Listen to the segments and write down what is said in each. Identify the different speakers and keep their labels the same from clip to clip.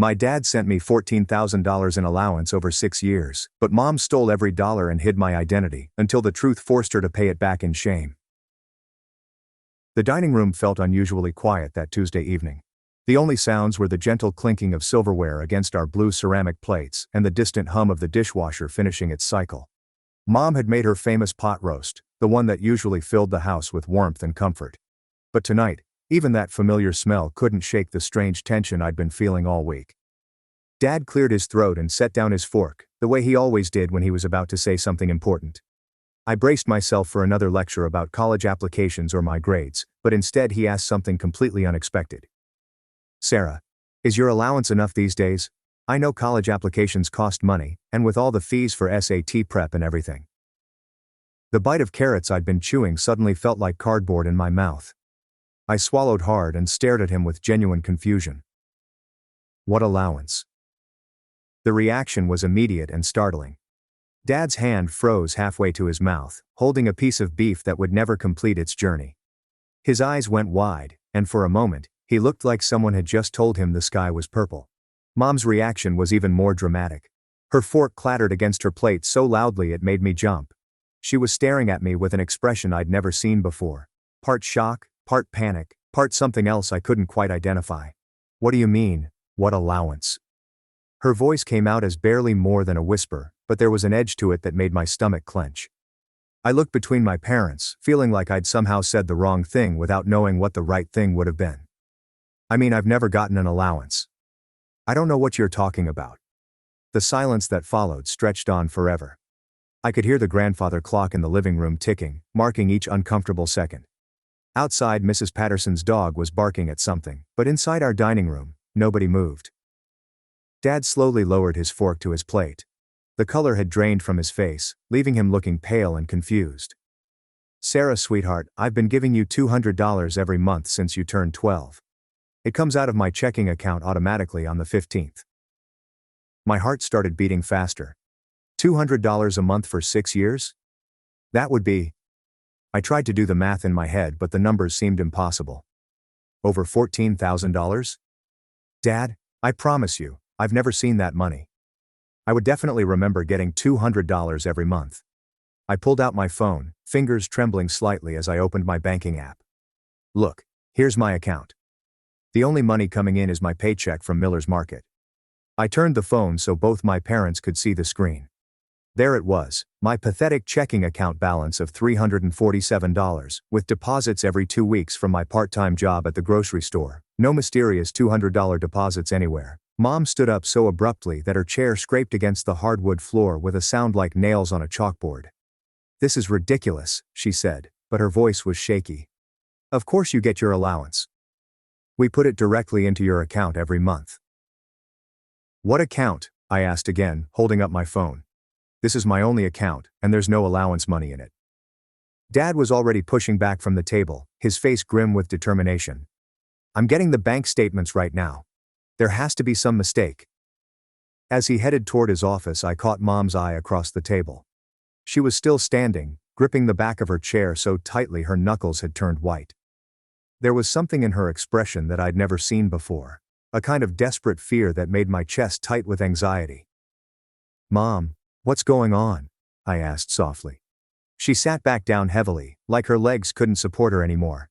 Speaker 1: My dad sent me $14,000 in allowance over 6 years, but Mom stole every dollar and hid my identity, until the truth forced her to pay it back in shame. The dining room felt unusually quiet that Tuesday evening. The only sounds were the gentle clinking of silverware against our blue ceramic plates and the distant hum of the dishwasher finishing its cycle. Mom had made her famous pot roast, the one that usually filled the house with warmth and comfort. But tonight, even that familiar smell couldn't shake the strange tension I'd been feeling all week. Dad cleared his throat and set down his fork, the way he always did when he was about to say something important. I braced myself for another lecture about college applications or my grades, but instead he asked something completely unexpected. "Sarah, is your allowance enough these days? I know college applications cost money, and with all the fees for SAT prep and everything." The bite of carrots I'd been chewing suddenly felt like cardboard in my mouth. I swallowed hard and stared at him with genuine confusion. What allowance? The reaction was immediate and startling. Dad's hand froze halfway to his mouth, holding a piece of beef that would never complete its journey. His eyes went wide, and for a moment, he looked like someone had just told him the sky was purple. Mom's reaction was even more dramatic. Her fork clattered against her plate so loudly it made me jump. She was staring at me with an expression I'd never seen before. Part shock, part panic, part something else I couldn't quite identify. "What do you mean, what allowance?" Her voice came out as barely more than a whisper, but there was an edge to it that made my stomach clench. I looked between my parents, feeling like I'd somehow said the wrong thing without knowing what the right thing would have been. "I mean, I've never gotten an allowance." "I don't know what you're talking about." The silence that followed stretched on forever. I could hear the grandfather clock in the living room ticking, marking each uncomfortable second. Outside, Mrs. Patterson's dog was barking at something, but inside our dining room, nobody moved. Dad slowly lowered his fork to his plate. The color had drained from his face, leaving him looking pale and confused. "Sarah, sweetheart, I've been giving you $200 every month since you turned 12. It comes out of my checking account automatically on the 15th. My heart started beating faster. $200 a month for 6 years? That would be... I tried to do the math in my head, but the numbers seemed impossible. Over $14,000? Dad, I promise you, I've never seen that money. I would definitely remember getting $200 every month. I pulled out my phone, fingers trembling slightly as I opened my banking app. Look, here's my account. The only money coming in is my paycheck from Miller's Market. I turned the phone so both my parents could see the screen. There it was, my pathetic checking account balance of $347, with deposits every 2 weeks from my part-time job at the grocery store. No mysterious $200 deposits anywhere. Mom stood up so abruptly that her chair scraped against the hardwood floor with a sound like nails on a chalkboard. "This is ridiculous," she said, but her voice was shaky. "Of course you get your allowance. We put it directly into your account every month." "What account?" I asked again, holding up my phone. "This is my only account, and there's no allowance money in it." Dad was already pushing back from the table, his face grim with determination. "I'm getting the bank statements right now. There has to be some mistake." As he headed toward his office, I caught Mom's eye across the table. She was still standing, gripping the back of her chair so tightly her knuckles had turned white. There was something in her expression that I'd never seen before, a kind of desperate fear that made my chest tight with anxiety. "Mom, what's going on?" I asked softly. She sat back down heavily, like her legs couldn't support her anymore.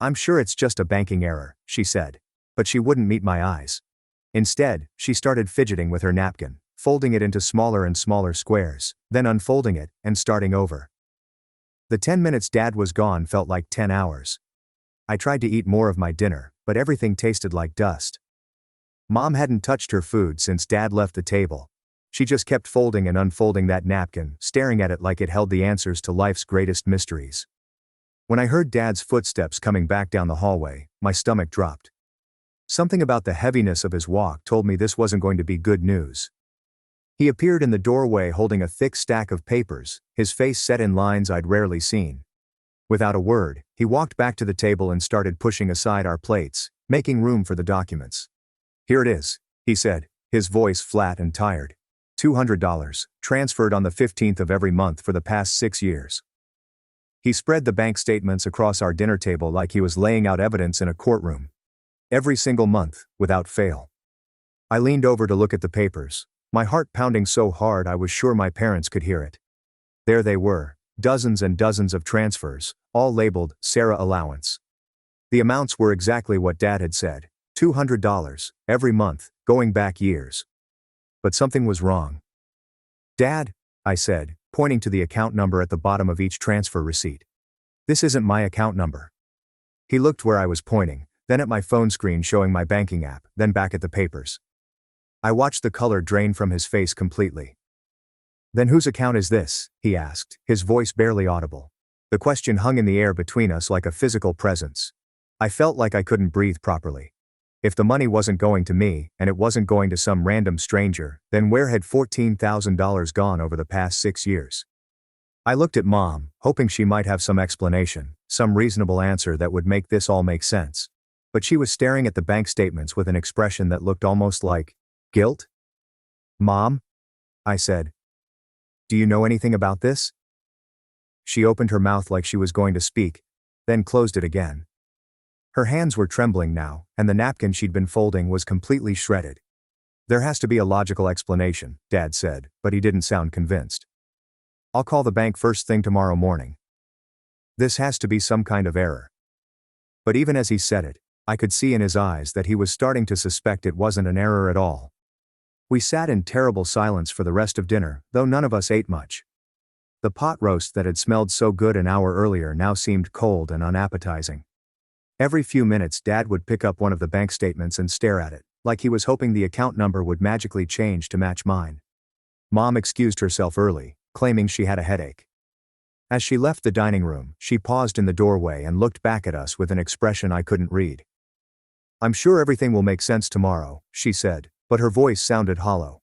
Speaker 1: "I'm sure it's just a banking error," she said. But she wouldn't meet my eyes. Instead, she started fidgeting with her napkin, folding it into smaller and smaller squares, then unfolding it and starting over. The 10 minutes Dad was gone felt like 10 hours. I tried to eat more of my dinner, but everything tasted like dust. Mom hadn't touched her food since Dad left the table. She just kept folding and unfolding that napkin, staring at it like it held the answers to life's greatest mysteries. When I heard Dad's footsteps coming back down the hallway, my stomach dropped. Something about the heaviness of his walk told me this wasn't going to be good news. He appeared in the doorway holding a thick stack of papers, his face set in lines I'd rarely seen. Without a word, he walked back to the table and started pushing aside our plates, making room for the documents. "Here it is," he said, his voice flat and tired. $200, transferred on the 15th of every month for the past 6 years. He spread the bank statements across our dinner table like he was laying out evidence in a courtroom. Every single month, without fail. I leaned over to look at the papers, my heart pounding so hard I was sure my parents could hear it. There they were, dozens and dozens of transfers, all labeled Sarah allowance. The amounts were exactly what Dad had said, $200, every month, going back years. But something was wrong. Dad, I said, pointing to the account number at the bottom of each transfer receipt. This isn't my account number. He looked where I was pointing, then at my phone screen showing my banking app, then back at the papers. I watched the color drain from his face completely. Then whose account is this? He asked, his voice barely audible. The question hung in the air between us like a physical presence. I felt like I couldn't breathe properly. If the money wasn't going to me, and it wasn't going to some random stranger, then where had $14,000 gone over the past 6 years? I looked at Mom, hoping she might have some explanation, some reasonable answer that would make this all make sense. But she was staring at the bank statements with an expression that looked almost like guilt. Mom? I said. Do you know anything about this? She opened her mouth like she was going to speak, then closed it again. Her hands were trembling now, and the napkin she'd been folding was completely shredded. There has to be a logical explanation, Dad said, but he didn't sound convinced. I'll call the bank first thing tomorrow morning. This has to be some kind of error. But even as he said it, I could see in his eyes that he was starting to suspect it wasn't an error at all. We sat in terrible silence for the rest of dinner, though none of us ate much. The pot roast that had smelled so good an hour earlier now seemed cold and unappetizing. Every few minutes Dad would pick up one of the bank statements and stare at it, like he was hoping the account number would magically change to match mine. Mom excused herself early, claiming she had a headache. As she left the dining room, she paused in the doorway and looked back at us with an expression I couldn't read. I'm sure everything will make sense tomorrow, she said, but her voice sounded hollow.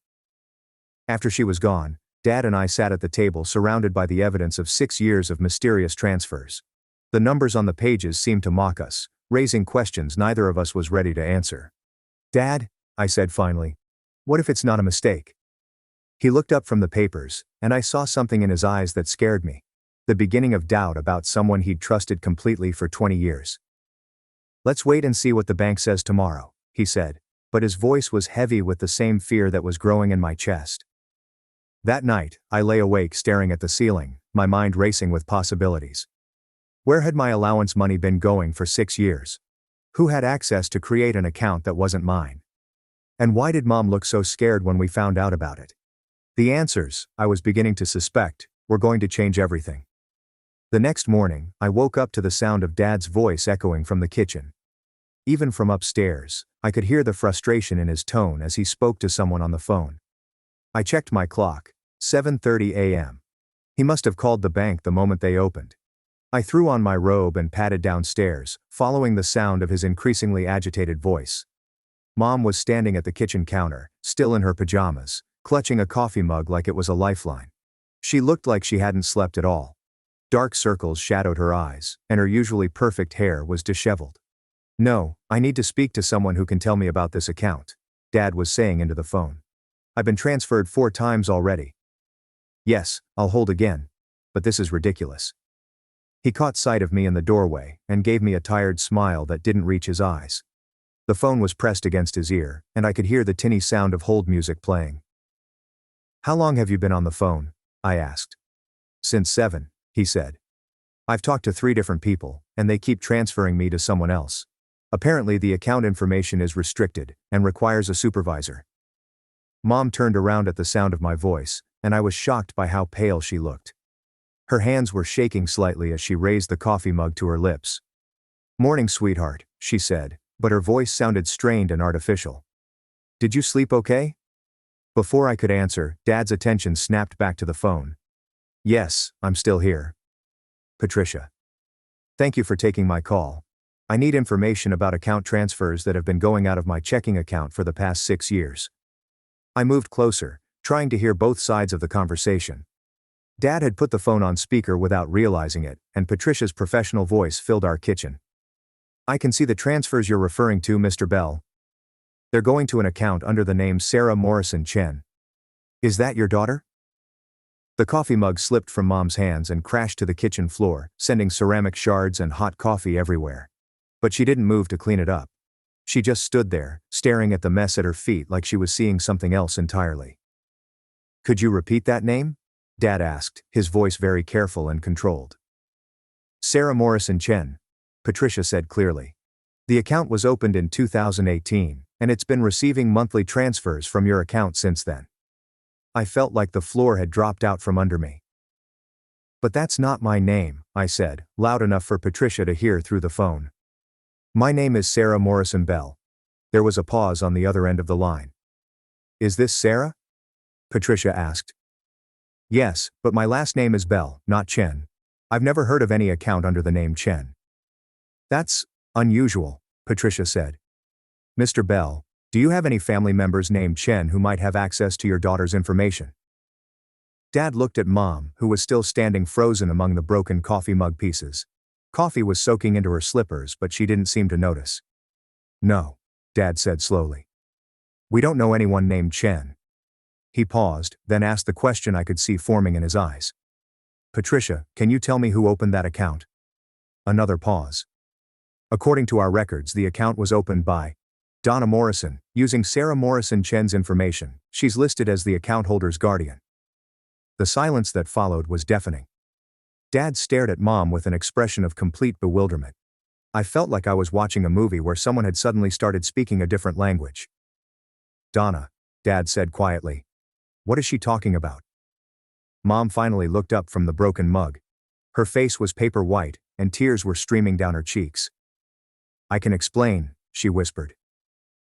Speaker 1: After she was gone, Dad and I sat at the table surrounded by the evidence of 6 years of mysterious transfers. The numbers on the pages seemed to mock us, raising questions neither of us was ready to answer. Dad, I said finally, what if it's not a mistake? He looked up from the papers, and I saw something in his eyes that scared me. The beginning of doubt about someone he'd trusted completely for 20 years. Let's wait and see what the bank says tomorrow, he said, but his voice was heavy with the same fear that was growing in my chest. That night, I lay awake staring at the ceiling, my mind racing with possibilities. Where had my allowance money been going for 6 years? Who had access to create an account that wasn't mine? And why did Mom look so scared when we found out about it? The answers, I was beginning to suspect, were going to change everything. The next morning, I woke up to the sound of Dad's voice echoing from the kitchen. Even from upstairs, I could hear the frustration in his tone as he spoke to someone on the phone. I checked my clock, 7:30 a.m. He must have called the bank the moment they opened. I threw on my robe and padded downstairs, following the sound of his increasingly agitated voice. Mom was standing at the kitchen counter, still in her pajamas, clutching a coffee mug like it was a lifeline. She looked like she hadn't slept at all. Dark circles shadowed her eyes, and her usually perfect hair was disheveled. No, I need to speak to someone who can tell me about this account, Dad was saying into the phone. I've been transferred 4 times already. Yes, I'll hold again. But this is ridiculous. He caught sight of me in the doorway and gave me a tired smile that didn't reach his eyes. The phone was pressed against his ear, and I could hear the tinny sound of hold music playing. How long have you been on the phone? I asked. Since 7, he said. I've talked to 3 different people, and they keep transferring me to someone else. Apparently the account information is restricted and requires a supervisor. Mom turned around at the sound of my voice, and I was shocked by how pale she looked. Her hands were shaking slightly as she raised the coffee mug to her lips. Morning, sweetheart, she said, but her voice sounded strained and artificial. Did you sleep okay? Before I could answer, Dad's attention snapped back to the phone. Yes, I'm still here. Patricia. Thank you for taking my call. I need information about account transfers that have been going out of my checking account for the past 6 years. I moved closer, trying to hear both sides of the conversation. Dad had put the phone on speaker without realizing it, and Patricia's professional voice filled our kitchen. I can see the transfers you're referring to, Mr. Bell. They're going to an account under the name Sarah Morrison Chen. Is that your daughter? The coffee mug slipped from Mom's hands and crashed to the kitchen floor, sending ceramic shards and hot coffee everywhere. But she didn't move to clean it up. She just stood there, staring at the mess at her feet like she was seeing something else entirely. "Could you repeat that name?" Dad asked, his voice very careful and controlled. "Sarah Morrison Chen," Patricia said clearly. "The account was opened in 2018, and it's been receiving monthly transfers from your account since then." I felt like the floor had dropped out from under me. "But that's not my name," I said, loud enough for Patricia to hear through the phone. "My name is Sarah Morrison Bell." There was a pause on the other end of the line. "Is this Sarah?" Patricia asked. "Yes, but my last name is Bell, not Chen. I've never heard of any account under the name Chen." "That's unusual," Patricia said. "Mr. Bell, do you have any family members named Chen who might have access to your daughter's information?" Dad looked at Mom, who was still standing frozen among the broken coffee mug pieces. Coffee was soaking into her slippers, but she didn't seem to notice. "No," Dad said slowly. "We don't know anyone named Chen." He paused, then asked the question I could see forming in his eyes. "Patricia, can you tell me who opened that account?" Another pause. "According to our records, the account was opened by Donna Morrison, using Sarah Morrison Chen's information. She's listed as the account holder's guardian." The silence that followed was deafening. Dad stared at Mom with an expression of complete bewilderment. I felt like I was watching a movie where someone had suddenly started speaking a different language. "Donna," Dad said quietly. "What is she talking about?" Mom finally looked up from the broken mug. Her face was paper white, and tears were streaming down her cheeks. "I can explain," she whispered.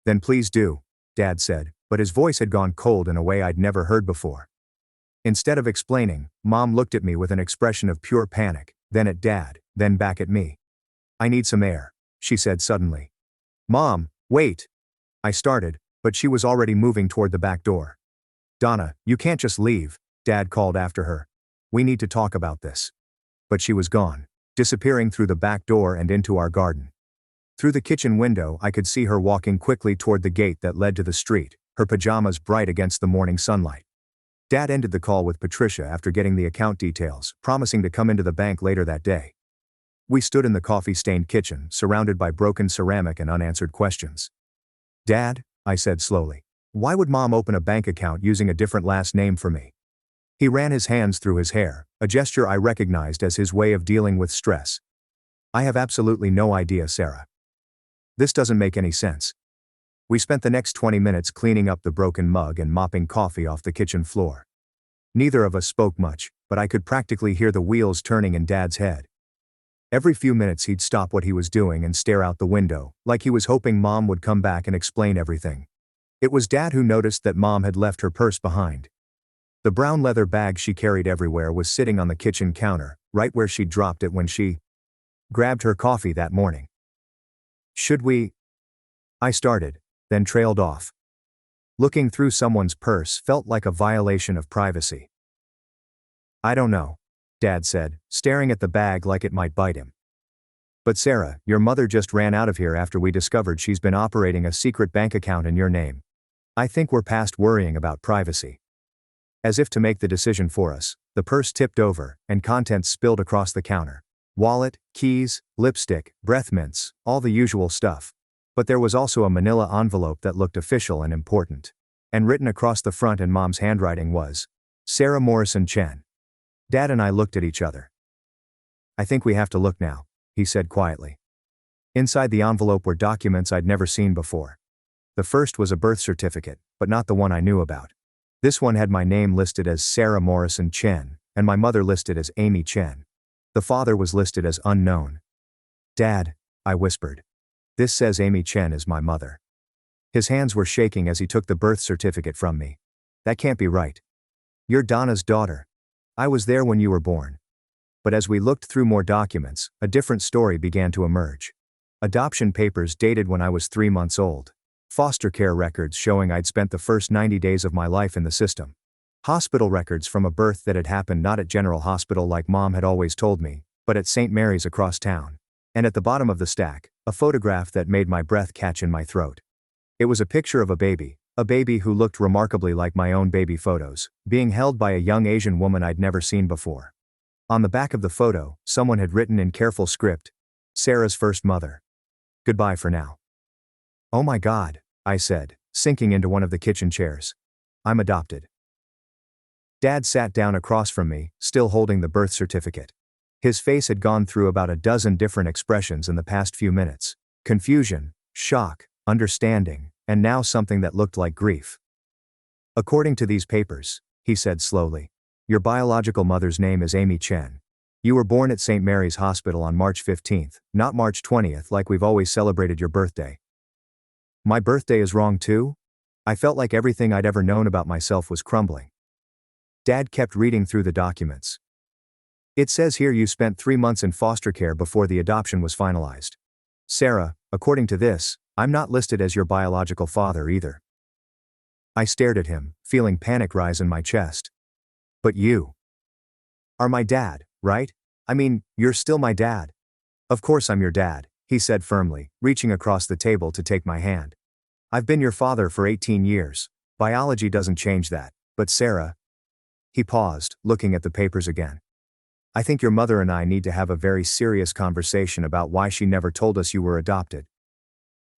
Speaker 1: "Then please do," Dad said, but his voice had gone cold in a way I'd never heard before. Instead of explaining, Mom looked at me with an expression of pure panic, then at Dad, then back at me. "I need some air," she said suddenly. "Mom, wait!" I started, but she was already moving toward the back door. "Donna, you can't just leave," Dad called after her. "We need to talk about this." But she was gone, disappearing through the back door and into our garden. Through the kitchen window I could see her walking quickly toward the gate that led to the street, her pajamas bright against the morning sunlight. Dad ended the call with Patricia after getting the account details, promising to come into the bank later that day. We stood in the coffee-stained kitchen, surrounded by broken ceramic and unanswered questions. "Dad," I said slowly, "why would Mom open a bank account using a different last name for me?" He ran his hands through his hair, a gesture I recognized as his way of dealing with stress. "I have absolutely no idea, Sarah. This doesn't make any sense." We spent the next 20 minutes cleaning up the broken mug and mopping coffee off the kitchen floor. Neither of us spoke much, but I could practically hear the wheels turning in Dad's head. Every few minutes he'd stop what he was doing and stare out the window, like he was hoping Mom would come back and explain everything. It was Dad who noticed that Mom had left her purse behind. The brown leather bag she carried everywhere was sitting on the kitchen counter, right where she'd dropped it when she grabbed her coffee that morning. "Should we?" I started, then trailed off. Looking through someone's purse felt like a violation of privacy. "I don't know," Dad said, staring at the bag like it might bite him. "But Sarah, your mother just ran out of here after we discovered she's been operating a secret bank account in your name. I think we're past worrying about privacy." As if to make the decision for us, the purse tipped over, and contents spilled across the counter. Wallet, keys, lipstick, breath mints, all the usual stuff. But there was also a manila envelope that looked official and important. And written across the front in Mom's handwriting was, "Sarah Morrison Chen." Dad and I looked at each other. "I think we have to look now," he said quietly. Inside the envelope were documents I'd never seen before. The first was a birth certificate, but not the one I knew about. This one had my name listed as Sarah Morrison Chen, and my mother listed as Amy Chen. The father was listed as unknown. "Dad," I whispered. "This says Amy Chen is my mother." His hands were shaking as he took the birth certificate from me. "That can't be right. You're Donna's daughter. I was there when you were born." But as we looked through more documents, a different story began to emerge. Adoption papers dated when I was 3 months old. Foster care records showing I'd spent the first 90 days of my life in the system. Hospital records from a birth that had happened not at General Hospital like Mom had always told me, but at St. Mary's across town. And at the bottom of the stack, a photograph that made my breath catch in my throat. It was a picture of a baby who looked remarkably like my own baby photos, being held by a young Asian woman I'd never seen before. On the back of the photo, someone had written in careful script, "Sarah's first mother. Goodbye for now." Oh my God, I said, sinking into one of the kitchen chairs. I'm adopted. Dad sat down across from me, still holding the birth certificate. His face had gone through about a dozen different expressions in the past few minutes. Confusion, shock, understanding, and now something that looked like grief. According to these papers, he said slowly, your biological mother's name is Amy Chen. You were born at St. Mary's Hospital on March 15th, not March 20th like we've always celebrated your birthday. My birthday is wrong too? I felt like everything I'd ever known about myself was crumbling. Dad kept reading through the documents. It says here you spent 3 months in foster care before the adoption was finalized. Sarah, according to this, I'm not listed as your biological father either. I stared at him, feeling panic rise in my chest. But you are my dad, right? I mean, you're still my dad. Of course I'm your dad, he said firmly, reaching across the table to take my hand. I've been your father for 18 years. Biology doesn't change that, but Sarah. He paused, looking at the papers again. I think your mother and I need to have a very serious conversation about why she never told us you were adopted.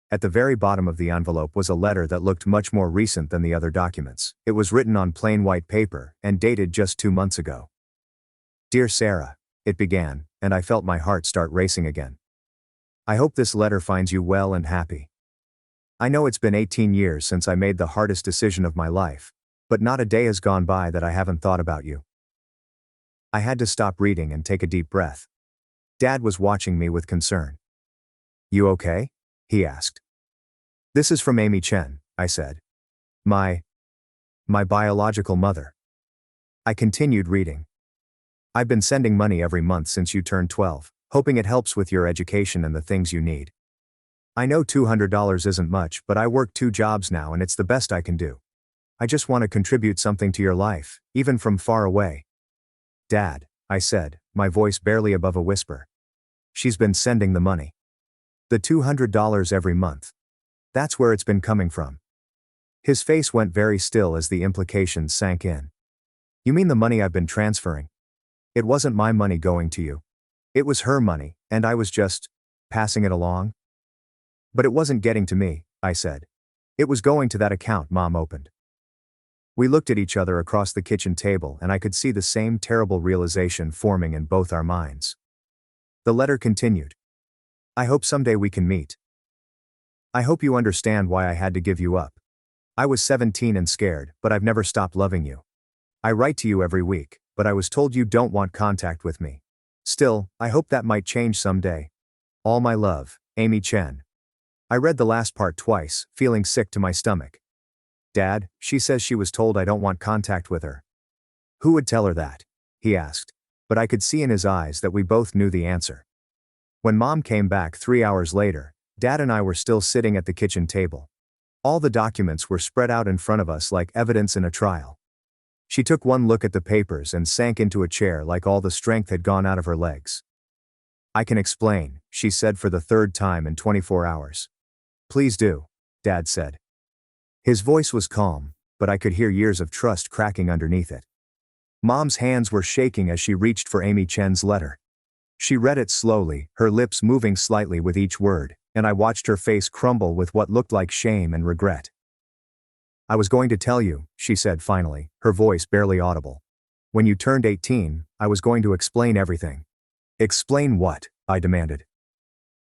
Speaker 1: At the very bottom of the envelope was a letter that looked much more recent than the other documents. It was written on plain white paper and dated just 2 months ago. Dear Sarah, it began, and I felt my heart start racing again. I hope this letter finds you well and happy. I know it's been 18 years since I made the hardest decision of my life, but not a day has gone by that I haven't thought about you. I had to stop reading and take a deep breath. Dad was watching me with concern. You okay? He asked. This is from Amy Chen, I said. My biological mother. I continued reading. I've been sending money every month since you turned 12, hoping it helps with your education and the things you need. I know $200 isn't much, but I work 2 jobs now and it's the best I can do. I just want to contribute something to your life, even from far away. Dad, I said, my voice barely above a whisper. She's been sending the money. The $200 every month. That's where it's been coming from. His face went very still as the implications sank in. You mean the money I've been transferring? It wasn't my money going to you. It was her money, and I was just passing it along? But it wasn't getting to me, I said. It was going to that account Mom opened. We looked at each other across the kitchen table and I could see the same terrible realization forming in both our minds. The letter continued. I hope someday we can meet. I hope you understand why I had to give you up. I was 17 and scared, but I've never stopped loving you. I write to you every week, but I was told you don't want contact with me. Still, I hope that might change someday. All my love, Amy Chen. I read the last part twice, feeling sick to my stomach. Dad, she says she was told I don't want contact with her. Who would tell her that? He asked, but I could see in his eyes that we both knew the answer. When Mom came back 3 hours later, Dad and I were still sitting at the kitchen table. All the documents were spread out in front of us like evidence in a trial. She took one look at the papers and sank into a chair like all the strength had gone out of her legs. I can explain, she said for the 3rd time in 24 hours. Please do, Dad said. His voice was calm, but I could hear years of trust cracking underneath it. Mom's hands were shaking as she reached for Amy Chen's letter. She read it slowly, her lips moving slightly with each word, and I watched her face crumble with what looked like shame and regret. I was going to tell you, she said finally, her voice barely audible. When you turned 18, I was going to explain everything. Explain what? I demanded.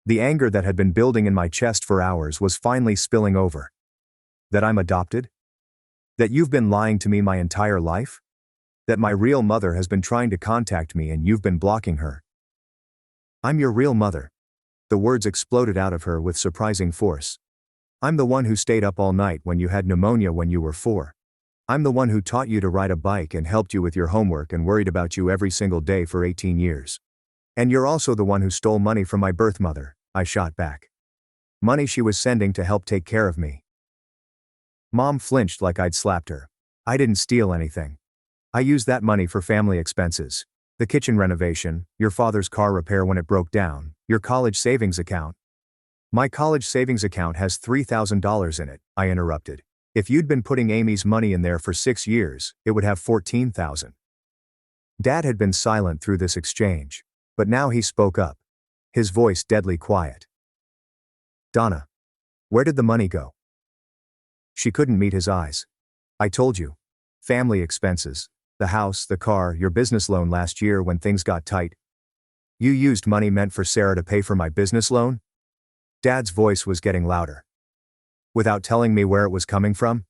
Speaker 1: The anger that had been building in my chest for hours was finally spilling over. That I'm adopted? That you've been lying to me my entire life? That my real mother has been trying to contact me and you've been blocking her? I'm your real mother. The words exploded out of her with surprising force. I'm the one who stayed up all night when you had pneumonia when you were 4. I'm the one who taught you to ride a bike and helped you with your homework and worried about you every single day for 18 years. And you're also the one who stole money from my birth mother, I shot back. Money she was sending to help take care of me. Mom flinched like I'd slapped her. I didn't steal anything. I used that money for family expenses. The kitchen renovation, your father's car repair when it broke down, your college savings account. My college savings account has $3,000 in it, I interrupted. If you'd been putting Amy's money in there for 6 years, it would have $14,000. Dad had been silent through this exchange, but now he spoke up. His voice deadly quiet. Donna. Where did the money go? She couldn't meet his eyes. I told you. Family expenses. The house, the car, your business loan last year when things got tight. You used money meant for Sarah to pay for my business loan? Dad's voice was getting louder. Without telling me where it was coming from?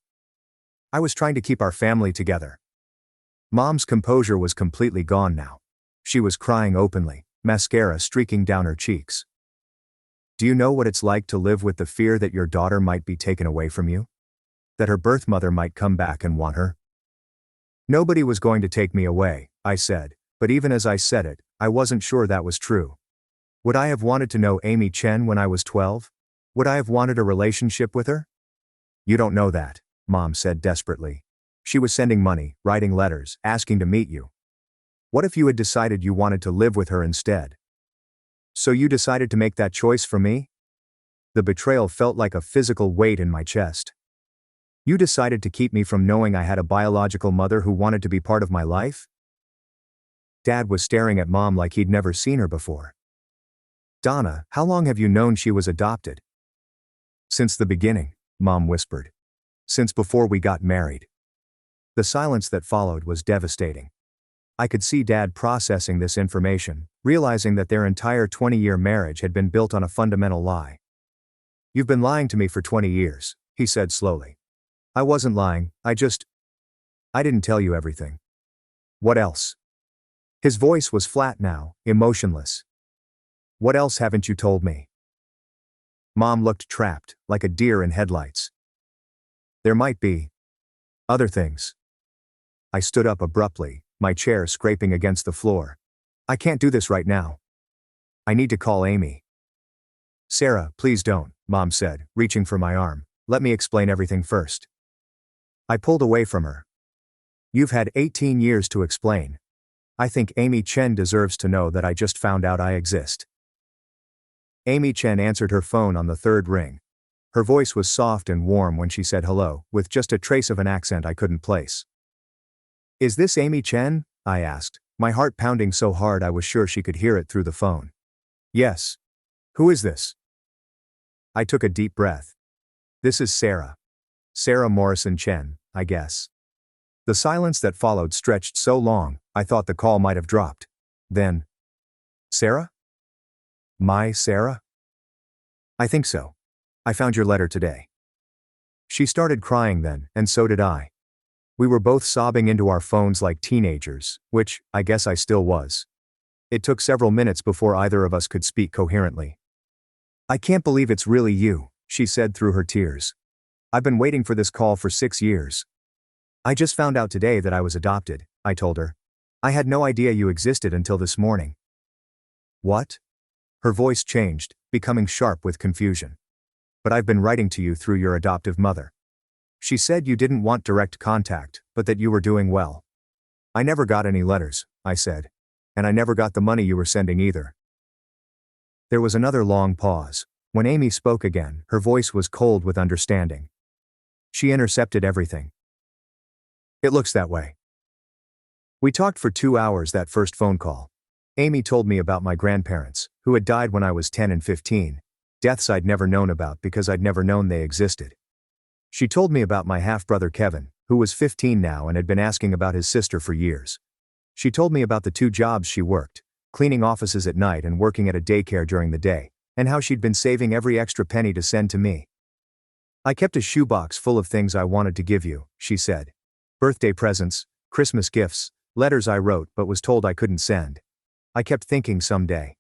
Speaker 1: I was trying to keep our family together. Mom's composure was completely gone now. She was crying openly, mascara streaking down her cheeks. Do you know what it's like to live with the fear that your daughter might be taken away from you? That her birth mother might come back and want her? Nobody was going to take me away, I said, but even as I said it, I wasn't sure that was true. Would I have wanted to know Amy Chen when I was 12? Would I have wanted a relationship with her? You don't know that, Mom said desperately. She was sending money, writing letters, asking to meet you. What if you had decided you wanted to live with her instead? So you decided to make that choice for me? The betrayal felt like a physical weight in my chest. You decided to keep me from knowing I had a biological mother who wanted to be part of my life? Dad was staring at Mom like he'd never seen her before. Donna, how long have you known she was adopted? Since the beginning, Mom whispered. Since before we got married. The silence that followed was devastating. I could see Dad processing this information, realizing that their entire 20-year marriage had been built on a fundamental lie. You've been lying to me for 20 years, he said slowly. I wasn't lying, I didn't tell you everything. What else? His voice was flat now, emotionless. What else haven't you told me? Mom looked trapped, like a deer in headlights. There might be other things. I stood up abruptly, my chair scraping against the floor. I can't do this right now. I need to call Amy. Sarah, please don't, Mom said, reaching for my arm. Let me explain everything first. I pulled away from her. You've had 18 years to explain. I think Amy Chen deserves to know that I just found out I exist. Amy Chen answered her phone on the third ring. Her voice was soft and warm when she said hello, with just a trace of an accent I couldn't place. Is this Amy Chen? I asked, my heart pounding so hard I was sure she could hear it through the phone. Yes. Who is this? I took a deep breath. This is Sarah. Sarah Morrison Chen, I guess. The silence that followed stretched so long, I thought the call might have dropped. Then, Sarah? My Sarah? I think so. I found your letter today. She started crying then, and so did I. We were both sobbing into our phones like teenagers, which, I guess I still was. It took several minutes before either of us could speak coherently. I can't believe it's really you, she said through her tears. I've been waiting for this call for 6 years. I just found out today that I was adopted, I told her. I had no idea you existed until this morning. What? Her voice changed, becoming sharp with confusion. But I've been writing to you through your adoptive mother. She said you didn't want direct contact, but that you were doing well. I never got any letters, I said. And I never got the money you were sending either. There was another long pause. When Amy spoke again, her voice was cold with understanding. She intercepted everything. It looks that way. We talked for 2 hours that first phone call. Amy told me about my grandparents, who had died when I was 10 and 15, deaths I'd never known about because I'd never known they existed. She told me about my half-brother Kevin, who was 15 now and had been asking about his sister for years. She told me about the 2 jobs she worked, cleaning offices at night and working at a daycare during the day, and how she'd been saving every extra penny to send to me. I kept a shoebox full of things I wanted to give you, she said. Birthday presents, Christmas gifts, letters I wrote but was told I couldn't send. I kept thinking someday.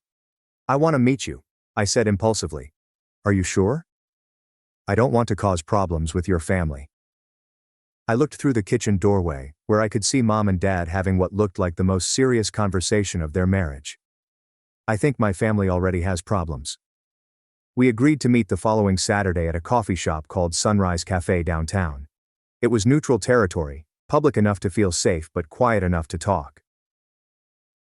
Speaker 1: I want to meet you, I said impulsively. Are you sure? I don't want to cause problems with your family. I looked through the kitchen doorway, where I could see Mom and Dad having what looked like the most serious conversation of their marriage. I think my family already has problems. We agreed to meet the following Saturday at a coffee shop called Sunrise Cafe downtown. It was neutral territory, public enough to feel safe but quiet enough to talk.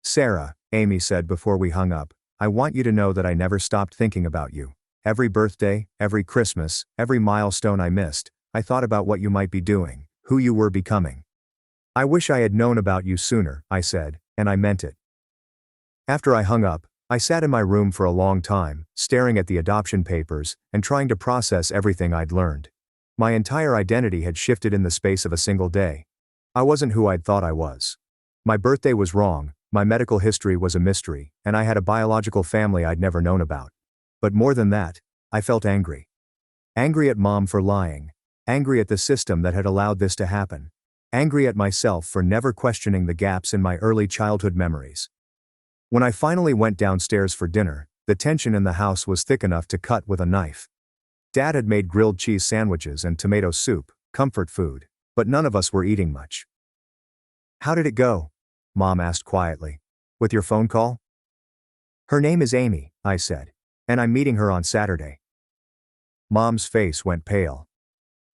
Speaker 1: Sarah, Amy said before we hung up, I want you to know that I never stopped thinking about you. Every birthday, every Christmas, every milestone I missed, I thought about what you might be doing, who you were becoming. I wish I had known about you sooner, I said, and I meant it. After I hung up, I sat in my room for a long time, staring at the adoption papers and trying to process everything I'd learned. My entire identity had shifted in the space of a single day. I wasn't who I'd thought I was. My birthday was wrong, my medical history was a mystery, and I had a biological family I'd never known about. But more than that, I felt angry. Angry at Mom for lying. Angry at the system that had allowed this to happen. Angry at myself for never questioning the gaps in my early childhood memories. When I finally went downstairs for dinner, the tension in the house was thick enough to cut with a knife. Dad had made grilled cheese sandwiches and tomato soup, comfort food, but none of us were eating much. "How did it go?" Mom asked quietly. "With your phone call?" "Her name is Amy," I said, "and I'm meeting her on Saturday." Mom's face went pale.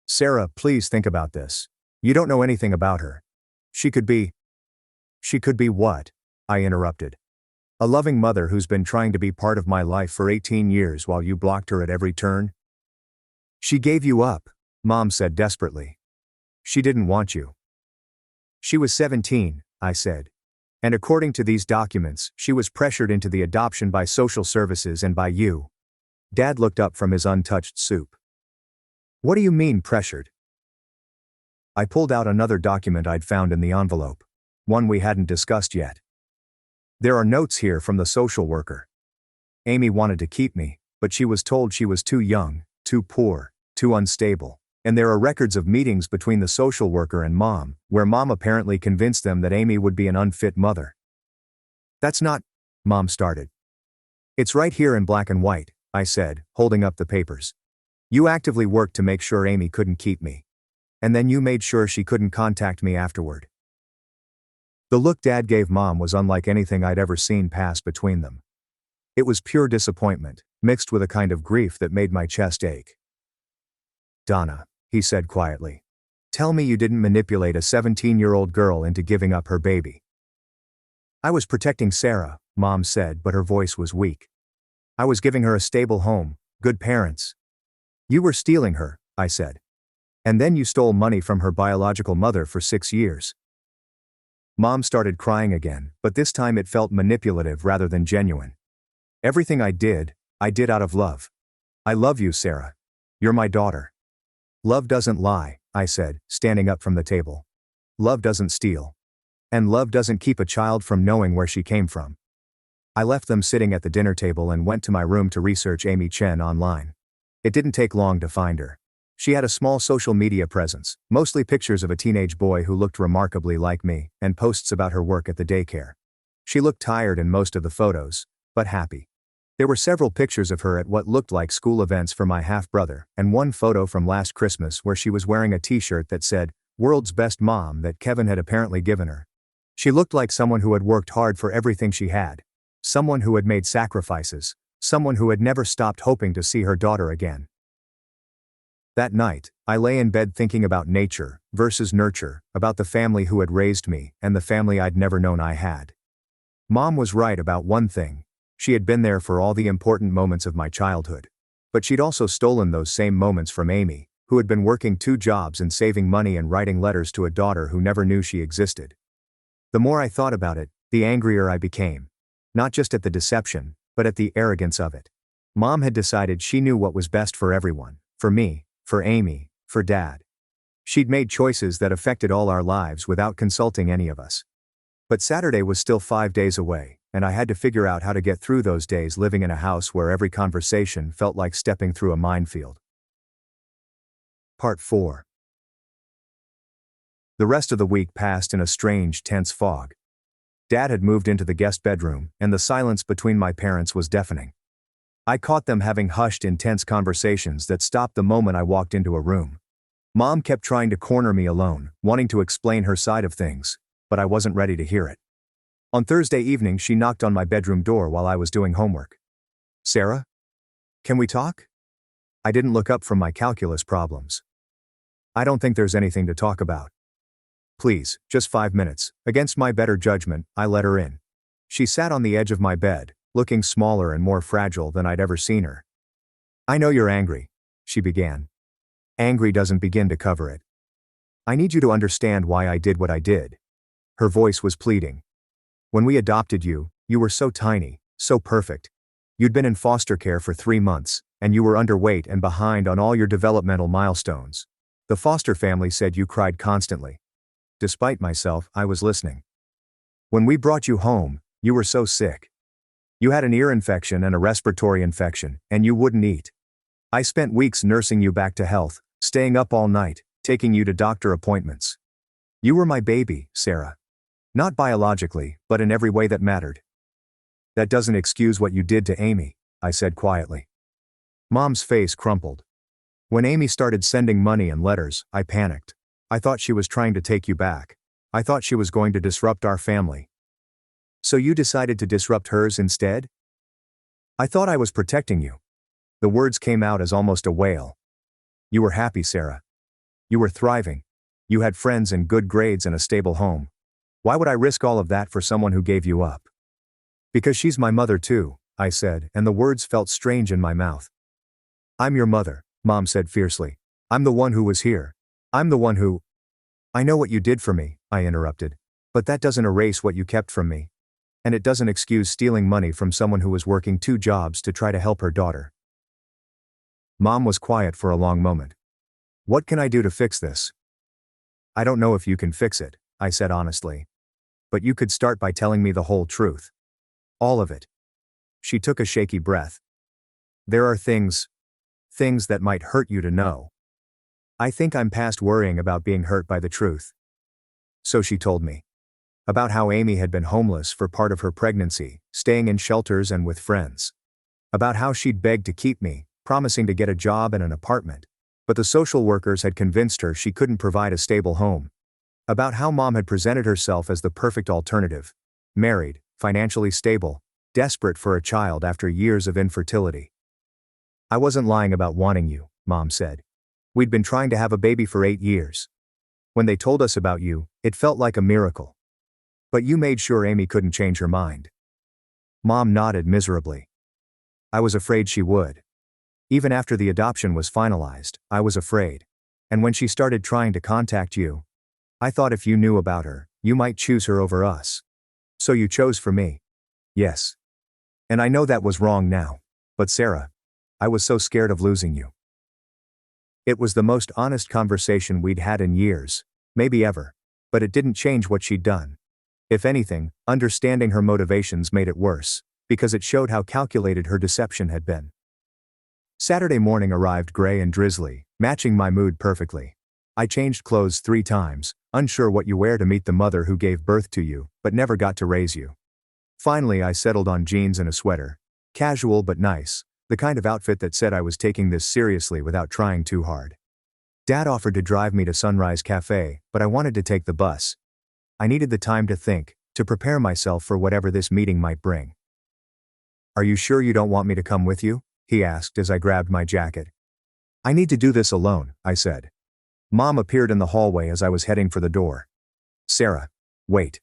Speaker 1: "Sarah, please think about this. You don't know anything about her. She could be..." "She could be what?" I interrupted. "A loving mother who's been trying to be part of my life for 18 years while you blocked her at every turn." "She gave you up," Mom said desperately. "She didn't want you." "She was 17, I said. "And according to these documents, she was pressured into the adoption by social services and by you." Dad looked up from his untouched soup. "What do you mean pressured?" I pulled out another document I'd found in the envelope. One we hadn't discussed yet. "There are notes here from the social worker. Amy wanted to keep me, but she was told she was too young, too poor, too unstable. And there are records of meetings between the social worker and Mom, where Mom apparently convinced them that Amy would be an unfit mother." "That's not..." Mom started. "It's right here in black and white," I said, holding up the papers. "You actively worked to make sure Amy couldn't keep me. And then you made sure she couldn't contact me afterward." The look Dad gave Mom was unlike anything I'd ever seen pass between them. It was pure disappointment, mixed with a kind of grief that made my chest ache. "Donna," he said quietly, "tell me you didn't manipulate a 17-year-old girl into giving up her baby." "I was protecting Sarah," Mom said, but her voice was weak. "I was giving her a stable home, good parents." "You were stealing her," I said. "And then you stole money from her biological mother for 6 years." Mom started crying again, but this time it felt manipulative rather than genuine. "Everything I did out of love. I love you, Sarah. You're my daughter." "Love doesn't lie," I said, standing up from the table. "Love doesn't steal. And love doesn't keep a child from knowing where she came from." I left them sitting at the dinner table and went to my room to research Amy Chen online. It didn't take long to find her. She had a small social media presence, mostly pictures of a teenage boy who looked remarkably like me, and posts about her work at the daycare. She looked tired in most of the photos, but happy. There were several pictures of her at what looked like school events for my half-brother, and one photo from last Christmas where she was wearing a t-shirt that said, "World's Best Mom," that Kevin had apparently given her. She looked like someone who had worked hard for everything she had. Someone who had made sacrifices. Someone who had never stopped hoping to see her daughter again. That night, I lay in bed thinking about nature versus nurture, about the family who had raised me, and the family I'd never known I had. Mom was right about one thing. She had been there for all the important moments of my childhood. But she'd also stolen those same moments from Amy, who had been working 2 jobs and saving money and writing letters to a daughter who never knew she existed. The more I thought about it, the angrier I became. Not just at the deception, but at the arrogance of it. Mom had decided she knew what was best for everyone, for me, for Amy, for Dad. She'd made choices that affected all our lives without consulting any of us. But Saturday was still 5 days away, and I had to figure out how to get through those days living in a house where every conversation felt like stepping through a minefield. Part 4. The rest of the week passed in a strange, tense fog. Dad had moved into the guest bedroom, and the silence between my parents was deafening. I caught them having hushed, intense conversations that stopped the moment I walked into a room. Mom kept trying to corner me alone, wanting to explain her side of things, but I wasn't ready to hear it. On Thursday evening, she knocked on my bedroom door while I was doing homework. "Sarah? Can we talk?" I didn't look up from my calculus problems. "I don't think there's anything to talk about." "Please, just 5 minutes." Against my better judgment, I let her in. She sat on the edge of my bed, looking smaller and more fragile than I'd ever seen her. "I know you're angry," she began. "Angry doesn't begin to cover it. I need you to understand why I did what I did." Her voice was pleading. "When we adopted you, you were so tiny, So perfect. You'd been in foster care for 3 months, and you were underweight and behind on all your developmental milestones. The foster family said you cried constantly. Despite myself, I was listening. When we brought you home, you were so sick. You had an ear infection and a respiratory infection, and you wouldn't eat. I spent weeks nursing you back to health, staying up all night, taking you to doctor appointments. You were my baby, Sarah. Not biologically, but in every way that mattered. That doesn't excuse what you did to Amy, I said quietly. Mom's face crumpled. When Amy started sending money and letters, I panicked. I thought she was trying to take you back. I thought she was going to disrupt our family. So you decided to disrupt hers instead? I thought I was protecting you. The words came out as almost a wail. You were happy, Sarah. You were thriving. You had friends and good grades and a stable home. Why would I risk all of that for someone who gave you up? Because she's my mother too, I said, and the words felt strange in my mouth. I'm your mother, Mom said fiercely. I'm the one who was here. I'm the one who... I know what you did for me, I interrupted. But that doesn't erase what you kept from me. And it doesn't excuse stealing money from someone who was working 2 jobs to try to help her daughter. Mom was quiet for a long moment. What can I do to fix this? I don't know if you can fix it, I said honestly. But you could start by telling me the whole truth. All of it. She took a shaky breath. There are things that might hurt you to know. I think I'm past worrying about being hurt by the truth. So she told me. About how Amy had been homeless for part of her pregnancy, staying in shelters and with friends. About how she'd begged to keep me, promising to get a job and an apartment. But the social workers had convinced her she couldn't provide a stable home. About how Mom had presented herself as the perfect alternative. Married, financially stable, desperate for a child after years of infertility. I wasn't lying about wanting you, Mom said. We'd been trying to have a baby for 8 years. When they told us about you, it felt like a miracle. But you made sure Amy couldn't change her mind. Mom nodded miserably. I was afraid she would. Even after the adoption was finalized, I was afraid. And when she started trying to contact you, I thought if you knew about her, you might choose her over us. So you chose for me. Yes. And I know that was wrong now. But Sarah, I was so scared of losing you. It was the most honest conversation we'd had in years, maybe ever. But it didn't change what she'd done. If anything, understanding her motivations made it worse, because it showed how calculated her deception had been. Saturday morning arrived gray and drizzly, matching my mood perfectly. I changed clothes 3 times, unsure what you wear to meet the mother who gave birth to you, but never got to raise you. Finally I settled on jeans and a sweater. Casual but nice, the kind of outfit that said I was taking this seriously without trying too hard. Dad offered to drive me to Sunrise Cafe, but I wanted to take the bus. I needed the time to think, to prepare myself for whatever this meeting might bring. Are you sure you don't want me to come with you? He asked as I grabbed my jacket. I need to do this alone, I said. Mom appeared in the hallway as I was heading for the door. Sarah, wait.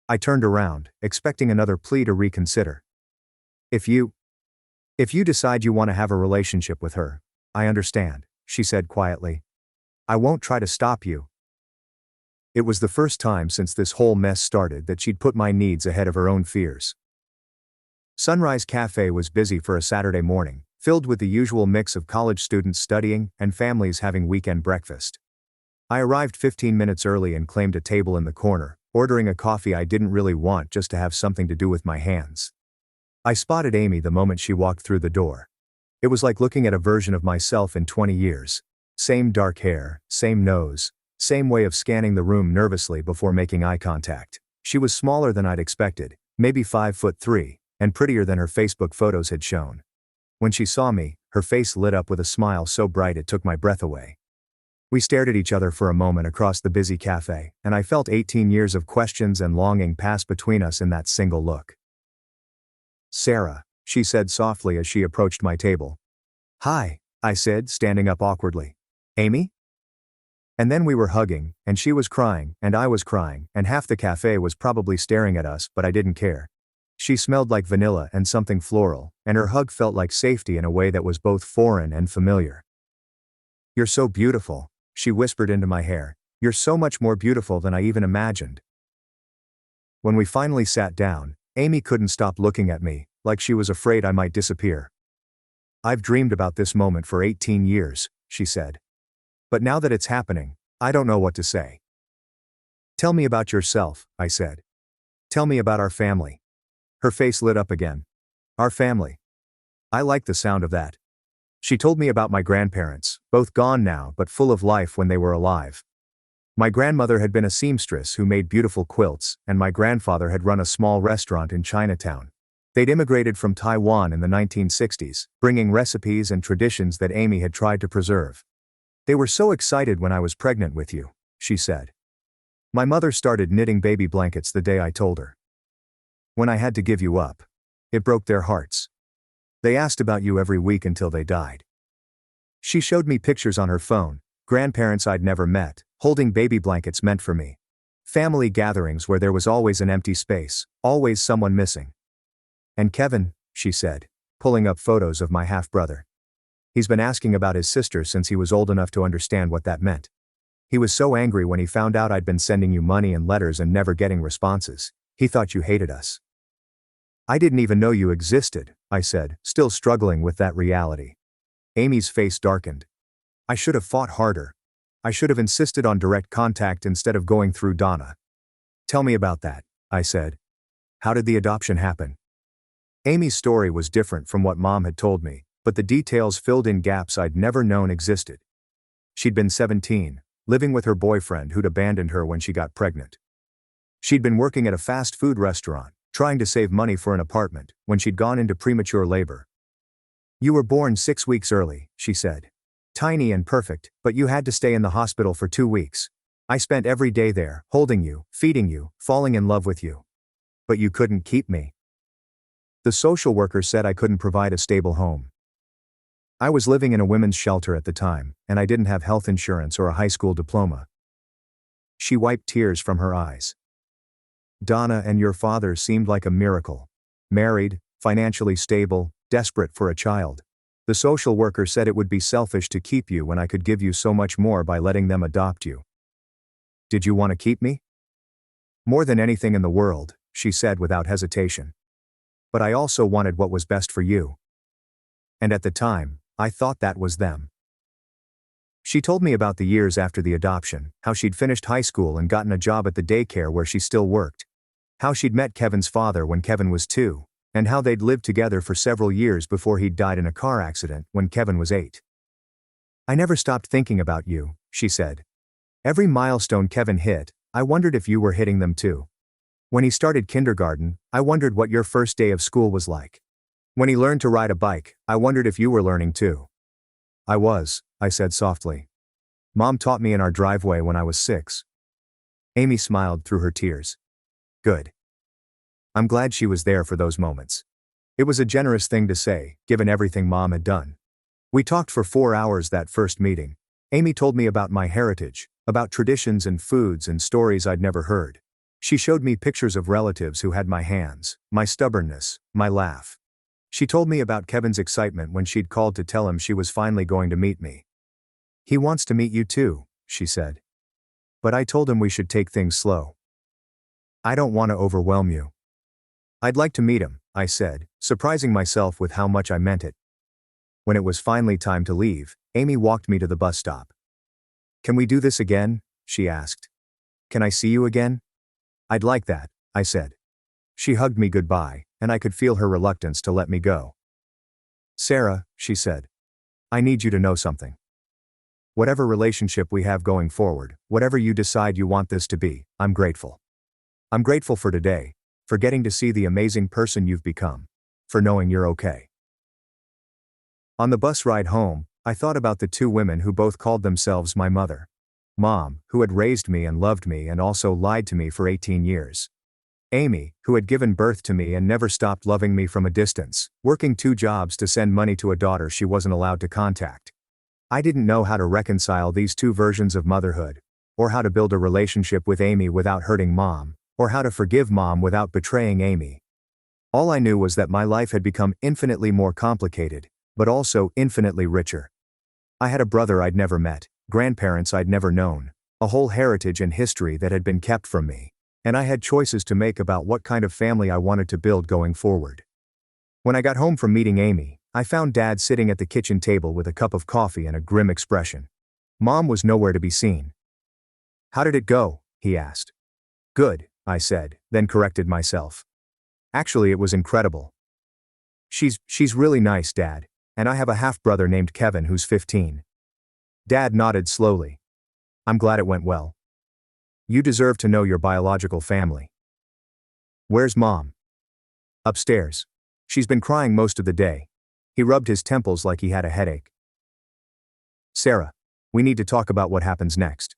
Speaker 1: I turned around, expecting another plea to reconsider. If you decide you want to have a relationship with her, I understand, she said quietly. I won't try to stop you. It was the first time since this whole mess started that she'd put my needs ahead of her own fears. Sunrise Cafe was busy for a Saturday morning, filled with the usual mix of college students studying and families having weekend breakfast. I arrived 15 minutes early and claimed a table in the corner, ordering a coffee I didn't really want just to have something to do with my hands. I spotted Amy the moment she walked through the door. It was like looking at a version of myself in 20 years. Same dark hair, same nose, same way of scanning the room nervously before making eye contact. She was smaller than I'd expected, maybe 5'3", and prettier than her Facebook photos had shown. When she saw me, her face lit up with a smile so bright it took my breath away. We stared at each other for a moment across the busy cafe, and I felt 18 years of questions and longing pass between us in that single look. Sarah, she said softly as she approached my table. Hi, I said, standing up awkwardly. Amy? And then we were hugging, and she was crying, and I was crying, and half the cafe was probably staring at us, but I didn't care. She smelled like vanilla and something floral, and her hug felt like safety in a way that was both foreign and familiar. You're so beautiful, she whispered into my hair. You're so much more beautiful than I even imagined. When we finally sat down, Amy couldn't stop looking at me, like she was afraid I might disappear. I've dreamed about this moment for 18 years, she said. But now that it's happening, I don't know what to say. Tell me about yourself, I said. Tell me about our family. Her face lit up again. Our family. I like the sound of that. She told me about my grandparents, both gone now but full of life when they were alive. My grandmother had been a seamstress who made beautiful quilts, and my grandfather had run a small restaurant in Chinatown. They'd immigrated from Taiwan in the 1960s, bringing recipes and traditions that Amy had tried to preserve. They were so excited when I was pregnant with you, she said. My mother started knitting baby blankets the day I told her. When I had to give you up, it broke their hearts. They asked about you every week until they died. She showed me pictures on her phone, grandparents I'd never met, holding baby blankets meant for me. Family gatherings where there was always an empty space, always someone missing. And Kevin, she said, pulling up photos of my half-brother. He's been asking about his sister since he was old enough to understand what that meant. He was so angry when he found out I'd been sending you money and letters and never getting responses. He thought you hated us. I didn't even know you existed, I said, still struggling with that reality. Amy's face darkened. I should have fought harder. I should have insisted on direct contact instead of going through Donna. Tell me about that, I said. How did the adoption happen? Amy's story was different from what Mom had told me, but the details filled in gaps I'd never known existed. She'd been 17, living with her boyfriend who'd abandoned her when she got pregnant. She'd been working at a fast food restaurant, trying to save money for an apartment, when she'd gone into premature labor. You were born 6 weeks early, she said. Tiny and perfect, but you had to stay in the hospital for 2 weeks. I spent every day there, holding you, feeding you, falling in love with you. But you couldn't keep me. The social worker said I couldn't provide a stable home. I was living in a women's shelter at the time, and I didn't have health insurance or a high school diploma. She wiped tears from her eyes. Donna and your father seemed like a miracle. Married, financially stable, desperate for a child. The social worker said it would be selfish to keep you when I could give you so much more by letting them adopt you. Did you want to keep me? More than anything in the world, she said without hesitation. But I also wanted what was best for you. And at the time, I thought that was them. She told me about the years after the adoption, how she'd finished high school and gotten a job at the daycare where she still worked. How she'd met Kevin's father when Kevin was 2. And how they'd lived together for several years before he'd died in a car accident when Kevin was 8. I never stopped thinking about you, she said. Every milestone Kevin hit, I wondered if you were hitting them too. When he started kindergarten, I wondered what your first day of school was like. When he learned to ride a bike, I wondered if you were learning too. I was, I said softly. Mom taught me in our driveway when I was 6. Amy smiled through her tears. Good. I'm glad she was there for those moments. It was a generous thing to say, given everything Mom had done. We talked for 4 hours that first meeting. Amy told me about my heritage, about traditions and foods and stories I'd never heard. She showed me pictures of relatives who had my hands, my stubbornness, my laugh. She told me about Kevin's excitement when she'd called to tell him she was finally going to meet me. He wants to meet you too, she said. But I told him we should take things slow. I don't want to overwhelm you. I'd like to meet him, I said, surprising myself with how much I meant it. When it was finally time to leave, Amy walked me to the bus stop. Can we do this again? She asked. Can I see you again? I'd like that, I said. She hugged me goodbye, and I could feel her reluctance to let me go. Sarah, she said. I need you to know something. Whatever relationship we have going forward, whatever you decide you want this to be, I'm grateful. I'm grateful for today, for getting to see the amazing person you've become, for knowing you're okay. On the bus ride home, I thought about the 2 women who both called themselves my mother. Mom, who had raised me and loved me and also lied to me for 18 years. Amy, who had given birth to me and never stopped loving me from a distance, working 2 jobs to send money to a daughter she wasn't allowed to contact. I didn't know how to reconcile these 2 versions of motherhood, or how to build a relationship with Amy without hurting Mom, or how to forgive Mom without betraying Amy. All I knew was that my life had become infinitely more complicated, but also infinitely richer. I had a brother I'd never met, grandparents I'd never known, a whole heritage and history that had been kept from me. and I had choices to make about what kind of family I wanted to build going forward. When I got home from meeting Amy, I found Dad sitting at the kitchen table with a cup of coffee and a grim expression. Mom was nowhere to be seen. "How did it go?" he asked. "Good," I said, then corrected myself. "Actually, it was incredible. She's really nice, Dad, and I have a half-brother named Kevin who's 15. Dad nodded slowly. "I'm glad it went well. You deserve to know your biological family." "Where's Mom?" "Upstairs. She's been crying most of the day." He rubbed his temples like he had a headache. "Sarah, we need to talk about what happens next."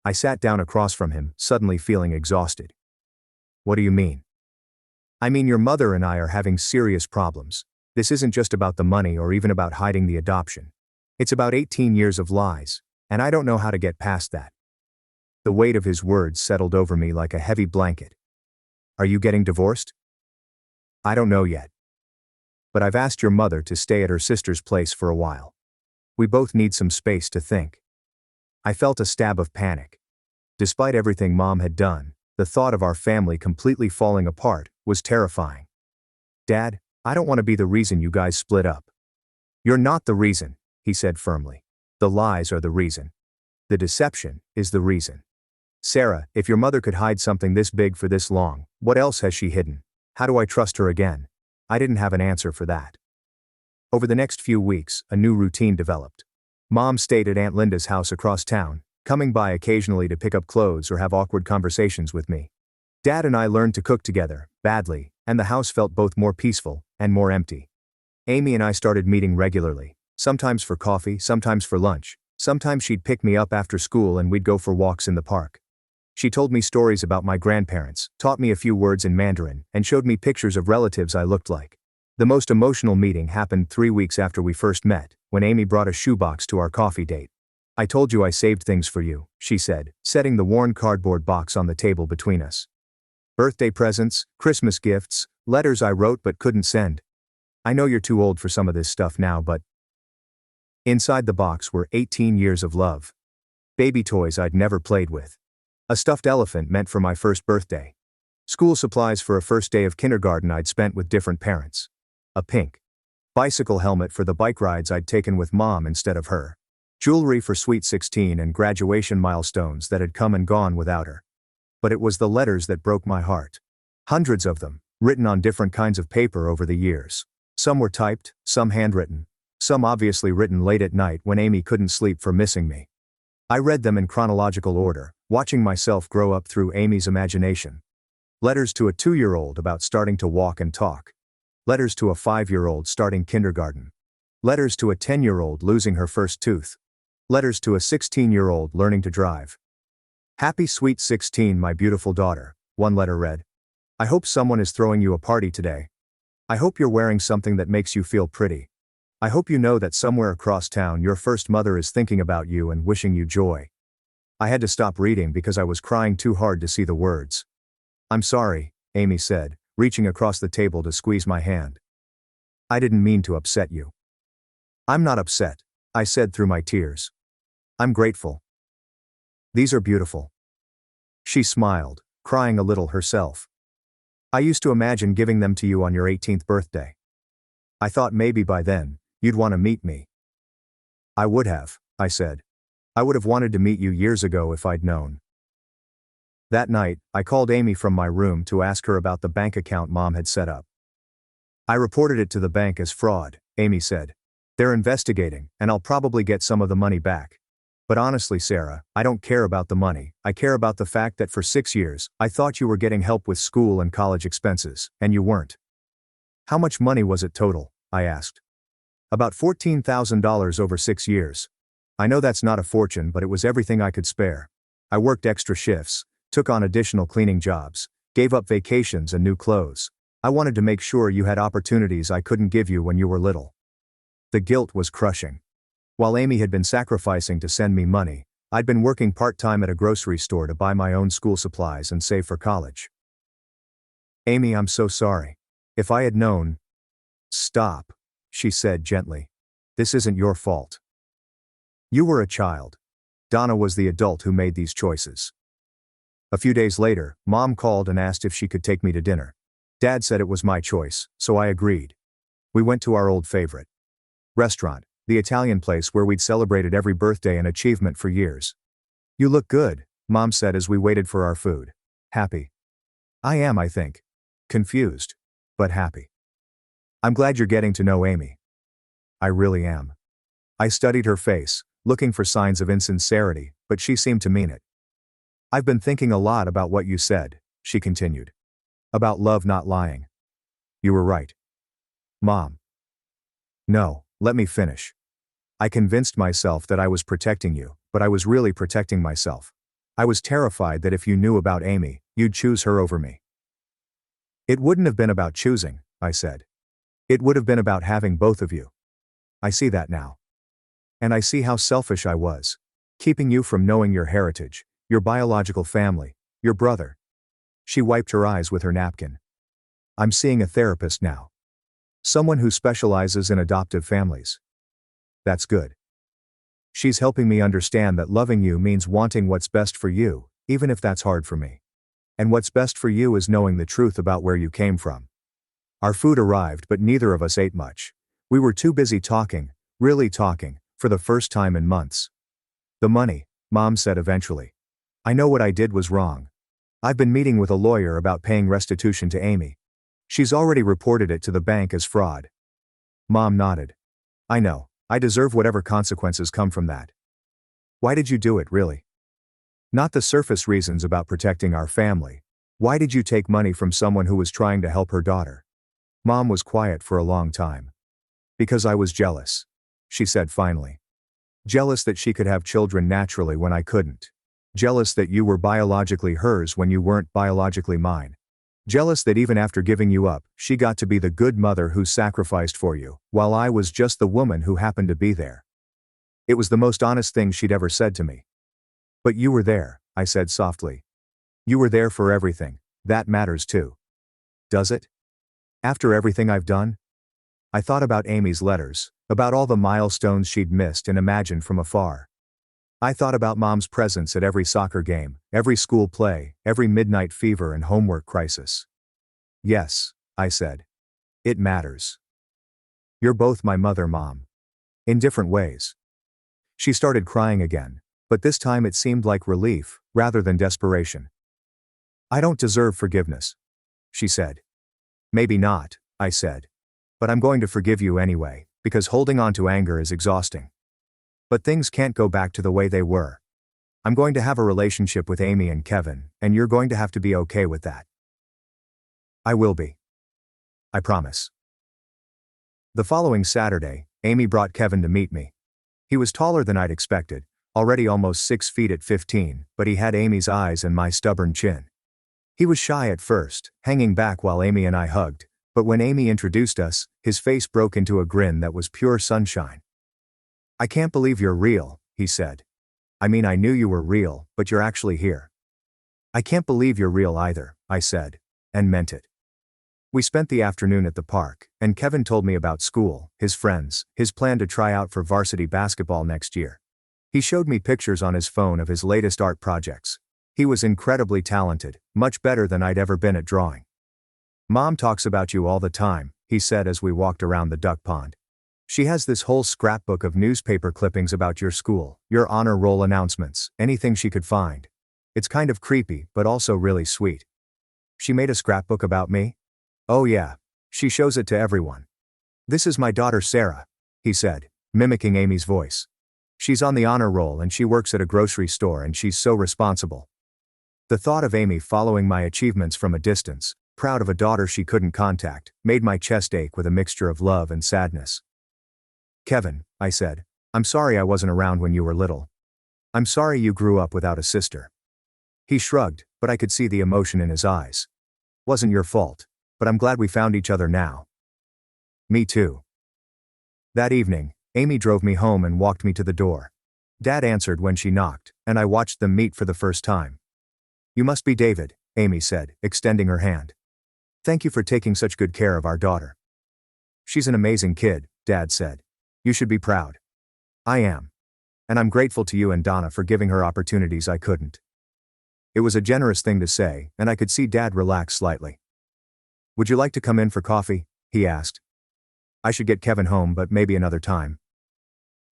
Speaker 1: I sat down across from him, suddenly feeling exhausted. "What do you mean?" "I mean, your mother and I are having serious problems. This isn't just about the money or even about hiding the adoption. It's about 18 years of lies, and I don't know how to get past that." The weight of his words settled over me like a heavy blanket. "Are you getting divorced?" "I don't know yet. But I've asked your mother to stay at her sister's place for a while. We both need some space to think." I felt a stab of panic. Despite everything Mom had done, the thought of our family completely falling apart was terrifying. "Dad, I don't want to be the reason you guys split up." "You're not the reason," he said firmly. "The lies are the reason. The deception is the reason. Sarah, if your mother could hide something this big for this long, what else has she hidden? How do I trust her again?" I didn't have an answer for that. Over the next few weeks, a new routine developed. Mom stayed at Aunt Linda's house across town, coming by occasionally to pick up clothes or have awkward conversations with me. Dad and I learned to cook together, badly, and the house felt both more peaceful and more empty. Amy and I started meeting regularly, sometimes for coffee, sometimes for lunch. Sometimes she'd pick me up after school and we'd go for walks in the park. She told me stories about my grandparents, taught me a few words in Mandarin, and showed me pictures of relatives I looked like. The most emotional meeting happened 3 weeks after we first met, when Amy brought a shoebox to our coffee date. "I told you I saved things for you," she said, setting the worn cardboard box on the table between us. "Birthday presents, Christmas gifts, letters I wrote but couldn't send. I know you're too old for some of this stuff now, but..." Inside the box were 18 years of love. Baby toys I'd never played with. A stuffed elephant meant for my first birthday. School supplies for a first day of kindergarten I'd spent with different parents. A pink bicycle helmet for the bike rides I'd taken with Mom instead of her. Jewelry for Sweet 16 and graduation milestones that had come and gone without her. But it was the letters that broke my heart. Hundreds of them, written on different kinds of paper over the years. Some were typed, some handwritten, some obviously written late at night when Amy couldn't sleep for missing me. I read them in chronological order, watching myself grow up through Amy's imagination. Letters to a 2-year-old about starting to walk and talk. Letters to a 5-year-old starting kindergarten. Letters to a 10-year-old losing her first tooth. Letters to a 16-year-old learning to drive. "Happy sweet 16, my beautiful daughter," one letter read. "I hope someone is throwing you a party today. I hope you're wearing something that makes you feel pretty. I hope you know that somewhere across town your first mother is thinking about you and wishing you joy." I had to stop reading because I was crying too hard to see the words. "I'm sorry," Amy said, reaching across the table to squeeze my hand. "I didn't mean to upset you." "I'm not upset," I said through my tears. "I'm grateful. These are beautiful." She smiled, crying a little herself. "I used to imagine giving them to you on your 18th birthday. I thought maybe by then, you'd want to meet me." "I would have," I said. "I would have wanted to meet you years ago if I'd known." That night, I called Amy from my room to ask her about the bank account Mom had set up. "I reported it to the bank as fraud," Amy said. "They're investigating, and I'll probably get some of the money back. But honestly, Sarah, I don't care about the money. I care about the fact that for 6 years, I thought you were getting help with school and college expenses, and you weren't." "How much money was it total?" I asked. "About $14,000 over 6 years. I know that's not a fortune, but it was everything I could spare. I worked extra shifts, took on additional cleaning jobs, gave up vacations and new clothes. I wanted to make sure you had opportunities I couldn't give you when you were little." The guilt was crushing. While Amy had been sacrificing to send me money, I'd been working part-time at a grocery store to buy my own school supplies and save for college. "Amy, I'm so sorry. If I had known..." "Stop," she said gently. "This isn't your fault. You were a child. Donna was the adult who made these choices." A few days later, Mom called and asked if she could take me to dinner. Dad said it was my choice, so I agreed. We went to our old favorite restaurant, the Italian place where we'd celebrated every birthday and achievement for years. "You look good," Mom said as we waited for our food. "Happy?" "I am, I think. Confused. But happy." "I'm glad you're getting to know Amy." "I really am." I studied her face, looking for signs of insincerity, but she seemed to mean it. "I've been thinking a lot about what you said," she continued. "About love not lying. You were right." "Mom." "No, let me finish. I convinced myself that I was protecting you, but I was really protecting myself. I was terrified that if you knew about Amy, you'd choose her over me." "It wouldn't have been about choosing," I said. "It would have been about having both of you. I see that now. And I see how selfish I was. Keeping you from knowing your heritage, your biological family, your brother." She wiped her eyes with her napkin. "I'm seeing a therapist now. Someone who specializes in adoptive families. That's good. She's helping me understand that loving you means wanting what's best for you, even if that's hard for me. And what's best for you is knowing the truth about where you came from." Our food arrived, but neither of us ate much. We were too busy talking, really talking, for the first time in months. "The money," Mom said eventually. "I know what I did was wrong. I've been meeting with a lawyer about paying restitution to Amy. She's already reported it to the bank as fraud." Mom nodded. "I know. I deserve whatever consequences come from that." "Why did you do it, really? Not the surface reasons about protecting our family. Why did you take money from someone who was trying to help her daughter?" Mom was quiet for a long time. "Because I was jealous," she said finally. "Jealous that she could have children naturally when I couldn't. Jealous that you were biologically hers when you weren't biologically mine. Jealous that even after giving you up, she got to be the good mother who sacrificed for you, while I was just the woman who happened to be there." It was the most honest thing she'd ever said to me. "But you were there," I said softly. "You were there for everything. That matters too." "Does it? After everything I've done?" I thought about Amy's letters, about all the milestones she'd missed and imagined from afar. I thought about Mom's presence at every soccer game, every school play, every midnight fever and homework crisis. "Yes," I said. "It matters. You're both my mother, Mom. In different ways." She started crying again, but this time it seemed like relief, rather than desperation. "I don't deserve forgiveness," she said. "Maybe not," I said. "But I'm going to forgive you anyway, because holding on to anger is exhausting. But things can't go back to the way they were. I'm going to have a relationship with Amy and Kevin, and you're going to have to be okay with that." "I will be. I promise." The following Saturday, Amy brought Kevin to meet me. He was taller than I'd expected, already almost 6 feet at 15, but he had Amy's eyes and my stubborn chin. He was shy at first, hanging back while Amy and I hugged, but when Amy introduced us, his face broke into a grin that was pure sunshine. "I can't believe you're real," he said. "I mean, I knew you were real, but you're actually here." "I can't believe you're real either," I said, and meant it. We spent the afternoon at the park, and Kevin told me about school, his friends, his plan to try out for varsity basketball next year. He showed me pictures on his phone of his latest art projects. He was incredibly talented, much better than I'd ever been at drawing. "Mom talks about you all the time," he said as we walked around the duck pond. "She has this whole scrapbook of newspaper clippings about your school, your honor roll announcements, anything she could find. It's kind of creepy, but also really sweet." "She made a scrapbook about me?" "Oh yeah. She shows it to everyone." "This is my daughter Sarah," he said, mimicking Amy's voice. "She's on the honor roll and she works at a grocery store and she's so responsible." The thought of Amy following my achievements from a distance, proud of a daughter she couldn't contact, made my chest ache with a mixture of love and sadness. "Kevin," I said, "I'm sorry I wasn't around when you were little. I'm sorry you grew up without a sister." He shrugged, but I could see the emotion in his eyes. "Wasn't your fault. But I'm glad we found each other now." "Me too." That evening, Amy drove me home and walked me to the door. Dad answered when she knocked, and I watched them meet for the first time. "You must be David," Amy said, extending her hand. "Thank you for taking such good care of our daughter." "She's an amazing kid," Dad said. "You should be proud." "I am. And I'm grateful to you and Donna for giving her opportunities I couldn't." It was a generous thing to say, and I could see Dad relax slightly. "Would you like to come in for coffee?" he asked. "I should get Kevin home, but maybe another time."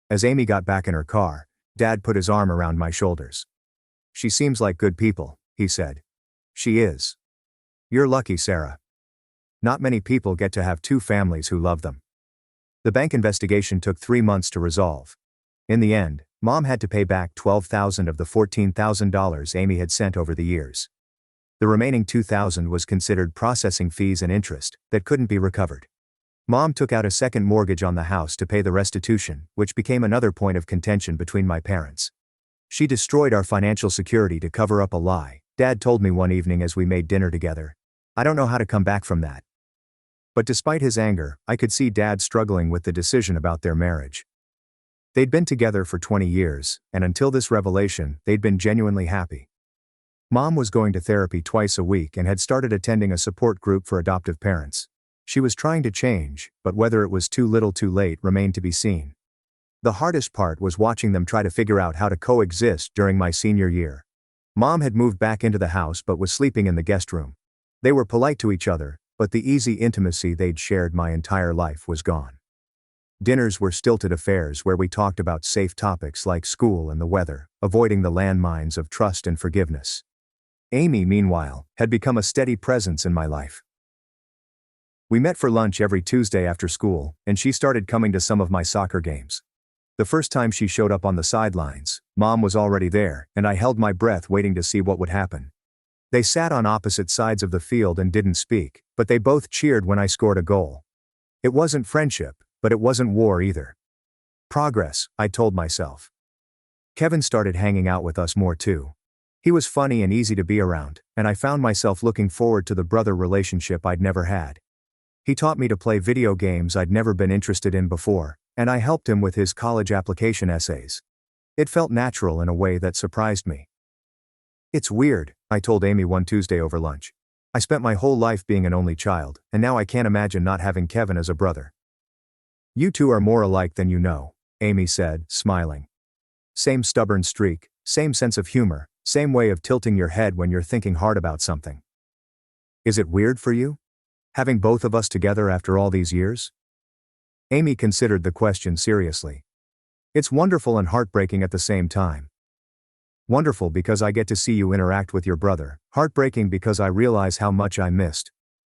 Speaker 1: As Amy got back in her car, Dad put his arm around my shoulders. "She seems like good people," he said. "She is. You're lucky, Sarah. Not many people get to have two families who love them." The bank investigation took 3 months to resolve. In the end, Mom had to pay back $12,000 of the $14,000 Amy had sent over the years. The remaining $2,000 was considered processing fees and interest that couldn't be recovered. Mom took out a second mortgage on the house to pay the restitution, which became another point of contention between my parents. She destroyed our financial security to cover up a lie, Dad told me one evening as we made dinner together. I don't know how to come back from that. But despite his anger, I could see Dad struggling with the decision about their marriage. They'd been together for 20 years, and until this revelation, they'd been genuinely happy. Mom was going to therapy twice a week and had started attending a support group for adoptive parents. She was trying to change, but whether it was too little too late remained to be seen. The hardest part was watching them try to figure out how to coexist during my senior year. Mom had moved back into the house but was sleeping in the guest room. They were polite to each other, but the easy intimacy they'd shared my entire life was gone. Dinners were stilted affairs where we talked about safe topics like school and the weather, avoiding the landmines of trust and forgiveness. Amy, meanwhile, had become a steady presence in my life. We met for lunch every Tuesday after school, and she started coming to some of my soccer games. The first time she showed up on the sidelines, Mom was already there, and I held my breath waiting to see what would happen. They sat on opposite sides of the field and didn't speak, but they both cheered when I scored a goal. It wasn't friendship, but it wasn't war either. Progress, I told myself. Kevin started hanging out with us more too. He was funny and easy to be around, and I found myself looking forward to the brother relationship I'd never had. He taught me to play video games I'd never been interested in before, and I helped him with his college application essays. It felt natural in a way that surprised me. "It's weird," I told Amy one Tuesday over lunch. "I spent my whole life being an only child, and now I can't imagine not having Kevin as a brother." "You two are more alike than you know," Amy said, smiling. "Same stubborn streak, same sense of humor, same way of tilting your head when you're thinking hard about something. Is it weird for you? Having both of us together after all these years?" Amy considered the question seriously. "It's wonderful and heartbreaking at the same time. Wonderful because I get to see you interact with your brother, heartbreaking because I realize how much I missed.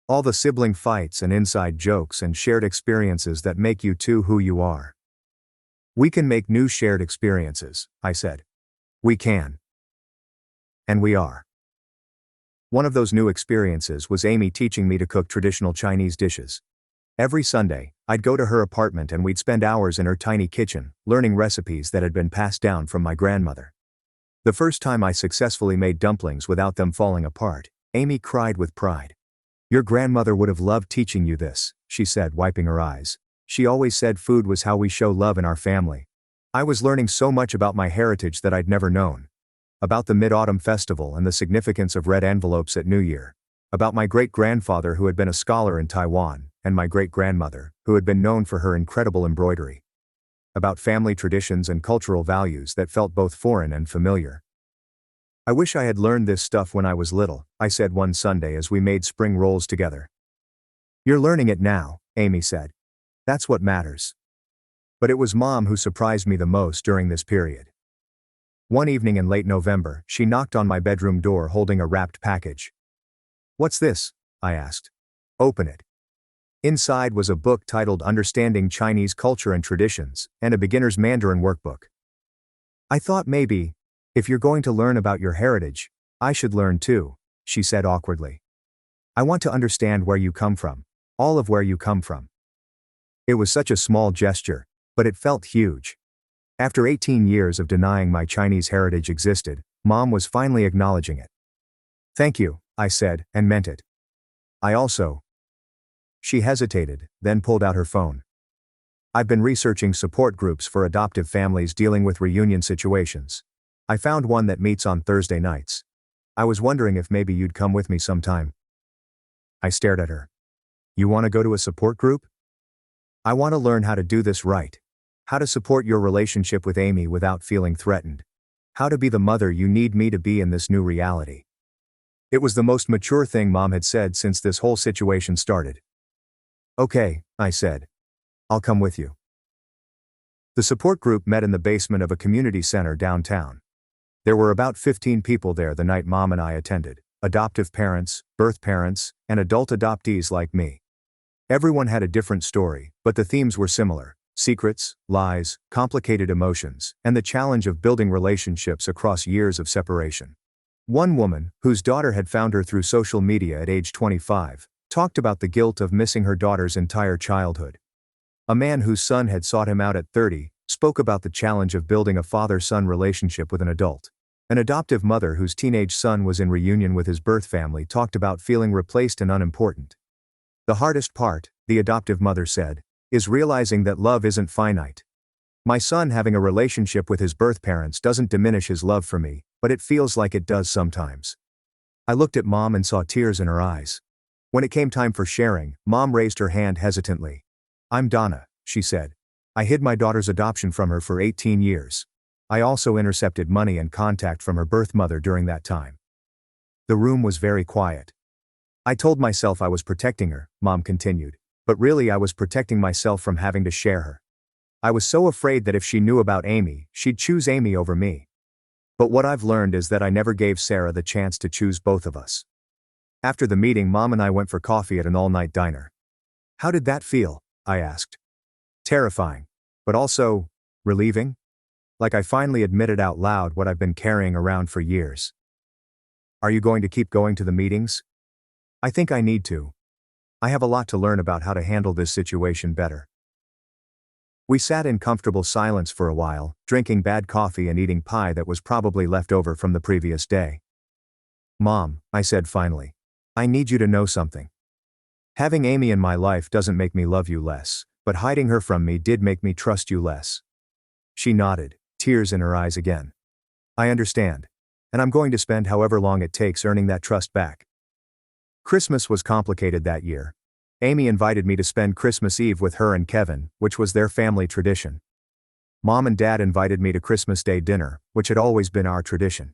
Speaker 1: All the sibling fights and inside jokes and shared experiences that make you two who you are." "We can make new shared experiences," I said. "We can. And we are." One of those new experiences was Amy teaching me to cook traditional Chinese dishes. Every Sunday, I'd go to her apartment and we'd spend hours in her tiny kitchen, learning recipes that had been passed down from my grandmother. The first time I successfully made dumplings without them falling apart, Amy cried with pride. "Your grandmother would have loved teaching you this," she said, wiping her eyes. "She always said food was how we show love in our family." I was learning so much about my heritage that I'd never known. About the Mid-Autumn Festival and the significance of red envelopes at New Year. About my great-grandfather who had been a scholar in Taiwan, and my great-grandmother, who had been known for her incredible embroidery. About family traditions and cultural values that felt both foreign and familiar. "I wish I had learned this stuff when I was little," I said one Sunday as we made spring rolls together. "You're learning it now," Amy said. "That's what matters." But it was Mom who surprised me the most during this period. One evening in late November, she knocked on my bedroom door holding a wrapped package. "What's this?" I asked. "Open it." Inside was a book titled Understanding Chinese Culture and Traditions, and a beginner's Mandarin workbook. "I thought maybe, if you're going to learn about your heritage, I should learn too," she said awkwardly. "I want to understand where you come from, all of where you come from." It was such a small gesture, but it felt huge. After 18 years of denying my Chinese heritage existed, Mom was finally acknowledging it. "Thank you," I said, and meant it. "I also." She hesitated, then pulled out her phone. "I've been researching support groups for adoptive families dealing with reunion situations. I found one that meets on Thursday nights. I was wondering if maybe you'd come with me sometime." I stared at her. "You want to go to a support group?" "I want to learn how to do this right. How to support your relationship with Amy without feeling threatened. How to be the mother you need me to be in this new reality. It was the most mature thing Mom had said since this whole situation started. Okay, I said. I'll come with you. The support group met in the basement of a community center downtown. There were about 15 people there the night Mom and I attended: adoptive parents, birth parents, and adult adoptees like me. Everyone had a different story, but the themes were similar: secrets, lies, complicated emotions, and the challenge of building relationships across years of separation. One woman, whose daughter had found her through social media at age 25, talked about the guilt of missing her daughter's entire childhood. A man whose son had sought him out at 30 spoke about the challenge of building a father-son relationship with an adult. An adoptive mother whose teenage son was in reunion with his birth family talked about feeling replaced and unimportant. The hardest part, the adoptive mother said, is realizing that love isn't finite. My son having a relationship with his birth parents doesn't diminish his love for me, but it feels like it does sometimes. I looked at Mom and saw tears in her eyes. When it came time for sharing, Mom raised her hand hesitantly. I'm Donna, she said. I hid my daughter's adoption from her for 18 years. I also intercepted money and contact from her birth mother during that time. The room was very quiet. I told myself I was protecting her, Mom continued, but really I was protecting myself from having to share her. I was so afraid that if she knew about Amy, she'd choose Amy over me. But what I've learned is that I never gave Sarah the chance to choose both of us. After the meeting, Mom and I went for coffee at an all-night diner. How did that feel? I asked. Terrifying. But also, relieving? Like I finally admitted out loud what I've been carrying around for years. Are you going to keep going to the meetings? I think I need to. I have a lot to learn about how to handle this situation better. We sat in comfortable silence for a while, drinking bad coffee and eating pie that was probably left over from the previous day. Mom, I said finally, I need you to know something. Having Amy in my life doesn't make me love you less, but hiding her from me did make me trust you less. She nodded, tears in her eyes again. I understand. And I'm going to spend however long it takes earning that trust back. Christmas was complicated that year. Amy invited me to spend Christmas Eve with her and Kevin, which was their family tradition. Mom and Dad invited me to Christmas Day dinner, which had always been our tradition.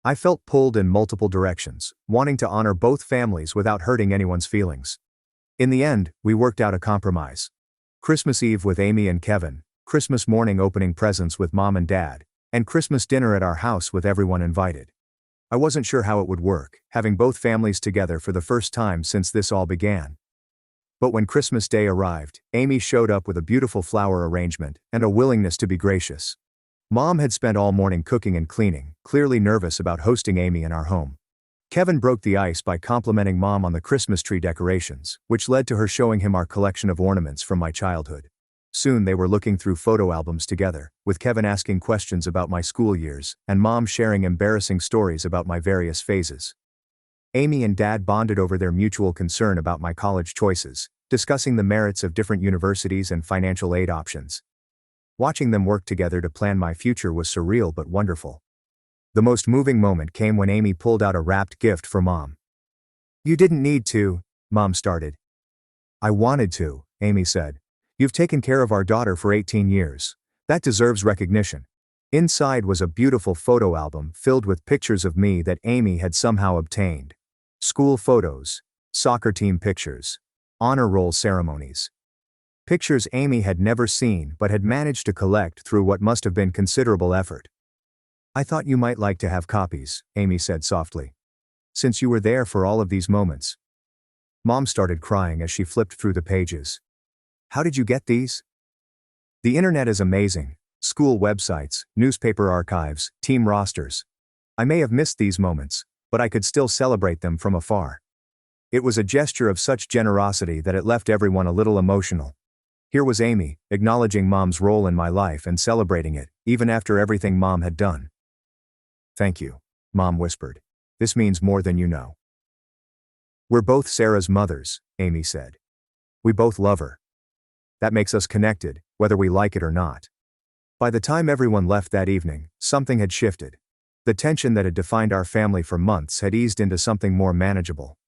Speaker 1: I felt pulled in multiple directions, wanting to honor both families without hurting anyone's feelings. In the end, we worked out a compromise. Christmas Eve with Amy and Kevin, Christmas morning opening presents with Mom and Dad, and Christmas dinner at our house with everyone invited. I wasn't sure how it would work, having both families together for the first time since this all began. But when Christmas Day arrived, Amy showed up with a beautiful flower arrangement and a willingness to be gracious. Mom had spent all morning cooking and cleaning, clearly nervous about hosting Amy in our home. Kevin broke the ice by complimenting Mom on the Christmas tree decorations, which led to her showing him our collection of ornaments from my childhood. Soon they were looking through photo albums together, with Kevin asking questions about my school years, and Mom sharing embarrassing stories about my various phases. Amy and Dad bonded over their mutual concern about my college choices, discussing the merits of different universities and financial aid options. Watching them work together to plan my future was surreal but wonderful. The most moving moment came when Amy pulled out a wrapped gift for Mom. You didn't need to, Mom started. I wanted to, Amy said. You've taken care of our daughter for 18 years. That deserves recognition. Inside was a beautiful photo album filled with pictures of me that Amy had somehow obtained. School photos, soccer team pictures, honor roll ceremonies. Pictures Amy had never seen but had managed to collect through what must have been considerable effort. I thought you might like to have copies, Amy said softly. Since you were there for all of these moments. Mom started crying as she flipped through the pages. How did you get these? The internet is amazing. School websites, newspaper archives, team rosters. I may have missed these moments, but I could still celebrate them from afar. It was a gesture of such generosity that it left everyone a little emotional. Here was Amy, acknowledging Mom's role in my life and celebrating it, even after everything Mom had done. Thank you, Mom whispered. This means more than you know. We're both Sarah's mothers, Amy said. We both love her. That makes us connected, whether we like it or not. By the time everyone left that evening, something had shifted. The tension that had defined our family for months had eased into something more manageable.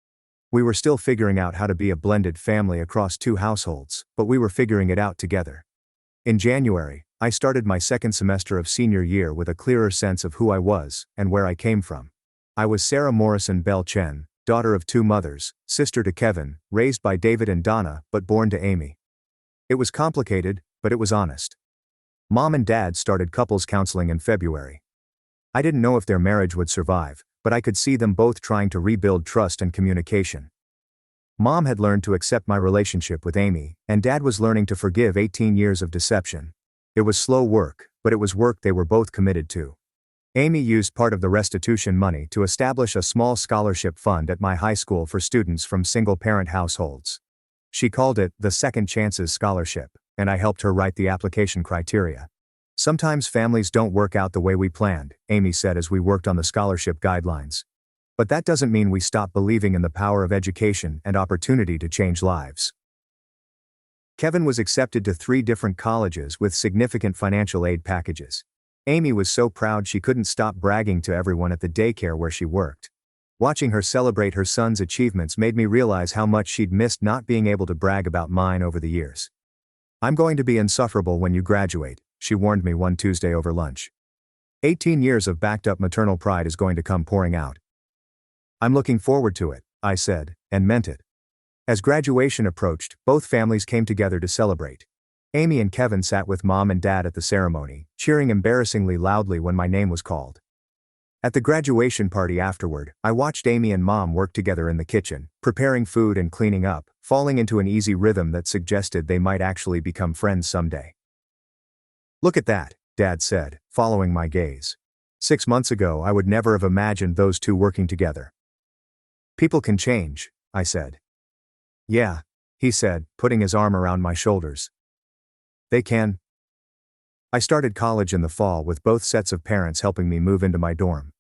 Speaker 1: We were still figuring out how to be a blended family across two households, but we were figuring it out together. In January, I started my second semester of senior year with a clearer sense of who I was and where I came from. I was Sarah Morrison Bell Chen, daughter of two mothers, sister to Kevin, raised by David and Donna, but born to Amy. It was complicated, but it was honest. Mom and Dad started couples counseling in February. I didn't know if their marriage would survive, but I could see them both trying to rebuild trust and communication. Mom had learned to accept my relationship with Amy, and Dad was learning to forgive 18 years of deception. It was slow work, but it was work they were both committed to. Amy used part of the restitution money to establish a small scholarship fund at my high school for students from single-parent households. She called it the Second Chances Scholarship, and I helped her write the application criteria. Sometimes families don't work out the way we planned, Amy said as we worked on the scholarship guidelines. But that doesn't mean we stop believing in the power of education and opportunity to change lives. Kevin was accepted to 3 different colleges with significant financial aid packages. Amy was so proud she couldn't stop bragging to everyone at the daycare where she worked. Watching her celebrate her son's achievements made me realize how much she'd missed not being able to brag about mine over the years. "I'm going to be insufferable when you graduate," she warned me one Tuesday over lunch. 18 years of backed-up maternal pride is going to come pouring out. "I'm looking forward to it," I said, and meant it. As graduation approached, both families came together to celebrate. Amy and Kevin sat with Mom and Dad at the ceremony, cheering embarrassingly loudly when my name was called. At the graduation party afterward, I watched Amy and Mom work together in the kitchen, preparing food and cleaning up, falling into an easy rhythm that suggested they might actually become friends someday. "Look at that," Dad said, following my gaze. 6 months ago I would never have imagined those two working together. "People can change," I said. "Yeah," he said, putting his arm around my shoulders. "They can." I started college in the fall with both sets of parents helping me move into my dorm.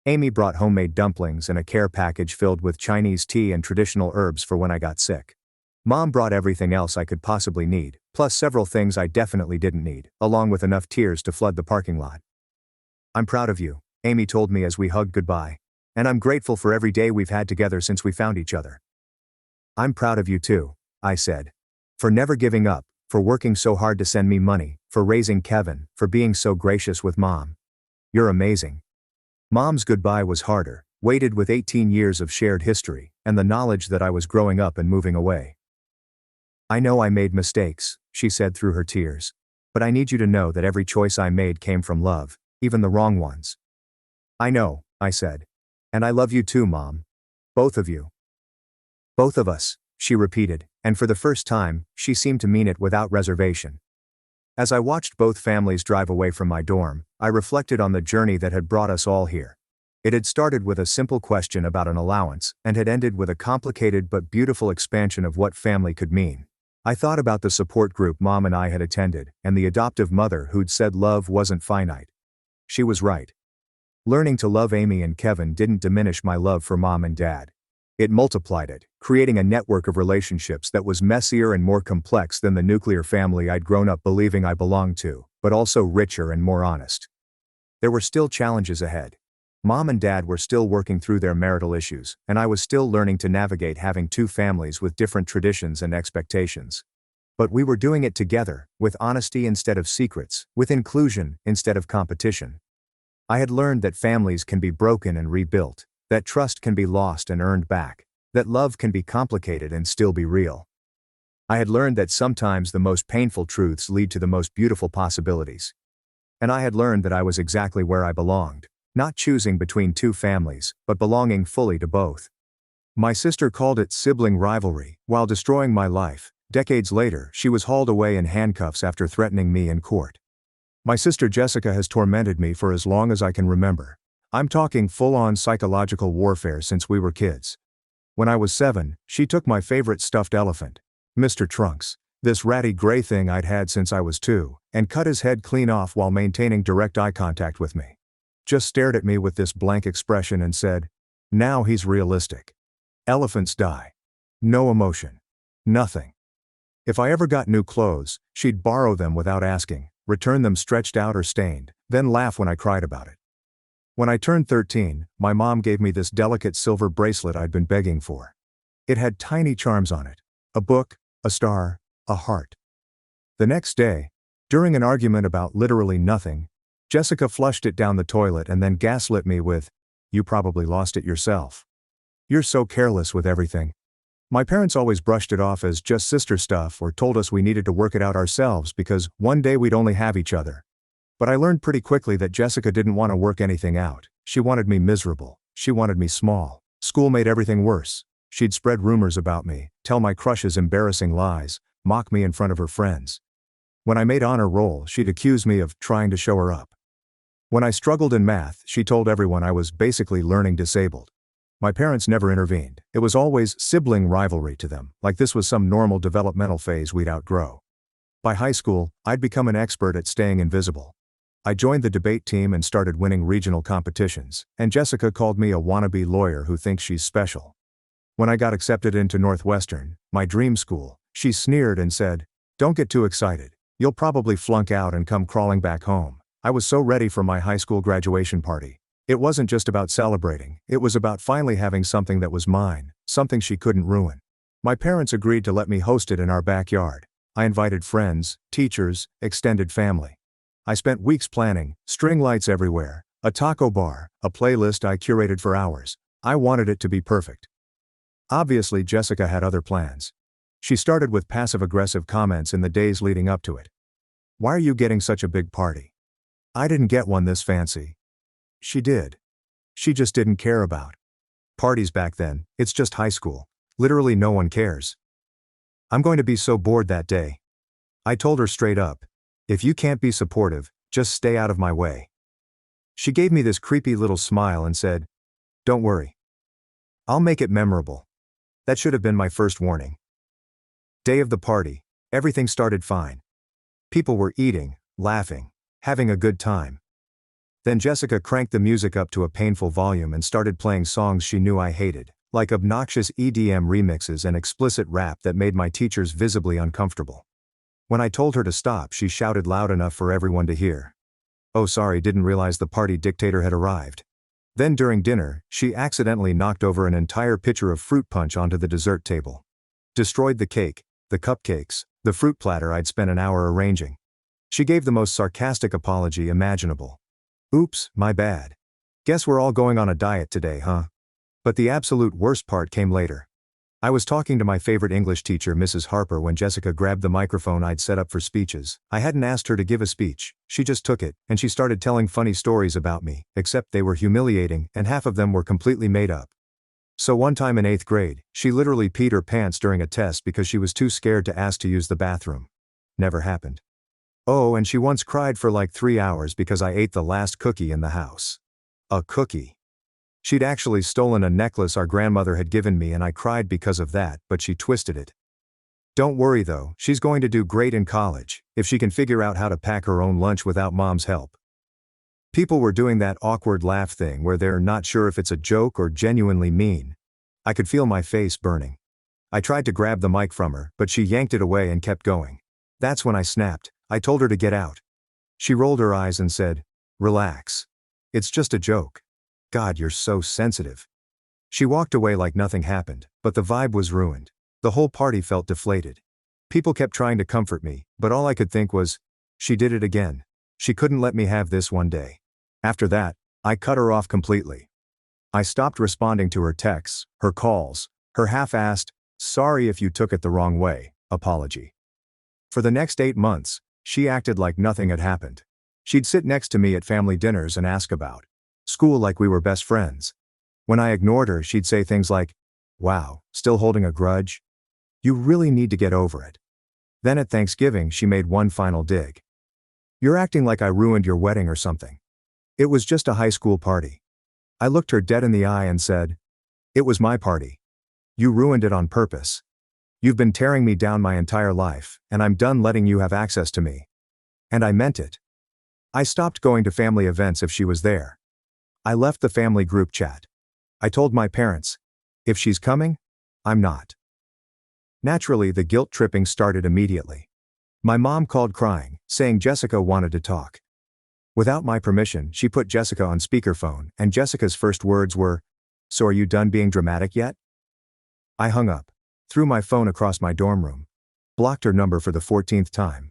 Speaker 1: Amy brought homemade dumplings and a care package filled with Chinese tea and traditional herbs for when I got sick. Mom brought everything else I could possibly need, plus several things I definitely didn't need, along with enough tears to flood the parking lot. "I'm proud of you," Amy told me as we hugged goodbye. "And I'm grateful for every day we've had together since we found each other." "I'm proud of you too," I said. "For never giving up, for working so hard to send me money, for raising Kevin, for being so gracious with Mom. You're amazing." Mom's goodbye was harder, weighted with 18 years of shared history, and the knowledge that I was growing up and moving away. "I know I made mistakes," she said through her tears. "But I need you to know that every choice I made came from love, even the wrong ones." "I know," I said. "And I love you too, Mom. Both of you." "Both of us," she repeated, and for the first time, she seemed to mean it without reservation. As I watched both families drive away from my dorm, I reflected on the journey that had brought us all here. It had started with a simple question about an allowance, and had ended with a complicated but beautiful expansion of what family could mean. I thought about the support group Mom and I had attended, and the adoptive mother who'd said love wasn't finite. She was right. Learning to love Amy and Kevin didn't diminish my love for Mom and Dad. It multiplied it, creating a network of relationships that was messier and more complex than the nuclear family I'd grown up believing I belonged to, but also richer and more honest. There were still challenges ahead. Mom and Dad were still working through their marital issues, and I was still learning to navigate having two families with different traditions and expectations. But we were doing it together, with honesty instead of secrets, with inclusion instead of competition. I had learned that families can be broken and rebuilt, that trust can be lost and earned back, that love can be complicated and still be real. I had learned that sometimes the most painful truths lead to the most beautiful possibilities. And I had learned that I was exactly where I belonged, not choosing between two families, but belonging fully to both. My sister called it sibling rivalry, while destroying my life. Decades later, she was hauled away in handcuffs after threatening me in court. My sister Jessica has tormented me for as long as I can remember. I'm talking full-on psychological warfare since we were kids. When I was 7, she took my favorite stuffed elephant, Mr. Trunks, this ratty gray thing I'd had since I was 2, and cut his head clean off while maintaining direct eye contact with me. Just stared at me with this blank expression and said, "Now he's realistic. Elephants die. No emotion. Nothing." If I ever got new clothes, she'd borrow them without asking, return them stretched out or stained, then laugh when I cried about it. When I turned 13, my mom gave me this delicate silver bracelet I'd been begging for. It had tiny charms on it. A book, a star, a heart. The next day, During an argument about literally nothing, Jessica flushed it down the toilet and then gaslit me with, "You probably lost it yourself. You're so careless with everything." My parents always brushed it off as just sister stuff or told us we needed to work it out ourselves because one day we'd only have each other. But I learned pretty quickly that Jessica didn't want to work anything out. She wanted me miserable. She wanted me small. School made everything worse. She'd spread rumors about me, tell my crushes embarrassing lies, mock me in front of her friends. When I made honor roll, she'd accuse me of trying to show her up. When I struggled in math, she told everyone I was basically learning disabled. My parents never intervened. It was always sibling rivalry to them, like this was some normal developmental phase we'd outgrow. By high school, I'd become an expert at staying invisible. I joined the debate team and started winning regional competitions, and Jessica called me a wannabe lawyer who thinks she's special. When I got accepted into Northwestern, my dream school, she sneered and said, "Don't get too excited. You'll probably flunk out and come crawling back home." I was so ready for my high school graduation party. It wasn't just about celebrating, it was about finally having something that was mine, something she couldn't ruin. My parents agreed to let me host it in our backyard. I invited friends, teachers, extended family. I spent weeks planning, string lights everywhere, a taco bar, a playlist I curated for hours. I wanted it to be perfect. Obviously, Jessica had other plans. She started with passive-aggressive comments in the days leading up to it. "Why are you getting such a big party? I didn't get one this fancy." She did. She just didn't care about parties back then. It's just high school. Literally no one cares. "I'm going to be so bored that day." I told her straight up, "If you can't be supportive, just stay out of my way." She gave me this creepy little smile and said, "Don't worry. I'll make it memorable." That should have been my first warning. Day of the party, everything started fine. People were eating, laughing, having a good time. Then Jessica cranked the music up to a painful volume and started playing songs she knew I hated, like obnoxious EDM remixes and explicit rap that made my teachers visibly uncomfortable. When I told her to stop, she shouted loud enough for everyone to hear. "Oh, sorry, didn't realize the party dictator had arrived." Then during dinner, she accidentally knocked over an entire pitcher of fruit punch onto the dessert table. Destroyed the cake, the cupcakes, the fruit platter I'd spent an hour arranging. She gave the most sarcastic apology imaginable. "Oops, my bad. Guess we're all going on a diet today, huh?" But the absolute worst part came later. I was talking to my favorite English teacher, Mrs. Harper, when Jessica grabbed the microphone I'd set up for speeches. I hadn't asked her to give a speech, she just took it, and she started telling funny stories about me, except they were humiliating, and half of them were completely made up. So one time in 8th grade, she literally peed her pants during a test because she was too scared to ask to use the bathroom. Never happened. Oh, and she once cried for like 3 hours because I ate the last cookie in the house. A cookie. She'd actually stolen a necklace our grandmother had given me and I cried because of that, but she twisted it. Don't worry though, she's going to do great in college, if she can figure out how to pack her own lunch without mom's help. People were doing that awkward laugh thing where they're not sure if it's a joke or genuinely mean. I could feel my face burning. I tried to grab the mic from her, but she yanked it away and kept going. That's when I snapped. I told her to get out. She rolled her eyes and said, "Relax. It's just a joke. God, you're so sensitive." She walked away like nothing happened, but the vibe was ruined. The whole party felt deflated. People kept trying to comfort me, but all I could think was, she did it again. She couldn't let me have this one day. After that, I cut her off completely. I stopped responding to her texts, her calls, her half-assed, "sorry if you took it the wrong way" apology. For the next 8 months, she acted like nothing had happened. She'd sit next to me at family dinners and ask about school like we were best friends. When I ignored her, she'd say things like, "Wow, still holding a grudge? You really need to get over it." Then at Thanksgiving, she made one final dig. "You're acting like I ruined your wedding or something. It was just a high school party." I looked her dead in the eye and said, "It was my party. You ruined it on purpose. You've been tearing me down my entire life, and I'm done letting you have access to me." And I meant it. I stopped going to family events if she was there. I left the family group chat. I told my parents, if she's coming, I'm not. Naturally, the guilt tripping started immediately. My mom called crying, saying Jessica wanted to talk. Without my permission, she put Jessica on speakerphone, and Jessica's first words were, "So are you done being dramatic yet?" I hung up, threw my phone across my dorm room, blocked her number for the 14th time.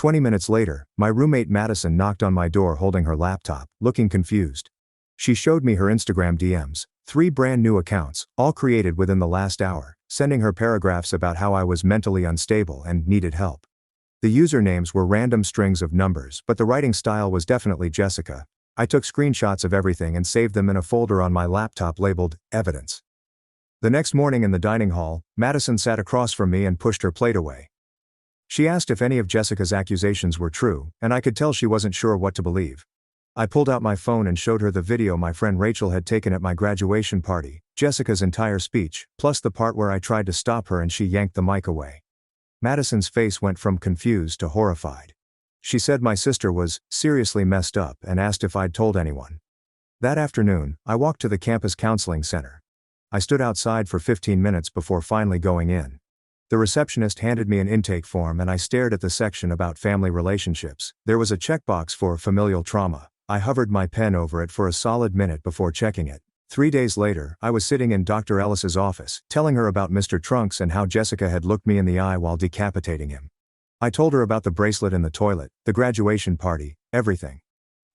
Speaker 1: 20 minutes later, my roommate Madison knocked on my door holding her laptop, looking confused. She showed me her Instagram DMs, 3 brand new accounts, all created within the last hour, sending her paragraphs about how I was mentally unstable and needed help. The usernames were random strings of numbers, but the writing style was definitely Jessica. I took screenshots of everything and saved them in a folder on my laptop labeled Evidence. The next morning in the dining hall, Madison sat across from me and pushed her plate away. She asked if any of Jessica's accusations were true, and I could tell she wasn't sure what to believe. I pulled out my phone and showed her the video my friend Rachel had taken at my graduation party, Jessica's entire speech, plus the part where I tried to stop her and she yanked the mic away. Madison's face went from confused to horrified. She said my sister was seriously messed up and asked if I'd told anyone. That afternoon, I walked to the campus counseling center. I stood outside for 15 minutes before finally going in. The receptionist handed me an intake form and I stared at the section about family relationships. There was a checkbox for familial trauma. I hovered my pen over it for a solid minute before checking it. 3 days later, I was sitting in Dr. Ellis's office, telling her about Mr. Trunks and how Jessica had looked me in the eye while decapitating him. I told her about the bracelet in the toilet, the graduation party, everything.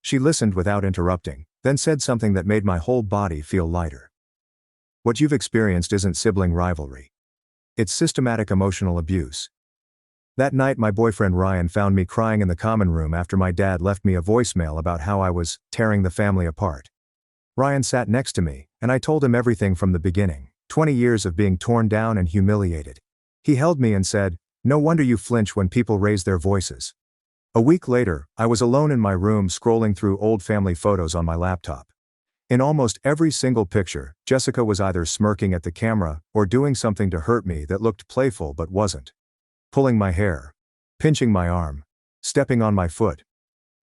Speaker 1: She listened without interrupting, then said something that made my whole body feel lighter. What you've experienced isn't sibling rivalry. It's systematic emotional abuse. That night my boyfriend Ryan found me crying in the common room after my dad left me a voicemail about how I was tearing the family apart. Ryan sat next to me, and I told him everything from the beginning, 20 years of being torn down and humiliated. He held me and said, "No wonder you flinch when people raise their voices." A week later, I was alone in my room scrolling through old family photos on my laptop. In almost every single picture, Jessica was either smirking at the camera or doing something to hurt me that looked playful but wasn't. Pulling my hair, pinching my arm, stepping on my foot.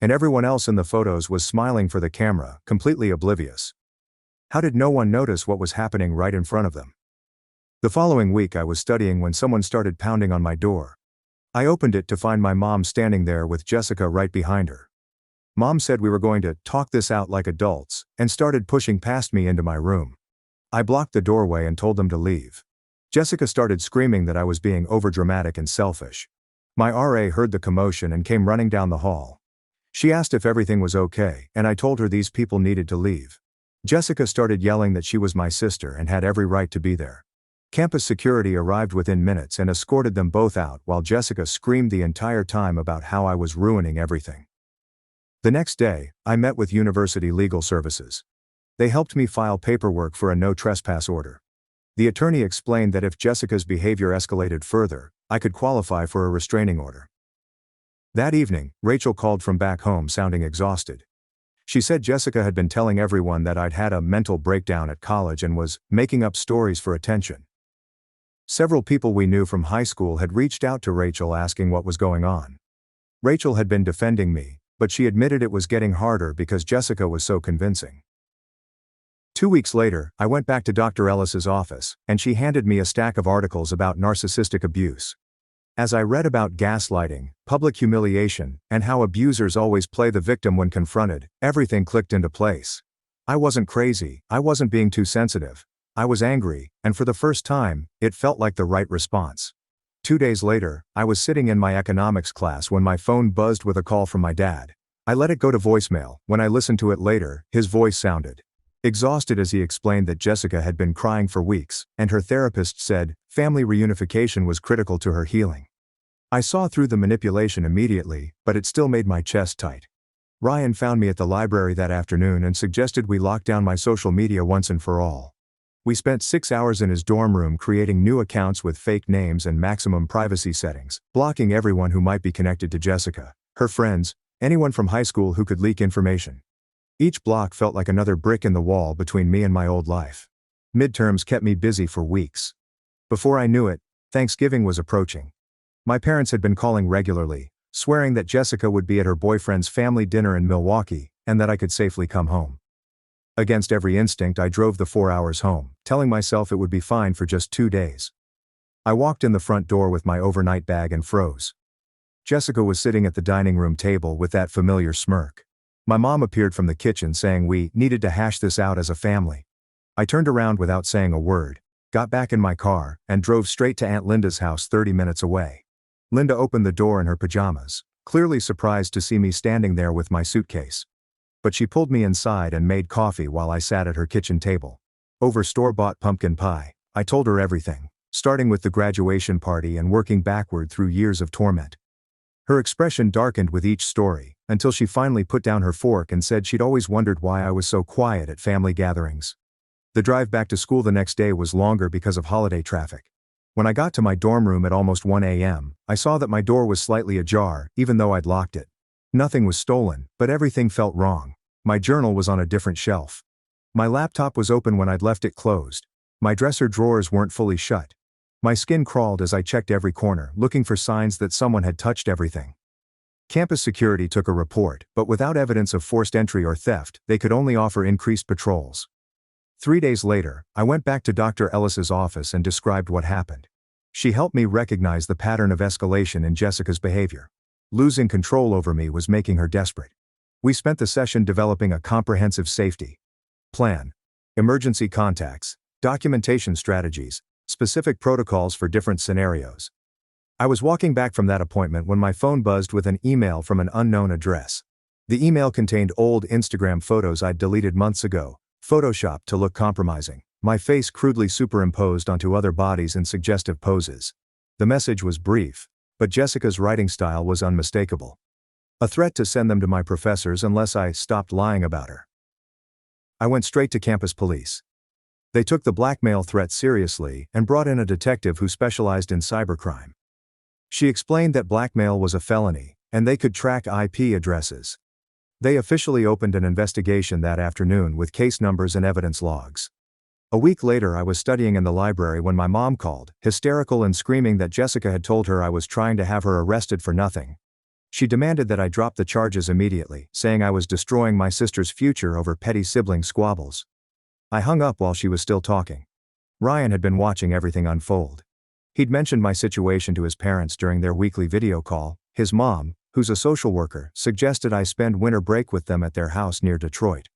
Speaker 1: And everyone else in the photos was smiling for the camera, completely oblivious. How did no one notice what was happening right in front of them? The following week I was studying when someone started pounding on my door. I opened it to find my mom standing there with Jessica right behind her. Mom said we were going to talk this out like adults, and started pushing past me into my room. I blocked the doorway and told them to leave. Jessica started screaming that I was being overdramatic and selfish. My RA heard the commotion and came running down the hall. She asked if everything was okay, and I told her these people needed to leave. Jessica started yelling that she was my sister and had every right to be there. Campus security arrived within minutes and escorted them both out while Jessica screamed the entire time about how I was ruining everything. The next day, I met with University Legal Services. They helped me file paperwork for a no trespass order. The attorney explained that if Jessica's behavior escalated further, I could qualify for a restraining order. That evening, Rachel called from back home sounding exhausted. She said Jessica had been telling everyone that I'd had a mental breakdown at college and was making up stories for attention. Several people we knew from high school had reached out to Rachel asking what was going on. Rachel had been defending me, but she admitted it was getting harder because Jessica was so convincing. 2 weeks later, I went back to Dr. Ellis's office, and she handed me a stack of articles about narcissistic abuse. As I read about gaslighting, public humiliation, and how abusers always play the victim when confronted, everything clicked into place. I wasn't crazy, I wasn't being too sensitive. I was angry, and for the first time, it felt like the right response. 2 days later, I was sitting in my economics class when my phone buzzed with a call from my dad. I let it go to voicemail. When I listened to it later, his voice sounded exhausted as he explained that Jessica had been crying for weeks, and her therapist said family reunification was critical to her healing. I saw through the manipulation immediately, but it still made my chest tight. Ryan found me at the library that afternoon and suggested we lock down my social media once and for all. We spent 6 hours in his dorm room creating new accounts with fake names and maximum privacy settings, blocking everyone who might be connected to Jessica, her friends, anyone from high school who could leak information. Each block felt like another brick in the wall between me and my old life. Midterms kept me busy for weeks. Before I knew it, Thanksgiving was approaching. My parents had been calling regularly, swearing that Jessica would be at her boyfriend's family dinner in Milwaukee, and that I could safely come home. Against every instinct, I drove the 4 hours home, telling myself it would be fine for just 2 days. I walked in the front door with my overnight bag and froze. Jessica was sitting at the dining room table with that familiar smirk. My mom appeared from the kitchen saying we needed to hash this out as a family. I turned around without saying a word, got back in my car, and drove straight to Aunt Linda's house 30 minutes away. Linda opened the door in her pajamas. clearly surprised to see me standing there with my suitcase. But she pulled me inside and made coffee while I sat at her kitchen table. Over store-bought pumpkin pie, I told her everything, starting with the graduation party and working backward through years of torment. Her expression darkened with each story, until she finally put down her fork and said she'd always wondered why I was so quiet at family gatherings. The drive back to school the next day was longer because of holiday traffic. When I got to my dorm room at almost 1 a.m., I saw that my door was slightly ajar, even though I'd locked it. Nothing was stolen, but everything felt wrong. My journal was on a different shelf. My laptop was open when I'd left it closed. My dresser drawers weren't fully shut. My skin crawled as I checked every corner, looking for signs that someone had touched everything. Campus security took a report, but without evidence of forced entry or theft, they could only offer increased patrols. 3 days later, I went back to Dr. Ellis's office and described what happened. She helped me recognize the pattern of escalation in Jessica's behavior. Losing control over me was making her desperate. We spent the session developing a comprehensive safety plan, emergency contacts, documentation strategies, specific protocols for different scenarios. I was walking back from that appointment when my phone buzzed with an email from an unknown address. The email contained old Instagram photos I'd deleted months ago, photoshopped to look compromising, my face crudely superimposed onto other bodies in suggestive poses. The message was brief, but Jessica's writing style was unmistakable. A threat to send them to my professors unless I stopped lying about her. I went straight to campus police. They took the blackmail threat seriously and brought in a detective who specialized in cybercrime. She explained that blackmail was a felony, and they could track IP addresses. They officially opened an investigation that afternoon with case numbers and evidence logs. A week later, I was studying in the library when my mom called, hysterical and screaming that Jessica had told her I was trying to have her arrested for nothing. She demanded that I drop the charges immediately, saying I was destroying my sister's future over petty sibling squabbles. I hung up while she was still talking. Ryan had been watching everything unfold. He'd mentioned my situation to his parents during their weekly video call. His mom, who's a social worker, suggested I spend winter break with them at their house near Detroit.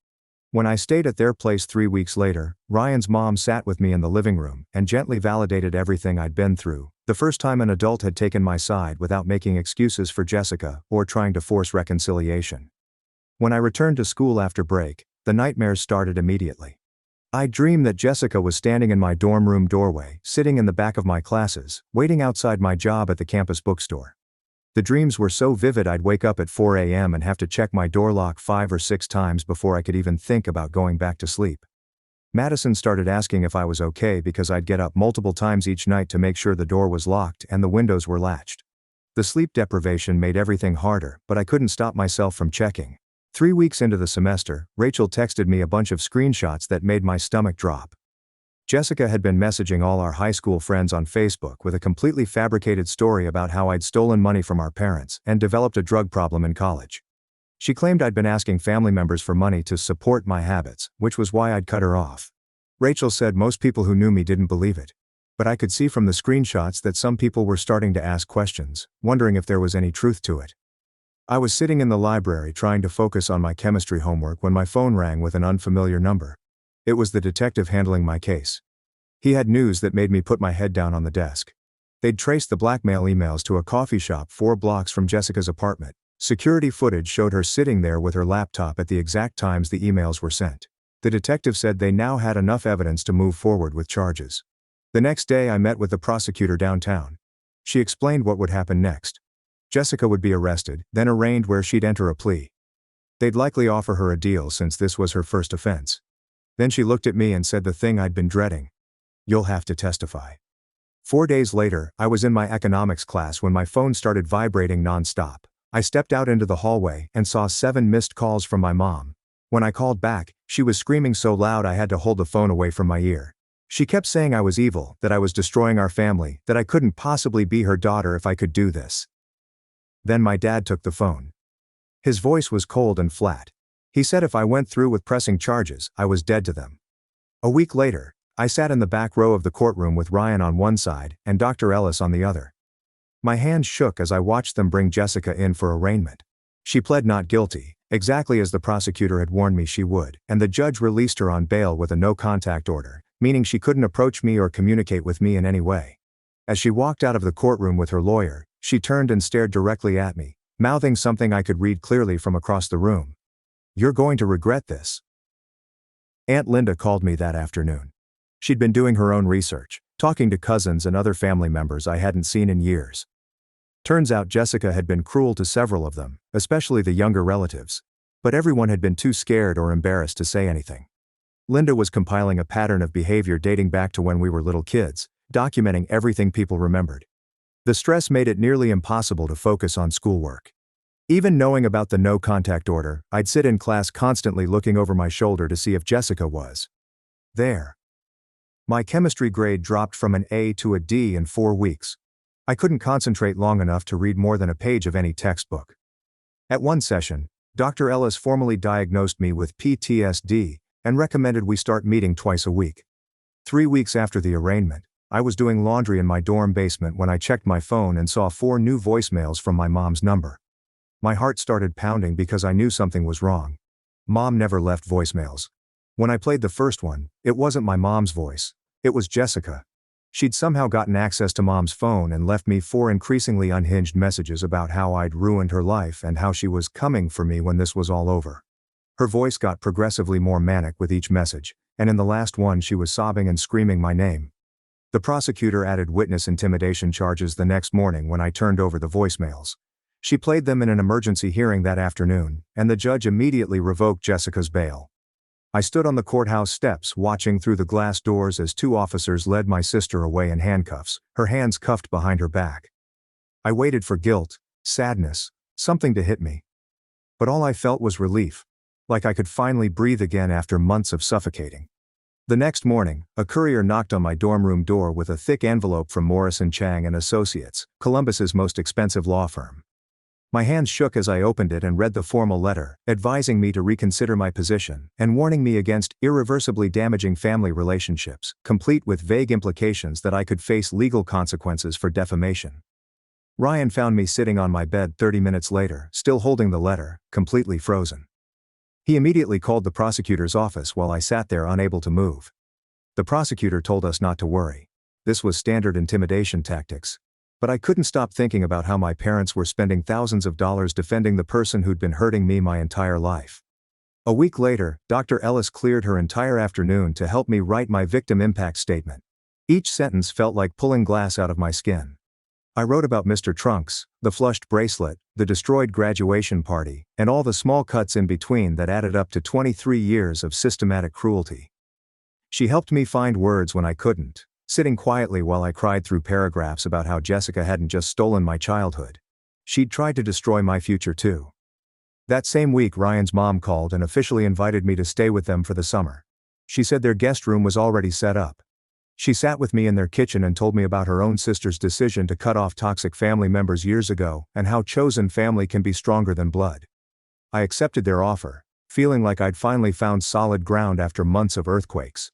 Speaker 1: When I stayed at their place 3 weeks later, Ryan's mom sat with me in the living room and gently validated everything I'd been through, the first time an adult had taken my side without making excuses for Jessica or trying to force reconciliation. When I returned to school after break, the nightmares started immediately. I dreamed that Jessica was standing in my dorm room doorway, sitting in the back of my classes, waiting outside my job at the campus bookstore. The dreams were so vivid I'd wake up at 4 a.m. and have to check my door lock 5 or 6 times before I could even think about going back to sleep. Madison started asking if I was okay because I'd get up multiple times each night to make sure the door was locked and the windows were latched. The sleep deprivation made everything harder, but I couldn't stop myself from checking. 3 weeks into the semester, Rachel texted me a bunch of screenshots that made my stomach drop. Jessica had been messaging all our high school friends on Facebook with a completely fabricated story about how I'd stolen money from our parents and developed a drug problem in college. She claimed I'd been asking family members for money to support my habits, which was why I'd cut her off. Rachel said most people who knew me didn't believe it. But I could see from the screenshots that some people were starting to ask questions, wondering if there was any truth to it. I was sitting in the library trying to focus on my chemistry homework when my phone rang with an unfamiliar number. It was the detective handling my case. He had news that made me put my head down on the desk. They'd traced the blackmail emails to a coffee shop 4 blocks from Jessica's apartment. Security footage showed her sitting there with her laptop at the exact times the emails were sent. The detective said they now had enough evidence to move forward with charges. The next day I met with the prosecutor downtown. She explained what would happen next. Jessica would be arrested, then arraigned where she'd enter a plea. They'd likely offer her a deal since this was her first offense. Then she looked at me and said the thing I'd been dreading. You'll have to testify. 4 days later, I was in my economics class when my phone started vibrating non-stop. I stepped out into the hallway and saw 7 missed calls from my mom. When I called back, she was screaming so loud I had to hold the phone away from my ear. She kept saying I was evil, that I was destroying our family, that I couldn't possibly be her daughter if I could do this. Then my dad took the phone. His voice was cold and flat. He said if I went through with pressing charges, I was dead to them. A week later, I sat in the back row of the courtroom with Ryan on one side and Dr. Ellis on the other. My hands shook as I watched them bring Jessica in for arraignment. She pled not guilty, exactly as the prosecutor had warned me she would, and the judge released her on bail with a no-contact order, meaning she couldn't approach me or communicate with me in any way. As she walked out of the courtroom with her lawyer, she turned and stared directly at me, mouthing something I could read clearly from across the room. "You're going to regret this." Aunt Linda called me that afternoon. She'd been doing her own research, talking to cousins and other family members I hadn't seen in years. Turns out Jessica had been cruel to several of them, especially the younger relatives. But everyone had been too scared or embarrassed to say anything. Linda was compiling a pattern of behavior dating back to when we were little kids, documenting everything people remembered. The stress made it nearly impossible to focus on schoolwork. Even knowing about the no-contact order, I'd sit in class constantly looking over my shoulder to see if Jessica was there. My chemistry grade dropped from an A to a D in 4 weeks. I couldn't concentrate long enough to read more than a page of any textbook. At one session, Dr. Ellis formally diagnosed me with PTSD and recommended we start meeting twice a week. 3 weeks after the arraignment, I was doing laundry in my dorm basement when I checked my phone and saw 4 new voicemails from my mom's number. My heart started pounding because I knew something was wrong. Mom never left voicemails. When I played the first one, it wasn't my mom's voice. It was Jessica. She'd somehow gotten access to Mom's phone and left me 4 increasingly unhinged messages about how I'd ruined her life and how she was coming for me when this was all over. Her voice got progressively more manic with each message, and in the last one she was sobbing and screaming my name. The prosecutor added witness intimidation charges the next morning when I turned over the voicemails. She played them in an emergency hearing that afternoon, and the judge immediately revoked Jessica's bail. I stood on the courthouse steps watching through the glass doors as 2 officers led my sister away in handcuffs, her hands cuffed behind her back. I waited for guilt, sadness, something to hit me. But all I felt was relief, like I could finally breathe again after months of suffocating. The next morning, a courier knocked on my dorm room door with a thick envelope from Morrison Chang and Associates, Columbus's most expensive law firm. My hands shook as I opened it and read the formal letter, advising me to reconsider my position and warning me against irreversibly damaging family relationships, complete with vague implications that I could face legal consequences for defamation. Ryan found me sitting on my bed 30 minutes later, still holding the letter, completely frozen. He immediately called the prosecutor's office while I sat there unable to move. The prosecutor told us not to worry. This was standard intimidation tactics. But I couldn't stop thinking about how my parents were spending thousands of dollars defending the person who'd been hurting me my entire life. A week later, Dr. Ellis cleared her entire afternoon to help me write my victim impact statement. Each sentence felt like pulling glass out of my skin. I wrote about Mr. Trunks, the flushed bracelet, the destroyed graduation party, and all the small cuts in between that added up to 23 years of systematic cruelty. She helped me find words when I couldn't, sitting quietly while I cried through paragraphs about how Jessica hadn't just stolen my childhood. She'd tried to destroy my future too. That same week, Ryan's mom called and officially invited me to stay with them for the summer. She said their guest room was already set up. She sat with me in their kitchen and told me about her own sister's decision to cut off toxic family members years ago and how chosen family can be stronger than blood. I accepted their offer, feeling like I'd finally found solid ground after months of earthquakes.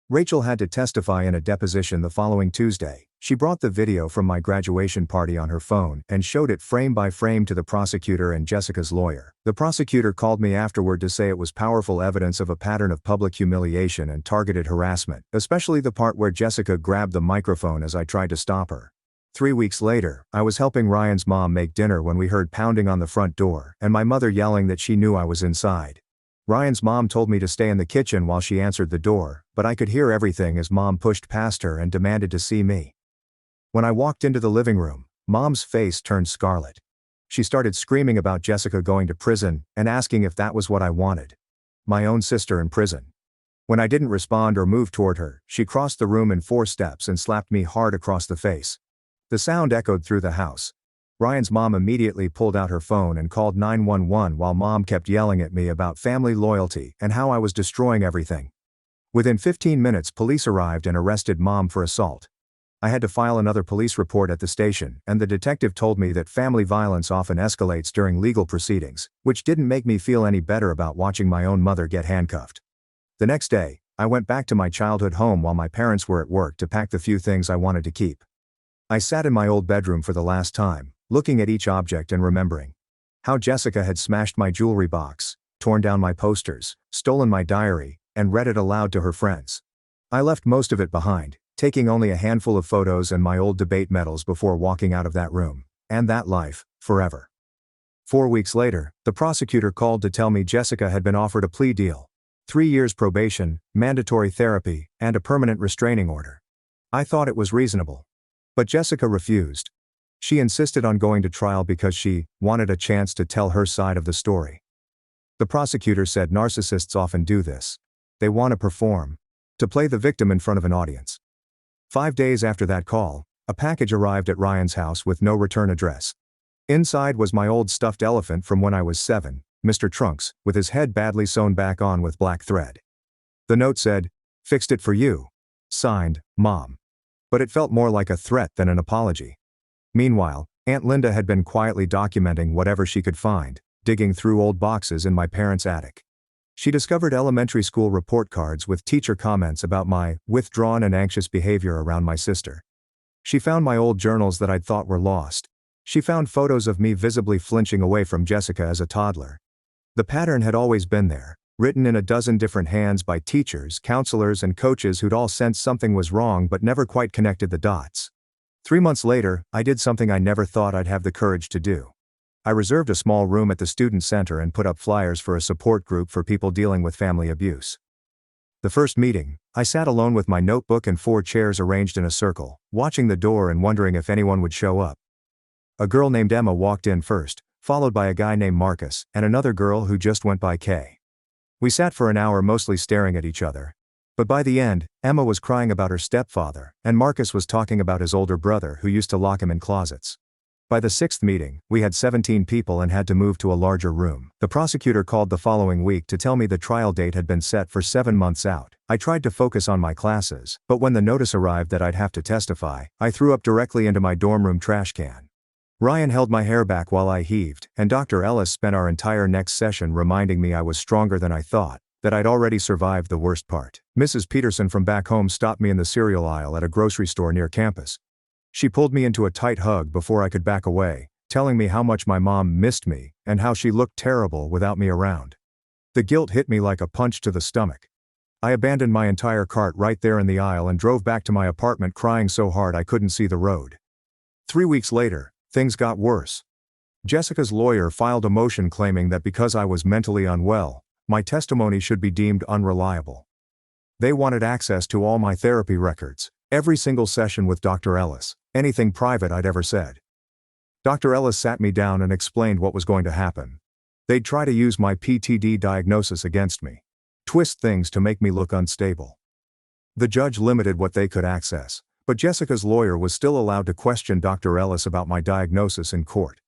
Speaker 1: Rachel had to testify in a deposition the following Tuesday. She brought the video from my graduation party on her phone and showed it frame by frame to the prosecutor and Jessica's lawyer. The prosecutor called me afterward to say it was powerful evidence of a pattern of public humiliation and targeted harassment, especially the part where Jessica grabbed the microphone as I tried to stop her. 3 weeks later, I was helping Ryan's mom make dinner when we heard pounding on the front door and my mother yelling that she knew I was inside. Ryan's mom told me to stay in the kitchen while she answered the door, but I could hear everything as Mom pushed past her and demanded to see me. When I walked into the living room, Mom's face turned scarlet. She started screaming about Jessica going to prison and asking if that was what I wanted. My own sister in prison. When I didn't respond or move toward her, she crossed the room in 4 steps and slapped me hard across the face. The sound echoed through the house. Ryan's mom immediately pulled out her phone and called 911 while Mom kept yelling at me about family loyalty and how I was destroying everything. Within 15 minutes, police arrived and arrested Mom for assault. I had to file another police report at the station, and the detective told me that family violence often escalates during legal proceedings, which didn't make me feel any better about watching my own mother get handcuffed. The next day, I went back to my childhood home while my parents were at work to pack the few things I wanted to keep. I sat in my old bedroom for the last time, looking at each object and remembering how Jessica had smashed my jewelry box, torn down my posters, stolen my diary, and read it aloud to her friends. I left most of it behind, taking only a handful of photos and my old debate medals before walking out of that room, and that life, forever. 4 weeks later, the prosecutor called to tell me Jessica had been offered a plea deal. 3 years probation, mandatory therapy, and a permanent restraining order. I thought it was reasonable. But Jessica refused. She insisted on going to trial because she wanted a chance to tell her side of the story. The prosecutor said narcissists often do this. They want to perform, to play the victim in front of an audience. 5 days after that call, a package arrived at Ryan's house with no return address. Inside was my old stuffed elephant from when I was 7, Mr. Trunks, with his head badly sewn back on with black thread. The note said, "Fixed it for you. Signed, Mom." But it felt more like a threat than an apology. Meanwhile, Aunt Linda had been quietly documenting whatever she could find, digging through old boxes in my parents' attic. She discovered elementary school report cards with teacher comments about my withdrawn and anxious behavior around my sister. She found my old journals that I'd thought were lost. She found photos of me visibly flinching away from Jessica as a toddler. The pattern had always been there, written in a dozen different hands by teachers, counselors, and coaches who'd all sensed something was wrong but never quite connected the dots. 3 months later, I did something I never thought I'd have the courage to do. I reserved a small room at the student center and put up flyers for a support group for people dealing with family abuse. The first meeting, I sat alone with my notebook and 4 chairs arranged in a circle, watching the door and wondering if anyone would show up. A girl named Emma walked in first, followed by a guy named Marcus, and another girl who just went by Kay. We sat for an hour mostly staring at each other. But by the end, Emma was crying about her stepfather, and Marcus was talking about his older brother who used to lock him in closets. By the 6th meeting, we had 17 people and had to move to a larger room. The prosecutor called the following week to tell me the trial date had been set for 7 months out. I tried to focus on my classes, but when the notice arrived that I'd have to testify, I threw up directly into my dorm room trash can. Ryan held my hair back while I heaved, and Dr. Ellis spent our entire next session reminding me I was stronger than I thought, that I'd already survived the worst part. Mrs. Peterson from back home stopped me in the cereal aisle at a grocery store near campus. She pulled me into a tight hug before I could back away, telling me how much my mom missed me and how she looked terrible without me around. The guilt hit me like a punch to the stomach. I abandoned my entire cart right there in the aisle and drove back to my apartment crying so hard I couldn't see the road. 3 weeks later, things got worse. Jessica's lawyer filed a motion claiming that because I was mentally unwell, my testimony should be deemed unreliable. They wanted access to all my therapy records, every single session with Dr. Ellis, anything private I'd ever said. Dr. Ellis sat me down and explained what was going to happen. They'd try to use my PTSD diagnosis against me, twist things to make me look unstable. The judge limited what they could access, but Jessica's lawyer was still allowed to question Dr. Ellis about my diagnosis in court.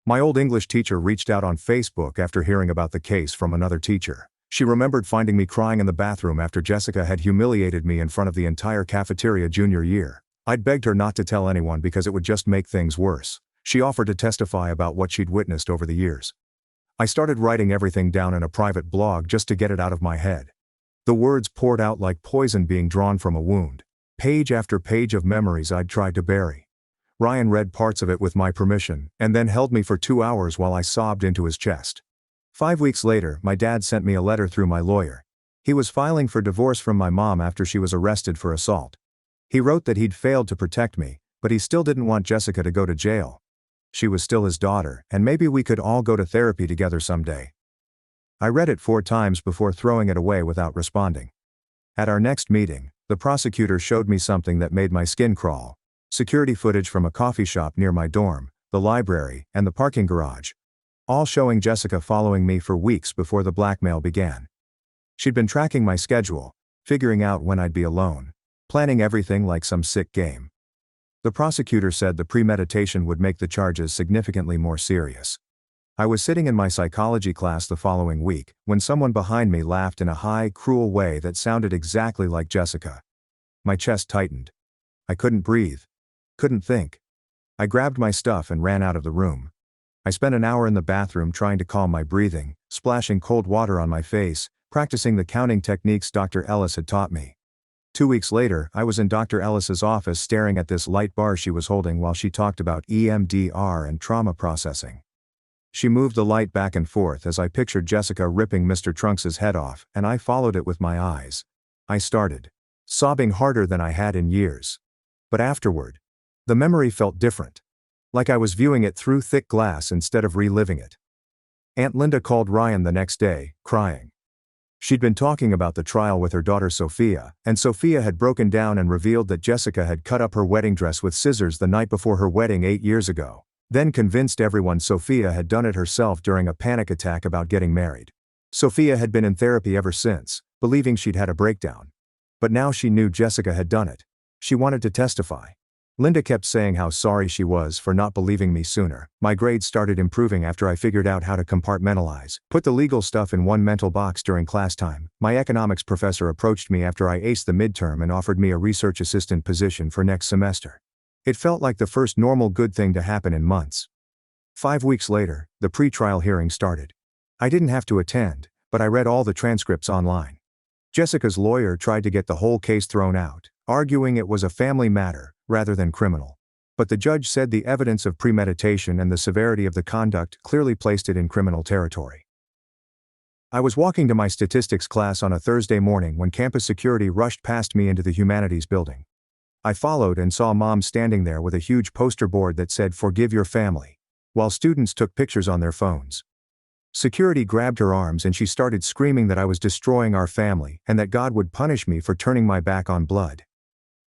Speaker 1: My old English teacher reached out on Facebook after hearing about the case from another teacher. She remembered finding me crying in the bathroom after Jessica had humiliated me in front of the entire cafeteria junior year. I'd begged her not to tell anyone because it would just make things worse. She offered to testify about what she'd witnessed over the years. I started writing everything down in a private blog just to get it out of my head. The words poured out like poison being drawn from a wound. Page after page of memories I'd tried to bury. Ryan read parts of it with my permission, and then held me for 2 hours while I sobbed into his chest. 5 weeks later, my dad sent me a letter through my lawyer. He was filing for divorce from my mom after she was arrested for assault. He wrote that he'd failed to protect me, but he still didn't want Jessica to go to jail. She was still his daughter, and maybe we could all go to therapy together someday. I read it 4 times before throwing it away without responding. At our next meeting, the prosecutor showed me something that made my skin crawl. Security footage from a coffee shop near my dorm, the library, and the parking garage. All showing Jessica following me for weeks before the blackmail began. She'd been tracking my schedule, figuring out when I'd be alone, planning everything like some sick game. The prosecutor said the premeditation would make the charges significantly more serious. I was sitting in my psychology class the following week, when someone behind me laughed in a high, cruel way that sounded exactly like Jessica. My chest tightened. I couldn't breathe. Couldn't think. I grabbed my stuff and ran out of the room. I spent an hour in the bathroom trying to calm my breathing, splashing cold water on my face, practicing the counting techniques Dr. Ellis had taught me. 2 weeks later, I was in Dr. Ellis's office staring at this light bar she was holding while she talked about EMDR and trauma processing. She moved the light back and forth as I pictured Jessica ripping Mr. Trunks's head off, and I followed it with my eyes. I started sobbing harder than I had in years. But afterward, the memory felt different. Like I was viewing it through thick glass instead of reliving it. Aunt Linda called Ryan the next day, crying. She'd been talking about the trial with her daughter Sophia, and Sophia had broken down and revealed that Jessica had cut up her wedding dress with scissors the night before her wedding 8 years ago, then convinced everyone Sophia had done it herself during a panic attack about getting married. Sophia had been in therapy ever since, believing she'd had a breakdown. But now she knew Jessica had done it. She wanted to testify. Linda kept saying how sorry she was for not believing me sooner. My grades started improving after I figured out how to compartmentalize, put the legal stuff in one mental box during class time. My economics professor approached me after I aced the midterm and offered me a research assistant position for next semester. It felt like the first normal good thing to happen in months. 5 weeks later, the pre-trial hearing started. I didn't have to attend, but I read all the transcripts online. Jessica's lawyer tried to get the whole case thrown out, arguing it was a family matter, rather than criminal. But the judge said the evidence of premeditation and the severity of the conduct clearly placed it in criminal territory. I was walking to my statistics class on a Thursday morning when campus security rushed past me into the humanities building. I followed and saw Mom standing there with a huge poster board that said "Forgive your family," while students took pictures on their phones. Security grabbed her arms and she started screaming that I was destroying our family and that God would punish me for turning my back on blood.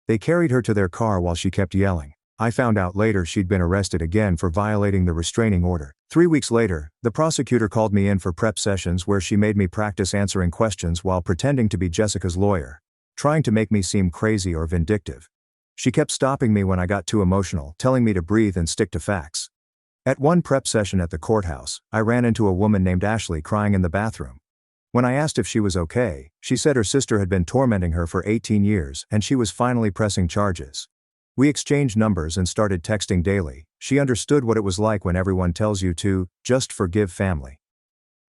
Speaker 1: They carried her to their car while she kept yelling. I found out later she'd been arrested again for violating the restraining order. 3 weeks later, the prosecutor called me in for prep sessions where she made me practice answering questions while pretending to be Jessica's lawyer, trying to make me seem crazy or vindictive. She kept stopping me when I got too emotional, telling me to breathe and stick to facts. At one prep session at the courthouse, I ran into a woman named Ashley crying in the bathroom. When I asked if she was okay, she said her sister had been tormenting her for 18 years and she was finally pressing charges. We exchanged numbers and started texting daily. She understood what it was like when everyone tells you to just forgive family.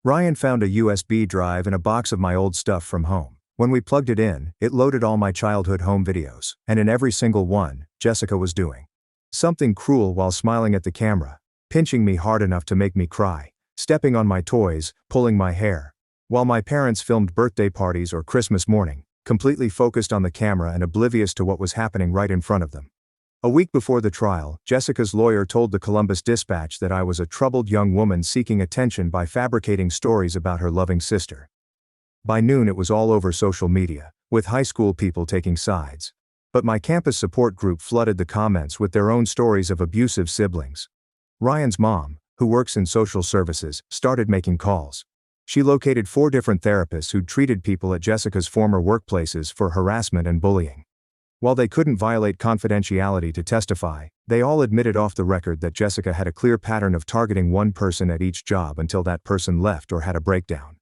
Speaker 1: Ryan found a USB drive and a box of my old stuff from home. When we plugged it in, it loaded all my childhood home videos, and in every single one, Jessica was doing something cruel while smiling at the camera, pinching me hard enough to make me cry, stepping on my toys, pulling my hair. While my parents filmed birthday parties or Christmas morning, completely focused on the camera and oblivious to what was happening right in front of them. A week before the trial, Jessica's lawyer told the Columbus Dispatch that I was a troubled young woman seeking attention by fabricating stories about her loving sister. By noon it was all over social media, with high school people taking sides. But my campus support group flooded the comments with their own stories of abusive siblings. Ryan's mom, who works in social services, started making calls. She located 4 different therapists who'd treated people at Jessica's former workplaces for harassment and bullying. While they couldn't violate confidentiality to testify, they all admitted off the record that Jessica had a clear pattern of targeting one person at each job until that person left or had a breakdown.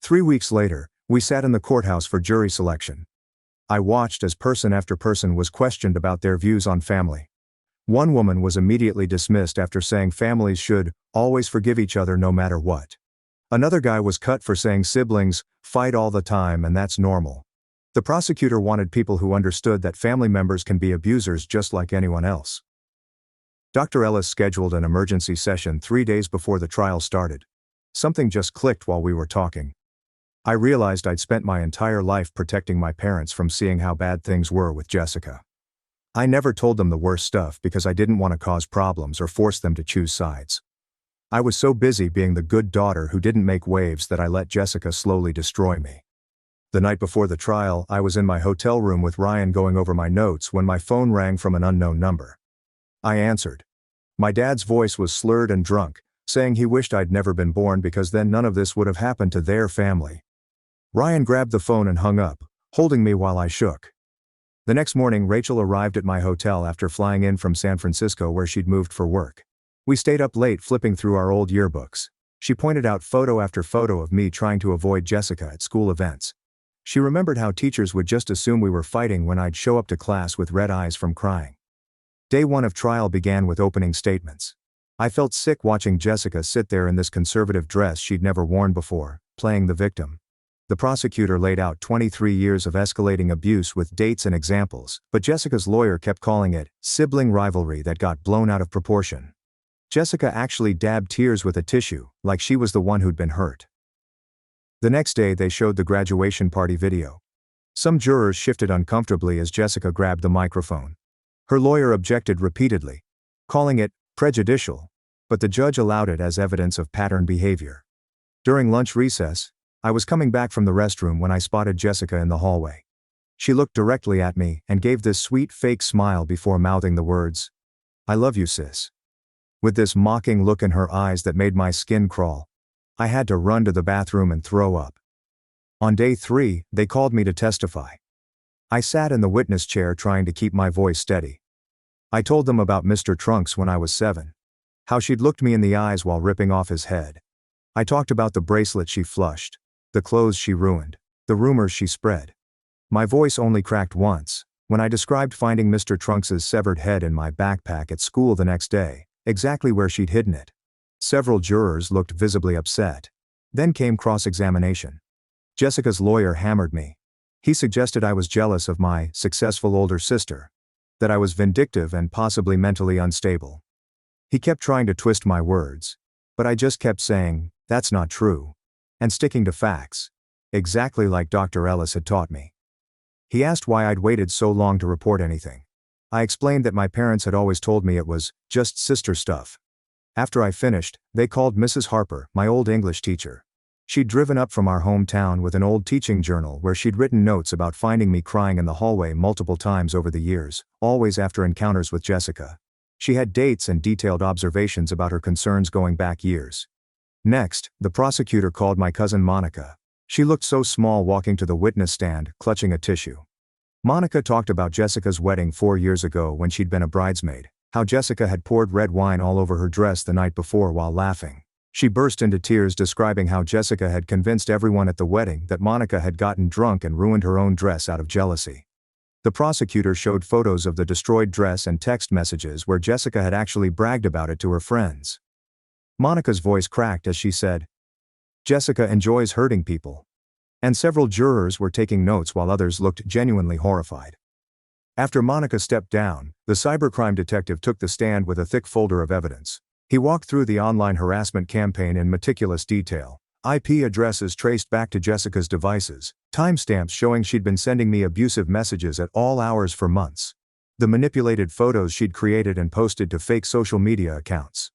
Speaker 1: 3 weeks later, we sat in the courthouse for jury selection. I watched as person after person was questioned about their views on family. One woman was immediately dismissed after saying families should always forgive each other no matter what. Another guy was cut for saying siblings fight all the time and that's normal. The prosecutor wanted people who understood that family members can be abusers just like anyone else. Dr. Ellis scheduled an emergency session 3 days before the trial started. Something just clicked while we were talking. I realized I'd spent my entire life protecting my parents from seeing how bad things were with Jessica. I never told them the worst stuff because I didn't want to cause problems or force them to choose sides. I was so busy being the good daughter who didn't make waves that I let Jessica slowly destroy me. The night before the trial, I was in my hotel room with Ryan going over my notes when my phone rang from an unknown number. I answered. My dad's voice was slurred and drunk, saying he wished I'd never been born because then none of this would have happened to their family. Ryan grabbed the phone and hung up, holding me while I shook. The next morning, Rachel arrived at my hotel after flying in from San Francisco where she'd moved for work. We stayed up late flipping through our old yearbooks. She pointed out photo after photo of me trying to avoid Jessica at school events. She remembered how teachers would just assume we were fighting when I'd show up to class with red eyes from crying. Day 1 of trial began with opening statements. I felt sick watching Jessica sit there in this conservative dress she'd never worn before, playing the victim. The prosecutor laid out 23 years of escalating abuse with dates and examples, but Jessica's lawyer kept calling it sibling rivalry that got blown out of proportion. Jessica actually dabbed tears with a tissue, like she was the one who'd been hurt. The next day they showed the graduation party video. Some jurors shifted uncomfortably as Jessica grabbed the microphone. Her lawyer objected repeatedly, calling it prejudicial. but the judge allowed it as evidence of pattern behavior. During lunch recess, I was coming back from the restroom when I spotted Jessica in the hallway. She looked directly at me and gave this sweet fake smile before mouthing the words, "I love you, sis." With this mocking look in her eyes that made my skin crawl, I had to run to the bathroom and throw up. On day 3, they called me to testify. I sat in the witness chair trying to keep my voice steady. I told them about Mr. Trunks when I was 7. How she'd looked me in the eyes while ripping off his head. I talked about the bracelet she flushed, the clothes she ruined, the rumors she spread. My voice only cracked once, when I described finding Mr. Trunks's severed head in my backpack at school the next day, exactly where she'd hidden it. Several jurors looked visibly upset. Then came cross-examination. Jessica's lawyer hammered me. He suggested I was jealous of my successful older sister, that I was vindictive and possibly mentally unstable. He kept trying to twist my words, but I just kept saying, "That's not true," and sticking to facts, exactly like Dr. Ellis had taught me. He asked why I'd waited so long to report anything. I explained that my parents had always told me it was just sister stuff. After I finished, they called Mrs. Harper, my old English teacher. She'd driven up from our hometown with an old teaching journal where she'd written notes about finding me crying in the hallway multiple times over the years, always after encounters with Jessica. She had dates and detailed observations about her concerns going back years. Next, the prosecutor called my cousin Monica. She looked so small walking to the witness stand, clutching a tissue. Monica talked about Jessica's wedding 4 years ago when she'd been a bridesmaid, how Jessica had poured red wine all over her dress the night before while laughing. She burst into tears describing how Jessica had convinced everyone at the wedding that Monica had gotten drunk and ruined her own dress out of jealousy. The prosecutor showed photos of the destroyed dress and text messages where Jessica had actually bragged about it to her friends. Monica's voice cracked as she said, "Jessica enjoys hurting people." And several jurors were taking notes while others looked genuinely horrified. After Monica stepped down, the cybercrime detective took the stand with a thick folder of evidence. He walked through the online harassment campaign in meticulous detail. IP addresses traced back to Jessica's devices, timestamps showing she'd been sending me abusive messages at all hours for months. The manipulated photos she'd created and posted to fake social media accounts.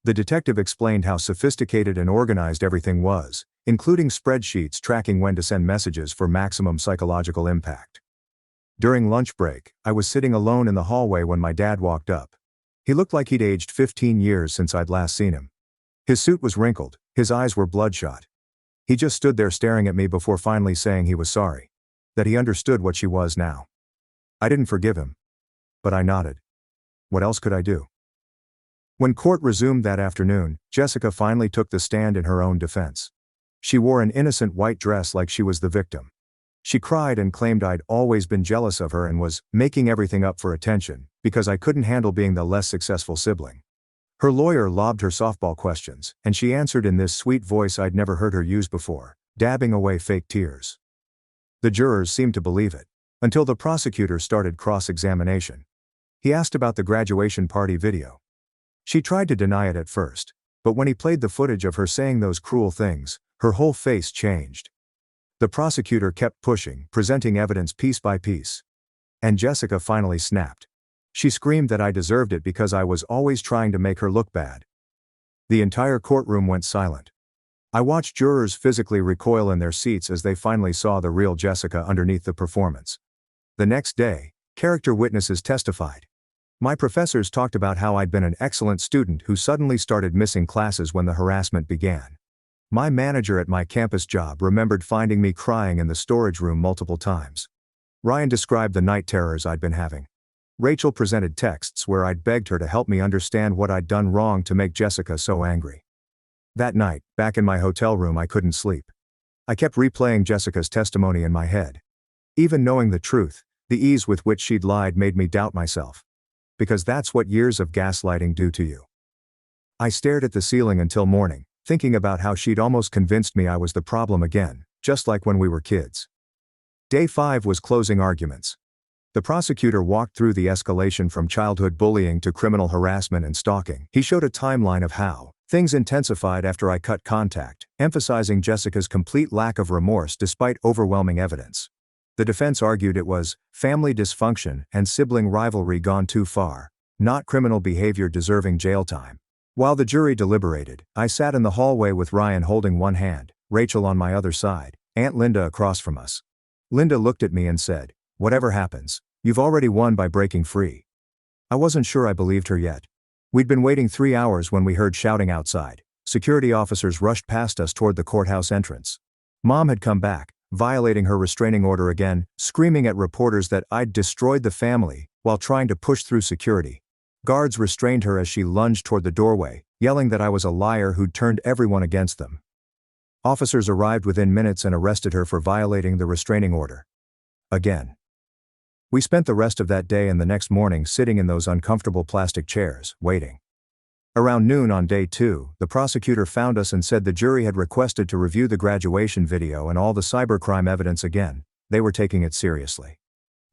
Speaker 1: The detective explained how sophisticated and organized everything was, including spreadsheets tracking when to send messages for maximum psychological impact. During lunch break, I was sitting alone in the hallway when my dad walked up. He looked like he'd aged 15 years since I'd last seen him. His suit was wrinkled, his eyes were bloodshot. He just stood there staring at me before finally saying he was sorry. That he understood what she was now. I didn't forgive him. But I nodded. What else could I do? When court resumed that afternoon, Jessica finally took the stand in her own defense. She wore an innocent white dress like she was the victim. She cried and claimed I'd always been jealous of her and was making everything up for attention, because I couldn't handle being the less successful sibling. Her lawyer lobbed her softball questions, and she answered in this sweet voice I'd never heard her use before, dabbing away fake tears. The jurors seemed to believe it, until the prosecutor started cross-examination. He asked about the graduation party video. She tried to deny it at first, but when he played the footage of her saying those cruel things, her whole face changed. The prosecutor kept pushing, presenting evidence piece by piece. And Jessica finally snapped. She screamed that I deserved it because I was always trying to make her look bad. The entire courtroom went silent. I watched jurors physically recoil in their seats as they finally saw the real Jessica underneath the performance. The next day, character witnesses testified. My professors talked about how I'd been an excellent student who suddenly started missing classes when the harassment began. My manager at my campus job remembered finding me crying in the storage room multiple times. Ryan described the night terrors I'd been having. Rachel presented texts where I'd begged her to help me understand what I'd done wrong to make Jessica so angry. That night, back in my hotel room, I couldn't sleep. I kept replaying Jessica's testimony in my head. Even knowing the truth, the ease with which she'd lied made me doubt myself. Because that's what years of gaslighting do to you. I stared at the ceiling until morning, thinking about how she'd almost convinced me I was the problem again, just like when we were kids. Day 5 was closing arguments. The prosecutor walked through the escalation from childhood bullying to criminal harassment and stalking. He showed a timeline of how things intensified after I cut contact, emphasizing Jessica's complete lack of remorse despite overwhelming evidence. The defense argued it was family dysfunction and sibling rivalry gone too far, not criminal behavior deserving jail time. While the jury deliberated, I sat in the hallway with Ryan holding one hand, Rachel on my other side, Aunt Linda across from us. Linda looked at me and said, "Whatever happens, you've already won by breaking free." I wasn't sure I believed her yet. We'd been waiting 3 hours when we heard shouting outside. Security officers rushed past us toward the courthouse entrance. Mom had come back, violating her restraining order again, screaming at reporters that I'd destroyed the family, while trying to push through security. Guards restrained her as she lunged toward the doorway, yelling that I was a liar who'd turned everyone against them. Officers arrived within minutes and arrested her for violating the restraining order. Again. We spent the rest of that day and the next morning sitting in those uncomfortable plastic chairs, waiting. Around noon on day 2, the prosecutor found us and said the jury had requested to review the graduation video and all the cybercrime evidence again. They were taking it seriously.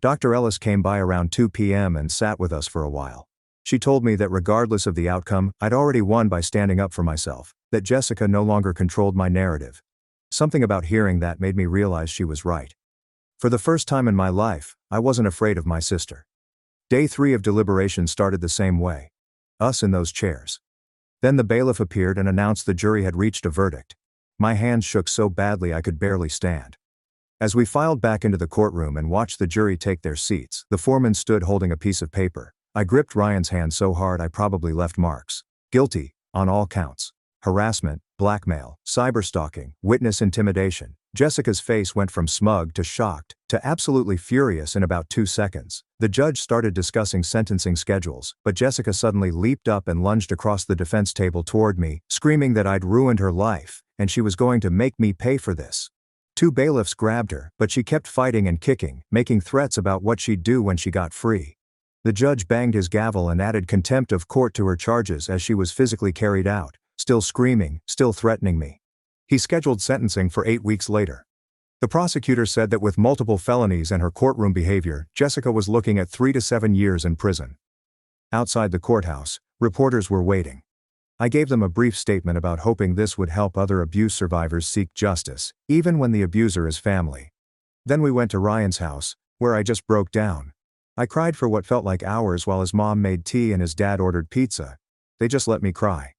Speaker 1: Dr. Ellis came by around 2 p.m. and sat with us for a while. She told me that regardless of the outcome, I'd already won by standing up for myself, that Jessica no longer controlled my narrative. Something about hearing that made me realize she was right. For the first time in my life, I wasn't afraid of my sister. Day 3 of deliberation started the same way. Us in those chairs. Then the bailiff appeared and announced the jury had reached a verdict. My hands shook so badly I could barely stand. As we filed back into the courtroom and watched the jury take their seats, the foreman stood holding a piece of paper. I gripped Ryan's hand so hard I probably left marks. Guilty, on all counts. Harassment, blackmail, cyberstalking, witness intimidation. Jessica's face went from smug to shocked, to absolutely furious in about 2 seconds. The judge started discussing sentencing schedules, but Jessica suddenly leaped up and lunged across the defense table toward me, screaming that I'd ruined her life, and she was going to make me pay for this. 2 bailiffs grabbed her, but she kept fighting and kicking, making threats about what she'd do when she got free. The judge banged his gavel and added contempt of court to her charges as she was physically carried out, still screaming, still threatening me. He scheduled sentencing for 8 weeks later. The prosecutor said that with multiple felonies and her courtroom behavior, Jessica was looking at 3 to 7 years in prison. Outside the courthouse, reporters were waiting. I gave them a brief statement about hoping this would help other abuse survivors seek justice, even when the abuser is family. Then we went to Ryan's house, where I just broke down. I cried for what felt like hours while his mom made tea and his dad ordered pizza. They just let me cry.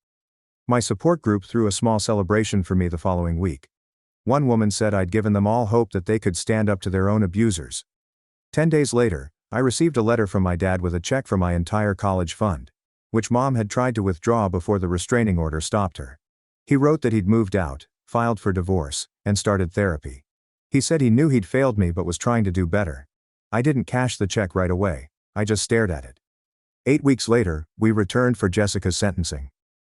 Speaker 1: My support group threw a small celebration for me the following week. One woman said I'd given them all hope that they could stand up to their own abusers. 10 days later, I received a letter from my dad with a check for my entire college fund, which Mom had tried to withdraw before the restraining order stopped her. He wrote that he'd moved out, filed for divorce, and started therapy. He said he knew he'd failed me but was trying to do better. I didn't cash the check right away, I just stared at it. 8 weeks later, we returned for Jessica's sentencing.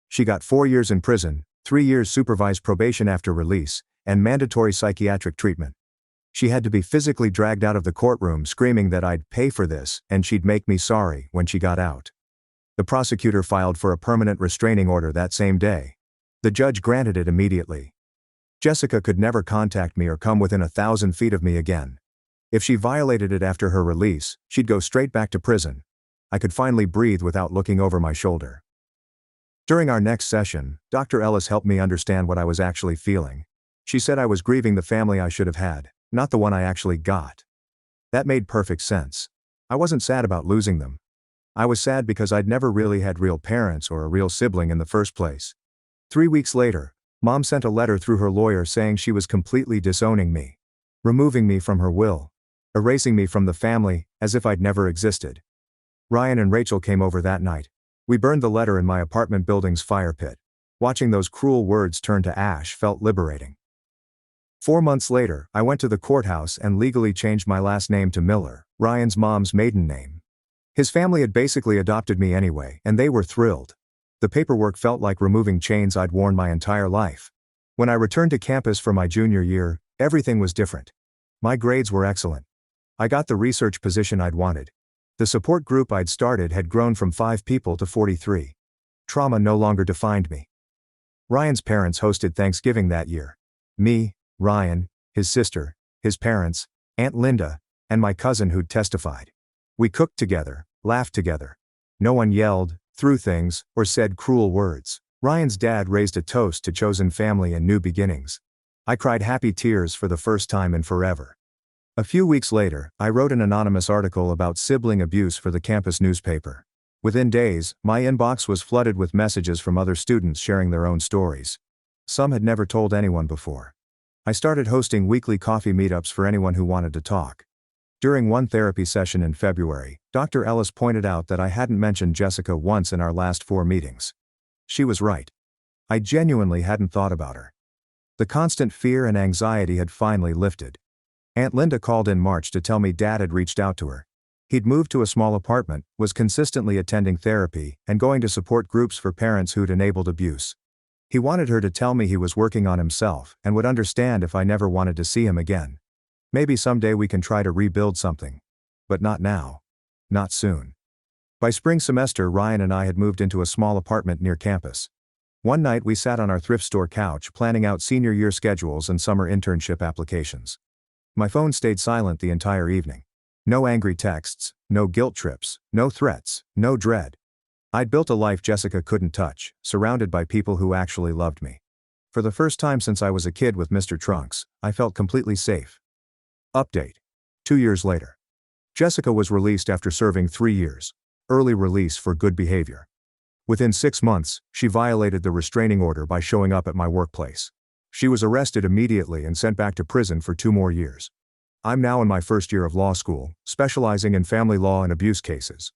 Speaker 1: She got 4 years in prison, 3 years supervised probation after release, and mandatory psychiatric treatment. She had to be physically dragged out of the courtroom screaming that I'd pay for this and she'd make me sorry when she got out. The prosecutor filed for a permanent restraining order that same day. The judge granted it immediately. Jessica could never contact me or come within 1,000 feet of me again. If she violated it after her release, she'd go straight back to prison. I could finally breathe without looking over my shoulder. During our next session, Dr. Ellis helped me understand what I was actually feeling. She said I was grieving the family I should have had, not the one I actually got. That made perfect sense. I wasn't sad about losing them. I was sad because I'd never really had real parents or a real sibling in the first place. 3 weeks later, Mom sent a letter through her lawyer saying she was completely disowning me, removing me from her will, erasing me from the family, as if I'd never existed. Ryan and Rachel came over that night. We burned the letter in my apartment building's fire pit. Watching those cruel words turn to ash felt liberating. 4 months later, I went to the courthouse and legally changed my last name to Miller, Ryan's mom's maiden name. His family had basically adopted me anyway, and they were thrilled. The paperwork felt like removing chains I'd worn my entire life. When I returned to campus for my junior year, everything was different. My grades were excellent. I got the research position I'd wanted. The support group I'd started had grown from 5 people to 43. Trauma no longer defined me. Ryan's parents hosted Thanksgiving that year. Me, Ryan, his sister, his parents, Aunt Linda, and my cousin who'd testified. We cooked together, laughed together. No one yelled, threw things, or said cruel words. Ryan's dad raised a toast to chosen family and new beginnings. I cried happy tears for the first time in forever. A few weeks later, I wrote an anonymous article about sibling abuse for the campus newspaper. Within days, my inbox was flooded with messages from other students sharing their own stories. Some had never told anyone before. I started hosting weekly coffee meetups for anyone who wanted to talk. During one therapy session in February, Dr. Ellis pointed out that I hadn't mentioned Jessica once in our last 4 meetings. She was right. I genuinely hadn't thought about her. The constant fear and anxiety had finally lifted. Aunt Linda called in March to tell me Dad had reached out to her. He'd moved to a small apartment, was consistently attending therapy, and going to support groups for parents who'd enabled abuse. He wanted her to tell me he was working on himself and would understand if I never wanted to see him again. Maybe someday we can try to rebuild something. But not now. Not soon. By spring semester, Ryan and I had moved into a small apartment near campus. One night we sat on our thrift store couch planning out senior year schedules and summer internship applications. My phone stayed silent the entire evening. No angry texts, no guilt trips, no threats, no dread. I'd built a life Jessica couldn't touch, surrounded by people who actually loved me. For the first time since I was a kid with Mr. Trunks, I felt completely safe. Update. 2 years later. Jessica was released after serving 3 years. Early release for good behavior. Within 6 months, she violated the restraining order by showing up at my workplace. She was arrested immediately and sent back to prison for 2 more years. I'm now in my first year of law school, specializing in family law and abuse cases.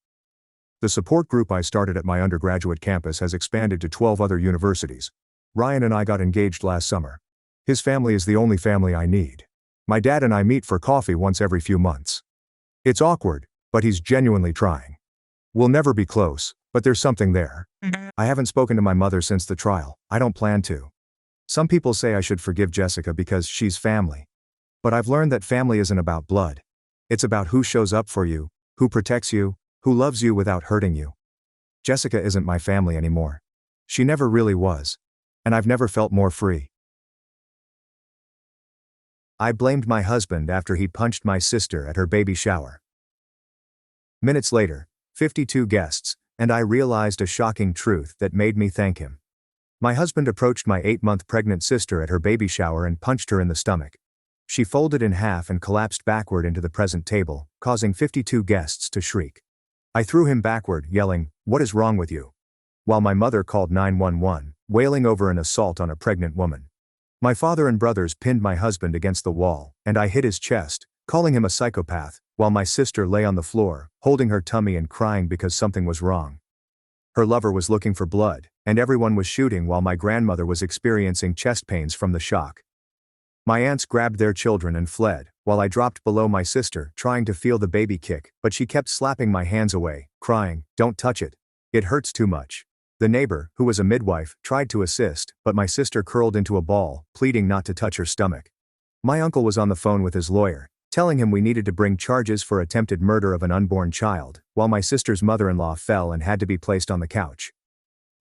Speaker 1: The support group I started at my undergraduate campus has expanded to 12 other universities. Ryan and I got engaged last summer. His family is the only family I need. My dad and I meet for coffee once every few months. It's awkward, but he's genuinely trying. We'll never be close, but there's something there. I haven't spoken to my mother since the trial. I don't plan to. Some people say I should forgive Jessica because she's family. But I've learned that family isn't about blood. It's about who shows up for you, who protects you, who loves you without hurting you. Jessica isn't my family anymore. She never really was. And I've never felt more free. I blamed my husband after he punched my sister at her baby shower. Minutes later, 52 guests, and I realized a shocking truth that made me thank him. My husband approached my 8-month pregnant sister at her baby shower and punched her in the stomach. She folded in half and collapsed backward into the present table, causing 52 guests to shriek. I threw him backward, yelling, "What is wrong with you?" while my mother called 911, wailing over an assault on a pregnant woman. My father and brothers pinned my husband against the wall, and I hit his chest, calling him a psychopath, while my sister lay on the floor, holding her tummy and crying because something was wrong. Her lover was looking for blood, and everyone was shooting while my grandmother was experiencing chest pains from the shock. My aunts grabbed their children and fled, while I dropped below my sister, trying to feel the baby kick, but she kept slapping my hands away, crying, "Don't touch it. It hurts too much." The neighbor, who was a midwife, tried to assist, but my sister curled into a ball, pleading not to touch her stomach. My uncle was on the phone with his lawyer, telling him we needed to bring charges for attempted murder of an unborn child, while my sister's mother-in-law fell and had to be placed on the couch.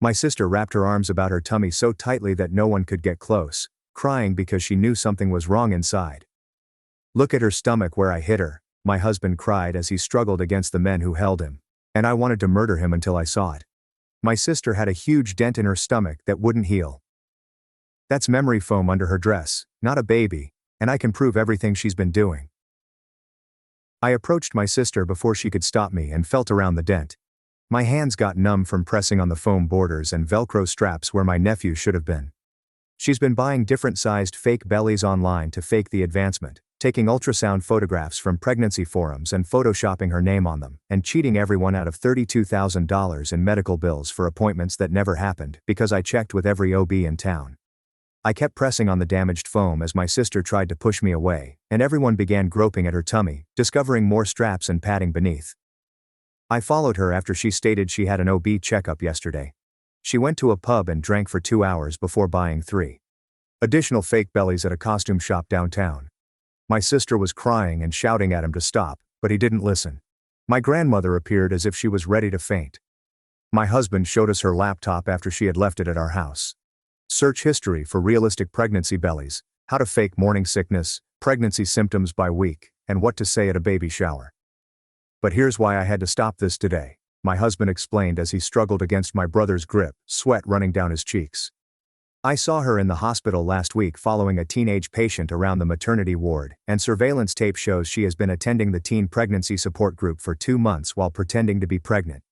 Speaker 1: My sister wrapped her arms about her tummy so tightly that no one could get close, crying because she knew something was wrong inside. "Look at her stomach where I hit her," my husband cried as he struggled against the men who held him. And I wanted to murder him until I saw it. My sister had a huge dent in her stomach that wouldn't heal. That's memory foam under her dress, not a baby, and I can prove everything she's been doing. I approached my sister before she could stop me and felt around the dent. My hands got numb from pressing on the foam borders and Velcro straps where my nephew should have been. She's been buying different-sized fake bellies online to fake the advancement, taking ultrasound photographs from pregnancy forums and photoshopping her name on them, and cheating everyone out of $32,000 in medical bills for appointments that never happened because I checked with every OB in town. I kept pressing on the damaged foam as my sister tried to push me away, and everyone began groping at her tummy, discovering more straps and padding beneath. I followed her after she stated she had an OB checkup yesterday. She went to a pub and drank for 2 hours before buying 3 additional fake bellies at a costume shop downtown. My sister was crying and shouting at him to stop, but he didn't listen. My grandmother appeared as if she was ready to faint. My husband showed us her laptop after she had left it at our house. Search history for realistic pregnancy bellies, how to fake morning sickness, pregnancy symptoms by week, and what to say at a baby shower. But here's why I had to stop this today, my husband explained as he struggled against my brother's grip, sweat running down his cheeks. I saw her in the hospital last week following a teenage patient around the maternity ward, and surveillance tape shows she has been attending the teen pregnancy support group for 2 months while pretending to be pregnant.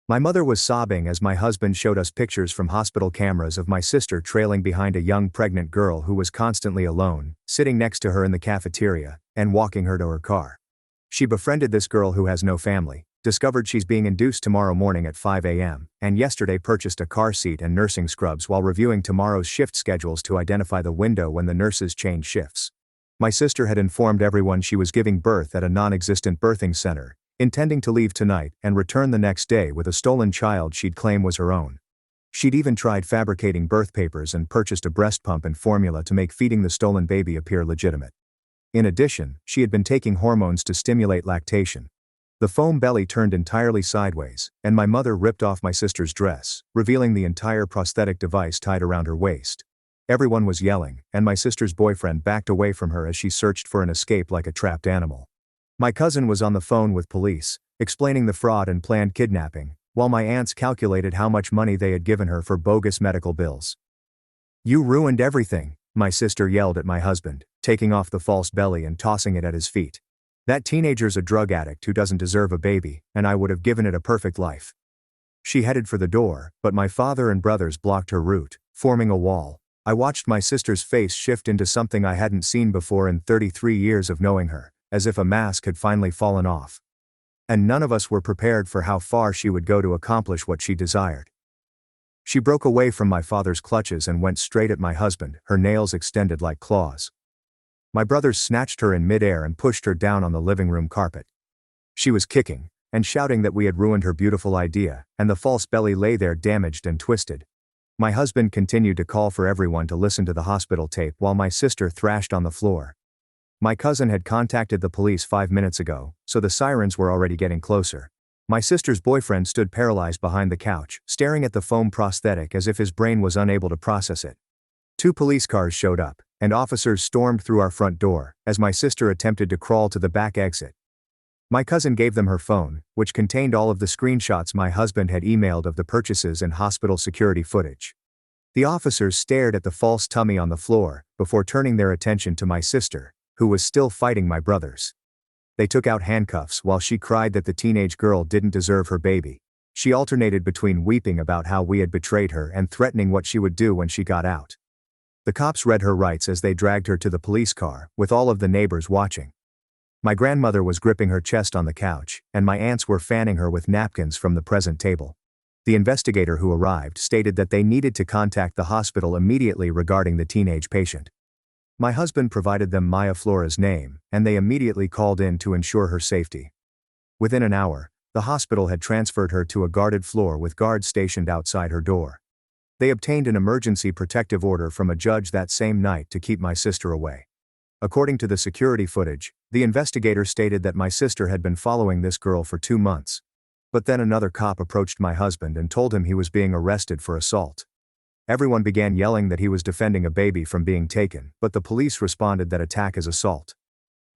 Speaker 1: My mother was sobbing as my husband showed us pictures from hospital cameras of my sister trailing behind a young pregnant girl who was constantly alone, sitting next to her in the cafeteria, and walking her to her car. She befriended this girl who has no family, discovered she's being induced tomorrow morning at 5 a.m., and yesterday purchased a car seat and nursing scrubs while reviewing tomorrow's shift schedules to identify the window when the nurses change shifts. My sister had informed everyone she was giving birth at a non-existent birthing center, intending to leave tonight and return the next day with a stolen child she'd claim was her own. She'd even tried fabricating birth papers and purchased a breast pump and formula to make feeding the stolen baby appear legitimate. In addition, she had been taking hormones to stimulate lactation. The foam belly turned entirely sideways, and my mother ripped off my sister's dress, revealing the entire prosthetic device tied around her waist. Everyone was yelling, and my sister's boyfriend backed away from her as she searched for an escape like a trapped animal. My cousin was on the phone with police, explaining the fraud and planned kidnapping, while my aunts calculated how much money they had given her for bogus medical bills. "You ruined everything," my sister yelled at my husband, taking off the false belly and tossing it at his feet. "That teenager's a drug addict who doesn't deserve a baby, and I would have given it a perfect life." She headed for the door, but my father and brothers blocked her route, forming a wall. I watched my sister's face shift into something I hadn't seen before in 33 years of knowing her, as if a mask had finally fallen off. And none of us were prepared for how far she would go to accomplish what she desired. She broke away from my father's clutches and went straight at my husband, her nails extended like claws. My brothers snatched her in midair and pushed her down on the living room carpet. She was kicking and shouting that we had ruined her beautiful idea, and the false belly lay there damaged and twisted. My husband continued to call for everyone to listen to the hospital tape while my sister thrashed on the floor. My cousin had contacted the police 5 minutes ago, so the sirens were already getting closer. My sister's boyfriend stood paralyzed behind the couch, staring at the foam prosthetic as if his brain was unable to process it. 2 police cars showed up, and officers stormed through our front door, as my sister attempted to crawl to the back exit. My cousin gave them her phone, which contained all of the screenshots my husband had emailed of the purchases and hospital security footage. The officers stared at the false tummy on the floor, before turning their attention to my sister, who was still fighting my brothers. They took out handcuffs while she cried that the teenage girl didn't deserve her baby. She alternated between weeping about how we had betrayed her and threatening what she would do when she got out. The cops read her rights as they dragged her to the police car, with all of the neighbors watching. My grandmother was gripping her chest on the couch, and my aunts were fanning her with napkins from the present table. The investigator who arrived stated that they needed to contact the hospital immediately regarding the teenage patient. My husband provided them Maya Flora's name, and they immediately called in to ensure her safety. Within an hour, the hospital had transferred her to a guarded floor with guards stationed outside her door. They obtained an emergency protective order from a judge that same night to keep my sister away. According to the security footage, the investigator stated that my sister had been following this girl for 2 months. But then another cop approached my husband and told him he was being arrested for assault. Everyone began yelling that he was defending a baby from being taken, but the police responded that attack is assault.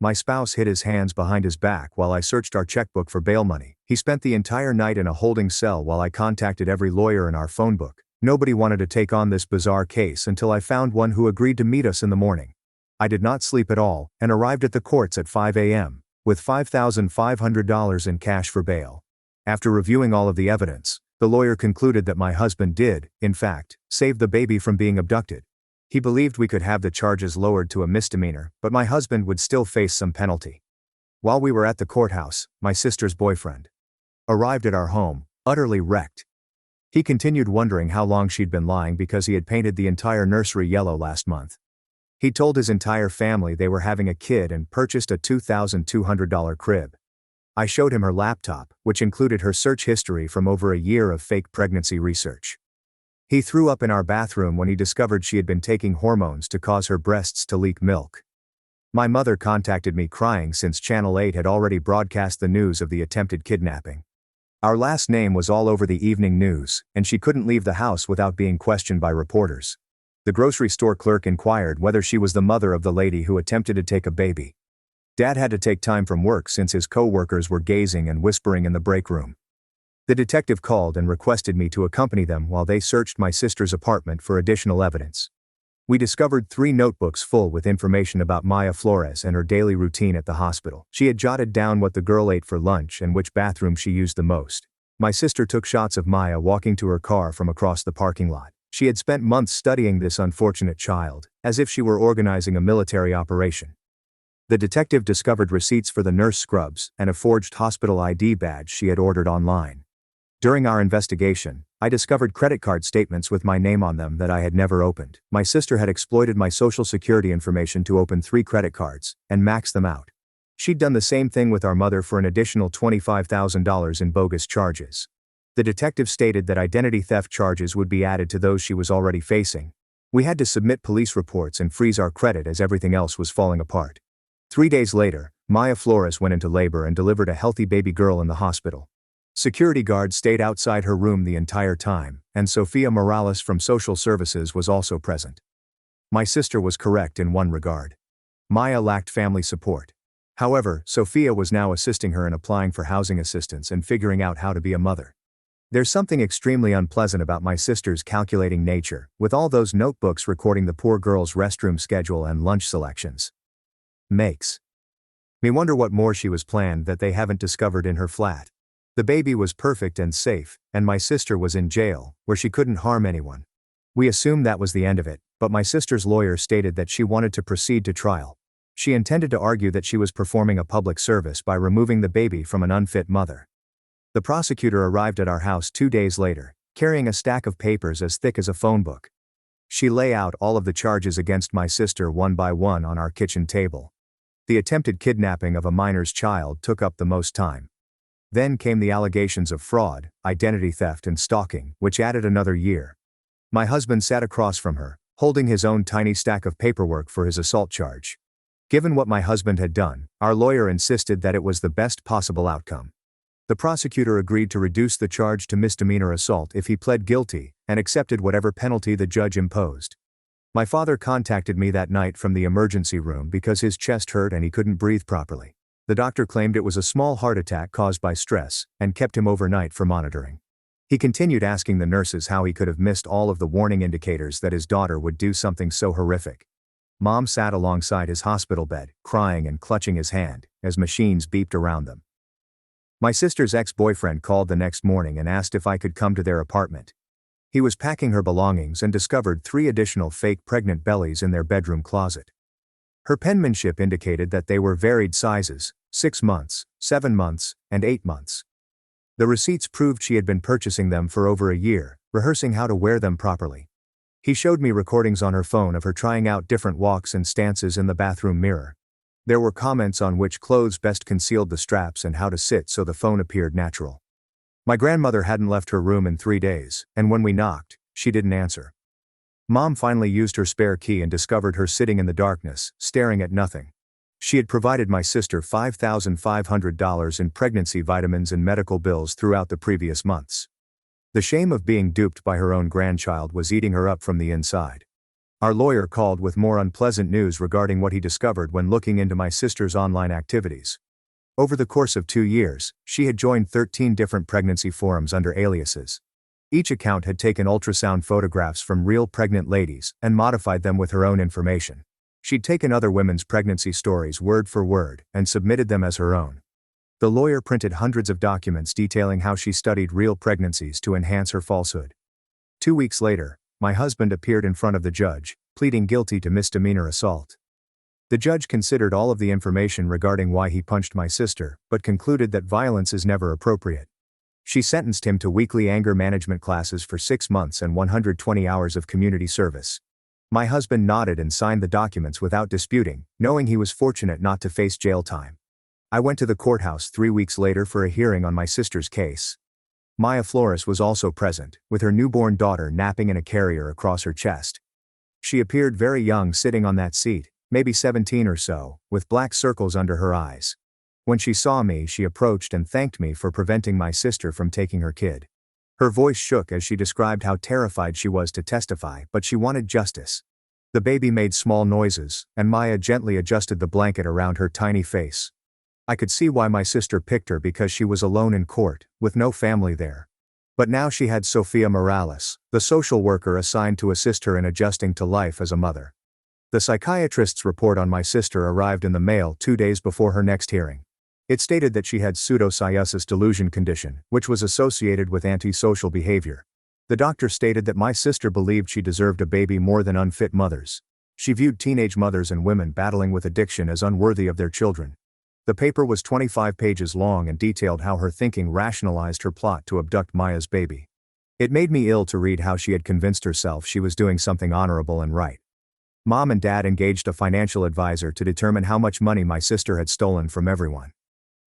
Speaker 1: My spouse hid his hands behind his back while I searched our checkbook for bail money. He spent the entire night in a holding cell while I contacted every lawyer in our phone book. Nobody wanted to take on this bizarre case until I found one who agreed to meet us in the morning. I did not sleep at all, and arrived at the courts at 5 a.m., with $5,500 in cash for bail. After reviewing all of the evidence, the lawyer concluded that my husband did, in fact, save the baby from being abducted. He believed we could have the charges lowered to a misdemeanor, but my husband would still face some penalty. While we were at the courthouse, my sister's boyfriend arrived at our home, utterly wrecked. He continued wondering how long she'd been lying because he had painted the entire nursery yellow last month. He told his entire family they were having a kid and purchased a $2,200 crib. I showed him her laptop, which included her search history from over a year of fake pregnancy research. He threw up in our bathroom when he discovered she had been taking hormones to cause her breasts to leak milk. My mother contacted me crying since Channel 8 had already broadcast the news of the attempted kidnapping. Our last name was all over the evening news, and she couldn't leave the house without being questioned by reporters. The grocery store clerk inquired whether she was the mother of the lady who attempted to take a baby. Dad had to take time from work since his co-workers were gazing and whispering in the break room. The detective called and requested me to accompany them while they searched my sister's apartment for additional evidence. We discovered 3 notebooks full with information about Maya Flores and her daily routine at the hospital. She had jotted down what the girl ate for lunch and which bathroom she used the most. My sister took shots of Maya walking to her car from across the parking lot. She had spent months studying this unfortunate child, as if she were organizing a military operation. The detective discovered receipts for the nurse scrubs and a forged hospital ID badge she had ordered online. During our investigation, I discovered credit card statements with my name on them that I had never opened. My sister had exploited my social security information to open 3 credit cards and max them out. She'd done the same thing with our mother for an additional $25,000 in bogus charges. The detective stated that identity theft charges would be added to those she was already facing. We had to submit police reports and freeze our credit as everything else was falling apart. 3 days later, Maya Flores went into labor and delivered a healthy baby girl in the hospital. Security guards stayed outside her room the entire time, and Sofia Morales from Social Services was also present. My sister was correct in one regard. Maya lacked family support. However, Sofia was now assisting her in applying for housing assistance and figuring out how to be a mother. There's something extremely unpleasant about my sister's calculating nature, with all those notebooks recording the poor girl's restroom schedule and lunch selections. Makes me wonder what more she was planned that they haven't discovered in her flat. The baby was perfect and safe, and my sister was in jail, where she couldn't harm anyone. We assumed that was the end of it, but my sister's lawyer stated that she wanted to proceed to trial. She intended to argue that she was performing a public service by removing the baby from an unfit mother. The prosecutor arrived at our house 2 days later, carrying a stack of papers as thick as a phone book. She lay out all of the charges against my sister one by one on our kitchen table. The attempted kidnapping of a minor's child took up the most time. Then came the allegations of fraud, identity theft and stalking, which added another year. My husband sat across from her, holding his own tiny stack of paperwork for his assault charge. Given what my husband had done, our lawyer insisted that it was the best possible outcome. The prosecutor agreed to reduce the charge to misdemeanor assault if he pled guilty, and accepted whatever penalty the judge imposed. My father contacted me that night from the emergency room because his chest hurt and he couldn't breathe properly. The doctor claimed it was a small heart attack caused by stress, and kept him overnight for monitoring. He continued asking the nurses how he could have missed all of the warning indicators that his daughter would do something so horrific. Mom sat alongside his hospital bed, crying and clutching his hand, as machines beeped around them. My sister's ex-boyfriend called the next morning and asked if I could come to their apartment. He was packing her belongings and discovered 3 additional fake pregnant bellies in their bedroom closet. Her penmanship indicated that they were varied sizes, 6 months, 7 months, and 8 months. The receipts proved she had been purchasing them for over a year, rehearsing how to wear them properly. He showed me recordings on her phone of her trying out different walks and stances in the bathroom mirror. There were comments on which clothes best concealed the straps and how to sit so the phone appeared natural. My grandmother hadn't left her room in 3 days, and when we knocked, she didn't answer. Mom finally used her spare key and discovered her sitting in the darkness, staring at nothing. She had provided my sister $5,500 in pregnancy vitamins and medical bills throughout the previous months. The shame of being duped by her own grandchild was eating her up from the inside. Our lawyer called with more unpleasant news regarding what he discovered when looking into my sister's online activities. Over the course of 2 years, she had joined 13 different pregnancy forums under aliases. Each account had taken ultrasound photographs from real pregnant ladies and modified them with her own information. She'd taken other women's pregnancy stories word for word and submitted them as her own. The lawyer printed hundreds of documents detailing how she studied real pregnancies to enhance her falsehood. 2 weeks later, my husband appeared in front of the judge, pleading guilty to misdemeanor assault. The judge considered all of the information regarding why he punched my sister, but concluded that violence is never appropriate. She sentenced him to weekly anger management classes for 6 months and 120 hours of community service. My husband nodded and signed the documents without disputing, knowing he was fortunate not to face jail time. I went to the courthouse 3 weeks later for a hearing on my sister's case. Maya Flores was also present, with her newborn daughter napping in a carrier across her chest. She appeared very young sitting on that seat, maybe 17 or so, with black circles under her eyes. When she saw me, she approached and thanked me for preventing my sister from taking her kid. Her voice shook as she described how terrified she was to testify, but she wanted justice. The baby made small noises, and Maya gently adjusted the blanket around her tiny face. I could see why my sister picked her, because she was alone in court, with no family there. But now she had Sofia Morales, the social worker assigned to assist her in adjusting to life as a mother. The psychiatrist's report on my sister arrived in the mail 2 days before her next hearing. It stated that she had pseudopsoriasis delusion condition, which was associated with antisocial behavior. The doctor stated that my sister believed she deserved a baby more than unfit mothers. She viewed teenage mothers and women battling with addiction as unworthy of their children. The paper was 25 pages long and detailed how her thinking rationalized her plot to abduct Maya's baby. It made me ill to read how she had convinced herself she was doing something honorable and right. Mom and Dad engaged a financial advisor to determine how much money my sister had stolen from everyone.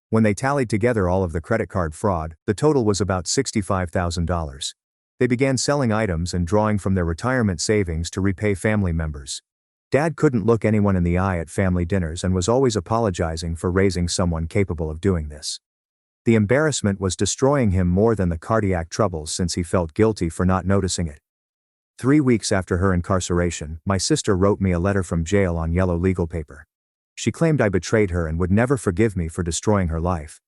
Speaker 1: When they tallied together all of the credit card fraud, the total was about $65,000. They began selling items and drawing from their retirement savings to repay family members. Dad couldn't look anyone in the eye at family dinners and was always apologizing for raising someone capable of doing this. The embarrassment was destroying him more than the cardiac troubles since he felt guilty for not noticing it. 3 weeks after her incarceration, my sister wrote me a letter from jail on yellow legal paper. She claimed I betrayed her and would never forgive me for destroying her life.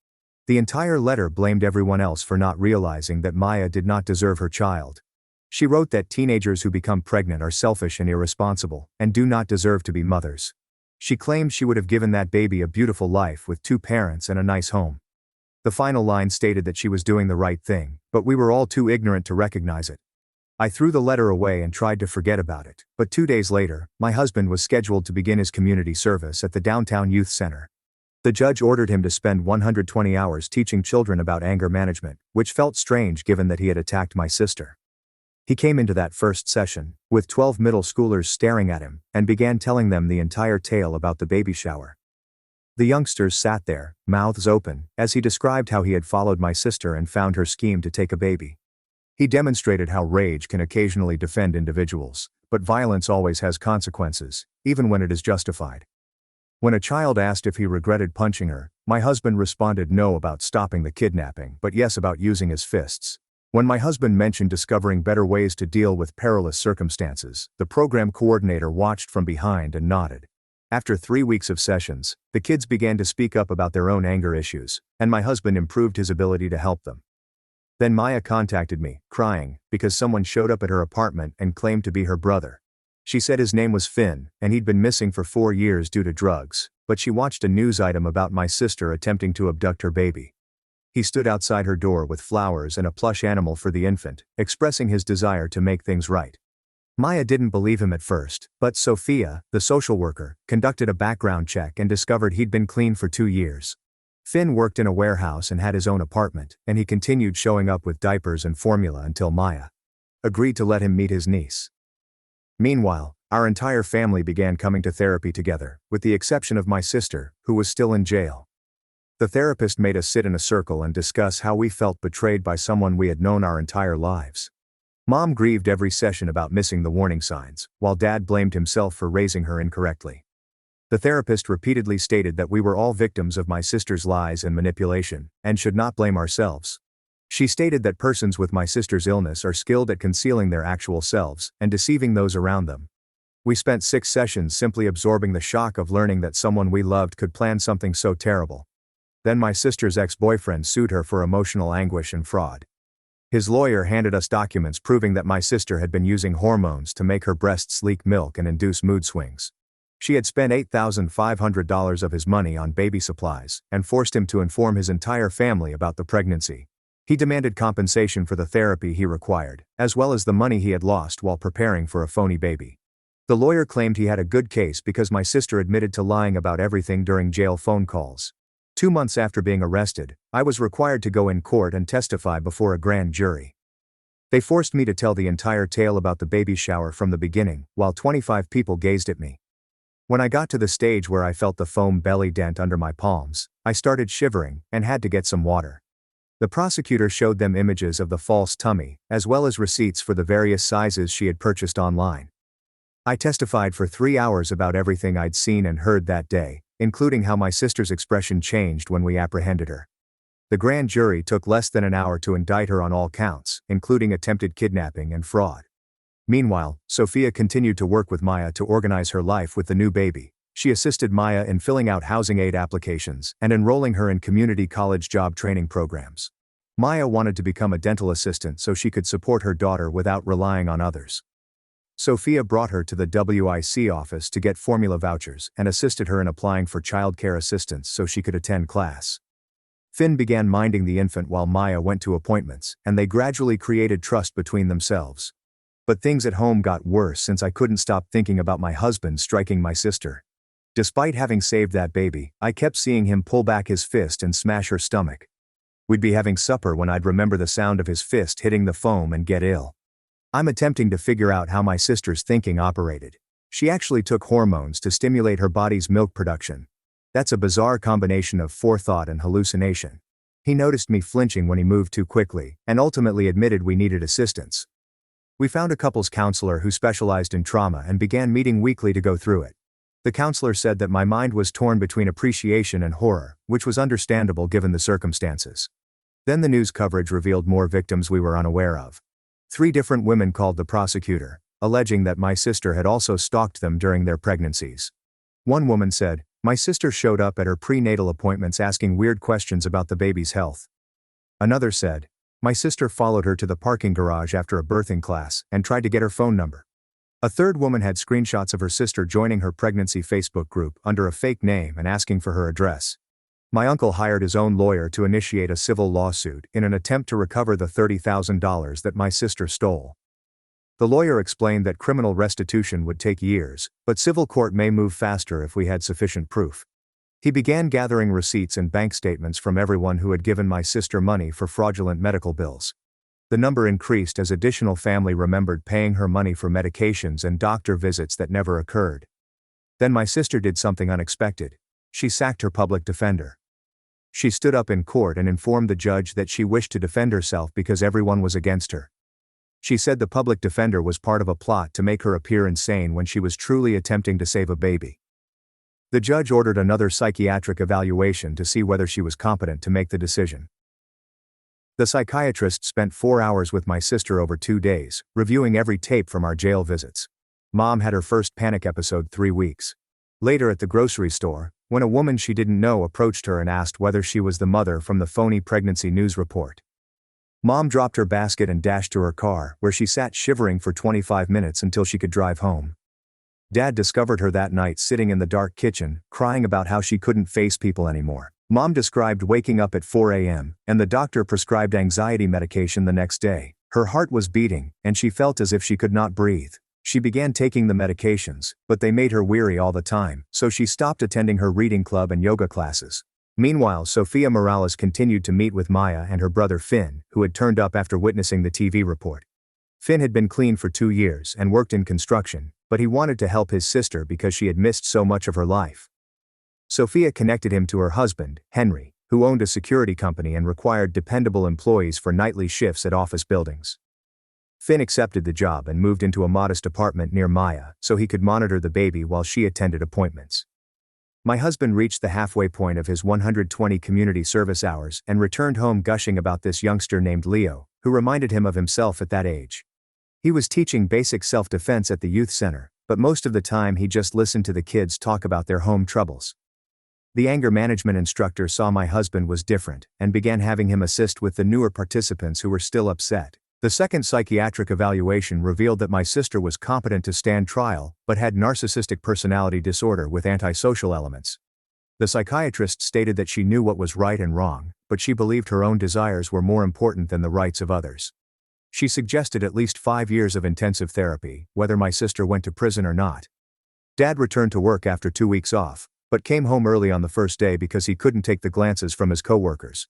Speaker 1: The entire letter blamed everyone else for not realizing that Maya did not deserve her child. She wrote that teenagers who become pregnant are selfish and irresponsible, and do not deserve to be mothers. She claimed she would have given that baby a beautiful life with 2 parents and a nice home. The final line stated that she was doing the right thing, but we were all too ignorant to recognize it. I threw the letter away and tried to forget about it, but 2 days later, my husband was scheduled to begin his community service at the downtown youth center. The judge ordered him to spend 120 hours teaching children about anger management, which felt strange given that he had attacked my sister. He came into that first session, with 12 middle schoolers staring at him, and began telling them the entire tale about the baby shower. The youngsters sat there, mouths open, as he described how he had followed my sister and found her scheme to take a baby. He demonstrated how rage can occasionally defend individuals, but violence always has consequences, even when it is justified. When a child asked if he regretted punching her, my husband responded no about stopping the kidnapping, but yes about using his fists. When my husband mentioned discovering better ways to deal with perilous circumstances, the program coordinator watched from behind and nodded. After 3 weeks of sessions, the kids began to speak up about their own anger issues, and my husband improved his ability to help them. Then Maya contacted me, crying, because someone showed up at her apartment and claimed to be her brother. She said his name was Finn, and he'd been missing for 4 years due to drugs, but she watched a news item about my sister attempting to abduct her baby. He stood outside her door with flowers and a plush animal for the infant, expressing his desire to make things right. Maya didn't believe him at first, but Sophia, the social worker, conducted a background check and discovered he'd been clean for 2 years. Finn worked in a warehouse and had his own apartment, and he continued showing up with diapers and formula until Maya agreed to let him meet his niece. Meanwhile, our entire family began coming to therapy together, with the exception of my sister, who was still in jail. The therapist made us sit in a circle and discuss how we felt betrayed by someone we had known our entire lives. Mom grieved every session about missing the warning signs, while Dad blamed himself for raising her incorrectly. The therapist repeatedly stated that we were all victims of my sister's lies and manipulation, and should not blame ourselves. She stated that persons with my sister's illness are skilled at concealing their actual selves and deceiving those around them. We spent 6 sessions simply absorbing the shock of learning that someone we loved could plan something so terrible. Then my sister's ex-boyfriend sued her for emotional anguish and fraud. His lawyer handed us documents proving that my sister had been using hormones to make her breasts leak milk and induce mood swings. She had spent $8,500 of his money on baby supplies, and forced him to inform his entire family about the pregnancy. He demanded compensation for the therapy he required, as well as the money he had lost while preparing for a phony baby. The lawyer claimed he had a good case because my sister admitted to lying about everything during jail phone calls. 2 months after being arrested, I was required to go in court and testify before a grand jury. They forced me to tell the entire tale about the baby shower from the beginning, while 25 people gazed at me. When I got to the stage where I felt the foam belly dent under my palms, I started shivering and had to get some water. The prosecutor showed them images of the false tummy, as well as receipts for the various sizes she had purchased online. I testified for 3 hours about everything I'd seen and heard that day, including how my sister's expression changed when we apprehended her. The grand jury took less than an hour to indict her on all counts, including attempted kidnapping and fraud. Meanwhile, Sophia continued to work with Maya to organize her life with the new baby. She assisted Maya in filling out housing aid applications and enrolling her in community college job training programs. Maya wanted to become a dental assistant so she could support her daughter without relying on others. Sophia brought her to the WIC office to get formula vouchers and assisted her in applying for childcare assistance so she could attend class. Finn began minding the infant while Maya went to appointments, and they gradually created trust between themselves. But things at home got worse since I couldn't stop thinking about my husband striking my sister. Despite having saved that baby, I kept seeing him pull back his fist and smash her stomach. We'd be having supper when I'd remember the sound of his fist hitting the foam and get ill. I'm attempting to figure out how my sister's thinking operated. She actually took hormones to stimulate her body's milk production. That's a bizarre combination of forethought and hallucination. He noticed me flinching when he moved too quickly, and ultimately admitted we needed assistance. We found a couples counselor who specialized in trauma and began meeting weekly to go through it. The counselor said that my mind was torn between appreciation and horror, which was understandable given the circumstances. Then the news coverage revealed more victims we were unaware of. 3 different women called the prosecutor, alleging that my sister had also stalked them during their pregnancies. One woman said, "My sister showed up at her prenatal appointments asking weird questions about the baby's health." Another said, "My sister followed her to the parking garage after a birthing class and tried to get her phone number." A third woman had screenshots of her sister joining her pregnancy Facebook group under a fake name and asking for her address. My uncle hired his own lawyer to initiate a civil lawsuit in an attempt to recover the $30,000 that my sister stole. The lawyer explained that criminal restitution would take years, but civil court may move faster if we had sufficient proof. He began gathering receipts and bank statements from everyone who had given my sister money for fraudulent medical bills. The number increased as additional family remembered paying her money for medications and doctor visits that never occurred. Then my sister did something unexpected. She sacked her public defender. She stood up in court and informed the judge that she wished to defend herself because everyone was against her. She said the public defender was part of a plot to make her appear insane when she was truly attempting to save a baby. The judge ordered another psychiatric evaluation to see whether she was competent to make the decision. The psychiatrist spent 4 hours with my sister over 2 days, reviewing every tape from our jail visits. Mom had her first panic episode 3 weeks later at the grocery store, when a woman she didn't know approached her and asked whether she was the mother from the phony pregnancy news report. Mom dropped her basket and dashed to her car, where she sat shivering for 25 minutes until she could drive home. Dad discovered her that night sitting in the dark kitchen, crying about how she couldn't face people anymore. Mom described waking up at 4 a.m., and the doctor prescribed anxiety medication the next day. Her heart was beating, and she felt as if she could not breathe. She began taking the medications, but they made her weary all the time, so she stopped attending her reading club and yoga classes. Meanwhile, Sofia Morales continued to meet with Maya and her brother Finn, who had turned up after witnessing the TV report. Finn had been clean for 2 years and worked in construction, but he wanted to help his sister because she had missed so much of her life. Sofia connected him to her husband, Henry, who owned a security company and required dependable employees for nightly shifts at office buildings. Finn accepted the job and moved into a modest apartment near Maya so he could monitor the baby while she attended appointments. My husband reached the halfway point of his 120 community service hours and returned home gushing about this youngster named Leo, who reminded him of himself at that age. He was teaching basic self-defense at the youth center, but most of the time he just listened to the kids talk about their home troubles. The anger management instructor saw my husband was different and began having him assist with the newer participants who were still upset. The second psychiatric evaluation revealed that my sister was competent to stand trial, but had narcissistic personality disorder with antisocial elements. The psychiatrist stated that she knew what was right and wrong, but she believed her own desires were more important than the rights of others. She suggested at least 5 years of intensive therapy, whether my sister went to prison or not. Dad returned to work after 2 weeks off, but came home early on the first day because he couldn't take the glances from his coworkers.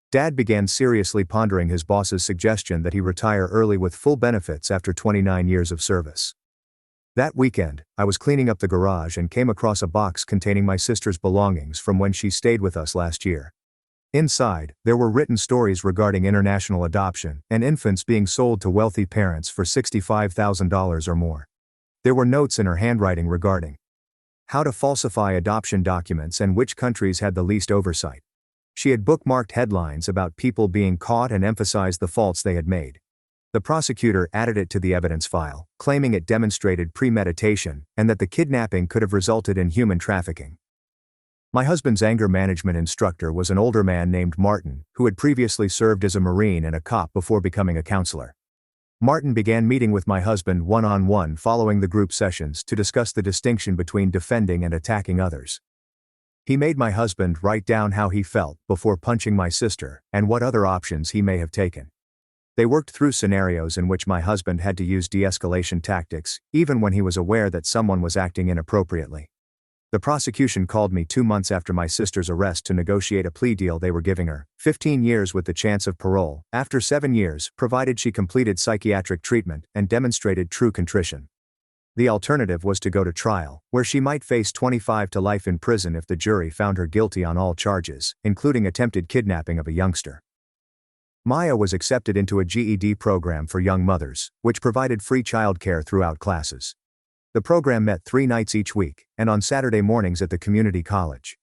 Speaker 1: Dad began seriously pondering his boss's suggestion that he retire early with full benefits after 29 years of service. That weekend, I was cleaning up the garage and came across a box containing my sister's belongings from when she stayed with us last year. Inside, there were written stories regarding international adoption and infants being sold to wealthy parents for $65,000 or more. There were notes in her handwriting regarding how to falsify adoption documents and which countries had the least oversight. She had bookmarked headlines about people being caught and emphasized the faults they had made. The prosecutor added it to the evidence file, claiming it demonstrated premeditation and that the kidnapping could have resulted in human trafficking. My husband's anger management instructor was an older man named Martin, who had previously served as a Marine and a cop before becoming a counselor. Martin began meeting with my husband one-on-one following the group sessions to discuss the distinction between defending and attacking others. He made my husband write down how he felt before punching my sister and what other options he may have taken. They worked through scenarios in which my husband had to use de-escalation tactics, even when he was aware that someone was acting inappropriately. The prosecution called me 2 months after my sister's arrest to negotiate a plea deal they were giving her, 15 years with the chance of parole, after 7 years, provided she completed psychiatric treatment and demonstrated true contrition. The alternative was to go to trial, where she might face 25 to life in prison if the jury found her guilty on all charges, including attempted kidnapping of a youngster. Maya was accepted into a GED program for young mothers, which provided free childcare throughout classes. The program met 3 nights each week, and on Saturday mornings at the community college.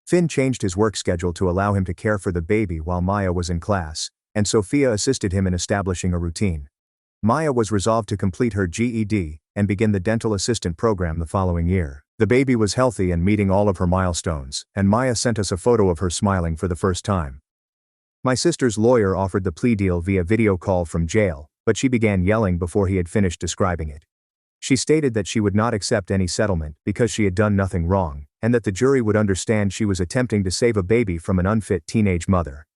Speaker 1: Finn changed his work schedule to allow him to care for the baby while Maya was in class, and Sophia assisted him in establishing a routine. Maya was resolved to complete her GED and begin the dental assistant program the following year. The baby was healthy and meeting all of her milestones, and Maya sent us a photo of her smiling for the first time. My sister's lawyer offered the plea deal via video call from jail, but she began yelling before he had finished describing it. She stated that she would not accept any settlement because she had done nothing wrong, and that the jury would understand she was attempting to save a baby from an unfit teenage mother.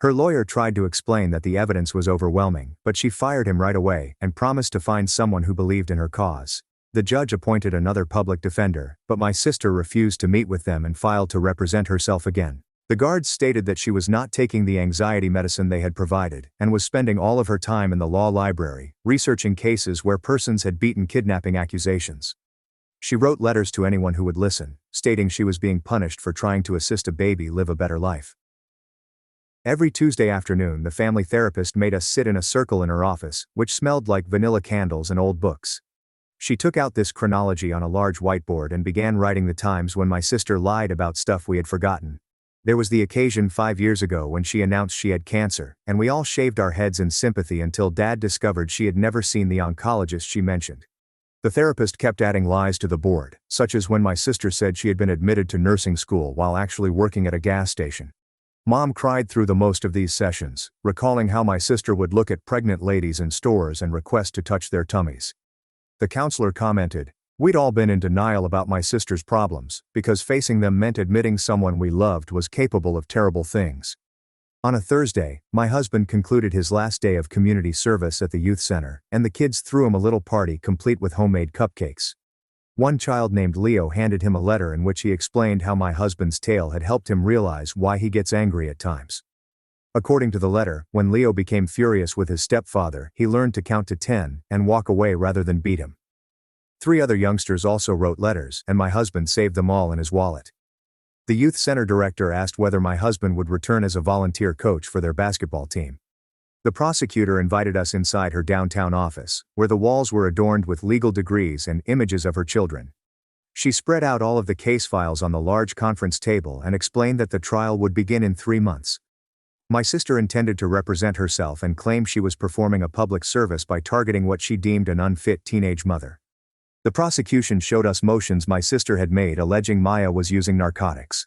Speaker 1: Her lawyer tried to explain that the evidence was overwhelming, but she fired him right away and promised to find someone who believed in her cause. The judge appointed another public defender, but my sister refused to meet with them and filed to represent herself again. The guards stated that she was not taking the anxiety medicine they had provided, and was spending all of her time in the law library, researching cases where persons had beaten kidnapping accusations. She wrote letters to anyone who would listen, stating she was being punished for trying to assist a baby live a better life. Every Tuesday afternoon, the family therapist made us sit in a circle in her office, which smelled like vanilla candles and old books. She took out this chronology on a large whiteboard and began writing the times when my sister lied about stuff we had forgotten. There was the occasion 5 years ago when she announced she had cancer, and we all shaved our heads in sympathy until Dad discovered she had never seen the oncologist she mentioned. The therapist kept adding lies to the board, such as when my sister said she had been admitted to nursing school while actually working at a gas station. Mom cried through the most of these sessions, recalling how my sister would look at pregnant ladies in stores and request to touch their tummies. The counselor commented, "We'd all been in denial about my sister's problems, because facing them meant admitting someone we loved was capable of terrible things." On a Thursday, my husband concluded his last day of community service at the youth center, and the kids threw him a little party complete with homemade cupcakes. One child named Leo handed him a letter in which he explained how my husband's tale had helped him realize why he gets angry at times. According to the letter, when Leo became furious with his stepfather, he learned to count to 10 and walk away rather than beat him. 3 other youngsters also wrote letters, and my husband saved them all in his wallet. The youth center director asked whether my husband would return as a volunteer coach for their basketball team. The prosecutor invited us inside her downtown office, where the walls were adorned with legal degrees and images of her children. She spread out all of the case files on the large conference table and explained that the trial would begin in 3 months. My sister intended to represent herself and claimed she was performing a public service by targeting what she deemed an unfit teenage mother. The prosecution showed us motions my sister had made alleging Maya was using narcotics.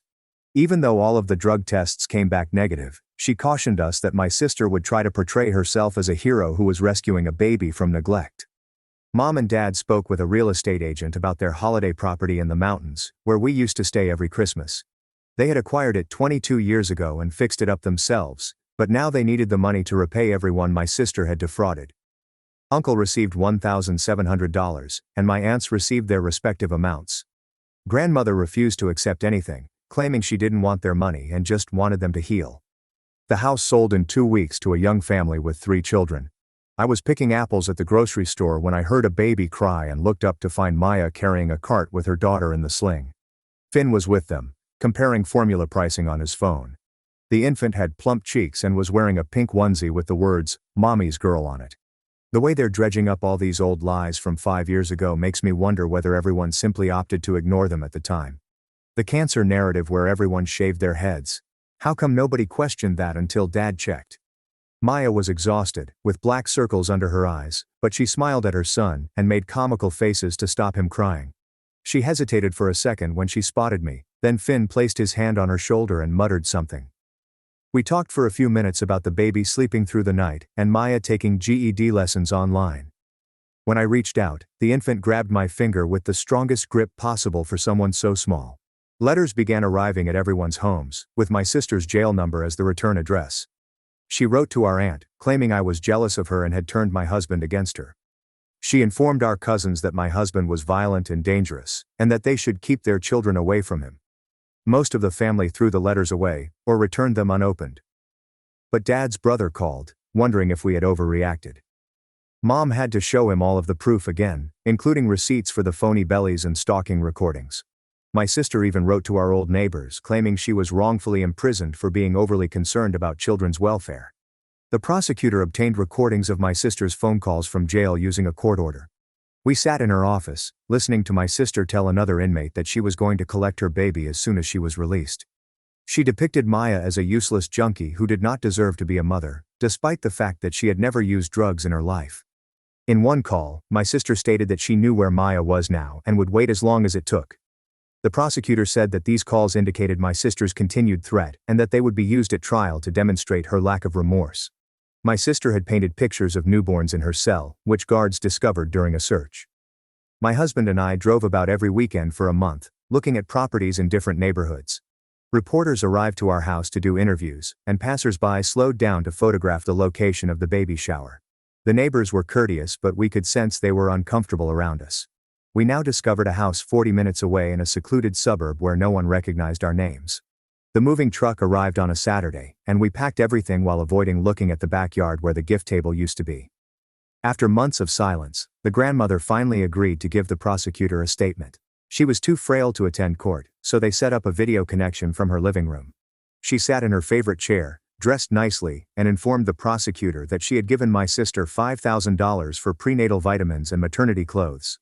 Speaker 1: Even though all of the drug tests came back negative, she cautioned us that my sister would try to portray herself as a hero who was rescuing a baby from neglect. Mom and Dad spoke with a real estate agent about their holiday property in the mountains, where we used to stay every Christmas. They had acquired it 22 years ago and fixed it up themselves, but now they needed the money to repay everyone my sister had defrauded. Uncle received $1,700, and my aunts received their respective amounts. Grandmother refused to accept anything, claiming she didn't want their money and just wanted them to heal. The house sold in 2 weeks to a young family with 3 children. I was picking apples at the grocery store when I heard a baby cry and looked up to find Maya carrying a cart with her daughter in the sling. Finn was with them, comparing formula pricing on his phone. The infant had plump cheeks and was wearing a pink onesie with the words, "Mommy's Girl" on it. The way they're dredging up all these old lies from 5 years ago makes me wonder whether everyone simply opted to ignore them at the time. The cancer narrative where everyone shaved their heads. How come nobody questioned that until Dad checked? Maya was exhausted, with black circles under her eyes, but she smiled at her son and made comical faces to stop him crying. She hesitated for a second when she spotted me, then Finn placed his hand on her shoulder and muttered something. We talked for a few minutes about the baby sleeping through the night and Maya taking GED lessons online. When I reached out, the infant grabbed my finger with the strongest grip possible for someone so small. Letters began arriving at everyone's homes, with my sister's jail number as the return address. She wrote to our aunt, claiming I was jealous of her and had turned my husband against her. She informed our cousins that my husband was violent and dangerous, and that they should keep their children away from him. Most of the family threw the letters away, or returned them unopened. But Dad's brother called, wondering if we had overreacted. Mom had to show him all of the proof again, including receipts for the phony bellies and stalking recordings. My sister even wrote to our old neighbors, claiming she was wrongfully imprisoned for being overly concerned about children's welfare. The prosecutor obtained recordings of my sister's phone calls from jail using a court order. We sat in her office, listening to my sister tell another inmate that she was going to collect her baby as soon as she was released. She depicted Maya as a useless junkie who did not deserve to be a mother, despite the fact that she had never used drugs in her life. In one call, my sister stated that she knew where Maya was now and would wait as long as it took. The prosecutor said that these calls indicated my sister's continued threat and that they would be used at trial to demonstrate her lack of remorse. My sister had painted pictures of newborns in her cell, which guards discovered during a search. My husband and I drove about every weekend for a month, looking at properties in different neighborhoods. Reporters arrived to our house to do interviews, and passers-by slowed down to photograph the location of the baby shower. The neighbors were courteous, but we could sense they were uncomfortable around us. We now discovered a house 40 minutes away in a secluded suburb where no one recognized our names. The moving truck arrived on a Saturday, and we packed everything while avoiding looking at the backyard where the gift table used to be. After months of silence, the grandmother finally agreed to give the prosecutor a statement. She was too frail to attend court, so they set up a video connection from her living room. She sat in her favorite chair, dressed nicely, and informed the prosecutor that she had given my sister $5,000 for prenatal vitamins and maternity clothes.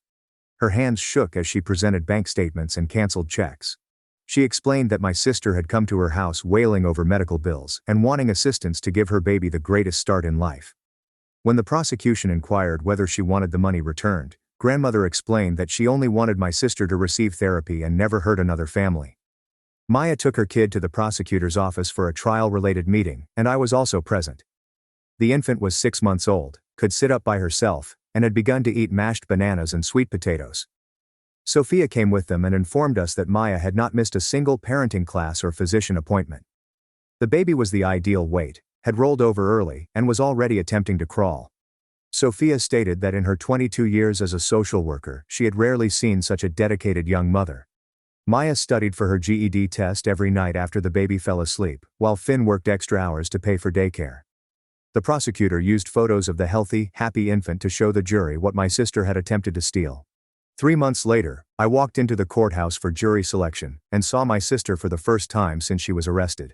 Speaker 1: Her hands shook as she presented bank statements and canceled checks. She explained that my sister had come to her house wailing over medical bills and wanting assistance to give her baby the greatest start in life. When the prosecution inquired whether she wanted the money returned, grandmother explained that she only wanted my sister to receive therapy and never hurt another family. Maya took her kid to the prosecutor's office for a trial-related meeting, and I was also present. The infant was 6 months old, could sit up by herself, and had begun to eat mashed bananas and sweet potatoes. Sophia came with them and informed us that Maya had not missed a single parenting class or physician appointment. The baby was the ideal weight, had rolled over early, and was already attempting to crawl. Sophia stated that in her 22 years as a social worker, she had rarely seen such a dedicated young mother. Maya studied for her GED test every night after the baby fell asleep, while Finn worked extra hours to pay for daycare. The prosecutor used photos of the healthy, happy infant to show the jury what my sister had attempted to steal. 3 months later, I walked into the courthouse for jury selection and saw my sister for the first time since she was arrested.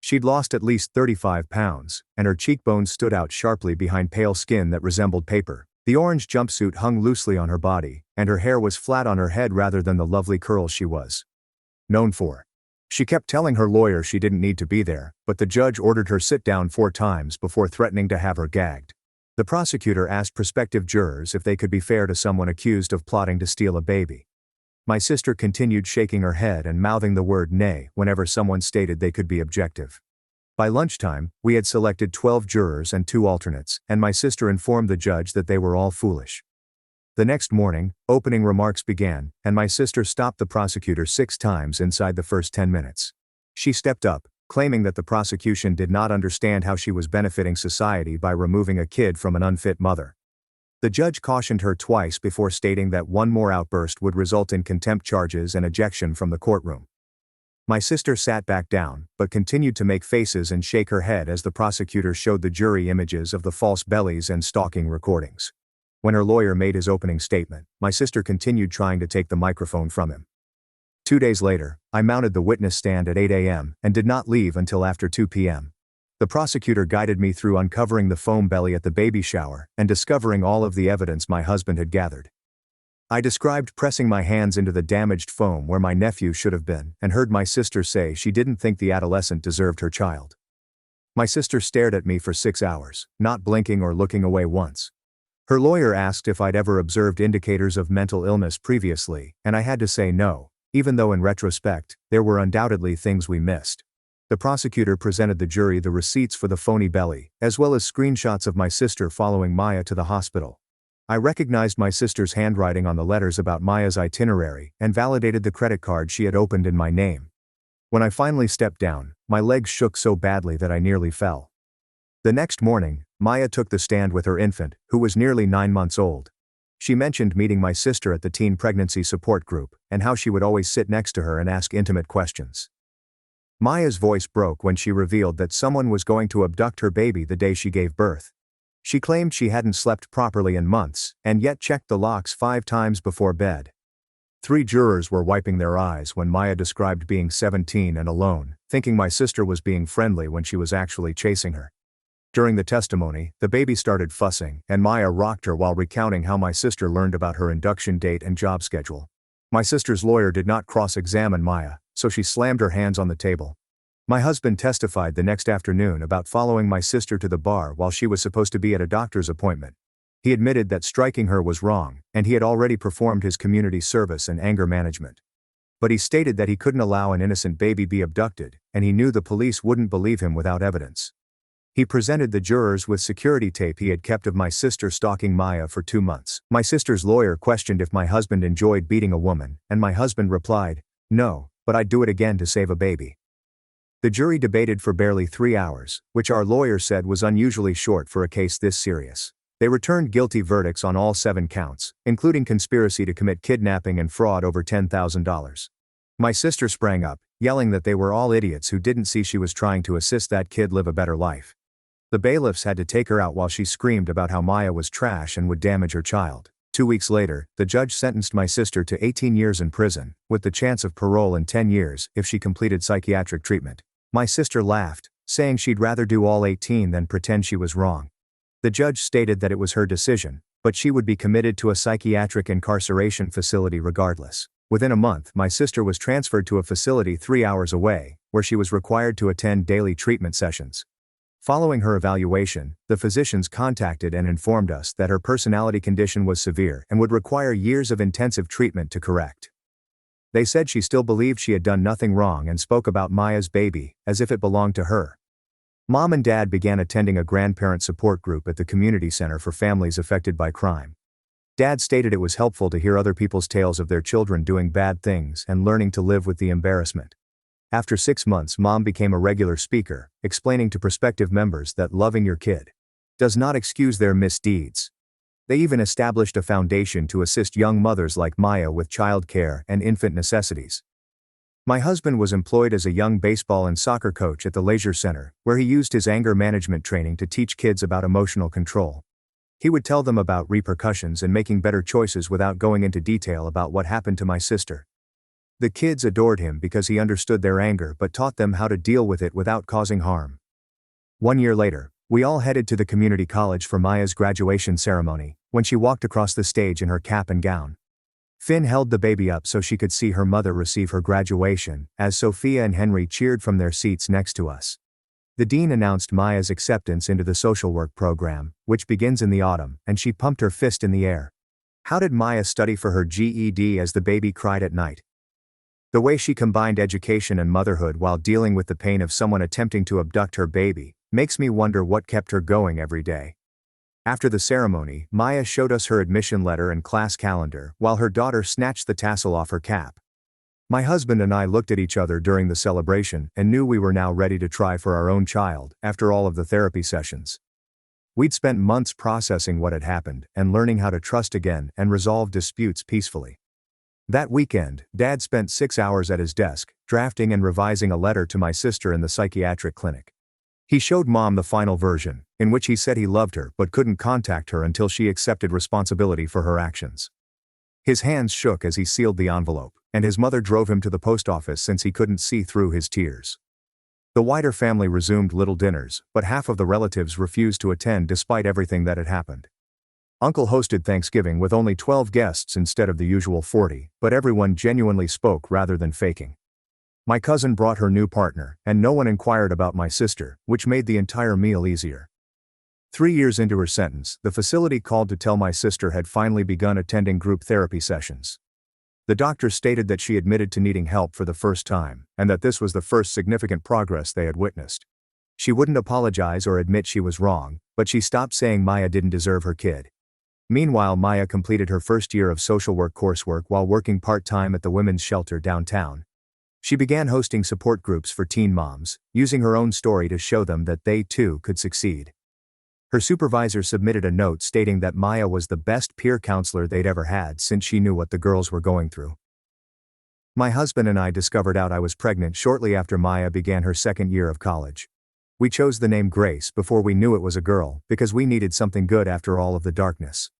Speaker 1: She'd lost at least 35 pounds, and her cheekbones stood out sharply behind pale skin that resembled paper. The orange jumpsuit hung loosely on her body, and her hair was flat on her head rather than the lovely curls she was known for. She kept telling her lawyer she didn't need to be there, but the judge ordered her sit down 4 times before threatening to have her gagged. The prosecutor asked prospective jurors if they could be fair to someone accused of plotting to steal a baby. My sister continued shaking her head and mouthing the word nay whenever someone stated they could be objective. By lunchtime, we had selected 12 jurors and 2 alternates, and my sister informed the judge that they were all foolish. The next morning, opening remarks began, and my sister stopped the prosecutor 6 times inside the first 10 minutes. She stepped up, claiming that the prosecution did not understand how she was benefiting society by removing a kid from an unfit mother. The judge cautioned her twice before stating that one more outburst would result in contempt charges and ejection from the courtroom. My sister sat back down, but continued to make faces and shake her head as the prosecutor showed the jury images of the false bellies and stalking recordings. When her lawyer made his opening statement, my sister continued trying to take the microphone from him. 2 days later, I mounted the witness stand at 8 a.m. and did not leave until after 2 p.m. The prosecutor guided me through uncovering the foam belly at the baby shower and discovering all of the evidence my husband had gathered. I described pressing my hands into the damaged foam where my nephew should have been, and heard my sister say she didn't think the adolescent deserved her child. My sister stared at me for 6 hours, not blinking or looking away once. Her lawyer asked if I'd ever observed indicators of mental illness previously, and I had to say no, even though in retrospect, there were undoubtedly things we missed. The prosecutor presented the jury the receipts for the phony belly, as well as screenshots of my sister following Maya to the hospital. I recognized my sister's handwriting on the letters about Maya's itinerary and validated the credit card she had opened in my name. When I finally stepped down, my legs shook so badly that I nearly fell. The next morning, Maya took the stand with her infant, who was nearly 9 months old. She mentioned meeting my sister at the teen pregnancy support group and how she would always sit next to her and ask intimate questions. Maya's voice broke when she revealed that someone was going to abduct her baby the day she gave birth. She claimed she hadn't slept properly in months and yet checked the locks 5 times before bed. 3 jurors were wiping their eyes when Maya described being 17 and alone, thinking my sister was being friendly when she was actually chasing her. During the testimony, the baby started fussing, and Maya rocked her while recounting how my sister learned about her induction date and job schedule. My sister's lawyer did not cross-examine Maya, so she slammed her hands on the table. My husband testified the next afternoon about following my sister to the bar while she was supposed to be at a doctor's appointment. He admitted that striking her was wrong, and he had already performed his community service and anger management. But he stated that he couldn't allow an innocent baby be abducted, and he knew the police wouldn't believe him without evidence. He presented the jurors with security tape he had kept of my sister stalking Maya for 2 months. My sister's lawyer questioned if my husband enjoyed beating a woman, and my husband replied, "No, but I'd do it again to save a baby." The jury debated for barely 3 hours, which our lawyer said was unusually short for a case this serious. They returned guilty verdicts on all 7 counts, including conspiracy to commit kidnapping and fraud over $10,000. My sister sprang up, yelling that they were all idiots who didn't see she was trying to assist that kid live a better life. The bailiffs had to take her out while she screamed about how Maya was trash and would damage her child. 2 weeks later, the judge sentenced my sister to 18 years in prison, with the chance of parole in 10 years if she completed psychiatric treatment. My sister laughed, saying she'd rather do all 18 than pretend she was wrong. The judge stated that it was her decision, but she would be committed to a psychiatric incarceration facility regardless. Within a month, my sister was transferred to a facility 3 hours away, where she was required to attend daily treatment sessions. Following her evaluation, the physicians contacted and informed us that her personality condition was severe and would require years of intensive treatment to correct. They said she still believed she had done nothing wrong and spoke about Maya's baby as if it belonged to her. Mom and Dad began attending a grandparent support group at the community center for families affected by crime. Dad stated it was helpful to hear other people's tales of their children doing bad things and learning to live with the embarrassment. After 6 months, Mom became a regular speaker, explaining to prospective members that loving your kid does not excuse their misdeeds. They even established a foundation to assist young mothers like Maya with child care and infant necessities. My husband was employed as a young baseball and soccer coach at the Leisure Center, where he used his anger management training to teach kids about emotional control. He would tell them about repercussions and making better choices without going into detail about what happened to my sister. The kids adored him because he understood their anger but taught them how to deal with it without causing harm. 1 year later, we all headed to the community college for Maya's graduation ceremony, when she walked across the stage in her cap and gown. Finn held the baby up so she could see her mother receive her graduation, as Sophia and Henry cheered from their seats next to us. The dean announced Maya's acceptance into the social work program, which begins in the autumn, and she pumped her fist in the air. How did Maya study for her GED as the baby cried at night? The way she combined education and motherhood while dealing with the pain of someone attempting to abduct her baby makes me wonder what kept her going every day. After the ceremony, Maya showed us her admission letter and class calendar while her daughter snatched the tassel off her cap. My husband and I looked at each other during the celebration and knew we were now ready to try for our own child after all of the therapy sessions. We'd spent months processing what had happened and learning how to trust again and resolve disputes peacefully. That weekend, Dad spent 6 hours at his desk, drafting and revising a letter to my sister in the psychiatric clinic. He showed Mom the final version, in which he said he loved her but couldn't contact her until she accepted responsibility for her actions. His hands shook as he sealed the envelope, and his mother drove him to the post office since he couldn't see through his tears. The wider family resumed little dinners, but half of the relatives refused to attend despite everything that had happened. Uncle hosted Thanksgiving with only 12 guests instead of the usual 40, but everyone genuinely spoke rather than faking. My cousin brought her new partner, and no one inquired about my sister, which made the entire meal easier. 3 years into her sentence, the facility called to tell my sister had finally begun attending group therapy sessions. The doctor stated that she admitted to needing help for the first time, and that this was the first significant progress they had witnessed. She wouldn't apologize or admit she was wrong, but she stopped saying Maya didn't deserve her kid. Meanwhile, Maya completed her first year of social work coursework while working part-time at the women's shelter downtown. She began hosting support groups for teen moms, using her own story to show them that they too could succeed. Her supervisor submitted a note stating that Maya was the best peer counselor they'd ever had since she knew what the girls were going through. My husband and I discovered out I was pregnant shortly after Maya began her second year of college. We chose the name Grace before we knew it was a girl because we needed something good after all of the darkness.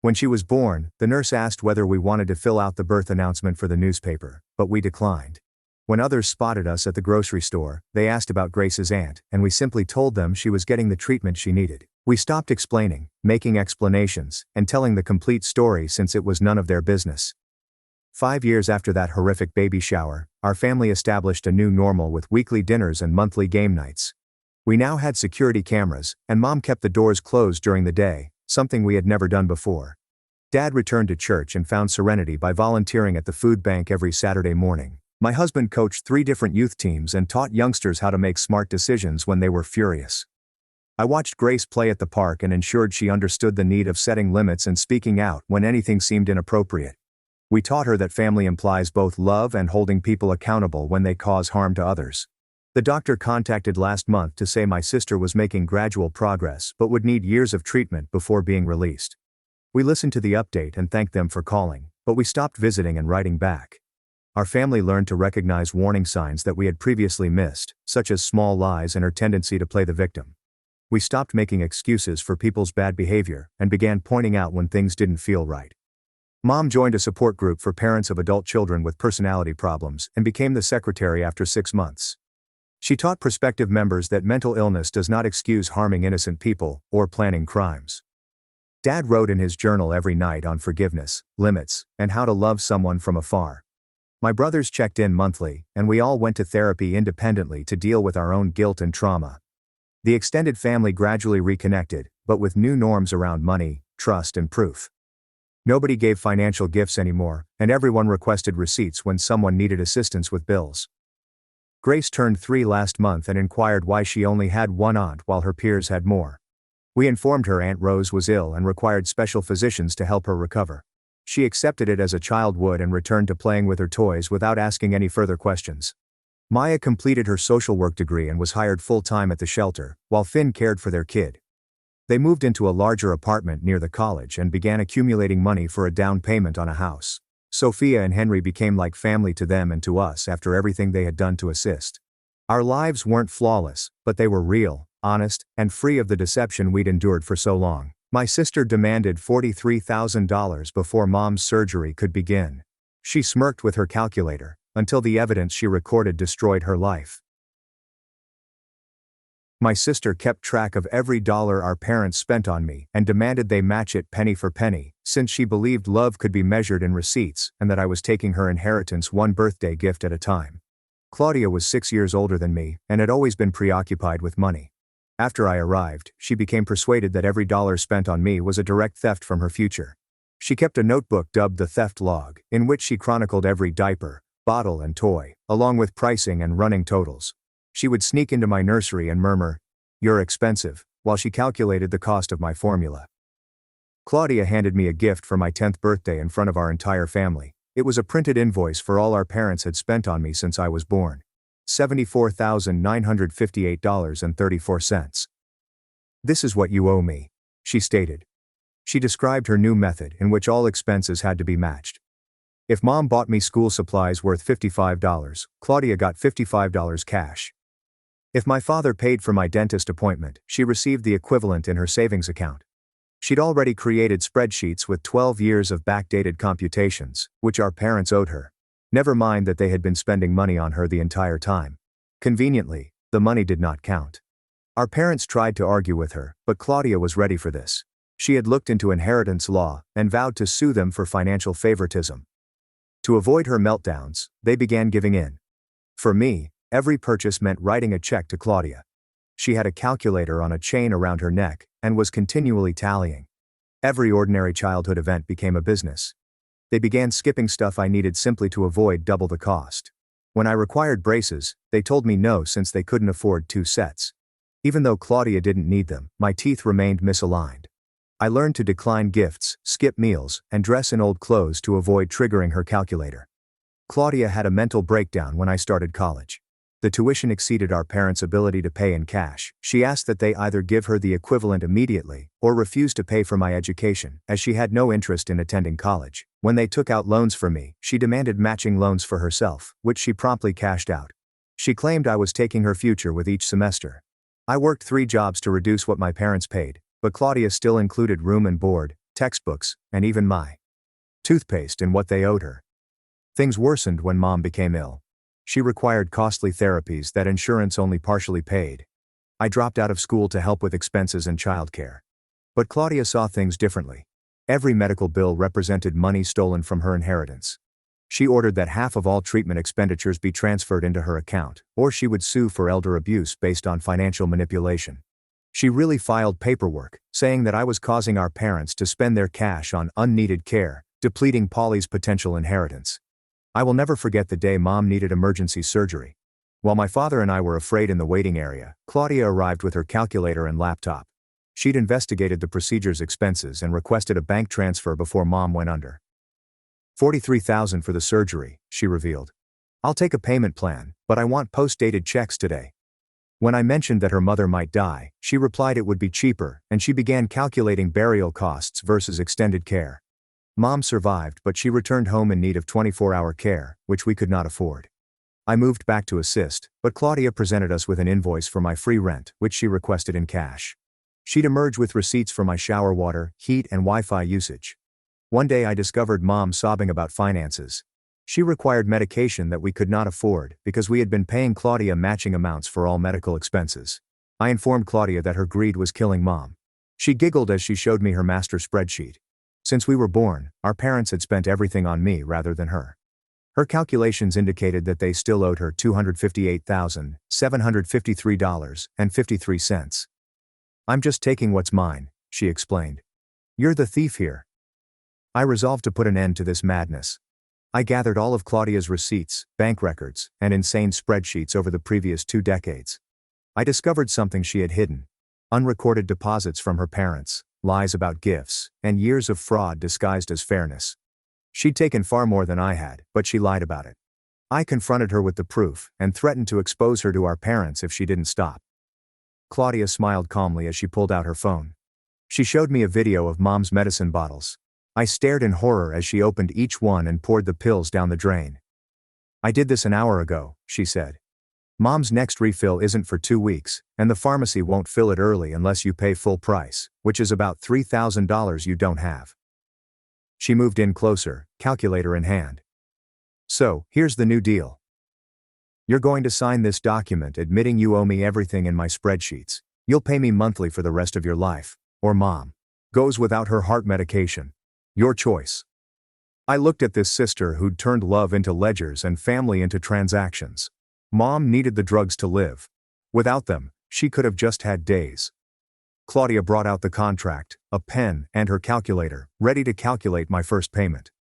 Speaker 1: When she was born, the nurse asked whether we wanted to fill out the birth announcement for the newspaper, but we declined. When others spotted us at the grocery store, they asked about Grace's aunt, and we simply told them she was getting the treatment she needed. We stopped explaining, making explanations, and telling the complete story since it was none of their business. 5 years after that horrific baby shower, our family established a new normal with weekly dinners and monthly game nights. We now had security cameras, and Mom kept the doors closed during the day, something we had never done before. Dad returned to church and found serenity by volunteering at the food bank every Saturday morning. My husband coached 3 different youth teams and taught youngsters how to make smart decisions when they were furious. I watched Grace play at the park and ensured she understood the need of setting limits and speaking out when anything seemed inappropriate. We taught her that family implies both love and holding people accountable when they cause harm to others. The doctor contacted last month to say my sister was making gradual progress but would need years of treatment before being released. We listened to the update and thanked them for calling, but we stopped visiting and writing back. Our family learned to recognize warning signs that we had previously missed, such as small lies and her tendency to play the victim. We stopped making excuses for people's bad behavior and began pointing out when things didn't feel right. Mom joined a support group for parents of adult children with personality problems and became the secretary after 6 months. She taught prospective members that mental illness does not excuse harming innocent people or planning crimes. Dad wrote in his journal every night on forgiveness, limits, and how to love someone from afar. My brothers checked in monthly, and we all went to therapy independently to deal with our own guilt and trauma. The extended family gradually reconnected, but with new norms around money, trust, and proof. Nobody gave financial gifts anymore, and everyone requested receipts when someone needed assistance with bills. Grace turned 3 last month and inquired why she only had one aunt while her peers had more. We informed her Aunt Rose was ill and required special physicians to help her recover. She accepted it as a child would and returned to playing with her toys without asking any further questions. Maya completed her social work degree and was hired full-time at the shelter, while Finn cared for their kid. They moved into a larger apartment near the college and began accumulating money for a down payment on a house. Sophia and Henry became like family to them and to us after everything they had done to assist. Our lives weren't flawless, but they were real, honest, and free of the deception we'd endured for so long. My sister demanded $43,000 before Mom's surgery could begin. She smirked with her calculator, until the evidence she recorded destroyed her life. My sister kept track of every dollar our parents spent on me and demanded they match it penny for penny, since she believed love could be measured in receipts and that I was taking her inheritance one birthday gift at a time. Claudia was 6 years older than me and had always been preoccupied with money. After I arrived, she became persuaded that every dollar spent on me was a direct theft from her future. She kept a notebook dubbed the theft log, in which she chronicled every diaper, bottle, and toy, along with pricing and running totals. She would sneak into my nursery and murmur, "You're expensive," while she calculated the cost of my formula. Claudia handed me a gift for my 10th birthday in front of our entire family. It was a printed invoice for all our parents had spent on me since I was born. $74,958.34. "This is what you owe me," she stated. She described her new method in which all expenses had to be matched. If Mom bought me school supplies worth $55, Claudia got $55 cash. If my father paid for my dentist appointment, she received the equivalent in her savings account. She'd already created spreadsheets with 12 years of backdated computations, which our parents owed her. Never mind that they had been spending money on her the entire time. Conveniently, the money did not count. Our parents tried to argue with her, but Claudia was ready for this. She had looked into inheritance law and vowed to sue them for financial favoritism. To avoid her meltdowns, they began giving in. For me, every purchase meant writing a check to Claudia. She had a calculator on a chain around her neck and was continually tallying. Every ordinary childhood event became a business. They began skipping stuff I needed simply to avoid double the cost. When I required braces, they told me no since they couldn't afford 2 sets. Even though Claudia didn't need them, my teeth remained misaligned. I learned to decline gifts, skip meals, and dress in old clothes to avoid triggering her calculator. Claudia had a mental breakdown when I started college. The tuition exceeded our parents' ability to pay in cash. She asked that they either give her the equivalent immediately or refuse to pay for my education, as she had no interest in attending college. When they took out loans for me, she demanded matching loans for herself, which she promptly cashed out. She claimed I was taking her future with each semester. I worked 3 jobs to reduce what my parents paid, but Claudia still included room and board, textbooks, and even my toothpaste in what they owed her. Things worsened when Mom became ill. She required costly therapies that insurance only partially paid. I dropped out of school to help with expenses and childcare. But Claudia saw things differently. Every medical bill represented money stolen from her inheritance. She ordered that half of all treatment expenditures be transferred into her account, or she would sue for elder abuse based on financial manipulation. She really filed paperwork, saying that I was causing our parents to spend their cash on unneeded care, depleting Polly's potential inheritance. I will never forget the day Mom needed emergency surgery. While my father and I were afraid in the waiting area, Claudia arrived with her calculator and laptop. She'd investigated the procedure's expenses and requested a bank transfer before Mom went under. $43,000 for the surgery, she revealed. I'll take a payment plan, but I want post-dated checks today. When I mentioned that her mother might die, she replied it would be cheaper, and she began calculating burial costs versus extended care. Mom survived, but she returned home in need of 24-hour care, which we could not afford. I moved back to assist, but Claudia presented us with an invoice for my free rent, which she requested in cash. She'd emerge with receipts for my shower water, heat, and Wi-Fi usage. One day I discovered Mom sobbing about finances. She required medication that we could not afford because we had been paying Claudia matching amounts for all medical expenses. I informed Claudia that her greed was killing Mom. She giggled as she showed me her master spreadsheet. Since we were born, our parents had spent everything on me rather than her. Her calculations indicated that they still owed her $258,753.53. I'm just taking what's mine, she explained. You're the thief here. I resolved to put an end to this madness. I gathered all of Claudia's receipts, bank records, and insane spreadsheets over the previous 2 decades. I discovered something she had hidden: unrecorded deposits from her parents, lies about gifts, and years of fraud disguised as fairness. She'd taken far more than I had, but she lied about it. I confronted her with the proof and threatened to expose her to our parents if she didn't stop. Claudia smiled calmly as she pulled out her phone. She showed me a video of Mom's medicine bottles. I stared in horror as she opened each one and poured the pills down the drain. I did this an hour ago, she said. Mom's next refill isn't for 2 weeks, and the pharmacy won't fill it early unless you pay full price, which is about $3,000 you don't have. She moved in closer, calculator in hand. So, here's the new deal. You're going to sign this document admitting you owe me everything in my spreadsheets. You'll pay me monthly for the rest of your life, or Mom goes without her heart medication. Your choice. I looked at this sister who'd turned love into ledgers and family into transactions. Mom needed the drugs to live. Without them, she could have just had days. Claudia brought out the contract, a pen, and her calculator, ready to calculate my first payment.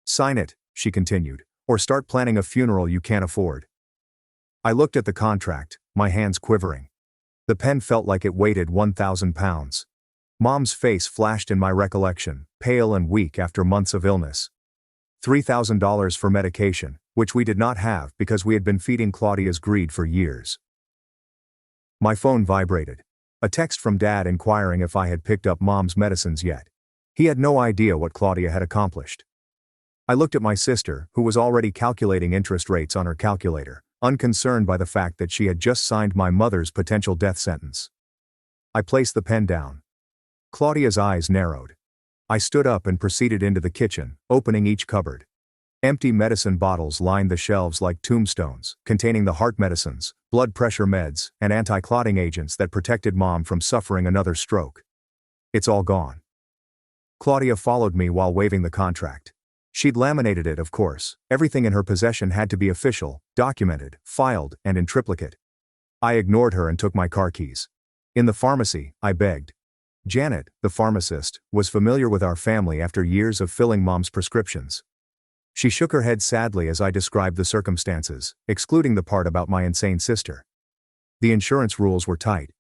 Speaker 1: Sign it, she continued, or start planning a funeral you can't afford. I looked at the contract, my hands quivering. The pen felt like it weighted 1,000 pounds. Mom's face flashed in my recollection, pale and weak after months of illness. $3,000 for medication, which we did not have because we had been feeding Claudia's greed for years. My phone vibrated. A text from Dad inquiring if I had picked up Mom's medicines yet. He had no idea what Claudia had accomplished. I looked at my sister, who was already calculating interest rates on her calculator, unconcerned by the fact that she had just signed my mother's potential death sentence. I placed the pen down. Claudia's eyes narrowed. I stood up and proceeded into the kitchen, opening each cupboard. Empty medicine bottles lined the shelves like tombstones, containing the heart medicines, blood pressure meds, and anti-clotting agents that protected Mom from suffering another stroke. It's all gone. Claudia followed me while waving the contract. She'd laminated it, of course. Everything in her possession had to be official, documented, filed, and in triplicate. I ignored her and took my car keys. In the pharmacy, I begged. Janet, the pharmacist, was familiar with our family after years of filling Mom's prescriptions. She shook her head sadly as I described the circumstances, excluding the part about my insane sister. The insurance rules were tight.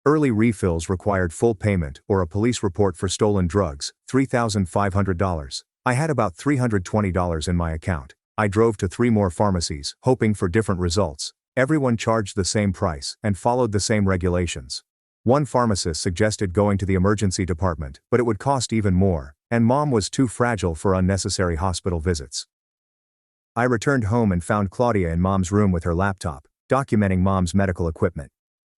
Speaker 1: Early refills required full payment or a police report for stolen drugs, $3,500. I had about $320 in my account. I drove to 3 more pharmacies, hoping for different results. Everyone charged the same price and followed the same regulations. One pharmacist suggested going to the emergency department, but it would cost even more, and Mom was too fragile for unnecessary hospital visits. I returned home and found Claudia in Mom's room with her laptop, documenting Mom's medical equipment.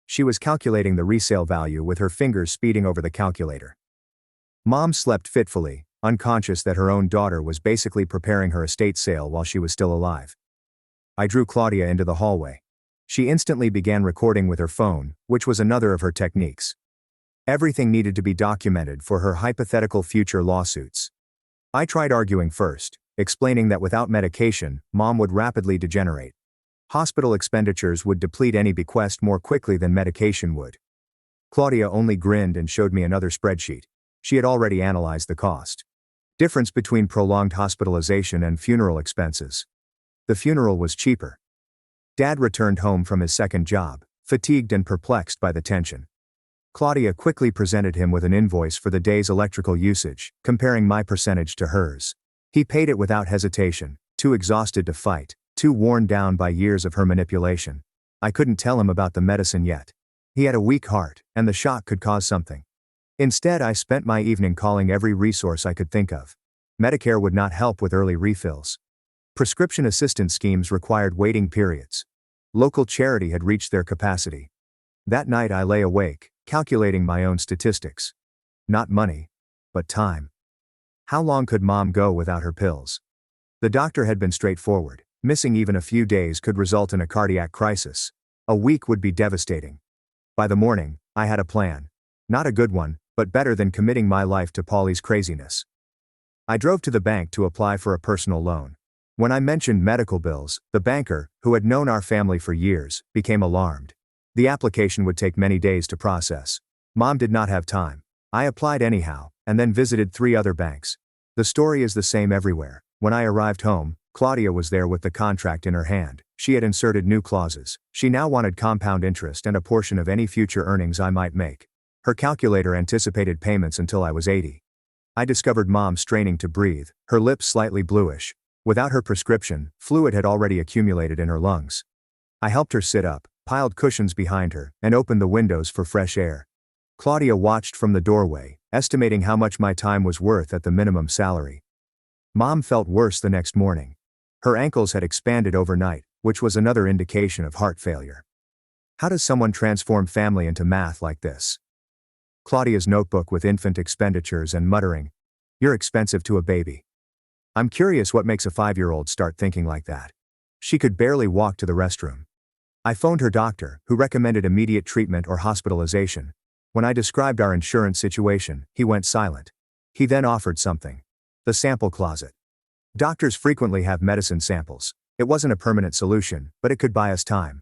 Speaker 1: She was calculating the resale value with her fingers speeding over the calculator. Mom slept fitfully, unconscious that her own daughter was basically preparing her estate sale while she was still alive. I drew Claudia into the hallway. She instantly began recording with her phone, which was another of her techniques. Everything needed to be documented for her hypothetical future lawsuits. I tried arguing first, explaining that without medication, Mom would rapidly degenerate. Hospital expenditures would deplete any bequest more quickly than medication would. Claudia only grinned and showed me another spreadsheet. She had already analyzed the cost. Difference between prolonged hospitalization and funeral expenses. The funeral was cheaper. Dad returned home from his second job, fatigued and perplexed by the tension. Claudia quickly presented him with an invoice for the day's electrical usage, comparing my percentage to hers. He paid it without hesitation, too exhausted to fight, too worn down by years of her manipulation. I couldn't tell him about the medicine yet. He had a weak heart, and the shock could cause something. Instead, I spent my evening calling every resource I could think of. Medicare would not help with early refills. Prescription assistance schemes required waiting periods. Local charity had reached their capacity. That night I lay awake, calculating my own statistics. Not money, but time. How long could Mom go without her pills? The doctor had been straightforward. Missing even a few days could result in a cardiac crisis. A week would be devastating. By the morning, I had a plan. Not a good one, but better than committing my life to Polly's craziness. I drove to the bank to apply for a personal loan. When I mentioned medical bills, the banker, who had known our family for years, became alarmed. The application would take many days to process. Mom did not have time. I applied anyhow, and then visited 3 other banks. The story is the same everywhere. When I arrived home, Claudia was there with the contract in her hand. She had inserted new clauses. She now wanted compound interest and a portion of any future earnings I might make. Her calculator anticipated payments until I was 80. I discovered Mom straining to breathe, her lips slightly bluish. Without her prescription, fluid had already accumulated in her lungs. I helped her sit up, piled cushions behind her, and opened the windows for fresh air. Claudia watched from the doorway, estimating how much my time was worth at the minimum salary. Mom felt worse the next morning. Her ankles had expanded overnight, which was another indication of heart failure. How does someone transform family into math like this? Claudia's notebook with infant expenditures and muttering, "You're expensive to a baby." I'm curious what makes a 5-year-old start thinking like that. She could barely walk to the restroom. I phoned her doctor, who recommended immediate treatment or hospitalization. When I described our insurance situation, he went silent. He then offered something. The sample closet. Doctors frequently have medicine samples. It wasn't a permanent solution, but it could buy us time.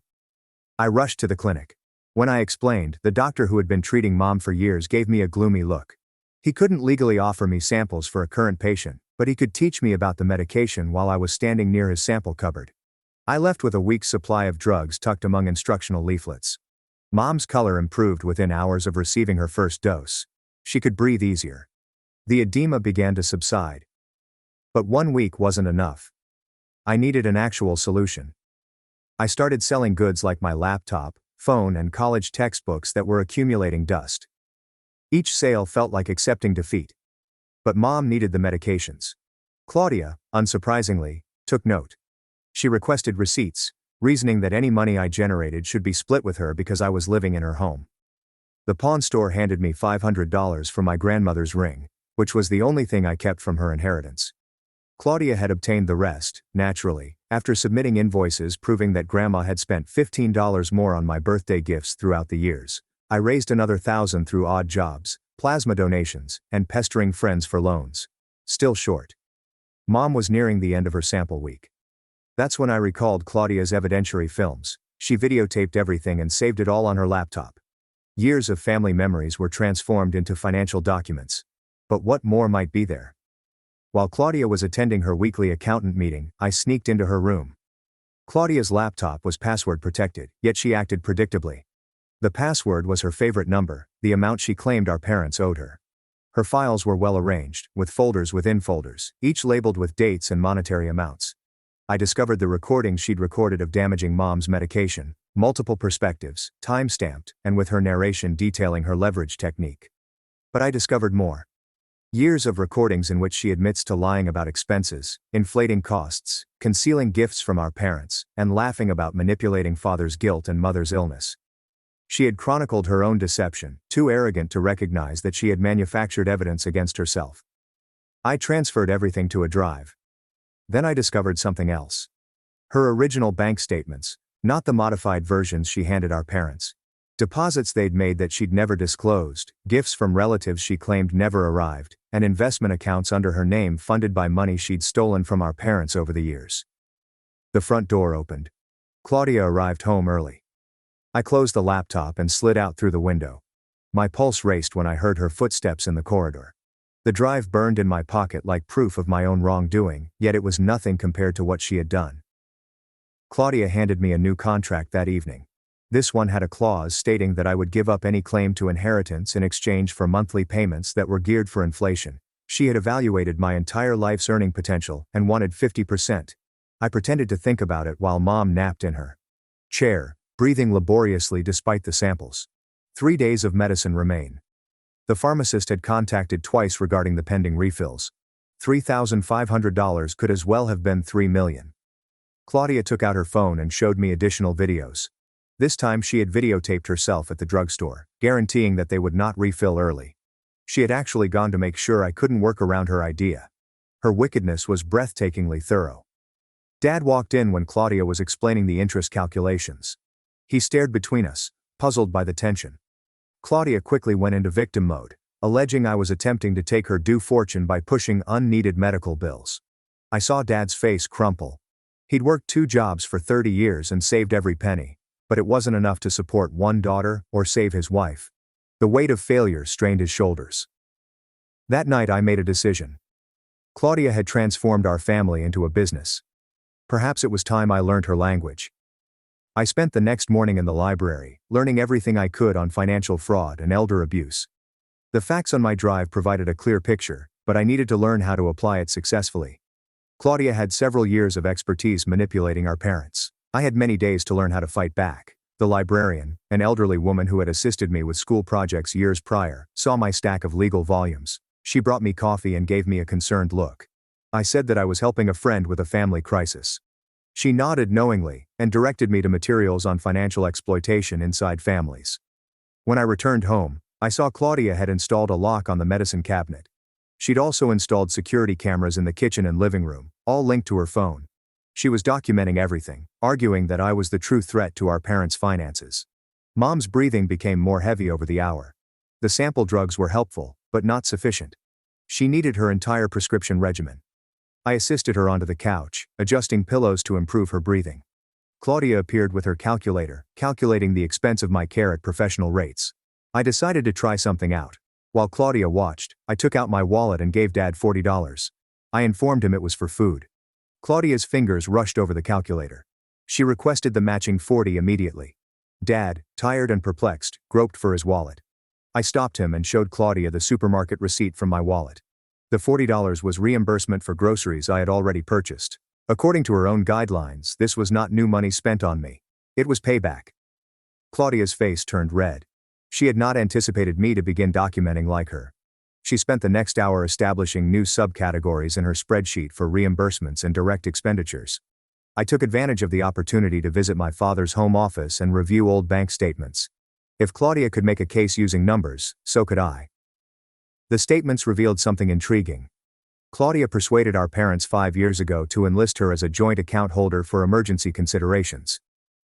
Speaker 1: I rushed to the clinic. When I explained, the doctor who had been treating Mom for years gave me a gloomy look. He couldn't legally offer me samples for a current patient, but he could teach me about the medication while I was standing near his sample cupboard. I left with a week's supply of drugs tucked among instructional leaflets. Mom's color improved within hours of receiving her first dose. She could breathe easier. The edema began to subside. But 1 week wasn't enough. I needed an actual solution. I started selling goods like my laptop, phone, and college textbooks that were accumulating dust. Each sale felt like accepting defeat. But Mom needed the medications. Claudia, unsurprisingly, took note. She requested receipts, reasoning that any money I generated should be split with her because I was living in her home. The pawn store handed me $500 for my grandmother's ring, which was the only thing I kept from her inheritance. Claudia had obtained the rest, naturally, after submitting invoices proving that Grandma had spent $15 more on my birthday gifts throughout the years. I raised another $1,000 through odd jobs, plasma donations, and pestering friends for loans. Still short. Mom was nearing the end of her sample week. That's when I recalled Claudia's evidentiary films. She videotaped everything and saved it all on her laptop. Years of family memories were transformed into financial documents. But what more might be there? While Claudia was attending her weekly accountant meeting, I sneaked into her room. Claudia's laptop was password protected, yet she acted predictably. The password was her favorite number, the amount she claimed our parents owed her. Her files were well arranged, with folders within folders, each labeled with dates and monetary amounts. I discovered the recordings she'd recorded of damaging Mom's medication, multiple perspectives, time-stamped, and with her narration detailing her leverage technique. But I discovered more. Years of recordings in which she admits to lying about expenses, inflating costs, concealing gifts from our parents, and laughing about manipulating father's guilt and mother's illness. She had chronicled her own deception, too arrogant to recognize that she had manufactured evidence against herself. I transferred everything to a drive. Then I discovered something else. Her original bank statements, not the modified versions she handed our parents. Deposits they'd made that she'd never disclosed, gifts from relatives she claimed never arrived, and investment accounts under her name funded by money she'd stolen from our parents over the years. The front door opened. Claudia arrived home early. I closed the laptop and slid out through the window. My pulse raced when I heard her footsteps in the corridor. The drive burned in my pocket like proof of my own wrongdoing, yet it was nothing compared to what she had done. Claudia handed me a new contract that evening. This one had a clause stating that I would give up any claim to inheritance in exchange for monthly payments that were geared for inflation. She had evaluated my entire life's earning potential and wanted 50%. I pretended to think about it while Mom napped in her chair, breathing laboriously despite the samples. 3 days of medicine remain. The pharmacist had contacted twice regarding the pending refills. $3,500 could as well have been $3 million. Claudia took out her phone and showed me additional videos. This time she had videotaped herself at the drugstore, guaranteeing that they would not refill early. She had actually gone to make sure I couldn't work around her idea. Her wickedness was breathtakingly thorough. Dad walked in when Claudia was explaining the interest calculations. He stared between us, puzzled by the tension. Claudia quickly went into victim mode, alleging I was attempting to take her due fortune by pushing unneeded medical bills. I saw Dad's face crumple. He'd worked 2 jobs for 30 years and saved every penny, but it wasn't enough to support one daughter or save his wife. The weight of failure strained his shoulders. That night I made a decision. Claudia had transformed our family into a business. Perhaps it was time I learned her language. I spent the next morning in the library, learning everything I could on financial fraud and elder abuse. The facts on my drive provided a clear picture, but I needed to learn how to apply it successfully. Claudia had several years of expertise manipulating our parents. I had many days to learn how to fight back. The librarian, an elderly woman who had assisted me with school projects years prior, saw my stack of legal volumes. She brought me coffee and gave me a concerned look. I said that I was helping a friend with a family crisis. She nodded knowingly and directed me to materials on financial exploitation inside families. When I returned home, I saw Claudia had installed a lock on the medicine cabinet. She'd also installed security cameras in the kitchen and living room, all linked to her phone. She was documenting everything, arguing that I was the true threat to our parents' finances. Mom's breathing became more heavy over the hour. The sample drugs were helpful, but not sufficient. She needed her entire prescription regimen. I assisted her onto the couch, adjusting pillows to improve her breathing. Claudia appeared with her calculator, calculating the expense of my care at professional rates. I decided to try something out. While Claudia watched, I took out my wallet and gave Dad $40. I informed him it was for food. Claudia's fingers rushed over the calculator. She requested the matching 40 immediately. Dad, tired and perplexed, groped for his wallet. I stopped him and showed Claudia the supermarket receipt from my wallet. The $40 was reimbursement for groceries I had already purchased. According to her own guidelines, this was not new money spent on me. It was payback. Claudia's face turned red. She had not anticipated me to begin documenting like her. She spent the next hour establishing new subcategories in her spreadsheet for reimbursements and direct expenditures. I took advantage of the opportunity to visit my father's home office and review old bank statements. If Claudia could make a case using numbers, so could I. The statements revealed something intriguing. Claudia persuaded our parents 5 years ago to enlist her as a joint account holder for emergency considerations.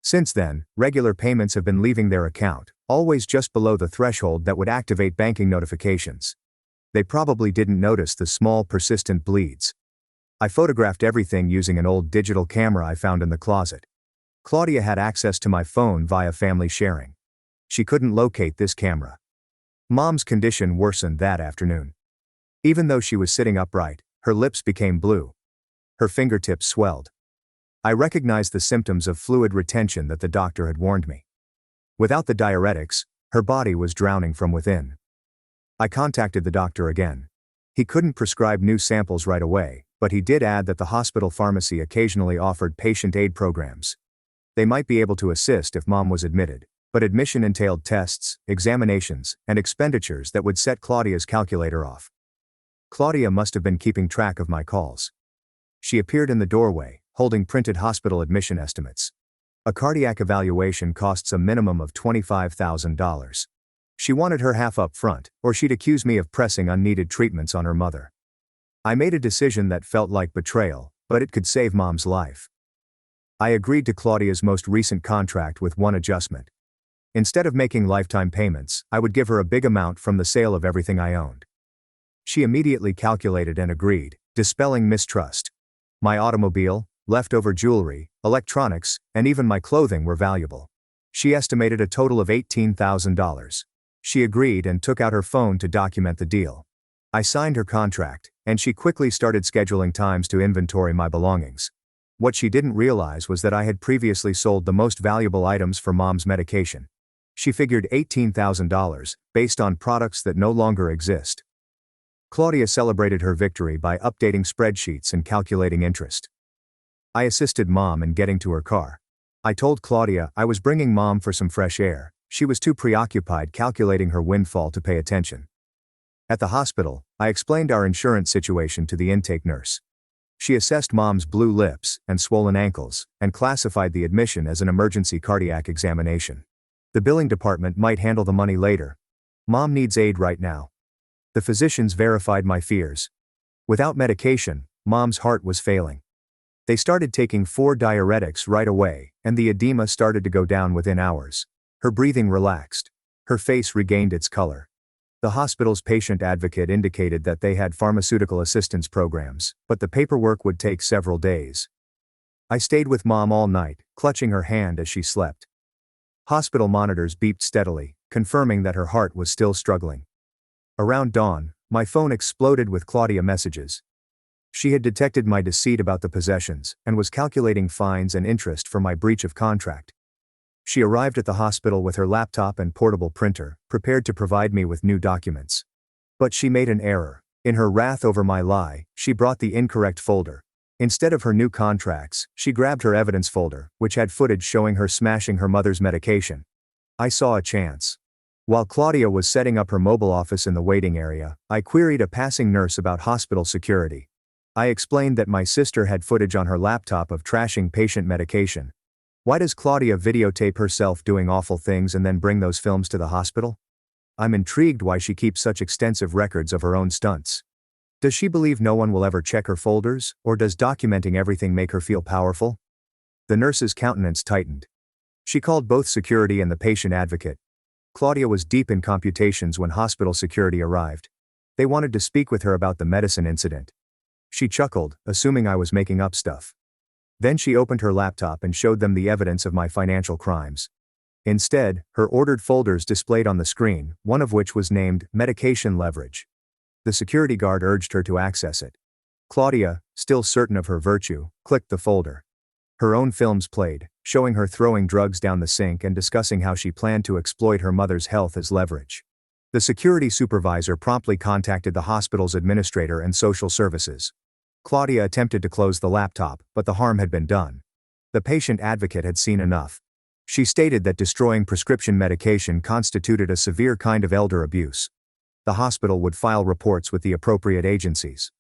Speaker 1: Since then, regular payments have been leaving their account, always just below the threshold that would activate banking notifications. They probably didn't notice the small, persistent bleeds. I photographed everything using an old digital camera I found in the closet. Claudia had access to my phone via family sharing. She couldn't locate this camera. Mom's condition worsened that afternoon. Even though she was sitting upright, her lips became blue. Her fingertips swelled. I recognized the symptoms of fluid retention that the doctor had warned me. Without the diuretics, her body was drowning from within. I contacted the doctor again. He couldn't prescribe new samples right away, but he did add that the hospital pharmacy occasionally offered patient aid programs. They might be able to assist if Mom was admitted, but admission entailed tests, examinations, and expenditures that would set Claudia's calculator off. Claudia must have been keeping track of my calls. She appeared in the doorway, holding printed hospital admission estimates. A cardiac evaluation costs a minimum of $25,000. She wanted her half up front, or she'd accuse me of pressing unneeded treatments on her mother. I made a decision that felt like betrayal, but it could save Mom's life. I agreed to Claudia's most recent contract with one adjustment. Instead of making lifetime payments, I would give her a big amount from the sale of everything I owned. She immediately calculated and agreed, dispelling mistrust. My automobile, leftover jewelry, electronics, and even my clothing were valuable. She estimated a total of $18,000. She agreed and took out her phone to document the deal. I signed her contract, and she quickly started scheduling times to inventory my belongings. What she didn't realize was that I had previously sold the most valuable items for Mom's medication. She figured $18,000, based on products that no longer exist. Claudia celebrated her victory by updating spreadsheets and calculating interest. I assisted Mom in getting to her car. I told Claudia I was bringing Mom for some fresh air. She was too preoccupied calculating her windfall to pay attention. At the hospital, I explained our insurance situation to the intake nurse. She assessed Mom's blue lips and swollen ankles, and classified the admission as an emergency cardiac examination. The billing department might handle the money later. Mom needs aid right now. The physicians verified my fears. Without medication, Mom's heart was failing. They started taking 4 diuretics right away, and the edema started to go down within hours. Her breathing relaxed. Her face regained its color. The hospital's patient advocate indicated that they had pharmaceutical assistance programs, but the paperwork would take several days. I stayed with Mom all night, clutching her hand as she slept. Hospital monitors beeped steadily, confirming that her heart was still struggling. Around dawn, my phone exploded with Claudia messages. She had detected my deceit about the possessions, and was calculating fines and interest for my breach of contract. She arrived at the hospital with her laptop and portable printer, prepared to provide me with new documents. But she made an error. In her wrath over my lie, she brought the incorrect folder. Instead of her new contracts, she grabbed her evidence folder, which had footage showing her smashing her mother's medication. I saw a chance. While Claudia was setting up her mobile office in the waiting area, I queried a passing nurse about hospital security. I explained that my sister had footage on her laptop of trashing patient medication. Why does Claudia videotape herself doing awful things and then bring those films to the hospital? I'm intrigued why she keeps such extensive records of her own stunts. Does she believe no one will ever check her folders, or does documenting everything make her feel powerful? The nurse's countenance tightened. She called both security and the patient advocate. Claudia was deep in computations when hospital security arrived. They wanted to speak with her about the medicine incident. She chuckled, assuming I was making up stuff. Then she opened her laptop and showed them the evidence of my financial crimes. Instead, her ordered folders displayed on the screen, one of which was named Medication Leverage. The security guard urged her to access it. Claudia, still certain of her virtue, clicked the folder. Her own films played, showing her throwing drugs down the sink and discussing how she planned to exploit her mother's health as leverage. The security supervisor promptly contacted the hospital's administrator and social services. Claudia attempted to close the laptop, but the harm had been done. The patient advocate had seen enough. She stated that destroying prescription medication constituted a severe kind of elder abuse. The hospital would file reports with the appropriate agencies.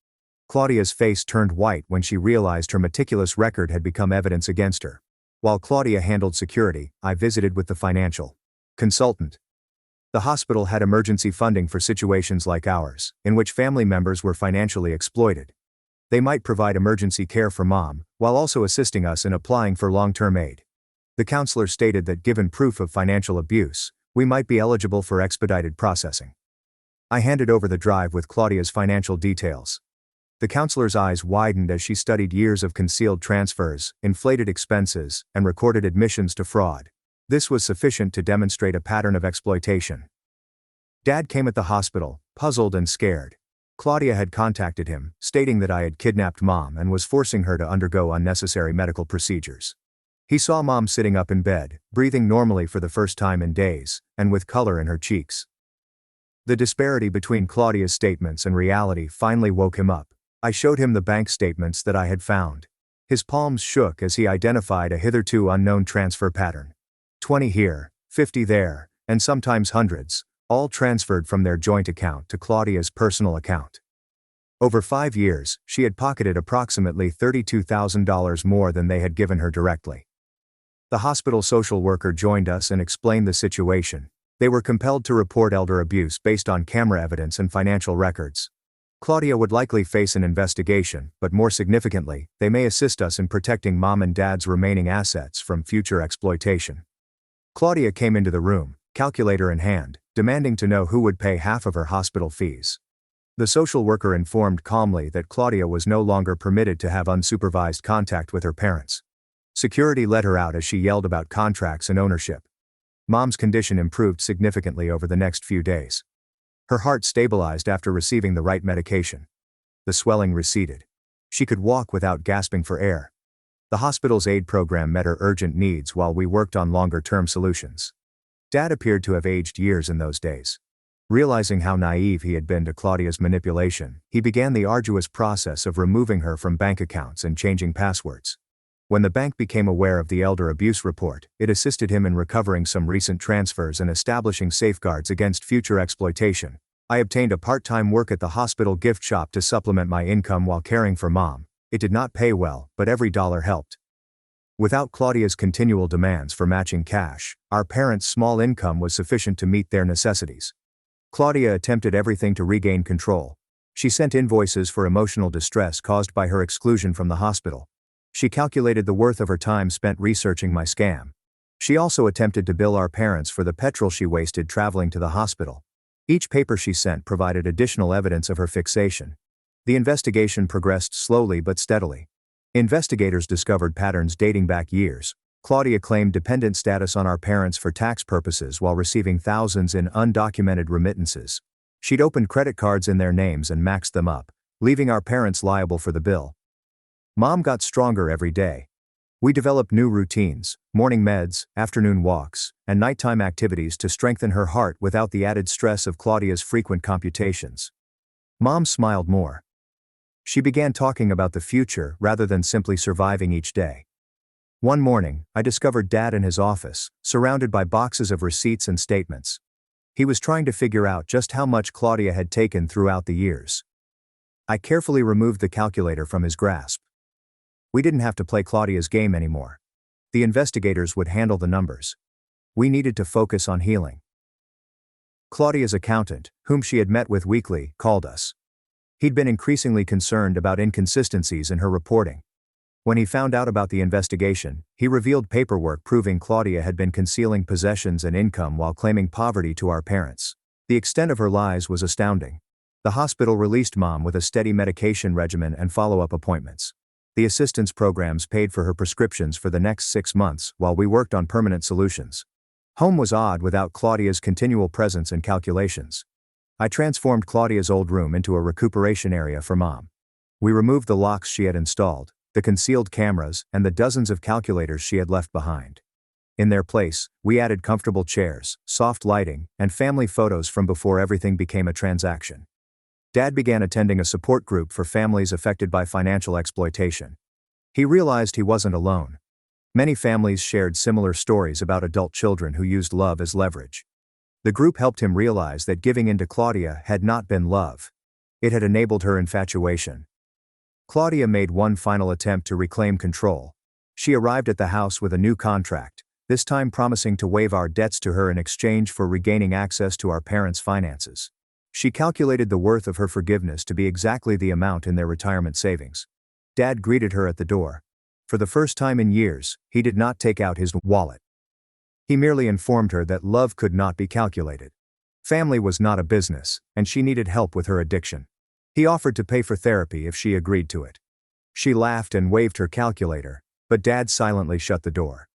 Speaker 1: Claudia's face turned white when she realized her meticulous record had become evidence against her. While Claudia handled security, I visited with the financial consultant. The hospital had emergency funding for situations like ours, in which family members were financially exploited. They might provide emergency care for Mom, while also assisting us in applying for long-term aid. The counselor stated that given proof of financial abuse, we might be eligible for expedited processing. I handed over the drive with Claudia's financial details. The counselor's eyes widened as she studied years of concealed transfers, inflated expenses, and recorded admissions to fraud. This was sufficient to demonstrate a pattern of exploitation. Dad came at the hospital, puzzled and scared. Claudia had contacted him, stating that I had kidnapped Mom and was forcing her to undergo unnecessary medical procedures. He saw Mom sitting up in bed, breathing normally for the first time in days, and with color in her cheeks. The disparity between Claudia's statements and reality finally woke him up. I showed him the bank statements that I had found. His palms shook as he identified a hitherto unknown transfer pattern. 20 here, 50 there, and sometimes hundreds, all transferred from their joint account to Claudia's personal account. Over 5 years, she had pocketed approximately $32,000 more than they had given her directly. The hospital social worker joined us and explained the situation. They were compelled to report elder abuse based on camera evidence and financial records. Claudia would likely face an investigation, but more significantly, they may assist us in protecting Mom and Dad's remaining assets from future exploitation. Claudia came into the room, calculator in hand, demanding to know who would pay half of her hospital fees. The social worker informed calmly that Claudia was no longer permitted to have unsupervised contact with her parents. Security let her out as she yelled about contracts and ownership. Mom's condition improved significantly over the next few days. Her heart stabilized after receiving the right medication. The swelling receded. She could walk without gasping for air. The hospital's aid program met her urgent needs while we worked on longer-term solutions. Dad appeared to have aged years in those days. Realizing how naive he had been to Claudia's manipulation, he began the arduous process of removing her from bank accounts and changing passwords. When the bank became aware of the elder abuse report, it assisted him in recovering some recent transfers and establishing safeguards against future exploitation. I obtained a part-time work at the hospital gift shop to supplement my income while caring for Mom. It did not pay well, but every dollar helped. Without Claudia's continual demands for matching cash, our parents' small income was sufficient to meet their necessities. Claudia attempted everything to regain control. She sent invoices for emotional distress caused by her exclusion from the hospital. She calculated the worth of her time spent researching my scam. She also attempted to bill our parents for the petrol she wasted traveling to the hospital. Each paper she sent provided additional evidence of her fixation. The investigation progressed slowly but steadily. Investigators discovered patterns dating back years. Claudia claimed dependent status on our parents for tax purposes while receiving thousands in undocumented remittances. She'd opened credit cards in their names and maxed them up, leaving our parents liable for the bill. Mom got stronger every day. We developed new routines, morning meds, afternoon walks, and nighttime activities to strengthen her heart without the added stress of Claudia's frequent computations. Mom smiled more. She began talking about the future rather than simply surviving each day. One morning, I discovered Dad in his office, surrounded by boxes of receipts and statements. He was trying to figure out just how much Claudia had taken throughout the years. I carefully removed the calculator from his grasp. We didn't have to play Claudia's game anymore. The investigators would handle the numbers. We needed to focus on healing. Claudia's accountant, whom she had met with weekly, called us. He'd been increasingly concerned about inconsistencies in her reporting. When he found out about the investigation, he revealed paperwork proving Claudia had been concealing possessions and income while claiming poverty to our parents. The extent of her lies was astounding. The hospital released Mom with a steady medication regimen and follow-up appointments. The assistance programs paid for her prescriptions for the next 6 months while we worked on permanent solutions. Home was odd without Claudia's continual presence and calculations. I transformed Claudia's old room into a recuperation area for Mom. We removed the locks she had installed, the concealed cameras, and the dozens of calculators she had left behind. In their place, we added comfortable chairs, soft lighting, and family photos from before everything became a transaction. Dad began attending a support group for families affected by financial exploitation. He realized he wasn't alone. Many families shared similar stories about adult children who used love as leverage. The group helped him realize that giving in to Claudia had not been love. It had enabled her infatuation. Claudia made one final attempt to reclaim control. She arrived at the house with a new contract, this time promising to waive our debts to her in exchange for regaining access to our parents' finances. She calculated the worth of her forgiveness to be exactly the amount in their retirement savings. Dad greeted her at the door. For the first time in years, he did not take out his wallet. He merely informed her that love could not be calculated. Family was not a business, and she needed help with her addiction. He offered to pay for therapy if she agreed to it. She laughed and waved her calculator, but Dad silently shut the door.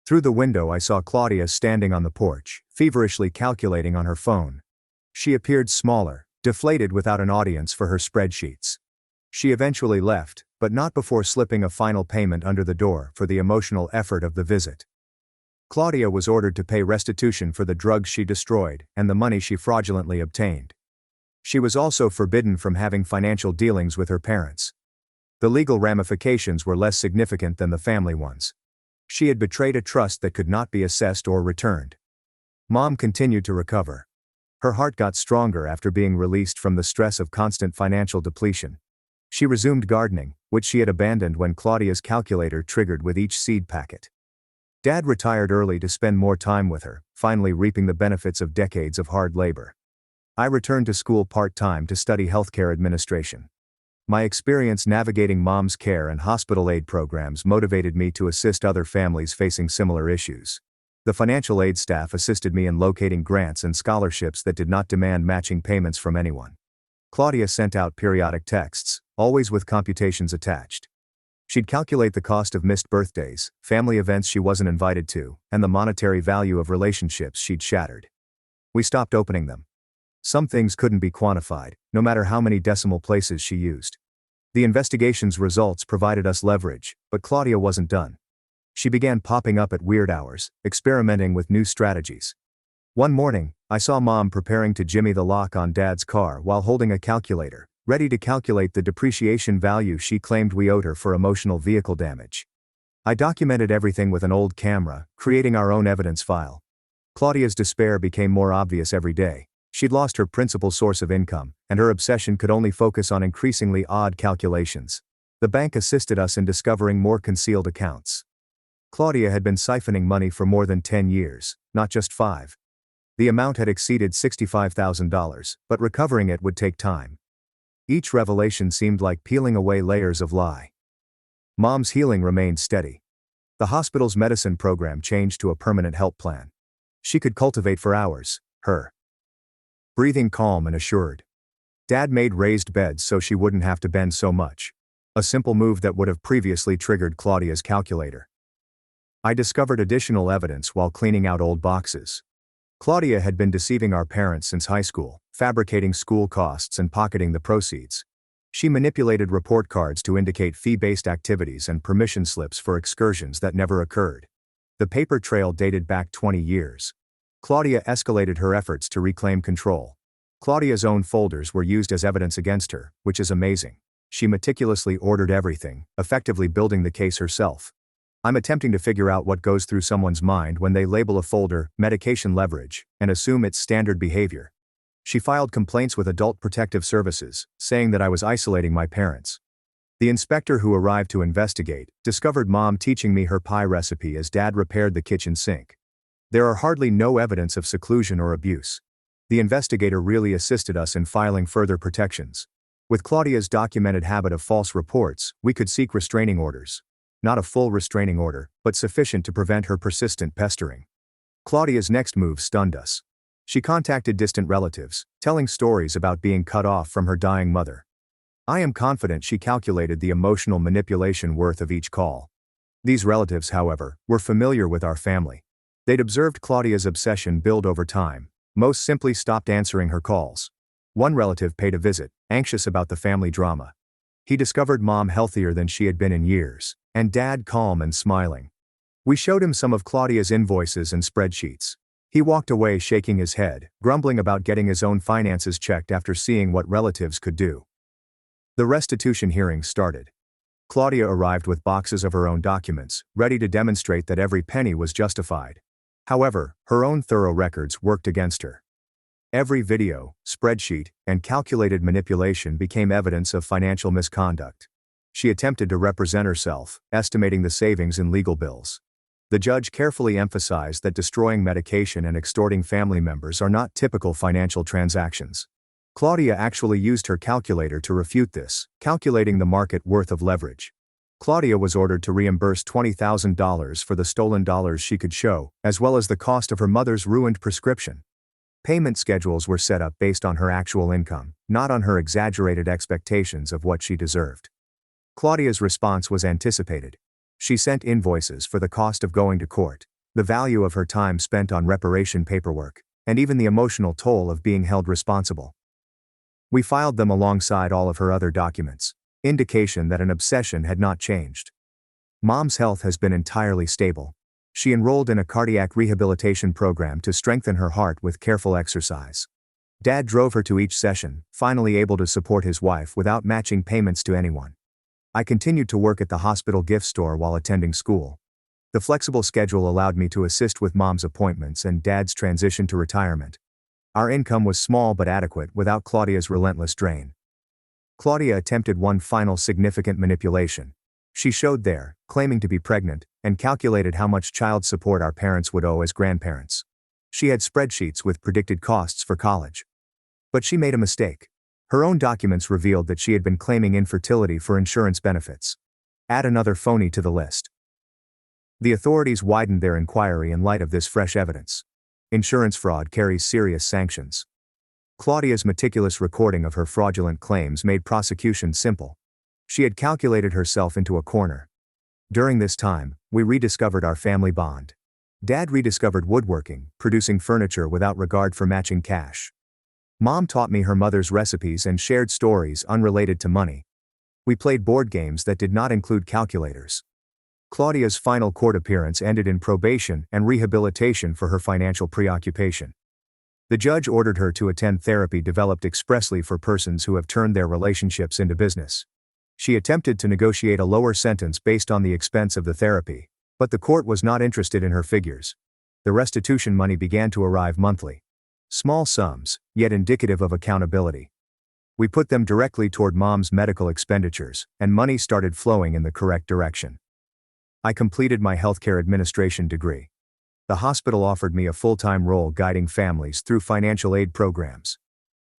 Speaker 1: Through the window I saw Claudia standing on the porch, feverishly calculating on her phone. She appeared smaller, deflated without an audience for her spreadsheets. She eventually left, but not before slipping a final payment under the door for the emotional effort of the visit. Claudia was ordered to pay restitution for the drugs she destroyed and the money she fraudulently obtained. She was also forbidden from having financial dealings with her parents. The legal ramifications were less significant than the family ones. She had betrayed a trust that could not be assessed or returned. Mom continued to recover. Her heart got stronger after being released from the stress of constant financial depletion. She resumed gardening, which she had abandoned when Claudia's calculator triggered with each seed packet. Dad retired early to spend more time with her, finally reaping the benefits of decades of hard labor. I returned to school part-time to study healthcare administration. My experience navigating Mom's care and hospital aid programs motivated me to assist other families facing similar issues. The financial aid staff assisted me in locating grants and scholarships that did not demand matching payments from anyone. Claudia sent out periodic texts, always with computations attached. She'd calculate the cost of missed birthdays, family events she wasn't invited to, and the monetary value of relationships she'd shattered. We stopped opening them. Some things couldn't be quantified, no matter how many decimal places she used. The investigation's results provided us leverage, but Claudia wasn't done. She began popping up at weird hours, experimenting with new strategies. One morning, I saw Mom preparing to jimmy the lock on Dad's car while holding a calculator, ready to calculate the depreciation value she claimed we owed her for emotional vehicle damage. I documented everything with an old camera, creating our own evidence file. Claudia's despair became more obvious every day. She'd lost her principal source of income, and her obsession could only focus on increasingly odd calculations. The bank assisted us in discovering more concealed accounts. Claudia had been siphoning money for more than 10 years, not just 5. The amount had exceeded $65,000, but recovering it would take time. Each revelation seemed like peeling away layers of lie. Mom's healing remained steady. The hospital's medicine program changed to a permanent help plan. She could cultivate for hours, her breathing calm and assured. Dad made raised beds so she wouldn't have to bend so much. A simple move that would have previously triggered Claudia's calculator. I discovered additional evidence while cleaning out old boxes. Claudia had been deceiving our parents since high school, fabricating school costs and pocketing the proceeds. She manipulated report cards to indicate fee-based activities and permission slips for excursions that never occurred. The paper trail dated back 20 years. Claudia escalated her efforts to reclaim control. Claudia's own folders were used as evidence against her, which is amazing. She meticulously ordered everything, effectively building the case herself. I'm attempting to figure out what goes through someone's mind when they label a folder medication leverage and assume it's standard behavior. She filed complaints with Adult Protective Services, saying that I was isolating my parents. The inspector who arrived to investigate discovered Mom teaching me her pie recipe as Dad repaired the kitchen sink. There are hardly no evidence of seclusion or abuse. The investigator really assisted us in filing further protections. With Claudia's documented habit of false reports, we could seek restraining orders. Not a full restraining order, but sufficient to prevent her persistent pestering. Claudia's next move stunned us. She contacted distant relatives, telling stories about being cut off from her dying mother. I am confident she calculated the emotional manipulation worth of each call. These relatives, however, were familiar with our family. They'd observed Claudia's obsession build over time. Most simply stopped answering her calls. One relative paid a visit, anxious about the family drama. He discovered Mom healthier than she had been in years, and Dad calm and smiling. We showed him some of Claudia's invoices and spreadsheets. He walked away shaking his head, grumbling about getting his own finances checked after seeing what relatives could do. The restitution hearing started. Claudia arrived with boxes of her own documents, ready to demonstrate that every penny was justified. However, her own thorough records worked against her. Every video, spreadsheet, and calculated manipulation became evidence of financial misconduct. She attempted to represent herself, estimating the savings in legal bills. The judge carefully emphasized that destroying medication and extorting family members are not typical financial transactions. Claudia actually used her calculator to refute this, calculating the market worth of leverage. Claudia was ordered to reimburse $20,000 for the stolen dollars she could show, as well as the cost of her mother's ruined prescription. Payment schedules were set up based on her actual income, not on her exaggerated expectations of what she deserved. Claudia's response was anticipated. She sent invoices for the cost of going to court, the value of her time spent on reparation paperwork, and even the emotional toll of being held responsible. We filed them alongside all of her other documents. Indication that an obsession had not changed. Mom's health has been entirely stable. She enrolled in a cardiac rehabilitation program to strengthen her heart with careful exercise. Dad drove her to each session, finally able to support his wife without matching payments to anyone. I continued to work at the hospital gift store while attending school. The flexible schedule allowed me to assist with Mom's appointments and Dad's transition to retirement. Our income was small but adequate without Claudia's relentless drain. Claudia attempted one final significant manipulation. She showed there, claiming to be pregnant, and calculated how much child support our parents would owe as grandparents. She had spreadsheets with predicted costs for college. But she made a mistake. Her own documents revealed that she had been claiming infertility for insurance benefits. Add another phony to the list. The authorities widened their inquiry in light of this fresh evidence. Insurance fraud carries serious sanctions. Claudia's meticulous recording of her fraudulent claims made prosecution simple. She had calculated herself into a corner. During this time, we rediscovered our family bond. Dad rediscovered woodworking, producing furniture without regard for matching cash. Mom taught me her mother's recipes and shared stories unrelated to money. We played board games that did not include calculators. Claudia's final court appearance ended in probation and rehabilitation for her financial preoccupation. The judge ordered her to attend therapy developed expressly for persons who have turned their relationships into business. She attempted to negotiate a lower sentence based on the expense of the therapy, but the court was not interested in her figures. The restitution money began to arrive monthly. Small sums, yet indicative of accountability. We put them directly toward Mom's medical expenditures, and money started flowing in the correct direction. I completed my healthcare administration degree. The hospital offered me a full-time role guiding families through financial aid programs.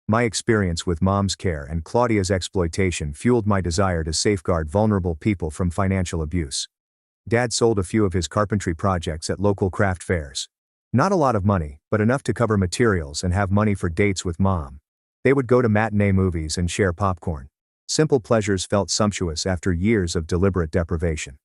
Speaker 1: My experience with Mom's care and Claudia's exploitation fueled my desire to safeguard vulnerable people from financial abuse. Dad sold a few of his carpentry projects at local craft fairs. Not a lot of money, but enough to cover materials and have money for dates with Mom. They would go to matinee movies and share popcorn. Simple pleasures felt sumptuous after years of deliberate deprivation.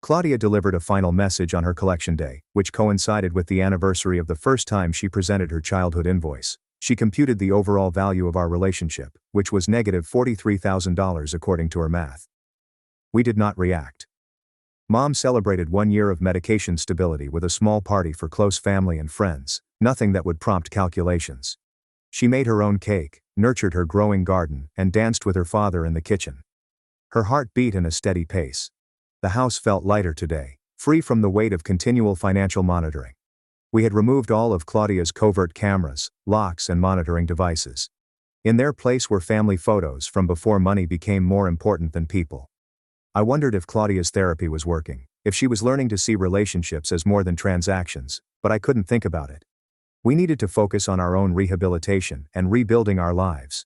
Speaker 1: Claudia delivered a final message on her collection day, which coincided with the anniversary of the first time she presented her childhood invoice. She computed the overall value of our relationship, which was negative $43,000 according to her math. We did not react. Mom celebrated 1 year of medication stability with a small party for close family and friends, nothing that would prompt calculations. She made her own cake, nurtured her growing garden, and danced with her father in the kitchen. Her heart beat in a steady pace. The house felt lighter today, free from the weight of continual financial monitoring. We had removed all of Claudia's covert cameras, locks, and monitoring devices. In their place were family photos from before money became more important than people. I wondered if Claudia's therapy was working, if she was learning to see relationships as more than transactions, but I couldn't think about it. We needed to focus on our own rehabilitation and rebuilding our lives.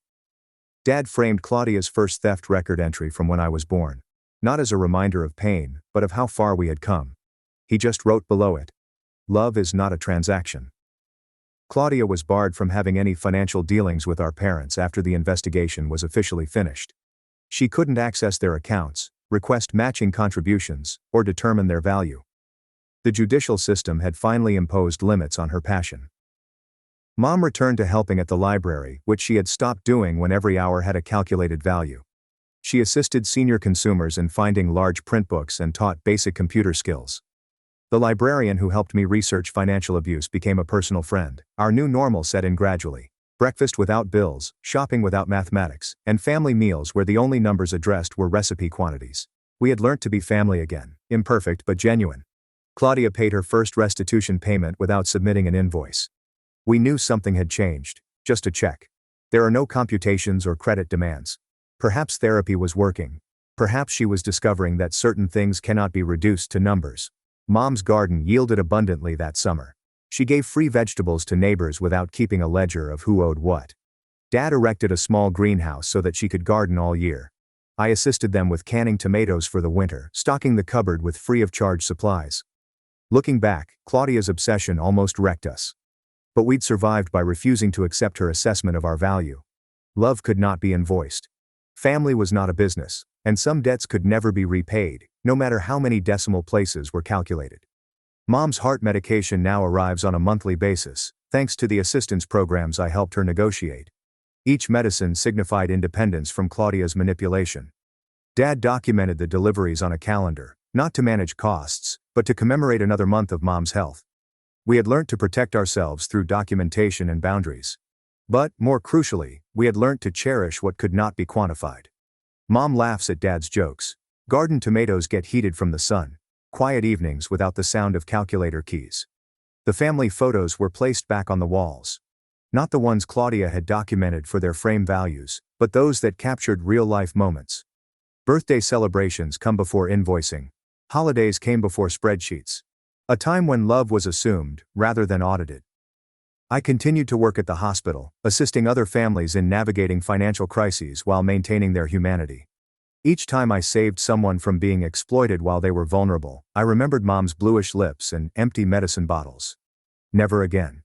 Speaker 1: Dad framed Claudia's first theft record entry from when I was born, not as a reminder of pain, but of how far we had come. He just wrote below it, "Love is not a transaction." Claudia was barred from having any financial dealings with our parents after the investigation was officially finished. She couldn't access their accounts, request matching contributions, or determine their value. The judicial system had finally imposed limits on her passion. Mom returned to helping at the library, which she had stopped doing when every hour had a calculated value. She assisted senior consumers in finding large print books and taught basic computer skills. The librarian who helped me research financial abuse became a personal friend. Our new normal set in gradually. Breakfast without bills, shopping without mathematics, and family meals where the only numbers addressed were recipe quantities. We had learnt to be family again, imperfect but genuine. Claudia paid her first restitution payment without submitting an invoice. We knew something had changed, just a check. There are no computations or credit demands. Perhaps therapy was working. Perhaps she was discovering that certain things cannot be reduced to numbers. Mom's garden yielded abundantly that summer. She gave free vegetables to neighbors without keeping a ledger of who owed what. Dad erected a small greenhouse so that she could garden all year. I assisted them with canning tomatoes for the winter, stocking the cupboard with free-of-charge supplies. Looking back, Claudia's obsession almost wrecked us. But we'd survived by refusing to accept her assessment of our value. Love could not be invoiced. Family was not a business, and some debts could never be repaid, no matter how many decimal places were calculated. Mom's heart medication now arrives on a monthly basis, thanks to the assistance programs I helped her negotiate. Each medicine signified independence from Claudia's manipulation. Dad documented the deliveries on a calendar, not to manage costs, but to commemorate another month of Mom's health. We had learnt to protect ourselves through documentation and boundaries. But, more crucially, we had learnt to cherish what could not be quantified. Mom laughs at Dad's jokes. Garden tomatoes get heated from the sun. Quiet evenings without the sound of calculator keys. The family photos were placed back on the walls. Not the ones Claudia had documented for their frame values, but those that captured real-life moments. Birthday celebrations come before invoicing. Holidays came before spreadsheets. A time when love was assumed, rather than audited. I continued to work at the hospital, assisting other families in navigating financial crises while maintaining their humanity. Each time I saved someone from being exploited while they were vulnerable, I remembered Mom's bluish lips and empty medicine bottles. Never again.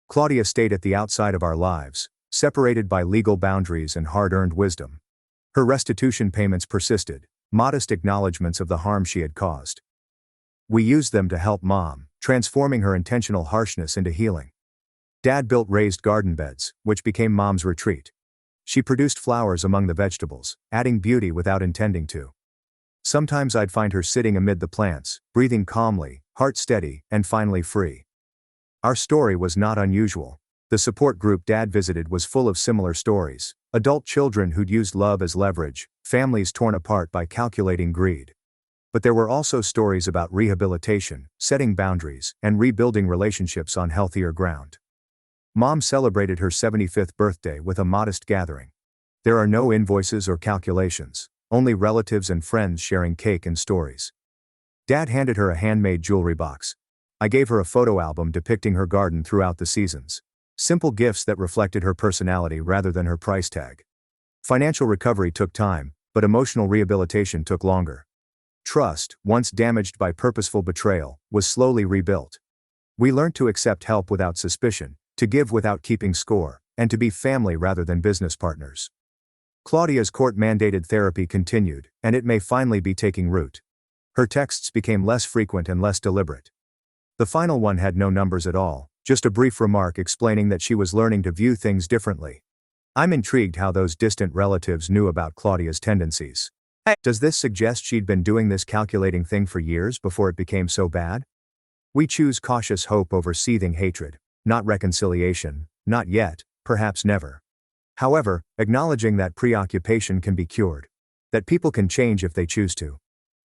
Speaker 1: Claudia stayed at the outside of our lives, separated by legal boundaries and hard-earned wisdom. Her restitution payments persisted, modest acknowledgments of the harm she had caused. We used them to help Mom, transforming her intentional harshness into healing. Dad built raised garden beds, which became Mom's retreat. She produced flowers among the vegetables, adding beauty without intending to. Sometimes I'd find her sitting amid the plants, breathing calmly, heart steady, and finally free. Our story was not unusual. The support group Dad visited was full of similar stories: adult children who'd used love as leverage, families torn apart by calculating greed. But there were also stories about rehabilitation, setting boundaries, and rebuilding relationships on healthier ground. Mom celebrated her 75th birthday with a modest gathering. There are no invoices or calculations, only relatives and friends sharing cake and stories. Dad handed her a handmade jewelry box. I gave her a photo album depicting her garden throughout the seasons. Simple gifts that reflected her personality rather than her price tag. Financial recovery took time, but emotional rehabilitation took longer. Trust, once damaged by purposeful betrayal, was slowly rebuilt. We learned to accept help without suspicion, to give without keeping score, and to be family rather than business partners. Claudia's court-mandated therapy continued, and it may finally be taking root. Her texts became less frequent and less deliberate. The final one had no numbers at all, just a brief remark explaining that she was learning to view things differently. I'm intrigued how those distant relatives knew about Claudia's tendencies. Does this suggest she'd been doing this calculating thing for years before it became so bad? We choose cautious hope over seething hatred, not reconciliation, not yet, perhaps never. However, acknowledging that preoccupation can be cured. That people can change if they choose to.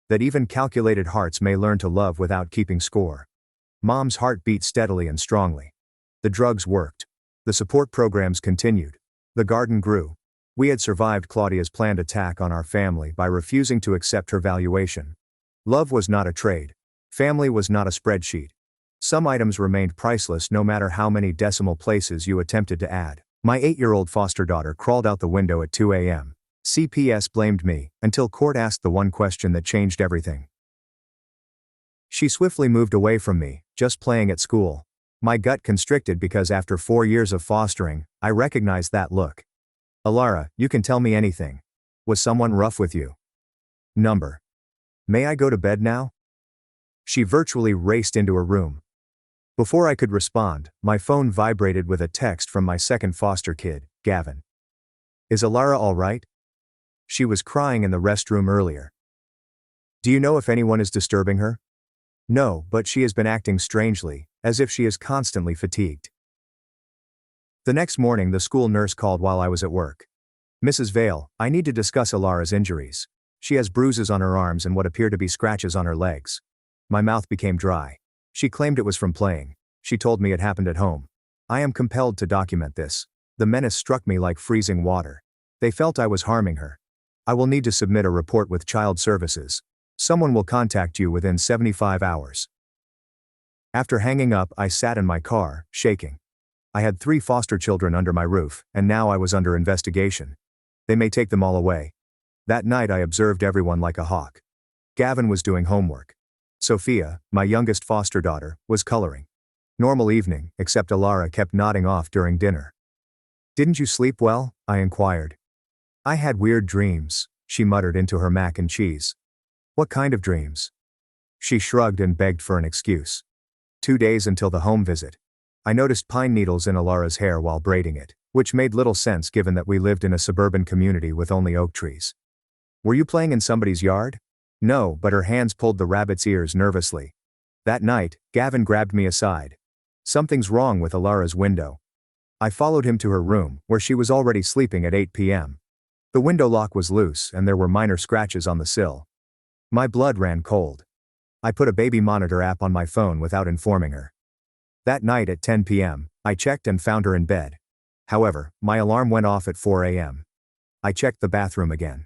Speaker 1: That even calculated hearts may learn to love without keeping score. Mom's heart beat steadily and strongly. The drugs worked. The support programs continued. The garden grew. We had survived Claudia's planned attack on our family by refusing to accept her valuation. Love was not a trade. Family was not a spreadsheet. Some items remained priceless no matter how many decimal places you attempted to add. My 8-year-old foster daughter crawled out the window at 2 a.m. CPS blamed me, until court asked the one question that changed everything. She swiftly moved away from me, just playing at school. My gut constricted because after 4 years of fostering, I recognized that look. Alara, you can tell me anything. Was someone rough with you? Number. May I go to bed now? She virtually raced into her room. Before I could respond, my phone vibrated with a text from my second foster kid, Gavin. Is Alara all right? She was crying in the restroom earlier. Do you know if anyone is disturbing her? No, but she has been acting strangely, as if she is constantly fatigued. The next morning the school nurse called while I was at work. Mrs. Vale, I need to discuss Alara's injuries. She has bruises on her arms and what appear to be scratches on her legs. My mouth became dry. She claimed it was from playing. She told me it happened at home. I am compelled to document this. The menace struck me like freezing water. They felt I was harming her. I will need to submit a report with Child Services. Someone will contact you within 75 hours. After hanging up, I sat in my car, shaking. I had 3 foster children under my roof, and now I was under investigation. They may take them all away. That night I observed everyone like a hawk. Gavin was doing homework. Sophia, my youngest foster daughter, was coloring. Normal evening, except Alara kept nodding off during dinner. Didn't you sleep well? I inquired. I had weird dreams, she muttered into her mac and cheese. What kind of dreams? She shrugged and begged for an excuse. 2 days until the home visit. I noticed pine needles in Alara's hair while braiding it, which made little sense given that we lived in a suburban community with only oak trees. Were you playing in somebody's yard? No, but her hands pulled the rabbit's ears nervously. That night, Gavin grabbed me aside. Something's wrong with Alara's window. I followed him to her room, where she was already sleeping at 8 p.m. The window lock was loose and there were minor scratches on the sill. My blood ran cold. I put a baby monitor app on my phone without informing her. That night at 10 p.m., I checked and found her in bed. However, my alarm went off at 4 a.m. I checked the bathroom again.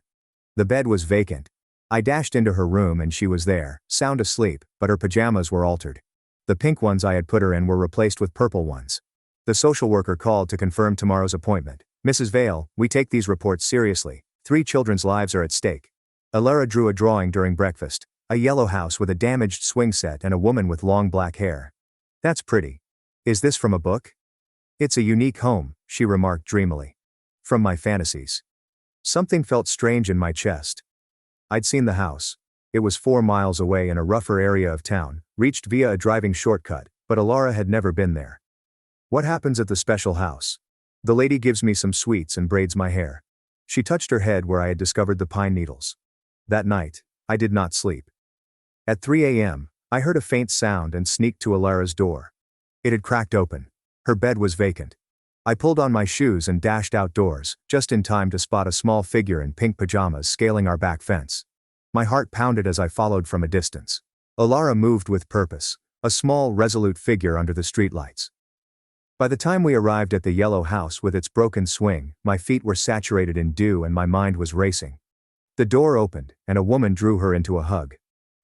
Speaker 1: The bed was vacant. I dashed into her room and she was there, sound asleep, but her pajamas were altered. The pink ones I had put her in were replaced with purple ones. The social worker called to confirm tomorrow's appointment. Mrs. Vale, we take these reports seriously. 3 children's lives are at stake. Alara drew a drawing during breakfast. A yellow house with a damaged swing set and a woman with long black hair. That's pretty. Is this from a book? It's a unique home, she remarked dreamily. From my fantasies. Something felt strange in my chest. I'd seen the house. It was 4 miles away in a rougher area of town, reached via a driving shortcut, but Alara had never been there. What happens at the special house? The lady gives me some sweets and braids my hair. She touched her head where I had discovered the pine needles. That night, I did not sleep. At 3 a.m., I heard a faint sound and sneaked to Alara's door. It had cracked open. Her bed was vacant. I pulled on my shoes and dashed outdoors, just in time to spot a small figure in pink pajamas scaling our back fence. My heart pounded as I followed from a distance. Alara moved with purpose, a small, resolute figure under the streetlights. By the time we arrived at the yellow house with its broken swing, my feet were saturated in dew and my mind was racing. The door opened, and a woman drew her into a hug.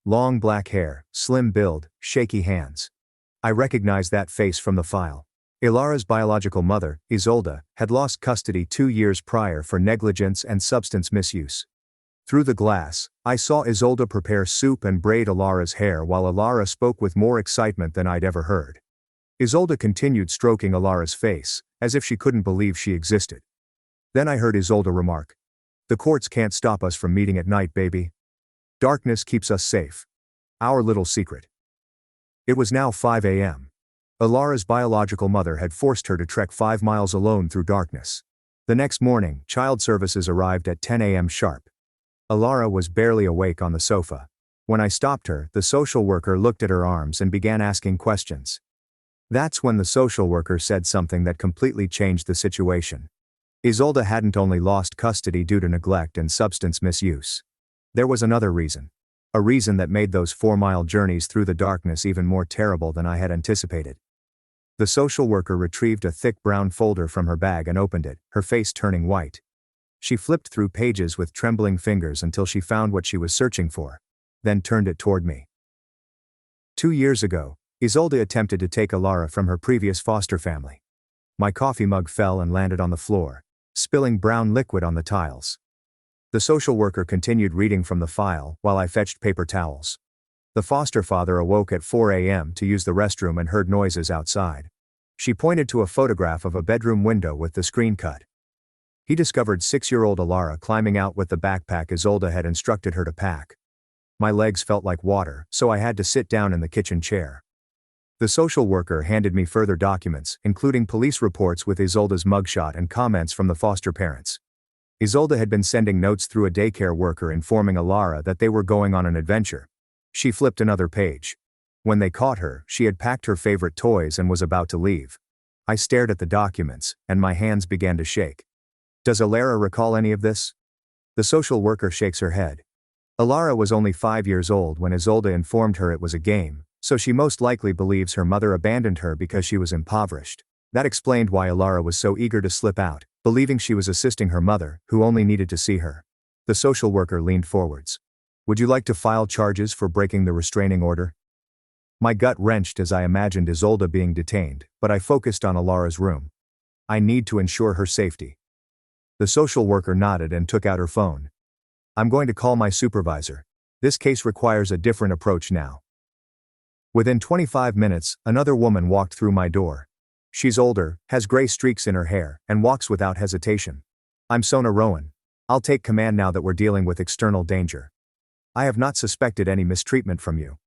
Speaker 1: Long black hair, slim build, shaky hands. I recognized that face from the file. Alara's biological mother, Isolde, had lost custody 2 years prior for negligence and substance misuse. Through the glass, I saw Isolde prepare soup and braid Alara's hair while Alara spoke with more excitement than I'd ever heard. Isolde continued stroking Alara's face, as if she couldn't believe she existed. Then I heard Isolde remark, "The courts can't stop us from meeting at night, baby. Darkness keeps us safe. Our little secret." It was now 5 a.m. Alara's biological mother had forced her to trek 5 miles alone through darkness. The next morning, child services arrived at 10 a.m. sharp. Alara was barely awake on the sofa. When I stopped her, the social worker looked at her arms and began asking questions. That's when the social worker said something that completely changed the situation. Isolde hadn't only lost custody due to neglect and substance misuse. There was another reason. A reason that made those 4-mile journeys through the darkness even more terrible than I had anticipated. The social worker retrieved a thick brown folder from her bag and opened it, her face turning white. She flipped through pages with trembling fingers until she found what she was searching for, then turned it toward me. 2 years ago, Isolde attempted to take Alara from her previous foster family. My coffee mug fell and landed on the floor, spilling brown liquid on the tiles. The social worker continued reading from the file while I fetched paper towels. The foster father awoke at 4 a.m. to use the restroom and heard noises outside. She pointed to a photograph of a bedroom window with the screen cut. He discovered 6-year-old Alara climbing out with the backpack Isolde had instructed her to pack. My legs felt like water, so I had to sit down in the kitchen chair. The social worker handed me further documents, including police reports with Isolde's mugshot and comments from the foster parents. Isolde had been sending notes through a daycare worker informing Alara that they were going on an adventure. She flipped another page. When they caught her, she had packed her favorite toys and was about to leave. I stared at the documents, and my hands began to shake. Does Alara recall any of this? The social worker shakes her head. Alara was only 5 years old when Isolde informed her it was a game, so she most likely believes her mother abandoned her because she was impoverished. That explained why Alara was so eager to slip out, believing she was assisting her mother, who only needed to see her. The social worker leaned forwards. Would you like to file charges for breaking the restraining order? My gut wrenched as I imagined Isolde being detained, but I focused on Alara's room. I need to ensure her safety. The social worker nodded and took out her phone. I'm going to call my supervisor. This case requires a different approach now. Within 25 minutes, another woman walked through my door. She's older, has gray streaks in her hair, and walks without hesitation. I'm Sona Rowan. I'll take command now that we're dealing with external danger. I have not suspected any mistreatment from you.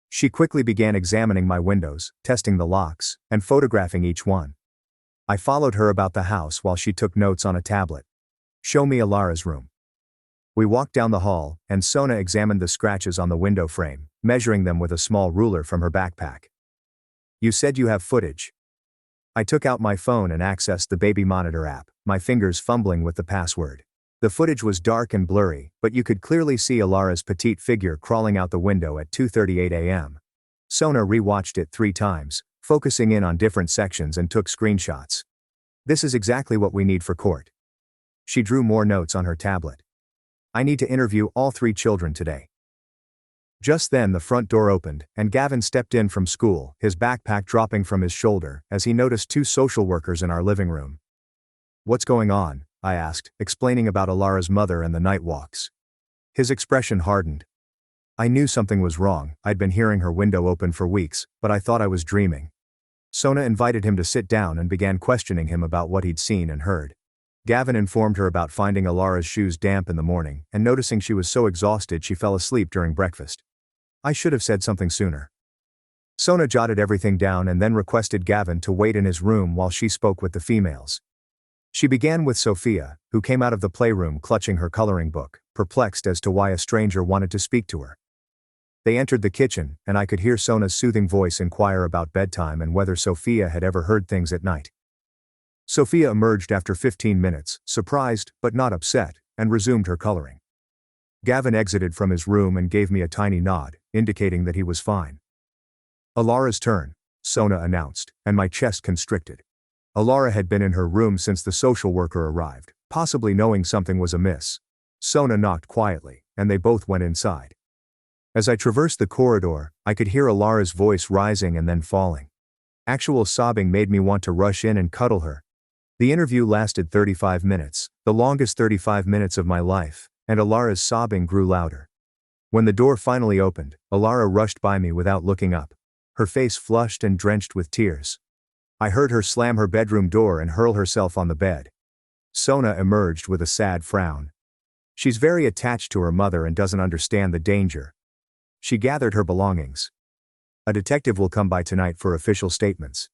Speaker 1: She quickly began examining my windows, testing the locks, and photographing each one. I followed her about the house while she took notes on a tablet. Show me Alara's room. We walked down the hall, and Sona examined the scratches on the window frame, measuring them with a small ruler from her backpack. "You said you have footage." I took out my phone and accessed the baby monitor app, my fingers fumbling with the password. The footage was dark and blurry, but you could clearly see Alara's petite figure crawling out the window at 2:38 a.m. Sona rewatched it 3 times, focusing in on different sections and took screenshots. "This is exactly what we need for court." She drew more notes on her tablet. "I need to interview all 3 children today." Just then the front door opened, and Gavin stepped in from school, his backpack dropping from his shoulder, as he noticed 2 social workers in our living room. "What's going on?" I asked, explaining about Alara's mother and the night walks. His expression hardened. I knew something was wrong. I'd been hearing her window open for weeks, but I thought I was dreaming. Sona invited him to sit down and began questioning him about what he'd seen and heard. Gavin informed her about finding Alara's shoes damp in the morning, and noticing she was so exhausted she fell asleep during breakfast. I should have said something sooner. Sona jotted everything down and then requested Gavin to wait in his room while she spoke with the females. She began with Sophia, who came out of the playroom clutching her coloring book, perplexed as to why a stranger wanted to speak to her. They entered the kitchen, and I could hear Sona's soothing voice inquire about bedtime and whether Sophia had ever heard things at night. Sophia emerged after 15 minutes, surprised but not upset, and resumed her coloring. Gavin exited from his room and gave me a tiny nod, indicating that he was fine. "Alara's turn," Sona announced, and my chest constricted. Alara had been in her room since the social worker arrived, possibly knowing something was amiss. Sona knocked quietly, and they both went inside. As I traversed the corridor, I could hear Alara's voice rising and then falling. Actual sobbing made me want to rush in and cuddle her. The interview lasted 35 minutes, the longest 35 minutes of my life, and Alara's sobbing grew louder. When the door finally opened, Alara rushed by me without looking up, her face flushed and drenched with tears. I heard her slam her bedroom door and hurl herself on the bed. Sona emerged with a sad frown. She's very attached to her mother and doesn't understand the danger. She gathered her belongings. "A detective will come by tonight for official statements."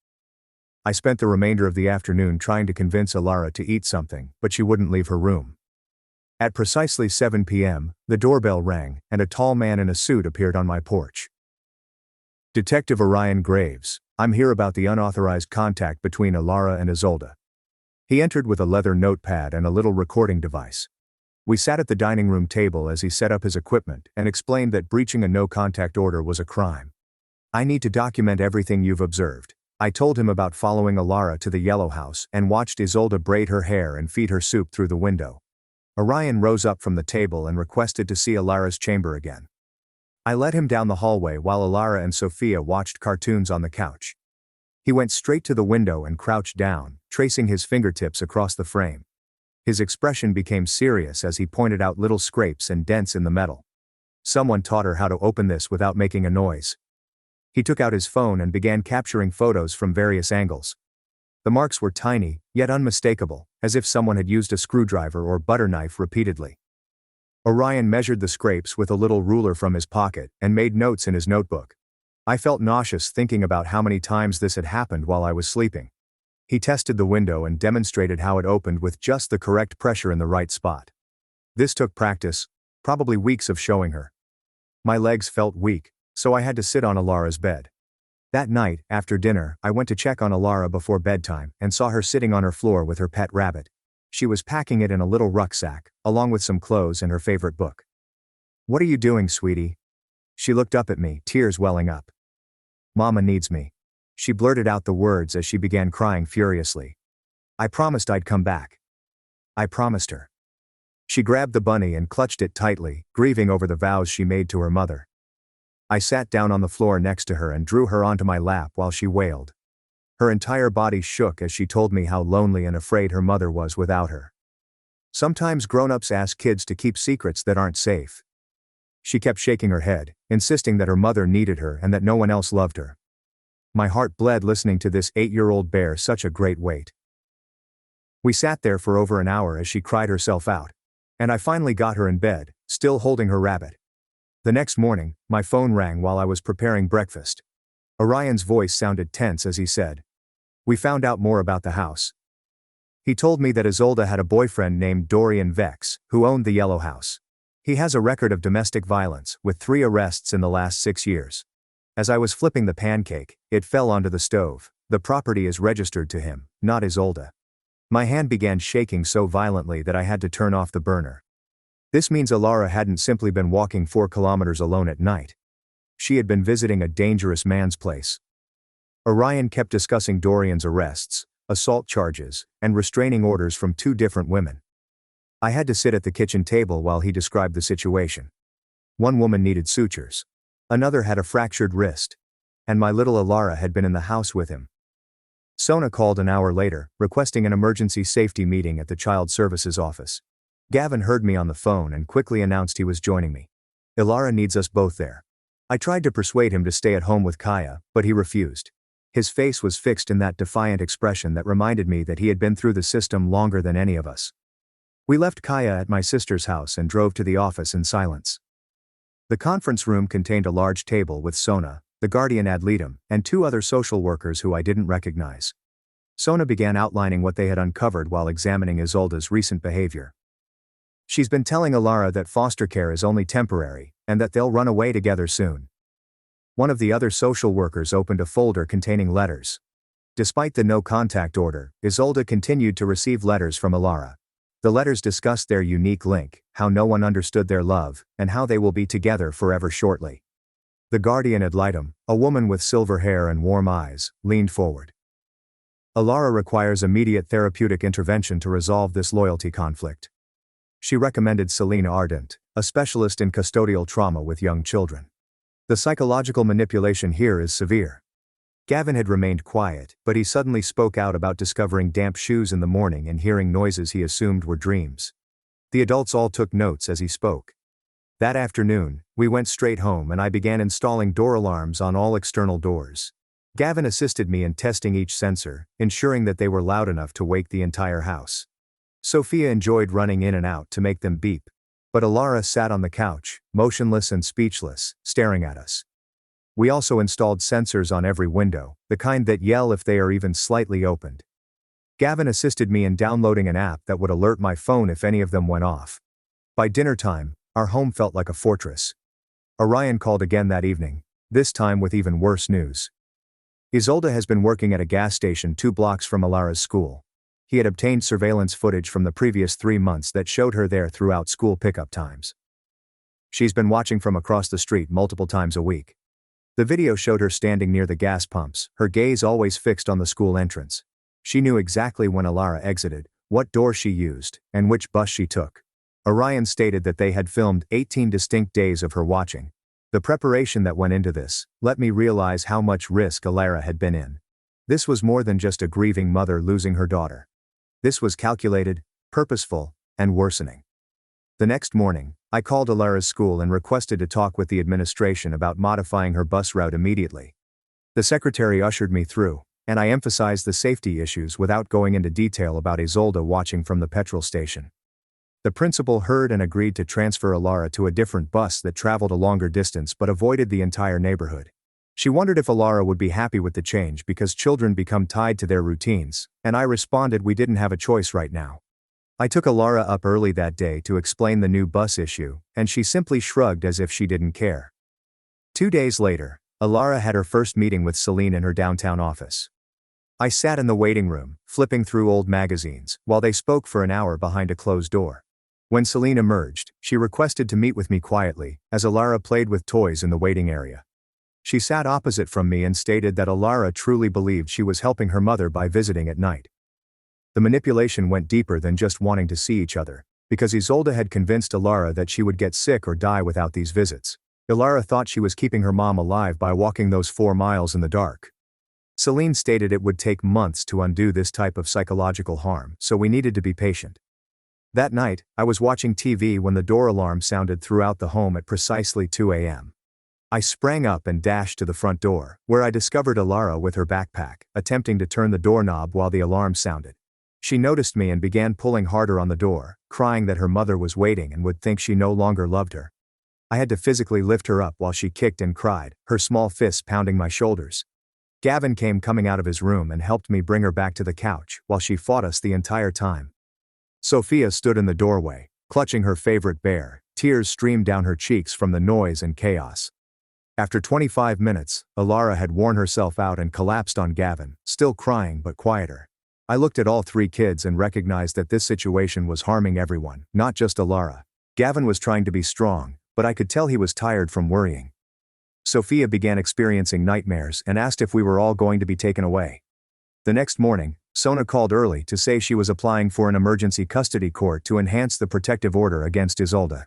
Speaker 1: I spent the remainder of the afternoon trying to convince Alara to eat something, but she wouldn't leave her room. At precisely 7 p.m., the doorbell rang, and a tall man in a suit appeared on my porch. "Detective Orion Graves, I'm here about the unauthorized contact between Alara and Isolde." He entered with a leather notepad and a little recording device. We sat at the dining room table as he set up his equipment and explained that breaching a no-contact order was a crime. "I need to document everything you've observed." I told him about following Alara to the yellow house and watched Isolde braid her hair and feed her soup through the window. Orion rose up from the table and requested to see Alara's chamber again. I led him down the hallway while Alara and Sophia watched cartoons on the couch. He went straight to the window and crouched down, tracing his fingertips across the frame. His expression became serious as he pointed out little scrapes and dents in the metal. Someone taught her how to open this without making a noise. He took out his phone and began capturing photos from various angles. The marks were tiny, yet unmistakable, as if someone had used a screwdriver or butter knife repeatedly. Orion measured the scrapes with a little ruler from his pocket and made notes in his notebook. I felt nauseous thinking about how many times this had happened while I was sleeping. He tested the window and demonstrated how it opened with just the correct pressure in the right spot. This took practice, probably weeks of showing her. My legs felt weak, so I had to sit on Alara's bed. That night, after dinner, I went to check on Alara before bedtime and saw her sitting on her floor with her pet rabbit. She was packing it in a little rucksack, along with some clothes and her favorite book. "What are you doing, sweetie?" She looked up at me, tears welling up. "Mama needs me." She blurted out the words as she began crying furiously. "I promised I'd come back." I promised her. She grabbed the bunny and clutched it tightly, grieving over the vows she made to her mother. I sat down on the floor next to her and drew her onto my lap while she wailed. Her entire body shook as she told me how lonely and afraid her mother was without her. Sometimes grown-ups ask kids to keep secrets that aren't safe. She kept shaking her head, insisting that her mother needed her and that no one else loved her. My heart bled listening to this 8-year-old bear such a great weight. We sat there for over an hour as she cried herself out, and I finally got her in bed, still holding her rabbit. The next morning, my phone rang while I was preparing breakfast. Orion's voice sounded tense as he said, "We found out more about the house." He told me that Isolde had a boyfriend named Dorian Vex, who owned the yellow house. He has a record of domestic violence, with 3 arrests in the last 6 years. As I was flipping the pancake, it fell onto the stove. The property is registered to him, not Isolde. My hand began shaking so violently that I had to turn off the burner. This means Alara hadn't simply been walking 4 kilometers alone at night. She had been visiting a dangerous man's place. Orion kept discussing Dorian's arrests, assault charges, and restraining orders from 2 different women. I had to sit at the kitchen table while he described the situation. One woman needed sutures. Another had a fractured wrist. And my little Alara had been in the house with him. Sona called an hour later, requesting an emergency safety meeting at the Child Services office. Gavin heard me on the phone and quickly announced he was joining me. Alara needs us both there. I tried to persuade him to stay at home with Kaya, but he refused. His face was fixed in that defiant expression that reminded me that he had been through the system longer than any of us. We left Kaya at my sister's house and drove to the office in silence. The conference room contained a large table with Sona, the guardian ad litem, and 2 other social workers who I didn't recognize. Sona began outlining what they had uncovered while examining Isolde's recent behavior. She's been telling Alara that foster care is only temporary, and that they'll run away together soon. One of the other social workers opened a folder containing letters. Despite the no-contact order, Isolde continued to receive letters from Alara. The letters discussed their unique link, how no one understood their love, and how they will be together forever shortly. The guardian ad litem, a woman with silver hair and warm eyes, leaned forward. Alara requires immediate therapeutic intervention to resolve this loyalty conflict. She recommended Selena Ardent, a specialist in custodial trauma with young children. The psychological manipulation here is severe. Gavin had remained quiet, but he suddenly spoke out about discovering damp shoes in the morning and hearing noises he assumed were dreams. The adults all took notes as he spoke. That afternoon, we went straight home and I began installing door alarms on all external doors. Gavin assisted me in testing each sensor, ensuring that they were loud enough to wake the entire house. Sophia enjoyed running in and out to make them beep. But Alara sat on the couch, motionless and speechless, staring at us. We also installed sensors on every window, the kind that yell if they are even slightly opened. Gavin assisted me in downloading an app that would alert my phone if any of them went off. By dinner time, our home felt like a fortress. Orion called again that evening, this time with even worse news. Isolde has been working at a gas station 2 blocks from Alara's school. He had obtained surveillance footage from the previous 3 months that showed her there throughout school pickup times. She's been watching from across the street multiple times a week. The video showed her standing near the gas pumps, her gaze always fixed on the school entrance. She knew exactly when Alara exited, what door she used, and which bus she took. Orion stated that they had filmed 18 distinct days of her watching. The preparation that went into this let me realize how much risk Alara had been in. This was more than just a grieving mother losing her daughter. This was calculated, purposeful, and worsening. The next morning, I called Alara's school and requested to talk with the administration about modifying her bus route immediately. The secretary ushered me through, and I emphasized the safety issues without going into detail about Isolde watching from the petrol station. The principal heard and agreed to transfer Alara to a different bus that traveled a longer distance but avoided the entire neighborhood. She wondered if Alara would be happy with the change because children become tied to their routines, and I responded we didn't have a choice right now. I took Alara up early that day to explain the new bus issue, and she simply shrugged as if she didn't care. 2 days later, Alara had her first meeting with Celine in her downtown office. I sat in the waiting room, flipping through old magazines, while they spoke for an hour behind a closed door. When Celine emerged, she requested to meet with me quietly, as Alara played with toys in the waiting area. She sat opposite from me and stated that Alara truly believed she was helping her mother by visiting at night. The manipulation went deeper than just wanting to see each other, because Isolde had convinced Alara that she would get sick or die without these visits. Alara thought she was keeping her mom alive by walking those 4 miles in the dark. Celine stated it would take months to undo this type of psychological harm, so we needed to be patient. That night, I was watching TV when the door alarm sounded throughout the home at precisely 2 a.m. I sprang up and dashed to the front door, where I discovered Alara with her backpack, attempting to turn the doorknob while the alarm sounded. She noticed me and began pulling harder on the door, crying that her mother was waiting and would think she no longer loved her. I had to physically lift her up while she kicked and cried, her small fists pounding my shoulders. Gavin came coming out of his room and helped me bring her back to the couch, while she fought us the entire time. Sophia stood in the doorway, clutching her favorite bear, Tears streamed down her cheeks from the noise and chaos. After 25 minutes, Alara had worn herself out and collapsed on Gavin, still crying but quieter. I looked at all three kids and recognized that this situation was harming everyone, not just Alara. Gavin was trying to be strong, but I could tell he was tired from worrying. Sophia began experiencing nightmares and asked if we were all going to be taken away. The next morning, Sona called early to say she was applying for an emergency custody court to enhance the protective order against Isolde.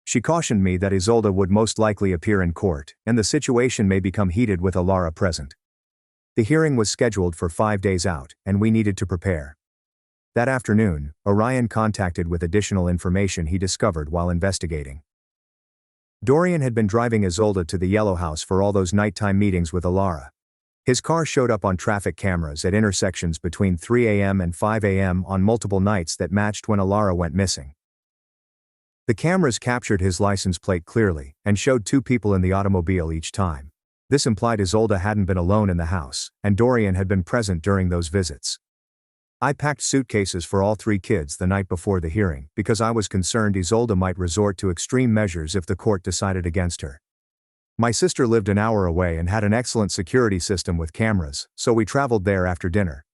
Speaker 1: She cautioned me that Isolde would most likely appear in court, and the situation may become heated with Alara present. The hearing was scheduled for 5 days out, and we needed to prepare. That afternoon, Orion contacted with additional information he discovered while investigating. Dorian had been driving Isolde to the Yellow House for all those nighttime meetings with Alara. His car showed up on traffic cameras at intersections between 3 a.m. and 5 a.m. on multiple nights that matched when Alara went missing. The cameras captured his license plate clearly and showed 2 people in the automobile each time. This implied Isolde hadn't been alone in the house, and Dorian had been present during those visits. I packed suitcases for all 3 kids the night before the hearing because I was concerned Isolde might resort to extreme measures if the court decided against her. My sister lived an hour away and had an excellent security system with cameras, so we traveled there after dinner.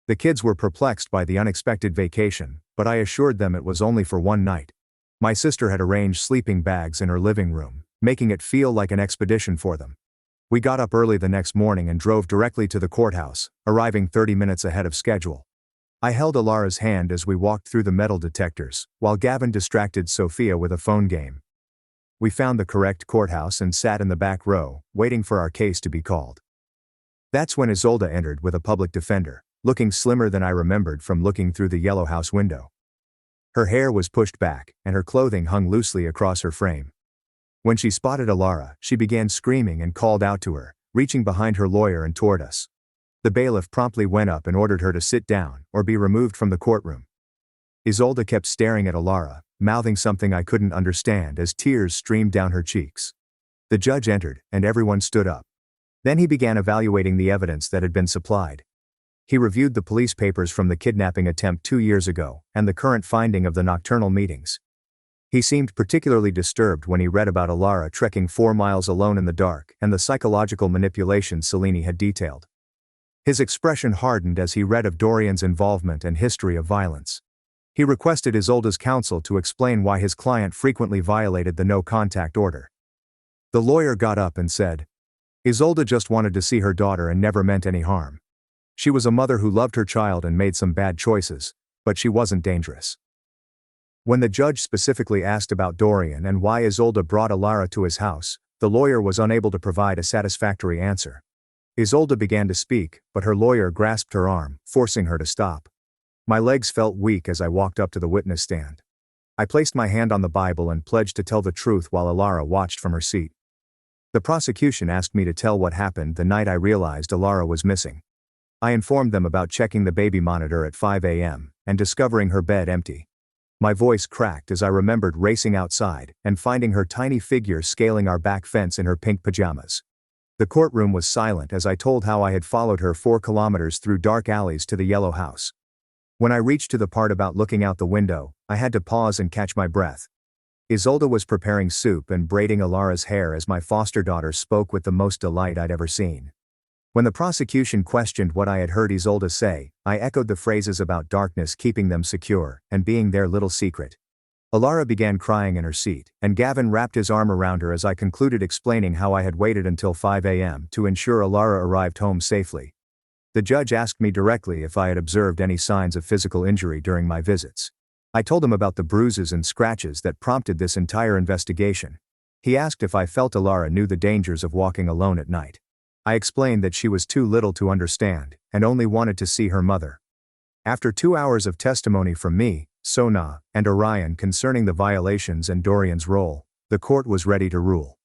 Speaker 1: The kids were perplexed by the unexpected vacation, but I assured them it was only for one night. My sister had arranged sleeping bags in her living room, making it feel like an expedition for them. We got up early the next morning and drove directly to the courthouse, arriving 30 minutes ahead of schedule. I held Alara's hand as we walked through the metal detectors, while Gavin distracted Sophia with a phone game. We found the correct courthouse and sat in the back row, waiting for our case to be called. That's when Isolde entered with a public defender, looking slimmer than I remembered from looking through the Yellow House window. Her hair was pushed back, and her clothing hung loosely across her frame. When she spotted Alara, she began screaming and called out to her, reaching behind her lawyer and toward us. The bailiff promptly went up and ordered her to sit down or be removed from the courtroom. Isolde kept staring at Alara, mouthing something I couldn't understand as tears streamed down her cheeks. The judge entered, and everyone stood up. Then he began evaluating the evidence that had been supplied. He reviewed the police papers from the kidnapping attempt 2 years ago and the current finding of the nocturnal meetings. He seemed particularly disturbed when he read about Alara trekking 4 miles alone in the dark and the psychological manipulations Selene had detailed. His expression hardened as he read of Dorian's involvement and history of violence. He requested Isolde's counsel to explain why his client frequently violated the no-contact order. The lawyer got up and said, "Isolde just wanted to see her daughter and never meant any harm. She was a mother who loved her child and made some bad choices, but she wasn't dangerous." When the judge specifically asked about Dorian and why Isolde brought Alara to his house, the lawyer was unable to provide a satisfactory answer. Isolde began to speak, but her lawyer grasped her arm, forcing her to stop. My legs felt weak as I walked up to the witness stand. I placed my hand on the Bible and pledged to tell the truth while Alara watched from her seat. The prosecution asked me to tell what happened the night I realized Alara was missing. I informed them about checking the baby monitor at 5 a.m. and discovering her bed empty. My voice cracked as I remembered racing outside and finding her tiny figure scaling our back fence in her pink pajamas. The courtroom was silent as I told how I had followed her 4 kilometers through dark alleys to the Yellow House. When I reached to the part about looking out the window, I had to pause and catch my breath. Isolde was preparing soup and braiding Alara's hair as my foster daughter spoke with the most delight I'd ever seen. When the prosecution questioned what I had heard Isolde say, I echoed the phrases about darkness keeping them secure and being their little secret. Alara began crying in her seat, and Gavin wrapped his arm around her as I concluded explaining how I had waited until 5 a.m. to ensure Alara arrived home safely. The judge asked me directly if I had observed any signs of physical injury during my visits. I told him about the bruises and scratches that prompted this entire investigation. He asked if I felt Alara knew the dangers of walking alone at night. I explained that she was too little to understand, and only wanted to see her mother. After 2 hours of testimony from me, Sona, and Orion concerning the violations and Dorian's role, the court was ready to rule.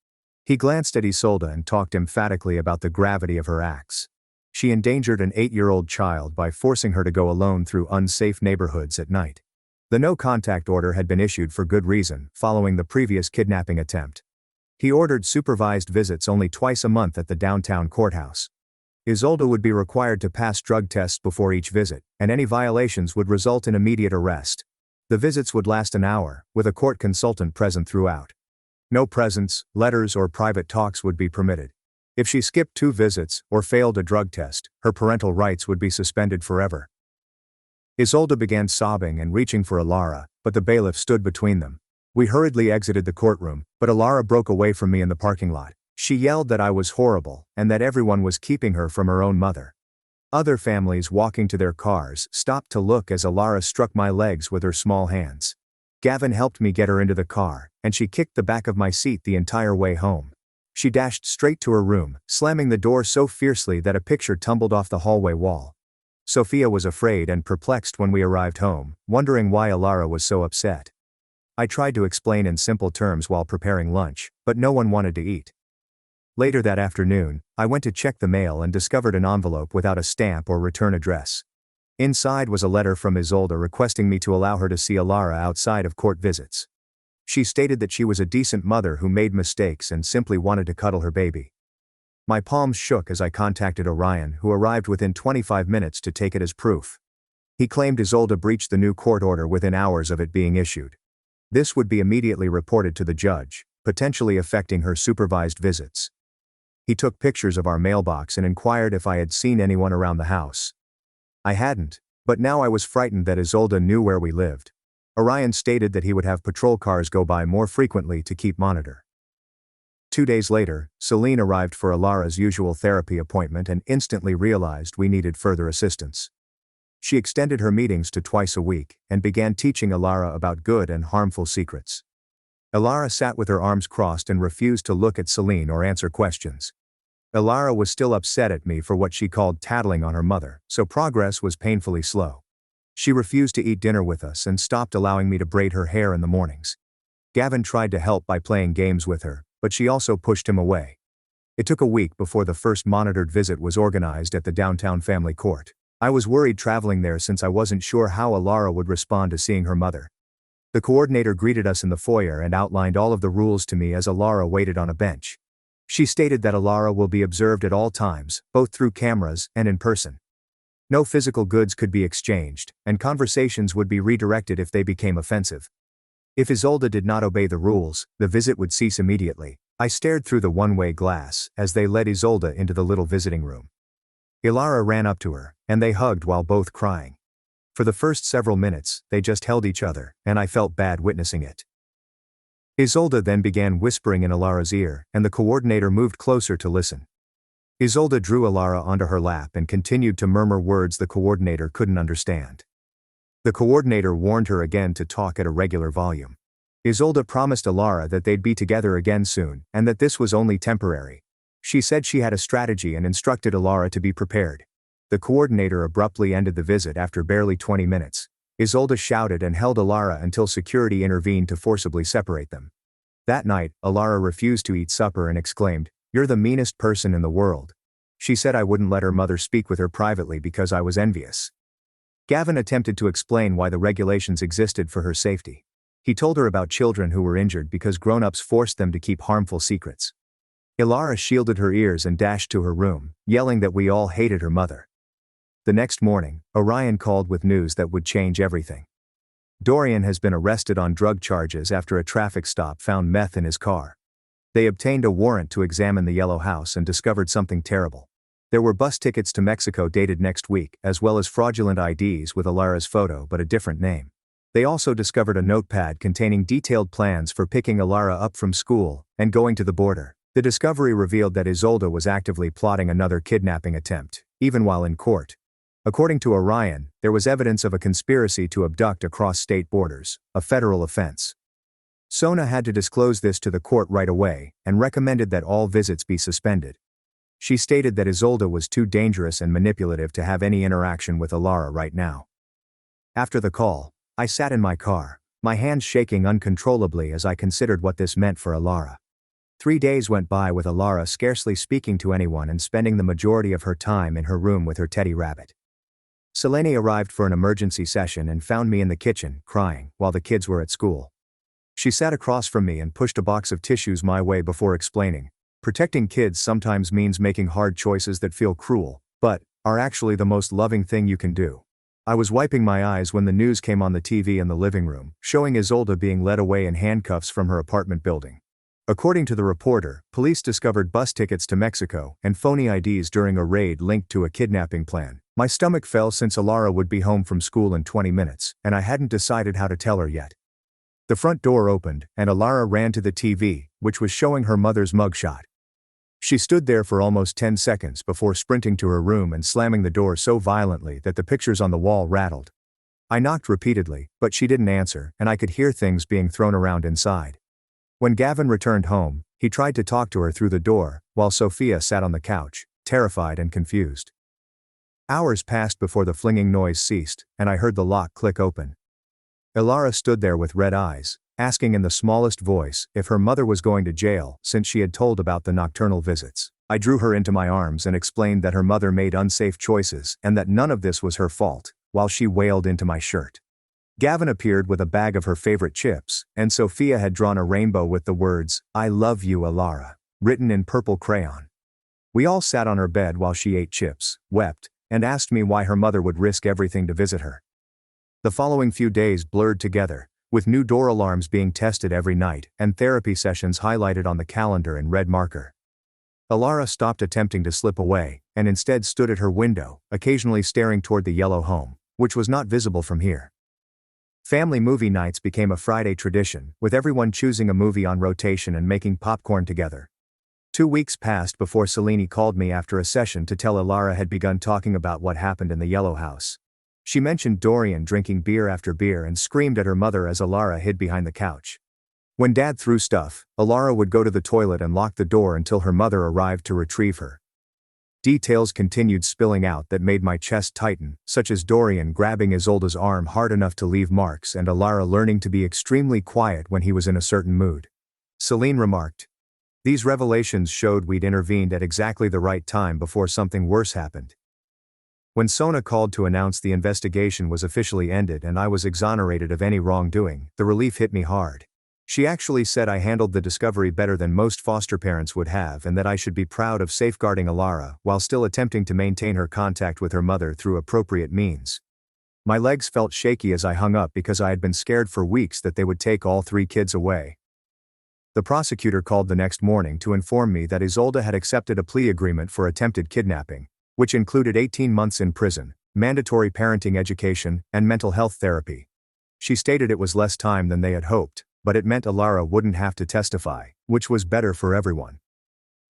Speaker 1: He glanced at Isolde and talked emphatically about the gravity of her acts. She endangered an 8-year-old child by forcing her to go alone through unsafe neighborhoods at night. The no-contact order had been issued for good reason, following the previous kidnapping attempt. He ordered supervised visits only twice a month at the downtown courthouse. Isolde would be required to pass drug tests before each visit, and any violations would result in immediate arrest. The visits would last an hour, with a court consultant present throughout. No presents, letters, or private talks would be permitted. If she skipped 2 visits, or failed a drug test, her parental rights would be suspended forever. Isolde began sobbing and reaching for Alara, but the bailiff stood between them. We hurriedly exited the courtroom, but Alara broke away from me in the parking lot. She yelled that I was horrible, and that everyone was keeping her from her own mother. Other families walking to their cars stopped to look as Alara struck my legs with her small hands. Gavin helped me get her into the car, and she kicked the back of my seat the entire way home. She dashed straight to her room, slamming the door so fiercely that a picture tumbled off the hallway wall. Sophia was afraid and perplexed when we arrived home, wondering why Alara was so upset. I tried to explain in simple terms while preparing lunch, but no one wanted to eat. Later that afternoon, I went to check the mail and discovered an envelope without a stamp or return address. Inside was a letter from Isolde requesting me to allow her to see Alara outside of court visits. She stated that she was a decent mother who made mistakes and simply wanted to cuddle her baby. My palms shook as I contacted Orion, who arrived within 25 minutes to take it as proof. He claimed Isolde breached the new court order within hours of it being issued. This would be immediately reported to the judge, potentially affecting her supervised visits. He took pictures of our mailbox and inquired if I had seen anyone around the house. I hadn't, but now I was frightened that Isolde knew where we lived. Orion stated that he would have patrol cars go by more frequently to keep monitor. 2 days later, Celine arrived for Alara's usual therapy appointment and instantly realized we needed further assistance. She extended her meetings to twice a week and began teaching Alara about good and harmful secrets. Alara sat with her arms crossed and refused to look at Celine or answer questions. Alara was still upset at me for what she called tattling on her mother, so progress was painfully slow. She refused to eat dinner with us and stopped allowing me to braid her hair in the mornings. Gavin tried to help by playing games with her, but she also pushed him away. It took a week before the first monitored visit was organized at the downtown family court. I was worried traveling there since I wasn't sure how Alara would respond to seeing her mother. The coordinator greeted us in the foyer and outlined all of the rules to me as Alara waited on a bench. She stated that Alara will be observed at all times, both through cameras and in person. No physical goods could be exchanged, and conversations would be redirected if they became offensive. If Isolde did not obey the rules, the visit would cease immediately. I stared through the one-way glass as they led Isolde into the little visiting room. Alara ran up to her, and they hugged while both crying. For the first several minutes, they just held each other, and I felt bad witnessing it. Isolde then began whispering in Alara's ear, and the coordinator moved closer to listen. Isolde drew Alara onto her lap and continued to murmur words the coordinator couldn't understand. The coordinator warned her again to talk at a regular volume. Isolde promised Alara that they'd be together again soon, and that this was only temporary. She said she had a strategy and instructed Alara to be prepared. The coordinator abruptly ended the visit after barely 20 minutes. Isolde shouted and held Alara until security intervened to forcibly separate them. That night, Alara refused to eat supper and exclaimed, "You're the meanest person in the world." She said I wouldn't let her mother speak with her privately because I was envious. Gavin attempted to explain why the regulations existed for her safety. He told her about children who were injured because grown-ups forced them to keep harmful secrets. Alara shielded her ears and dashed to her room, yelling that we all hated her mother. The next morning, Orion called with news that would change everything. Dorian has been arrested on drug charges after a traffic stop found meth in his car. They obtained a warrant to examine the yellow house and discovered something terrible. There were bus tickets to Mexico dated next week, as well as fraudulent IDs with Alara's photo but a different name. They also discovered a notepad containing detailed plans for picking Alara up from school and going to the border. The discovery revealed that Isolde was actively plotting another kidnapping attempt, even while in court. According to Orion, there was evidence of a conspiracy to abduct across state borders, a federal offense. Sona had to disclose this to the court right away and recommended that all visits be suspended. She stated that Isolde was too dangerous and manipulative to have any interaction with Alara right now. After the call, I sat in my car, my hands shaking uncontrollably as I considered what this meant for Alara. 3 days went by with Alara scarcely speaking to anyone and spending the majority of her time in her room with her teddy rabbit. Selene arrived for an emergency session and found me in the kitchen, crying, while the kids were at school. She sat across from me and pushed a box of tissues my way before explaining, "Protecting kids sometimes means making hard choices that feel cruel, but are actually the most loving thing you can do. I was wiping my eyes when the news came on the TV in the living room, showing Isolde being led away in handcuffs from her apartment building. According to the reporter, police discovered bus tickets to Mexico and phony IDs during a raid linked to a kidnapping plan. My stomach fell since Alara would be home from school in 20 minutes, and I hadn't decided how to tell her yet. The front door opened, and Alara ran to the TV, which was showing her mother's mugshot. She stood there for almost 10 seconds before sprinting to her room and slamming the door so violently that the pictures on the wall rattled. I knocked repeatedly, but she didn't answer, and I could hear things being thrown around inside. When Gavin returned home, he tried to talk to her through the door, while Sophia sat on the couch, terrified and confused. Hours passed before the flinging noise ceased, and I heard the lock click open. Alara stood there with red eyes, asking in the smallest voice if her mother was going to jail since she had told about the nocturnal visits. I drew her into my arms and explained that her mother made unsafe choices and that none of this was her fault, while she wailed into my shirt. Gavin appeared with a bag of her favorite chips, and Sophia had drawn a rainbow with the words, "I love you, Alara," written in purple crayon. We all sat on her bed while she ate chips, wept, and asked me why her mother would risk everything to visit her. The following few days blurred together, with new door alarms being tested every night and therapy sessions highlighted on the calendar in red marker. Alara stopped attempting to slip away, and instead stood at her window, occasionally staring toward the yellow home, which was not visible from here. Family movie nights became a Friday tradition, with everyone choosing a movie on rotation and making popcorn together. 2 weeks passed before Selene called me after a session to tell Alara had begun talking about what happened in the yellow house. She mentioned Dorian drinking beer after beer and screamed at her mother as Alara hid behind the couch. When Dad threw stuff, Alara would go to the toilet and lock the door until her mother arrived to retrieve her. Details continued spilling out that made my chest tighten, such as Dorian grabbing Isolde's arm hard enough to leave marks and Alara learning to be extremely quiet when he was in a certain mood. Selene remarked. These revelations showed we'd intervened at exactly the right time before something worse happened. When Sona called to announce the investigation was officially ended and I was exonerated of any wrongdoing, the relief hit me hard. She actually said I handled the discovery better than most foster parents would have and that I should be proud of safeguarding Alara while still attempting to maintain her contact with her mother through appropriate means. My legs felt shaky as I hung up because I had been scared for weeks that they would take all 3 kids away. The prosecutor called the next morning to inform me that Isolde had accepted a plea agreement for attempted kidnapping, which included 18 months in prison, mandatory parenting education, and mental health therapy. She stated it was less time than they had hoped, but it meant Alara wouldn't have to testify, which was better for everyone.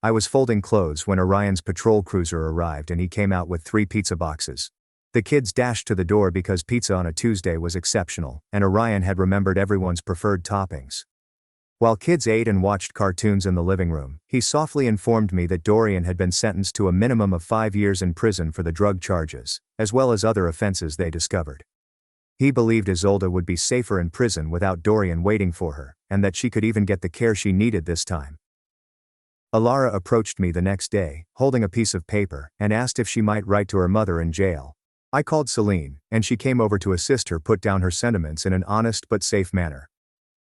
Speaker 1: I was folding clothes when Orion's patrol cruiser arrived and he came out with 3 pizza boxes. The kids dashed to the door because pizza on a Tuesday was exceptional, and Orion had remembered everyone's preferred toppings. While kids ate and watched cartoons in the living room, he softly informed me that Dorian had been sentenced to a minimum of 5 years in prison for the drug charges, as well as other offenses they discovered. He believed Isolde would be safer in prison without Dorian waiting for her, and that she could even get the care she needed this time. Alara approached me the next day, holding a piece of paper, and asked if she might write to her mother in jail. I called Selene, and she came over to assist her put down her sentiments in an honest but safe manner.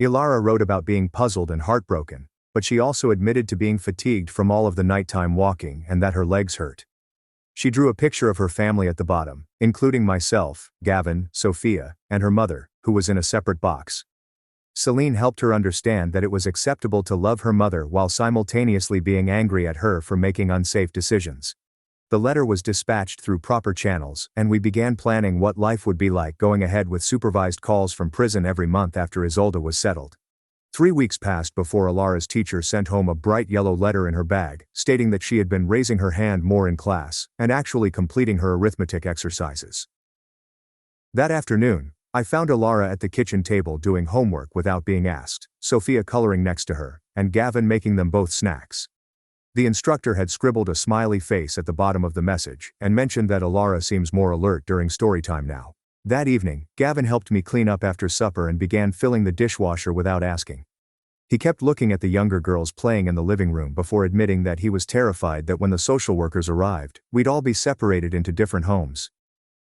Speaker 1: Alara wrote about being puzzled and heartbroken, but she also admitted to being fatigued from all of the nighttime walking and that her legs hurt. She drew a picture of her family at the bottom, including myself, Gavin, Sophia, and her mother, who was in a separate box. Selene helped her understand that it was acceptable to love her mother while simultaneously being angry at her for making unsafe decisions. The letter was dispatched through proper channels, and we began planning what life would be like going ahead with supervised calls from prison every month after Isolde was settled. 3 weeks passed before Alara's teacher sent home a bright yellow letter in her bag, stating that she had been raising her hand more in class, and actually completing her arithmetic exercises. That afternoon, I found Alara at the kitchen table doing homework without being asked, Sophia coloring next to her, and Gavin making them both snacks. The instructor had scribbled a smiley face at the bottom of the message, and mentioned that Alara seems more alert during story time now. That evening, Gavin helped me clean up after supper and began filling the dishwasher without asking. He kept looking at the younger girls playing in the living room before admitting that he was terrified that when the social workers arrived, we'd all be separated into different homes.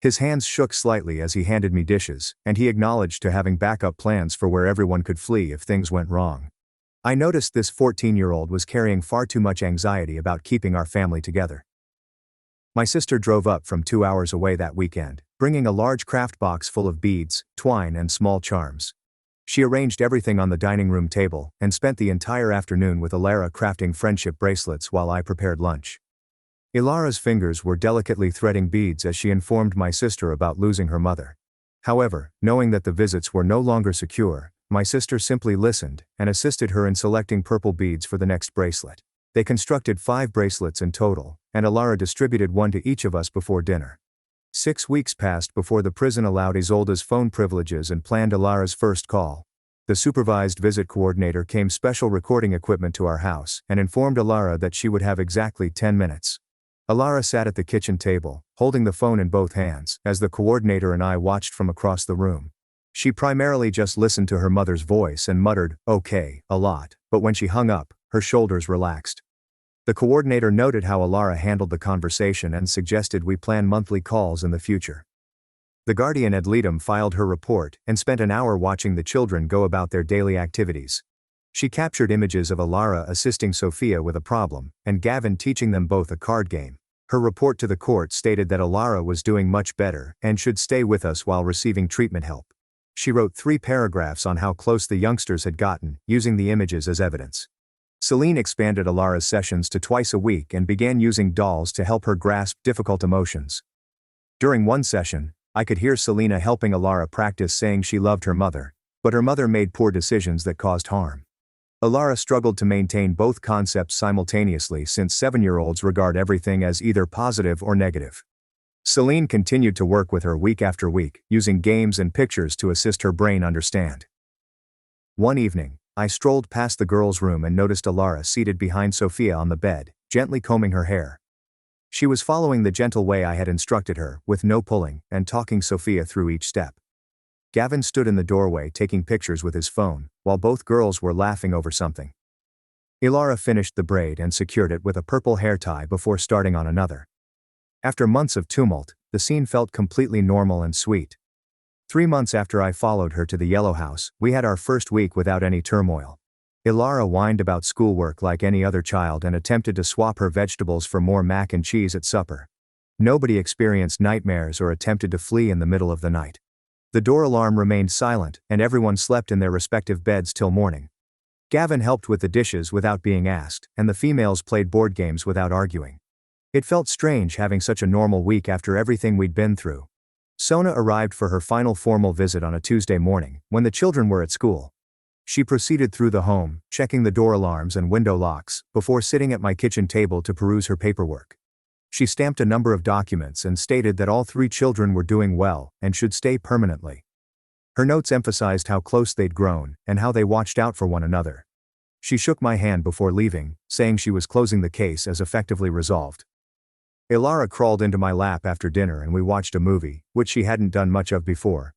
Speaker 1: His hands shook slightly as he handed me dishes, and he acknowledged to having backup plans for where everyone could flee if things went wrong. I noticed this 14-year-old was carrying far too much anxiety about keeping our family together. My sister drove up from 2 hours away that weekend, bringing a large craft box full of beads, twine, and small charms. She arranged everything on the dining room table and spent the entire afternoon with Alara crafting friendship bracelets while I prepared lunch. Ilara's fingers were delicately threading beads as she informed my sister about losing her mother. However, knowing that the visits were no longer secure, my sister simply listened and assisted her in selecting purple beads for the next bracelet. They constructed 5 bracelets in total, and Alara distributed one to each of us before dinner. 6 weeks passed before the prison allowed Isolda's phone privileges and planned Alara's first call. The supervised visit coordinator came special recording equipment to our house and informed Alara that she would have exactly 10 minutes. Alara sat at the kitchen table, holding the phone in both hands, as the coordinator and I watched from across the room. She primarily just listened to her mother's voice and muttered, "Okay," a lot, but when she hung up, her shoulders relaxed. The coordinator noted how Alara handled the conversation and suggested we plan monthly calls in the future. The guardian ad litem filed her report and spent an hour watching the children go about their daily activities. She captured images of Alara assisting Sophia with a problem, and Gavin teaching them both a card game. Her report to the court stated that Alara was doing much better and should stay with us while receiving treatment help. She wrote 3 paragraphs on how close the youngsters had gotten, using the images as evidence. Celine expanded Alara's sessions to twice a week and began using dolls to help her grasp difficult emotions. During one session, I could hear Selena helping Alara practice saying she loved her mother, but her mother made poor decisions that caused harm. Alara struggled to maintain both concepts simultaneously since 7-year-olds regard everything as either positive or negative. Celine continued to work with her week after week, using games and pictures to assist her brain understand. One evening, I strolled past the girls' room and noticed Alara seated behind Sophia on the bed, gently combing her hair. She was following the gentle way I had instructed her, with no pulling, and talking Sophia through each step. Gavin stood in the doorway taking pictures with his phone, while both girls were laughing over something. Alara finished the braid and secured it with a purple hair tie before starting on another. After months of tumult, the scene felt completely normal and sweet. 3 months after I followed her to the Yellow House, we had our first week without any turmoil. Alara whined about schoolwork like any other child and attempted to swap her vegetables for more mac and cheese at supper. Nobody experienced nightmares or attempted to flee in the middle of the night. The door alarm remained silent, and everyone slept in their respective beds till morning. Gavin helped with the dishes without being asked, and the females played board games without arguing. It felt strange having such a normal week after everything we'd been through. Sona arrived for her final formal visit on a Tuesday morning, when the children were at school. She proceeded through the home, checking the door alarms and window locks, before sitting at my kitchen table to peruse her paperwork. She stamped a number of documents and stated that all 3 children were doing well and should stay permanently. Her notes emphasized how close they'd grown and how they watched out for one another. She shook my hand before leaving, saying she was closing the case as effectively resolved. Alara crawled into my lap after dinner and we watched a movie, which she hadn't done much of before.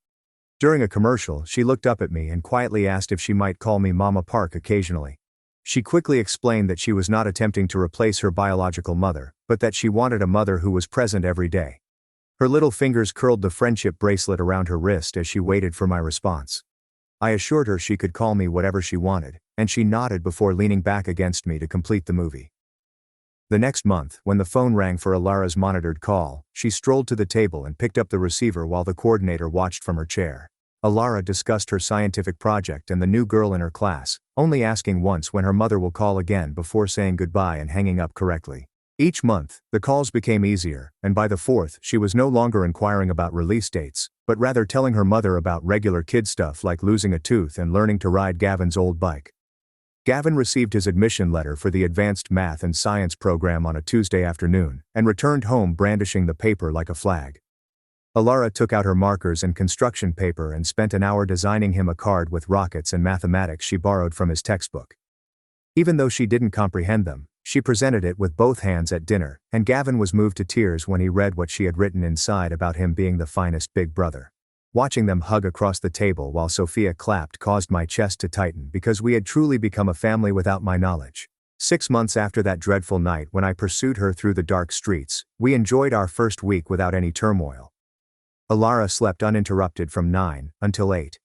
Speaker 1: During a commercial, she looked up at me and quietly asked if she might call me Mama Park occasionally. She quickly explained that she was not attempting to replace her biological mother, but that she wanted a mother who was present every day. Her little fingers curled the friendship bracelet around her wrist as she waited for my response. I assured her she could call me whatever she wanted, and she nodded before leaning back against me to complete the movie. The next month, when the phone rang for Alara's monitored call, she strolled to the table and picked up the receiver while the coordinator watched from her chair. Alara discussed her scientific project and the new girl in her class, only asking once when her mother will call again before saying goodbye and hanging up correctly. Each month, the calls became easier, and by the 4th, she was no longer inquiring about release dates, but rather telling her mother about regular kid stuff like losing a tooth and learning to ride Gavin's old bike. Gavin received his admission letter for the advanced math and science program on a Tuesday afternoon, and returned home brandishing the paper like a flag. Alara took out her markers and construction paper and spent an hour designing him a card with rockets and mathematics she borrowed from his textbook. Even though she didn't comprehend them, she presented it with both hands at dinner, and Gavin was moved to tears when he read what she had written inside about him being the finest big brother. Watching them hug across the table while Sophia clapped caused my chest to tighten because we had truly become a family without my knowledge. 6 months after that dreadful night when I pursued her through the dark streets, we enjoyed our first week without any turmoil. Alara slept uninterrupted from 9 until 8.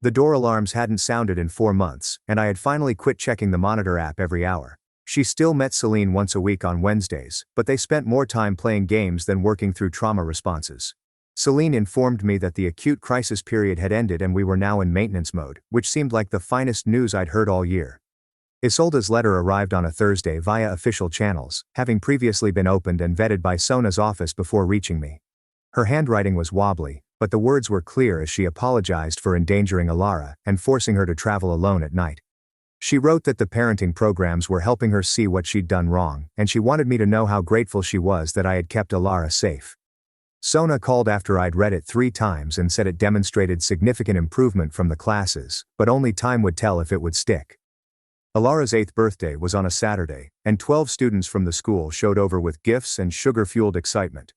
Speaker 1: The door alarms hadn't sounded in 4 months, and I had finally quit checking the monitor app every hour. She still met Celine once a week on Wednesdays, but they spent more time playing games than working through trauma responses. Celine informed me that the acute crisis period had ended and we were now in maintenance mode, which seemed like the finest news I'd heard all year. Isolde's letter arrived on a Thursday via official channels, having previously been opened and vetted by Sona's office before reaching me. Her handwriting was wobbly, but the words were clear as she apologized for endangering Alara and forcing her to travel alone at night. She wrote that the parenting programs were helping her see what she'd done wrong, and she wanted me to know how grateful she was that I had kept Alara safe. Sona called after I'd read it 3 times and said it demonstrated significant improvement from the classes, but only time would tell if it would stick. Alara's 8th birthday was on a Saturday, and 12 students from the school showed over with gifts and sugar-fueled excitement.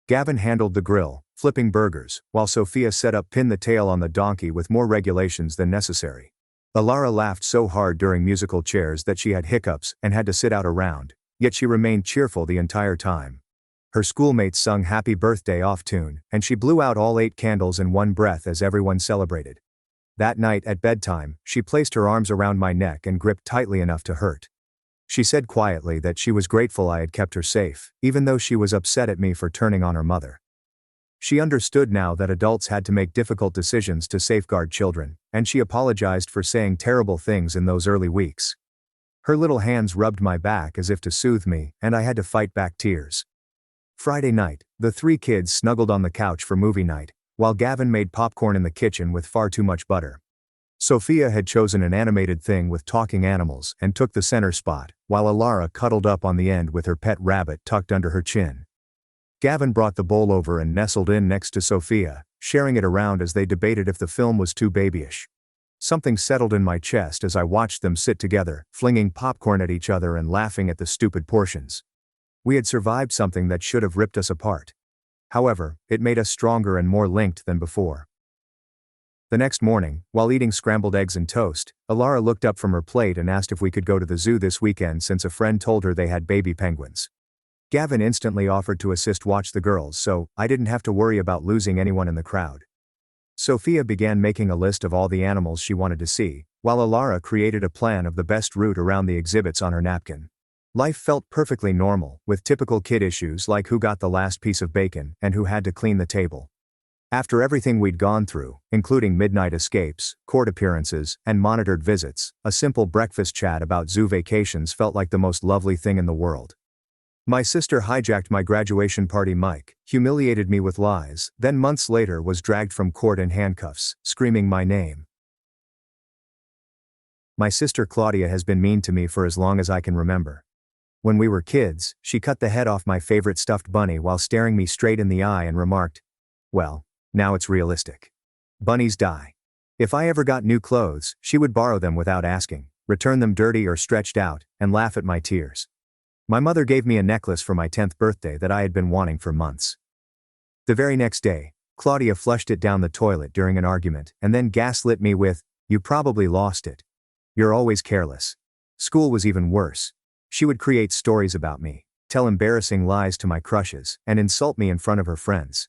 Speaker 1: Gavin handled the grill, flipping burgers, while Sophia set up pin the tail on the donkey with more regulations than necessary. Alara laughed so hard during musical chairs that she had hiccups and had to sit out a round, yet she remained cheerful the entire time. Her schoolmates sung Happy Birthday off tune, and she blew out all 8 candles in one breath as everyone celebrated. That night at bedtime, she placed her arms around my neck and gripped tightly enough to hurt. She said quietly that she was grateful I had kept her safe, even though she was upset at me for turning on her mother. She understood now that adults had to make difficult decisions to safeguard children, and she apologized for saying terrible things in those early weeks. Her little hands rubbed my back as if to soothe me, and I had to fight back tears. Friday night, the 3 kids snuggled on the couch for movie night, while Gavin made popcorn in the kitchen with far too much butter. Sophia had chosen an animated thing with talking animals and took the center spot, while Alara cuddled up on the end with her pet rabbit tucked under her chin. Gavin brought the bowl over and nestled in next to Sophia, sharing it around as they debated if the film was too babyish. Something settled in my chest as I watched them sit together, flinging popcorn at each other and laughing at the stupid portions. We had survived something that should have ripped us apart. However, it made us stronger and more linked than before. The next morning, while eating scrambled eggs and toast, Alara looked up from her plate and asked if we could go to the zoo this weekend since a friend told her they had baby penguins. Gavin instantly offered to assist watch the girls so I didn't have to worry about losing anyone in the crowd. Sophia began making a list of all the animals she wanted to see, while Alara created a plan of the best route around the exhibits on her napkin. Life felt perfectly normal, with typical kid issues like who got the last piece of bacon and who had to clean the table. After everything we'd gone through, including midnight escapes, court appearances, and monitored visits, a simple breakfast chat about zoo vacations felt like the most lovely thing in the world. My sister hijacked my graduation party mic, humiliated me with lies, then months later was dragged from court in handcuffs, screaming my name. My sister Claudia has been mean to me for as long as I can remember. When we were kids, she cut the head off my favorite stuffed bunny while staring me straight in the eye and remarked, "Well, now it's realistic. Bunnies die." If I ever got new clothes, she would borrow them without asking, return them dirty or stretched out, and laugh at my tears. My mother gave me a necklace for my 10th birthday that I had been wanting for months. The very next day, Claudia flushed it down the toilet during an argument and then gaslit me with, "You probably lost it. You're always careless." School was even worse. She would create stories about me, tell embarrassing lies to my crushes, and insult me in front of her friends.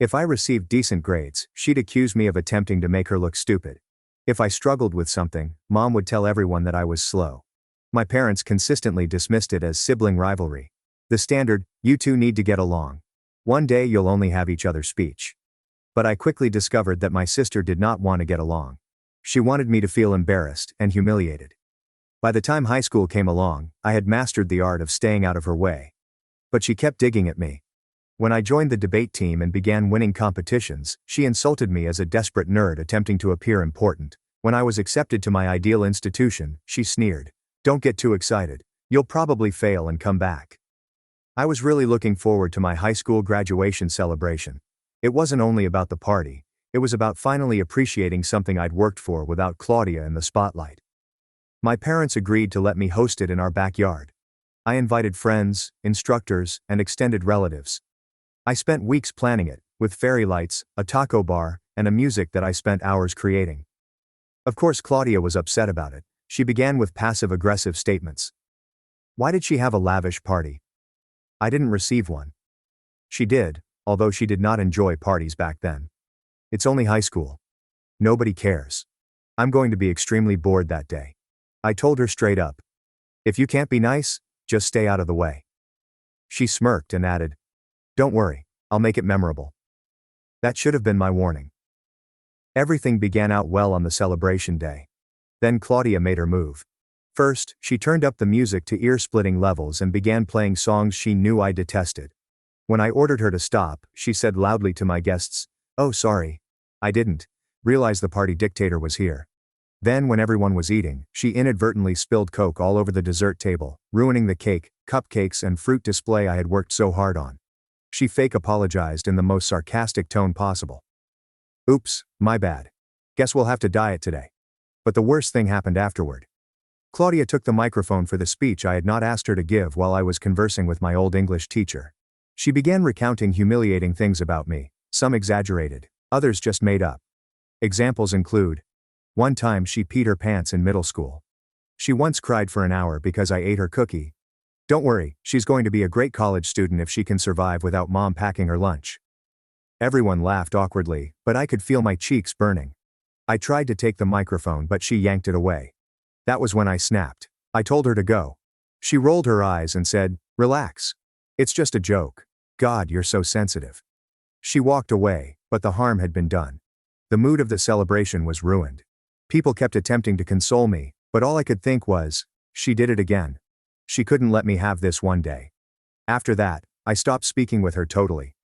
Speaker 1: If I received decent grades, she'd accuse me of attempting to make her look stupid. If I struggled with something, Mom would tell everyone that I was slow. My parents consistently dismissed it as sibling rivalry. The standard, "You two need to get along. One day you'll only have each other's" speech. But I quickly discovered that my sister did not want to get along. She wanted me to feel embarrassed and humiliated. By the time high school came along, I had mastered the art of staying out of her way. But she kept digging at me. When I joined the debate team and began winning competitions, she insulted me as a desperate nerd attempting to appear important. When I was accepted to my ideal institution, she sneered, "Don't get too excited. You'll probably fail and come back." I was really looking forward to my high school graduation celebration. It wasn't only about the party, it was about finally appreciating something I'd worked for without Claudia in the spotlight. My parents agreed to let me host it in our backyard. I invited friends, instructors, and extended relatives. I spent weeks planning it, with fairy lights, a taco bar, and a music that I spent hours creating. Of course, Claudia was upset about it. She began with passive-aggressive statements. Why did she have a lavish party? I didn't receive one. She did, although she did not enjoy parties back then. It's only high school. Nobody cares. I'm going to be extremely bored that day. I told her straight up. If you can't be nice, just stay out of the way. She smirked and added, "Don't worry, I'll make it memorable." That should have been my warning. Everything began out well on the celebration day. Then Claudia made her move. First, she turned up the music to ear-splitting levels and began playing songs she knew I detested. When I ordered her to stop, she said loudly to my guests, "Oh, sorry. I didn't realize the party dictator was here." Then, when everyone was eating, she inadvertently spilled Coke all over the dessert table, ruining the cake, cupcakes, and fruit display I had worked so hard on. She fake apologized in the most sarcastic tone possible. "Oops, my bad. Guess we'll have to diet today." But the worst thing happened afterward. Claudia took the microphone for the speech I had not asked her to give while I was conversing with my old English teacher. She began recounting humiliating things about me, some exaggerated, others just made up. Examples include: one time she peed her pants in middle school. She once cried for an hour because I ate her cookie. Don't worry, she's going to be a great college student if she can survive without mom packing her lunch. Everyone laughed awkwardly, but I could feel my cheeks burning. I tried to take the microphone but she yanked it away. That was when I snapped. I told her to go. She rolled her eyes and said, "Relax. It's just a joke. God, you're so sensitive." She walked away, but the harm had been done. The mood of the celebration was ruined. People kept attempting to console me, but all I could think was, she did it again. She couldn't let me have this one day. After that, I stopped speaking with her totally.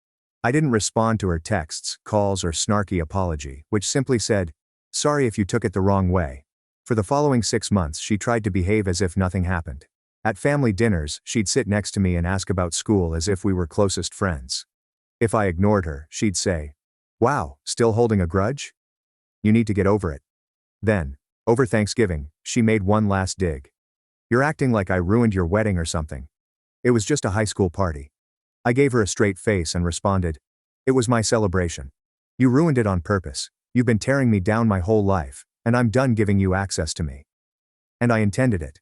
Speaker 1: I didn't respond to her texts, calls, or snarky apology, which simply said, "Sorry if you took it the wrong way." For the following 6 months she tried to behave as if nothing happened. At family dinners, she'd sit next to me and ask about school as if we were closest friends. If I ignored her, she'd say, "Wow, still holding a grudge? You need to get over it." Then, over Thanksgiving, she made one last dig. "You're acting like I ruined your wedding or something. It was just a high school party." I gave her a straight face and responded, "It was my celebration. You ruined it on purpose. You've been tearing me down my whole life, and I'm done giving you access to me." And I intended it.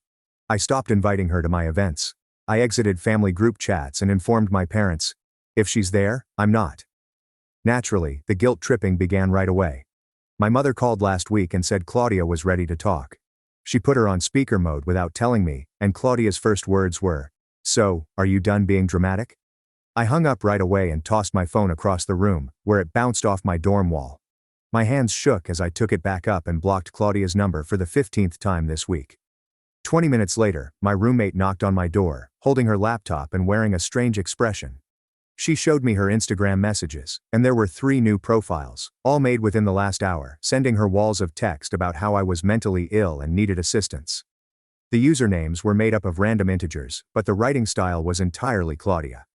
Speaker 1: I stopped inviting her to my events. I exited family group chats and informed my parents, "If she's there, I'm not." Naturally, the guilt tripping began right away. My mother called last week and said Claudia was ready to talk. She put her on speaker mode without telling me, and Claudia's first words were, "So, are you done being dramatic?" I hung up right away and tossed my phone across the room, where it bounced off my dorm wall. My hands shook as I took it back up and blocked Claudia's number for the 15th time this week. 20 minutes later, my roommate knocked on my door, holding her laptop and wearing a strange expression. She showed me her Instagram messages, and there were 3 new profiles, all made within the last hour, sending her walls of text about how I was mentally ill and needed assistance. The usernames were made up of random integers, but the writing style was entirely Claudia.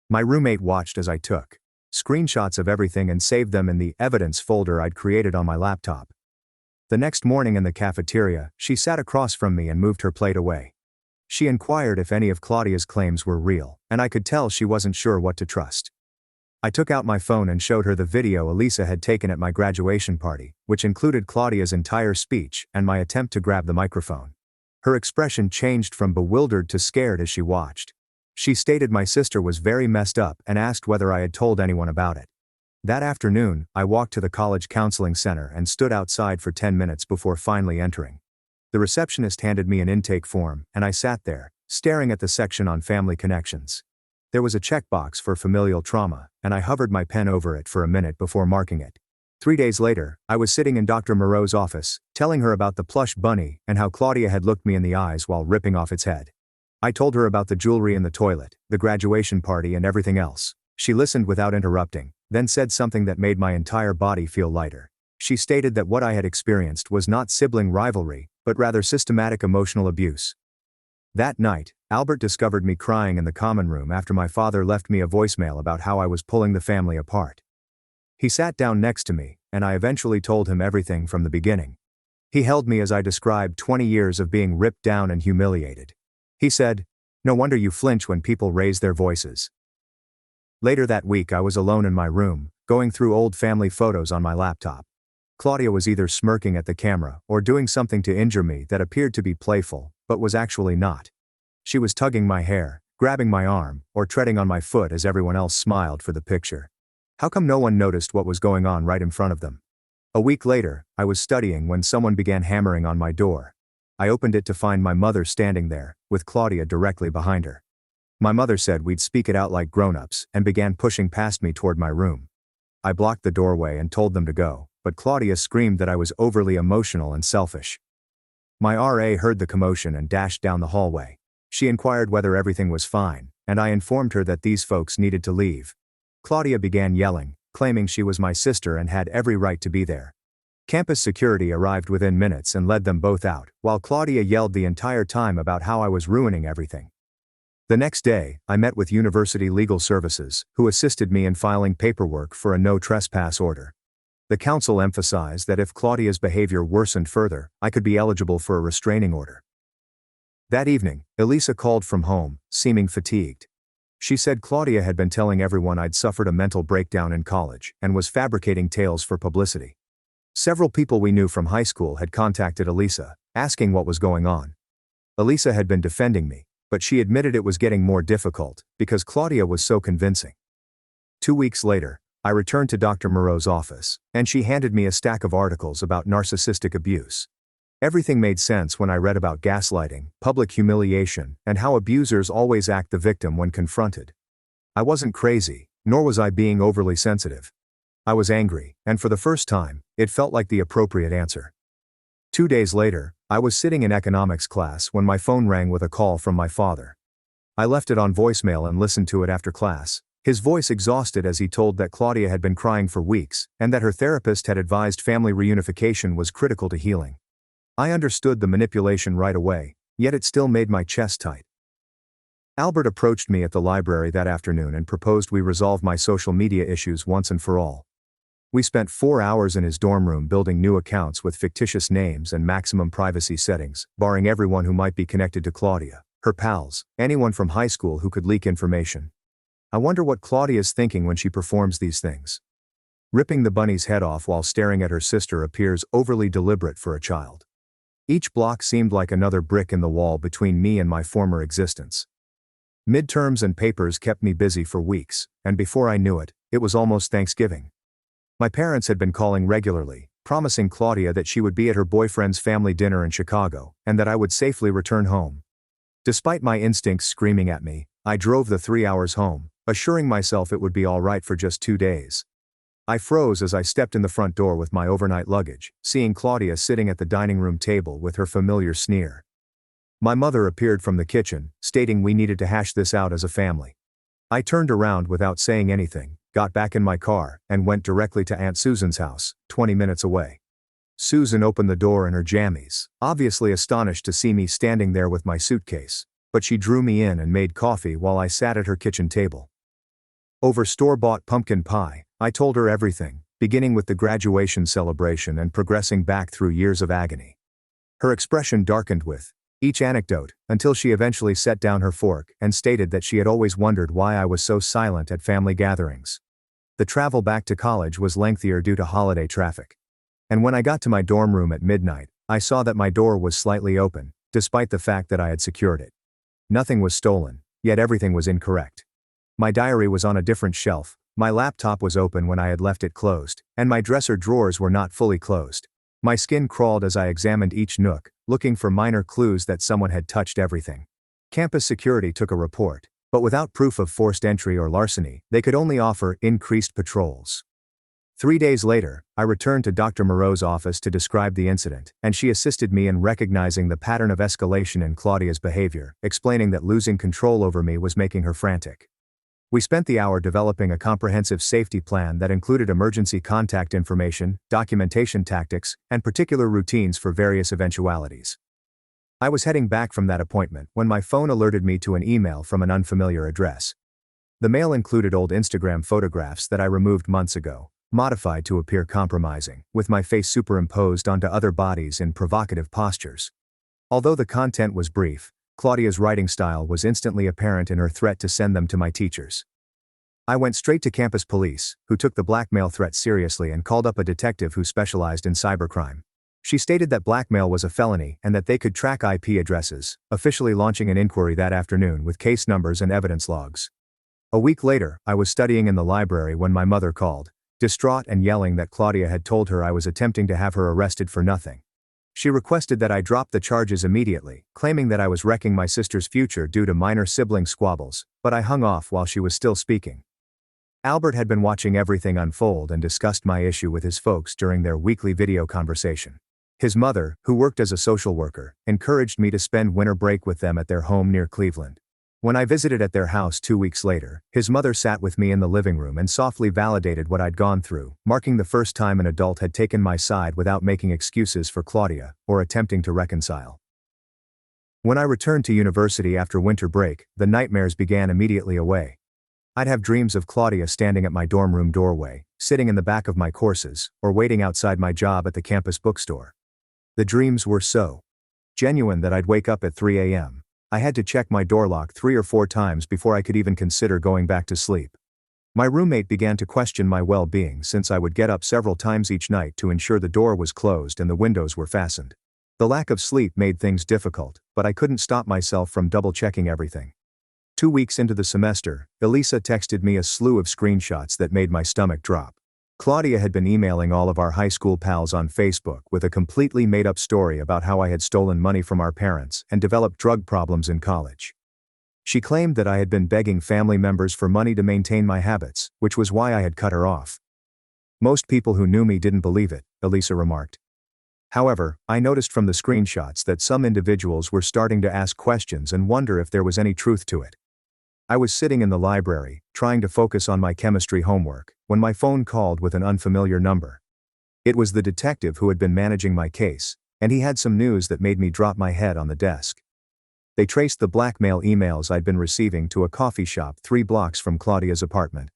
Speaker 1: My roommate watched as I took screenshots of everything and saved them in the evidence folder I'd created on my laptop. The next morning in the cafeteria, she sat across from me and moved her plate away. She inquired if any of Claudia's claims were real, and I could tell she wasn't sure what to trust. I took out my phone and showed her the video Elisa had taken at my graduation party, which included Claudia's entire speech and my attempt to grab the microphone. Her expression changed from bewildered to scared as she watched. She stated my sister was very messed up and asked whether I had told anyone about it. That afternoon, I walked to the college counseling center and stood outside for 10 minutes before finally entering. The receptionist handed me an intake form, and I sat there, staring at the section on family connections. There was a checkbox for familial trauma, and I hovered my pen over it for a minute before marking it. 3 days later, I was sitting in Dr. Moreau's office, telling her about the plush bunny and how Claudia had looked me in the eyes while ripping off its head. I told her about the jewelry in the toilet, the graduation party, and everything else. She listened without interrupting, then said something that made my entire body feel lighter. She stated that what I had experienced was not sibling rivalry, but rather systematic emotional abuse. That night, Albert discovered me crying in the common room after my father left me a voicemail about how I was pulling the family apart. He sat down next to me, and I eventually told him everything from the beginning. He held me as I described 20 years of being ripped down and humiliated. He said, "No wonder you flinch when people raise their voices." Later that week I was alone in my room, going through old family photos on my laptop. Claudia was either smirking at the camera or doing something to injure me that appeared to be playful, but was actually not. She was tugging my hair, grabbing my arm, or treading on my foot as everyone else smiled for the picture. How come no one noticed what was going on right in front of them? A week later, I was studying when someone began hammering on my door. I opened it to find my mother standing there, with Claudia directly behind her. My mother said we'd speak it out like grown-ups and began pushing past me toward my room. I blocked the doorway and told them to go, but Claudia screamed that I was overly emotional and selfish. My RA heard the commotion and dashed down the hallway. She inquired whether everything was fine, and I informed her that these folks needed to leave. Claudia began yelling, claiming she was my sister and had every right to be there. Campus security arrived within minutes and led them both out, while Claudia yelled the entire time about how I was ruining everything. The next day, I met with University Legal Services, who assisted me in filing paperwork for a no trespass order. The council emphasized that if Claudia's behavior worsened further, I could be eligible for a restraining order. That evening, Elisa called from home, seeming fatigued. She said Claudia had been telling everyone I'd suffered a mental breakdown in college and was fabricating tales for publicity. Several people we knew from high school had contacted Elisa, asking what was going on. Elisa had been defending me, but she admitted it was getting more difficult because Claudia was so convincing. 2 weeks later, I returned to Dr. Moreau's office, and she handed me a stack of articles about narcissistic abuse. Everything made sense when I read about gaslighting, public humiliation, and how abusers always act the victim when confronted. I wasn't crazy, nor was I being overly sensitive. I was angry, and for the first time, it felt like the appropriate answer. 2 days later, I was sitting in economics class when my phone rang with a call from my father. I left it on voicemail and listened to it after class, his voice exhausted as he told that Claudia had been crying for weeks, and that her therapist had advised family reunification was critical to healing. I understood the manipulation right away, yet it still made my chest tight. Albert approached me at the library that afternoon and proposed we resolve my social media issues once and for all. We spent 4 hours in his dorm room building new accounts with fictitious names and maximum privacy settings, barring everyone who might be connected to Claudia, her pals, anyone from high school who could leak information. I wonder what Claudia's thinking when she performs these things. Ripping the bunny's head off while staring at her sister appears overly deliberate for a child. Each block seemed like another brick in the wall between me and my former existence. Midterms and papers kept me busy for weeks, and before I knew it, it was almost Thanksgiving. My parents had been calling regularly, promising Claudia that she would be at her boyfriend's family dinner in Chicago, and that I would safely return home. Despite my instincts screaming at me, I drove the 3 hours home, assuring myself it would be all right for just 2 days. I froze as I stepped in the front door with my overnight luggage, seeing Claudia sitting at the dining room table with her familiar sneer. My mother appeared from the kitchen, stating we needed to hash this out as a family. I turned around without saying anything, got back in my car, and went directly to Aunt Susan's house, 20 minutes away. Susan opened the door in her jammies, obviously astonished to see me standing there with my suitcase, but she drew me in and made coffee while I sat at her kitchen table. Over store-bought pumpkin pie, I told her everything, beginning with the graduation celebration and progressing back through years of agony. Her expression darkened with each anecdote, until she eventually set down her fork and stated that she had always wondered why I was so silent at family gatherings. The travel back to college was lengthier due to holiday traffic. And when I got to my dorm room at midnight, I saw that my door was slightly open, despite the fact that I had secured it. Nothing was stolen, yet everything was incorrect. My diary was on a different shelf, my laptop was open when I had left it closed, and my dresser drawers were not fully closed. My skin crawled as I examined each nook, looking for minor clues that someone had touched everything. Campus security took a report, but without proof of forced entry or larceny, they could only offer increased patrols. 3 days later, I returned to Dr. Moreau's office to describe the incident, and she assisted me in recognizing the pattern of escalation in Claudia's behavior, explaining that losing control over me was making her frantic. We spent the hour developing a comprehensive safety plan that included emergency contact information, documentation tactics, and particular routines for various eventualities. I was heading back from that appointment when my phone alerted me to an email from an unfamiliar address. The mail included old Instagram photographs that I removed months ago, modified to appear compromising, with my face superimposed onto other bodies in provocative postures. Although the content was brief, Claudia's writing style was instantly apparent in her threat to send them to my teachers. I went straight to campus police, who took the blackmail threat seriously and called up a detective who specialized in cybercrime. She stated that blackmail was a felony and that they could track IP addresses, officially launching an inquiry that afternoon with case numbers and evidence logs. A week later, I was studying in the library when my mother called, distraught and yelling that Claudia had told her I was attempting to have her arrested for nothing. She requested that I drop the charges immediately, claiming that I was wrecking my sister's future due to minor sibling squabbles, but I hung off while she was still speaking. Albert had been watching everything unfold and discussed my issue with his folks during their weekly video conversation. His mother, who worked as a social worker, encouraged me to spend winter break with them at their home near Cleveland. When I visited at their house 2 weeks later, his mother sat with me in the living room and softly validated what I'd gone through, marking the first time an adult had taken my side without making excuses for Claudia or attempting to reconcile. When I returned to university after winter break, the nightmares began immediately away. I'd have dreams of Claudia standing at my dorm room doorway, sitting in the back of my courses, or waiting outside my job at the campus bookstore. The dreams were so genuine that I'd wake up at 3 a.m. I had to check my door lock 3 or 4 times before I could even consider going back to sleep. My roommate began to question my well-being since I would get up several times each night to ensure the door was closed and the windows were fastened. The lack of sleep made things difficult, but I couldn't stop myself from double-checking everything. 2 weeks into the semester, Elisa texted me a slew of screenshots that made my stomach drop. Claudia had been emailing all of our high school pals on Facebook with a completely made-up story about how I had stolen money from our parents and developed drug problems in college. She claimed that I had been begging family members for money to maintain my habits, which was why I had cut her off. Most people who knew me didn't believe it, Elisa remarked. However, I noticed from the screenshots that some individuals were starting to ask questions and wonder if there was any truth to it. I was sitting in the library, trying to focus on my chemistry homework, when my phone called with an unfamiliar number. It was the detective who had been managing my case, and he had some news that made me drop my head on the desk. They traced the blackmail emails I'd been receiving to a coffee shop 3 blocks from Claudia's apartment.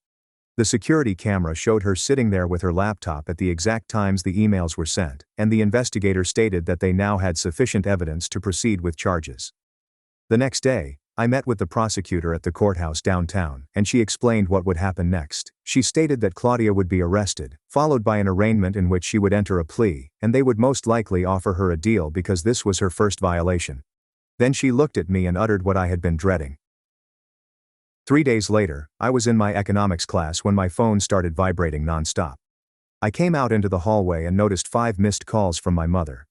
Speaker 1: The security camera showed her sitting there with her laptop at the exact times the emails were sent, and the investigator stated that they now had sufficient evidence to proceed with charges. The next day, I met with the prosecutor at the courthouse downtown, and she explained what would happen next. She stated that Claudia would be arrested, followed by an arraignment in which she would enter a plea, and they would most likely offer her a deal because this was her first violation. Then she looked at me and uttered what I had been dreading. 3 days later, I was in my economics class when my phone started vibrating nonstop. I came out into the hallway and noticed 5 missed calls from my mother.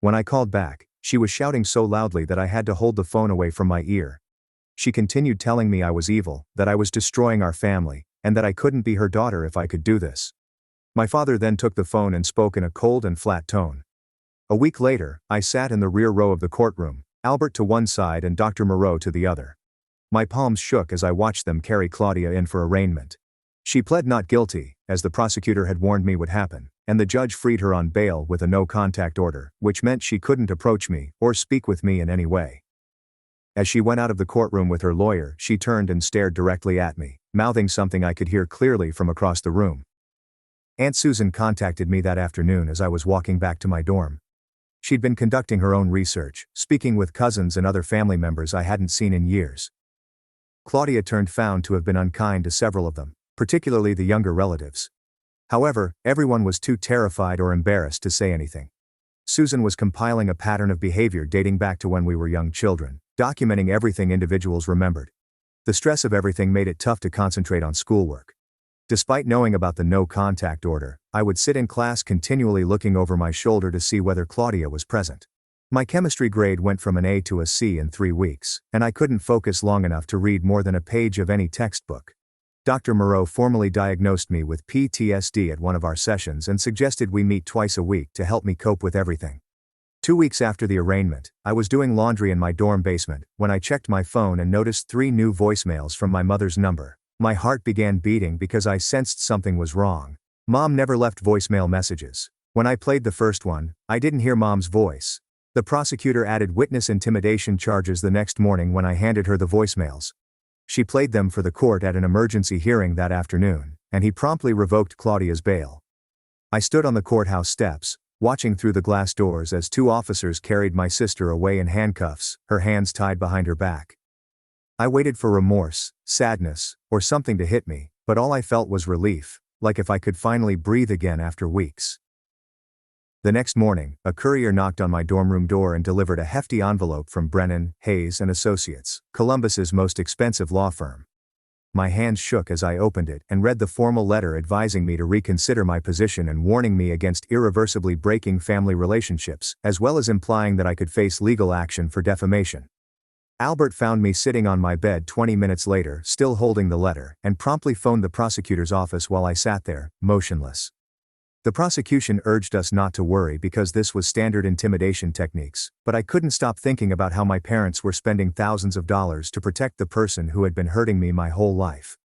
Speaker 1: When I called back, she was shouting so loudly that I had to hold the phone away from my ear. She continued telling me I was evil, that I was destroying our family, and that I couldn't be her daughter if I could do this. My father then took the phone and spoke in a cold and flat tone. A week later, I sat in the rear row of the courtroom, Albert to one side and Dr. Moreau to the other. My palms shook as I watched them carry Claudia in for arraignment. She pled not guilty, as the prosecutor had warned me would happen, and the judge freed her on bail with a no-contact order, which meant she couldn't approach me or speak with me in any way. As she went out of the courtroom with her lawyer, she turned and stared directly at me, mouthing something I could hear clearly from across the room. Aunt Susan contacted me that afternoon as I was walking back to my dorm. She'd been conducting her own research, speaking with cousins and other family members I hadn't seen in years. Claudia turned found to have been unkind to several of them, particularly the younger relatives. However, everyone was too terrified or embarrassed to say anything. Susan was compiling a pattern of behavior dating back to when we were young children, documenting everything individuals remembered. The stress of everything made it tough to concentrate on schoolwork. Despite knowing about the no-contact order, I would sit in class continually looking over my shoulder to see whether Claudia was present. My chemistry grade went from an A to a C in 3 weeks, and I couldn't focus long enough to read more than a page of any textbook. Dr. Moreau formally diagnosed me with PTSD at one of our sessions and suggested we meet twice a week to help me cope with everything. 2 weeks after the arraignment, I was doing laundry in my dorm basement when I checked my phone and noticed 3 new voicemails from my mother's number. My heart began beating because I sensed something was wrong. Mom never left voicemail messages. When I played the first one, I didn't hear Mom's voice. The prosecutor added witness intimidation charges the next morning when I handed her the voicemails. She played them for the court at an emergency hearing that afternoon, and he promptly revoked Claudia's bail. I stood on the courthouse steps, watching through the glass doors as 2 officers carried my sister away in handcuffs, her hands tied behind her back. I waited for remorse, sadness, or something to hit me, but all I felt was relief, like if I could finally breathe again after weeks. The next morning, a courier knocked on my dorm room door and delivered a hefty envelope from Brennan, Hayes & Associates, Columbus's most expensive law firm. My hands shook as I opened it and read the formal letter advising me to reconsider my position and warning me against irreversibly breaking family relationships, as well as implying that I could face legal action for defamation. Albert found me sitting on my bed 20 minutes later, still holding the letter, and promptly phoned the prosecutor's office while I sat there, motionless. The prosecution urged us not to worry because this was standard intimidation techniques, but I couldn't stop thinking about how my parents were spending thousands of dollars to protect the person who had been hurting me my whole life.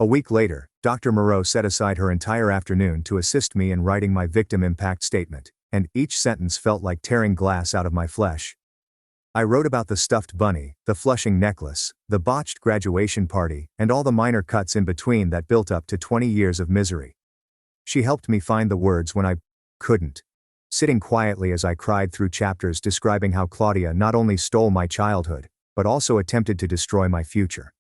Speaker 1: A week later, Dr. Moreau set aside her entire afternoon to assist me in writing my victim impact statement, and each sentence felt like tearing glass out of my flesh. I wrote about the stuffed bunny, the Flushing necklace, the botched graduation party, and all the minor cuts in between that built up to 20 years of misery. She helped me find the words when I couldn't. Sitting quietly as I cried through chapters describing how Claudia not only stole my childhood, but also attempted to destroy my future.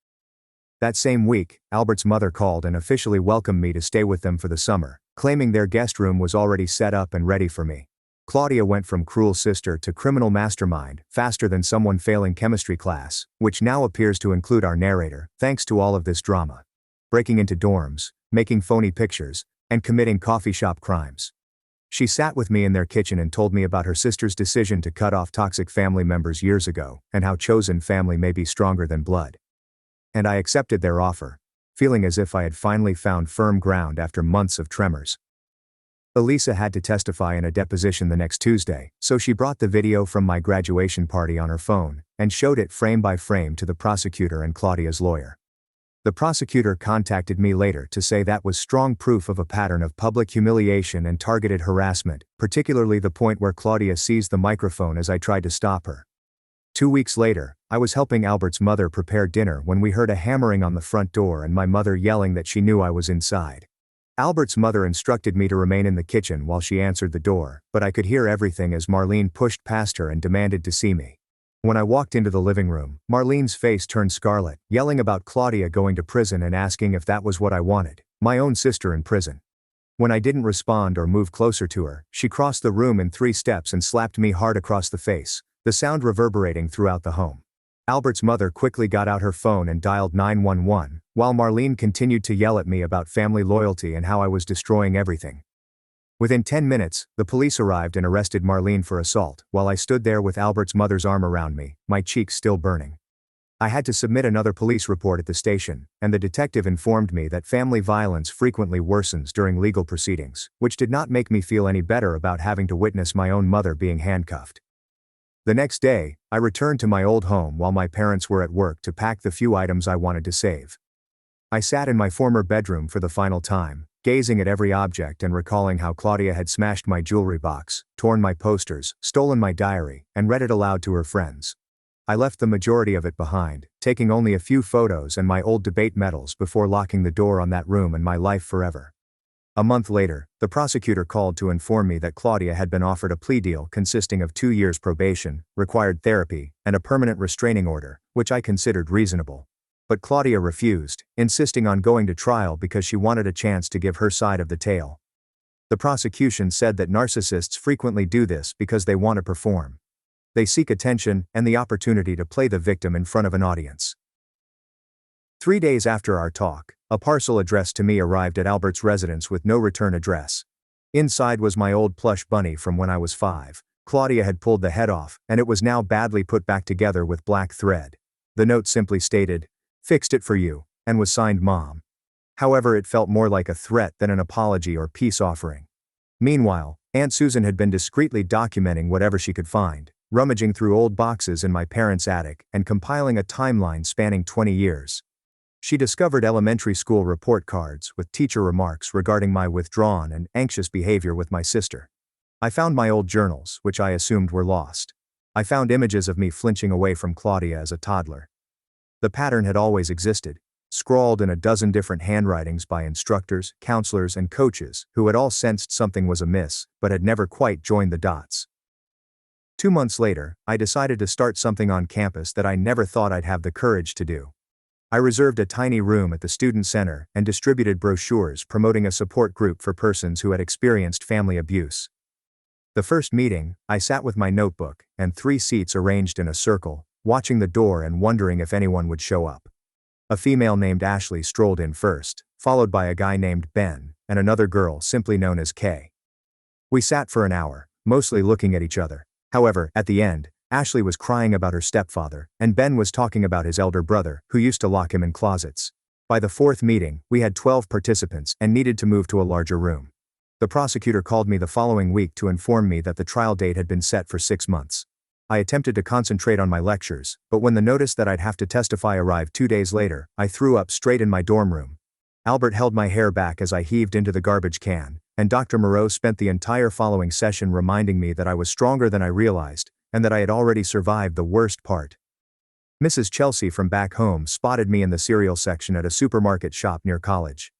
Speaker 1: That same week, Albert's mother called and officially welcomed me to stay with them for the summer, claiming their guest room was already set up and ready for me. Claudia went from cruel sister to criminal mastermind faster than someone failing chemistry class, which now appears to include our narrator, thanks to all of this drama. Breaking into dorms, making phony pictures, and committing coffee shop crimes. She sat with me in their kitchen and told me about her sister's decision to cut off toxic family members years ago, and how chosen family may be stronger than blood. And I accepted their offer, feeling as if I had finally found firm ground after months of tremors. Elisa had to testify in a deposition the next Tuesday, so she brought the video from my graduation party on her phone, and showed it frame by frame to the prosecutor and Claudia's lawyer. The prosecutor contacted me later to say that was strong proof of a pattern of public humiliation and targeted harassment, particularly the point where Claudia seized the microphone as I tried to stop her. 2 weeks later, I was helping Albert's mother prepare dinner when we heard a hammering on the front door and my mother yelling that she knew I was inside. Albert's mother instructed me to remain in the kitchen while she answered the door, but I could hear everything as Marlene pushed past her and demanded to see me. When I walked into the living room, Marlene's face turned scarlet, yelling about Claudia going to prison and asking if that was what I wanted, my own sister in prison. When I didn't respond or move closer to her, she crossed the room in 3 steps and slapped me hard across the face, the sound reverberating throughout the home. Albert's mother quickly got out her phone and dialed 911, while Marlene continued to yell at me about family loyalty and how I was destroying everything. Within 10 minutes, the police arrived and arrested Marlene for assault, while I stood there with Albert's mother's arm around me, my cheeks still burning. I had to submit another police report at the station, and the detective informed me that family violence frequently worsens during legal proceedings, which did not make me feel any better about having to witness my own mother being handcuffed. The next day, I returned to my old home while my parents were at work to pack the few items I wanted to save. I sat in my former bedroom for the final time, gazing at every object and recalling how Claudia had smashed my jewelry box, torn my posters, stolen my diary, and read it aloud to her friends. I left the majority of it behind, taking only a few photos and my old debate medals before locking the door on that room and my life forever. A month later, the prosecutor called to inform me that Claudia had been offered a plea deal consisting of 2 years probation, required therapy, and a permanent restraining order, which I considered reasonable. But Claudia refused, insisting on going to trial because she wanted a chance to give her side of the tale. The prosecution said that narcissists frequently do this because they want to perform. They seek attention and the opportunity to play the victim in front of an audience. 3 days after our talk, a parcel addressed to me arrived at Albert's residence with no return address. Inside was my old plush bunny from when I was 5. Claudia had pulled the head off, and it was now badly put back together with black thread. The note simply stated, "Fixed it for you," and was signed Mom. However, it felt more like a threat than an apology or peace offering. Meanwhile, Aunt Susan had been discreetly documenting whatever she could find, rummaging through old boxes in my parents' attic and compiling a timeline spanning 20 years. She discovered elementary school report cards with teacher remarks regarding my withdrawn and anxious behavior with my sister. I found my old journals, which I assumed were lost. I found images of me flinching away from Claudia as a toddler. The pattern had always existed, scrawled in a dozen different handwritings by instructors, counselors, and coaches who had all sensed something was amiss, but had never quite joined the dots. 2 months later, I decided to start something on campus that I never thought I'd have the courage to do. I reserved a tiny room at the student center and distributed brochures promoting a support group for persons who had experienced family abuse. The first meeting, I sat with my notebook and 3 seats arranged in a circle, watching the door and wondering if anyone would show up. A female named Ashley strolled in first, followed by a guy named Ben, and another girl simply known as Kay. We sat for an hour, mostly looking at each other. However, at the end, Ashley was crying about her stepfather, and Ben was talking about his elder brother, who used to lock him in closets. By the fourth meeting, we had 12 participants and needed to move to a larger room. The prosecutor called me the following week to inform me that the trial date had been set for 6 months. I attempted to concentrate on my lectures, but when the notice that I'd have to testify arrived 2 days later, I threw up straight in my dorm room. Albert held my hair back as I heaved into the garbage can, and Dr. Moreau spent the entire following session reminding me that I was stronger than I realized, and that I had already survived the worst part. Mrs. Chelsea from back home spotted me in the cereal section at a supermarket shop near college.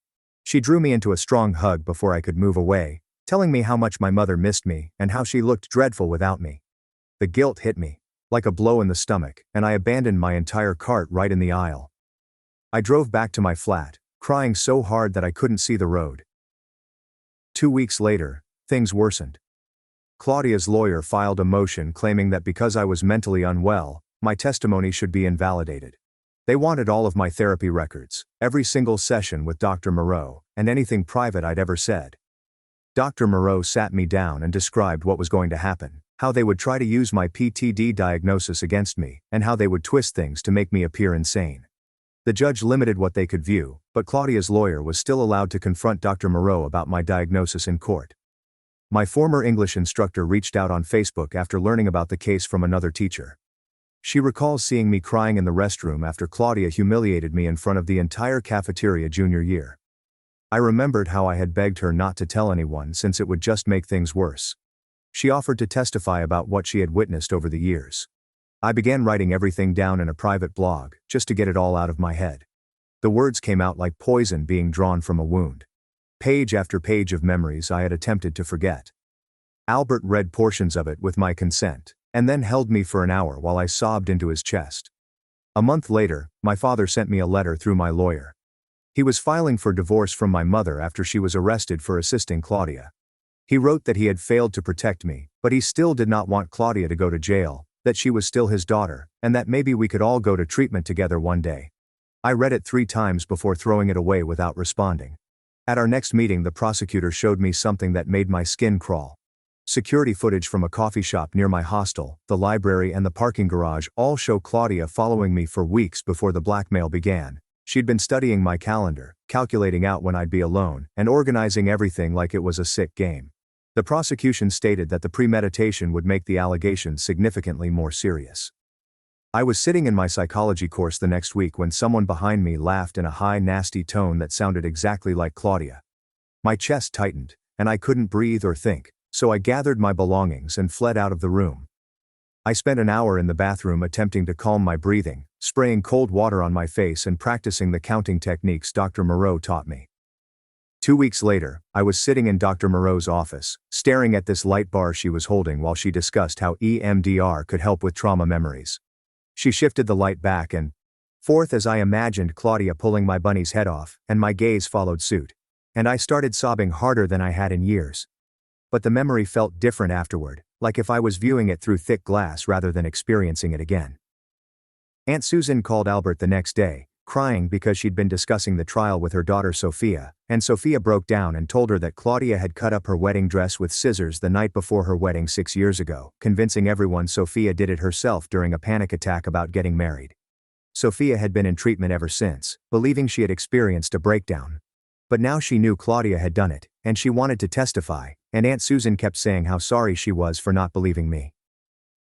Speaker 1: She drew me into a strong hug before I could move away, telling me how much my mother missed me and how she looked dreadful without me. The guilt hit me, like a blow in the stomach, and I abandoned my entire cart right in the aisle. I drove back to my flat, crying so hard that I couldn't see the road. 2 weeks later, things worsened. Claudia's lawyer filed a motion claiming that because I was mentally unwell, my testimony should be invalidated. They wanted all of my therapy records, every single session with Dr. Moreau, and anything private I'd ever said. Dr. Moreau sat me down and described what was going to happen, how they would try to use my PTSD diagnosis against me, and how they would twist things to make me appear insane. The judge limited what they could view, but Claudia's lawyer was still allowed to confront Dr. Moreau about my diagnosis in court. My former English instructor reached out on Facebook after learning about the case from another teacher. She recalls seeing me crying in the restroom after Claudia humiliated me in front of the entire cafeteria junior year. I remembered how I had begged her not to tell anyone since it would just make things worse. She offered to testify about what she had witnessed over the years. I began writing everything down in a private blog, just to get it all out of my head. The words came out like poison being drawn from a wound. Page after page of memories I had attempted to forget. Albert read portions of it with my consent, and then held me for an hour while I sobbed into his chest. A month later, my father sent me a letter through my lawyer. He was filing for divorce from my mother after she was arrested for assisting Claudia. He wrote that he had failed to protect me, but he still did not want Claudia to go to jail, that she was still his daughter, and that maybe we could all go to treatment together one day. I read it 3 times before throwing it away without responding. At our next meeting, the prosecutor showed me something that made my skin crawl. Security footage from a coffee shop near my hostel, the library, and the parking garage all show Claudia following me for weeks before the blackmail began. She'd been studying my calendar, calculating out when I'd be alone, and organizing everything like it was a sick game. The prosecution stated that the premeditation would make the allegations significantly more serious. I was sitting in my psychology course the next week when someone behind me laughed in a high, nasty tone that sounded exactly like Claudia. My chest tightened, and I couldn't breathe or think, so I gathered my belongings and fled out of the room. I spent an hour in the bathroom attempting to calm my breathing, spraying cold water on my face and practicing the counting techniques Dr. Moreau taught me. 2 weeks later, I was sitting in Dr. Moreau's office, staring at this light bar she was holding while she discussed how EMDR could help with trauma memories. She shifted the light back and forth as I imagined Claudia pulling my bunny's head off, and my gaze followed suit. And I started sobbing harder than I had in years. But the memory felt different afterward, like if I was viewing it through thick glass rather than experiencing it again. Aunt Susan called Albert the next day, crying because she'd been discussing the trial with her daughter Sophia, and Sophia broke down and told her that Claudia had cut up her wedding dress with scissors the night before her wedding 6 years ago, convincing everyone Sophia did it herself during a panic attack about getting married. Sophia had been in treatment ever since, believing she had experienced a breakdown. But now she knew Claudia had done it, and she wanted to testify, and Aunt Susan kept saying how sorry she was for not believing me.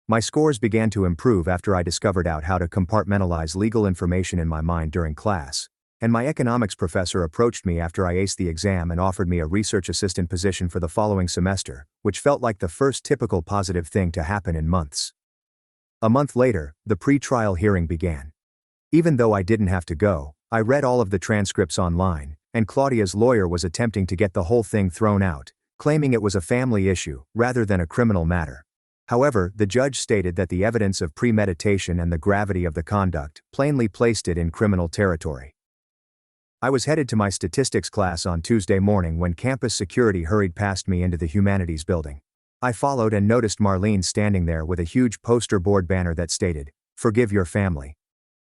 Speaker 1: My scores began to improve after I discovered out how to compartmentalize legal information in my mind during class, and my economics professor approached me after I aced the exam and offered me a research assistant position for the following semester, which felt like the first typical positive thing to happen in months. A month later, the pre-trial hearing began. Even though I didn't have to go, I read all of the transcripts online, and Claudia's lawyer was attempting to get the whole thing thrown out, claiming it was a family issue rather than a criminal matter. However, the judge stated that the evidence of premeditation and the gravity of the conduct plainly placed it in criminal territory. I was headed to my statistics class on Tuesday morning when campus security hurried past me into the humanities building. I followed and noticed Marlene standing there with a huge poster board banner that stated, "Forgive your family,"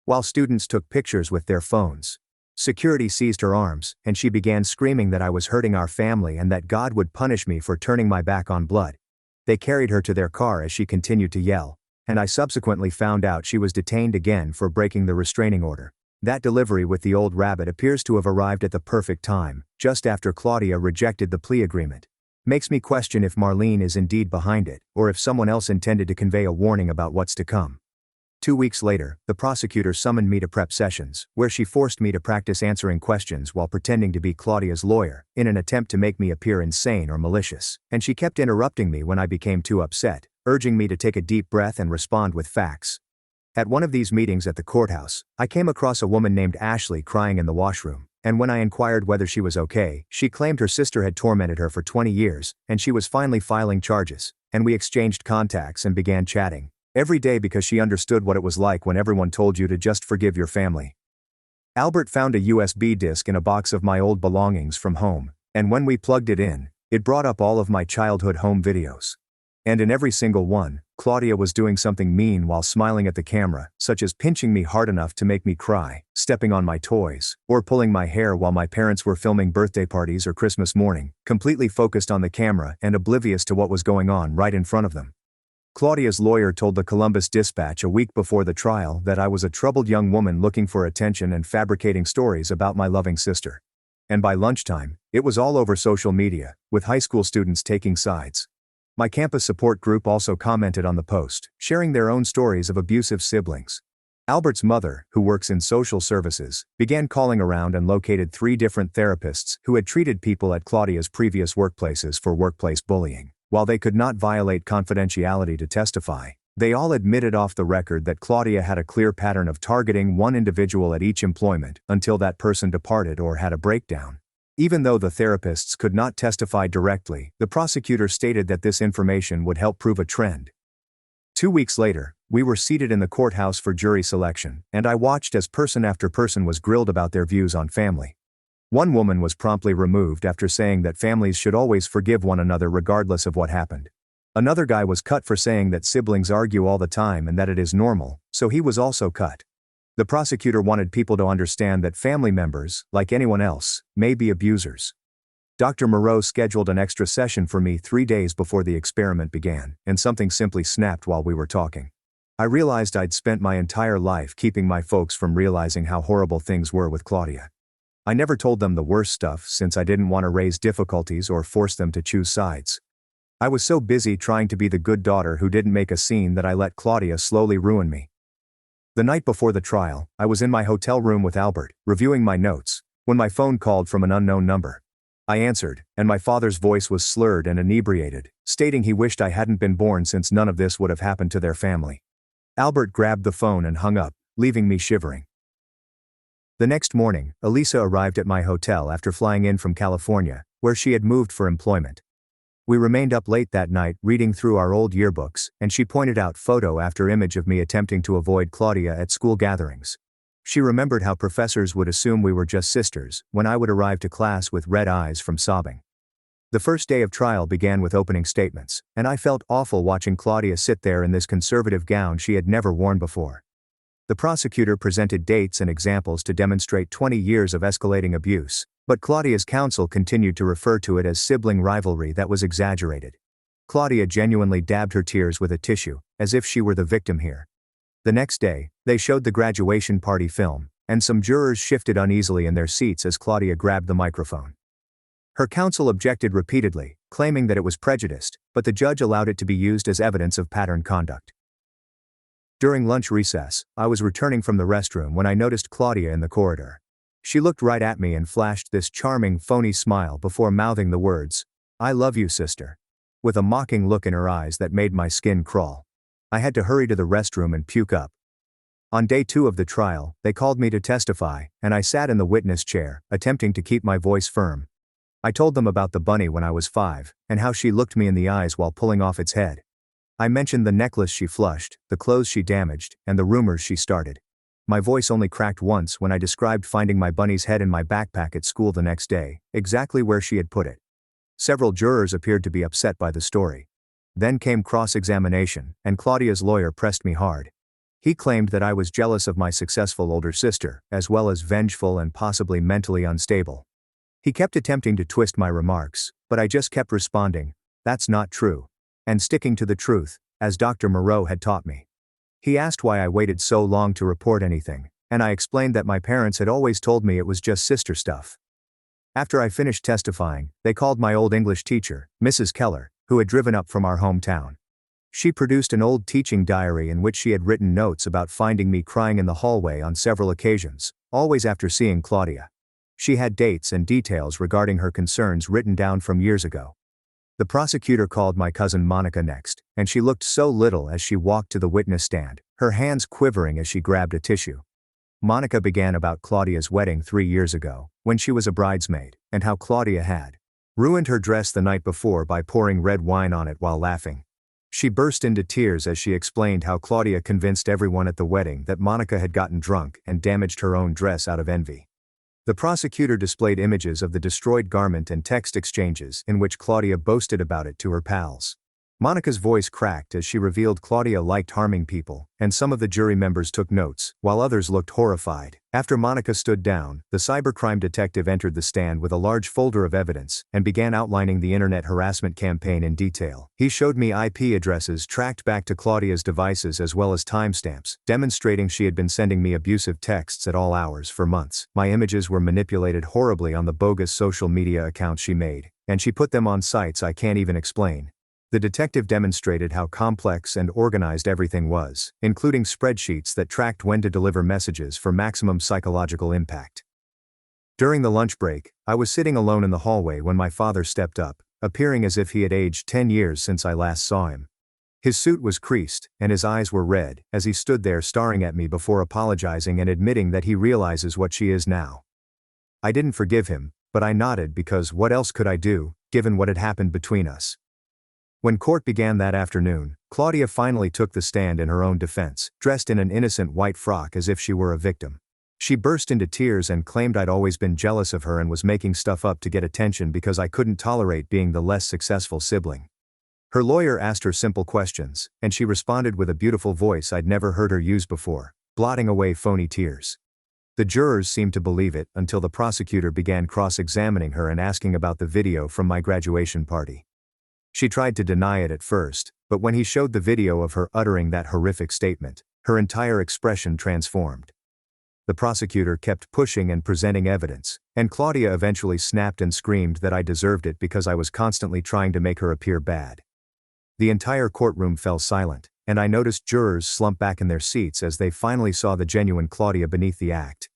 Speaker 1: while students took pictures with their phones. Security seized her arms, and she began screaming that I was hurting our family and that God would punish me for turning my back on blood. They carried her to their car as she continued to yell, and I subsequently found out she was detained again for breaking the restraining order. That delivery with the old rabbit appears to have arrived at the perfect time, just after Claudia rejected the plea agreement. Makes me question if Marlene is indeed behind it, or if someone else intended to convey a warning about what's to come. 2 weeks later, the prosecutor summoned me to prep sessions, where she forced me to practice answering questions while pretending to be Claudia's lawyer, in an attempt to make me appear insane or malicious, and she kept interrupting me when I became too upset, urging me to take a deep breath and respond with facts. At one of these meetings at the courthouse, I came across a woman named Ashley crying in the washroom, and when I inquired whether she was okay, she claimed her sister had tormented her for 20 years, and she was finally filing charges, and we exchanged contacts and began chatting every day because she understood what it was like when everyone told you to just forgive your family. Albert found a USB disk in a box of my old belongings from home, and when we plugged it in, it brought up all of my childhood home videos. And in every single one, Claudia was doing something mean while smiling at the camera, such as pinching me hard enough to make me cry, stepping on my toys, or pulling my hair while my parents were filming birthday parties or Christmas morning, completely focused on the camera and oblivious to what was going on right in front of them. Claudia's lawyer told the Columbus Dispatch a week before the trial that I was a troubled young woman looking for attention and fabricating stories about my loving sister. And by lunchtime, it was all over social media, with high school students taking sides. My campus support group also commented on the post, sharing their own stories of abusive siblings. Albert's mother, who works in social services, began calling around and located 3 different therapists who had treated people at Claudia's previous workplaces for workplace bullying. While they could not violate confidentiality to testify, they all admitted off the record that Claudia had a clear pattern of targeting one individual at each employment until that person departed or had a breakdown. Even though the therapists could not testify directly, the prosecutor stated that this information would help prove a trend. 2 weeks later, we were seated in the courthouse for jury selection, and I watched as person after person was grilled about their views on family. One woman was promptly removed after saying that families should always forgive one another regardless of what happened. Another guy was cut for saying that siblings argue all the time and that it is normal, so he was also cut. The prosecutor wanted people to understand that family members, like anyone else, may be abusers. Dr. Moreau scheduled an extra session for me 3 days before the experiment began, and something simply snapped while we were talking. I realized I'd spent my entire life keeping my folks from realizing how horrible things were with Claudia. I never told them the worst stuff since I didn't want to raise difficulties or force them to choose sides. I was so busy trying to be the good daughter who didn't make a scene that I let Claudia slowly ruin me. The night before the trial, I was in my hotel room with Albert, reviewing my notes, when my phone called from an unknown number. I answered, and my father's voice was slurred and inebriated, stating he wished I hadn't been born since none of this would have happened to their family. Albert grabbed the phone and hung up, leaving me shivering. The next morning, Elisa arrived at my hotel after flying in from California, where she had moved for employment. We remained up late that night reading through our old yearbooks, and she pointed out photo after image of me attempting to avoid Claudia at school gatherings. She remembered how professors would assume we were just sisters when I would arrive to class with red eyes from sobbing. The first day of trial began with opening statements, and I felt awful watching Claudia sit there in this conservative gown she had never worn before. The prosecutor presented dates and examples to demonstrate 20 years of escalating abuse, but Claudia's counsel continued to refer to it as sibling rivalry that was exaggerated. Claudia genuinely dabbed her tears with a tissue, as if she were the victim here. The next day, they showed the graduation party film, and some jurors shifted uneasily in their seats as Claudia grabbed the microphone. Her counsel objected repeatedly, claiming that it was prejudiced, but the judge allowed it to be used as evidence of pattern conduct. During lunch recess, I was returning from the restroom when I noticed Claudia in the corridor. She looked right at me and flashed this charming, phony smile before mouthing the words, "I love you, sister," with a mocking look in her eyes that made my skin crawl. I had to hurry to the restroom and puke up. On day 2 of the trial, they called me to testify, and I sat in the witness chair, attempting to keep my voice firm. I told them about the bunny when I was 5, and how she looked me in the eyes while pulling off its head. I mentioned the necklace she flushed, the clothes she damaged, and the rumors she started. My voice only cracked once when I described finding my bunny's head in my backpack at school the next day, exactly where she had put it. Several jurors appeared to be upset by the story. Then came cross-examination, and Claudia's lawyer pressed me hard. He claimed that I was jealous of my successful older sister, as well as vengeful and possibly mentally unstable. He kept attempting to twist my remarks, but I just kept responding, "That's not true," and sticking to the truth, as Dr. Moreau had taught me. He asked why I waited so long to report anything, and I explained that my parents had always told me it was just sister stuff. After I finished testifying, they called my old English teacher, Mrs. Keller, who had driven up from our hometown. She produced an old teaching diary in which she had written notes about finding me crying in the hallway on several occasions, always after seeing Claudia. She had dates and details regarding her concerns written down from years ago. The prosecutor called my cousin Monica next, and she looked so little as she walked to the witness stand, her hands quivering as she grabbed a tissue. Monica began about Claudia's wedding 3 years ago, when she was a bridesmaid, and how Claudia had ruined her dress the night before by pouring red wine on it while laughing. She burst into tears as she explained how Claudia convinced everyone at the wedding that Monica had gotten drunk and damaged her own dress out of envy. The prosecutor displayed images of the destroyed garment and text exchanges in which Claudia boasted about it to her pals. Monica's voice cracked as she revealed Claudia liked harming people, and some of the jury members took notes, while others looked horrified. After Monica stood down, the cybercrime detective entered the stand with a large folder of evidence and began outlining the internet harassment campaign in detail. He showed me IP addresses tracked back to Claudia's devices as well as timestamps, demonstrating she had been sending me abusive texts at all hours for months. My images were manipulated horribly on the bogus social media accounts she made, and she put them on sites I can't even explain. The detective demonstrated how complex and organized everything was, including spreadsheets that tracked when to deliver messages for maximum psychological impact. During the lunch break, I was sitting alone in the hallway when my father stepped up, appearing as if he had aged 10 years since I last saw him. His suit was creased, and his eyes were red, as he stood there staring at me before apologizing and admitting that he realizes what she is now. I didn't forgive him, but I nodded because what else could I do, given what had happened between us? When court began that afternoon, Claudia finally took the stand in her own defense, dressed in an innocent white frock as if she were a victim. She burst into tears and claimed I'd always been jealous of her and was making stuff up to get attention because I couldn't tolerate being the less successful sibling. Her lawyer asked her simple questions, and she responded with a beautiful voice I'd never heard her use before, blotting away phony tears. The jurors seemed to believe it until the prosecutor began cross-examining her and asking about the video from my graduation party. She tried to deny it at first, but when he showed the video of her uttering that horrific statement, her entire expression transformed. The prosecutor kept pushing and presenting evidence, and Claudia eventually snapped and screamed that I deserved it because I was constantly trying to make her appear bad. The entire courtroom fell silent, and I noticed jurors slump back in their seats as they finally saw the genuine Claudia beneath the act.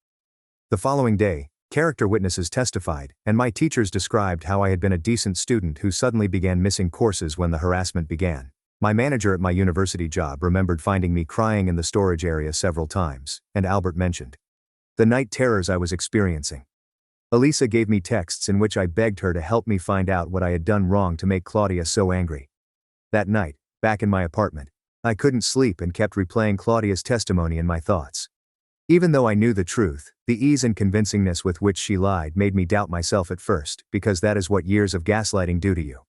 Speaker 1: The following day, character witnesses testified, and my teachers described how I had been a decent student who suddenly began missing courses when the harassment began. My manager at my university job remembered finding me crying in the storage area several times, and Albert mentioned the night terrors I was experiencing. Elisa gave me texts in which I begged her to help me find out what I had done wrong to make Claudia so angry. That night, back in my apartment, I couldn't sleep and kept replaying Claudia's testimony in my thoughts. Even though I knew the truth, the ease and convincingness with which she lied made me doubt myself at first, because that is what years of gaslighting do to you.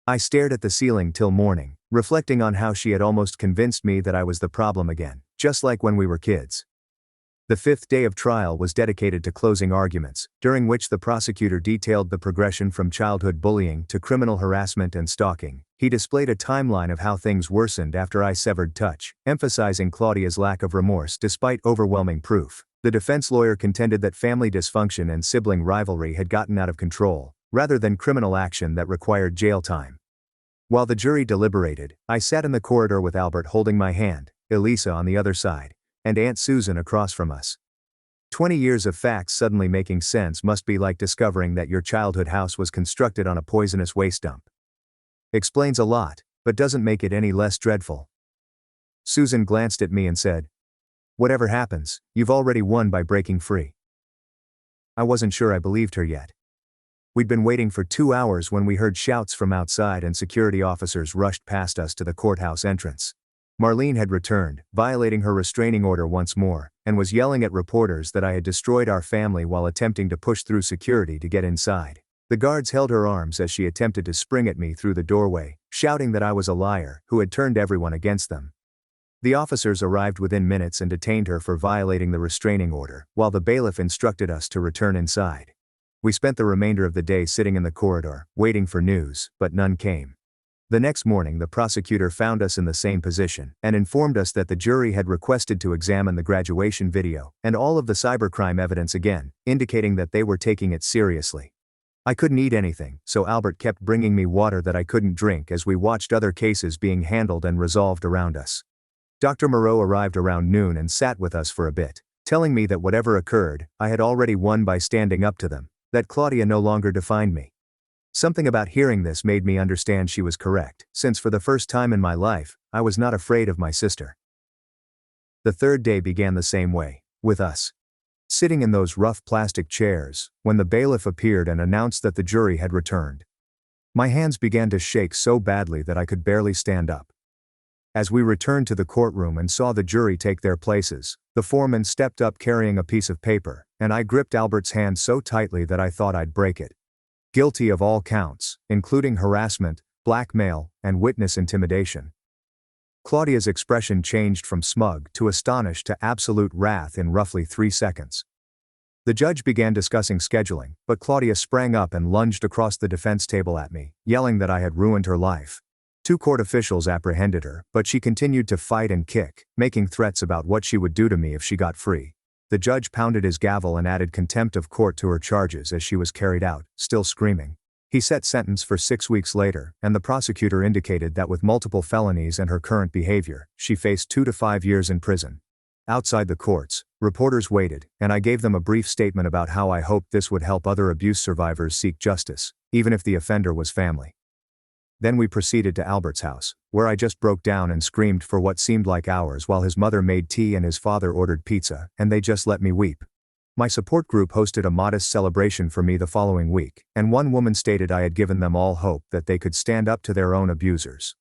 Speaker 1: I stared at the ceiling till morning, reflecting on how she had almost convinced me that I was the problem again, just like when we were kids. The fifth day of trial was dedicated to closing arguments, during which the prosecutor detailed the progression from childhood bullying to criminal harassment and stalking. He displayed a timeline of how things worsened after I severed touch, emphasizing Claudia's lack of remorse despite overwhelming proof. The defense lawyer contended that family dysfunction and sibling rivalry had gotten out of control, rather than criminal action that required jail time. While the jury deliberated, I sat in the corridor with Albert holding my hand, Elisa on the other side, and Aunt Susan across from us. 20 years of facts suddenly making sense must be like discovering that your childhood house was constructed on a poisonous waste dump. Explains a lot, but doesn't make it any less dreadful. Susan glanced at me and said, "Whatever happens, you've already won by breaking free." I wasn't sure I believed her yet. We'd been waiting for 2 hours when we heard shouts from outside and security officers rushed past us to the courthouse entrance. Marlene had returned, violating her restraining order once more, and was yelling at reporters that I had destroyed our family while attempting to push through security to get inside. The guards held her arms as she attempted to spring at me through the doorway, shouting that I was a liar who had turned everyone against them. The officers arrived within minutes and detained her for violating the restraining order, while the bailiff instructed us to return inside. We spent the remainder of the day sitting in the corridor, waiting for news, but none came. The next morning, the prosecutor found us in the same position and informed us that the jury had requested to examine the graduation video and all of the cybercrime evidence again, indicating that they were taking it seriously. I couldn't eat anything, so Albert kept bringing me water that I couldn't drink as we watched other cases being handled and resolved around us. Dr. Moreau arrived around noon and sat with us for a bit, telling me that whatever occurred, I had already won by standing up to them, that Claudia no longer defined me. Something about hearing this made me understand she was correct, since for the first time in my life, I was not afraid of my sister. The third day began the same way, with us sitting in those rough plastic chairs, when the bailiff appeared and announced that the jury had returned. My hands began to shake so badly that I could barely stand up. As we returned to the courtroom and saw the jury take their places, the foreman stepped up carrying a piece of paper, and I gripped Albert's hand so tightly that I thought I'd break it. Guilty of all counts, including harassment, blackmail, and witness intimidation. Claudia's expression changed from smug to astonished to absolute wrath in roughly 3 seconds. The judge began discussing scheduling, but Claudia sprang up and lunged across the defense table at me, yelling that I had ruined her life. 2 court officials apprehended her, but she continued to fight and kick, making threats about what she would do to me if she got free. The judge pounded his gavel and added contempt of court to her charges as she was carried out, still screaming. He set sentence for 6 weeks later, and the prosecutor indicated that with multiple felonies and her current behavior, she faced 2 to 5 years in prison. Outside the courts, reporters waited, and I gave them a brief statement about how I hoped this would help other abuse survivors seek justice, even if the offender was family. Then we proceeded to Albert's house, where I just broke down and screamed for what seemed like hours while his mother made tea and his father ordered pizza, and they just let me weep. My support group hosted a modest celebration for me the following week, and one woman stated I had given them all hope that they could stand up to their own abusers.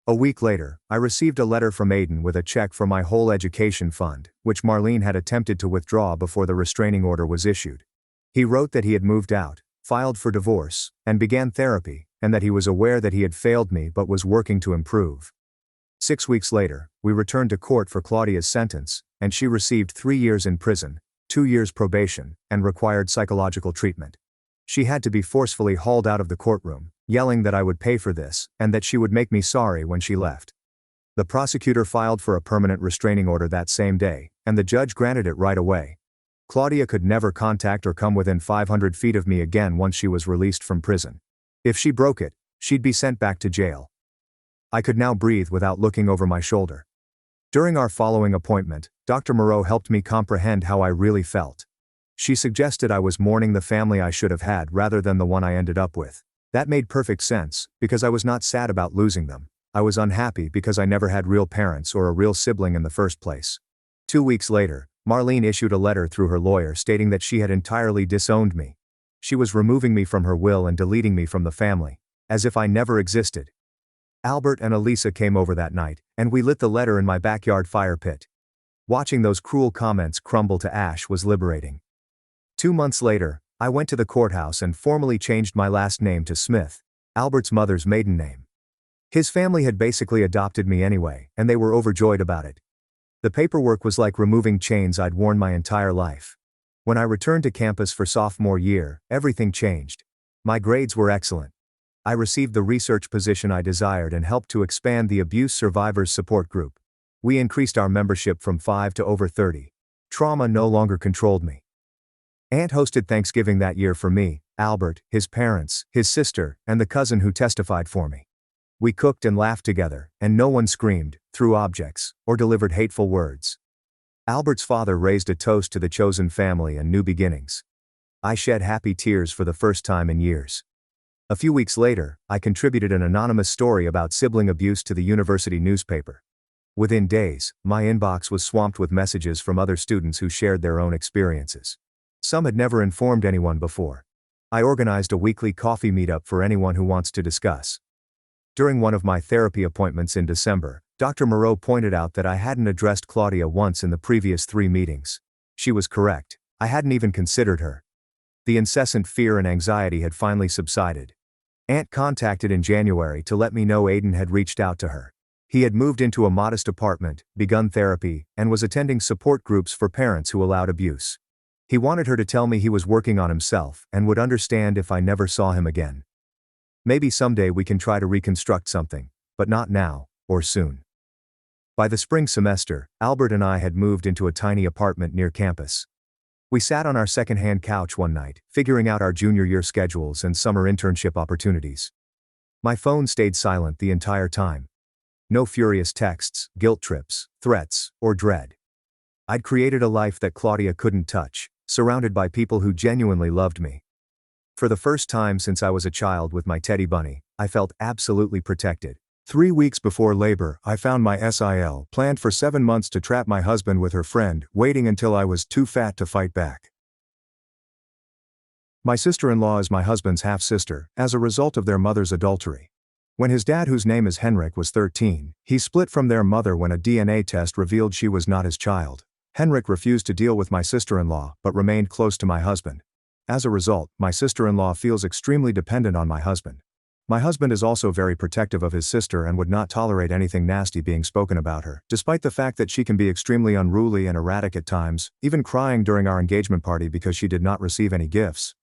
Speaker 1: A week later, I received a letter from Aiden with a check for my whole education fund, which Marlene had attempted to withdraw before the restraining order was issued. He wrote that he had moved out, filed for divorce, and began therapy, and that he was aware that he had failed me but was working to improve. 6 weeks later, we returned to court for Claudia's sentence, and she received 3 years in prison, 2 years probation, and required psychological treatment. She had to be forcefully hauled out of the courtroom, yelling that I would pay for this, and that she would make me sorry when she left. The prosecutor filed for a permanent restraining order that same day, and the judge granted it right away. Claudia could never contact or come within 500 feet of me again once she was released from prison. If she broke it, she'd be sent back to jail. I could now breathe without looking over my shoulder. During our following appointment, Dr. Moreau helped me comprehend how I really felt. She suggested I was mourning the family I should have had rather than the one I ended up with. That made perfect sense, because I was not sad about losing them. I was unhappy because I never had real parents or a real sibling in the first place. 2 weeks later, Marlene issued a letter through her lawyer stating that she had entirely disowned me. She was removing me from her will and deleting me from the family, as if I never existed. Albert and Elisa came over that night, and we lit the letter in my backyard fire pit. Watching those cruel comments crumble to ash was liberating. 2 months later, I went to the courthouse and formally changed my last name to Smith, Albert's mother's maiden name. His family had basically adopted me anyway, and they were overjoyed about it. The paperwork was like removing chains I'd worn my entire life. When I returned to campus for sophomore year, everything changed. My grades were excellent. I received the research position I desired and helped to expand the abuse survivors support group. We increased our membership from 5 to over 30. Trauma no longer controlled me. Aunt hosted Thanksgiving that year for me, Albert, his parents, his sister, and the cousin who testified for me. We cooked and laughed together, and no one screamed, threw objects, or delivered hateful words. Albert's father raised a toast to the chosen family and new beginnings. I shed happy tears for the first time in years. A few weeks later, I contributed an anonymous story about sibling abuse to the university newspaper. Within days, my inbox was swamped with messages from other students who shared their own experiences. Some had never informed anyone before. I organized a weekly coffee meetup for anyone who wants to discuss. During one of my therapy appointments in December, Dr. Moreau pointed out that I hadn't addressed Claudia once in the previous 3 meetings. She was correct. I hadn't even considered her. The incessant fear and anxiety had finally subsided. Aunt contacted in January to let me know Aiden had reached out to her. He had moved into a modest apartment, begun therapy, and was attending support groups for parents who allowed abuse. He wanted her to tell me he was working on himself and would understand if I never saw him again. Maybe someday we can try to reconstruct something, but not now, or soon. By the spring semester, Albert and I had moved into a tiny apartment near campus. We sat on our second-hand couch one night, figuring out our junior year schedules and summer internship opportunities. My phone stayed silent the entire time. No furious texts, guilt trips, threats, or dread. I'd created a life that Claudia couldn't touch, surrounded by people who genuinely loved me. For the first time since I was a child with my teddy bunny, I felt absolutely protected. 3 weeks before labor, I found my SIL planned for 7 months to trap my husband with her friend, waiting until I was too fat to fight back. My sister-in-law is my husband's half-sister, as a result of their mother's adultery. When his dad, whose name is Henrik, was 13, he split from their mother when a DNA test revealed she was not his child. Henrik refused to deal with my sister-in-law, but remained close to my husband. As a result, my sister-in-law feels extremely dependent on my husband. My husband is also very protective of his sister and would not tolerate anything nasty being spoken about her, despite the fact that she can be extremely unruly and erratic at times, even crying during our engagement party because she did not receive any gifts.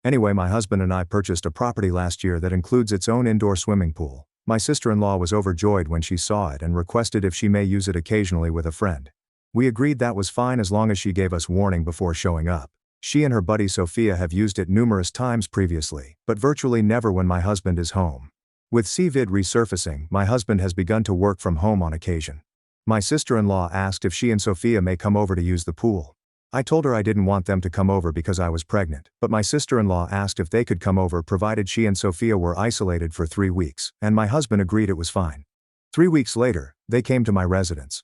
Speaker 1: Anyway, my husband and I purchased a property last year that includes its own indoor swimming pool. My sister-in-law was overjoyed when she saw it and requested if she may use it occasionally with a friend. We agreed that was fine as long as she gave us warning before showing up. She and her buddy Sophia have used it numerous times previously, but virtually never when my husband is home. With CVID resurfacing, my husband has begun to work from home on occasion. My sister-in-law asked if she and Sophia may come over to use the pool. I told her I didn't want them to come over because I was pregnant, but my sister-in-law asked if they could come over provided she and Sophia were isolated for 3 weeks, and my husband agreed it was fine. 3 weeks later, they came to my residence.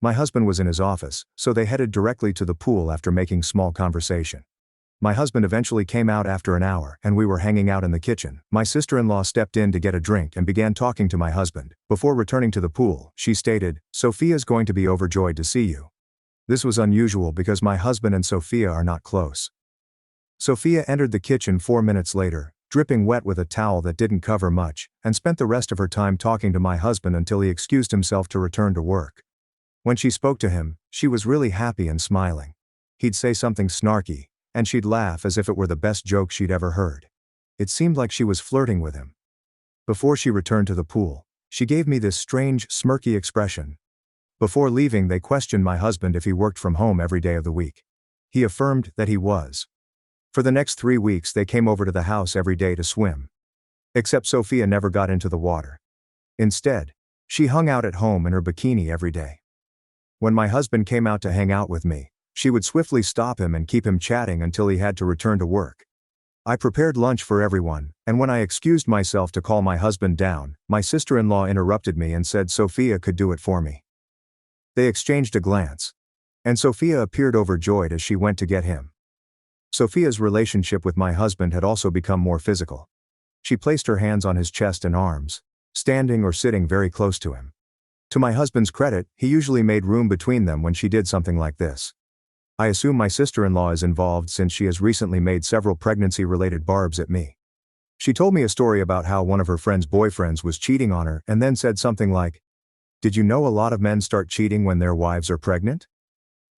Speaker 1: My husband was in his office, so they headed directly to the pool after making small conversation. My husband eventually came out after an hour, and we were hanging out in the kitchen. My sister-in-law stepped in to get a drink and began talking to my husband. Before returning to the pool, she stated, "Sophia's going to be overjoyed to see you." This was unusual because my husband and Sophia are not close. Sophia entered the kitchen 4 minutes later, dripping wet with a towel that didn't cover much, and spent the rest of her time talking to my husband until he excused himself to return to work. When she spoke to him, she was really happy and smiling. He'd say something snarky, and she'd laugh as if it were the best joke she'd ever heard. It seemed like she was flirting with him. Before she returned to the pool, she gave me this strange, smirky expression. Before leaving, they questioned my husband if he worked from home every day of the week. He affirmed that he was. For the next 3 weeks, they came over to the house every day to swim. Except Sophia never got into the water. Instead, she hung out at home in her bikini every day. When my husband came out to hang out with me, she would swiftly stop him and keep him chatting until he had to return to work. I prepared lunch for everyone, and when I excused myself to call my husband down, my sister-in-law interrupted me and said Sophia could do it for me. They exchanged a glance, and Sophia appeared overjoyed as she went to get him. Sophia's relationship with my husband had also become more physical. She placed her hands on his chest and arms, standing or sitting very close to him. To my husband's credit, he usually made room between them when she did something like this. I assume my sister-in-law is involved since she has recently made several pregnancy-related barbs at me. She told me a story about how one of her friend's boyfriends was cheating on her and then said something like, "Did you know a lot of men start cheating when their wives are pregnant?"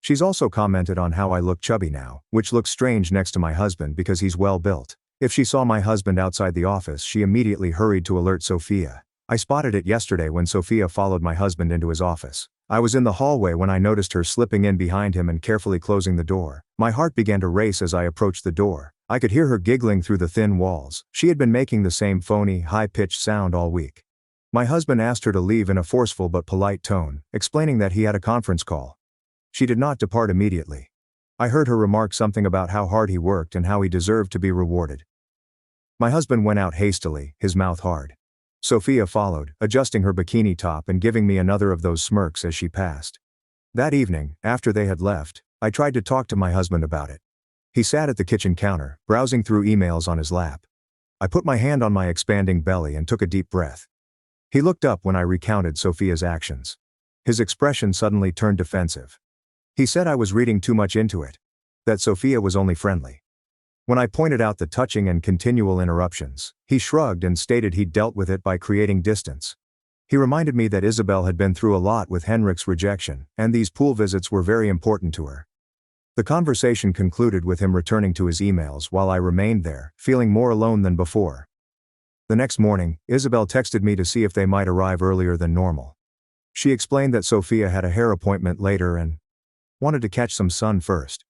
Speaker 1: She's also commented on how I look chubby now, which looks strange next to my husband because he's well built. If she saw my husband outside the office, she immediately hurried to alert Sophia. I spotted it yesterday when Sophia followed my husband into his office. I was in the hallway when I noticed her slipping in behind him and carefully closing the door. My heart began to race as I approached the door. I could hear her giggling through the thin walls. She had been making the same phony, high-pitched sound all week. My husband asked her to leave in a forceful but polite tone, explaining that he had a conference call. She did not depart immediately. I heard her remark something about how hard he worked and how he deserved to be rewarded. My husband went out hastily, his mouth hard. Sophia followed, adjusting her bikini top and giving me another of those smirks as she passed. That evening, after they had left, I tried to talk to my husband about it. He sat at the kitchen counter, browsing through emails on his lap. I put my hand on my expanding belly and took a deep breath. He looked up when I recounted Sophia's actions. His expression suddenly turned defensive. He said I was reading too much into it. That Sophia was only friendly. When I pointed out the touching and continual interruptions, he shrugged and stated he'd dealt with it by creating distance. He reminded me that Isabel had been through a lot with Henrik's rejection, and these pool visits were very important to her. The conversation concluded with him returning to his emails while I remained there, feeling more alone than before. The next morning, Isabel texted me to see if they might arrive earlier than normal. She explained that Sophia had a hair appointment later and wanted to catch some sun first.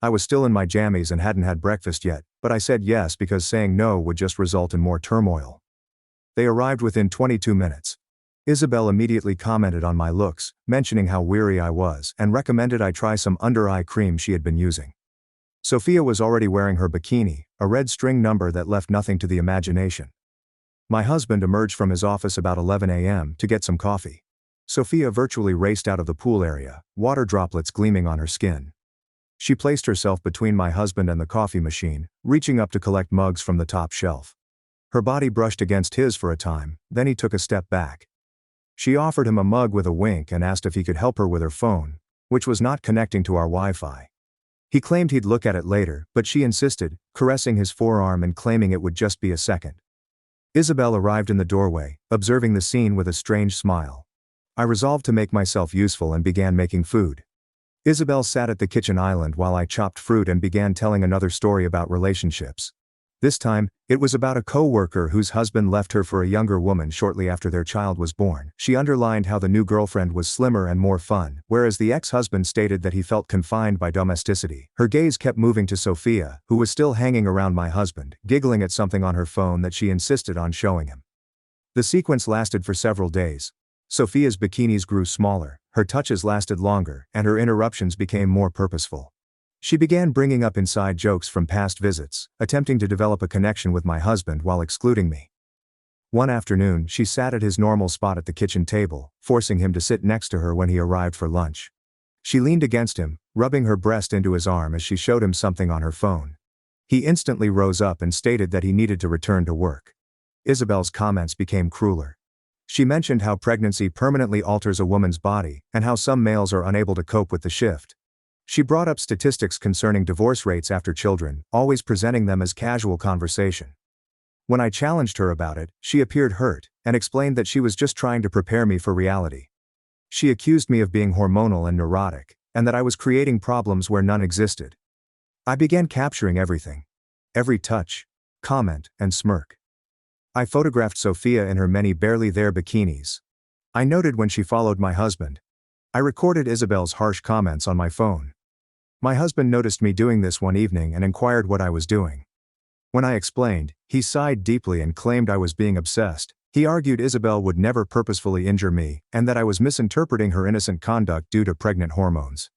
Speaker 1: I was still in my jammies and hadn't had breakfast yet, but I said yes because saying no would just result in more turmoil. They arrived within 22 minutes. Isabel immediately commented on my looks, mentioning how weary I was, and recommended I try some under-eye cream she had been using. Sophia was already wearing her bikini, a red string number that left nothing to the imagination. My husband emerged from his office about 11 a.m. to get some coffee. Sophia virtually raced out of the pool area, water droplets gleaming on her skin. She placed herself between my husband and the coffee machine, reaching up to collect mugs from the top shelf. Her body brushed against his for a time, then he took a step back. She offered him a mug with a wink and asked if he could help her with her phone, which was not connecting to our Wi-Fi. He claimed he'd look at it later, but she insisted, caressing his forearm and claiming it would just be a second. Isabel arrived in the doorway, observing the scene with a strange smile. I resolved to make myself useful and began making food. Isabel sat at the kitchen island while I chopped fruit and began telling another story about relationships. This time, it was about a co-worker whose husband left her for a younger woman shortly after their child was born. She underlined how the new girlfriend was slimmer and more fun, whereas the ex-husband stated that he felt confined by domesticity. Her gaze kept moving to Sophia, who was still hanging around my husband, giggling at something on her phone that she insisted on showing him. The sequence lasted for several days. Sophia's bikinis grew smaller, her touches lasted longer, and her interruptions became more purposeful. She began bringing up inside jokes from past visits, attempting to develop a connection with my husband while excluding me. One afternoon, she sat at his normal spot at the kitchen table, forcing him to sit next to her when he arrived for lunch. She leaned against him, rubbing her breast into his arm as she showed him something on her phone. He instantly rose up and stated that he needed to return to work. Isabel's comments became crueler. She mentioned how pregnancy permanently alters a woman's body, and how some males are unable to cope with the shift. She brought up statistics concerning divorce rates after children, always presenting them as casual conversation. When I challenged her about it, she appeared hurt, and explained that she was just trying to prepare me for reality. She accused me of being hormonal and neurotic, and that I was creating problems where none existed. I began capturing everything. Every touch, comment, and smirk. I photographed Sophia in her many barely there bikinis. I noted when she followed my husband. I recorded Isabel's harsh comments on my phone. My husband noticed me doing this one evening and inquired what I was doing. When I explained, he sighed deeply and claimed I was being obsessed. He argued Isabel would never purposefully injure me, and that I was misinterpreting her innocent conduct due to pregnant hormones.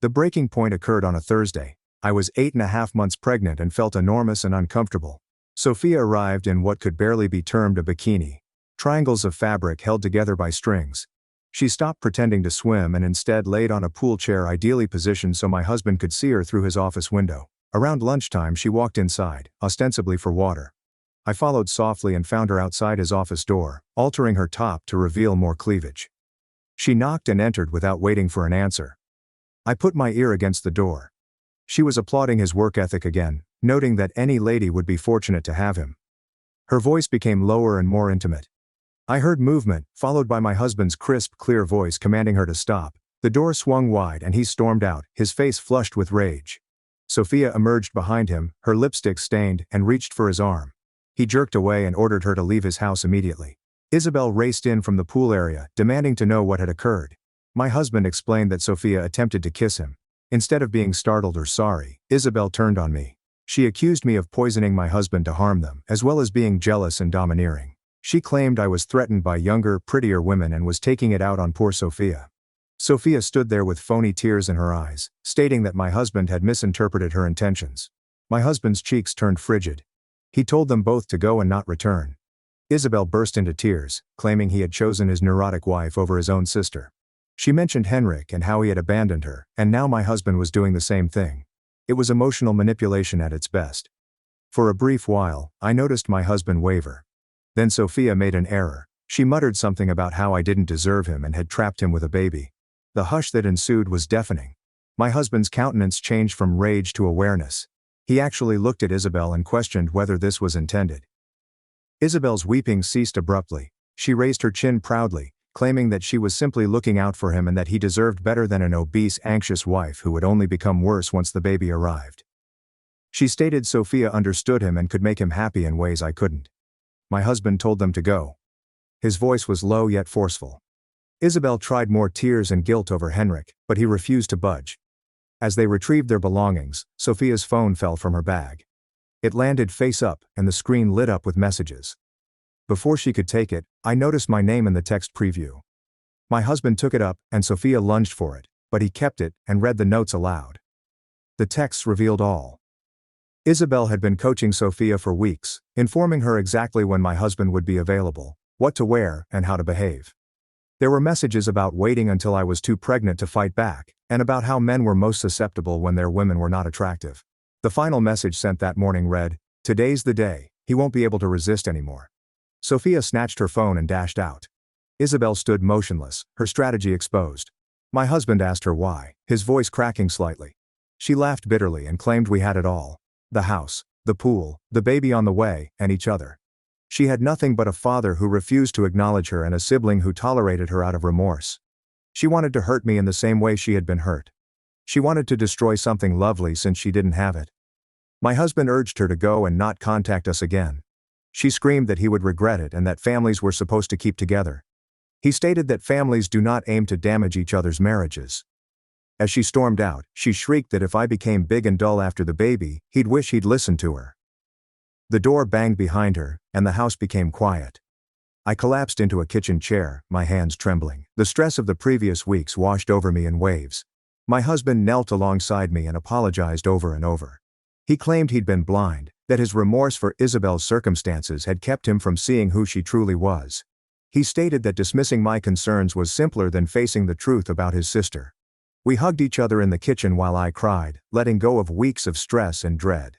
Speaker 1: The breaking point occurred on a Thursday. I was 8.5 months pregnant and felt enormous and uncomfortable. Sophia arrived in what could barely be termed a bikini. Triangles of fabric held together by strings. She stopped pretending to swim and instead laid on a pool chair ideally positioned so my husband could see her through his office window. Around lunchtime she walked inside, ostensibly for water. I followed softly and found her outside his office door, altering her top to reveal more cleavage. She knocked and entered without waiting for an answer. I put my ear against the door. She was applauding his work ethic again, noting that any lady would be fortunate to have him. Her voice became lower and more intimate. I heard movement, followed by my husband's crisp, clear voice commanding her to stop. The door swung wide and he stormed out, his face flushed with rage. Sophia emerged behind him, her lipstick stained, and reached for his arm. He jerked away and ordered her to leave his house immediately. Isabel raced in from the pool area, demanding to know what had occurred. My husband explained that Sophia attempted to kiss him. Instead of being startled or sorry, Isabel turned on me. She accused me of poisoning my husband to harm them, as well as being jealous and domineering. She claimed I was threatened by younger, prettier women and was taking it out on poor Sophia. Sophia stood there with phony tears in her eyes, stating that my husband had misinterpreted her intentions. My husband's cheeks turned frigid. He told them both to go and not return. Isabel burst into tears, claiming he had chosen his neurotic wife over his own sister. She mentioned Henrik and how he had abandoned her, and now my husband was doing the same thing. It was emotional manipulation at its best. For a brief while, I noticed my husband waver. Then Sophia made an error. She muttered something about how I didn't deserve him and had trapped him with a baby. The hush that ensued was deafening. My husband's countenance changed from rage to awareness. He actually looked at Isabel and questioned whether this was intended. Isabel's weeping ceased abruptly. She raised her chin proudly, claiming that she was simply looking out for him and that he deserved better than an obese, anxious wife who would only become worse once the baby arrived. She stated Sophia understood him and could make him happy in ways I couldn't. My husband told them to go. His voice was low yet forceful. Isabel tried more tears and guilt over Henrik, but he refused to budge. As they retrieved their belongings, Sophia's phone fell from her bag. It landed face up, and the screen lit up with messages. Before she could take it, I noticed my name in the text preview. My husband took it up, and Sophia lunged for it, but he kept it and read the notes aloud. The texts revealed all. Isabel had been coaching Sophia for weeks, informing her exactly when my husband would be available, what to wear, and how to behave. There were messages about waiting until I was too pregnant to fight back, and about how men were most susceptible when their women were not attractive. The final message sent that morning read, "Today's the day, he won't be able to resist anymore." Sophia snatched her phone and dashed out. Isabel stood motionless, her strategy exposed. My husband asked her why, his voice cracking slightly. She laughed bitterly and claimed we had it all. The house, the pool, the baby on the way, and each other. She had nothing but a father who refused to acknowledge her and a sibling who tolerated her out of remorse. She wanted to hurt me in the same way she had been hurt. She wanted to destroy something lovely since she didn't have it. My husband urged her to go and not contact us again. She screamed that he would regret it and that families were supposed to keep together. He stated that families do not aim to damage each other's marriages. As she stormed out, she shrieked that if I became big and dull after the baby, he'd wish he'd listened to her. The door banged behind her, and the house became quiet. I collapsed into a kitchen chair, my hands trembling. The stress of the previous weeks washed over me in waves. My husband knelt alongside me and apologized over and over. He claimed he'd been blind, that his remorse for Isabel's circumstances had kept him from seeing who she truly was. He stated that dismissing my concerns was simpler than facing the truth about his sister. We hugged each other in the kitchen while I cried, letting go of weeks of stress and dread.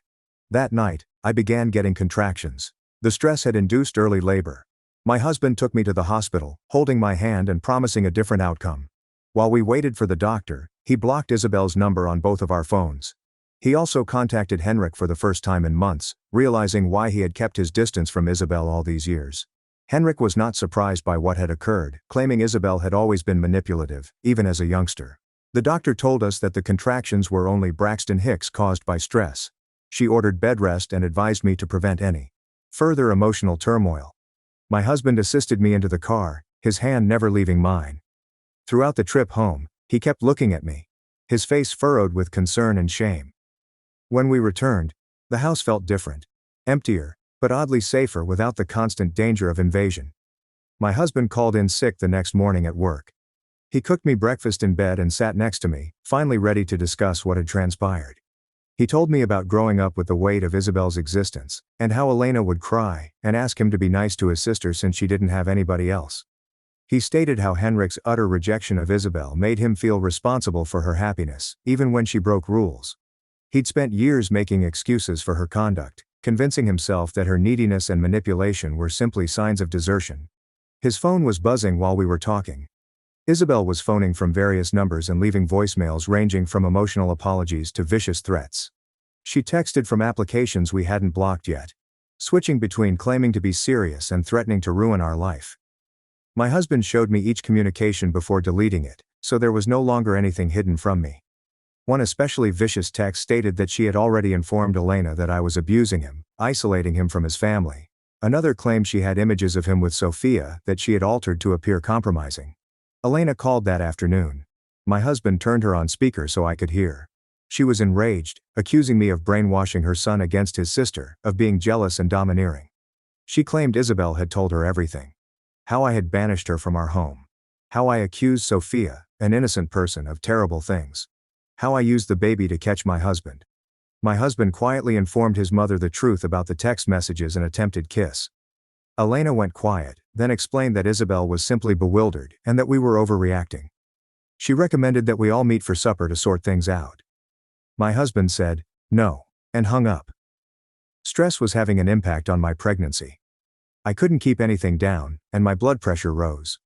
Speaker 1: That night, I began getting contractions. The stress had induced early labor. My husband took me to the hospital, holding my hand and promising a different outcome. While we waited for the doctor, he blocked Isabel's number on both of our phones. He also contacted Henrik for the first time in months, realizing why he had kept his distance from Isabel all these years. Henrik was not surprised by what had occurred, claiming Isabel had always been manipulative, even as a youngster. The doctor told us that the contractions were only Braxton Hicks caused by stress. She ordered bed rest and advised me to prevent any further emotional turmoil. My husband assisted me into the car, his hand never leaving mine. Throughout the trip home, he kept looking at me, his face furrowed with concern and shame. When we returned, the house felt different, emptier, but oddly safer without the constant danger of invasion. My husband called in sick the next morning at work. He cooked me breakfast in bed and sat next to me, finally ready to discuss what had transpired. He told me about growing up with the weight of Isabel's existence, and how Elena would cry and ask him to be nice to his sister since she didn't have anybody else. He stated how Henrik's utter rejection of Isabel made him feel responsible for her happiness, even when she broke rules. He'd spent years making excuses for her conduct, convincing himself that her neediness and manipulation were simply signs of desertion. His phone was buzzing while we were talking. Isabel was phoning from various numbers and leaving voicemails ranging from emotional apologies to vicious threats. She texted from applications we hadn't blocked yet, switching between claiming to be serious and threatening to ruin our life. My husband showed me each communication before deleting it, so there was no longer anything hidden from me. One especially vicious text stated that she had already informed Elena that I was abusing him, isolating him from his family. Another claimed she had images of him with Sophia that she had altered to appear compromising. Elena called that afternoon. My husband turned her on speaker so I could hear. She was enraged, accusing me of brainwashing her son against his sister, of being jealous and domineering. She claimed Isabel had told her everything. How I had banished her from our home. How I accused Sophia, an innocent person, of terrible things. How I used the baby to catch my husband. My husband quietly informed his mother the truth about the text messages and attempted kiss. Elena went quiet, then explained that Isabel was simply bewildered and that we were overreacting. She recommended that we all meet for supper to sort things out. My husband said, "No," and hung up. Stress was having an impact on my pregnancy. I couldn't keep anything down, and my blood pressure rose.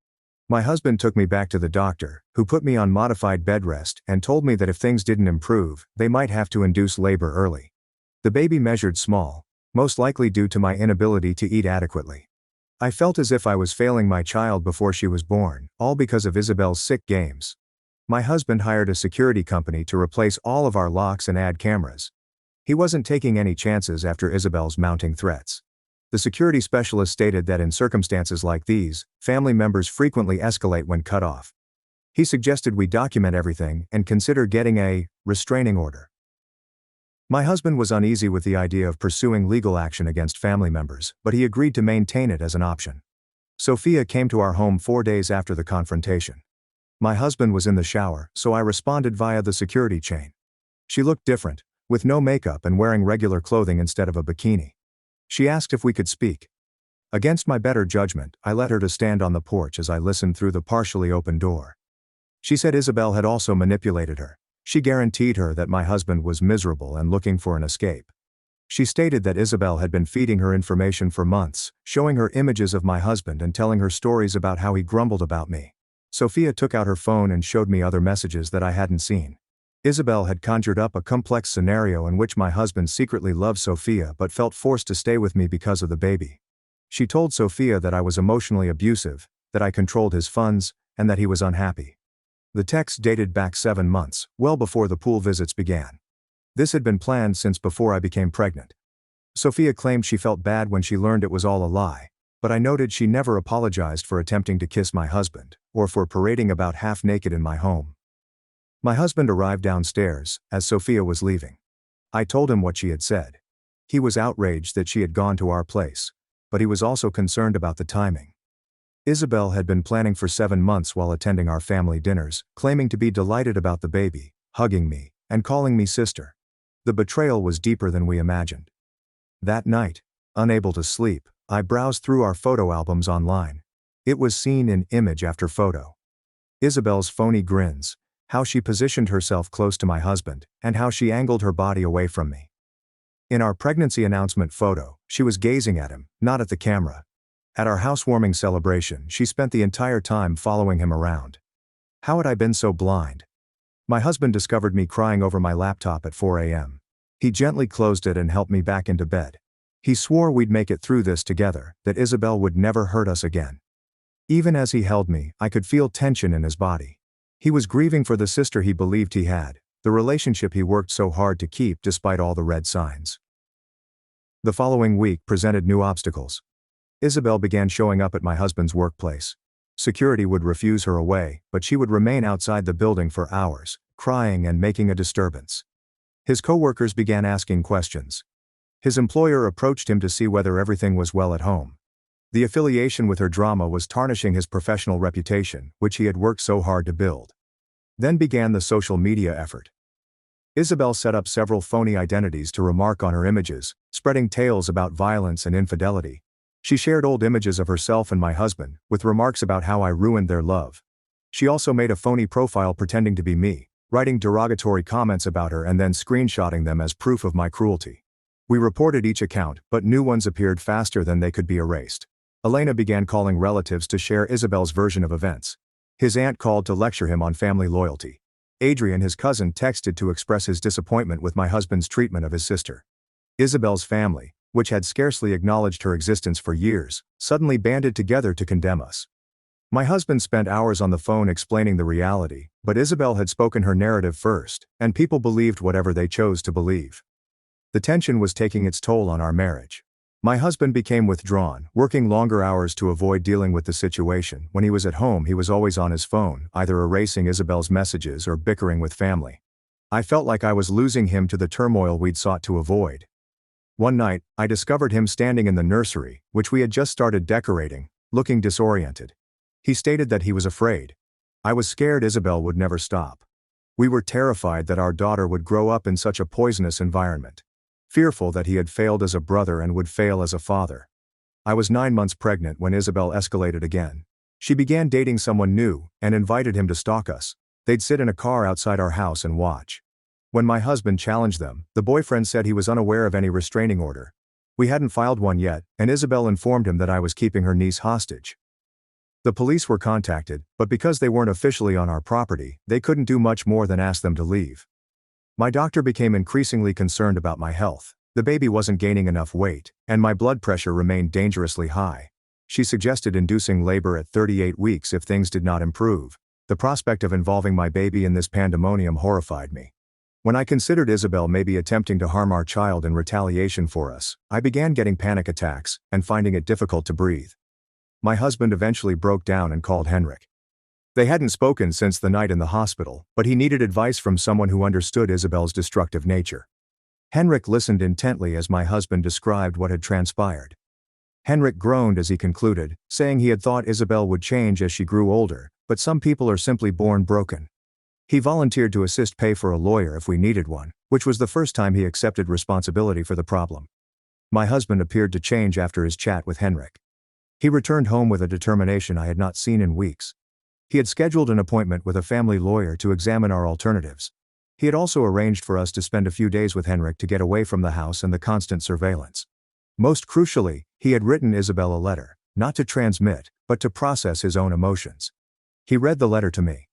Speaker 1: My husband took me back to the doctor, who put me on modified bed rest and told me that if things didn't improve, they might have to induce labor early. The baby measured small, most likely due to my inability to eat adequately. I felt as if I was failing my child before she was born, all because of Isabel's sick games. My husband hired a security company to replace all of our locks and add cameras. He wasn't taking any chances after Isabel's mounting threats. The security specialist stated that in circumstances like these, family members frequently escalate when cut off. He suggested we document everything and consider getting a restraining order. My husband was uneasy with the idea of pursuing legal action against family members, but he agreed to maintain it as an option. Sophia came to our home 4 days after the confrontation. My husband was in the shower, so I responded via the security chain. She looked different, with no makeup and wearing regular clothing instead of a bikini. She asked if we could speak. Against my better judgment, I let her to stand on the porch as I listened through the partially open door. She said Isabel had also manipulated her. She guaranteed her that my husband was miserable and looking for an escape. She stated that Isabel had been feeding her information for months, showing her images of my husband and telling her stories about how he grumbled about me. Sophia took out her phone and showed me other messages that I hadn't seen. Isabel had conjured up a complex scenario in which my husband secretly loved Sophia but felt forced to stay with me because of the baby. She told Sophia that I was emotionally abusive, that I controlled his funds, and that he was unhappy. The text dated back 7 months, well before the pool visits began. This had been planned since before I became pregnant. Sophia claimed she felt bad when she learned it was all a lie, but I noted she never apologized for attempting to kiss my husband, or for parading about half naked in my home. My husband arrived downstairs, as Sophia was leaving. I told him what she had said. He was outraged that she had gone to our place, but he was also concerned about the timing. Isabel had been planning for 7 months while attending our family dinners, claiming to be delighted about the baby, hugging me, and calling me sister. The betrayal was deeper than we imagined. That night, unable to sleep, I browsed through our photo albums online. It was seen in image after photo. Isabel's phony grins, how she positioned herself close to my husband, and how she angled her body away from me. In our pregnancy announcement photo, she was gazing at him, not at the camera. At our housewarming celebration, she spent the entire time following him around. How had I been so blind? My husband discovered me crying over my laptop at 4 a.m. He gently closed it and helped me back into bed. He swore we'd make it through this together, that Isabel would never hurt us again. Even as he held me, I could feel tension in his body. He was grieving for the sister he believed he had, the relationship he worked so hard to keep despite all the red signs. The following week presented new obstacles. Isabel began showing up at my husband's workplace. Security would refuse her away, but she would remain outside the building for hours, crying and making a disturbance. His coworkers began asking questions. His employer approached him to see whether everything was well at home. The affiliation with her drama was tarnishing his professional reputation, which he had worked so hard to build. Then began the social media effort. Isabel set up several phony identities to remark on her images, spreading tales about violence and infidelity. She shared old images of herself and my husband, with remarks about how I ruined their love. She also made a phony profile pretending to be me, writing derogatory comments about her and then screenshotting them as proof of my cruelty. We reported each account, but new ones appeared faster than they could be erased. Elena began calling relatives to share Isabel's version of events. His aunt called to lecture him on family loyalty. Adrian, his cousin, texted to express his disappointment with my husband's treatment of his sister. Isabel's family, which had scarcely acknowledged her existence for years, suddenly banded together to condemn us. My husband spent hours on the phone explaining the reality, but Isabel had spoken her narrative first, and people believed whatever they chose to believe. The tension was taking its toll on our marriage. My husband became withdrawn, working longer hours to avoid dealing with the situation. When he was at home, he was always on his phone, either erasing Isabel's messages or bickering with family. I felt like I was losing him to the turmoil we'd sought to avoid. One night, I discovered him standing in the nursery, which we had just started decorating, looking disoriented. He stated that he was afraid. I was scared Isabel would never stop. We were terrified that our daughter would grow up in such a poisonous environment. Fearful that he had failed as a brother and would fail as a father. I was 9 months pregnant when Isabel escalated again. She began dating someone new, and invited him to stalk us. They'd sit in a car outside our house and watch. When my husband challenged them, the boyfriend said he was unaware of any restraining order. We hadn't filed one yet, and Isabel informed him that I was keeping her niece hostage. The police were contacted, but because they weren't officially on our property, they couldn't do much more than ask them to leave. My doctor became increasingly concerned about my health. The baby wasn't gaining enough weight, and my blood pressure remained dangerously high. She suggested inducing labor at 38 weeks if things did not improve. The prospect of involving my baby in this pandemonium horrified me. When I considered Isabel maybe attempting to harm our child in retaliation for us, I began getting panic attacks and finding it difficult to breathe. My husband eventually broke down and called Henrik. They hadn't spoken since the night in the hospital, but he needed advice from someone who understood Isabel's destructive nature. Henrik listened intently as my husband described what had transpired. Henrik groaned as he concluded, saying he had thought Isabel would change as she grew older, but some people are simply born broken. He volunteered to assist pay for a lawyer if we needed one, which was the first time he accepted responsibility for the problem. My husband appeared to change after his chat with Henrik. He returned home with a determination I had not seen in weeks. He had scheduled an appointment with a family lawyer to examine our alternatives. He had also arranged for us to spend a few days with Henrik to get away from the house and the constant surveillance. Most crucially, he had written Isabel a letter, not to transmit, but to process his own emotions. He read the letter to me.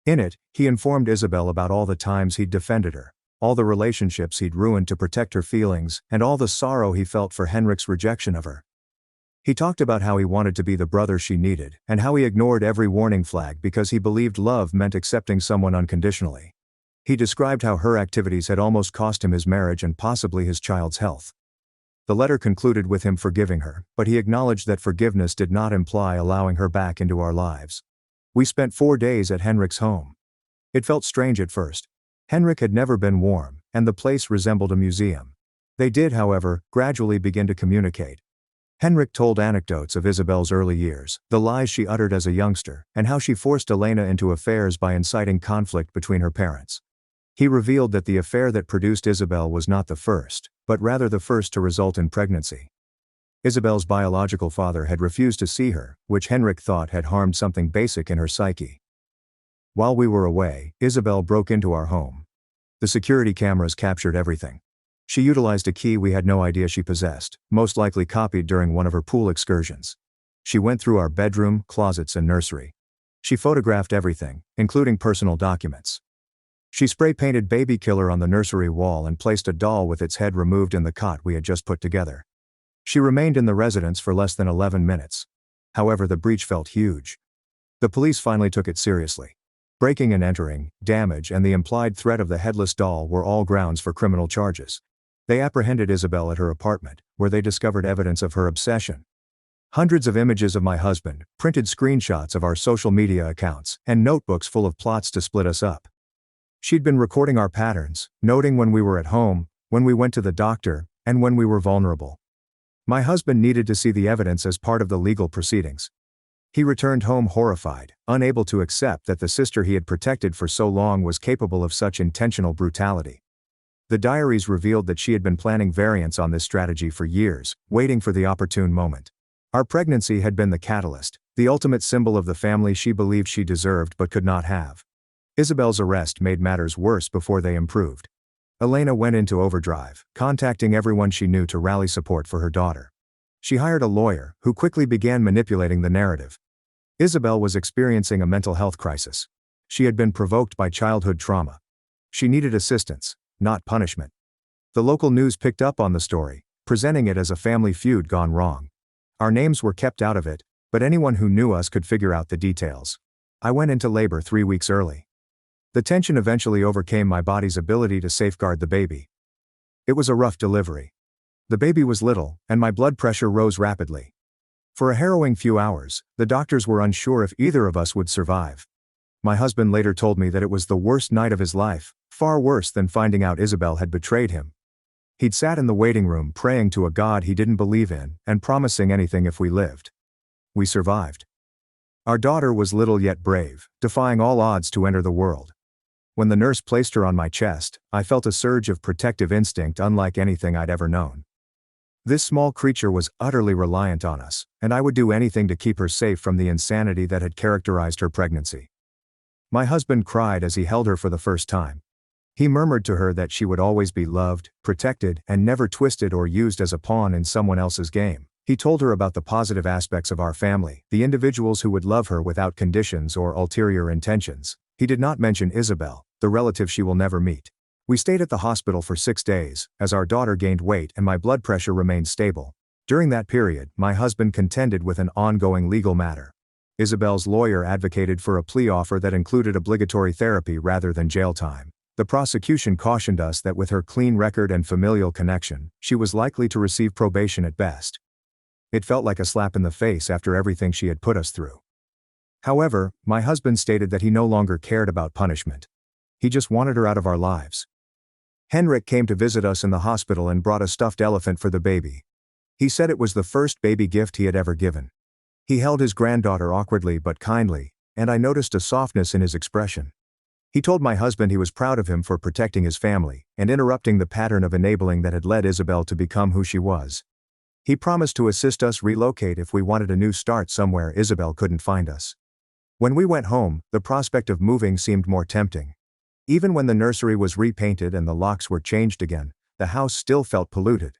Speaker 1: In it, he informed Isabel about all the times he'd defended her, all the relationships he'd ruined to protect her feelings, and all the sorrow he felt for Henrik's rejection of her. He talked about how he wanted to be the brother she needed, and how he ignored every warning flag because he believed love meant accepting someone unconditionally. He described how her activities had almost cost him his marriage and possibly his child's health. The letter concluded with him forgiving her, but he acknowledged that forgiveness did not imply allowing her back into our lives. We spent 4 days at Henrik's home. It felt strange at first. Henrik had never been warm, and the place resembled a museum. They did, however, gradually begin to communicate. Henrik told anecdotes of Isabel's early years, the lies she uttered as a youngster, and how she forced Elena into affairs by inciting conflict between her parents. He revealed that the affair that produced Isabel was not the first, but rather the first to result in pregnancy. Isabel's biological father had refused to see her, which Henrik thought had harmed something basic in her psyche. While we were away, Isabel broke into our home. The security cameras captured everything. She utilized a key we had no idea she possessed, most likely copied during one of her pool excursions. She went through our bedroom, closets, and nursery. She photographed everything, including personal documents. She spray-painted baby killer on the nursery wall and placed a doll with its head removed in the cot we had just put together. She remained in the residence for less than 11 minutes. However, the breach felt huge. The police finally took it seriously. Breaking and entering, damage, and the implied threat of the headless doll were all grounds for criminal charges. They apprehended Isabel at her apartment, where they discovered evidence of her obsession. Hundreds of images of my husband, printed screenshots of our social media accounts, and notebooks full of plots to split us up. She'd been recording our patterns, noting when we were at home, when we went to the doctor, and when we were vulnerable. My husband needed to see the evidence as part of the legal proceedings. He returned home horrified, unable to accept that the sister he had protected for so long was capable of such intentional brutality. The diaries revealed that she had been planning variants on this strategy for years, waiting for the opportune moment. Our pregnancy had been the catalyst, the ultimate symbol of the family she believed she deserved but could not have. Isabel's arrest made matters worse before they improved. Elena went into overdrive, contacting everyone she knew to rally support for her daughter. She hired a lawyer, who quickly began manipulating the narrative. Isabel was experiencing a mental health crisis. She had been provoked by childhood trauma. She needed assistance, not punishment. The local news picked up on the story, presenting it as a family feud gone wrong. Our names were kept out of it, but anyone who knew us could figure out the details. I went into labor 3 weeks early. The tension eventually overcame my body's ability to safeguard the baby. It was a rough delivery. The baby was little, and my blood pressure rose rapidly. For a harrowing few hours, the doctors were unsure if either of us would survive. My husband later told me that it was the worst night of his life, far worse than finding out Isabel had betrayed him. He'd sat in the waiting room praying to a God he didn't believe in, and promising anything if we lived. We survived. Our daughter was little yet brave, defying all odds to enter the world. When the nurse placed her on my chest, I felt a surge of protective instinct unlike anything I'd ever known. This small creature was utterly reliant on us, and I would do anything to keep her safe from the insanity that had characterized her pregnancy. My husband cried as he held her for the first time. He murmured to her that she would always be loved, protected, and never twisted or used as a pawn in someone else's game. He told her about the positive aspects of our family, the individuals who would love her without conditions or ulterior intentions. He did not mention Isabel, the relative she will never meet. We stayed at the hospital for 6 days, as our daughter gained weight and my blood pressure remained stable. During that period, my husband contended with an ongoing legal matter. Isabel's lawyer advocated for a plea offer that included obligatory therapy rather than jail time. The prosecution cautioned us that with her clean record and familial connection, she was likely to receive probation at best. It felt like a slap in the face after everything she had put us through. However, my husband stated that he no longer cared about punishment. He just wanted her out of our lives. Henrik came to visit us in the hospital and brought a stuffed elephant for the baby. He said it was the first baby gift he had ever given. He held his granddaughter awkwardly but kindly, and I noticed a softness in his expression. He told my husband he was proud of him for protecting his family and interrupting the pattern of enabling that had led Isabel to become who she was. He promised to assist us relocate if we wanted a new start somewhere Isabel couldn't find us. When we went home, the prospect of moving seemed more tempting. Even when the nursery was repainted and the locks were changed again, the house still felt polluted.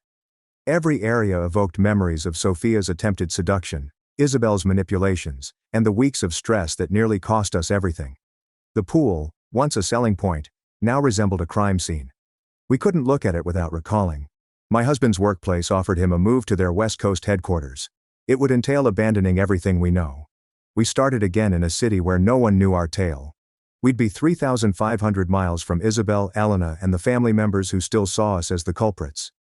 Speaker 1: Every area evoked memories of Sophia's attempted seduction, Isabel's manipulations, and the weeks of stress that nearly cost us everything. The pool, once a selling point, now resembled a crime scene. We couldn't look at it without recalling. My husband's workplace offered him a move to their West Coast headquarters. It would entail abandoning everything we know. We started again in a city where no one knew our tale. We'd be 3,500 miles from Isabel, Elena, and the family members who still saw us as the culprits.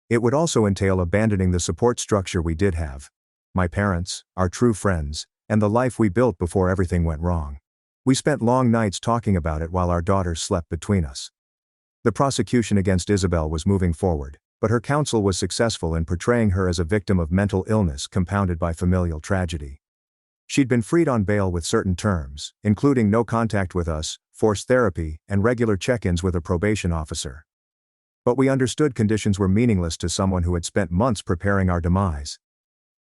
Speaker 1: It would also entail abandoning the support structure we did have. My parents, our true friends, and the life we built before everything went wrong. We spent long nights talking about it while our daughter slept between us. The prosecution against Isabel was moving forward, but her counsel was successful in portraying her as a victim of mental illness compounded by familial tragedy. She'd been freed on bail with certain terms, including no contact with us, forced therapy, and regular check-ins with a probation officer. But we understood conditions were meaningless to someone who had spent months preparing our demise.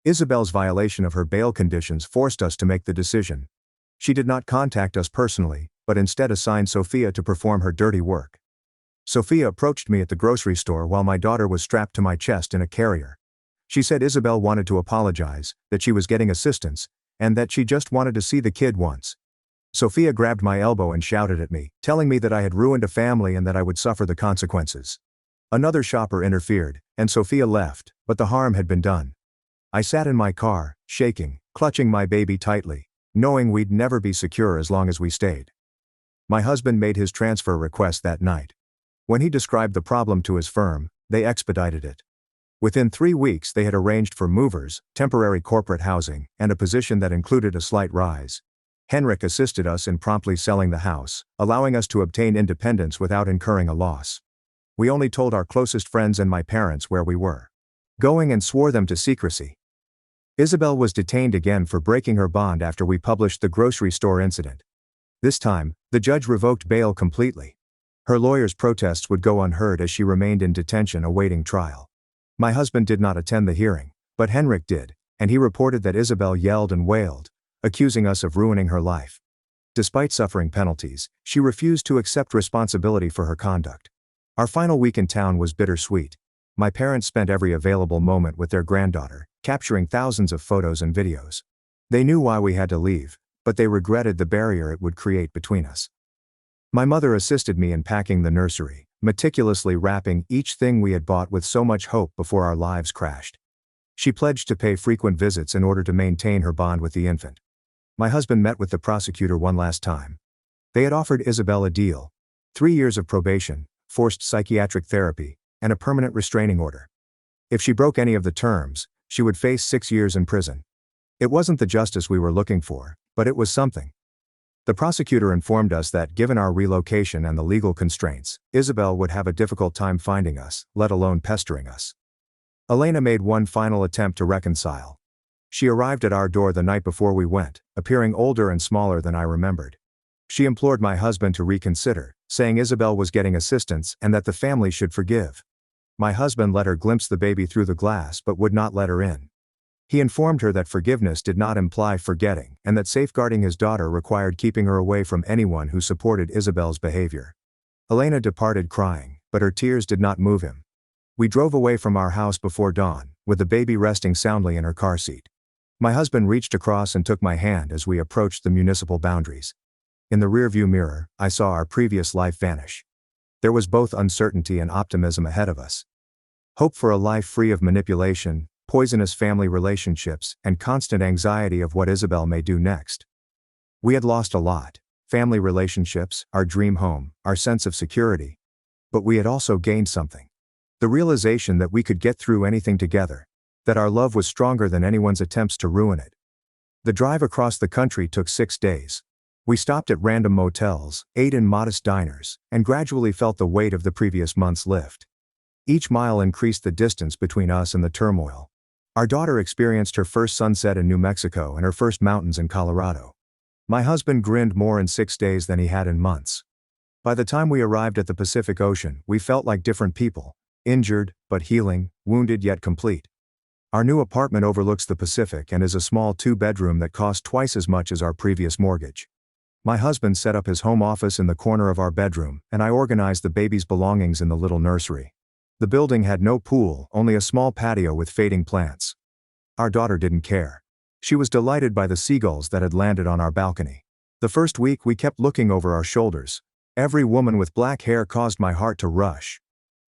Speaker 1: Isabel's violation of her bail conditions forced us to make the decision. She did not contact us personally, but instead assigned Sophia to perform her dirty work. Sophia approached me at the grocery store while my daughter was strapped to my chest in a carrier. She said Isabel wanted to apologize, that she was getting assistance, and that she just wanted to see the kid once. Sophia grabbed my elbow and shouted at me, telling me that I had ruined a family and that I would suffer the consequences. Another shopper interfered, and Sophia left, but the harm had been done. I sat in my car, shaking, clutching my baby tightly, knowing we'd never be secure as long as we stayed. My husband made his transfer request that night. When he described the problem to his firm, they expedited it. Within 3 weeks they had arranged for movers, temporary corporate housing, and a position that included a slight rise. Henrik assisted us in promptly selling the house, allowing us to obtain independence without incurring a loss. We only told our closest friends and my parents where we were going and swore them to secrecy. Isabel was detained again for breaking her bond after we published the grocery store incident. This time, the judge revoked bail completely. Her lawyer's protests would go unheard as she remained in detention awaiting trial. My husband did not attend the hearing, but Henrik did, and he reported that Isabel yelled and wailed, accusing us of ruining her life. Despite suffering penalties, she refused to accept responsibility for her conduct. Our final week in town was bittersweet. My parents spent every available moment with their granddaughter, capturing thousands of photos and videos. They knew why we had to leave, but they regretted the barrier it would create between us. My mother assisted me in packing the nursery, meticulously wrapping each thing we had bought with so much hope before our lives crashed. She pledged to pay frequent visits in order to maintain her bond with the infant. My husband met with the prosecutor one last time. They had offered Isabel a deal: 3 years of probation, forced psychiatric therapy, and a permanent restraining order. If she broke any of the terms, she would face 6 years in prison. It wasn't the justice we were looking for, but it was something. The prosecutor informed us that given our relocation and the legal constraints, Isabel would have a difficult time finding us, let alone pestering us. Elena made one final attempt to reconcile. She arrived at our door the night before we went, appearing older and smaller than I remembered. She implored my husband to reconsider, saying Isabel was getting assistance and that the family should forgive. My husband let her glimpse the baby through the glass but would not let her in. He informed her that forgiveness did not imply forgetting, and that safeguarding his daughter required keeping her away from anyone who supported Isabel's behavior. Elena departed crying, but her tears did not move him. We drove away from our house before dawn, with the baby resting soundly in her car seat. My husband reached across and took my hand as we approached the municipal boundaries. In the rearview mirror, I saw our previous life vanish. There was both uncertainty and optimism ahead of us. Hope for a life free of manipulation, poisonous family relationships, and constant anxiety of what Isabel may do next. We had lost a lot, family relationships, our dream home, our sense of security. But we had also gained something. The realization that we could get through anything together, that our love was stronger than anyone's attempts to ruin it. The drive across the country took 6 days. We stopped at random motels, ate in modest diners, and gradually felt the weight of the previous month's lift. Each mile increased the distance between us and the turmoil. Our daughter experienced her first sunset in New Mexico and her first mountains in Colorado. My husband grinned more in 6 days than he had in months. By the time we arrived at the Pacific Ocean, we felt like different people, injured, but healing, wounded yet complete. Our new apartment overlooks the Pacific and is a small 2-bedroom that cost twice as much as our previous mortgage. My husband set up his home office in the corner of our bedroom, and I organized the baby's belongings in the little nursery. The building had no pool, only a small patio with fading plants. Our daughter didn't care. She was delighted by the seagulls that had landed on our balcony. The first week we kept looking over our shoulders. Every woman with black hair caused my heart to rush.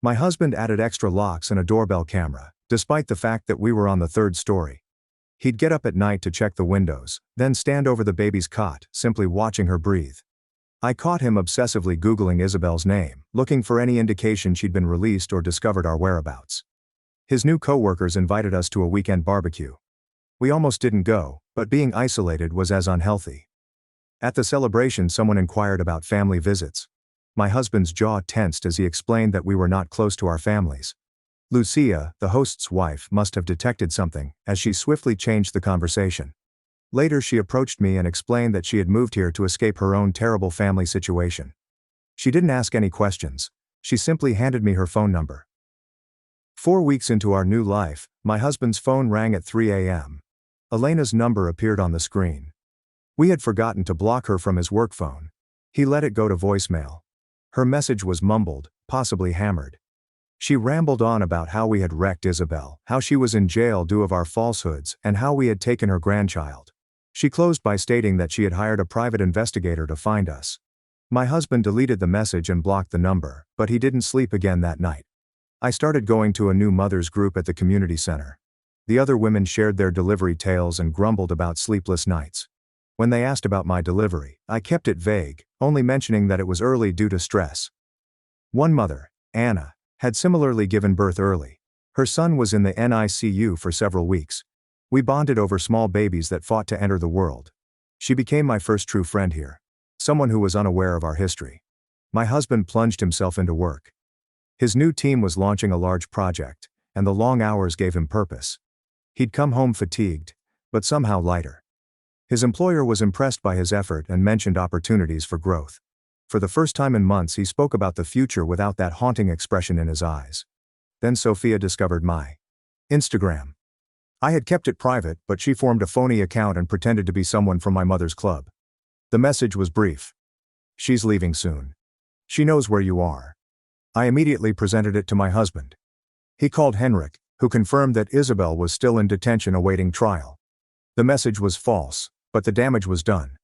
Speaker 1: My husband added extra locks and a doorbell camera, despite the fact that we were on the 3rd story. He'd get up at night to check the windows, then stand over the baby's cot, simply watching her breathe. I caught him obsessively Googling Isabel's name, looking for any indication she'd been released or discovered our whereabouts. His new co-workers invited us to a weekend barbecue. We almost didn't go, but being isolated was as unhealthy. At the celebration, someone inquired about family visits. My husband's jaw tensed as he explained that we were not close to our families. Lucia, the host's wife, must have detected something, as she swiftly changed the conversation. Later she approached me and explained that she had moved here to escape her own terrible family situation. She didn't ask any questions. She simply handed me her phone number. 4 weeks into our new life, my husband's phone rang at 3 a.m. Elena's number appeared on the screen. We had forgotten to block her from his work phone. He let it go to voicemail. Her message was mumbled, possibly hammered. She rambled on about how we had wrecked Isabel, how she was in jail due to our falsehoods, and how we had taken her grandchild. She closed by stating that she had hired a private investigator to find us. My husband deleted the message and blocked the number, but he didn't sleep again that night. I started going to a new mothers group at the community center. The other women shared their delivery tales and grumbled about sleepless nights. When they asked about my delivery, I kept it vague, only mentioning that it was early due to stress. One mother, Anna, had similarly given birth early. Her son was in the NICU for several weeks. We bonded over small babies that fought to enter the world. She became my first true friend here. Someone who was unaware of our history. My husband plunged himself into work. His new team was launching a large project, and the long hours gave him purpose. He'd come home fatigued, but somehow lighter. His employer was impressed by his effort and mentioned opportunities for growth. For the first time in months he spoke about the future without that haunting expression in his eyes. Then Sophia discovered my Instagram. I had kept it private, but she formed a phony account and pretended to be someone from my mother's club. The message was brief. "She's leaving soon. She knows where you are." I immediately presented it to my husband. He called Henrik, who confirmed that Isabel was still in detention awaiting trial. The message was false, but the damage was done.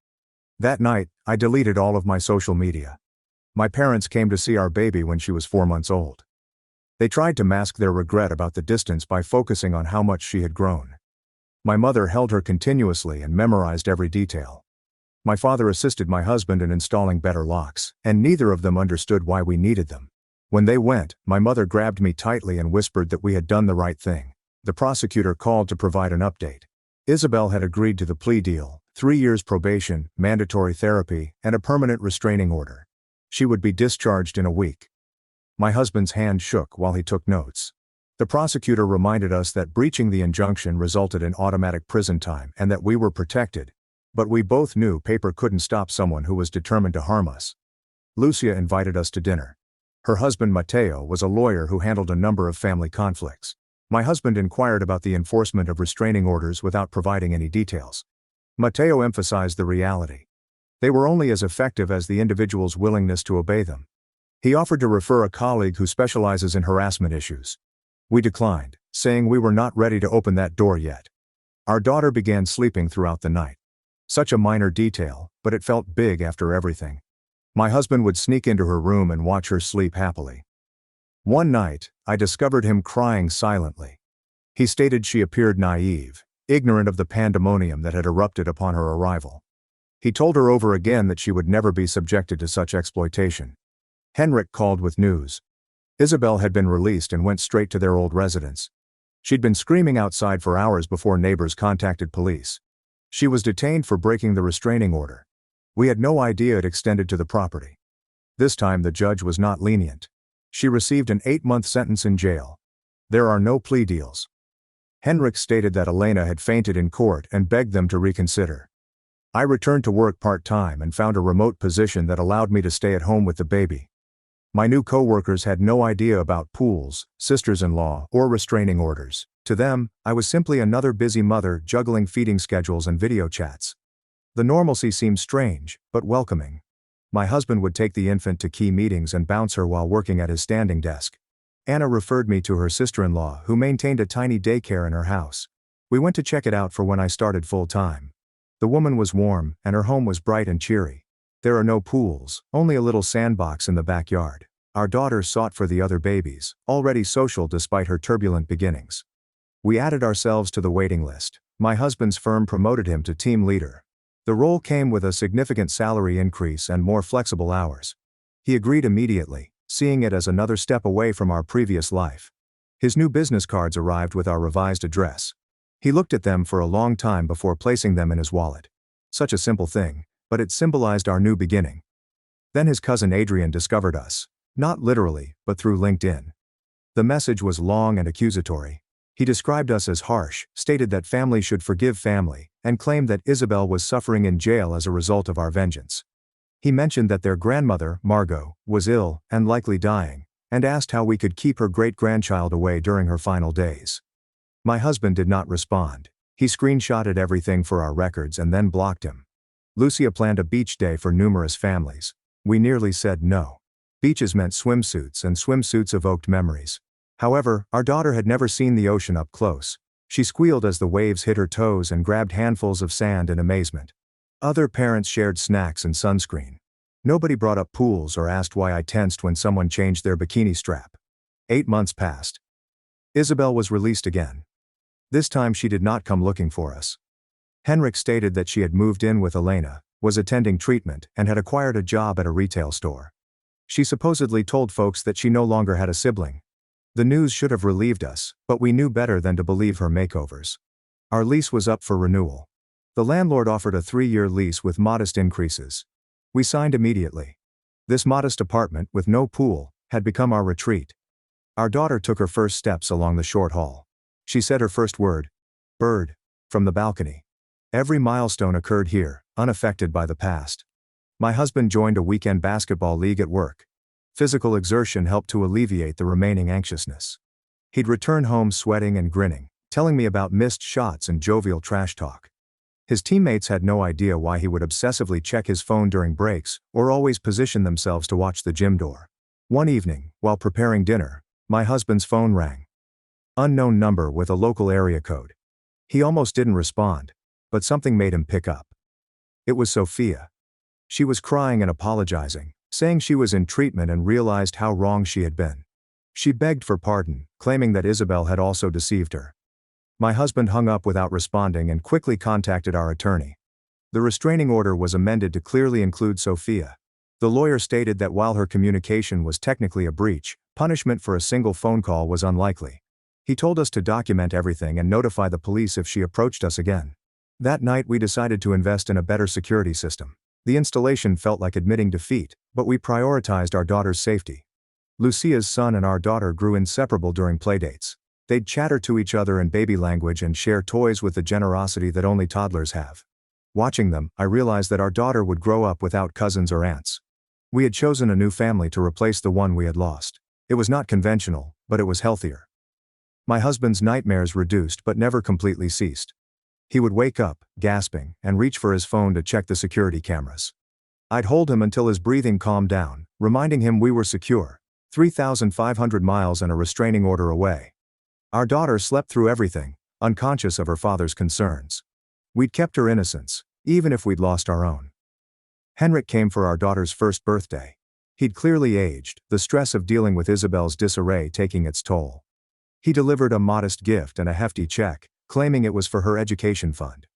Speaker 1: That night, I deleted all of my social media. My parents came to see our baby when she was 4 months old. They tried to mask their regret about the distance by focusing on how much she had grown. My mother held her continuously and memorized every detail. My father assisted my husband in installing better locks, and neither of them understood why we needed them. When they went, my mother grabbed me tightly and whispered that we had done the right thing. The prosecutor called to provide an update. Isabel had agreed to the plea deal, 3 years probation, mandatory therapy, and a permanent restraining order. She would be discharged in a week. My husband's hand shook while he took notes. The prosecutor reminded us that breaching the injunction resulted in automatic prison time and that we were protected. But we both knew paper couldn't stop someone who was determined to harm us. Lucia invited us to dinner. Her husband Matteo was a lawyer who handled a number of family conflicts. My husband inquired about the enforcement of restraining orders without providing any details. Matteo emphasized the reality. They were only as effective as the individual's willingness to obey them. He offered to refer a colleague who specializes in harassment issues. We declined, saying we were not ready to open that door yet. Our daughter began sleeping throughout the night. Such a minor detail, but it felt big after everything. My husband would sneak into her room and watch her sleep happily. One night, I discovered him crying silently. He stated she appeared naive, ignorant of the pandemonium that had erupted upon her arrival. He told her over again that she would never be subjected to such exploitation. Henrik called with news. Isabel had been released and went straight to their old residence. She'd been screaming outside for hours before neighbors contacted police. She was detained for breaking the restraining order. We had no idea it extended to the property. This time the judge was not lenient. She received an 8-month sentence in jail. There are no plea deals. Henrik stated that Elena had fainted in court and begged them to reconsider. I returned to work part-time and found a remote position that allowed me to stay at home with the baby. My new co-workers had no idea about pools, sisters-in-law, or restraining orders. To them, I was simply another busy mother juggling feeding schedules and video chats. The normalcy seemed strange, but welcoming. My husband would take the infant to key meetings and bounce her while working at his standing desk. Anna referred me to her sister-in-law who maintained a tiny daycare in her house. We went to check it out for when I started full-time. The woman was warm, and her home was bright and cheery. There are no pools, only a little sandbox in the backyard. Our daughter sought for the other babies, already social despite her turbulent beginnings. We added ourselves to the waiting list. My husband's firm promoted him to team leader. The role came with a significant salary increase and more flexible hours. He agreed immediately, seeing it as another step away from our previous life. His new business cards arrived with our revised address. He looked at them for a long time before placing them in his wallet. Such a simple thing, but it symbolized our new beginning. Then his cousin Adrian discovered us. Not literally, but through LinkedIn. The message was long and accusatory. He described us as harsh, stated that family should forgive family, and claimed that Isabel was suffering in jail as a result of our vengeance. He mentioned that their grandmother, Margot, was ill and likely dying, and asked how we could keep her great-grandchild away during her final days. My husband did not respond. He screenshotted everything for our records and then blocked him. Lucia planned a beach day for numerous families. We nearly said no. Beaches meant swimsuits, and swimsuits evoked memories. However, our daughter had never seen the ocean up close. She squealed as the waves hit her toes and grabbed handfuls of sand in amazement. Other parents shared snacks and sunscreen. Nobody brought up pools or asked why I tensed when someone changed their bikini strap. 8 months passed. Isabel was released again. This time she did not come looking for us. Henrik stated that she had moved in with Elena, was attending treatment, and had acquired a job at a retail store. She supposedly told folks that she no longer had a sibling. The news should have relieved us, but we knew better than to believe her makeovers. Our lease was up for renewal. The landlord offered a 3-year lease with modest increases. We signed immediately. This modest apartment, with no pool, had become our retreat. Our daughter took her first steps along the short hall. She said her first word, "Bird," from the balcony. Every milestone occurred here, unaffected by the past. My husband joined a weekend basketball league at work. Physical exertion helped to alleviate the remaining anxiousness. He'd return home sweating and grinning, telling me about missed shots and jovial trash talk. His teammates had no idea why he would obsessively check his phone during breaks, or always position themselves to watch the gym door. One evening, while preparing dinner, my husband's phone rang. Unknown number with a local area code. He almost didn't respond, but something made him pick up. It was Sophia. She was crying and apologizing, saying she was in treatment and realized how wrong she had been. She begged for pardon, claiming that Isabel had also deceived her. My husband hung up without responding and quickly contacted our attorney. The restraining order was amended to clearly include Sophia. The lawyer stated that while her communication was technically a breach, punishment for a single phone call was unlikely. He told us to document everything and notify the police if she approached us again. That night we decided to invest in a better security system. The installation felt like admitting defeat, but we prioritized our daughter's safety. Lucia's son and our daughter grew inseparable during playdates. They'd chatter to each other in baby language and share toys with the generosity that only toddlers have. Watching them, I realized that our daughter would grow up without cousins or aunts. We had chosen a new family to replace the one we had lost. It was not conventional, but it was healthier. My husband's nightmares reduced but never completely ceased. He would wake up, gasping, and reach for his phone to check the security cameras. I'd hold him until his breathing calmed down, reminding him we were secure, 3,500 miles and a restraining order away. Our daughter slept through everything, unconscious of her father's concerns. We'd kept her innocence, even if we'd lost our own. Henrik came for our daughter's first birthday. He'd clearly aged, the stress of dealing with Isabel's disarray taking its toll. He delivered a modest gift and a hefty check, claiming it was for her education fund.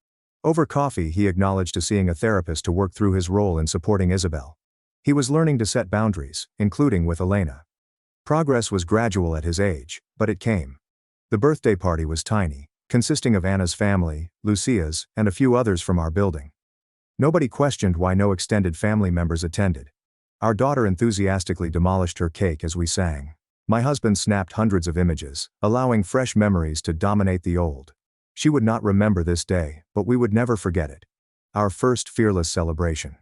Speaker 1: Over coffee, he acknowledged to seeing a therapist to work through his role in supporting Isabel. He was learning to set boundaries, including with Elena. Progress was gradual at his age, but it came. The birthday party was tiny, consisting of Anna's family, Lucia's, and a few others from our building. Nobody questioned why no extended family members attended. Our daughter enthusiastically demolished her cake as we sang. My husband snapped hundreds of images, allowing fresh memories to dominate the old. She would not remember this day, but we would never forget it. Our first fearless celebration.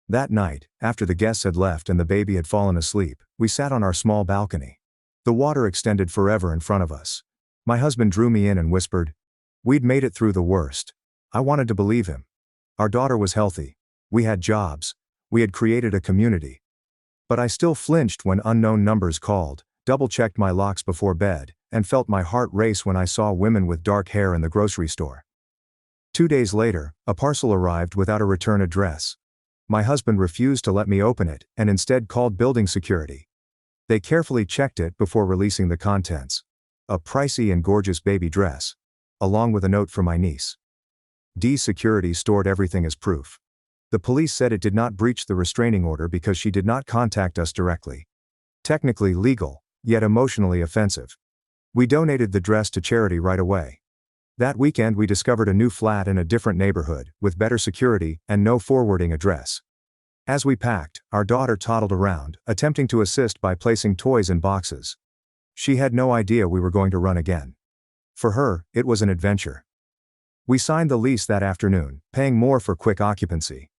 Speaker 1: That night, after the guests had left and the baby had fallen asleep, we sat on our small balcony. The water extended forever in front of us. My husband drew me in and whispered, "We'd made it through the worst." I wanted to believe him. Our daughter was healthy. We had jobs. We had created a community. But I still flinched when unknown numbers called, double-checked my locks before bed, and felt my heart race when I saw women with dark hair in the grocery store. 2 days later, a parcel arrived without a return address. My husband refused to let me open it, and instead called building security. They carefully checked it before releasing the contents. A pricey and gorgeous baby dress. Along with a note for my niece. Security stored everything as proof. The police said it did not breach the restraining order because she did not contact us directly. Technically legal, yet emotionally offensive. We donated the dress to charity right away. That weekend we discovered a new flat in a different neighborhood, with better security and no forwarding address. As we packed, our daughter toddled around, attempting to assist by placing toys in boxes. She had no idea we were going to run again. For her, it was an adventure. We signed the lease that afternoon, paying more for quick occupancy.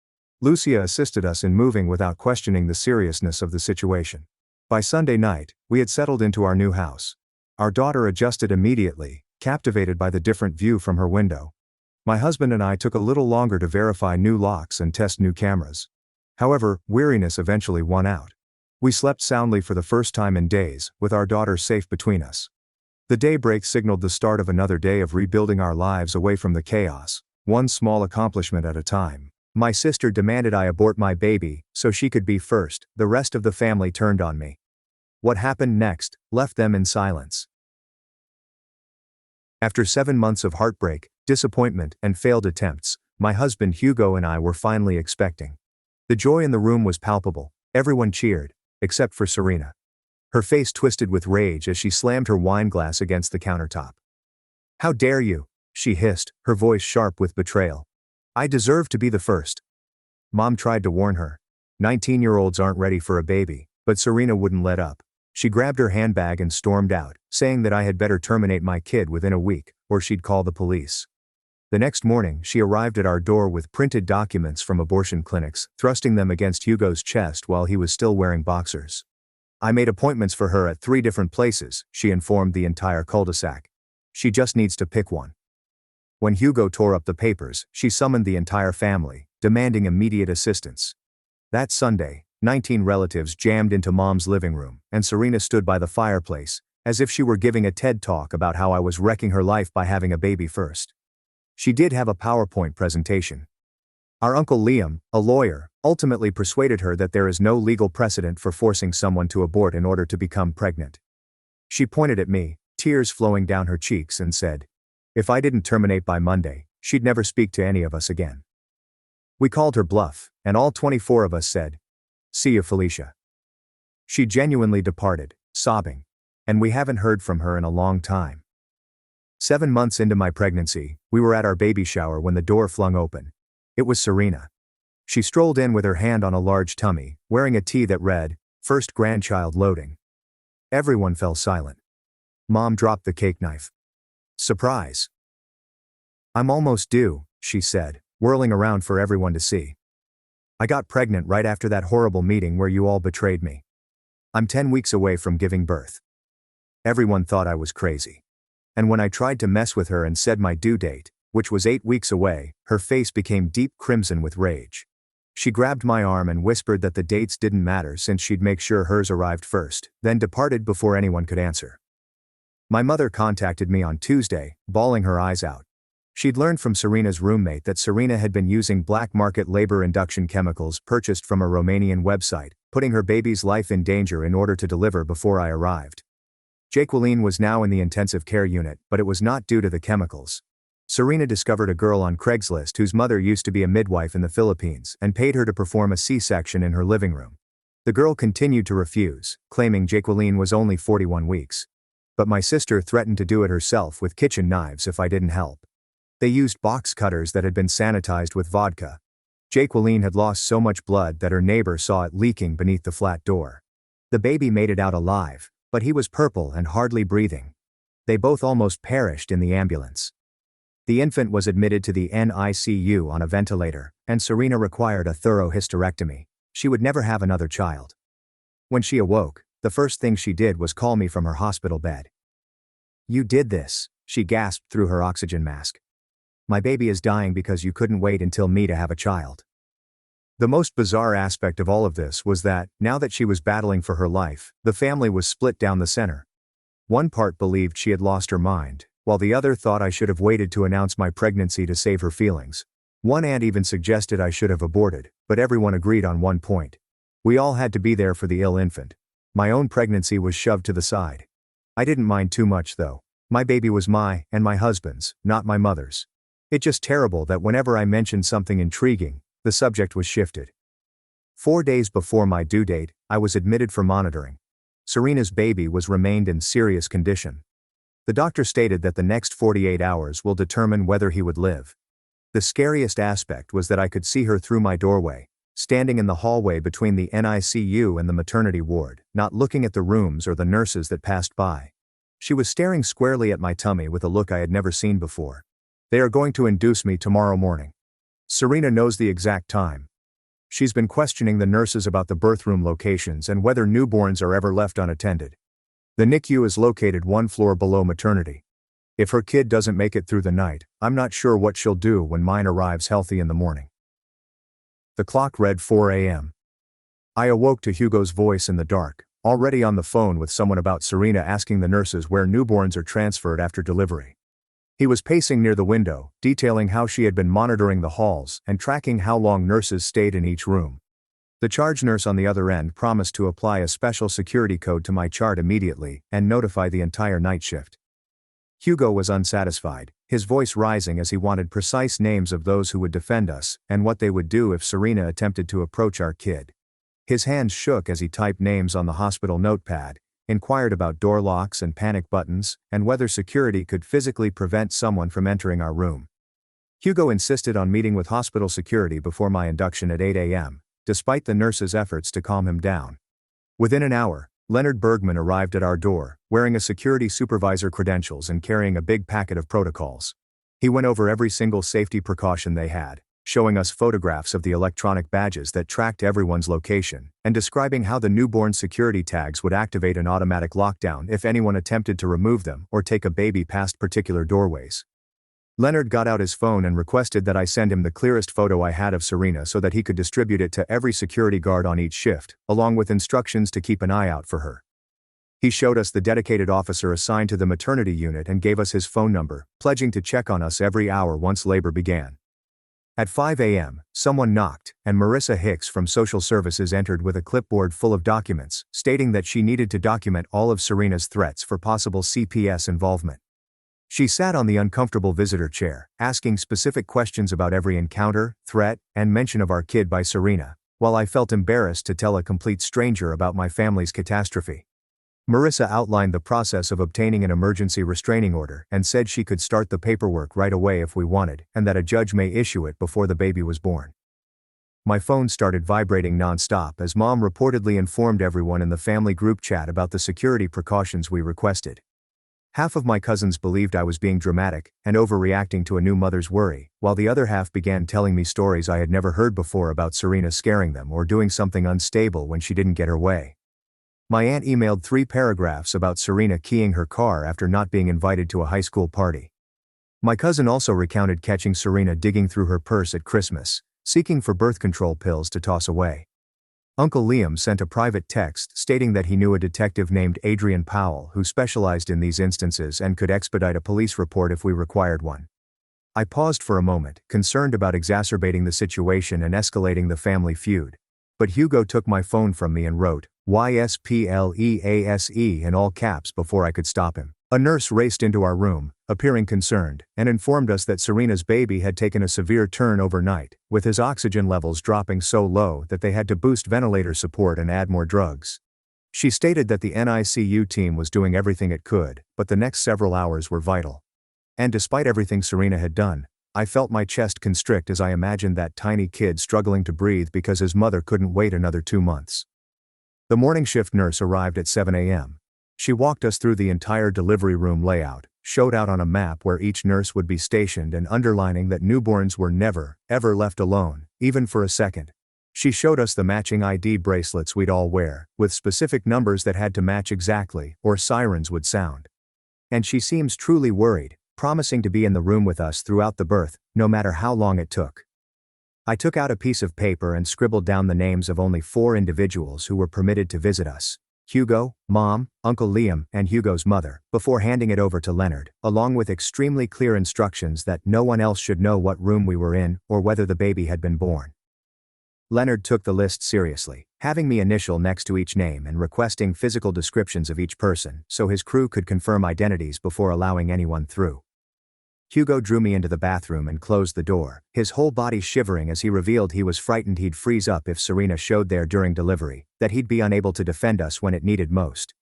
Speaker 1: Lucia assisted us in moving without questioning the seriousness of the situation. By Sunday night, we had settled into our new house. Our daughter adjusted immediately, captivated by the different view from her window. My husband and I took a little longer to verify new locks and test new cameras. However, weariness eventually won out. We slept soundly for the first time in days, with our daughter safe between us. The daybreak signaled the start of another day of rebuilding our lives away from the chaos, one small accomplishment at a time. My sister demanded I abort my baby, so she could be first. The rest of the family turned on me. What happened next left them in silence. After 7 months of heartbreak, disappointment, and failed attempts, my husband Hugo and I were finally expecting. The joy in the room was palpable. Everyone cheered, except for Serena. Her face twisted with rage as she slammed her wine glass against the countertop. "How dare you?" she hissed, her voice sharp with betrayal. "I deserve to be the first." Mom tried to warn her. 19-year-olds aren't ready for a baby, but Serena wouldn't let up. She grabbed her handbag and stormed out, saying that I had better terminate my kid within a week, or she'd call the police. The next morning, she arrived at our door with printed documents from abortion clinics, thrusting them against Hugo's chest while he was still wearing boxers. "I made appointments for her at 3 different places," she informed the entire cul-de-sac. "She just needs to pick one." When Hugo tore up the papers, she summoned the entire family, demanding immediate assistance. That Sunday, 19 relatives jammed into Mom's living room, and Serena stood by the fireplace, as if she were giving a TED talk about how I was wrecking her life by having a baby first. She did have a PowerPoint presentation. Our Uncle Liam, a lawyer, ultimately persuaded her that there is no legal precedent for forcing someone to abort in order to become pregnant. She pointed at me, tears flowing down her cheeks, and said, if I didn't terminate by Monday, she'd never speak to any of us again. We called her bluff, and all 24 of us said, "See you, Felicia." She genuinely departed, sobbing, and we haven't heard from her in a long time. 7 months into my pregnancy, we were at our baby shower when the door flung open. It was Serena. She strolled in with her hand on a large tummy, wearing a tee that read, "First grandchild loading." Everyone fell silent. Mom dropped the cake knife. "Surprise. I'm almost due," she said, whirling around for everyone to see. "I got pregnant right after that horrible meeting where you all betrayed me. I'm 10 weeks away from giving birth." Everyone thought I was crazy. And when I tried to mess with her and said my due date, which was 8 weeks away, her face became deep crimson with rage. She grabbed my arm and whispered that the dates didn't matter since she'd make sure hers arrived first, then departed before anyone could answer. My mother contacted me on Tuesday, bawling her eyes out. She'd learned from Serena's roommate that Serena had been using black market labor induction chemicals purchased from a Romanian website, putting her baby's life in danger in order to deliver before I arrived. Jacqueline was now in the intensive care unit, but it was not due to the chemicals. Serena discovered a girl on Craigslist whose mother used to be a midwife in the Philippines and paid her to perform a C-section in her living room. The girl continued to refuse, claiming Jacqueline was only 41 weeks. But my sister threatened to do it herself with kitchen knives if I didn't help. They used box cutters that had been sanitized with vodka. Jacqueline had lost so much blood that her neighbor saw it leaking beneath the flat door. The baby made it out alive, but he was purple and hardly breathing. They both almost perished in the ambulance. The infant was admitted to the NICU on a ventilator, and Serena required a thorough hysterectomy. She would never have another child. When she awoke, the first thing she did was call me from her hospital bed. "You did this," she gasped through her oxygen mask. "My baby is dying because you couldn't wait until me to have a child." The most bizarre aspect of all of this was that, now that she was battling for her life, the family was split down the center. One part believed she had lost her mind, while the other thought I should have waited to announce my pregnancy to save her feelings. One aunt even suggested I should have aborted, but everyone agreed on one point. We all had to be there for the ill infant. My own pregnancy was shoved to the side. I didn't mind too much though. My baby was and my husband's, not my mother's. It's just terrible that whenever I mentioned something intriguing, the subject was shifted. 4 days before my due date, I was admitted for monitoring. Serena's baby remained in serious condition. The doctor stated that the next 48 hours will determine whether he would live. The scariest aspect was that I could see her through my doorway, standing in the hallway between the NICU and the maternity ward, not looking at the rooms or the nurses that passed by. She was staring squarely at my tummy with a look I had never seen before. "They are going to induce me tomorrow morning. Serena knows the exact time. She's been questioning the nurses about the birth room locations and whether newborns are ever left unattended. The NICU is located 1 floor below maternity. If her kid doesn't make it through the night, I'm not sure what she'll do when mine arrives healthy in the morning." The clock read 4 a.m. I awoke to Hugo's voice in the dark, already on the phone with someone about Serena asking the nurses where newborns are transferred after delivery. He was pacing near the window, detailing how she had been monitoring the halls and tracking how long nurses stayed in each room. The charge nurse on the other end promised to apply a special security code to my chart immediately and notify the entire night shift. Hugo was unsatisfied, his voice rising as he wanted precise names of those who would defend us and what they would do if Serena attempted to approach our kid. His hands shook as he typed names on the hospital notepad, inquired about door locks and panic buttons, and whether security could physically prevent someone from entering our room. Hugo insisted on meeting with hospital security before my induction at 8 a.m., despite the nurse's efforts to calm him down. Within an hour, Leonard Bergman arrived at our door, wearing a security supervisor credentials and carrying a big packet of protocols. He went over every single safety precaution they had, showing us photographs of the electronic badges that tracked everyone's location, and describing how the newborn security tags would activate an automatic lockdown if anyone attempted to remove them or take a baby past particular doorways. Leonard got out his phone and requested that I send him the clearest photo I had of Serena so that he could distribute it to every security guard on each shift, along with instructions to keep an eye out for her. He showed us the dedicated officer assigned to the maternity unit and gave us his phone number, pledging to check on us every hour once labor began. At 5 a.m., someone knocked, and Marissa Hicks from Social Services entered with a clipboard full of documents, stating that she needed to document all of Serena's threats for possible CPS involvement. She sat on the uncomfortable visitor chair, asking specific questions about every encounter, threat, and mention of our kid by Serena, while I felt embarrassed to tell a complete stranger about my family's catastrophe. Marissa outlined the process of obtaining an emergency restraining order and said she could start the paperwork right away if we wanted, and that a judge may issue it before the baby was born. My phone started vibrating non-stop as Mom reportedly informed everyone in the family group chat about the security precautions we requested. Half of my cousins believed I was being dramatic and overreacting to a new mother's worry, while the other half began telling me stories I had never heard before about Serena scaring them or doing something unstable when she didn't get her way. My aunt emailed 3 paragraphs about Serena keying her car after not being invited to a high school party. My cousin also recounted catching Serena digging through her purse at Christmas, seeking for birth control pills to toss away. Uncle Liam sent a private text stating that he knew a detective named Adrian Powell who specialized in these instances and could expedite a police report if we required one. I paused for a moment, concerned about exacerbating the situation and escalating the family feud. But Hugo took my phone from me and wrote, "YSPLEASE" in all caps before I could stop him. A nurse raced into our room, appearing concerned, and informed us that Serena's baby had taken a severe turn overnight, with his oxygen levels dropping so low that they had to boost ventilator support and add more drugs. She stated that the NICU team was doing everything it could, but the next several hours were vital. And despite everything Serena had done, I felt my chest constrict as I imagined that tiny kid struggling to breathe because his mother couldn't wait another 2 months. The morning shift nurse arrived at 7 a.m. She walked us through the entire delivery room layout, showed out on a map where each nurse would be stationed and underlining that newborns were never, ever left alone, even for a second. She showed us the matching ID bracelets we'd all wear, with specific numbers that had to match exactly, or sirens would sound. And she seems truly worried, promising to be in the room with us throughout the birth, no matter how long it took. I took out a piece of paper and scribbled down the names of only 4 individuals who were permitted to visit us: Hugo, Mom, Uncle Liam, and Hugo's mother, before handing it over to Leonard, along with extremely clear instructions that no one else should know what room we were in or whether the baby had been born. Leonard took the list seriously, having me initial next to each name and requesting physical descriptions of each person so his crew could confirm identities before allowing anyone through. Hugo drew me into the bathroom and closed the door, his whole body shivering as he revealed he was frightened he'd freeze up if Serena showed there during delivery, that he'd be unable to defend us when it needed most.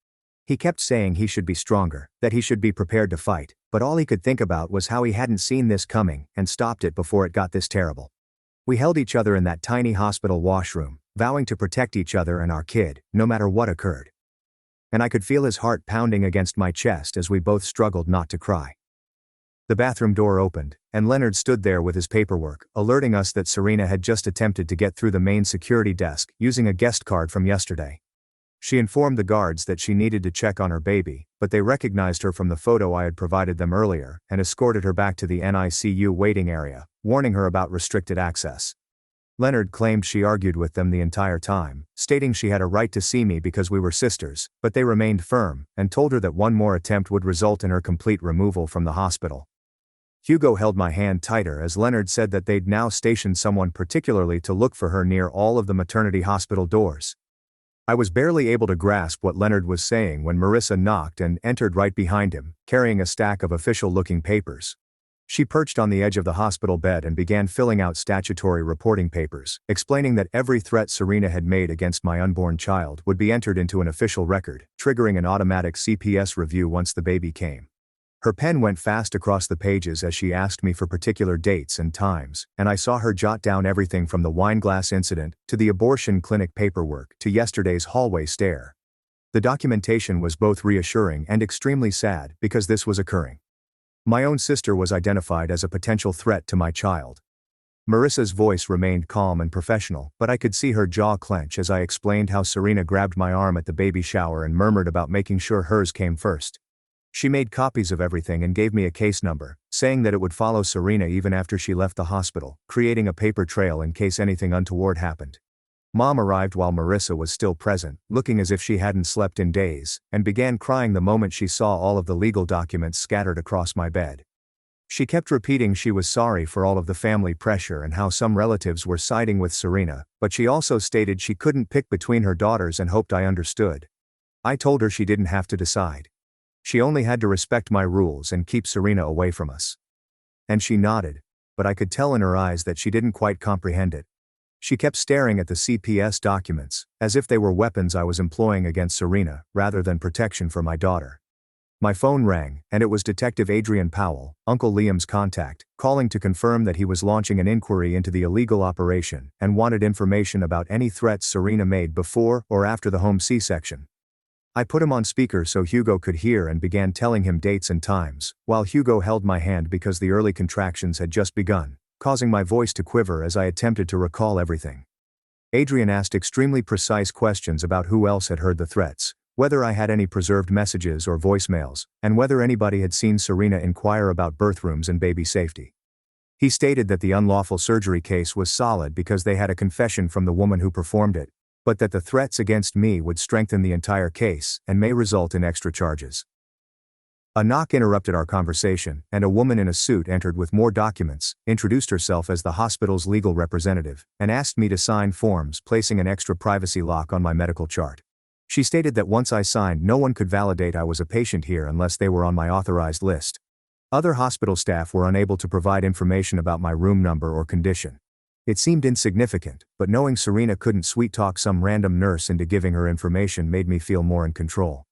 Speaker 1: He kept saying he should be stronger, that he should be prepared to fight, but all he could think about was how he hadn't seen this coming and stopped it before it got this terrible. We held each other in that tiny hospital washroom, vowing to protect each other and our kid, no matter what occurred. And I could feel his heart pounding against my chest as we both struggled not to cry. The bathroom door opened, and Leonard stood there with his paperwork, alerting us that Serena had just attempted to get through the main security desk using a guest card from yesterday. She informed the guards that she needed to check on her baby, but they recognized her from the photo I had provided them earlier and escorted her back to the NICU waiting area, warning her about restricted access. Leonard claimed she argued with them the entire time, stating she had a right to see me because we were sisters, but they remained firm and told her that one more attempt would result in her complete removal from the hospital. Hugo held my hand tighter as Leonard said that they'd now stationed someone particularly to look for her near all of the maternity hospital doors. I was barely able to grasp what Leonard was saying when Marissa knocked and entered right behind him, carrying a stack of official-looking papers. She perched on the edge of the hospital bed and began filling out statutory reporting papers, explaining that every threat Serena had made against my unborn child would be entered into an official record, triggering an automatic CPS review once the baby came. Her pen went fast across the pages as she asked me for particular dates and times, and I saw her jot down everything from the wineglass incident, to the abortion clinic paperwork, to yesterday's hallway stare. The documentation was both reassuring and extremely sad because this was occurring. My own sister was identified as a potential threat to my child. Marissa's voice remained calm and professional, but I could see her jaw clench as I explained how Serena grabbed my arm at the baby shower and murmured about making sure hers came first. She made copies of everything and gave me a case number, saying that it would follow Serena even after she left the hospital, creating a paper trail in case anything untoward happened. Mom arrived while Marissa was still present, looking as if she hadn't slept in days, and began crying the moment she saw all of the legal documents scattered across my bed. She kept repeating she was sorry for all of the family pressure and how some relatives were siding with Serena, but she also stated she couldn't pick between her daughters and hoped I understood. I told her she didn't have to decide. She only had to respect my rules and keep Serena away from us. And she nodded, but I could tell in her eyes that she didn't quite comprehend it. She kept staring at the CPS documents, as if they were weapons I was employing against Serena, rather than protection for my daughter. My phone rang, and it was Detective Adrian Powell, Uncle Liam's contact, calling to confirm that he was launching an inquiry into the illegal operation and wanted information about any threats Serena made before or after the home C-section. I put him on speaker so Hugo could hear and began telling him dates and times, while Hugo held my hand because the early contractions had just begun, causing my voice to quiver as I attempted to recall everything. Adrian asked extremely precise questions about who else had heard the threats, whether I had any preserved messages or voicemails, and whether anybody had seen Serena inquire about birth rooms and baby safety. He stated that the unlawful surgery case was solid because they had a confession from the woman who performed it, but that the threats against me would strengthen the entire case and may result in extra charges. A knock interrupted our conversation, and a woman in a suit entered with more documents, introduced herself as the hospital's legal representative, and asked me to sign forms placing an extra privacy lock on my medical chart. She stated that once I signed, no one could validate I was a patient here unless they were on my authorized list. Other hospital staff were unable to provide information about my room number or condition. It seemed insignificant, but knowing Serena couldn't sweet-talk some random nurse into giving her information made me feel more in control.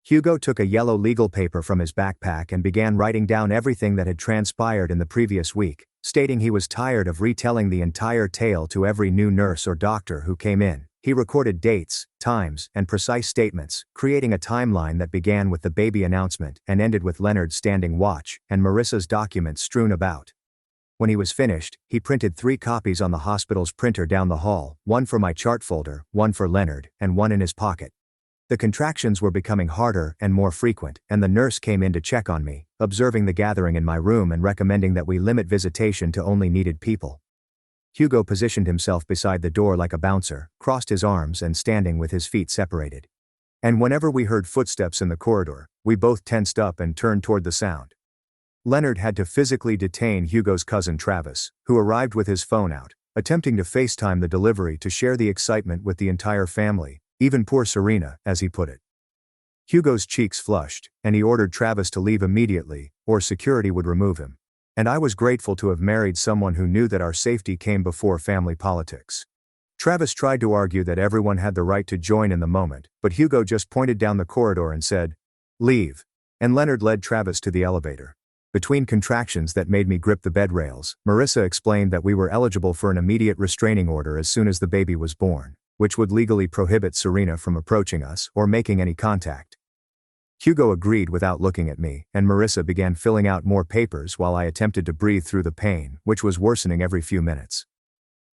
Speaker 1: Hugo took a yellow legal paper from his backpack and began writing down everything that had transpired in the previous week, stating he was tired of retelling the entire tale to every new nurse or doctor who came in. He recorded dates, times, and precise statements, creating a timeline that began with the baby announcement and ended with Leonard's standing watch and Marissa's documents strewn about. When he was finished, he printed 3 copies on the hospital's printer down the hall, one for my chart folder, one for Leonard, and one in his pocket. The contractions were becoming harder and more frequent, and the nurse came in to check on me, observing the gathering in my room and recommending that we limit visitation to only needed people. Hugo positioned himself beside the door like a bouncer, crossed his arms and standing with his feet separated. And whenever we heard footsteps in the corridor, we both tensed up and turned toward the sound. Leonard had to physically detain Hugo's cousin Travis, who arrived with his phone out, attempting to FaceTime the delivery to share the excitement with the entire family, even poor Serena, as he put it. Hugo's cheeks flushed, and he ordered Travis to leave immediately, or security would remove him. And I was grateful to have married someone who knew that our safety came before family politics. Travis tried to argue that everyone had the right to join in the moment, but Hugo just pointed down the corridor and said, "Leave." And Leonard led Travis to the elevator. Between contractions that made me grip the bed rails, Marissa explained that we were eligible for an immediate restraining order as soon as the baby was born, which would legally prohibit Serena from approaching us or making any contact. Hugo agreed without looking at me, and Marissa began filling out more papers while I attempted to breathe through the pain, which was worsening every few minutes.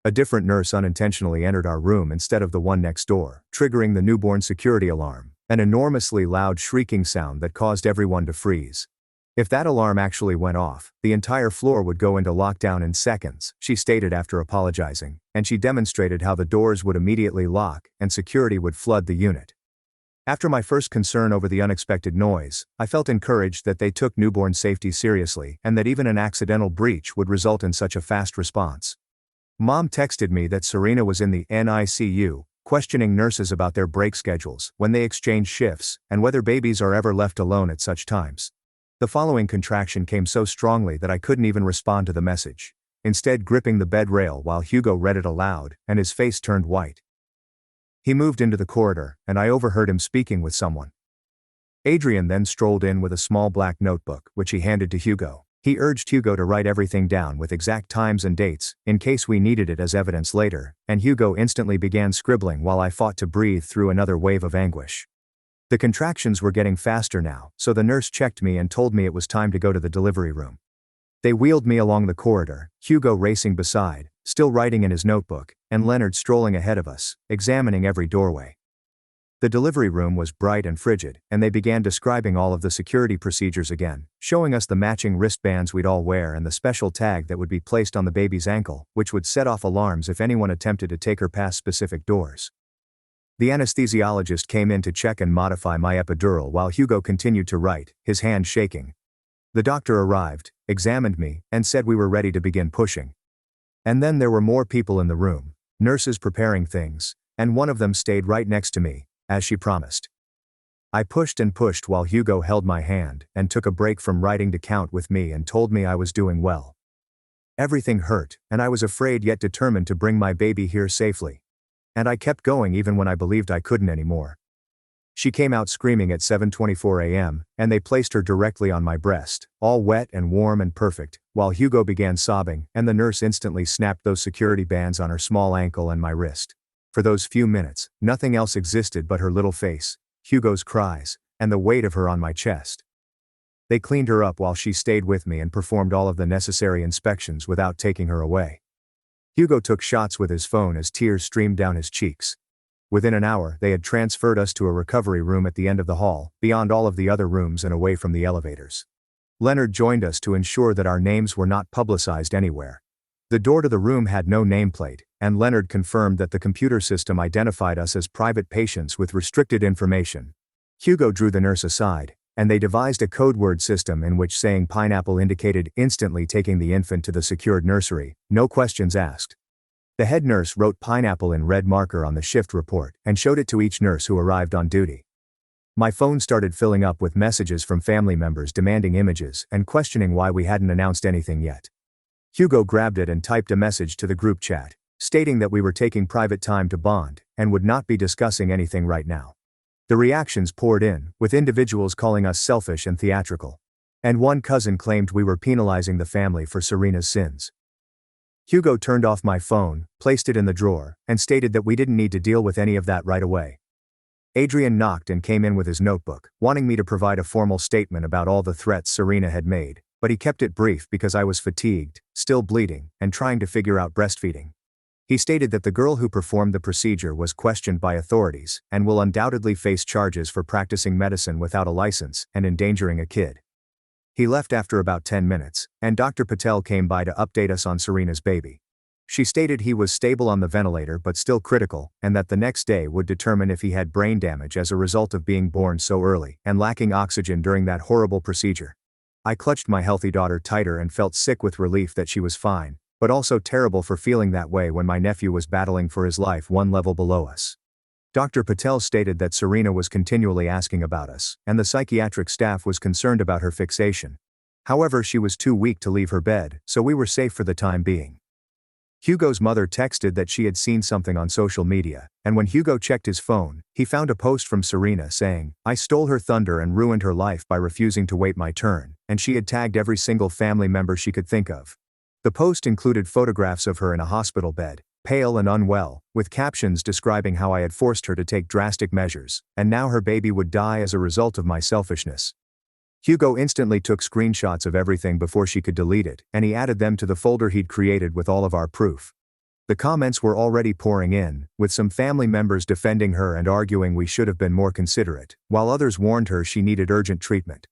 Speaker 1: A different nurse unintentionally entered our room instead of the one next door, triggering the newborn security alarm, an enormously loud shrieking sound that caused everyone to freeze. If that alarm actually went off, the entire floor would go into lockdown in seconds, she stated after apologizing, and she demonstrated how the doors would immediately lock and security would flood the unit. After my first concern over the unexpected noise, I felt encouraged that they took newborn safety seriously and that even an accidental breach would result in such a fast response. Mom texted me that Serena was in the NICU, questioning nurses about their break schedules, when they exchange shifts, and whether babies are ever left alone at such times. The following contraction came so strongly that I couldn't even respond to the message, instead gripping the bed rail while Hugo read it aloud, and his face turned white. He moved into the corridor, and I overheard him speaking with someone. Adrian then strolled in with a small black notebook, which he handed to Hugo. He urged Hugo to write everything down with exact times and dates, in case we needed it as evidence later, and Hugo instantly began scribbling while I fought to breathe through another wave of anguish. The contractions were getting faster now, so the nurse checked me and told me it was time to go to the delivery room. They wheeled me along the corridor, Hugo racing beside, still writing in his notebook, and Leonard strolling ahead of us, examining every doorway. The delivery room was bright and frigid, and they began describing all of the security procedures again, showing us the matching wristbands we'd all wear and the special tag that would be placed on the baby's ankle, which would set off alarms if anyone attempted to take her past specific doors. The anesthesiologist came in to check and modify my epidural while Hugo continued to write, his hand shaking. The doctor arrived, examined me, and said we were ready to begin pushing. And then there were more people in the room, nurses preparing things, and one of them stayed right next to me, as she promised. I pushed and pushed while Hugo held my hand and took a break from writing to count with me and told me I was doing well. Everything hurt, and I was afraid yet determined to bring my baby here safely. And I kept going even when I believed I couldn't anymore. She came out screaming at 7:24 a.m., and they placed her directly on my breast, all wet and warm and perfect, while Hugo began sobbing, and the nurse instantly snapped those security bands on her small ankle and my wrist. For those few minutes, nothing else existed but her little face, Hugo's cries, and the weight of her on my chest. They cleaned her up while she stayed with me and performed all of the necessary inspections without taking her away. Hugo took shots with his phone as tears streamed down his cheeks. Within an hour, they had transferred us to a recovery room at the end of the hall, beyond all of the other rooms and away from the elevators. Leonard joined us to ensure that our names were not publicized anywhere. The door to the room had no nameplate, and Leonard confirmed that the computer system identified us as private patients with restricted information. Hugo drew the nurse aside, and they devised a code word system in which saying pineapple indicated instantly taking the infant to the secured nursery, no questions asked. The head nurse wrote pineapple in red marker on the shift report and showed it to each nurse who arrived on duty. My phone started filling up with messages from family members demanding images and questioning why we hadn't announced anything yet. Hugo grabbed it and typed a message to the group chat, stating that we were taking private time to bond and would not be discussing anything right now. The reactions poured in, with individuals calling us selfish and theatrical. And one cousin claimed we were penalizing the family for Serena's sins. Hugo turned off my phone, placed it in the drawer, and stated that we didn't need to deal with any of that right away. Adrian knocked and came in with his notebook, wanting me to provide a formal statement about all the threats Serena had made, but he kept it brief because I was fatigued, still bleeding, and trying to figure out breastfeeding. He stated that the girl who performed the procedure was questioned by authorities and will undoubtedly face charges for practicing medicine without a license and endangering a kid. He left after about 10 minutes, and Dr. Patel came by to update us on Serena's baby. She stated he was stable on the ventilator but still critical, and that the next day would determine if he had brain damage as a result of being born so early and lacking oxygen during that horrible procedure. I clutched my healthy daughter tighter and felt sick with relief that she was fine, but also terrible for feeling that way when my nephew was battling for his life one level below us. Dr. Patel stated that Serena was continually asking about us, and the psychiatric staff was concerned about her fixation. However, she was too weak to leave her bed, so we were safe for the time being. Hugo's mother texted that she had seen something on social media, and when Hugo checked his phone, he found a post from Serena saying, "I stole her thunder and ruined her life by refusing to wait my turn," and she had tagged every single family member she could think of. The post included photographs of her in a hospital bed, pale and unwell, with captions describing how I had forced her to take drastic measures, and now her baby would die as a result of my selfishness. Hugo instantly took screenshots of everything before she could delete it, and he added them to the folder he'd created with all of our proof. The comments were already pouring in, with some family members defending her and arguing we should have been more considerate, while others warned her she needed urgent treatment.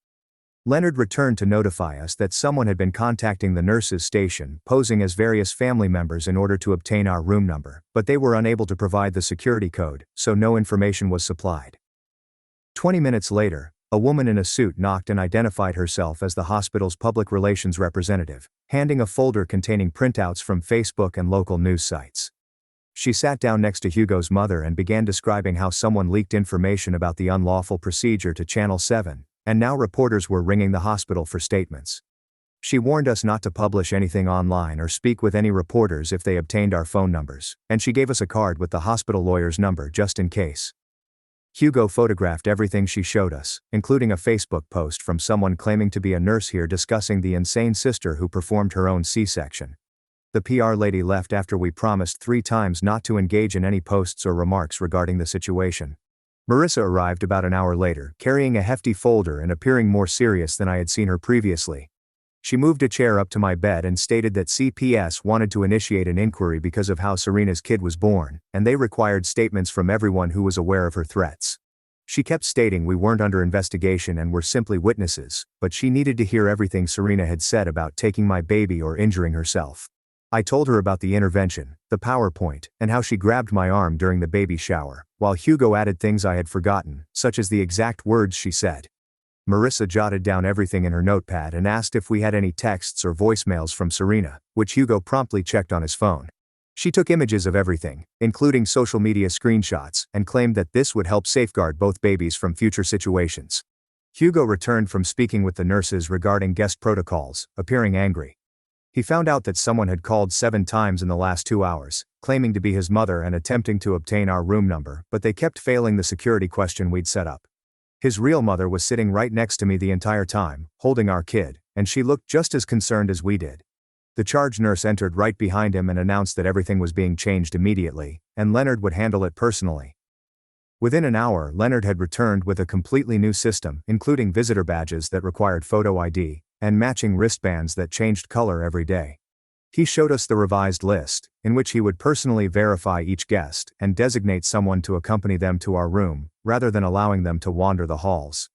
Speaker 1: Leonard returned to notify us that someone had been contacting the nurses' station, posing as various family members in order to obtain our room number, but they were unable to provide the security code, so no information was supplied. 20 minutes later, a woman in a suit knocked and identified herself as the hospital's public relations representative, handing a folder containing printouts from Facebook and local news sites. She sat down next to Hugo's mother and began describing how someone leaked information about the unlawful procedure to Channel 7, and now reporters were ringing the hospital for statements. She warned us not to publish anything online or speak with any reporters if they obtained our phone numbers, and she gave us a card with the hospital lawyer's number just in case. Hugo photographed everything she showed us, including a Facebook post from someone claiming to be a nurse here discussing the insane sister who performed her own C-section. The PR lady left after we promised 3 times not to engage in any posts or remarks regarding the situation. Marissa arrived about an hour later, carrying a hefty folder and appearing more serious than I had seen her previously. She moved a chair up to my bed and stated that CPS wanted to initiate an inquiry because of how Serena's kid was born, and they required statements from everyone who was aware of her threats. She kept stating we weren't under investigation and were simply witnesses, but she needed to hear everything Serena had said about taking my baby or injuring herself. I told her about the intervention, the PowerPoint, and how she grabbed my arm during the baby shower, while Hugo added things I had forgotten, such as the exact words she said. Marissa jotted down everything in her notepad and asked if we had any texts or voicemails from Serena, which Hugo promptly checked on his phone. She took images of everything, including social media screenshots, and claimed that this would help safeguard both babies from future situations. Hugo returned from speaking with the nurses regarding guest protocols, appearing angry. He found out that someone had called 7 times in the last 2 hours, claiming to be his mother and attempting to obtain our room number, but they kept failing the security question we'd set up. His real mother was sitting right next to me the entire time, holding our kid, and she looked just as concerned as we did. The charge nurse entered right behind him and announced that everything was being changed immediately, and Leonard would handle it personally. Within an hour, Leonard had returned with a completely new system, including visitor badges that required photo ID, and matching wristbands that changed color every day. He showed us the revised list, in which he would personally verify each guest and designate someone to accompany them to our room, rather than allowing them to wander the halls.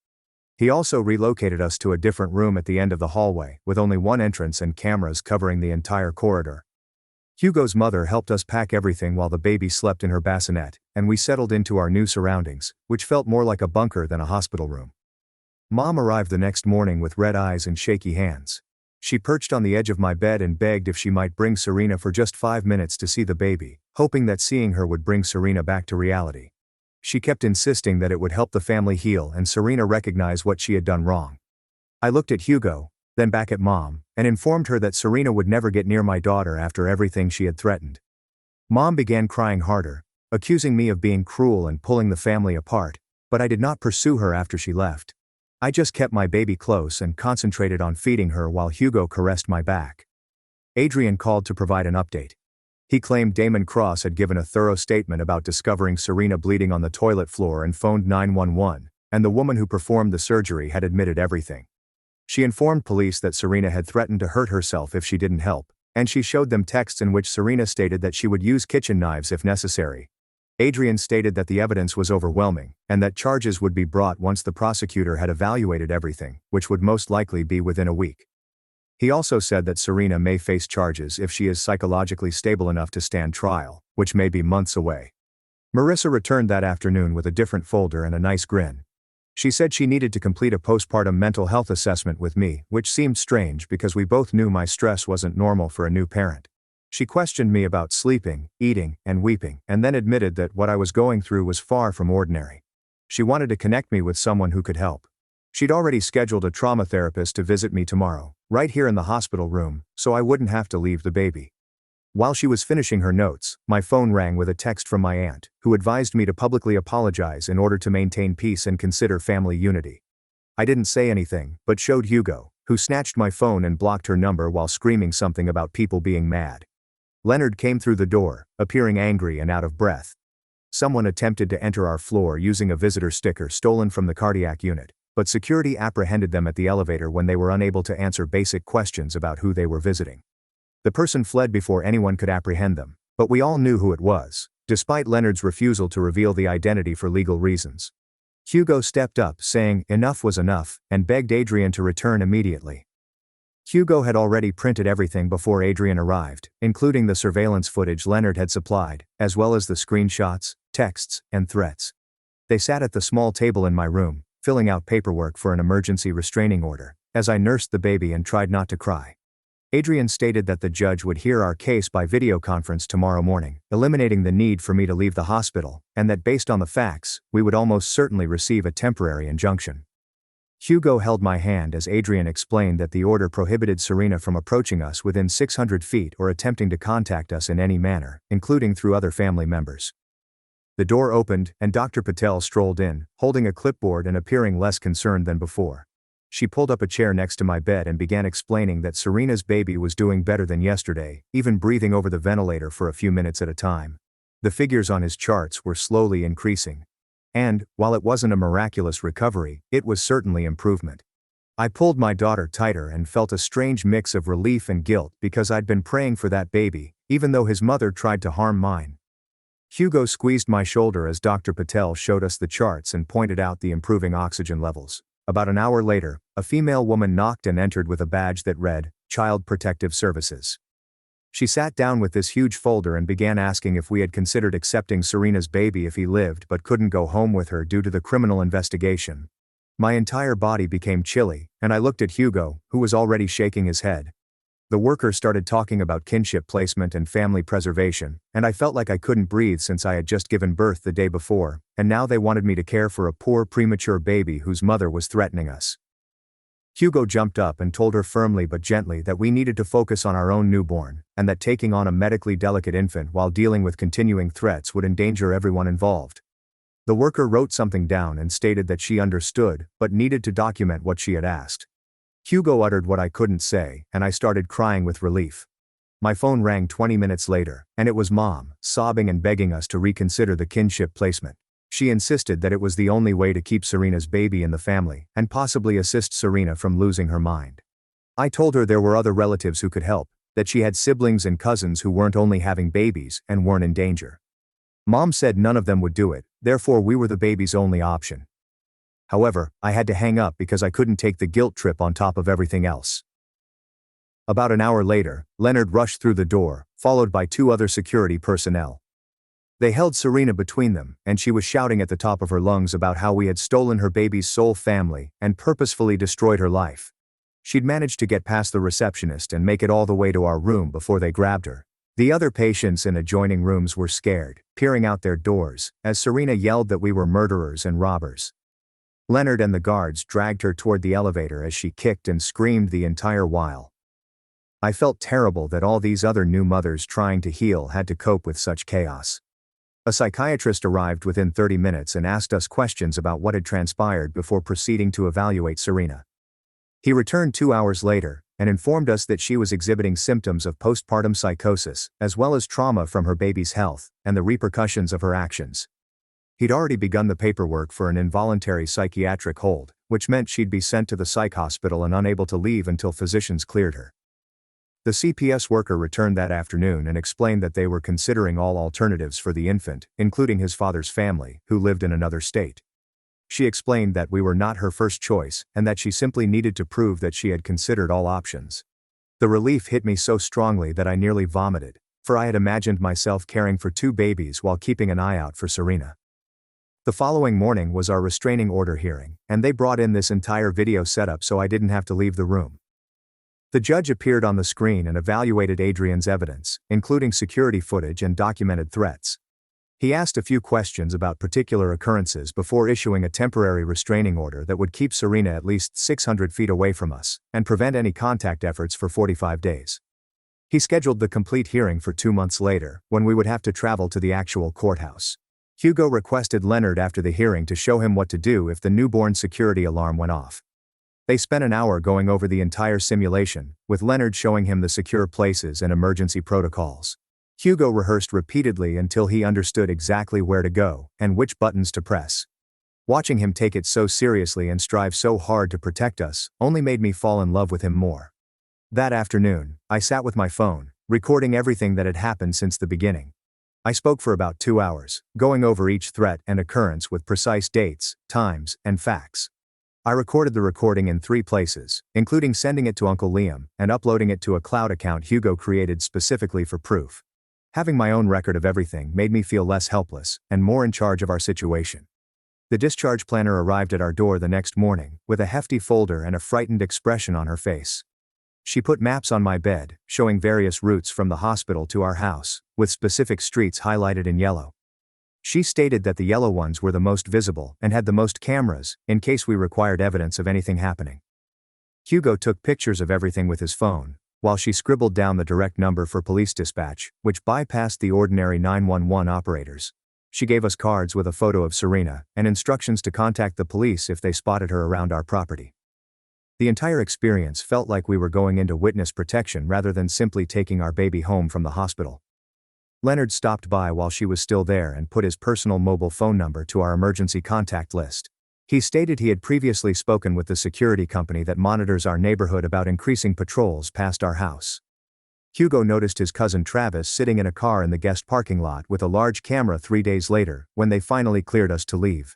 Speaker 1: He also relocated us to a different room at the end of the hallway, with only one entrance and cameras covering the entire corridor. Hugo's mother helped us pack everything while the baby slept in her bassinet, and we settled into our new surroundings, which felt more like a bunker than a hospital room. Mom arrived the next morning with red eyes and shaky hands. She perched on the edge of my bed and begged if she might bring Serena for just 5 minutes to see the baby, hoping that seeing her would bring Serena back to reality. She kept insisting that it would help the family heal and Serena recognize what she had done wrong. I looked at Hugo, then back at Mom, and informed her that Serena would never get near my daughter after everything she had threatened. Mom began crying harder, accusing me of being cruel and pulling the family apart, but I did not pursue her after she left. I just kept my baby close and concentrated on feeding her while Hugo caressed my back. Adrian called to provide an update. He claimed Damon Cross had given a thorough statement about discovering Serena bleeding on the toilet floor and phoned 911, and the woman who performed the surgery had admitted everything. She informed police that Serena had threatened to hurt herself if she didn't help, and she showed them texts in which Serena stated that she would use kitchen knives if necessary. Adrian stated that the evidence was overwhelming, and that charges would be brought once the prosecutor had evaluated everything, which would most likely be within a week. He also said that Serena may face charges if she is psychologically stable enough to stand trial, which may be months away. Marissa returned that afternoon with a different folder and a nice grin. She said she needed to complete a postpartum mental health assessment with me, which seemed strange because we both knew my stress wasn't normal for a new parent. She questioned me about sleeping, eating, and weeping, and then admitted that what I was going through was far from ordinary. She wanted to connect me with someone who could help. She'd already scheduled a trauma therapist to visit me tomorrow, right here in the hospital room, so I wouldn't have to leave the baby. While she was finishing her notes, my phone rang with a text from my aunt, who advised me to publicly apologize in order to maintain peace and consider family unity. I didn't say anything, but showed Hugo, who snatched my phone and blocked her number while screaming something about people being mad. Leonard came through the door, appearing angry and out of breath. Someone attempted to enter our floor using a visitor sticker stolen from the cardiac unit, but security apprehended them at the elevator when they were unable to answer basic questions about who they were visiting. The person fled before anyone could apprehend them, but we all knew who it was, despite Leonard's refusal to reveal the identity for legal reasons. Hugo stepped up, saying enough was enough, and begged Adrian to return immediately. Hugo had already printed everything before Adrian arrived, including the surveillance footage Leonard had supplied, as well as the screenshots, texts, and threats. They sat at the small table in my room, filling out paperwork for an emergency restraining order, as I nursed the baby and tried not to cry. Adrian stated that the judge would hear our case by video conference tomorrow morning, eliminating the need for me to leave the hospital, and that based on the facts, we would almost certainly receive a temporary injunction. Hugo held my hand as Adrian explained that the order prohibited Serena from approaching us within 600 feet or attempting to contact us in any manner, including through other family members. The door opened, and Dr. Patel strolled in, holding a clipboard and appearing less concerned than before. She pulled up a chair next to my bed and began explaining that Serena's baby was doing better than yesterday, even breathing over the ventilator for a few minutes at a time. The figures on his charts were slowly increasing. And, while it wasn't a miraculous recovery, it was certainly improvement. I pulled my daughter tighter and felt a strange mix of relief and guilt because I'd been praying for that baby, even though his mother tried to harm mine. Hugo squeezed my shoulder as Dr. Patel showed us the charts and pointed out the improving oxygen levels. About an hour later, a female woman knocked and entered with a badge that read, Child Protective Services. She sat down with this huge folder and began asking if we had considered accepting Serena's baby if he lived but couldn't go home with her due to the criminal investigation. My entire body became chilly, and I looked at Hugo, who was already shaking his head. The worker started talking about kinship placement and family preservation, and I felt like I couldn't breathe since I had just given birth the day before, and now they wanted me to care for a poor premature baby whose mother was threatening us. Hugo jumped up and told her firmly but gently that we needed to focus on our own newborn, and that taking on a medically delicate infant while dealing with continuing threats would endanger everyone involved. The worker wrote something down and stated that she understood, but needed to document what she had asked. Hugo uttered what I couldn't say, and I started crying with relief. My phone rang 20 minutes later, and it was Mom, sobbing and begging us to reconsider the kinship placement. She insisted that it was the only way to keep Serena's baby in the family, and possibly assist Serena from losing her mind. I told her there were other relatives who could help, that she had siblings and cousins who weren't only having babies and weren't in danger. Mom said none of them would do it, therefore we were the baby's only option. However, I had to hang up because I couldn't take the guilt trip on top of everything else. About an hour later, Leonard rushed through the door, followed by 2 other security personnel. They held Serena between them, and she was shouting at the top of her lungs about how we had stolen her baby's sole family and purposefully destroyed her life. She'd managed to get past the receptionist and make it all the way to our room before they grabbed her. The other patients in adjoining rooms were scared, peering out their doors, as Serena yelled that we were murderers and robbers. Leonard and the guards dragged her toward the elevator as she kicked and screamed the entire while. I felt terrible that all these other new mothers trying to heal had to cope with such chaos. A psychiatrist arrived within 30 minutes and asked us questions about what had transpired before proceeding to evaluate Serena. He returned 2 hours later and informed us that she was exhibiting symptoms of postpartum psychosis, as well as trauma from her baby's health and the repercussions of her actions. He'd already begun the paperwork for an involuntary psychiatric hold, which meant she'd be sent to the psych hospital and unable to leave until physicians cleared her. The CPS worker returned that afternoon and explained that they were considering all alternatives for the infant, including his father's family, who lived in another state. She explained that we were not her first choice and that she simply needed to prove that she had considered all options. The relief hit me so strongly that I nearly vomited, for I had imagined myself caring for 2 babies while keeping an eye out for Serena. The following morning was our restraining order hearing, and they brought in this entire video setup so I didn't have to leave the room. The judge appeared on the screen and evaluated Adrian's evidence, including security footage and documented threats. He asked a few questions about particular occurrences before issuing a temporary restraining order that would keep Serena at least 600 feet away from us and prevent any contact efforts for 45 days. He scheduled the complete hearing for 2 months later, when we would have to travel to the actual courthouse. Hugo requested Leonard after the hearing to show him what to do if the newborn security alarm went off. They spent an hour going over the entire simulation, with Leonard showing him the secure places and emergency protocols. Hugo rehearsed repeatedly until he understood exactly where to go and which buttons to press. Watching him take it so seriously and strive so hard to protect us only made me fall in love with him more. That afternoon, I sat with my phone, recording everything that had happened since the beginning. I spoke for about 2 hours, going over each threat and occurrence with precise dates, times, and facts. I recorded the recording in 3 places, including sending it to Uncle Liam and uploading it to a cloud account Hugo created specifically for proof. Having my own record of everything made me feel less helpless and more in charge of our situation. The discharge planner arrived at our door the next morning, with a hefty folder and a frightened expression on her face. She put maps on my bed, showing various routes from the hospital to our house, with specific streets highlighted in yellow. She stated that the yellow ones were the most visible and had the most cameras, in case we required evidence of anything happening. Hugo took pictures of everything with his phone, while she scribbled down the direct number for police dispatch, which bypassed the ordinary 911 operators. She gave us cards with a photo of Serena and instructions to contact the police if they spotted her around our property. The entire experience felt like we were going into witness protection rather than simply taking our baby home from the hospital. Leonard stopped by while she was still there and put his personal mobile phone number to our emergency contact list. He stated he had previously spoken with the security company that monitors our neighborhood about increasing patrols past our house. Hugo noticed his cousin Travis sitting in a car in the guest parking lot with a large camera 3 days later, when they finally cleared us to leave.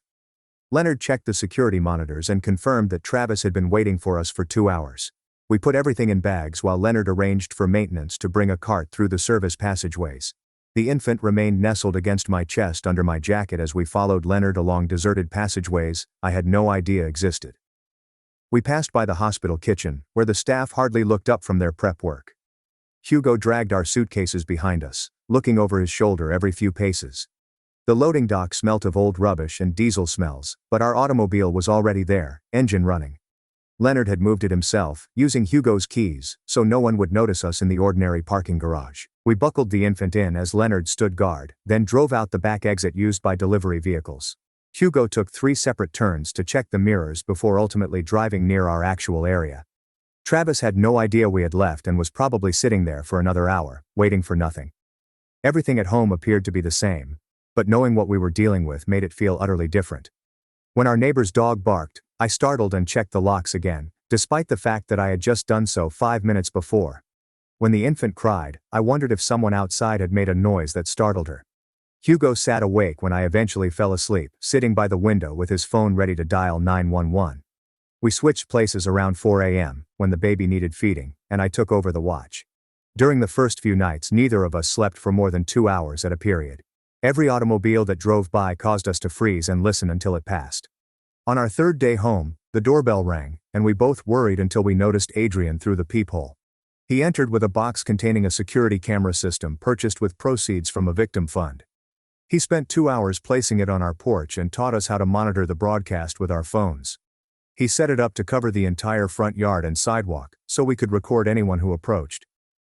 Speaker 1: Leonard checked the security monitors and confirmed that Travis had been waiting for us for 2 hours. We put everything in bags while Leonard arranged for maintenance to bring a cart through the service passageways. The infant remained nestled against my chest under my jacket as we followed Leonard along deserted passageways I had no idea existed. We passed by the hospital kitchen, where the staff hardly looked up from their prep work. Hugo dragged our suitcases behind us, looking over his shoulder every few paces. The loading dock smelt of old rubbish and diesel smells, but our automobile was already there, engine running. Leonard had moved it himself, using Hugo's keys, so no one would notice us in the ordinary parking garage. We buckled the infant in as Leonard stood guard, then drove out the back exit used by delivery vehicles. Hugo took 3 separate turns to check the mirrors before ultimately driving near our actual area. Travis had no idea we had left and was probably sitting there for another hour, waiting for nothing. Everything at home appeared to be the same, but knowing what we were dealing with made it feel utterly different. When our neighbor's dog barked, I startled and checked the locks again, despite the fact that I had just done so 5 minutes before. When the infant cried, I wondered if someone outside had made a noise that startled her. Hugo sat awake when I eventually fell asleep, sitting by the window with his phone ready to dial 911. We switched places around 4 a.m., when the baby needed feeding, and I took over the watch. During the first few nights, neither of us slept for more than 2 hours at a period. Every automobile that drove by caused us to freeze and listen until it passed. On our 3rd day home, the doorbell rang, and we both worried until we noticed Adrian through the peephole. He entered with a box containing a security camera system purchased with proceeds from a victim fund. He spent 2 hours placing it on our porch and taught us how to monitor the broadcast with our phones. He set it up to cover the entire front yard and sidewalk, so we could record anyone who approached.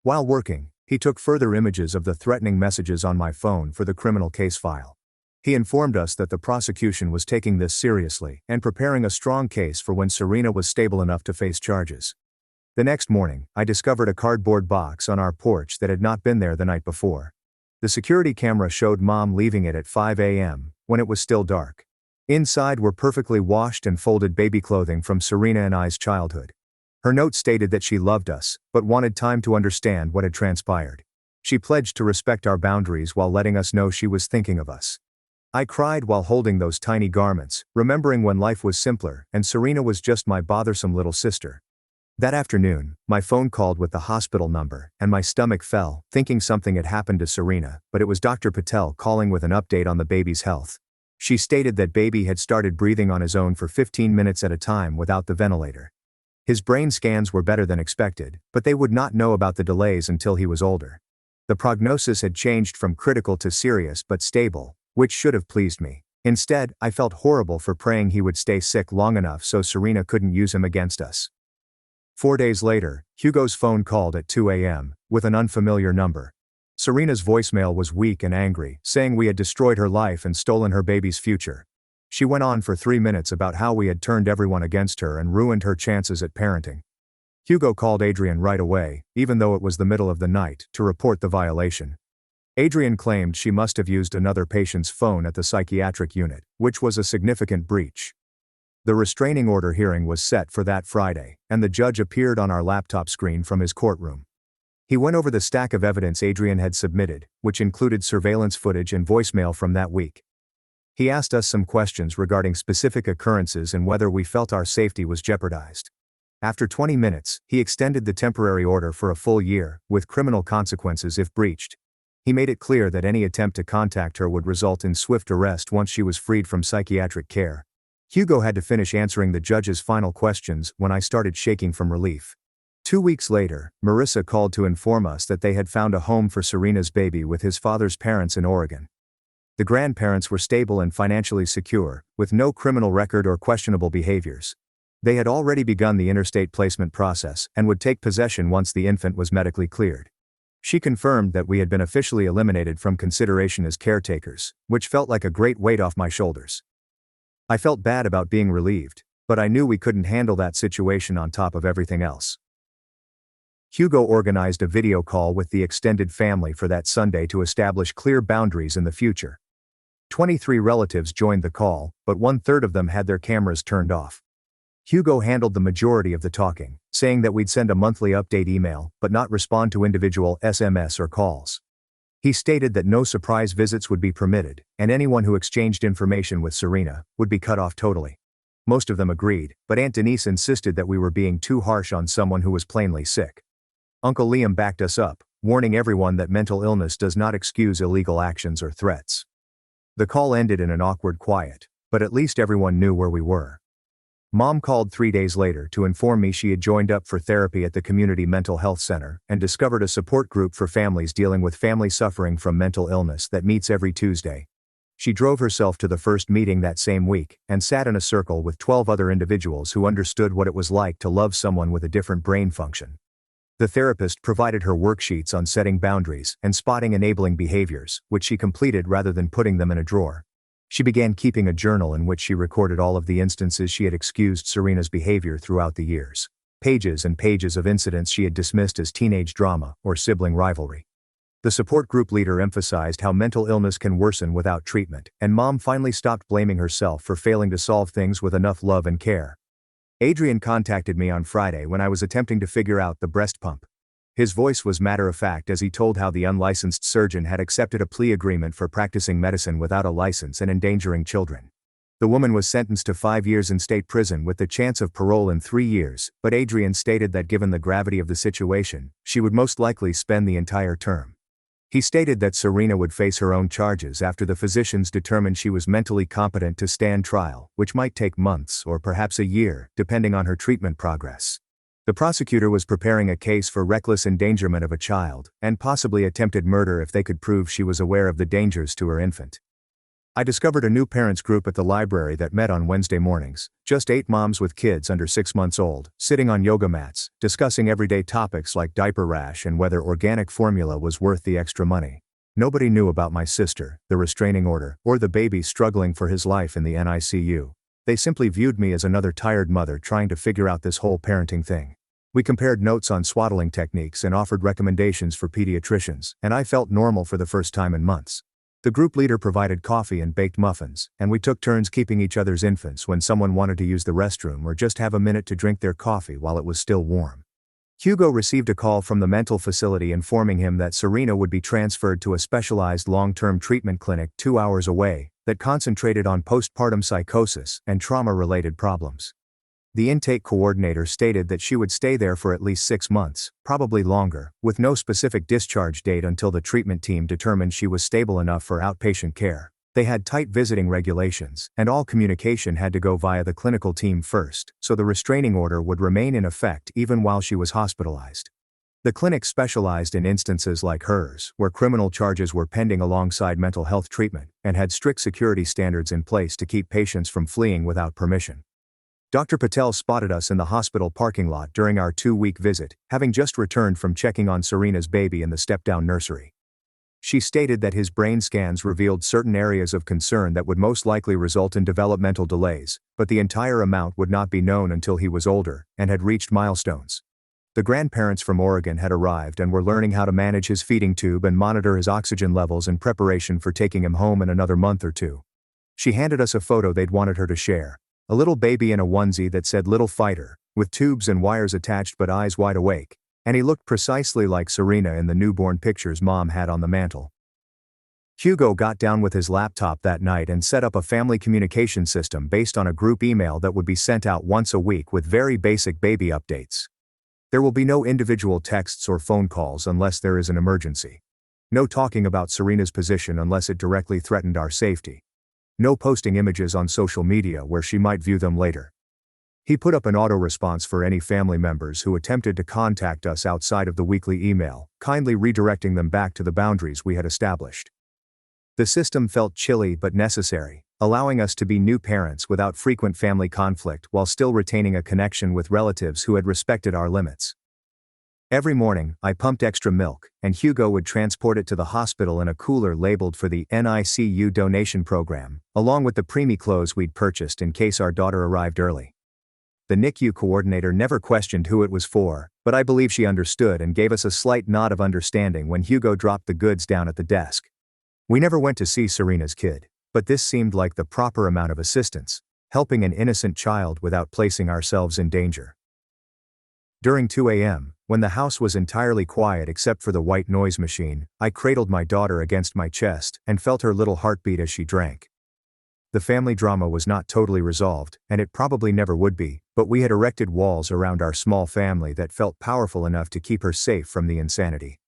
Speaker 1: While working, he took further images of the threatening messages on my phone for the criminal case file. He informed us that the prosecution was taking this seriously and preparing a strong case for when Serena was stable enough to face charges. The next morning, I discovered a cardboard box on our porch that had not been there the night before. The security camera showed Mom leaving it at 5 a.m., when it was still dark. Inside were perfectly washed and folded baby clothing from Serena and I's childhood. Her note stated that she loved us, but wanted time to understand what had transpired. She pledged to respect our boundaries while letting us know she was thinking of us. I cried while holding those tiny garments, remembering when life was simpler and Serena was just my bothersome little sister. That afternoon, my phone called with the hospital number, and my stomach fell, thinking something had happened to Serena, but it was Dr. Patel calling with an update on the baby's health. She stated that baby had started breathing on his own for 15 minutes at a time without the ventilator. His brain scans were better than expected, but they would not know about the delays until he was older. The prognosis had changed from critical to serious but stable, which should have pleased me. Instead, I felt horrible for praying he would stay sick long enough so Serena couldn't use him against us. 4 days later, Hugo's phone called at 2 a.m., with an unfamiliar number. Serena's voicemail was weak and angry, saying we had destroyed her life and stolen her baby's future. She went on for 3 minutes about how we had turned everyone against her and ruined her chances at parenting. Hugo called Adrian right away, even though it was the middle of the night, to report the violation. Adrian claimed she must have used another patient's phone at the psychiatric unit, which was a significant breach. The restraining order hearing was set for that Friday, and the judge appeared on our laptop screen from his courtroom. He went over the stack of evidence Adrian had submitted, which included surveillance footage and voicemail from that week. He asked us some questions regarding specific occurrences and whether we felt our safety was jeopardized. After 20 minutes, he extended the temporary order for a full year, with criminal consequences if breached. He made it clear that any attempt to contact her would result in swift arrest once she was freed from psychiatric care. Hugo had to finish answering the judge's final questions when I started shaking from relief. 2 weeks later, Marissa called to inform us that they had found a home for Serena's baby with his father's parents in Oregon. The grandparents were stable and financially secure, with no criminal record or questionable behaviors. They had already begun the interstate placement process and would take possession once the infant was medically cleared. She confirmed that we had been officially eliminated from consideration as caretakers, which felt like a great weight off my shoulders. I felt bad about being relieved, but I knew we couldn't handle that situation on top of everything else. Hugo organized a video call with the extended family for that Sunday to establish clear boundaries in the future. 23 relatives joined the call, but 1/3 of them had their cameras turned off. Hugo handled the majority of the talking, saying that we'd send a monthly update email, but not respond to individual SMS or calls. He stated that no surprise visits would be permitted, and anyone who exchanged information with Serena would be cut off totally. Most of them agreed, but Aunt Denise insisted that we were being too harsh on someone who was plainly sick. Uncle Liam backed us up, warning everyone that mental illness does not excuse illegal actions or threats. The call ended in an awkward quiet, but at least everyone knew where we were. Mom called 3 days later to inform me she had joined up for therapy at the community mental health center and discovered a support group for families dealing with family suffering from mental illness that meets every Tuesday. She drove herself to the first meeting that same week and sat in a circle with 12 other individuals who understood what it was like to love someone with a different brain function. The therapist provided her worksheets on setting boundaries and spotting enabling behaviors, which she completed rather than putting them in a drawer. She began keeping a journal in which she recorded all of the instances she had excused Serena's behavior throughout the years. Pages and pages of incidents she had dismissed as teenage drama or sibling rivalry. The support group leader emphasized how mental illness can worsen without treatment, and Mom finally stopped blaming herself for failing to solve things with enough love and care. Adrian contacted me on Friday when I was attempting to figure out the breast pump. His voice was matter-of-fact as he told how the unlicensed surgeon had accepted a plea agreement for practicing medicine without a license and endangering children. The woman was sentenced to 5 years in state prison with the chance of parole in 3 years, but Adrian stated that given the gravity of the situation, she would most likely spend the entire term. He stated that Serena would face her own charges after the physicians determined she was mentally competent to stand trial, which might take months or perhaps a year, depending on her treatment progress. The prosecutor was preparing a case for reckless endangerment of a child, and possibly attempted murder if they could prove she was aware of the dangers to her infant. I discovered a new parents group at the library that met on Wednesday mornings, just 8 moms with kids under 6 months old, sitting on yoga mats, discussing everyday topics like diaper rash and whether organic formula was worth the extra money. Nobody knew about my sister, the restraining order, or the baby struggling for his life in the NICU. They simply viewed me as another tired mother trying to figure out this whole parenting thing. We compared notes on swaddling techniques and offered recommendations for pediatricians, and I felt normal for the first time in months. The group leader provided coffee and baked muffins, and we took turns keeping each other's infants when someone wanted to use the restroom or just have a minute to drink their coffee while it was still warm. Hugo received a call from the mental facility informing him that Serena would be transferred to a specialized long-term treatment clinic 2 hours away that concentrated on postpartum psychosis and trauma-related problems. The intake coordinator stated that she would stay there for at least 6 months, probably longer, with no specific discharge date until the treatment team determined she was stable enough for outpatient care. They had tight visiting regulations, and all communication had to go via the clinical team first, so the restraining order would remain in effect even while she was hospitalized. The clinic specialized in instances like hers, where criminal charges were pending alongside mental health treatment, and had strict security standards in place to keep patients from fleeing without permission. Dr. Patel spotted us in the hospital parking lot during our 2-week visit, having just returned from checking on Serena's baby in the step-down nursery. She stated that his brain scans revealed certain areas of concern that would most likely result in developmental delays, but the entire amount would not be known until he was older and had reached milestones. The grandparents from Oregon had arrived and were learning how to manage his feeding tube and monitor his oxygen levels in preparation for taking him home in another month or 2. She handed us a photo they'd wanted her to share. A little baby in a onesie that said "Little Fighter," with tubes and wires attached but eyes wide awake, and he looked precisely like Serena in the newborn pictures Mom had on the mantle. Hugo got down with his laptop that night and set up a family communication system based on a group email that would be sent out once a week with very basic baby updates. There will be no individual texts or phone calls unless there is an emergency. No talking about Serena's position unless it directly threatened our safety. No posting images on social media where she might view them later. He put up an auto-response for any family members who attempted to contact us outside of the weekly email, kindly redirecting them back to the boundaries we had established. The system felt chilly but necessary, allowing us to be new parents without frequent family conflict while still retaining a connection with relatives who had respected our limits. Every morning, I pumped extra milk, and Hugo would transport it to the hospital in a cooler labeled for the NICU donation program, along with the preemie clothes we'd purchased in case our daughter arrived early. The NICU coordinator never questioned who it was for, but I believe she understood and gave us a slight nod of understanding when Hugo dropped the goods down at the desk. We never went to see Serena's kid, but this seemed like the proper amount of assistance, helping an innocent child without placing ourselves in danger. During 2 a.m., when the house was entirely quiet except for the white noise machine, I cradled my daughter against my chest and felt her little heartbeat as she drank. The family drama was not totally resolved, and it probably never would be, but we had erected walls around our small family that felt powerful enough to keep her safe from the insanity.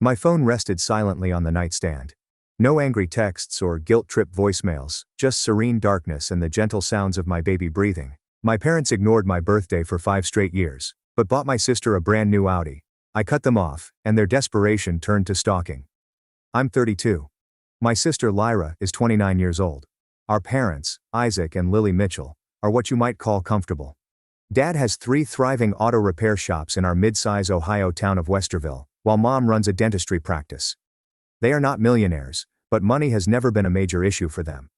Speaker 1: My phone rested silently on the nightstand. No angry texts or guilt-trip voicemails, just serene darkness and the gentle sounds of my baby breathing. My parents ignored my birthday for 5 straight years, but bought my sister a brand new Audi. I cut them off, and their desperation turned to stalking. I'm 32. My sister Lyra is 29 years old. Our parents, Isaac and Lily Mitchell, are what you might call comfortable. Dad has 3 thriving auto repair shops in our mid-size Ohio town of Westerville, while Mom runs a dentistry practice. They are not millionaires, but money has never been a major issue for them.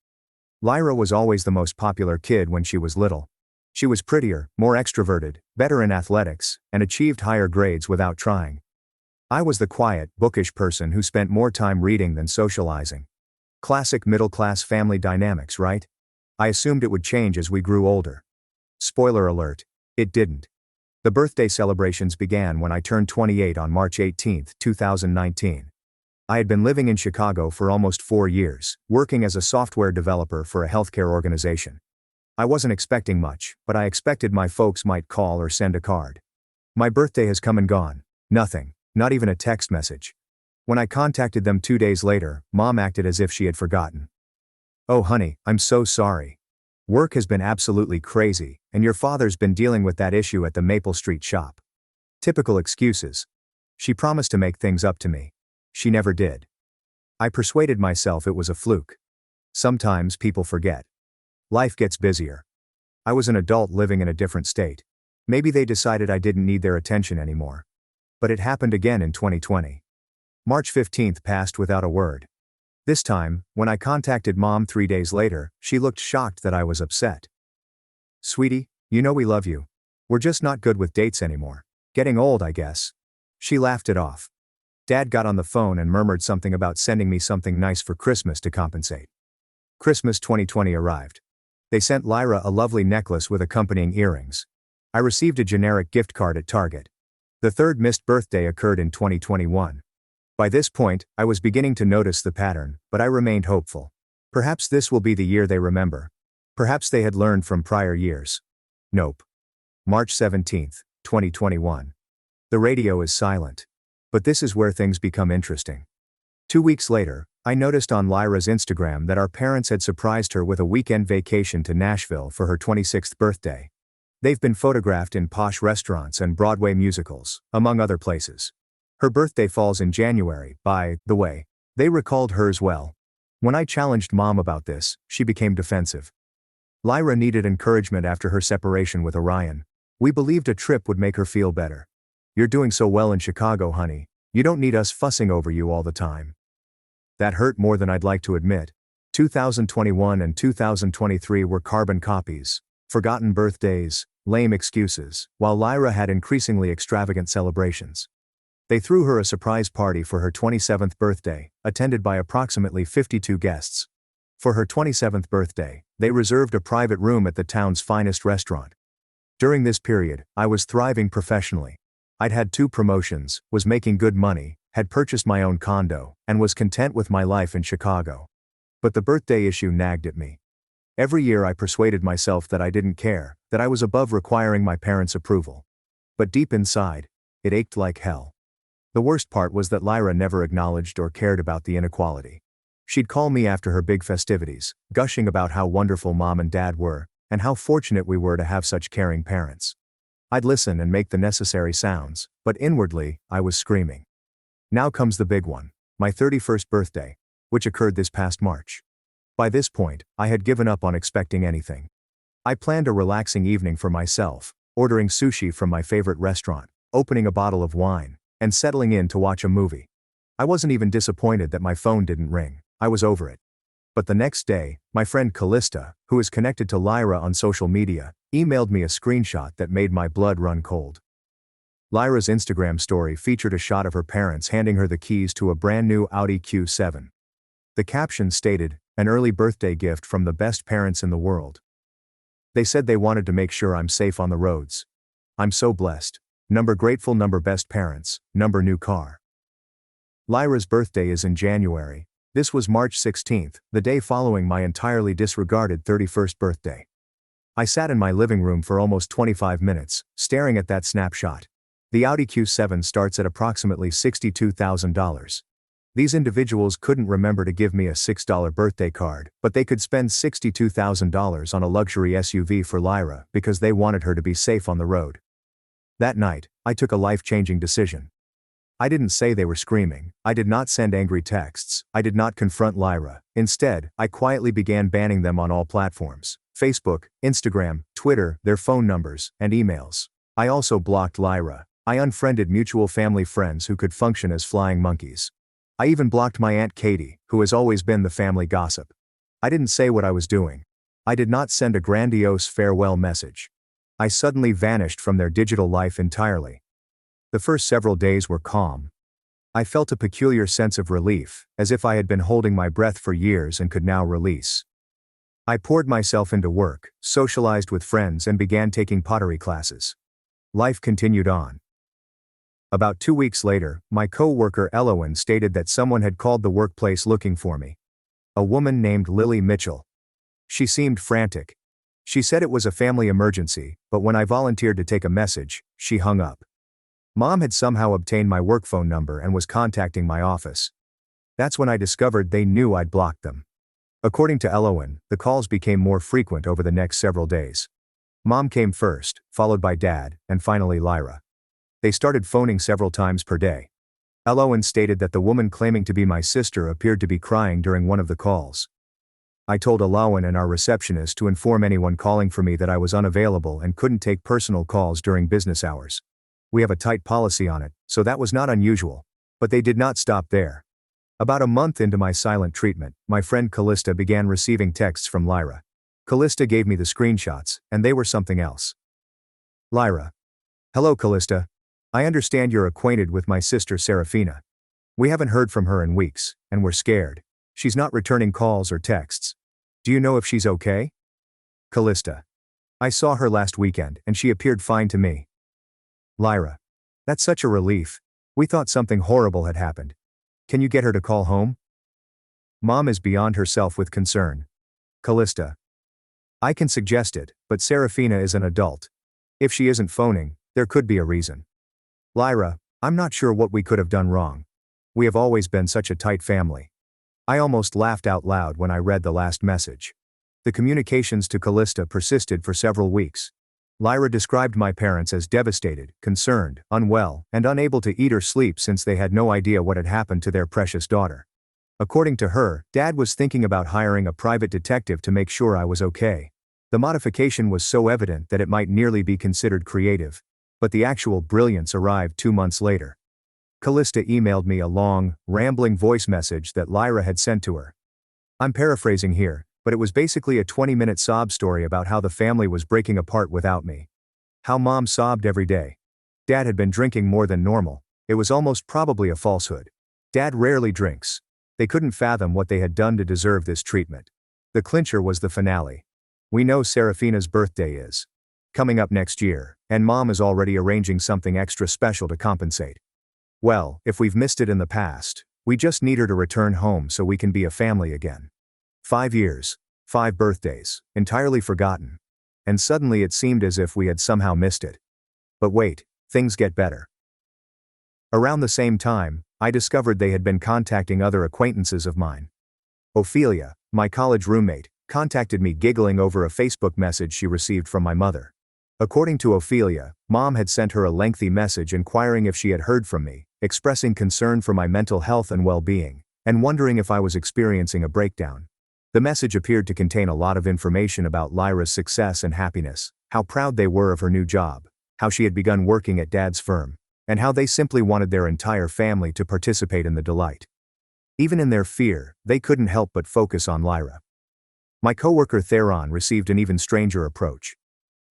Speaker 1: Lyra was always the most popular kid when she was little. She was prettier, more extroverted, better in athletics, and achieved higher grades without trying. I was the quiet, bookish person who spent more time reading than socializing. Classic middle-class family dynamics, right? I assumed it would change as we grew older. Spoiler alert, it didn't. The birthday celebrations began when I turned 28 on March 18, 2019. I had been living in Chicago for almost 4 years, working as a software developer for a healthcare organization. I wasn't expecting much, but I expected my folks might call or send a card. My birthday has come and gone. Nothing, not even a text message. When I contacted them 2 days later, Mom acted as if she had forgotten. "Oh honey, I'm so sorry. Work has been absolutely crazy, and your father's been dealing with that issue at the Maple Street shop. Typical excuses. She promised to make things up to me. She never did. I persuaded myself it was a fluke. Sometimes people forget. Life gets busier. I was an adult living in a different state. Maybe they decided I didn't need their attention anymore. But it happened again in 2020. March 15th passed without a word. This time, when I contacted Mom 3 days later, she looked shocked that I was upset. "Sweetie, you know we love you. We're just not good with dates anymore. Getting old, I guess." She laughed it off. Dad got on the phone and murmured something about sending me something nice for Christmas to compensate. Christmas 2020 arrived. They sent Lyra a lovely necklace with accompanying earrings. I received a generic gift card at Target. The third missed birthday occurred in 2021. By this point, I was beginning to notice the pattern, but I remained hopeful. Perhaps this will be the year they remember. Perhaps they had learned from prior years. Nope. March 17th, 2021. The radio is silent. But this is where things become interesting. 2 weeks later, I noticed on Lyra's Instagram that our parents had surprised her with a weekend vacation to Nashville for her 26th birthday. They've been photographed in posh restaurants and Broadway musicals, among other places. Her birthday falls in January, by the way. They recalled hers well. When I challenged Mom about this, she became defensive. Lyra needed encouragement after her separation with Orion. We believed a trip would make her feel better. "You're doing so well in Chicago, honey. You don't need us fussing over you all the time." That hurt more than I'd like to admit. 2021 and 2023 were carbon copies. Forgotten birthdays, lame excuses, while Lyra had increasingly extravagant celebrations. They threw her a surprise party for her 27th birthday, attended by approximately 52 guests. For her 27th birthday, they reserved a private room at the town's finest restaurant. During this period, I was thriving professionally. I'd had 2 promotions, was making good money, had purchased my own condo, and was content with my life in Chicago. But the birthday issue nagged at me. Every year I persuaded myself that I didn't care, that I was above requiring my parents' approval. But deep inside, it ached like hell. The worst part was that Lyra never acknowledged or cared about the inequality. She'd call me after her big festivities, gushing about how wonderful Mom and Dad were, and how fortunate we were to have such caring parents. I'd listen and make the necessary sounds, but inwardly, I was screaming. Now comes the big one, my 31st birthday, which occurred this past March. By this point, I had given up on expecting anything. I planned a relaxing evening for myself, ordering sushi from my favorite restaurant, opening a bottle of wine, and settling in to watch a movie. I wasn't even disappointed that my phone didn't ring. I was over it. But the next day, my friend Callista, who is connected to Lyra on social media, emailed me a screenshot that made my blood run cold. Lyra's Instagram story featured a shot of her parents handing her the keys to a brand new Audi Q7. The caption stated, "An early birthday gift from the best parents in the world." They said they wanted to make sure I'm safe on the roads. I'm so blessed. Number grateful, number best parents, number new car. Lyra's birthday is in January. This was March 16th, the day following my entirely disregarded 31st birthday. I sat in my living room for almost 25 minutes, staring at that snapshot. The Audi Q7 starts at approximately $62,000. These individuals couldn't remember to give me a $6 birthday card, but they could spend $62,000 on a luxury SUV for Lyra because they wanted her to be safe on the road. That night, I took a life-changing decision. I didn't say they were screaming, I did not send angry texts, I did not confront Lyra. Instead, I quietly began banning them on all platforms: Facebook, Instagram, Twitter, their phone numbers, and emails. I also blocked Lyra. I unfriended mutual family friends who could function as flying monkeys. I even blocked my Aunt Katie, who has always been the family gossip. I didn't say what I was doing. I did not send a grandiose farewell message. I suddenly vanished from their digital life entirely. The first several days were calm. I felt a peculiar sense of relief, as if I had been holding my breath for years and could now release. I poured myself into work, socialized with friends, and began taking pottery classes. Life continued on. About 2 weeks later, my co-worker Elowen stated that someone had called the workplace looking for me. A woman named Lily Mitchell. She seemed frantic. She said it was a family emergency, but when I volunteered to take a message, she hung up. Mom had somehow obtained my work phone number and was contacting my office. That's when I discovered they knew I'd blocked them. According to Elowen, the calls became more frequent over the next several days. Mom came first, followed by Dad, and finally Lyra. They started phoning several times per day. Elowen stated that the woman claiming to be my sister appeared to be crying during one of the calls. I told Elowen and our receptionist to inform anyone calling for me that I was unavailable and couldn't take personal calls during business hours. We have a tight policy on it, so that was not unusual. But they did not stop there. About a month into my silent treatment, my friend Callista began receiving texts from Lyra. Callista gave me the screenshots, and they were something else. Lyra. Hello Callista. I understand you're acquainted with my sister Serafina. We haven't heard from her in weeks, and we're scared. She's not returning calls or texts. Do you know if she's okay? Callista. I saw her last weekend, and she appeared fine to me. Lyra. That's such a relief. We thought something horrible had happened. Can you get her to call home? Mom is beyond herself with concern. Callista. I can suggest it, but Serafina is an adult. If she isn't phoning, there could be a reason. Lyra, I'm not sure what we could have done wrong. We have always been such a tight family. I almost laughed out loud when I read the last message. The communications to Callista persisted for several weeks. Lyra described my parents as devastated, concerned, unwell, and unable to eat or sleep since they had no idea what had happened to their precious daughter. According to her, Dad was thinking about hiring a private detective to make sure I was okay. The modification was so evident that it might nearly be considered creative. But the actual brilliance arrived 2 months later. Callista emailed me a long, rambling voice message that Lyra had sent to her. I'm paraphrasing here, but it was basically a 20-minute sob story about how the family was breaking apart without me. How Mom sobbed every day. Dad had been drinking more than normal. It was almost probably a falsehood. Dad rarely drinks. They couldn't fathom what they had done to deserve this treatment. The clincher was the finale. We know Serafina's birthday is coming up next year, and Mom is already arranging something extra special to compensate. Well, if we've missed it in the past, we just need her to return home so we can be a family again. 5 years, 5 birthdays, entirely forgotten. And suddenly it seemed as if we had somehow missed it. But wait, things get better. Around the same time, I discovered they had been contacting other acquaintances of mine. Ophelia, my college roommate, contacted me giggling over a Facebook message she received from my mother. According to Ophelia, Mom had sent her a lengthy message inquiring if she had heard from me, expressing concern for my mental health and well-being, and wondering if I was experiencing a breakdown. The message appeared to contain a lot of information about Lyra's success and happiness, how proud they were of her new job, how she had begun working at Dad's firm, and how they simply wanted their entire family to participate in the delight. Even in their fear, they couldn't help but focus on Lyra. My coworker Theron received an even stranger approach.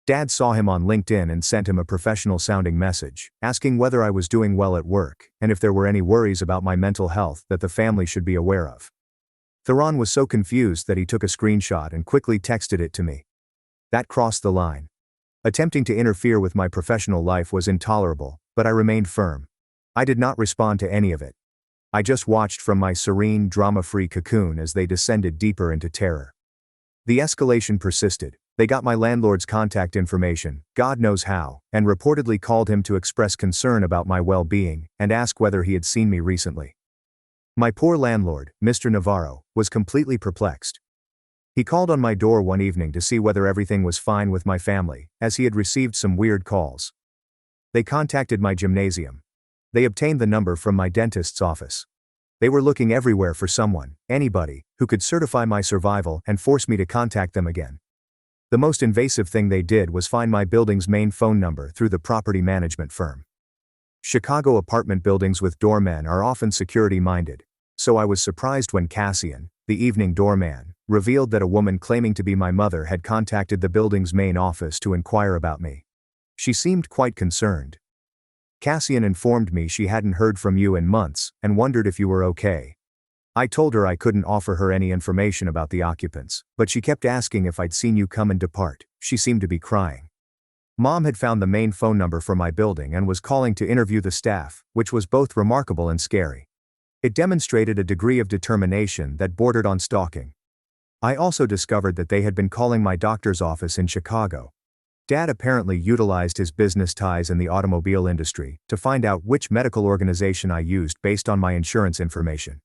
Speaker 1: Dad saw him on LinkedIn and sent him a professional-sounding message, asking whether I was doing well at work and if there were any worries about my mental health that the family should be aware of. Theron was so confused that he took a screenshot and quickly texted it to me. That crossed the line. Attempting to interfere with my professional life was intolerable, but I remained firm. I did not respond to any of it. I just watched from my serene, drama-free cocoon as they descended deeper into terror. The escalation persisted. They got my landlord's contact information, God knows how, and reportedly called him to express concern about my well-being and ask whether he had seen me recently. My poor landlord, Mr. Navarro, was completely perplexed. He called on my door one evening to see whether everything was fine with my family, as he had received some weird calls. They contacted my gymnasium. They obtained the number from my dentist's office. They were looking everywhere for someone, anybody, who could certify my survival and force me to contact them again. The most invasive thing they did was find my building's main phone number through the property management firm. Chicago apartment buildings with doormen are often security-minded, so I was surprised when Cassian, the evening doorman, revealed that a woman claiming to be my mother had contacted the building's main office to inquire about me. She seemed quite concerned. Cassian informed me she hadn't heard from you in months and wondered if you were okay. I told her I couldn't offer her any information about the occupants, but she kept asking if I'd seen you come and depart. She seemed to be crying. Mom had found the main phone number for my building and was calling to interview the staff, which was both remarkable and scary. It demonstrated a degree of determination that bordered on stalking. I also discovered that they had been calling my doctor's office in Chicago. Dad apparently utilized his business ties in the automobile industry to find out which medical organization I used based on my insurance information.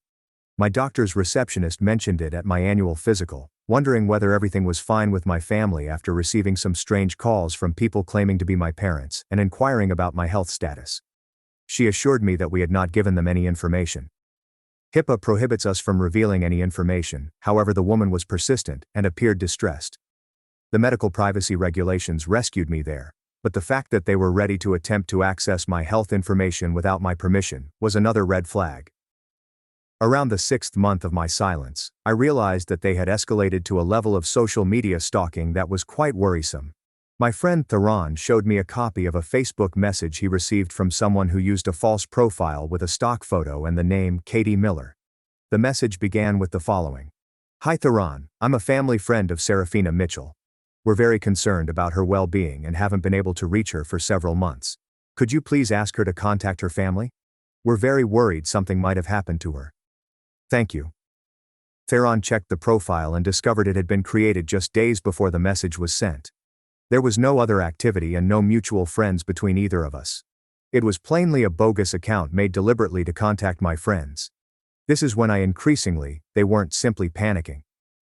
Speaker 1: My doctor's receptionist mentioned it at my annual physical, wondering whether everything was fine with my family after receiving some strange calls from people claiming to be my parents and inquiring about my health status. She assured me that we had not given them any information. HIPAA prohibits us from revealing any information, however the woman was persistent and appeared distressed. The medical privacy regulations rescued me there, but the fact that they were ready to attempt to access my health information without my permission was another red flag. Around the 6th month of my silence, I realized that they had escalated to a level of social media stalking that was quite worrisome. My friend Theron showed me a copy of a Facebook message he received from someone who used a false profile with a stock photo and the name Katie Miller. The message began with the following. "Hi Theron, I'm a family friend of Serafina Mitchell. We're very concerned about her well-being and haven't been able to reach her for several months. Could you please ask her to contact her family? We're very worried something might have happened to her. Thank you." Theron checked the profile and discovered it had been created just days before the message was sent. There was no other activity and no mutual friends between either of us. It was plainly a bogus account made deliberately to contact my friends. This is when they weren't simply panicking.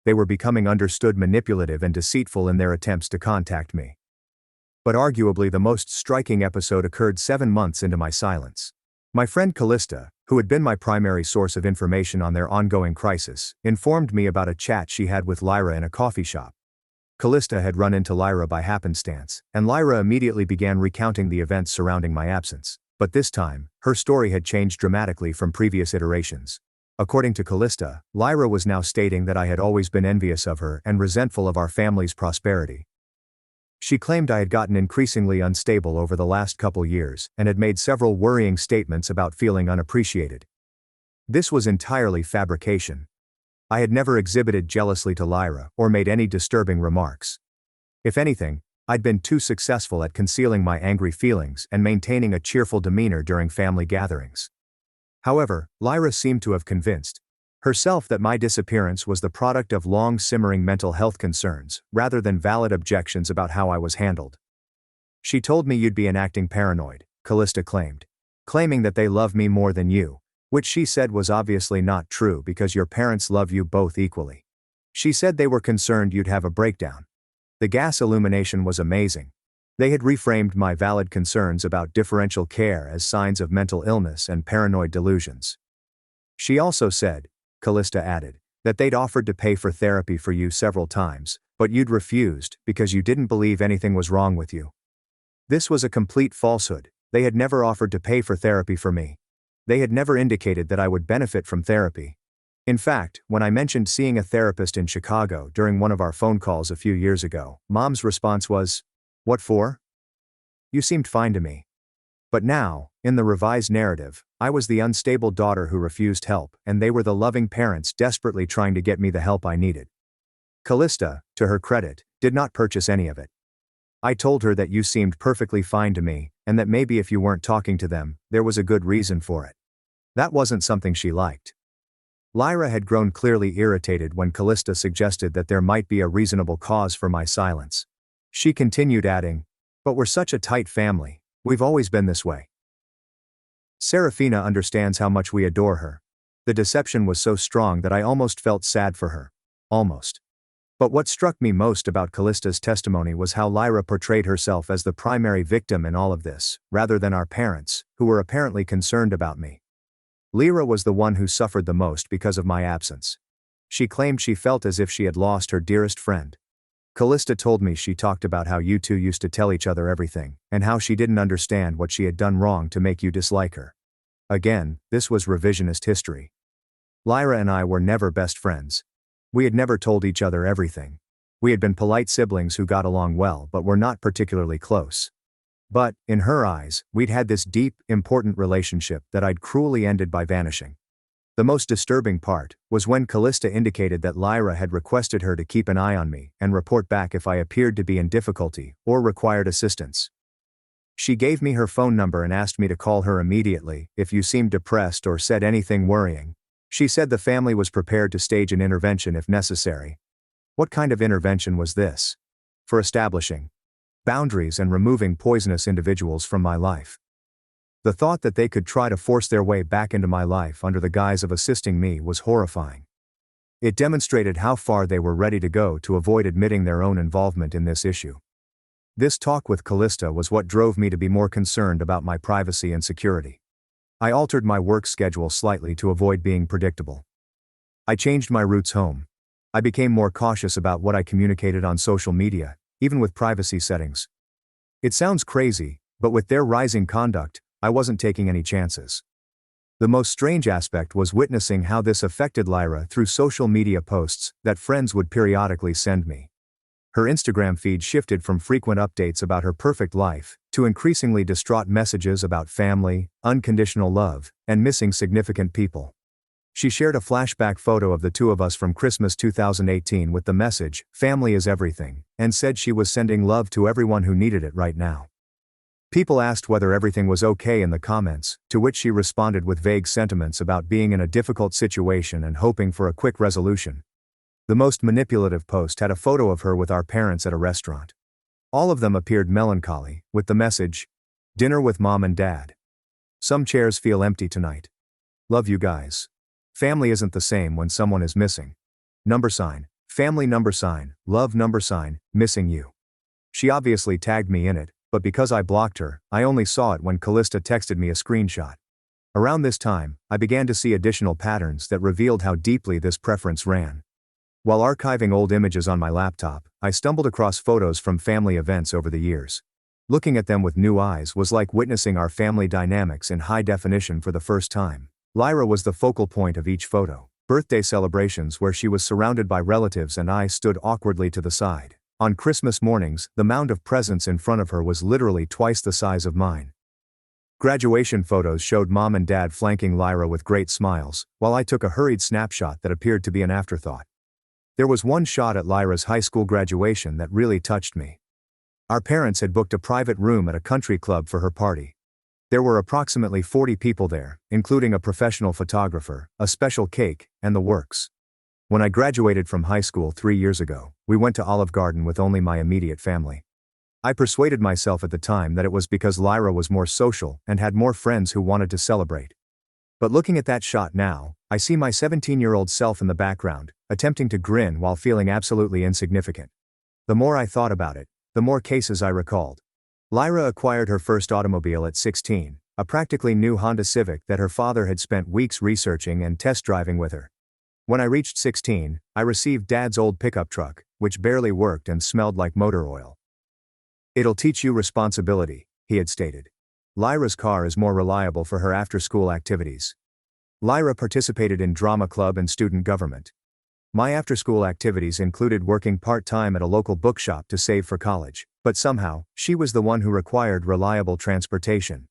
Speaker 1: They were becoming understood manipulative and deceitful in their attempts to contact me. But arguably the most striking episode occurred 7 months into my silence. My friend Callista, who had been my primary source of information on their ongoing crisis, informed me about a chat she had with Lyra in a coffee shop. Callista had run into Lyra by happenstance, and Lyra immediately began recounting the events surrounding my absence. But this time, her story had changed dramatically from previous iterations. According to Callista, Lyra was now stating that I had always been envious of her and resentful of our family's prosperity. She claimed I had gotten increasingly unstable over the last couple years and had made several worrying statements about feeling unappreciated. This was entirely fabrication. I had never exhibited jealously to Lyra or made any disturbing remarks. If anything, I'd been too successful at concealing my angry feelings and maintaining a cheerful demeanor during family gatherings. However, Lyra seemed to have convinced herself that my disappearance was the product of long-simmering mental health concerns, rather than valid objections about how I was handled. "She told me you'd be enacting paranoid," Callista claimed, "claiming that they love me more than you, which she said was obviously not true because your parents love you both equally. She said they were concerned you'd have a breakdown. The gas illumination was amazing. They had reframed my valid concerns about differential care as signs of mental illness and paranoid delusions. She also said," Callista added, "that they'd offered to pay for therapy for you several times, but you'd refused because you didn't believe anything was wrong with you." This was a complete falsehood. They had never offered to pay for therapy for me. They had never indicated that I would benefit from therapy. In fact, when I mentioned seeing a therapist in Chicago during one of our phone calls a few years ago, Mom's response was, "What for? You seemed fine to me." But now, in the revised narrative, I was the unstable daughter who refused help, and they were the loving parents desperately trying to get me the help I needed. Callista, to her credit, did not purchase any of it. I told her that you seemed perfectly fine to me, and that maybe if you weren't talking to them, there was a good reason for it. That wasn't something she liked. Lyra had grown clearly irritated when Callista suggested that there might be a reasonable cause for my silence. She continued adding, "But we're such a tight family. We've always been this way. Serafina understands how much we adore her." The deception was so strong that I almost felt sad for her. Almost. But what struck me most about Callista's testimony was how Lyra portrayed herself as the primary victim in all of this, rather than our parents, who were apparently concerned about me. Lyra was the one who suffered the most because of my absence. She claimed she felt as if she had lost her dearest friend. Callista told me she talked about how you two used to tell each other everything, and how she didn't understand what she had done wrong to make you dislike her. Again, this was revisionist history. Lyra and I were never best friends. We had never told each other everything. We had been polite siblings who got along well but were not particularly close. But, in her eyes, we'd had this deep, important relationship that I'd cruelly ended by vanishing. The most disturbing part was when Callista indicated that Lyra had requested her to keep an eye on me and report back if I appeared to be in difficulty or required assistance. She gave me her phone number and asked me to call her immediately if you seemed depressed or said anything worrying. She said the family was prepared to stage an intervention if necessary. What kind of intervention was this? For establishing boundaries and removing poisonous individuals from my life. The thought that they could try to force their way back into my life under the guise of assisting me was horrifying. It demonstrated how far they were ready to go to avoid admitting their own involvement in this issue. This talk with Callista was what drove me to be more concerned about my privacy and security. I altered my work schedule slightly to avoid being predictable. I changed my routes home. I became more cautious about what I communicated on social media, even with privacy settings. It sounds crazy, but with their rising conduct, I wasn't taking any chances. The most strange aspect was witnessing how this affected Lyra through social media posts that friends would periodically send me. Her Instagram feed shifted from frequent updates about her perfect life to increasingly distraught messages about family, unconditional love, and missing significant people. She shared a flashback photo of the two of us from Christmas 2018 with the message, "Family is everything," and said she was sending love to everyone who needed it right now. People asked whether everything was okay in the comments, to which she responded with vague sentiments about being in a difficult situation and hoping for a quick resolution. The most manipulative post had a photo of her with our parents at a restaurant. All of them appeared melancholy, with the message, "Dinner with Mom and Dad. Some chairs feel empty tonight. Love you guys. Family isn't the same when someone is missing. $, family $, love $, missing you." She obviously tagged me in it, but because I blocked her, I only saw it when Callista texted me a screenshot. Around this time, I began to see additional patterns that revealed how deeply this preference ran. While archiving old images on my laptop, I stumbled across photos from family events over the years. Looking at them with new eyes was like witnessing our family dynamics in high definition for the first time. Lyra was the focal point of each photo. Birthday celebrations where she was surrounded by relatives and I stood awkwardly to the side. On Christmas mornings, the mound of presents in front of her was literally twice the size of mine. Graduation photos showed Mom and Dad flanking Lyra with great smiles, while I took a hurried snapshot that appeared to be an afterthought. There was one shot at Lyra's high school graduation that really touched me. Our parents had booked a private room at a country club for her party. There were approximately 40 people there, including a professional photographer, a special cake, and the works. When I graduated from high school 3 years ago, we went to Olive Garden with only my immediate family. I persuaded myself at the time that it was because Lyra was more social and had more friends who wanted to celebrate. But looking at that shot now, I see my 17-year-old self in the background, attempting to grin while feeling absolutely insignificant. The more I thought about it, the more cases I recalled. Lyra acquired her first automobile at 16, a practically new Honda Civic that her father had spent weeks researching and test driving with her. When I reached 16, I received Dad's old pickup truck, which barely worked and smelled like motor oil. "It'll teach you responsibility," he had stated. Lyra's car is more reliable for her after-school activities. Lyra participated in drama club and student government. My after-school activities included working part-time at a local bookshop to save for college, but somehow, she was the one who required reliable transportation.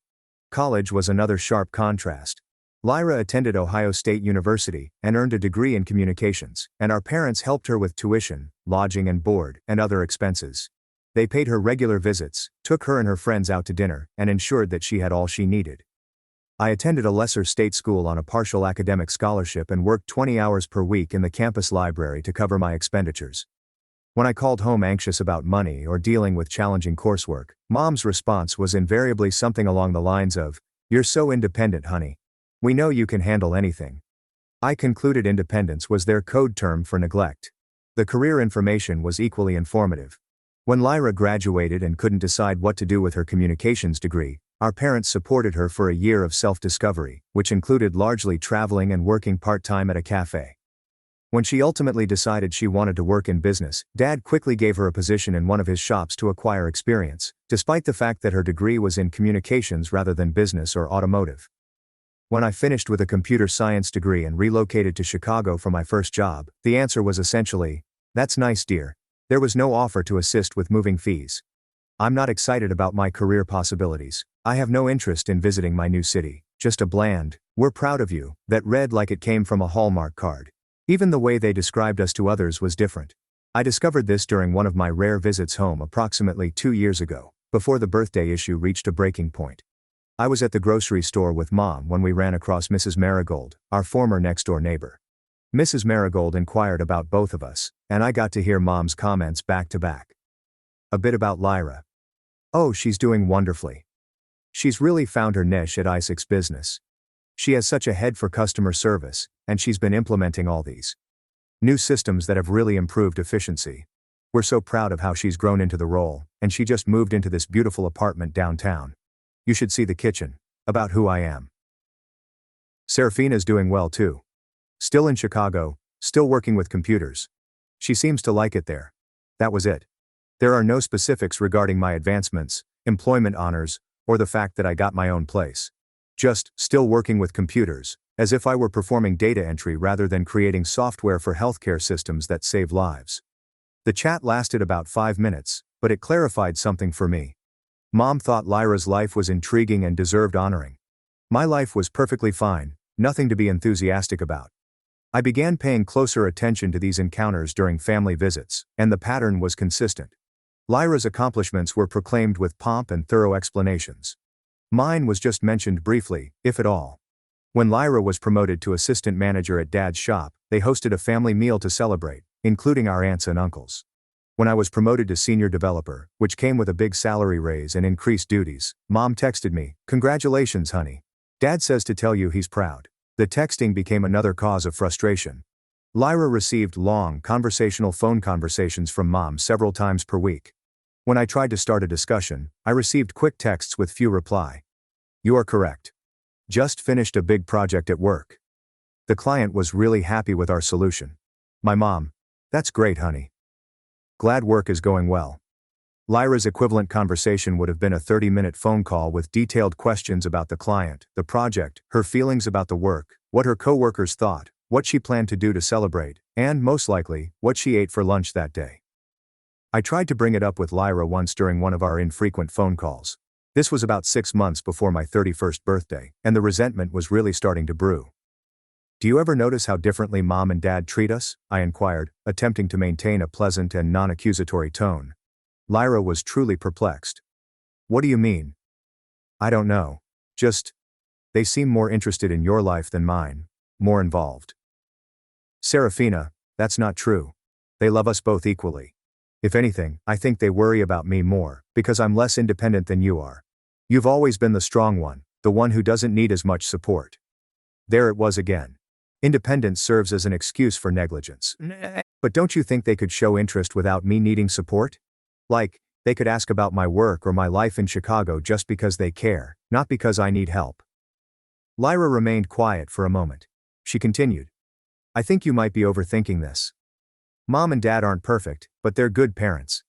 Speaker 1: College was another sharp contrast. Lyra attended Ohio State University and earned a degree in communications, and our parents helped her with tuition, lodging and board, and other expenses. They paid her regular visits, took her and her friends out to dinner, and ensured that she had all she needed. I attended a lesser state school on a partial academic scholarship and worked 20 hours per week in the campus library to cover my expenditures. When I called home anxious about money or dealing with challenging coursework, Mom's response was invariably something along the lines of, "You're so independent, honey. We know you can handle anything." I concluded independence was their code term for neglect. The career information was equally informative. When Lyra graduated and couldn't decide what to do with her communications degree, our parents supported her for a year of self-discovery, which included largely traveling and working part-time at a cafe. When she ultimately decided she wanted to work in business, Dad quickly gave her a position in one of his shops to acquire experience, despite the fact that her degree was in communications rather than business or automotive. When I finished with a computer science degree and relocated to Chicago for my first job, the answer was essentially, "That's nice, dear." There was no offer to assist with moving fees. I'm not excited about my career possibilities. I have no interest in visiting my new city, just a bland, "We're proud of you," that read like it came from a Hallmark card. Even the way they described us to others was different. I discovered this during one of my rare visits home approximately 2 years ago, before the birthday issue reached a breaking point. I was at the grocery store with Mom when we ran across Mrs. Marigold, our former next-door neighbor. Mrs. Marigold inquired about both of us, and I got to hear Mom's comments back to back. A bit about Lyra. "Oh, she's doing wonderfully. She's really found her niche at Isaac's business. She has such a head for customer service, and she's been implementing all these new systems that have really improved efficiency. We're so proud of how she's grown into the role, and she just moved into this beautiful apartment downtown. You should see the kitchen. About who I am. Serafina's doing well too. Still in Chicago, still working with computers. She seems to like it there. That was it. There are no specifics regarding my advancements, employment honors, or the fact that I got my own place. Just, still working with computers, as if I were performing data entry rather than creating software for healthcare systems that save lives. The chat lasted about 5 minutes, but it clarified something for me. Mom thought Lyra's life was intriguing and deserved honoring. My life was perfectly fine, nothing to be enthusiastic about. I began paying closer attention to these encounters during family visits, and the pattern was consistent. Lyra's accomplishments were proclaimed with pomp and thorough explanations. Mine was just mentioned briefly, if at all. When Lyra was promoted to assistant manager at Dad's shop, they hosted a family meal to celebrate, including our aunts and uncles. When I was promoted to senior developer, which came with a big salary raise and increased duties, Mom texted me, "Congratulations, honey. Dad says to tell you he's proud." The texting became another cause of frustration. Lyra received long, conversational phone conversations from Mom several times per week. When I tried to start a discussion, I received quick texts with few reply. "You are correct. Just finished a big project at work. The client was really happy with our solution." My mom, "That's great, honey. Glad work is going well." Lyra's equivalent conversation would have been a 30-minute phone call with detailed questions about the client, the project, her feelings about the work, what her coworkers thought, what she planned to do to celebrate, and, most likely, what she ate for lunch that day. I tried to bring it up with Lyra once during one of our infrequent phone calls. This was about 6 months before my 31st birthday, and the resentment was really starting to brew. "Do you ever notice how differently Mom and Dad treat us?" I inquired, attempting to maintain a pleasant and non-accusatory tone. Lyra was truly perplexed. "What do you mean?" "I don't know. Just, they seem more interested in your life than mine, more involved." "Serafina, that's not true. They love us both equally. If anything, I think they worry about me more, because I'm less independent than you are. You've always been the strong one, the one who doesn't need as much support." There it was again. Independence serves as an excuse for negligence. But don't you think they could show interest without me needing support? Like, they could ask about my work or my life in Chicago just because they care, not because I need help. Lyra remained quiet for a moment. She continued. "I think you might be overthinking this. Mom and Dad aren't perfect, but they're good parents.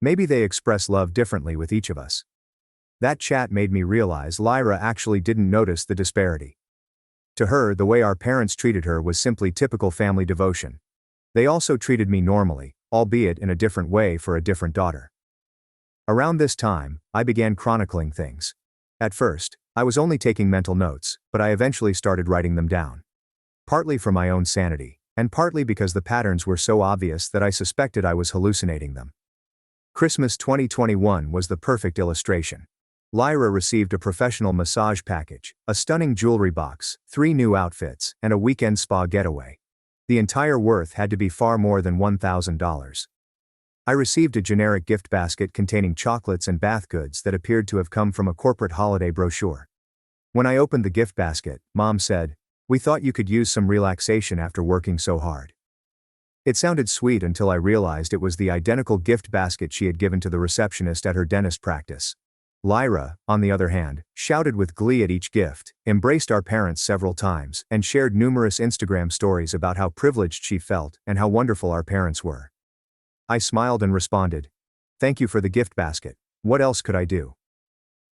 Speaker 1: Maybe they express love differently with each of us." That chat made me realize Lyra actually didn't notice the disparity. To her, the way our parents treated her was simply typical family devotion. They also treated me normally, albeit in a different way for a different daughter. Around this time, I began chronicling things. At first, I was only taking mental notes, but I eventually started writing them down. Partly for my own sanity, and partly because the patterns were so obvious that I suspected I was hallucinating them. Christmas 2021 was the perfect illustration. Lyra received a professional massage package, a stunning jewelry box, 3 new outfits, and a weekend spa getaway. The entire worth had to be far more than $1,000. I received a generic gift basket containing chocolates and bath goods that appeared to have come from a corporate holiday brochure. When I opened the gift basket, Mom said, "We thought you could use some relaxation after working so hard." It sounded sweet until I realized it was the identical gift basket she had given to the receptionist at her dentist practice. Lyra, on the other hand, shouted with glee at each gift, embraced our parents several times, and shared numerous Instagram stories about how privileged she felt and how wonderful our parents were. I smiled and responded, "Thank you for the gift basket. What else could I do?"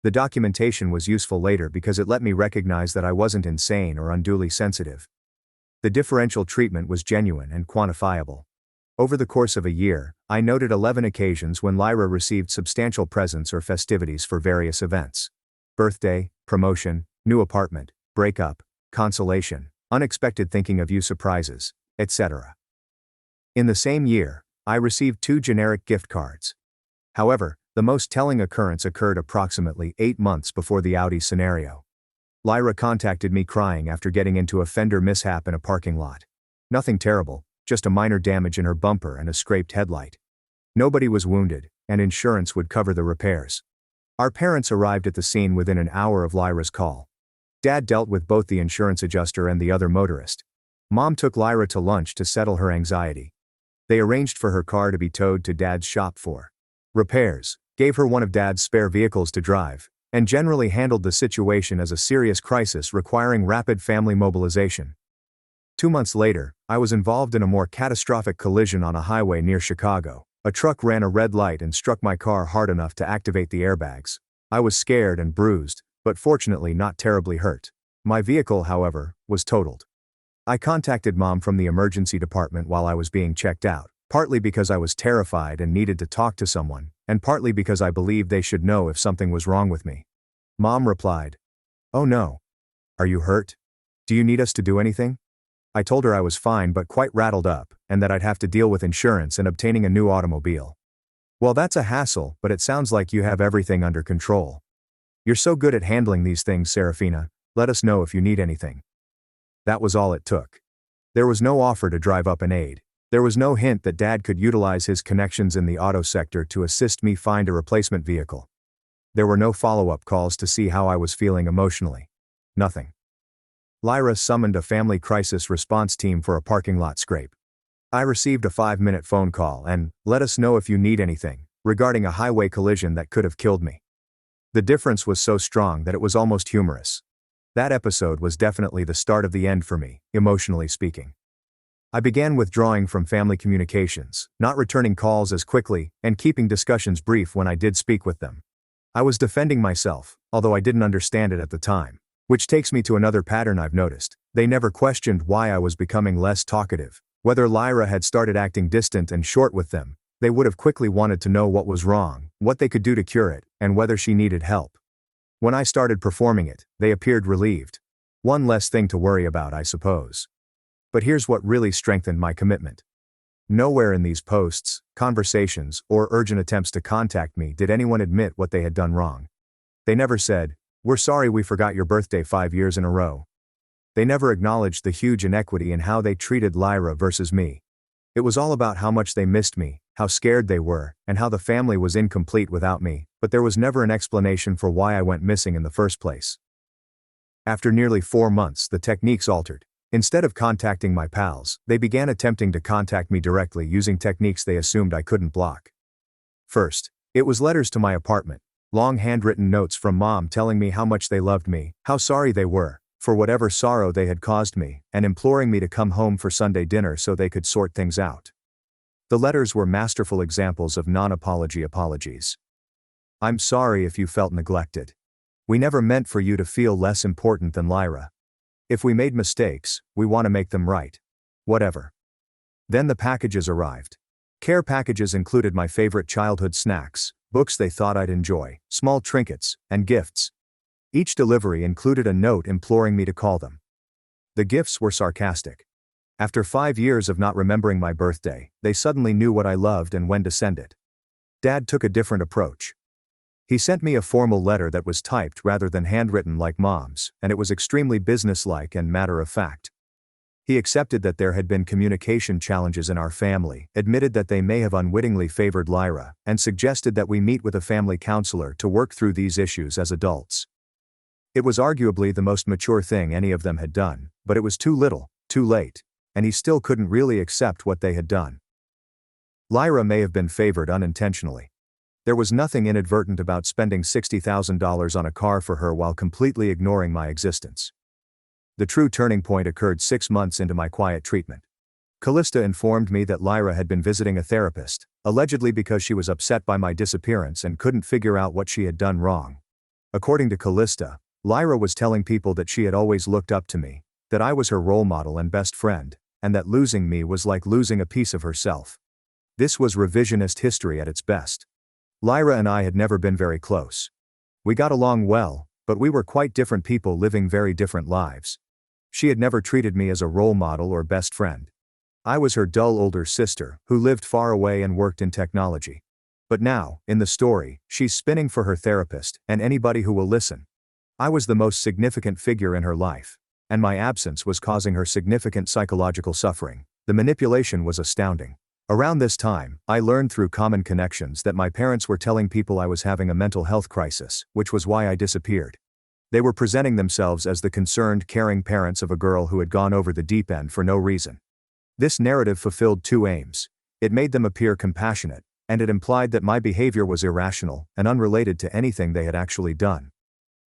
Speaker 1: The documentation was useful later because it let me recognize that I wasn't insane or unduly sensitive. The differential treatment was genuine and quantifiable. Over the course of a year, I noted 11 occasions when Lyra received substantial presents or festivities for various events. Birthday, promotion, new apartment, breakup, consolation, unexpected thinking of you surprises, etc. In the same year, I received 2 generic gift cards. However, the most telling occurrence occurred approximately 8 months before the Audi scenario. Lyra contacted me crying after getting into a fender mishap in a parking lot. Nothing terrible, just a minor damage in her bumper and a scraped headlight. Nobody was wounded, and insurance would cover the repairs. Our parents arrived at the scene within an hour of Lyra's call. Dad dealt with both the insurance adjuster and the other motorist. Mom took Lyra to lunch to settle her anxiety. They arranged for her car to be towed to Dad's shop for repairs, gave her one of Dad's spare vehicles to drive, and generally handled the situation as a serious crisis requiring rapid family mobilization. 2 months later, I was involved in a more catastrophic collision on a highway near Chicago. A truck ran a red light and struck my car hard enough to activate the airbags. I was scared and bruised, but fortunately not terribly hurt. My vehicle, however, was totaled. I contacted Mom from the emergency department while I was being checked out, partly because I was terrified and needed to talk to someone, and partly because I believed they should know if something was wrong with me. Mom replied, "Oh no. Are you hurt? Do you need us to do anything?" I told her I was fine but quite rattled up, and that I'd have to deal with insurance and obtaining a new automobile. "Well, that's a hassle, but it sounds like you have everything under control. You're so good at handling these things, Serafina. Let us know if you need anything." That was all it took. There was no offer to drive up and aid. There was no hint that Dad could utilize his connections in the auto sector to assist me find a replacement vehicle. There were no follow-up calls to see how I was feeling emotionally. Nothing. Lyra summoned a family crisis response team for a parking lot scrape. I received a 5-minute phone call and, "Let us know if you need anything," regarding a highway collision that could have killed me. The difference was so strong that it was almost humorous. That episode was definitely the start of the end for me, emotionally speaking. I began withdrawing from family communications, not returning calls as quickly, and keeping discussions brief when I did speak with them. I was defending myself, although I didn't understand it at the time. Which takes me to another pattern I've noticed. They never questioned why I was becoming less talkative. Whether Lyra had started acting distant and short with them, they would have quickly wanted to know what was wrong, what they could do to cure it, and whether she needed help. When I started performing it, they appeared relieved. One less thing to worry about, I suppose. But here's what really strengthened my commitment. Nowhere in these posts, conversations, or urgent attempts to contact me did anyone admit what they had done wrong. They never said, "We're sorry we forgot your birthday 5 years in a row." They never acknowledged the huge inequity in how they treated Lyra versus me. It was all about how much they missed me, how scared they were, and how the family was incomplete without me, but there was never an explanation for why I went missing in the first place. After nearly 4 months, the techniques altered. Instead of contacting my pals, they began attempting to contact me directly using techniques they assumed I couldn't block. First, it was letters to my apartment. Long handwritten notes from Mom telling me how much they loved me, how sorry they were, for whatever sorrow they had caused me, and imploring me to come home for Sunday dinner so they could sort things out. The letters were masterful examples of non-apology apologies. "I'm sorry if you felt neglected. We never meant for you to feel less important than Lyra. If we made mistakes, we want to make them right. Whatever." Then the packages arrived. Care packages included my favorite childhood snacks, books they thought I'd enjoy, small trinkets, and gifts. Each delivery included a note imploring me to call them. The gifts were sarcastic. After 5 years of not remembering my birthday, they suddenly knew what I loved and when to send it. Dad took a different approach. He sent me a formal letter that was typed rather than handwritten like Mom's, and it was extremely businesslike and matter-of-fact. He accepted that there had been communication challenges in our family, admitted that they may have unwittingly favored Lyra, and suggested that we meet with a family counselor to work through these issues as adults. It was arguably the most mature thing any of them had done, but it was too little, too late, and he still couldn't really accept what they had done. Lyra may have been favored unintentionally. There was nothing inadvertent about spending $60,000 on a car for her while completely ignoring my existence. The true turning point occurred 6 months into my quiet treatment. Callista informed me that Lyra had been visiting a therapist, allegedly because she was upset by my disappearance and couldn't figure out what she had done wrong. According to Callista, Lyra was telling people that she had always looked up to me, that I was her role model and best friend, and that losing me was like losing a piece of herself. This was revisionist history at its best. Lyra and I had never been very close. We got along well, but we were quite different people living very different lives. She had never treated me as a role model or best friend. I was her dull older sister, who lived far away and worked in technology. But now, in the story, she's spinning for her therapist, and anybody who will listen. I was the most significant figure in her life, and my absence was causing her significant psychological suffering. The manipulation was astounding. Around this time, I learned through common connections that my parents were telling people I was having a mental health crisis, which was why I disappeared. They were presenting themselves as the concerned, caring parents of a girl who had gone over the deep end for no reason. This narrative fulfilled two aims. It made them appear compassionate, and it implied that my behavior was irrational and unrelated to anything they had actually done.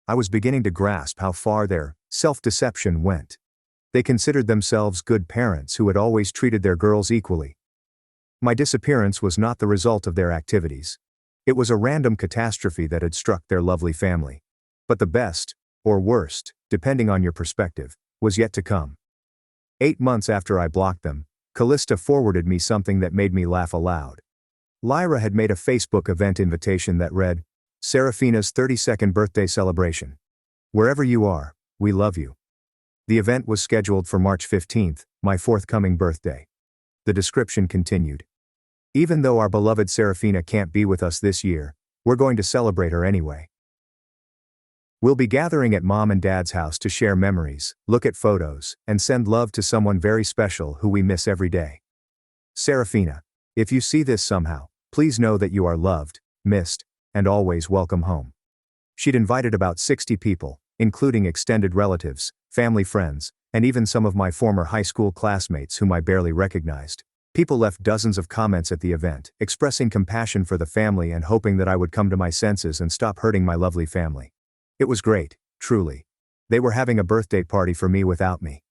Speaker 1: I was beginning to grasp how far their self-deception went. They considered themselves good parents who had always treated their girls equally. My disappearance was not the result of their activities. It was a random catastrophe that had struck their lovely family. But the best, or worst, depending on your perspective, was yet to come. 8 months after I blocked them, Callista forwarded me something that made me laugh aloud. Lyra had made a Facebook event invitation that read, "Serafina's 32nd birthday celebration. Wherever you are, we love you." The event was scheduled for March 15th, my forthcoming birthday. The description continued. "Even though our beloved Serafina can't be with us this year, we're going to celebrate her anyway. We'll be gathering at Mom and Dad's house to share memories, look at photos, and send love to someone very special who we miss every day. Serafina, if you see this somehow, please know that you are loved, missed, and always welcome home." She'd invited about 60 people, including extended relatives, family friends, and even some of my former high school classmates whom I barely recognized. People left dozens of comments at the event, expressing compassion for the family and hoping that I would come to my senses and stop hurting my lovely family. It was great, truly. They were having a birthday party for me without me.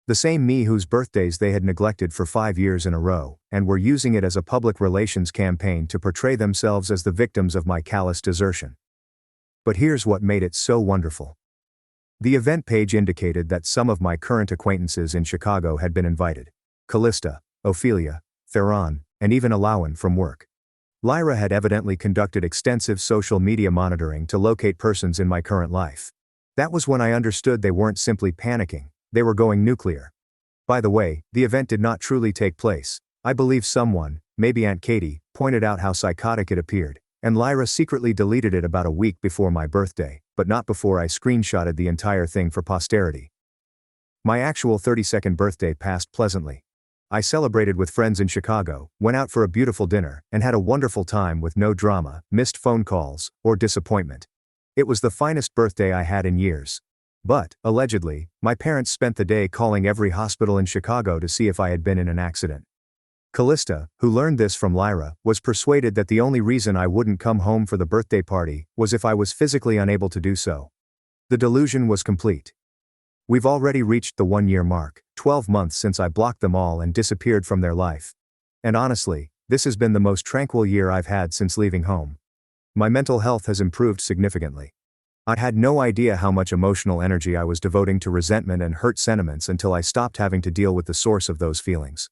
Speaker 1: The same me whose birthdays they had neglected for 5 years in a row, and were using it as a public relations campaign to portray themselves as the victims of my callous desertion. But here's what made it so wonderful. The event page indicated that some of my current acquaintances in Chicago had been invited. Callista, Ophelia, Theron, and even Alawan from work. Lyra had evidently conducted extensive social media monitoring to locate persons in my current life. That was when I understood they weren't simply panicking, they were going nuclear. By the way, the event did not truly take place. I believe someone, maybe Aunt Katie, pointed out how psychotic it appeared, and Lyra secretly deleted it about a week before my birthday, but not before I screenshotted the entire thing for posterity. My actual 32nd birthday passed pleasantly. I celebrated with friends in Chicago, went out for a beautiful dinner, and had a wonderful time with no drama, missed phone calls, or disappointment. It was the finest birthday I had in years. But, allegedly, my parents spent the day calling every hospital in Chicago to see if I had been in an accident. Callista, who learned this from Lyra, was persuaded that the only reason I wouldn't come home for the birthday party was if I was physically unable to do so. The delusion was complete. We've already reached the 1-year mark, 12 months since I blocked them all and disappeared from their life. And honestly, this has been the most tranquil year I've had since leaving home. My mental health has improved significantly. I had no idea how much emotional energy I was devoting to resentment and hurt sentiments until I stopped having to deal with the source of those feelings.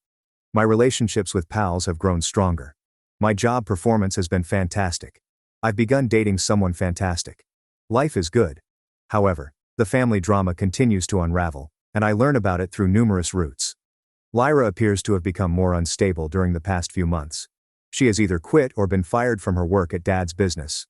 Speaker 1: My relationships with pals have grown stronger. My job performance has been fantastic. I've begun dating someone fantastic. Life is good. However, the family drama continues to unravel, and I learn about it through numerous routes. Lyra appears to have become more unstable during the past few months. She has either quit or been fired from her work at Dad's business.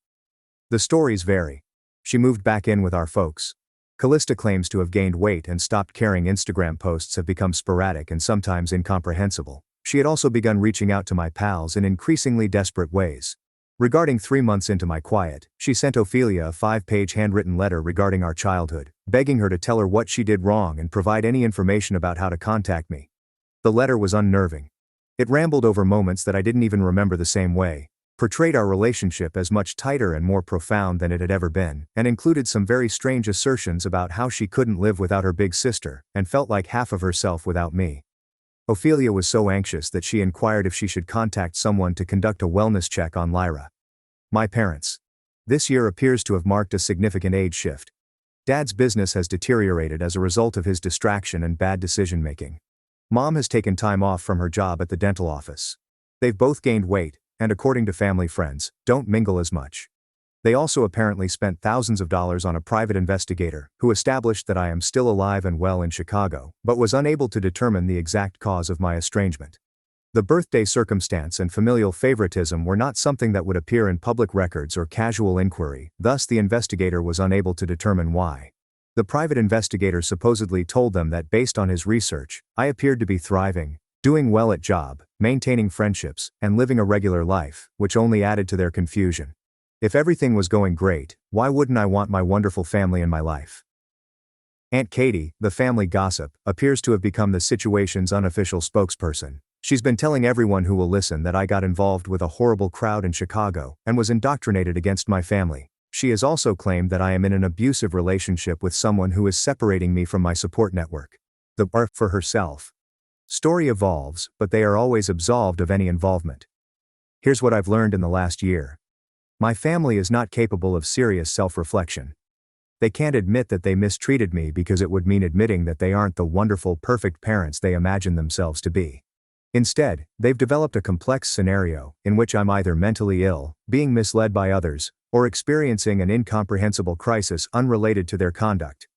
Speaker 1: The stories vary. She moved back in with our folks. Callista claims to have gained weight and stopped caring. Instagram posts have become sporadic and sometimes incomprehensible. She had also begun reaching out to my pals in increasingly desperate ways. Regarding 3 months into my quiet, she sent Ophelia a 5-page handwritten letter regarding our childhood, begging her to tell her what she did wrong and provide any information about how to contact me. The letter was unnerving. It rambled over moments that I didn't even remember the same way, portrayed our relationship as much tighter and more profound than it had ever been, and included some very strange assertions about how she couldn't live without her big sister, and felt like half of herself without me. Ophelia was so anxious that she inquired if she should contact someone to conduct a wellness check on Lyra. My parents. This year appears to have marked a significant age shift. Dad's business has deteriorated as a result of his distraction and bad decision-making. Mom has taken time off from her job at the dental office. They've both gained weight, and according to family friends, don't mingle as much. They also apparently spent thousands of dollars on a private investigator, who established that I am still alive and well in Chicago, but was unable to determine the exact cause of my estrangement. The birthday circumstance and familial favoritism were not something that would appear in public records or casual inquiry, thus the investigator was unable to determine why. The private investigator supposedly told them that based on his research, I appeared to be thriving, doing well at job, maintaining friendships, and living a regular life, which only added to their confusion. If everything was going great, why wouldn't I want my wonderful family in my life? Aunt Katie, the family gossip, appears to have become the situation's unofficial spokesperson. She's been telling everyone who will listen that I got involved with a horrible crowd in Chicago and was indoctrinated against my family. She has also claimed that I am in an abusive relationship with someone who is separating me from my support network. The bar for herself. Story evolves, but they are always absolved of any involvement. Here's what I've learned in the last year. My family is not capable of serious self-reflection. They can't admit that they mistreated me because it would mean admitting that they aren't the wonderful, perfect parents they imagine themselves to be. Instead, they've developed a complex scenario in which I'm either mentally ill, being misled by others, or experiencing an incomprehensible crisis unrelated to their conduct.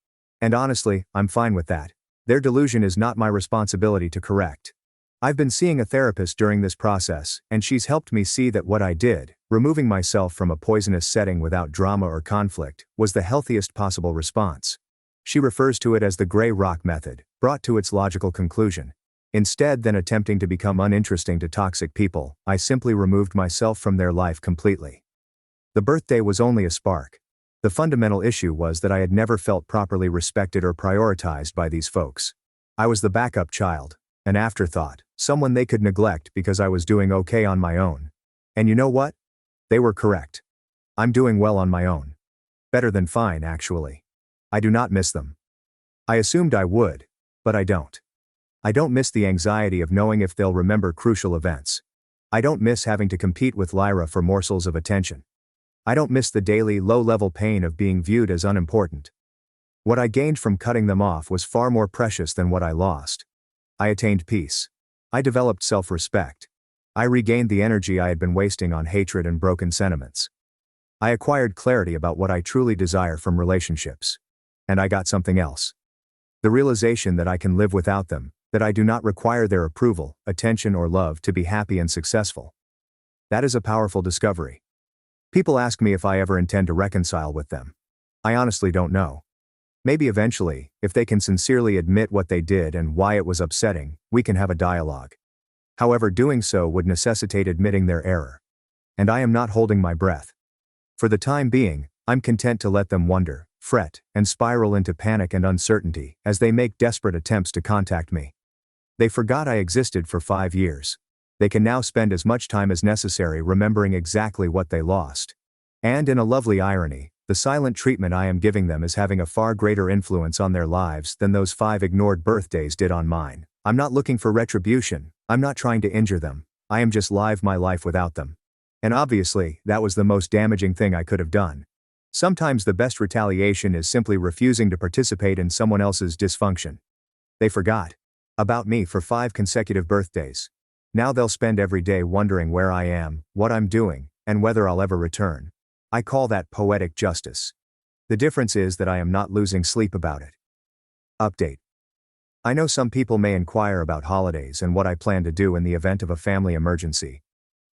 Speaker 1: And honestly, I'm fine with that. Their delusion is not my responsibility to correct. I've been seeing a therapist during this process, and she's helped me see that what I did, removing myself from a poisonous setting without drama or conflict, was the healthiest possible response. She refers to it as the gray rock method, brought to its logical conclusion. Instead than attempting to become uninteresting to toxic people, I simply removed myself from their life completely. The birthday was only a spark. The fundamental issue was that I had never felt properly respected or prioritized by these folks. I was the backup child, an afterthought, someone they could neglect because I was doing okay on my own. And you know what? They were correct. I'm doing well on my own. Better than fine, actually. I do not miss them. I assumed I would, but I don't. I don't miss the anxiety of knowing if they'll remember crucial events. I don't miss having to compete with Lyra for morsels of attention. I don't miss the daily, low-level pain of being viewed as unimportant. What I gained from cutting them off was far more precious than what I lost. I attained peace. I developed self-respect. I regained the energy I had been wasting on hatred and broken sentiments. I acquired clarity about what I truly desire from relationships. And I got something else. The realization that I can live without them, that I do not require their approval, attention, or love to be happy and successful. That is a powerful discovery. People ask me if I ever intend to reconcile with them. I honestly don't know. Maybe eventually, if they can sincerely admit what they did and why it was upsetting, we can have a dialogue. However, doing so would necessitate admitting their error. And I am not holding my breath. For the time being, I'm content to let them wonder, fret, and spiral into panic and uncertainty as they make desperate attempts to contact me. They forgot I existed for 5 years. They can now spend as much time as necessary remembering exactly what they lost. And in a lovely irony, the silent treatment I am giving them is having a far greater influence on their lives than those 5 ignored birthdays did on mine. I'm not looking for retribution, I'm not trying to injure them, I am just live my life without them. And obviously, that was the most damaging thing I could have done. Sometimes the best retaliation is simply refusing to participate in someone else's dysfunction. They forgot about me for 5 consecutive birthdays. Now they'll spend every day wondering where I am, what I'm doing, and whether I'll ever return. I call that poetic justice. The difference is that I am not losing sleep about it. Update. I know some people may inquire about holidays and what I plan to do in the event of a family emergency.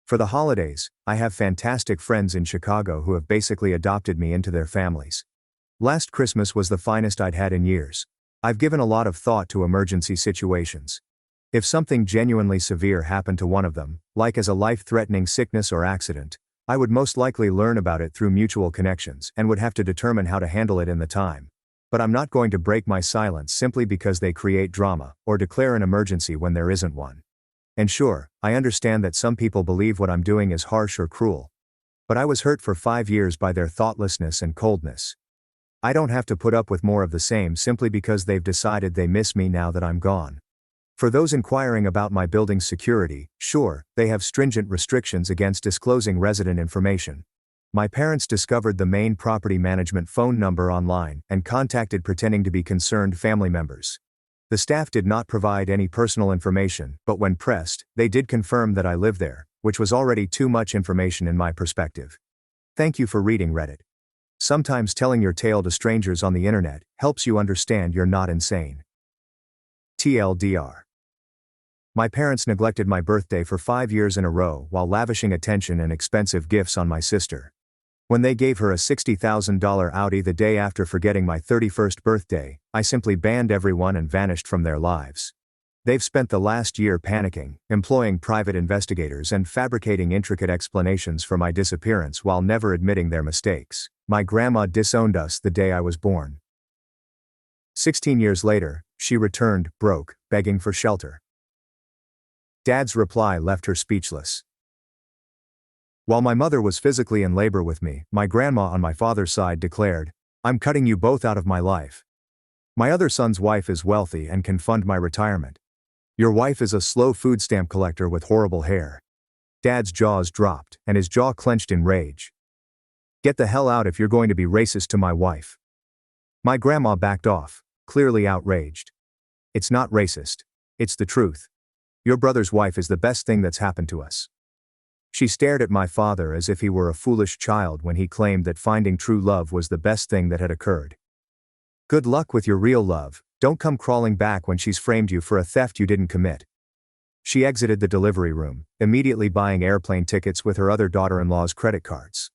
Speaker 1: For the holidays, I have fantastic friends in Chicago who have basically adopted me into their families. Last Christmas was the finest I'd had in years. I've given a lot of thought to emergency situations. If something genuinely severe happened to one of them, like as a life-threatening sickness or accident, I would most likely learn about it through mutual connections and would have to determine how to handle it in the time. But I'm not going to break my silence simply because they create drama, or declare an emergency when there isn't one. And sure, I understand that some people believe what I'm doing is harsh or cruel. But I was hurt for 5 years by their thoughtlessness and coldness. I don't have to put up with more of the same simply because they've decided they miss me now that I'm gone. For those inquiring about my building's security, sure, they have stringent restrictions against disclosing resident information. My parents discovered the main property management phone number online and contacted pretending to be concerned family members. The staff did not provide any personal information, but when pressed, they did confirm that I live there, which was already too much information in my perspective. Thank you for reading Reddit. Sometimes telling your tale to strangers on the internet helps you understand you're not insane. TLDR. My parents neglected my birthday for 5 years in a row while lavishing attention and expensive gifts on my sister. When they gave her a $60,000 Audi the day after forgetting my 31st birthday, I simply banned everyone and vanished from their lives. They've spent the last year panicking, employing private investigators and fabricating intricate explanations for my disappearance while never admitting their mistakes. My grandma disowned us the day I was born. 16 years later, she returned, broke, begging for shelter. Dad's reply left her speechless. While my mother was physically in labor with me, my grandma on my father's side declared, "I'm cutting you both out of my life. My other son's wife is wealthy and can fund my retirement. Your wife is a slow food stamp collector with horrible hair." Dad's jaws dropped, and his jaw clenched in rage. "Get the hell out if you're going to be racist to my wife." My grandma backed off, clearly outraged. "It's not racist. It's the truth. Your brother's wife is the best thing that's happened to us." She stared at my father as if he were a foolish child when he claimed that finding true love was the best thing that had occurred. "Good luck with your real love. Don't come crawling back when she's framed you for a theft you didn't commit." She exited the delivery room, immediately buying airplane tickets with her other daughter-in-law's credit cards.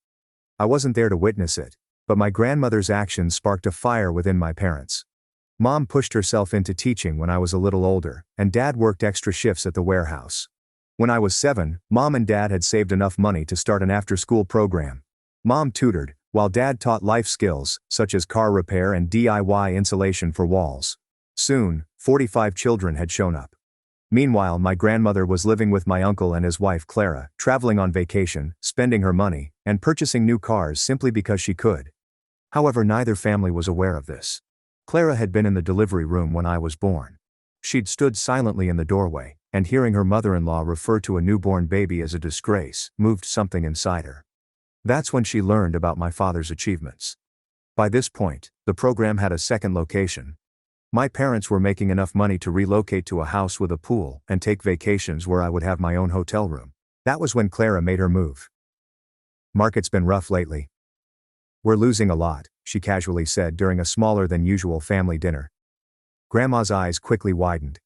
Speaker 1: I wasn't there to witness it, but my grandmother's actions sparked a fire within my parents. Mom pushed herself into teaching when I was a little older, and Dad worked extra shifts at the warehouse. When I was 7, Mom and Dad had saved enough money to start an after-school program. Mom tutored, while Dad taught life skills, such as car repair and DIY insulation for walls. Soon, 45 children had shown up. Meanwhile, my grandmother was living with my uncle and his wife Clara, traveling on vacation, spending her money, and purchasing new cars simply because she could. However, neither family was aware of this. Clara had been in the delivery room when I was born. She'd stood silently in the doorway, and hearing her mother-in-law refer to a newborn baby as a disgrace moved something inside her. That's when she learned about my father's achievements. By this point, the program had a second location. My parents were making enough money to relocate to a house with a pool and take vacations where I would have my own hotel room. That was when Clara made her move. "Market's been rough lately. We're losing a lot," she casually said during a smaller than usual family dinner. Grandma's eyes quickly widened.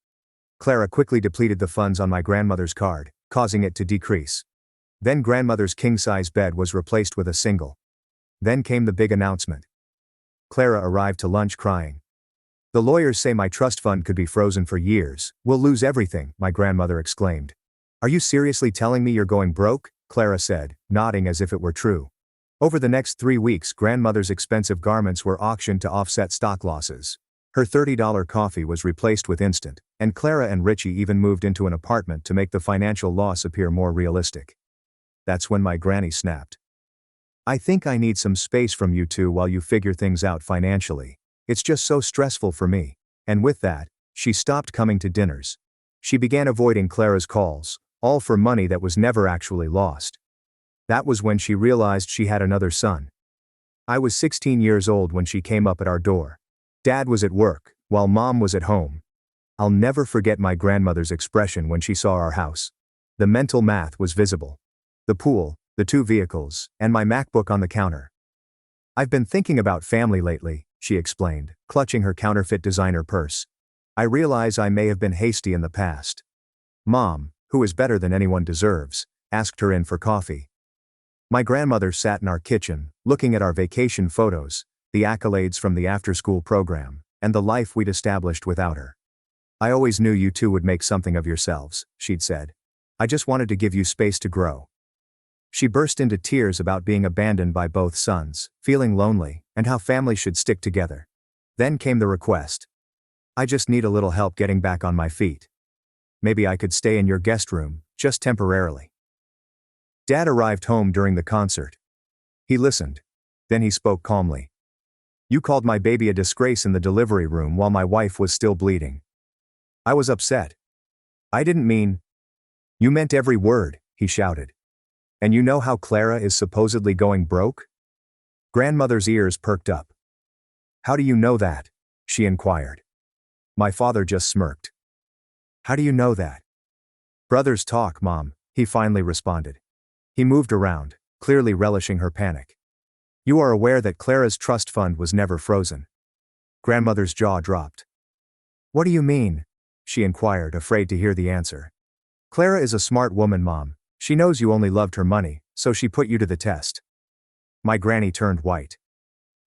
Speaker 1: Clara quickly depleted the funds on my grandmother's card, causing it to decrease. Then grandmother's king-size bed was replaced with a single. Then came the big announcement. Clara arrived to lunch crying. "The lawyers say my trust fund could be frozen for years. We'll lose everything," my grandmother exclaimed. "Are you seriously telling me you're going broke?" Clara said, nodding as if it were true. Over the next 3 weeks, grandmother's expensive garments were auctioned to offset stock losses. Her $30 coffee was replaced with instant, and Clara and Richie even moved into an apartment to make the financial loss appear more realistic. That's when my granny snapped. "I think I need some space from you two while you figure things out financially. It's just so stressful for me." And with that, she stopped coming to dinners. She began avoiding Clara's calls, all for money that was never actually lost. That was when she realized she had another son. I was 16 years old when she came up at our door. Dad was at work, while Mom was at home. I'll never forget my grandmother's expression when she saw our house. The mental math was visible. The pool, the 2 vehicles, and my MacBook on the counter. "I've been thinking about family lately," she explained, clutching her counterfeit designer purse. "I realize I may have been hasty in the past." Mom, who is better than anyone deserves, asked her in for coffee. My grandmother sat in our kitchen, looking at our vacation photos, the accolades from the after-school program, and the life we'd established without her. "I always knew you two would make something of yourselves," she'd said. "I just wanted to give you space to grow." She burst into tears about being abandoned by both sons, feeling lonely, and how families should stick together. Then came the request. "I just need a little help getting back on my feet. Maybe I could stay in your guest room, just temporarily." Dad arrived home during the concert. He listened. Then he spoke calmly. "You called my baby a disgrace in the delivery room while my wife was still bleeding." I was upset. "I didn't mean—" "You meant every word," he shouted. "And you know how Clara is supposedly going broke?" Grandmother's ears perked up. "How do you know that?" she inquired. My father just smirked. "How do you know that?" "Brothers talk, Mom," he finally responded. He moved around, clearly relishing her panic. "You are aware that Clara's trust fund was never frozen." Grandmother's jaw dropped. "What do you mean?" she inquired, afraid to hear the answer. "Clara is a smart woman, Mom. She knows you only loved her money, so she put you to the test." My granny turned white.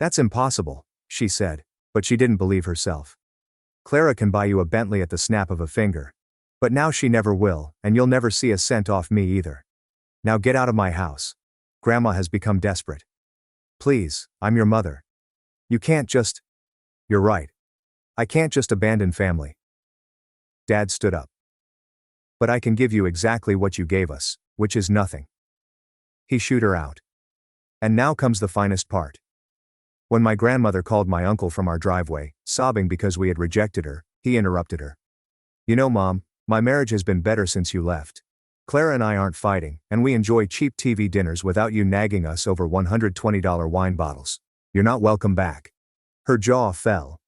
Speaker 1: "That's impossible," she said, but she didn't believe herself. Clara can buy you a Bentley at the snap of a finger. But now she never will, and you'll never see a cent off me either. Now get out of my house. Grandma has become desperate. Please, I'm your mother. You can't just. You're right. I can't just abandon family. Dad stood up. But I can give you exactly what you gave us, which is nothing. He shooed her out. And now comes the finest part. When my grandmother called my uncle from our driveway, sobbing because we had rejected her, he interrupted her. You know, Mom, my marriage has been better since you left. Clara and I aren't fighting, and we enjoy cheap TV dinners without you nagging us over $120 wine bottles. You're not welcome back. Her jaw fell.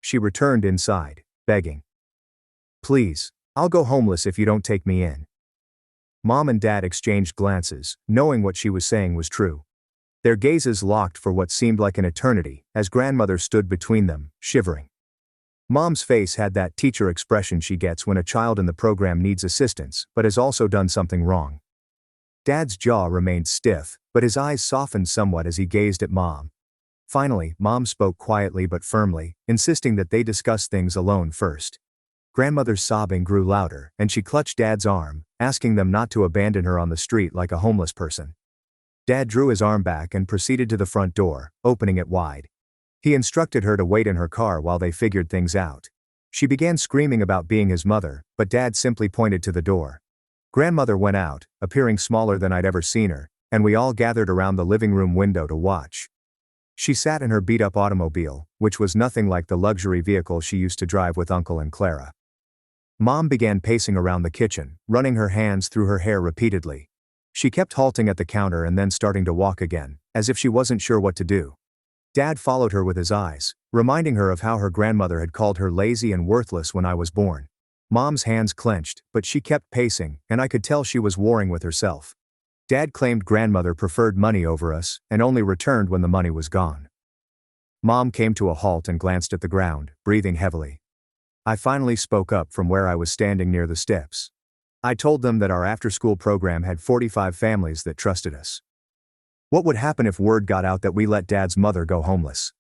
Speaker 1: She returned inside, begging. Please, I'll go homeless if you don't take me in. Mom and Dad exchanged glances, knowing what she was saying was true. Their gazes locked for what seemed like an eternity, as grandmother stood between them, shivering. Mom's face had that teacher expression she gets when a child in the program needs assistance, but has also done something wrong. Dad's jaw remained stiff, but his eyes softened somewhat as he gazed at Mom. Finally, Mom spoke quietly but firmly, insisting that they discuss things alone first. Grandmother's sobbing grew louder, and she clutched Dad's arm, asking them not to abandon her on the street like a homeless person. Dad drew his arm back and proceeded to the front door, opening it wide. He instructed her to wait in her car while they figured things out. She began screaming about being his mother, but Dad simply pointed to the door. Grandmother went out, appearing smaller than I'd ever seen her, and we all gathered around the living room window to watch. She sat in her beat-up automobile, which was nothing like the luxury vehicle she used to drive with Uncle and Clara. Mom began pacing around the kitchen, running her hands through her hair repeatedly. She kept halting at the counter and then starting to walk again, as if she wasn't sure what to do. Dad followed her with his eyes, reminding her of how her grandmother had called her lazy and worthless when I was born. Mom's hands clenched, but she kept pacing, and I could tell she was warring with herself. Dad claimed grandmother preferred money over us, and only returned when the money was gone. Mom came to a halt and glanced at the ground, breathing heavily. I finally spoke up from where I was standing near the steps. I told them that our after-school program had 45 families that trusted us. What would happen if word got out that we let Dad's mother go homeless?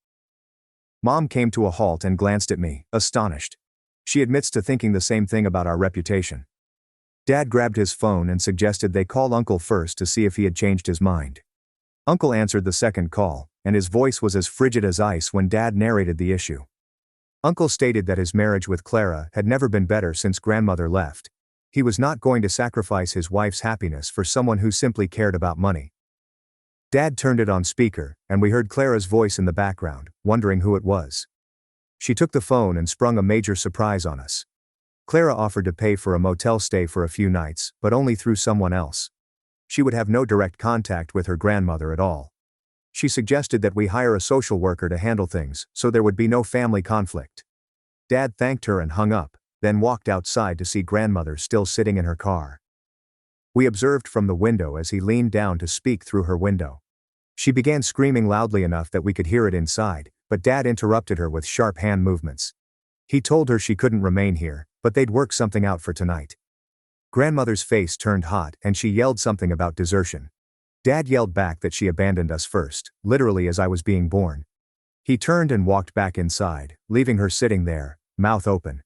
Speaker 1: Mom came to a halt and glanced at me, astonished. She admits to thinking the same thing about our reputation. Dad grabbed his phone and suggested they call Uncle first to see if he had changed his mind. Uncle answered the second call, and his voice was as frigid as ice when Dad narrated the issue. Uncle stated that his marriage with Clara had never been better since grandmother left. He was not going to sacrifice his wife's happiness for someone who simply cared about money. Dad turned it on speaker, and we heard Clara's voice in the background, wondering who it was. She took the phone and sprung a major surprise on us. Clara offered to pay for a motel stay for a few nights, but only through someone else. She would have no direct contact with her grandmother at all. She suggested that we hire a social worker to handle things, so there would be no family conflict. Dad thanked her and hung up, then walked outside to see grandmother still sitting in her car. We observed from the window as he leaned down to speak through her window. She began screaming loudly enough that we could hear it inside, but Dad interrupted her with sharp hand movements. He told her she couldn't remain here, but they'd work something out for tonight. Grandmother's face turned hot and she yelled something about desertion. Dad yelled back that she abandoned us first, literally as I was being born. He turned and walked back inside, leaving her sitting there, mouth open.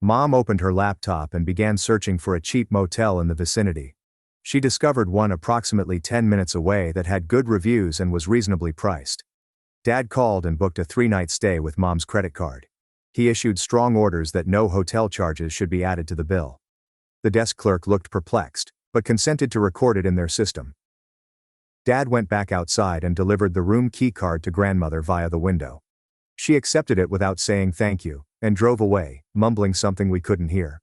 Speaker 1: Mom opened her laptop and began searching for a cheap motel in the vicinity. She discovered one approximately 10 minutes away that had good reviews and was reasonably priced. Dad called and booked a 3-night stay with Mom's credit card. He issued strong orders that no hotel charges should be added to the bill. The desk clerk looked perplexed, but consented to record it in their system. Dad went back outside and delivered the room key card to grandmother via the window. She accepted it without saying thank you, and drove away, mumbling something we couldn't hear.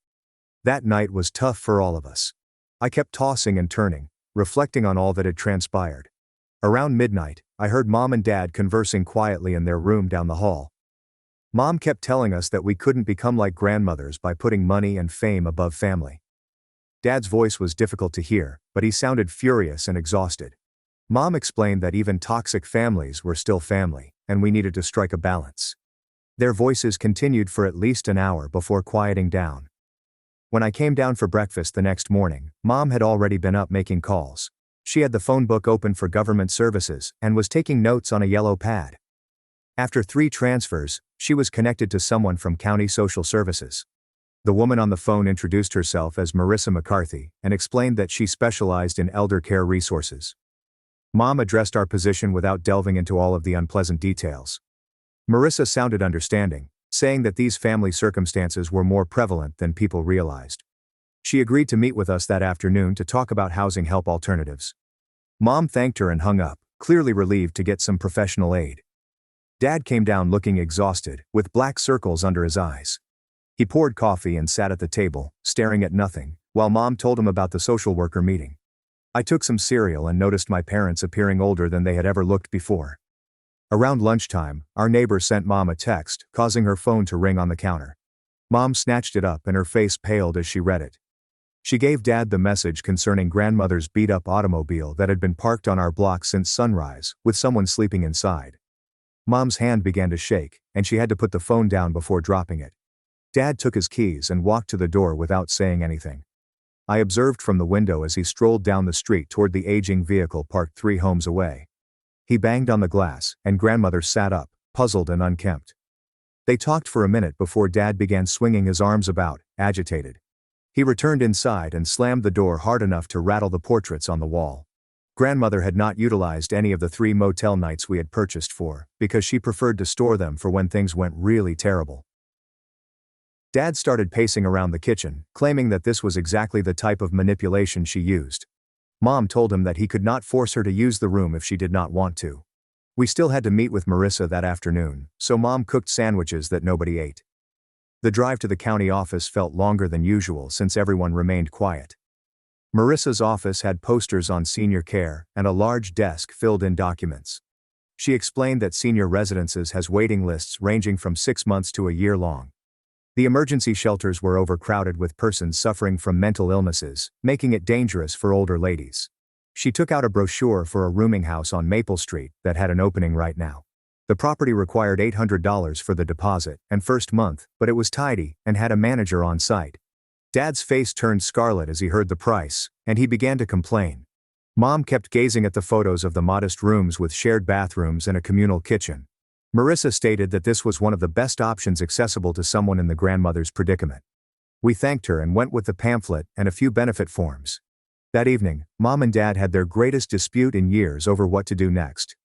Speaker 1: That night was tough for all of us. I kept tossing and turning, reflecting on all that had transpired. Around midnight, I heard Mom and Dad conversing quietly in their room down the hall. Mom kept telling us that we couldn't become like grandmothers by putting money and fame above family. Dad's voice was difficult to hear, but he sounded furious and exhausted. Mom explained that even toxic families were still family, and we needed to strike a balance. Their voices continued for at least an hour before quieting down. When I came down for breakfast the next morning, Mom had already been up making calls. She had the phone book open for government services and was taking notes on a yellow pad. After 3 transfers, She was connected to someone from County Social Services. The woman on the phone introduced herself as Marissa McCarthy and explained that she specialized in elder care resources. Mom addressed our position without delving into all of the unpleasant details. Marissa sounded understanding, saying that these family circumstances were more prevalent than people realized. She agreed to meet with us that afternoon to talk about housing help alternatives. Mom thanked her and hung up, clearly relieved to get some professional aid. Dad came down looking exhausted, with black circles under his eyes. He poured coffee and sat at the table, staring at nothing, while Mom told him about the social worker meeting. I took some cereal and noticed my parents appearing older than they had ever looked before. Around lunchtime, our neighbor sent Mom a text, causing her phone to ring on the counter. Mom snatched it up and her face paled as she read it. She gave Dad the message concerning grandmother's beat-up automobile that had been parked on our block since sunrise, with someone sleeping inside. Mom's hand began to shake, and she had to put the phone down before dropping it. Dad took his keys and walked to the door without saying anything. I observed from the window as he strolled down the street toward the aging vehicle parked 3 homes away. He banged on the glass, and grandmother sat up, puzzled and unkempt. They talked for a minute before Dad began swinging his arms about, agitated. He returned inside and slammed the door hard enough to rattle the portraits on the wall. Grandmother had not utilized any of the 3 motel nights we had purchased for, because she preferred to store them for when things went really terrible. Dad started pacing around the kitchen, claiming that this was exactly the type of manipulation she used. Mom told him that he could not force her to use the room if she did not want to. We still had to meet with Marissa that afternoon, so Mom cooked sandwiches that nobody ate. The drive to the county office felt longer than usual since everyone remained quiet. Marissa's office had posters on senior care and a large desk filled in documents. She explained that senior residences has waiting lists ranging from 6 months to a year long. The emergency shelters were overcrowded with persons suffering from mental illnesses, making it dangerous for older ladies. She took out a brochure for a rooming house on Maple Street that had an opening right now. The property required $800 for the deposit and first month, but it was tidy and had a manager on site. Dad's face turned scarlet as he heard the price, and he began to complain. Mom kept gazing at the photos of the modest rooms with shared bathrooms and a communal kitchen. Marissa stated that this was one of the best options accessible to someone in the grandmother's predicament. We thanked her and went with the pamphlet and a few benefit forms. That evening, Mom and Dad had their greatest dispute in years over what to do next.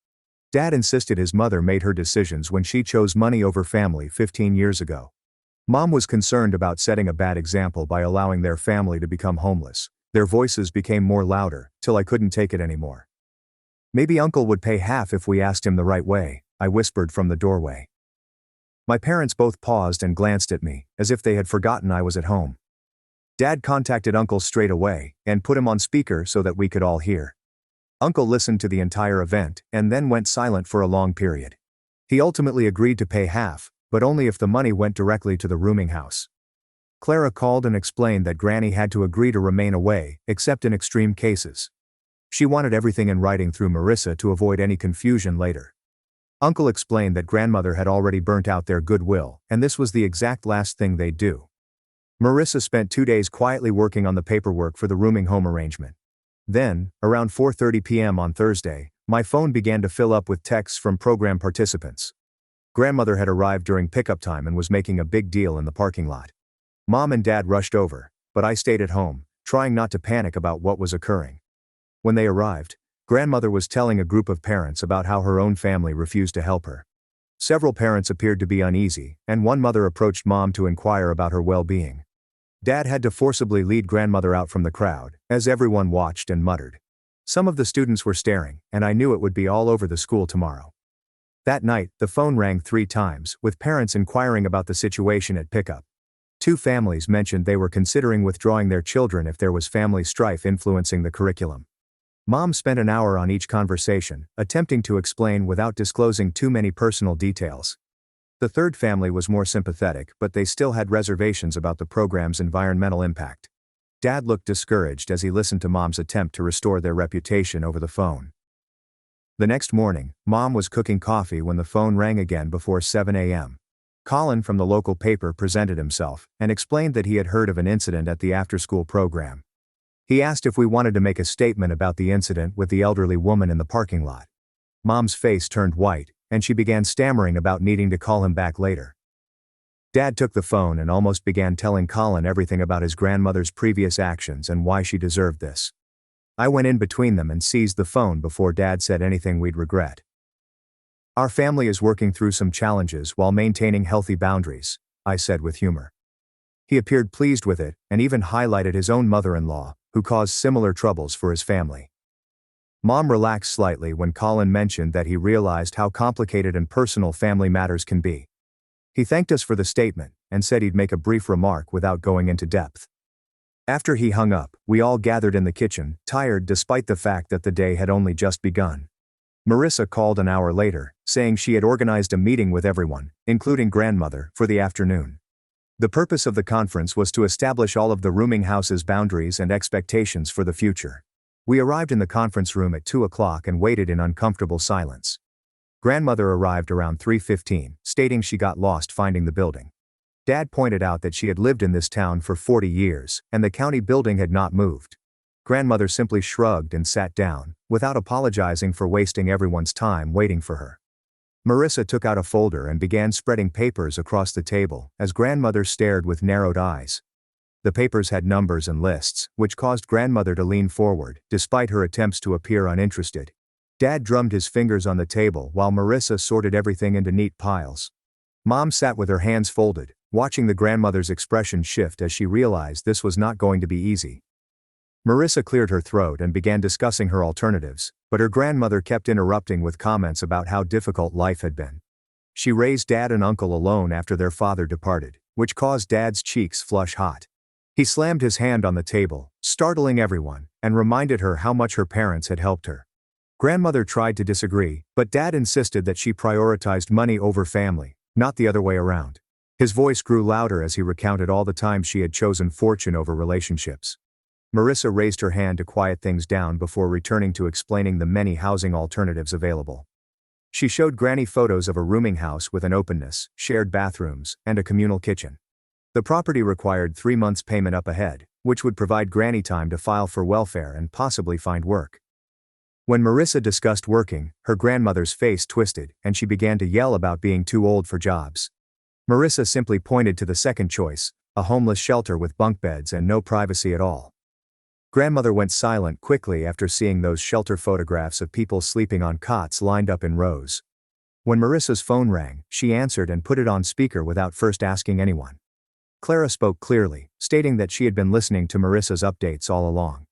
Speaker 1: Dad insisted his mother made her decisions when she chose money over family 15 years ago. Mom was concerned about setting a bad example by allowing their family to become homeless. Their voices became more louder, till I couldn't take it anymore. Maybe Uncle would pay half if we asked him the right way, I whispered from the doorway. My parents both paused and glanced at me, as if they had forgotten I was at home. Dad contacted Uncle straight away, and put him on speaker so that we could all hear. Uncle listened to the entire event, and then went silent for a long period. He ultimately agreed to pay half, but only if the money went directly to the rooming house. Clara called and explained that Granny had to agree to remain away, except in extreme cases. She wanted everything in writing through Marissa to avoid any confusion later. Uncle explained that grandmother had already burnt out their goodwill, and this was the exact last thing they'd do. Marissa spent 2 days quietly working on the paperwork for the rooming home arrangement. Then, around 4:30 p.m. on Thursday, my phone began to fill up with texts from program participants. Grandmother had arrived during pickup time and was making a big deal in the parking lot. Mom and Dad rushed over, but I stayed at home, trying not to panic about what was occurring. When they arrived, grandmother was telling a group of parents about how her own family refused to help her. Several parents appeared to be uneasy, and one mother approached Mom to inquire about her well-being. Dad had to forcibly lead grandmother out from the crowd, as everyone watched and muttered. Some of the students were staring, and I knew it would be all over the school tomorrow. That night, the phone rang 3 times, with parents inquiring about the situation at pickup. 2 families mentioned they were considering withdrawing their children if there was family strife influencing the curriculum. Mom spent an hour on each conversation, attempting to explain without disclosing too many personal details. The 3rd family was more sympathetic, but they still had reservations about the program's environmental impact. Dad looked discouraged as he listened to Mom's attempt to restore their reputation over the phone. The next morning, Mom was cooking coffee when the phone rang again before 7 a.m. Colin from the local paper presented himself and explained that he had heard of an incident at the after-school program. He asked if we wanted to make a statement about the incident with the elderly woman in the parking lot. Mom's face turned white, and she began stammering about needing to call him back later. Dad took the phone and almost began telling Colin everything about his grandmother's previous actions and why she deserved this. I went in between them and seized the phone before Dad said anything we'd regret. "Our family is working through some challenges while maintaining healthy boundaries," I said with humor. He appeared pleased with it and even highlighted his own mother-in-law, who caused similar troubles for his family. Mom relaxed slightly when Colin mentioned that he realized how complicated and personal family matters can be. He thanked us for the statement and said he'd make a brief remark without going into depth. After he hung up, we all gathered in the kitchen, tired despite the fact that the day had only just begun. Marissa called an hour later, saying she had organized a meeting with everyone, including grandmother, for the afternoon. The purpose of the conference was to establish all of the rooming house's boundaries and expectations for the future. We arrived in the conference room at 2 o'clock and waited in uncomfortable silence. Grandmother arrived around 3:15, stating she got lost finding the building. Dad pointed out that she had lived in this town for 40 years, and the county building had not moved. Grandmother simply shrugged and sat down, without apologizing for wasting everyone's time waiting for her. Marissa took out a folder and began spreading papers across the table, as grandmother stared with narrowed eyes. The papers had numbers and lists, which caused grandmother to lean forward, despite her attempts to appear uninterested. Dad drummed his fingers on the table while Marissa sorted everything into neat piles. Mom sat with her hands folded, watching the grandmother's expression shift as she realized this was not going to be easy. Marissa cleared her throat and began discussing her alternatives, but her grandmother kept interrupting with comments about how difficult life had been. She raised Dad and Uncle alone after their father departed, which caused Dad's cheeks flush hot. He slammed his hand on the table, startling everyone, and reminded her how much her parents had helped her. Grandmother tried to disagree, but Dad insisted that she prioritized money over family, not the other way around. His voice grew louder as he recounted all the times she had chosen fortune over relationships. Marissa raised her hand to quiet things down before returning to explaining the many housing alternatives available. She showed Granny photos of a rooming house with an openness, shared bathrooms, and a communal kitchen. The property required 3 months' payment up ahead, which would provide Granny time to file for welfare and possibly find work. When Marissa discussed working, her grandmother's face twisted, and she began to yell about being too old for jobs. Marissa simply pointed to the second choice, a homeless shelter with bunk beds and no privacy at all. Grandmother went silent quickly after seeing those shelter photographs of people sleeping on cots lined up in rows. When Marissa's phone rang, she answered and put it on speaker without first asking anyone. Clara spoke clearly, stating that she had been listening to Marissa's updates all along.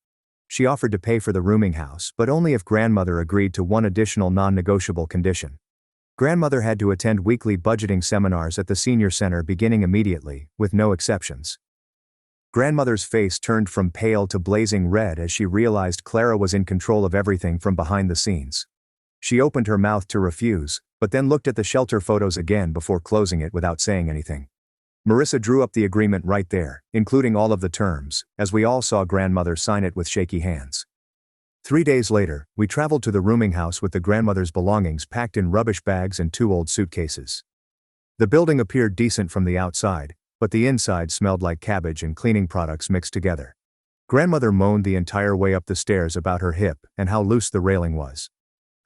Speaker 1: She offered to pay for the rooming house, but only if grandmother agreed to one additional non-negotiable condition. Grandmother had to attend weekly budgeting seminars at the senior center beginning immediately, with no exceptions. Grandmother's face turned from pale to blazing red as she realized Clara was in control of everything from behind the scenes. She opened her mouth to refuse, but then looked at the shelter photos again before closing it without saying anything. Marissa drew up the agreement right there, including all of the terms, as we all saw grandmother sign it with shaky hands. 3 days later, we traveled to the rooming house with the grandmother's belongings packed in rubbish bags and 2 old suitcases. The building appeared decent from the outside, but the inside smelled like cabbage and cleaning products mixed together. Grandmother moaned the entire way up the stairs about her hip and how loose the railing was.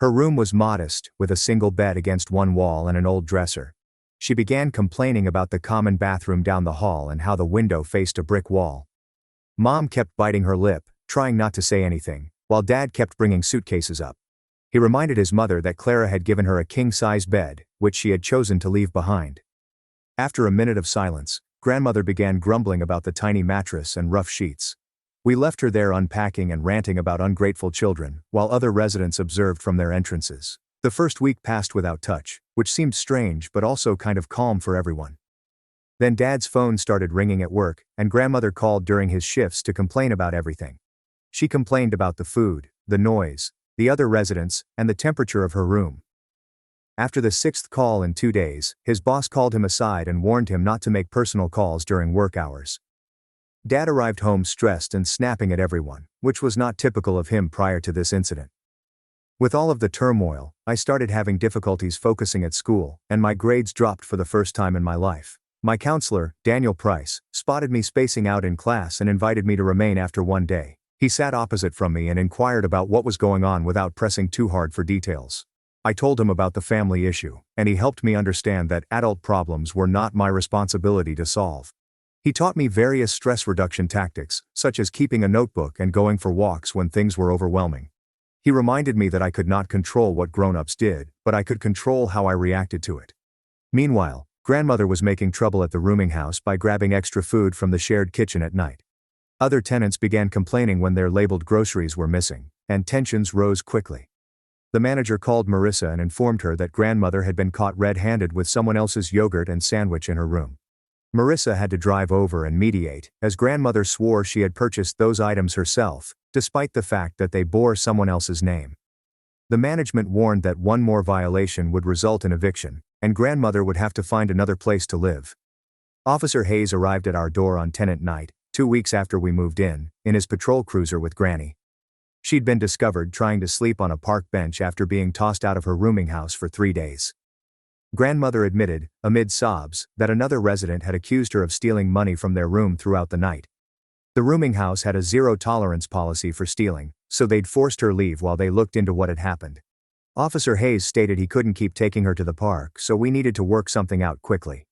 Speaker 1: Her room was modest, with a single bed against one wall and an old dresser. She began complaining about the common bathroom down the hall and how the window faced a brick wall. Mom kept biting her lip, trying not to say anything, while Dad kept bringing suitcases up. He reminded his mother that Clara had given her a king-size bed, which she had chosen to leave behind. After a minute of silence, grandmother began grumbling about the tiny mattress and rough sheets. We left her there unpacking and ranting about ungrateful children, while other residents observed from their entrances. The first week passed without touch, which seemed strange but also kind of calm for everyone. Then Dad's phone started ringing at work, and grandmother called during his shifts to complain about everything. She complained about the food, the noise, the other residents, and the temperature of her room. After the 6th call in 2 days, his boss called him aside and warned him not to make personal calls during work hours. Dad arrived home stressed and snapping at everyone, which was not typical of him prior to this incident. With all of the turmoil, I started having difficulties focusing at school, and my grades dropped for the first time in my life. My counselor, Daniel Price, spotted me spacing out in class and invited me to remain after one day. He sat opposite from me and inquired about what was going on without pressing too hard for details. I told him about the family issue, and he helped me understand that adult problems were not my responsibility to solve. He taught me various stress reduction tactics, such as keeping a notebook and going for walks when things were overwhelming. He reminded me that I could not control what grown-ups did, but I could control how I reacted to it. Meanwhile, grandmother was making trouble at the rooming house by grabbing extra food from the shared kitchen at night. Other tenants began complaining when their labeled groceries were missing, and tensions rose quickly. The manager called Marissa and informed her that grandmother had been caught red-handed with someone else's yogurt and sandwich in her room. Marissa had to drive over and mediate, as grandmother swore she had purchased those items herself, despite the fact that they bore someone else's name. The management warned that one more violation would result in eviction, and grandmother would have to find another place to live. Officer Hayes arrived at our door on tenant night, 2 weeks after we moved in his patrol cruiser with Granny. She'd been discovered trying to sleep on a park bench after being tossed out of her rooming house for 3 days. Grandmother admitted, amid sobs, that another resident had accused her of stealing money from their room throughout the night. The rooming house had a zero-tolerance policy for stealing, so they'd forced her leave while they looked into what had happened. Officer Hayes stated he couldn't keep taking her to the park, so we needed to work something out quickly.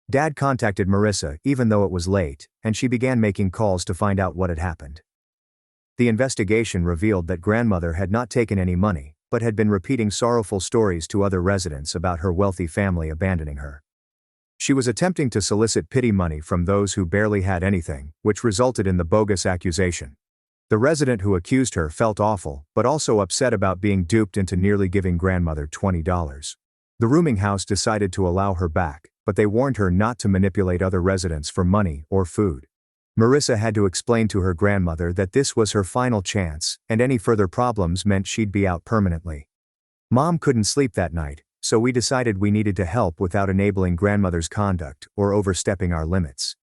Speaker 1: Dad contacted Marissa even though it was late, and she began making calls to find out what had happened. The investigation revealed that grandmother had not taken any money, but had been repeating sorrowful stories to other residents about her wealthy family abandoning her. She was attempting to solicit pity money from those who barely had anything, which resulted in the bogus accusation. The resident who accused her felt awful, but also upset about being duped into nearly giving grandmother $20. The rooming house decided to allow her back, but they warned her not to manipulate other residents for money or food. Marissa had to explain to her grandmother that this was her final chance, and any further problems meant she'd be out permanently. Mom couldn't sleep that night, so we decided we needed to help without enabling grandmother's conduct or overstepping our limits.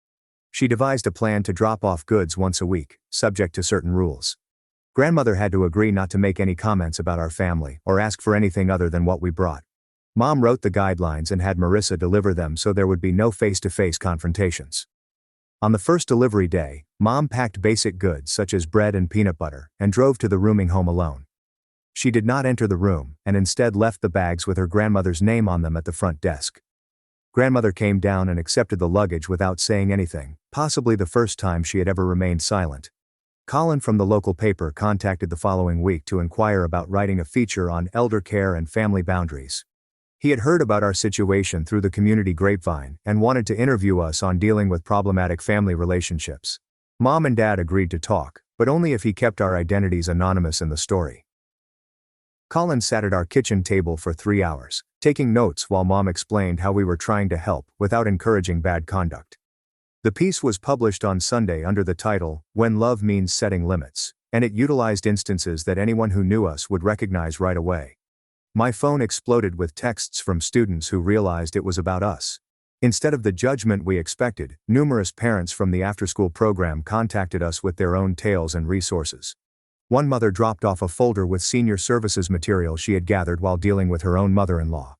Speaker 1: She devised a plan to drop off goods once a week, subject to certain rules. Grandmother had to agree not to make any comments about our family or ask for anything other than what we brought. Mom wrote the guidelines and had Marissa deliver them so there would be no face-to-face confrontations. On the first delivery day, Mom packed basic goods such as bread and peanut butter and drove to the rooming home alone. She did not enter the room and instead left the bags with her grandmother's name on them at the front desk. Grandmother came down and accepted the luggage without saying anything, possibly the first time she had ever remained silent. Colin from the local paper contacted the following week to inquire about writing a feature on elder care and family boundaries. He had heard about our situation through the community grapevine and wanted to interview us on dealing with problematic family relationships. Mom and Dad agreed to talk, but only if he kept our identities anonymous in the story. Colin sat at our kitchen table for 3 hours, taking notes while Mom explained how we were trying to help without encouraging bad conduct. The piece was published on Sunday under the title, When Love Means Setting Limits, and it utilized instances that anyone who knew us would recognize right away. My phone exploded with texts from students who realized it was about us. Instead of the judgment we expected, numerous parents from the after-school program contacted us with their own tales and resources. One mother dropped off a folder with senior services material she had gathered while dealing with her own mother-in-law.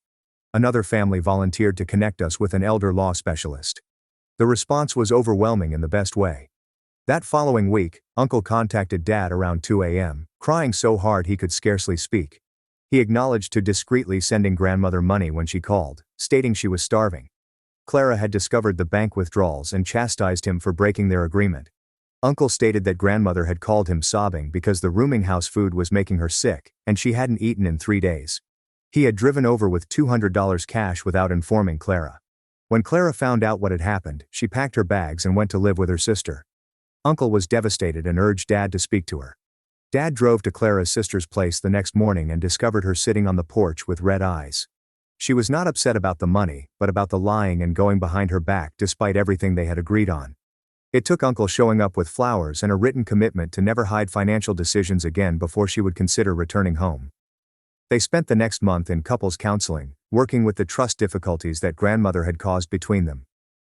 Speaker 1: Another family volunteered to connect us with an elder law specialist. The response was overwhelming in the best way. That following week, Uncle contacted Dad around 2 a.m., crying so hard he could scarcely speak. He acknowledged to discreetly sending grandmother money when she called, stating she was starving. Clara had discovered the bank withdrawals and chastised him for breaking their agreement. Uncle stated that grandmother had called him sobbing because the rooming house food was making her sick, and she hadn't eaten in 3 days. He had driven over with $200 cash without informing Clara. When Clara found out what had happened, she packed her bags and went to live with her sister. Uncle was devastated and urged Dad to speak to her. Dad drove to Clara's sister's place the next morning and discovered her sitting on the porch with red eyes. She was not upset about the money, but about the lying and going behind her back despite everything they had agreed on. It took Uncle showing up with flowers and a written commitment to never hide financial decisions again before she would consider returning home. They spent the next month in couples counseling, working with the trust difficulties that grandmother had caused between them.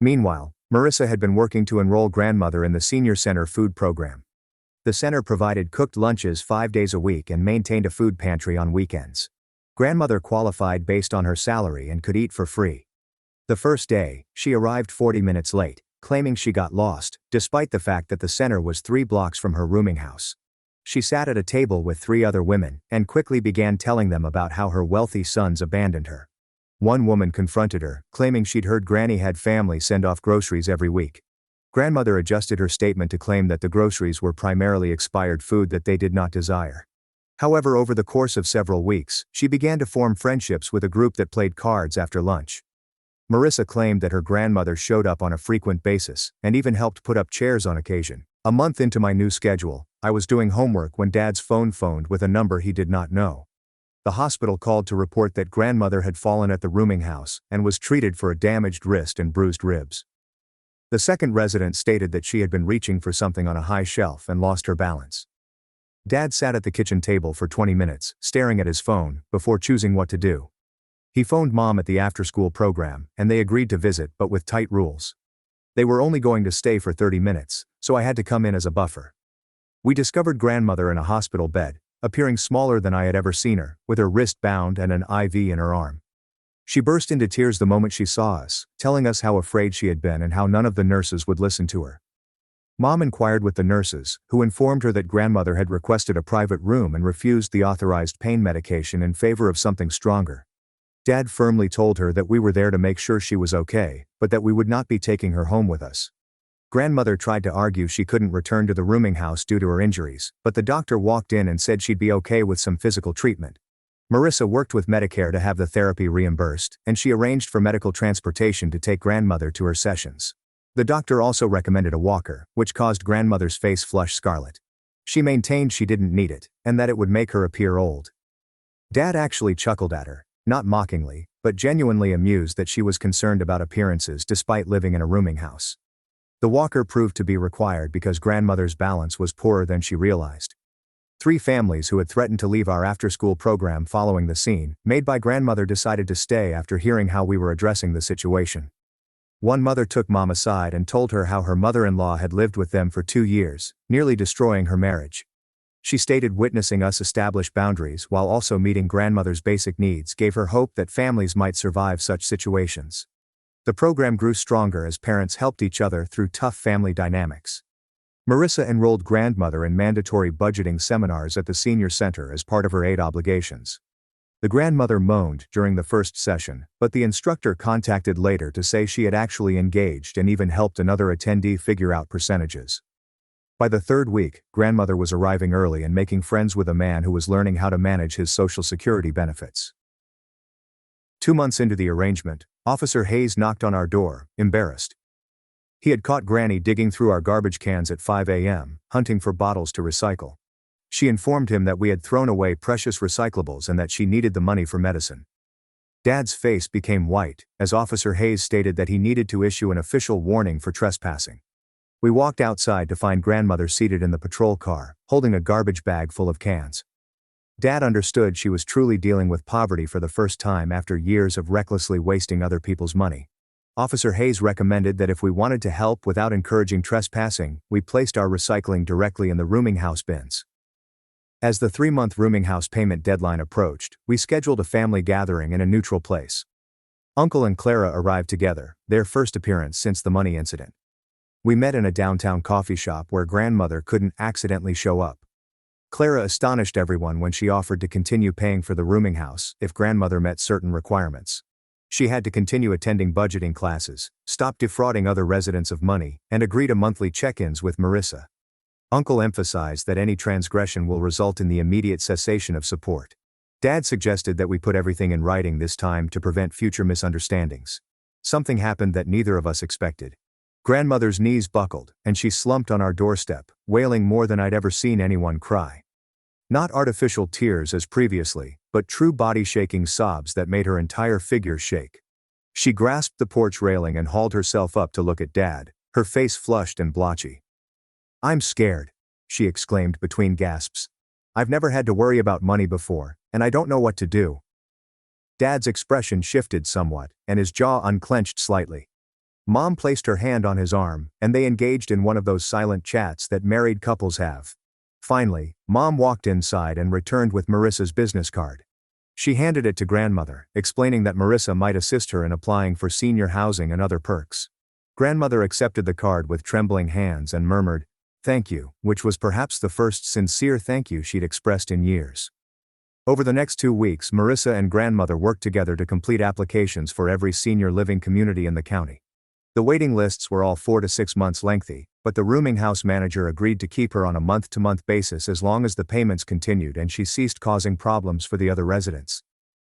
Speaker 1: Meanwhile, Marissa had been working to enroll grandmother in the senior center food program. The center provided cooked lunches 5 days a week and maintained a food pantry on weekends. Grandmother qualified based on her salary and could eat for free. The first day, she arrived 40 minutes late, claiming she got lost, despite the fact that the center was 3 blocks from her rooming house. she sat at a table with 3 other women and quickly began telling them about how her wealthy sons abandoned her. One woman confronted her, claiming she'd heard Granny had family send off groceries every week. Grandmother adjusted her statement to claim that the groceries were primarily expired food that they did not desire. However, over the course of several weeks, she began to form friendships with a group that played cards after lunch. Marissa claimed that her grandmother showed up on a frequent basis and even helped put up chairs on occasion. A month into my new schedule, I was doing homework when Dad's phone phoned with a number he did not know. The hospital called to report that grandmother had fallen at the rooming house and was treated for a damaged wrist and bruised ribs. The second resident stated that she had been reaching for something on a high shelf and lost her balance. Dad sat at the kitchen table for 20 minutes, staring at his phone, before choosing what to do. He phoned Mom at the after-school program, and they agreed to visit but with tight rules. They were only going to stay for 30 minutes, so I had to come in as a buffer. We discovered grandmother in a hospital bed, appearing smaller than I had ever seen her, with her wrist bound and an IV in her arm. She burst into tears the moment she saw us, telling us how afraid she had been and how none of the nurses would listen to her. Mom inquired with the nurses, who informed her that grandmother had requested a private room and refused the authorized pain medication in favor of something stronger. Dad firmly told her that we were there to make sure she was okay, but that we would not be taking her home with us. Grandmother tried to argue she couldn't return to the rooming house due to her injuries, but the doctor walked in and said she'd be okay with some physical treatment. Marissa worked with Medicare to have the therapy reimbursed, and she arranged for medical transportation to take grandmother to her sessions. The doctor also recommended a walker, which caused grandmother's face flush scarlet. She maintained she didn't need it, and that it would make her appear old. Dad actually chuckled at her, not mockingly, but genuinely amused that she was concerned about appearances despite living in a rooming house. The walker proved to be required because grandmother's balance was poorer than she realized. 3 families who had threatened to leave our after-school program following the scene made by grandmother decided to stay after hearing how we were addressing the situation. One mother took Mom aside and told her how her mother-in-law had lived with them for 2 years, nearly destroying her marriage. She stated witnessing us establish boundaries while also meeting grandmother's basic needs gave her hope that families might survive such situations. The program grew stronger as parents helped each other through tough family dynamics. Marissa enrolled grandmother in mandatory budgeting seminars at the senior center as part of her AITA obligations. The grandmother moaned during the first session, but the instructor contacted later to say she had actually engaged and even helped another attendee figure out percentages. By the 3rd week, grandmother was arriving early and making friends with a man who was learning how to manage his Social Security benefits. 2 months into the arrangement, Officer Hayes knocked on our door, embarrassed. He had caught Granny digging through our garbage cans at 5 a.m., hunting for bottles to recycle. She informed him that we had thrown away precious recyclables and that she needed the money for medicine. Dad's face became white, as Officer Hayes stated that he needed to issue an official warning for trespassing. We walked outside to find grandmother seated in the patrol car, holding a garbage bag full of cans. Dad understood she was truly dealing with poverty for the first time after years of recklessly wasting other people's money. Officer Hayes recommended that if we wanted to help without encouraging trespassing, we placed our recycling directly in the rooming house bins. As the 3-month rooming house payment deadline approached, we scheduled a family gathering in a neutral place. Uncle and Clara arrived together, their first appearance since the money incident. We met in a downtown coffee shop where grandmother couldn't accidentally show up. Clara astonished everyone when she offered to continue paying for the rooming house if grandmother met certain requirements. She had to continue attending budgeting classes, stop defrauding other residents of money, and agree to monthly check-ins with Marissa. Uncle emphasized that any transgression will result in the immediate cessation of support. Dad suggested that we put everything in writing this time to prevent future misunderstandings. Something happened that neither of us expected. Grandmother's knees buckled, and she slumped on our doorstep, wailing more than I'd ever seen anyone cry. Not artificial tears as previously, but true body-shaking sobs that made her entire figure shake. She grasped the porch railing and hauled herself up to look at Dad, her face flushed and blotchy. "I'm scared," she exclaimed between gasps. "I've never had to worry about money before, and I don't know what to do." Dad's expression shifted somewhat, and his jaw unclenched slightly. Mom placed her hand on his arm, and they engaged in one of those silent chats that married couples have. Finally, Mom walked inside and returned with Marissa's business card. She handed it to grandmother, explaining that Marissa might assist her in applying for senior housing and other perks. Grandmother accepted the card with trembling hands and murmured, "Thank you," which was perhaps the first sincere thank you she'd expressed in years. Over the next 2 weeks, Marissa and grandmother worked together to complete applications for every senior living community in the county. The waiting lists were all 4 to 6 months lengthy, but the rooming house manager agreed to keep her on a month-to-month basis as long as the payments continued and she ceased causing problems for the other residents.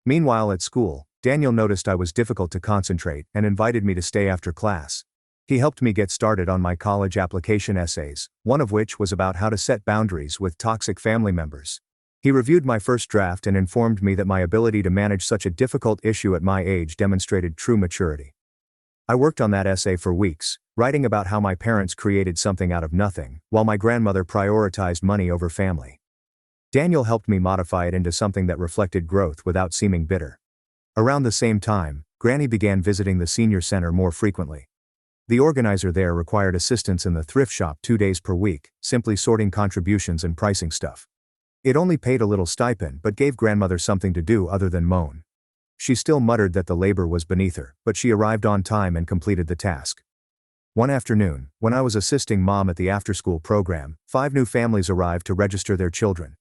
Speaker 1: Meanwhile at school, Daniel noticed I was difficult to concentrate and invited me to stay after class. He helped me get started on my college application essays, one of which was about how to set boundaries with toxic family members. He reviewed my first draft and informed me that my ability to manage such a difficult issue at my age demonstrated true maturity. I worked on that essay for weeks, writing about how my parents created something out of nothing, while my grandmother prioritized money over family. Daniel helped me modify it into something that reflected growth without seeming bitter. Around the same time, Granny began visiting the senior center more frequently. The organizer there required assistance in the thrift shop 2 days per week, simply sorting contributions and pricing stuff. It only paid a little stipend but gave grandmother something to do other than moan. She still muttered that the labor was beneath her, but she arrived on time and completed the task. One afternoon, when I was assisting Mom at the after-school program, 5 new families arrived to register their children.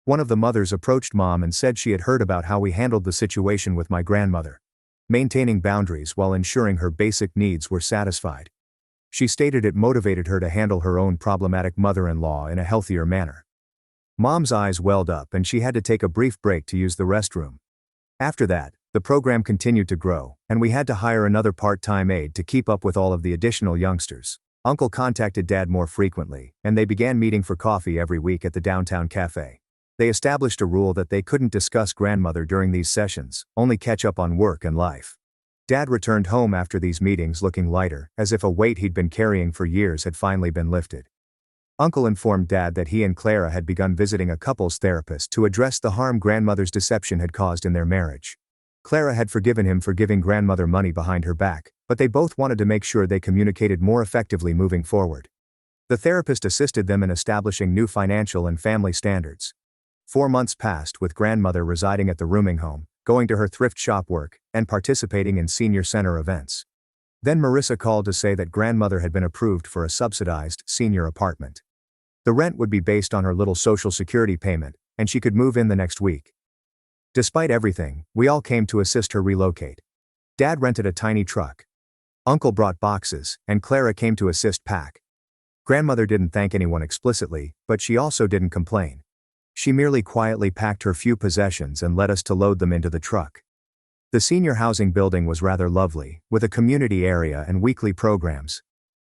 Speaker 1: One of the mothers approached Mom and said she had heard about how we handled the situation with my grandmother, maintaining boundaries while ensuring her basic needs were satisfied. She stated it motivated her to handle her own problematic mother-in-law in a healthier manner. Mom's eyes welled up and she had to take a brief break to use the restroom. After that, the program continued to grow, and we had to hire another part-time aide to keep up with all of the additional youngsters. Uncle contacted Dad more frequently, and they began meeting for coffee every week at the downtown cafe. They established a rule that they couldn't discuss grandmother during these sessions, only catch up on work and life. Dad returned home after these meetings looking lighter, as if a weight he'd been carrying for years had finally been lifted. Uncle informed Dad that he and Clara had begun visiting a couples therapist to address the harm grandmother's deception had caused in their marriage. Clara had forgiven him for giving grandmother money behind her back, but they both wanted to make sure they communicated more effectively moving forward. The therapist assisted them in establishing new financial and family standards. 4 months passed with grandmother residing at the rooming home, going to her thrift shop work, and participating in senior center events. Then Marissa called to say that grandmother had been approved for a subsidized senior apartment. The rent would be based on her little Social Security payment, and she could move in the next week. Despite everything, we all came to assist her relocate. Dad rented a tiny truck. Uncle brought boxes, and Clara came to assist pack. Grandmother didn't thank anyone explicitly, but she also didn't complain. She merely quietly packed her few possessions and led us to load them into the truck. The senior housing building was rather lovely, with a community area and weekly programs.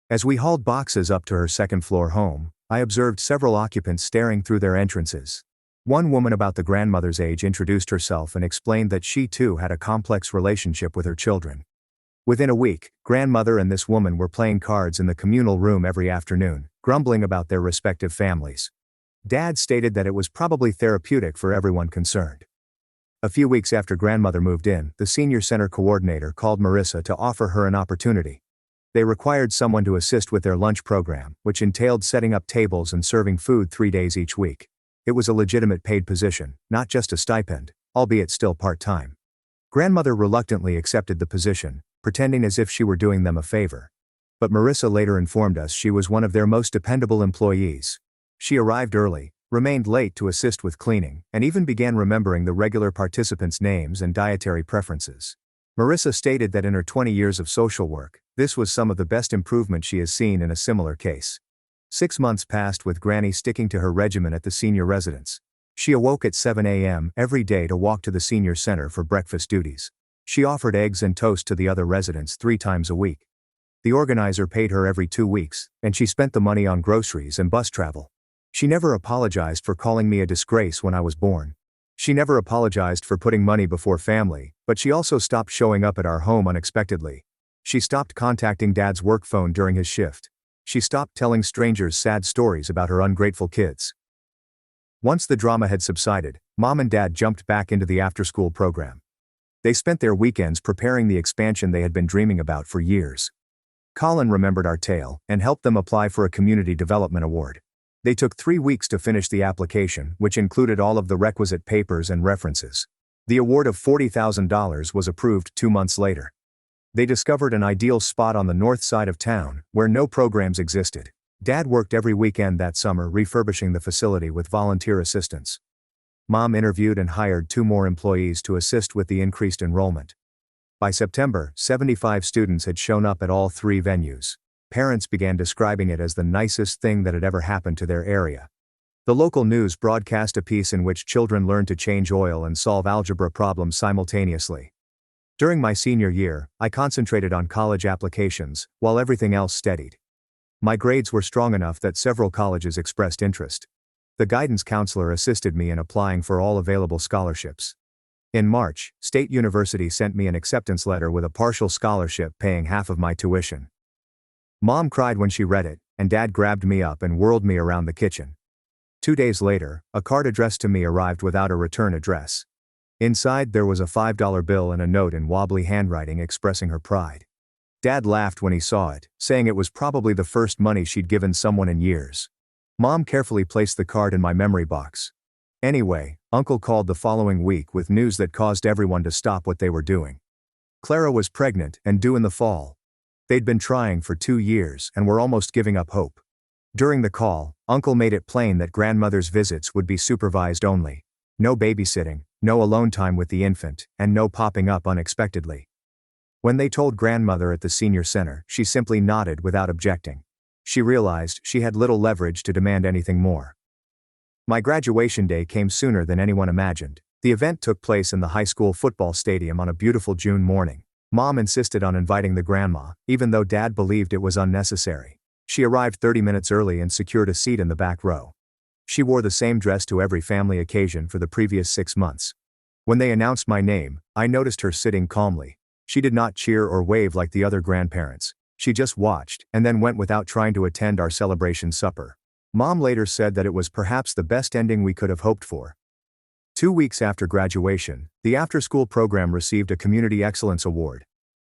Speaker 1: As we hauled boxes up to her second-floor home, I observed several occupants staring through their entrances. One woman about the grandmother's age introduced herself and explained that she too had a complex relationship with her children. Within a week, grandmother and this woman were playing cards in the communal room every afternoon, grumbling about their respective families. Dad stated that it was probably therapeutic for everyone concerned. A few weeks after grandmother moved in, the senior center coordinator called Marissa to offer her an opportunity. They required someone to assist with their lunch program, which entailed setting up tables and serving food 3 days each week. It was a legitimate paid position, not just a stipend, albeit still part-time. Grandmother reluctantly accepted the position, pretending as if she were doing them a favor. But Marissa later informed us she was one of their most dependable employees. She arrived early, remained late to assist with cleaning, and even began remembering the regular participants' names and dietary preferences. Marissa stated that in her 20 years of social work, this was some of the best improvement she has seen in a similar case. 6 months passed with Granny sticking to her regimen at the senior residence. She awoke at 7 a.m. every day to walk to the senior center for breakfast duties. She offered eggs and toast to the other residents 3 times a week. The organizer paid her every 2 weeks, and she spent the money on groceries and bus travel. She never apologized for calling me a disgrace when I was born. She never apologized for putting money before family, but she also stopped showing up at our home unexpectedly. She stopped contacting Dad's work phone during his shift. She stopped telling strangers sad stories about her ungrateful kids. Once the drama had subsided, Mom and Dad jumped back into the after-school program. They spent their weekends preparing the expansion they had been dreaming about for years. Colin remembered our tale and helped them apply for a community development award. They took 3 weeks to finish the application, which included all of the requisite papers and references. The award of $40,000 was approved 2 months later. They discovered an ideal spot on the north side of town, where no programs existed. Dad worked every weekend that summer refurbishing the facility with volunteer assistance. Mom interviewed and hired 2 more employees to assist with the increased enrollment. By September, 75 students had shown up at all 3 venues. Parents began describing it as the nicest thing that had ever happened to their area. The local news broadcast a piece in which children learned to change oil and solve algebra problems simultaneously. During my senior year, I concentrated on college applications, while everything else steadied. My grades were strong enough that several colleges expressed interest. The guidance counselor assisted me in applying for all available scholarships. In March, State University sent me an acceptance letter with a partial scholarship paying half of my tuition. Mom cried when she read it, and Dad grabbed me up and whirled me around the kitchen. 2 days later, a card addressed to me arrived without a return address. Inside there was a $5 bill and a note in wobbly handwriting expressing her pride. Dad laughed when he saw it, saying it was probably the first money she'd given someone in years. Mom carefully placed the card in my memory box. Anyway, Uncle called the following week with news that caused everyone to stop what they were doing. Clara was pregnant and due in the fall. They'd been trying for 2 years and were almost giving up hope. During the call, Uncle made it plain that grandmother's visits would be supervised only. No babysitting, no alone time with the infant, and no popping up unexpectedly. When they told grandmother at the senior center, she simply nodded without objecting. She realized she had little leverage to demand anything more. My graduation day came sooner than anyone imagined. The event took place in the high school football stadium on a beautiful June morning. Mom insisted on inviting the grandma, even though Dad believed it was unnecessary. She arrived 30 minutes early and secured a seat in the back row. She wore the same dress to every family occasion for the previous 6 months. When they announced my name, I noticed her sitting calmly. She did not cheer or wave like the other grandparents. She just watched, and then went without trying to attend our celebration supper. Mom later said that it was perhaps the best ending we could have hoped for. 2 weeks after graduation, the after-school program received a Community Excellence Award.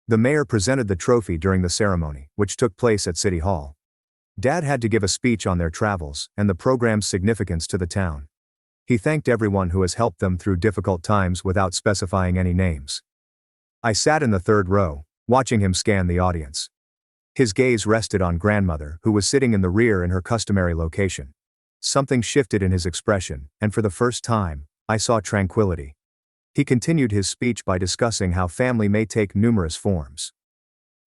Speaker 1: The mayor presented the trophy during the ceremony, which took place at City Hall. Dad had to give a speech on their travels and the program's significance to the town. He thanked everyone who has helped them through difficult times without specifying any names. I sat in the 3rd row, watching him scan the audience. His gaze rested on grandmother, who was sitting in the rear in her customary location. Something shifted in his expression, and for the first time, I saw tranquility. He continued his speech by discussing how family may take numerous forms.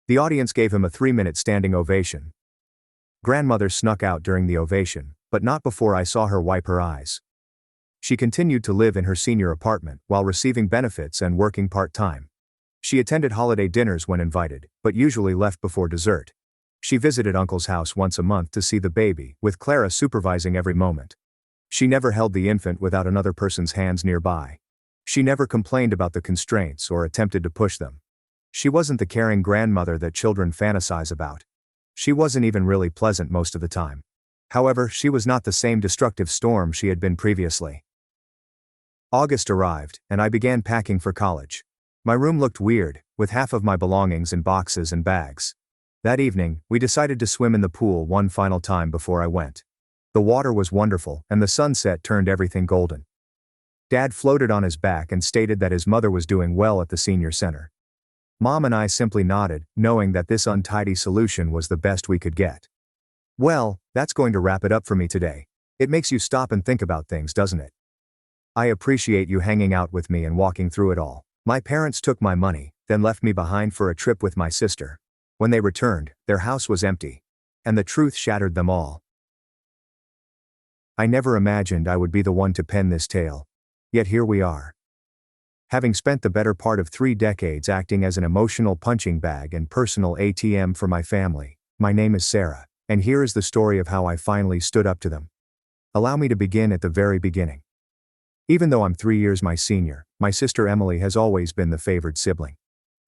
Speaker 1: The audience gave him a 3-minute standing ovation. Grandmother snuck out during the ovation, but not before I saw her wipe her eyes. She continued to live in her senior apartment while receiving benefits and working part-time. She attended holiday dinners when invited, but usually left before dessert. She visited Uncle's house once a month to see the baby, with Clara supervising every moment. She never held the infant without another person's hands nearby. She never complained about the constraints or attempted to push them. She wasn't the caring grandmother that children fantasize about. She wasn't even really pleasant most of the time. However, she was not the same destructive storm she had been previously. August arrived, and I began packing for college. My room looked weird, with half of my belongings in boxes and bags. That evening, we decided to swim in the pool one final time before I went. The water was wonderful, and the sunset turned everything golden. Dad floated on his back and stated that his mother was doing well at the senior center. Mom and I simply nodded, knowing that this untidy solution was the best we could get. Well, that's going to wrap it up for me today. It makes you stop and think about things, doesn't it? I appreciate you hanging out with me and walking through it all. My parents took my money, then left me behind for a trip with my sister. When they returned, their house was empty. And the truth shattered them all. I never imagined I would be the one to pen this tale. Yet here we are. Having spent the better part of 3 decades acting as an emotional punching bag and personal ATM for my family, my name is Sarah, and here is the story of how I finally stood up to them. Allow me to begin at the very beginning. Even though I'm 3 years my senior, my sister Emily has always been the favored sibling.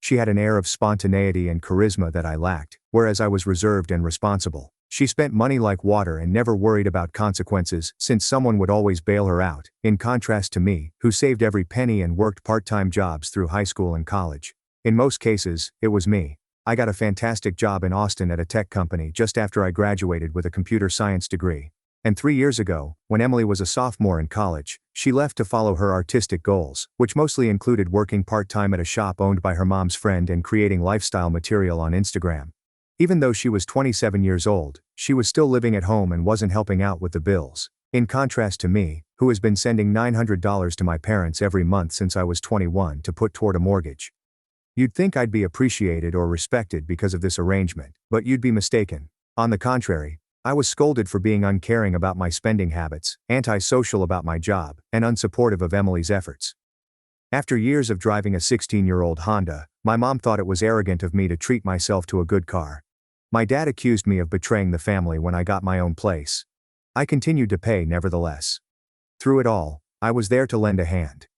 Speaker 1: She had an air of spontaneity and charisma that I lacked, whereas I was reserved and responsible. She spent money like water and never worried about consequences, since someone would always bail her out, in contrast to me, who saved every penny and worked part-time jobs through high school and college. In most cases, it was me. I got a fantastic job in Austin at a tech company just after I graduated with a computer science degree. And 3 years ago, when Emily was a sophomore in college, she left to follow her artistic goals, which mostly included working part-time at a shop owned by her mom's friend and creating lifestyle material on Instagram. Even though she was 27 years old, she was still living at home and wasn't helping out with the bills. In contrast to me, who has been sending $900 to my parents every month since I was 21 to put toward a mortgage. You'd think I'd be appreciated or respected because of this arrangement, but you'd be mistaken. On the contrary, I was scolded for being uncaring about my spending habits, antisocial about my job, and unsupportive of Emily's efforts. After years of driving a 16-year-old Honda, my mom thought it was arrogant of me to treat myself to a good car. My dad accused me of betraying the family when I got my own place. I continued to pay nevertheless. Through it all, I was there to lend a hand.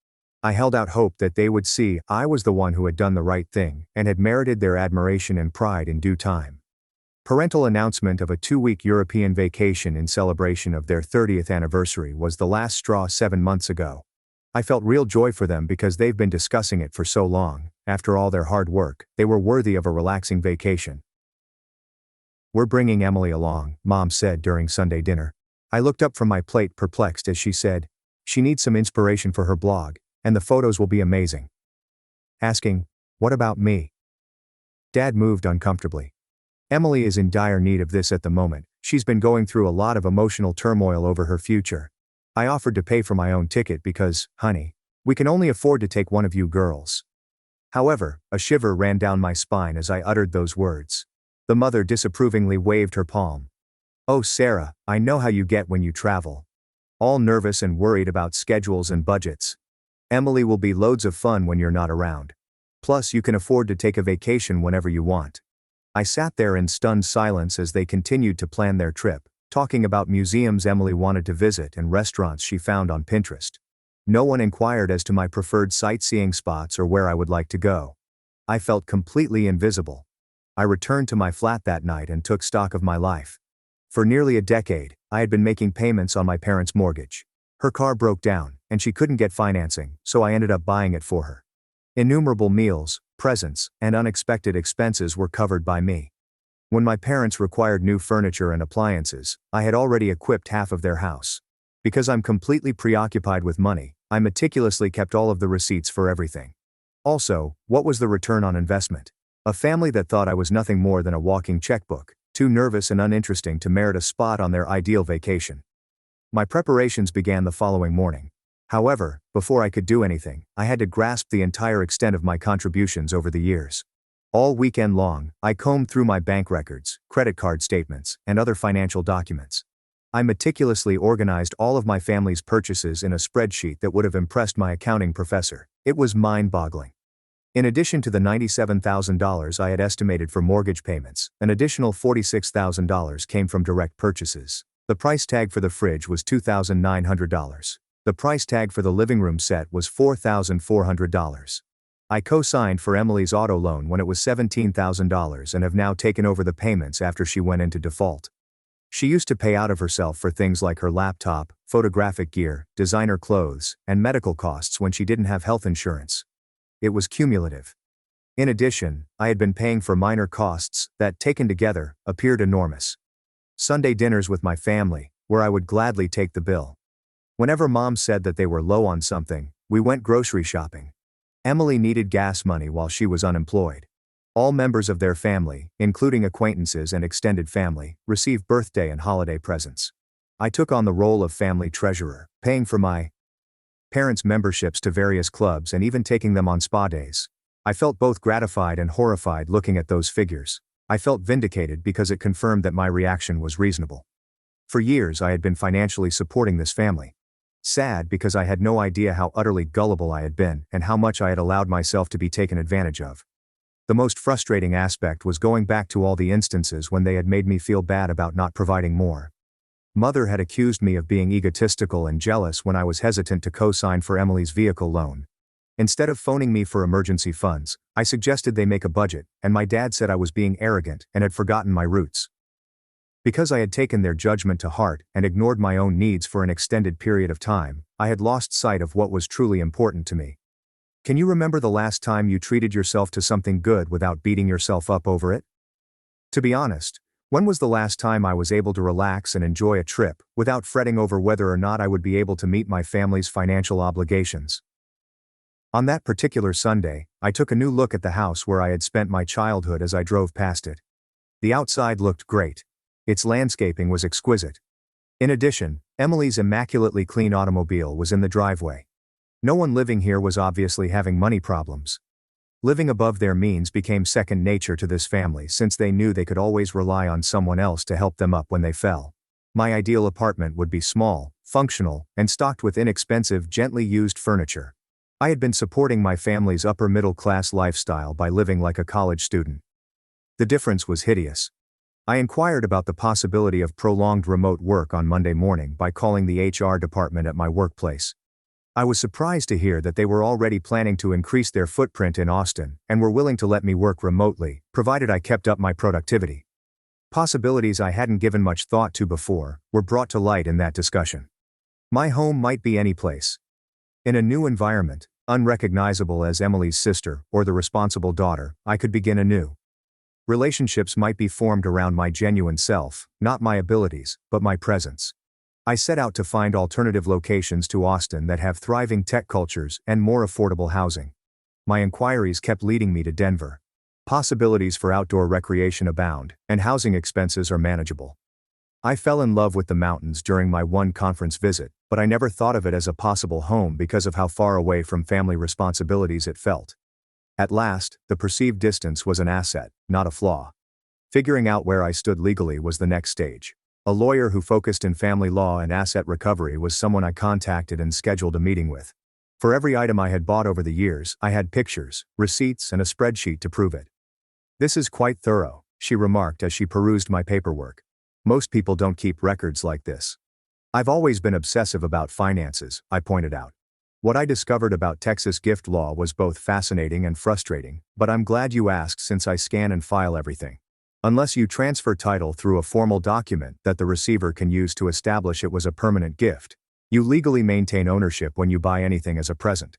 Speaker 1: I held out hope that they would see I was the one who had done the right thing and had merited their admiration and pride in due time. Parental announcement of a 2-week European vacation in celebration of their 30th anniversary was the last straw 7 months ago. I felt real joy for them because they've been discussing it for so long. After all their hard work, they were worthy of a relaxing vacation. "We're bringing Emily along," Mom said during Sunday dinner. I looked up from my plate perplexed as she said, "She needs some inspiration for her blog, and the photos will be amazing." Asking, "What about me?" Dad moved uncomfortably. "Emily is in dire need of this at the moment. She's been going through a lot of emotional turmoil over her future. I offered to pay for my own ticket because, honey, we can only afford to take one of you girls." However, a shiver ran down my spine as I uttered those words. The mother disapprovingly waved her palm. "Oh Sarah, I know how you get when you travel. All nervous and worried about schedules and budgets. Emily will be loads of fun when you're not around. Plus you can afford to take a vacation whenever you want." I sat there in stunned silence as they continued to plan their trip, talking about museums Emily wanted to visit and restaurants she found on Pinterest. No one inquired as to my preferred sightseeing spots or where I would like to go. I felt completely invisible. I returned to my flat that night and took stock of my life. For nearly a decade, I had been making payments on my parents' mortgage. Her car broke down, and she couldn't get financing, so I ended up buying it for her. Innumerable meals, presents, and unexpected expenses were covered by me. When my parents required new furniture and appliances, I had already equipped half of their house. Because I'm completely preoccupied with money, I meticulously kept all of the receipts for everything. Also, what was the return on investment? A family that thought I was nothing more than a walking checkbook, too nervous and uninteresting to merit a spot on their ideal vacation. My preparations began the following morning. However, before I could do anything, I had to grasp the entire extent of my contributions over the years. All weekend long, I combed through my bank records, credit card statements, and other financial documents. I meticulously organized all of my family's purchases in a spreadsheet that would have impressed my accounting professor. It was mind-boggling. In addition to the $97,000 I had estimated for mortgage payments, an additional $46,000 came from direct purchases. The price tag for the fridge was $2,900. The price tag for the living room set was $4,400. I co-signed for Emily's auto loan when it was $17,000 and have now taken over the payments after she went into default. She used to pay out of herself for things like her laptop, photographic gear, designer clothes, and medical costs when she didn't have health insurance. It was cumulative. In addition, I had been paying for minor costs that, taken together, appeared enormous. Sunday dinners with my family, where I would gladly take the bill. Whenever Mom said that they were low on something, we went grocery shopping. Emily needed gas money while she was unemployed. All members of their family, including acquaintances and extended family, received birthday and holiday presents. I took on the role of family treasurer, paying for my parents' memberships to various clubs and even taking them on spa days. I felt both gratified and horrified looking at those figures. I felt vindicated because it confirmed that my reaction was reasonable. For years I had been financially supporting this family. Sad because I had no idea how utterly gullible I had been and how much I had allowed myself to be taken advantage of. The most frustrating aspect was going back to all the instances when they had made me feel bad about not providing more. Mother had accused me of being egotistical and jealous when I was hesitant to co-sign for Emily's vehicle loan. Instead of phoning me for emergency funds, I suggested they make a budget, and my dad said I was being arrogant and had forgotten my roots. Because I had taken their judgment to heart and ignored my own needs for an extended period of time, I had lost sight of what was truly important to me. Can you remember the last time you treated yourself to something good without beating yourself up over it? To be honest, when was the last time I was able to relax and enjoy a trip without fretting over whether or not I would be able to meet my family's financial obligations? On that particular Sunday, I took a new look at the house where I had spent my childhood as I drove past it. The outside looked great. Its landscaping was exquisite. In addition, Emily's immaculately clean automobile was in the driveway. No one living here was obviously having money problems. Living above their means became second nature to this family since they knew they could always rely on someone else to help them up when they fell. My ideal apartment would be small, functional, and stocked with inexpensive, gently used furniture. I had been supporting my family's upper-middle-class lifestyle by living like a college student. The difference was hideous. I inquired about the possibility of prolonged remote work on Monday morning by calling the HR department at my workplace. I was surprised to hear that they were already planning to increase their footprint in Austin and were willing to let me work remotely, provided I kept up my productivity. Possibilities I hadn't given much thought to before were brought to light in that discussion. My home might be any place. In a new environment, unrecognizable as Emily's sister or the responsible daughter, I could begin anew. Relationships might be formed around my genuine self, not my abilities, but my presence. I set out to find alternative locations to Austin that have thriving tech cultures and more affordable housing. My inquiries kept leading me to Denver. Possibilities for outdoor recreation abound, and housing expenses are manageable. I fell in love with the mountains during my one conference visit, but I never thought of it as a possible home because of how far away from family responsibilities it felt. At last, the perceived distance was an asset, not a flaw. Figuring out where I stood legally was the next stage. A lawyer who focused in family law and asset recovery was someone I contacted and scheduled a meeting with. For every item I had bought over the years, I had pictures, receipts, and a spreadsheet to prove it. "This is quite thorough," she remarked as she perused my paperwork. "Most people don't keep records like this." "I've always been obsessive about finances," I pointed out. What I discovered about Texas gift law was both fascinating and frustrating, but I'm glad you asked since I scan and file everything. Unless you transfer title through a formal document that the receiver can use to establish it was a permanent gift, you legally maintain ownership when you buy anything as a present.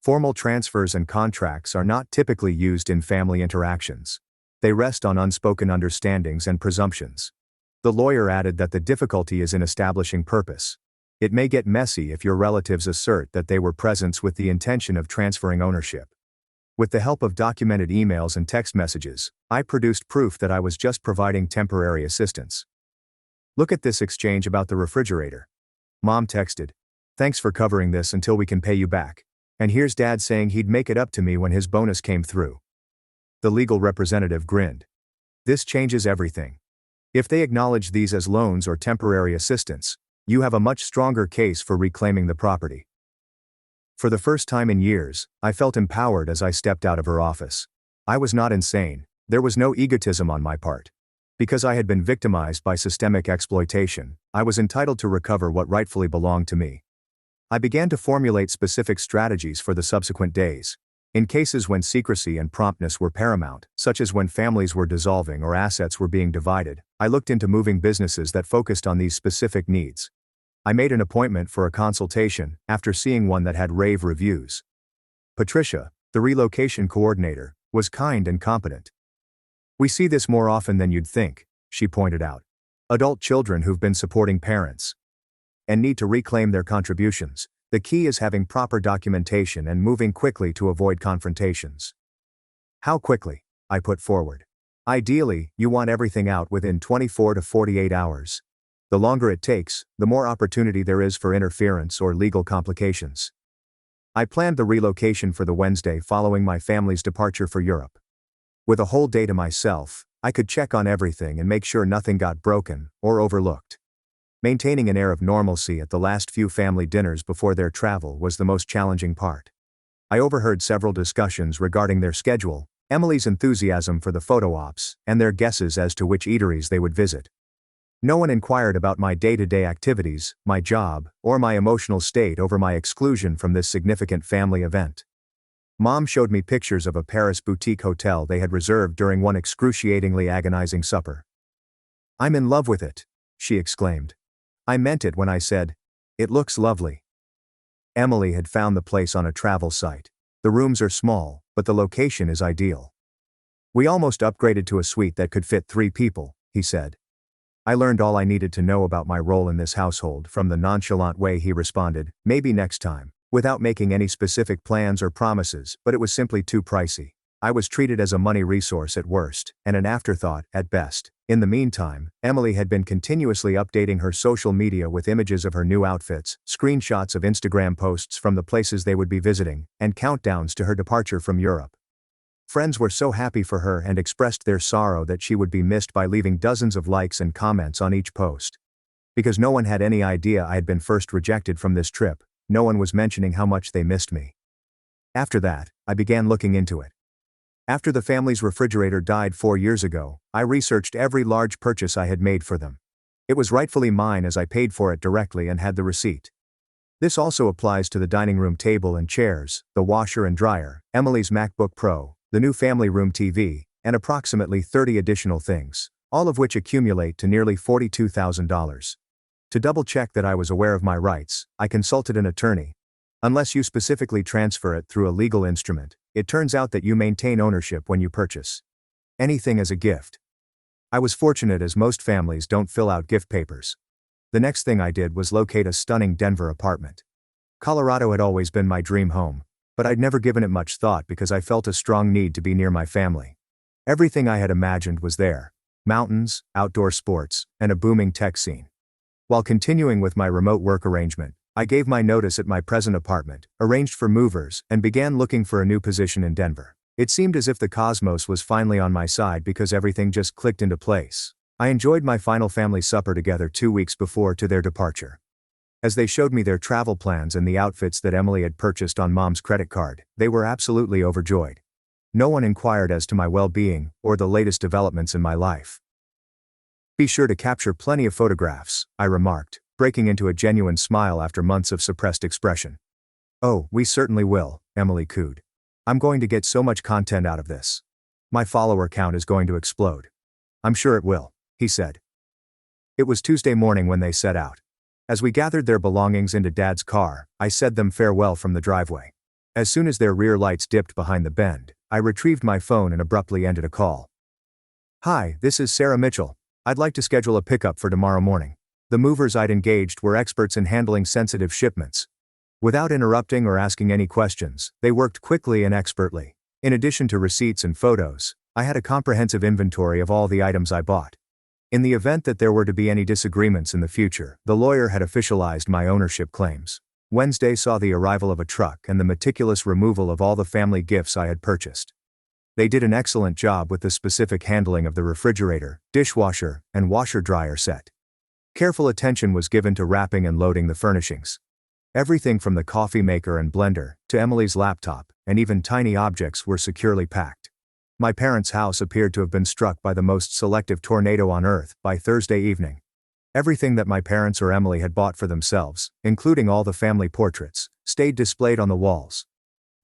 Speaker 1: Formal transfers and contracts are not typically used in family interactions. They rest on unspoken understandings and presumptions. The lawyer added that the difficulty is in establishing purpose. It may get messy if your relatives assert that they were present with the intention of transferring ownership. With the help of documented emails and text messages, I produced proof that I was just providing temporary assistance. "Look at this exchange about the refrigerator." Mom texted, "Thanks for covering this until we can pay you back. And here's Dad saying he'd make it up to me when his bonus came through." The legal representative grinned. "This changes everything. If they acknowledge these as loans or temporary assistance, you have a much stronger case for reclaiming the property." For the first time in years, I felt empowered as I stepped out of her office. I was not insane. There was no egotism on my part. Because I had been victimized by systemic exploitation, I was entitled to recover what rightfully belonged to me. I began to formulate specific strategies for the subsequent days. In cases when secrecy and promptness were paramount, such as when families were dissolving or assets were being divided, I looked into moving businesses that focused on these specific needs. I made an appointment for a consultation after seeing one that had rave reviews. Patricia, the relocation coordinator, was kind and competent. "We see this more often than you'd think," she pointed out. "Adult children who've been supporting parents and need to reclaim their contributions. The key is having proper documentation and moving quickly to avoid confrontations." "How quickly?" I put forward. "Ideally, you want everything out within 24 to 48 hours. The longer it takes, the more opportunity there is for interference or legal complications." I planned the relocation for the Wednesday following my family's departure for Europe. With a whole day to myself, I could check on everything and make sure nothing got broken or overlooked. Maintaining an air of normalcy at the last few family dinners before their travel was the most challenging part. I overheard several discussions regarding their schedule, Emily's enthusiasm for the photo ops, and their guesses as to which eateries they would visit. No one inquired about my day-to-day activities, my job, or my emotional state over my exclusion from this significant family event. Mom showed me pictures of a Paris boutique hotel they had reserved during one excruciatingly agonizing supper. "I'm in love with it," she exclaimed. I meant it when I said, "It looks lovely." Emily had found the place on a travel site. The rooms are small, but the location is ideal. "We almost upgraded to a suite that could fit 3 people, he said. I learned all I needed to know about my role in this household from the nonchalant way he responded, "Maybe next time," without making any specific plans or promises, but it was simply too pricey. I was treated as a money resource at worst, and an afterthought at best. In the meantime, Emily had been continuously updating her social media with images of her new outfits, screenshots of Instagram posts from the places they would be visiting, and countdowns to her departure from Europe. Friends were so happy for her and expressed their sorrow that she would be missed by leaving dozens of likes and comments on each post. Because no one had any idea I had been first rejected from this trip, no one was mentioning how much they missed me. After that, I began looking into it. After the family's refrigerator died 4 years ago, I researched every large purchase I had made for them. It was rightfully mine as I paid for it directly and had the receipt. This also applies to the dining room table and chairs, the washer and dryer, Emily's MacBook Pro, the new family room TV, and approximately 30 additional things, all of which accumulate to nearly $42,000. To double-check that I was aware of my rights, I consulted an attorney. Unless you specifically transfer it through a legal instrument, it turns out that you maintain ownership when you purchase anything as a gift. I was fortunate as most families don't fill out gift papers. The next thing I did was locate a stunning Denver apartment. Colorado had always been my dream home, but I'd never given it much thought because I felt a strong need to be near my family. Everything I had imagined was there: mountains, outdoor sports, and a booming tech scene. While continuing with my remote work arrangement, I gave my notice at my present apartment, arranged for movers, and began looking for a new position in Denver. It seemed as if the cosmos was finally on my side because everything just clicked into place. I enjoyed my final family supper together 2 weeks before to their departure. As they showed me their travel plans and the outfits that Emily had purchased on Mom's credit card, they were absolutely overjoyed. No one inquired as to my well-being or the latest developments in my life. "Be sure to capture plenty of photographs," I remarked, breaking into a genuine smile after months of suppressed expression. "Oh, we certainly will," Emily cooed. "I'm going to get so much content out of this. My follower count is going to explode." "I'm sure it will," he said. It was Tuesday morning when they set out. As we gathered their belongings into Dad's car, I said them farewell from the driveway. As soon as their rear lights dipped behind the bend, I retrieved my phone and abruptly ended a call. "Hi, this is Sarah Mitchell. I'd like to schedule a pickup for tomorrow morning." The movers I'd engaged were experts in handling sensitive shipments. Without interrupting or asking any questions, they worked quickly and expertly. In addition to receipts and photos, I had a comprehensive inventory of all the items I bought. In the event that there were to be any disagreements in the future, the lawyer had officialized my ownership claims. Wednesday saw the arrival of a truck and the meticulous removal of all the family gifts I had purchased. They did an excellent job with the specific handling of the refrigerator, dishwasher, and washer-dryer set. Careful attention was given to wrapping and loading the furnishings. Everything from the coffee maker and blender to Emily's laptop, and even tiny objects, were securely packed. My parents' house appeared to have been struck by the most selective tornado on Earth by Thursday evening. Everything that my parents or Emily had bought for themselves, including all the family portraits, stayed displayed on the walls.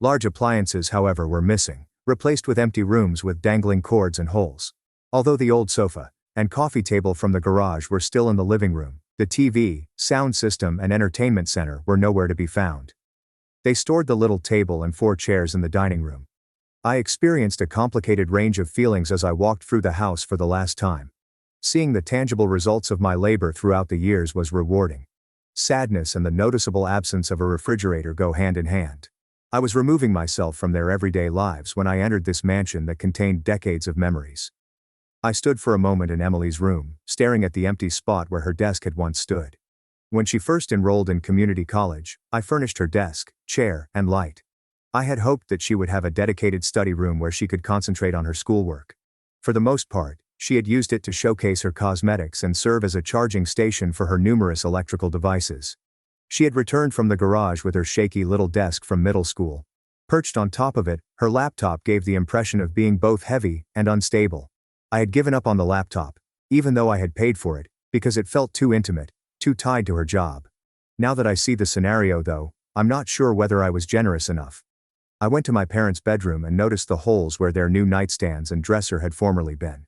Speaker 1: Large appliances, however, were missing, replaced with empty rooms with dangling cords and holes. Although the old sofa and coffee table from the garage were still in the living room, the TV, sound system, and entertainment center were nowhere to be found. They stored the little table and 4 chairs in the dining room. I experienced a complicated range of feelings as I walked through the house for the last time. Seeing the tangible results of my labor throughout the years was rewarding. Sadness and the noticeable absence of a refrigerator go hand in hand. I was removing myself from their everyday lives when I entered this mansion that contained decades of memories. I stood for a moment in Emily's room, staring at the empty spot where her desk had once stood. When she first enrolled in community college, I furnished her desk, chair, and light. I had hoped that she would have a dedicated study room where she could concentrate on her schoolwork. For the most part, she had used it to showcase her cosmetics and serve as a charging station for her numerous electrical devices. She had returned from the garage with her shaky little desk from middle school. Perched on top of it, her laptop gave the impression of being both heavy and unstable. I had given up on the laptop, even though I had paid for it, because it felt too intimate, too tied to her job. Now that I see the scenario, though, I'm not sure whether I was generous enough. I went to my parents' bedroom and noticed the holes where their new nightstands and dresser had formerly been.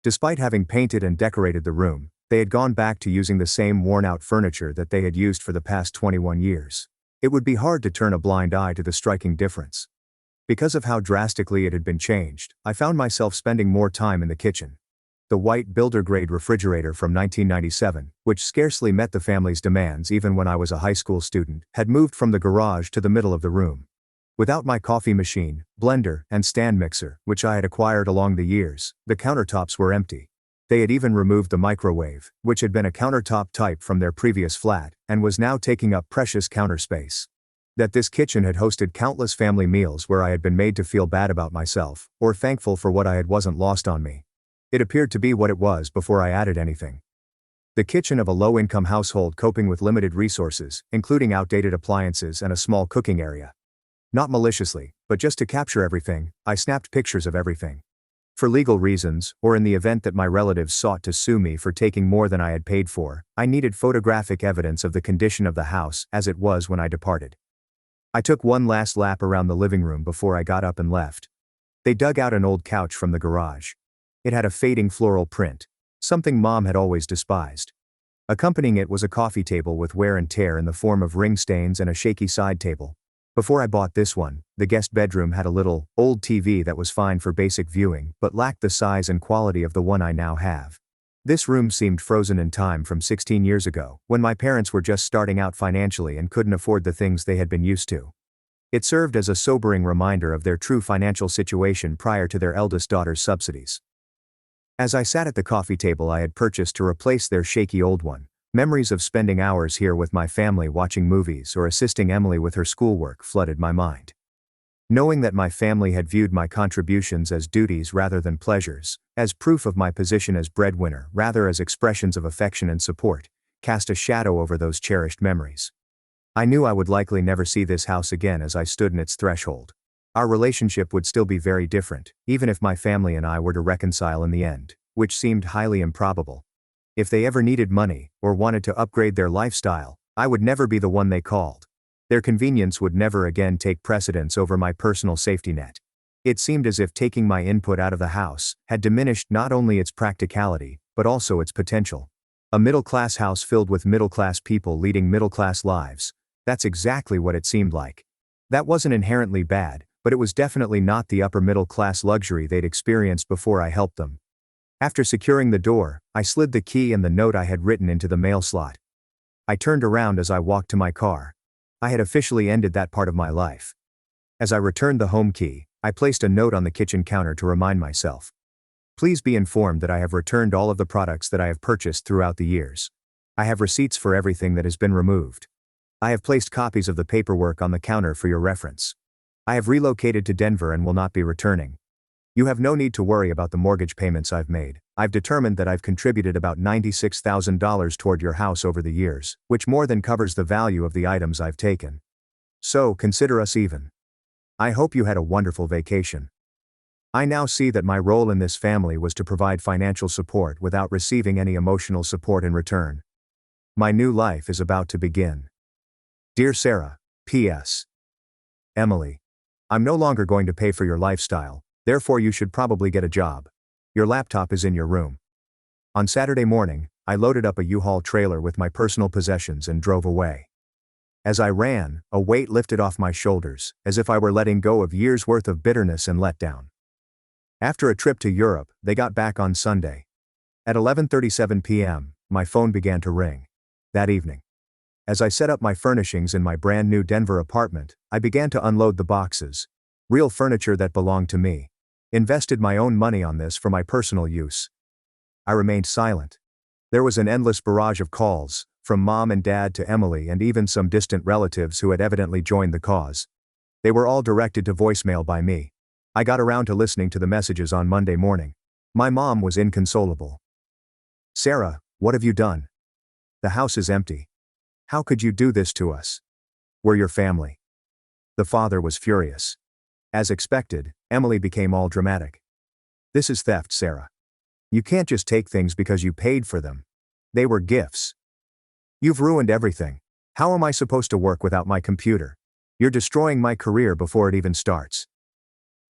Speaker 1: Despite having painted and decorated the room, they had gone back to using the same worn-out furniture that they had used for the past 21 years. It would be hard to turn a blind eye to the striking difference. Because of how drastically it had been changed, I found myself spending more time in the kitchen. The white builder-grade refrigerator from 1997, which scarcely met the family's demands even when I was a high school student, had moved from the garage to the middle of the room. Without my coffee machine, blender, and stand mixer, which I had acquired along the years, the countertops were empty. They had even removed the microwave, which had been a countertop type from their previous flat, and was now taking up precious counter space. That this kitchen had hosted countless family meals where I had been made to feel bad about myself, or thankful for what I had wasn't lost on me. It appeared to be what it was before I added anything. The kitchen of a low-income household coping with limited resources, including outdated appliances and a small cooking area. Not maliciously, but just to capture everything, I snapped pictures of everything. For legal reasons, or in the event that my relatives sought to sue me for taking more than I had paid for, I needed photographic evidence of the condition of the house as it was when I departed. I took one last lap around the living room before I got up and left. They dug out an old couch from the garage. It had a fading floral print, something Mom had always despised. Accompanying it was a coffee table with wear and tear in the form of ring stains and a shaky side table. Before I bought this one, the guest bedroom had a little, old TV that was fine for basic viewing but lacked the size and quality of the one I now have. This room seemed frozen in time from 16 years ago, when my parents were just starting out financially and couldn't afford the things they had been used to. It served as a sobering reminder of their true financial situation prior to their eldest daughter's subsidies. As I sat at the coffee table I had purchased to replace their shaky old one, memories of spending hours here with my family watching movies or assisting Emily with her schoolwork flooded my mind. Knowing that my family had viewed my contributions as duties rather than pleasures, as proof of my position as breadwinner rather as expressions of affection and support, cast a shadow over those cherished memories. I knew I would likely never see this house again as I stood in its threshold. Our relationship would still be very different, even if my family and I were to reconcile in the end, which seemed highly improbable. If they ever needed money, or wanted to upgrade their lifestyle, I would never be the one they called. Their convenience would never again take precedence over my personal safety net. It seemed as if taking my input out of the house had diminished not only its practicality, but also its potential. A middle-class house filled with middle-class people leading middle-class lives. That's exactly what it seemed like. That wasn't inherently bad, but it was definitely not the upper middle-class luxury they'd experienced before I helped them. After securing the door, I slid the key and the note I had written into the mail slot. I turned around as I walked to my car. I had officially ended that part of my life. As I returned the home key, I placed a note on the kitchen counter to remind myself. Please be informed that I have returned all of the products that I have purchased throughout the years. I have receipts for everything that has been removed. I have placed copies of the paperwork on the counter for your reference. I have relocated to Denver and will not be returning. You have no need to worry about the mortgage payments I've made. I've determined that I've contributed about $96,000 toward your house over the years, which more than covers the value of the items I've taken. So, consider us even. I hope you had a wonderful vacation. I now see that my role in this family was to provide financial support without receiving any emotional support in return. My new life is about to begin. Dear Sarah, P.S. Emily. I'm no longer going to pay for your lifestyle, therefore you should probably get a job. Your laptop is in your room. On Saturday morning, I loaded up a U-Haul trailer with my personal possessions and drove away. As I ran, a weight lifted off my shoulders, as if I were letting go of years' worth of bitterness and letdown. After a trip to Europe, they got back on Sunday. At 11:37 p.m., my phone began to ring. That evening. As I set up my furnishings in my brand new Denver apartment, I began to unload the boxes. Real furniture that belonged to me. Invested my own money on this for my personal use. I remained silent. There was an endless barrage of calls, from Mom and Dad to Emily and even some distant relatives who had evidently joined the cause. They were all directed to voicemail by me. I got around to listening to the messages on Monday morning. My mom was inconsolable. Sarah, what have you done? The house is empty. How could you do this to us? We're your family. The father was furious. As expected, Emily became all dramatic. This is theft, Sarah. You can't just take things because you paid for them. They were gifts. You've ruined everything. How am I supposed to work without my computer? You're destroying my career before it even starts.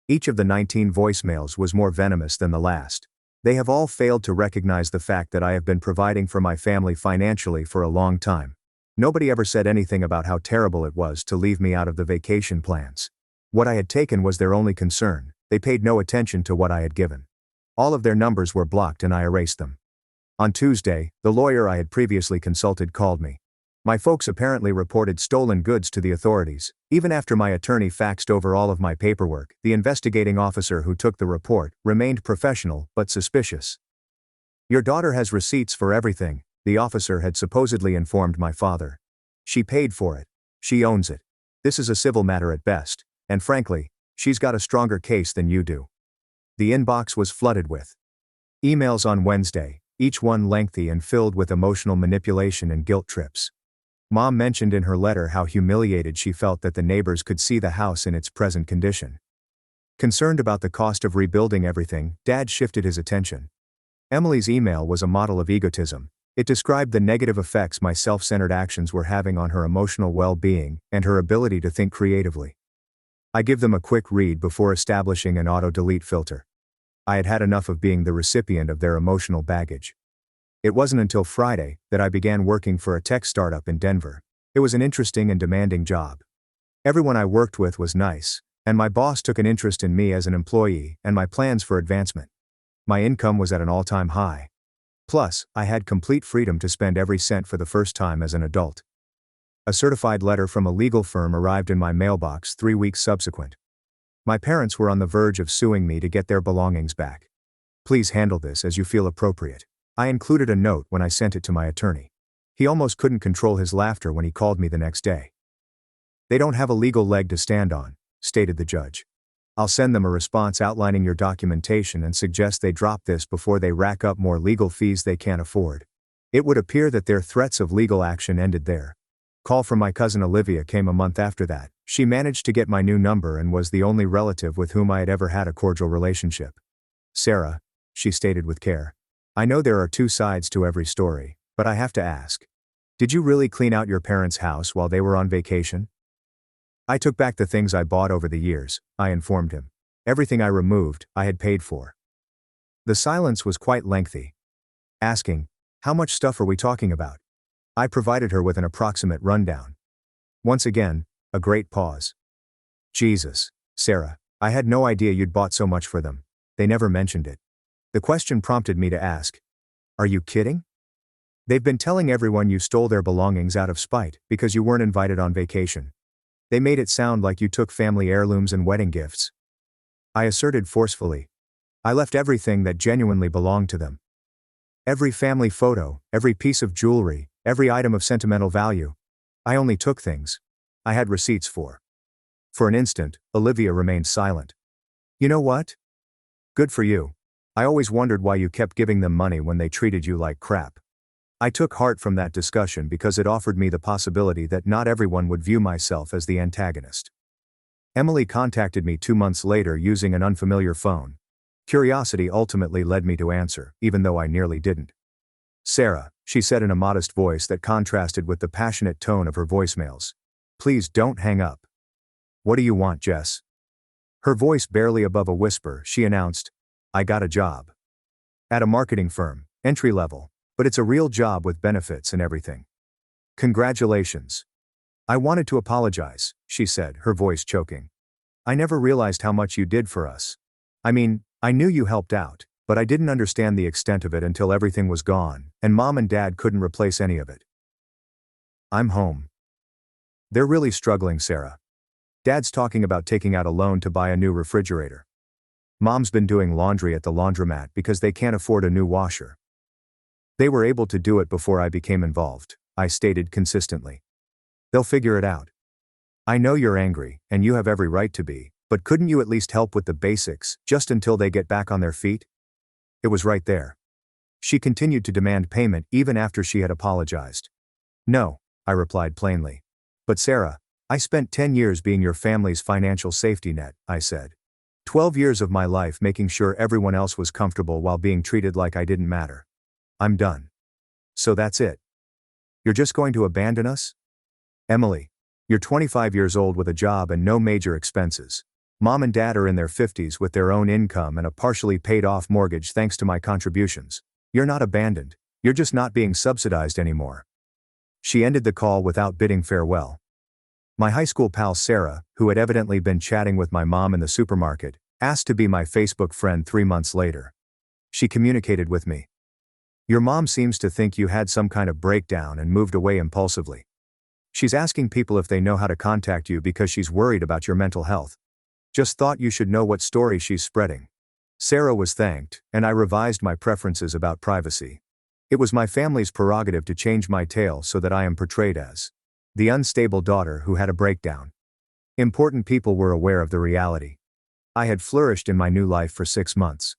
Speaker 1: Each of the 19 voicemails was more venomous than the last. They have all failed to recognize the fact that I have been providing for my family financially for a long time. Nobody ever said anything about how terrible it was to leave me out of the vacation plans. What I had taken was their only concern. They paid no attention to what I had given. All of their numbers were blocked and I erased them. On Tuesday, the lawyer I had previously consulted called me. My folks apparently reported stolen goods to the authorities. Even after my attorney faxed over all of my paperwork, the investigating officer who took the report remained professional but suspicious. Your daughter has receipts for everything, the officer had supposedly informed my father. She paid for it. She owns it. This is a civil matter at best, and frankly, she's got a stronger case than you do. The inbox was flooded with emails on Wednesday, each one lengthy and filled with emotional manipulation and guilt trips. Mom mentioned in her letter how humiliated she felt that the neighbors could see the house in its present condition. Concerned about the cost of rebuilding everything, Dad shifted his attention. Emily's email was a model of egotism. It described the negative effects my self-centered actions were having on her emotional well-being and her ability to think creatively. I give them a quick read before establishing an auto-delete filter. I had had enough of being the recipient of their emotional baggage. It wasn't until Friday that I began working for a tech startup in Denver. It was an interesting and demanding job. Everyone I worked with was nice, and my boss took an interest in me as an employee and my plans for advancement. My income was at an all-time high. Plus, I had complete freedom to spend every cent for the first time as an adult. A certified letter from a legal firm arrived in my mailbox 3 weeks subsequent. My parents were on the verge of suing me to get their belongings back. Please handle this as you feel appropriate. I included a note when I sent it to my attorney. He almost couldn't control his laughter when he called me the next day. They don't have a legal leg to stand on, stated the judge. I'll send them a response outlining your documentation and suggest they drop this before they rack up more legal fees they can't afford. It would appear that their threats of legal action ended there. Call from my cousin Olivia came a month after that. She managed to get my new number and was the only relative with whom I had ever had a cordial relationship. Sarah, she stated with care. I know there are two sides to every story, but I have to ask. Did you really clean out your parents' house while they were on vacation? I took back the things I bought over the years, I informed him. Everything I removed, I had paid for. The silence was quite lengthy. Asking, how much stuff are we talking about? I provided her with an approximate rundown. Once again, a great pause. Jesus, Sarah, I had no idea you'd bought so much for them. They never mentioned it. The question prompted me to ask, are you kidding? They've been telling everyone you stole their belongings out of spite because you weren't invited on vacation. They made it sound like you took family heirlooms and wedding gifts. I asserted forcefully. I left everything that genuinely belonged to them. Every family photo, every piece of jewelry, every item of sentimental value. I only took things I had receipts for. For an instant, Olivia remained silent. You know what? Good for you. I always wondered why you kept giving them money when they treated you like crap. I took heart from that discussion because it offered me the possibility that not everyone would view myself as the antagonist. Emily contacted me 2 months later using an unfamiliar phone. Curiosity ultimately led me to answer, even though I nearly didn't. Sarah, she said in a modest voice that contrasted with the passionate tone of her voicemails. Please don't hang up. What do you want, Jess? Her voice barely above a whisper, she announced, I got a job. At a marketing firm, entry level. But it's a real job with benefits and everything. Congratulations. I wanted to apologize, she said, her voice choking. I never realized how much you did for us. I mean, I knew you helped out, but I didn't understand the extent of it until everything was gone, and Mom and Dad couldn't replace any of it. I'm home. They're really struggling, Sarah. Dad's talking about taking out a loan to buy a new refrigerator. Mom's been doing laundry at the laundromat because they can't afford a new washer. They were able to do it before I became involved, I stated consistently. They'll figure it out. I know you're angry, and you have every right to be, but couldn't you at least help with the basics, just until they get back on their feet? It was right there. She continued to demand payment even after she had apologized. No, I replied plainly. But Sarah, I spent 10 years being your family's financial safety net, I said. 12 years of my life making sure everyone else was comfortable while being treated like I didn't matter. I'm done. So that's it. You're just going to abandon us? Emily, you're 25 years old with a job and no major expenses. Mom and Dad are in their 50s with their own income and a partially paid off mortgage thanks to my contributions. You're not abandoned. You're just not being subsidized anymore. She ended the call without bidding farewell. My high school pal Sarah, who had evidently been chatting with my mom in the supermarket, asked to be my Facebook friend 3 months later. She communicated with me. Your mom seems to think you had some kind of breakdown and moved away impulsively. She's asking people if they know how to contact you because she's worried about your mental health. Just thought you should know what story she's spreading." Sarah was thanked, and I revised my preferences about privacy. It was my family's prerogative to change my tale so that I am portrayed as the unstable daughter who had a breakdown. Important people were aware of the reality. I had flourished in my new life for 6 months.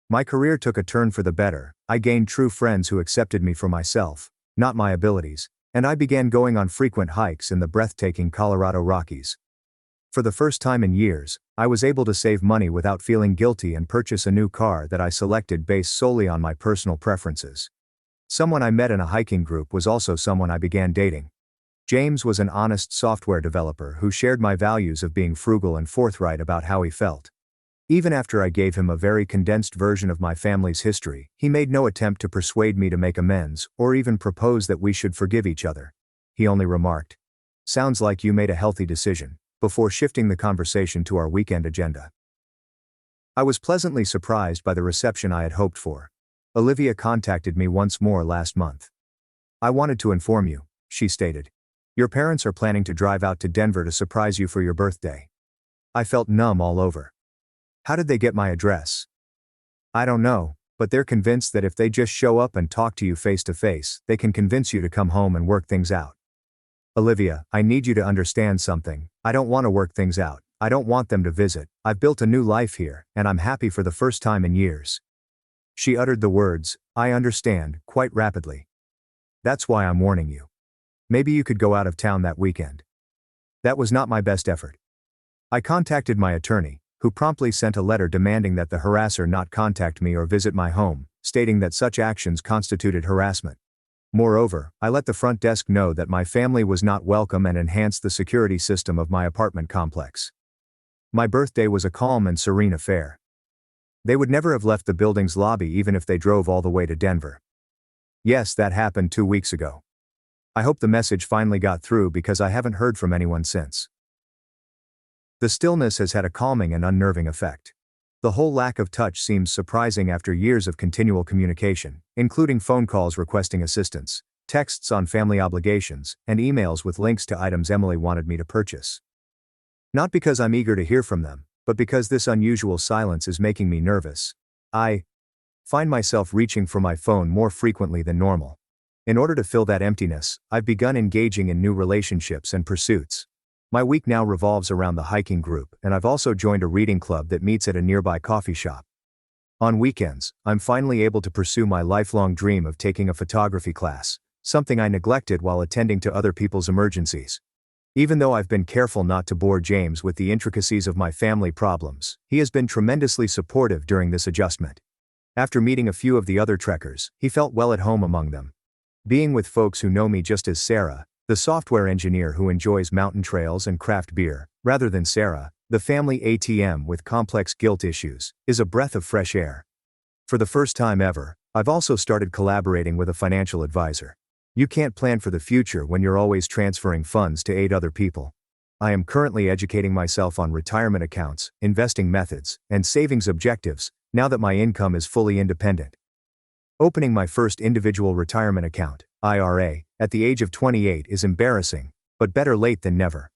Speaker 1: My career took a turn for the better. I gained true friends who accepted me for myself, not my abilities, and I began going on frequent hikes in the breathtaking Colorado Rockies. For the first time in years, I was able to save money without feeling guilty and purchase a new car that I selected based solely on my personal preferences. Someone I met in a hiking group was also someone I began dating. James was an honest software developer who shared my values of being frugal and forthright about how he felt. Even after I gave him a very condensed version of my family's history, he made no attempt to persuade me to make amends or even propose that we should forgive each other. He only remarked, "Sounds like you made a healthy decision," before shifting the conversation to our weekend agenda. I was pleasantly surprised by the reception I had hoped for. Olivia contacted me once more last month. "I wanted to inform you," she stated. "Your parents are planning to drive out to Denver to surprise you for your birthday." I felt numb all over. "How did they get my address?" "I don't know, but they're convinced that if they just show up and talk to you face to face, they can convince you to come home and work things out." "Olivia, I need you to understand something. I don't want to work things out. I don't want them to visit. I've built a new life here, and I'm happy for the first time in years." She uttered the words, "I understand," quite rapidly. "That's why I'm warning you. Maybe you could go out of town that weekend." That was not my best effort. I contacted my attorney, who promptly sent a letter demanding that the harasser not contact me or visit my home, stating that such actions constituted harassment. Moreover, I let the front desk know that my family was not welcome and enhanced the security system of my apartment complex. My birthday was a calm and serene affair. They would never have left the building's lobby even if they drove all the way to Denver. Yes, that happened 2 weeks ago. I hope the message finally got through because I haven't heard from anyone since. The stillness has had a calming and unnerving effect. The whole lack of touch seems surprising after years of continual communication, including phone calls requesting assistance, texts on family obligations, and emails with links to items Emily wanted me to purchase. Not because I'm eager to hear from them, but because this unusual silence is making me nervous. I find myself reaching for my phone more frequently than normal. In order to fill that emptiness, I've begun engaging in new relationships and pursuits. My week now revolves around the hiking group, and I've also joined a reading club that meets at a nearby coffee shop. On weekends, I'm finally able to pursue my lifelong dream of taking a photography class, something I neglected while attending to other people's emergencies. Even though I've been careful not to bore James with the intricacies of my family problems, he has been tremendously supportive during this adjustment. After meeting a few of the other trekkers, he felt well at home among them. Being with folks who know me just as Sarah, the software engineer who enjoys mountain trails and craft beer, rather than Sarah, the family ATM with complex guilt issues, is a breath of fresh air. For the first time ever, I've also started collaborating with a financial advisor. You can't plan for the future when you're always transferring funds to aid other people. I am currently educating myself on retirement accounts, investing methods, and savings objectives, now that my income is fully independent. Opening my first individual retirement account, IRA, at the age of 28 is embarrassing, but better late than never.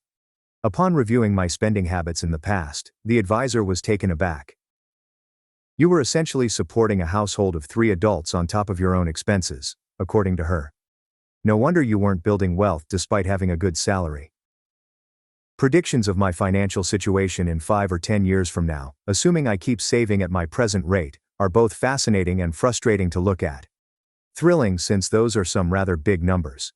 Speaker 1: Upon reviewing my spending habits in the past, the advisor was taken aback. "You were essentially supporting a household of 3 adults on top of your own expenses," according to her. "No wonder you weren't building wealth despite having a good salary." Predictions of my financial situation in 5 or 10 years from now, assuming I keep saving at my present rate, are both fascinating and frustrating to look at. Thrilling since those are some rather big numbers.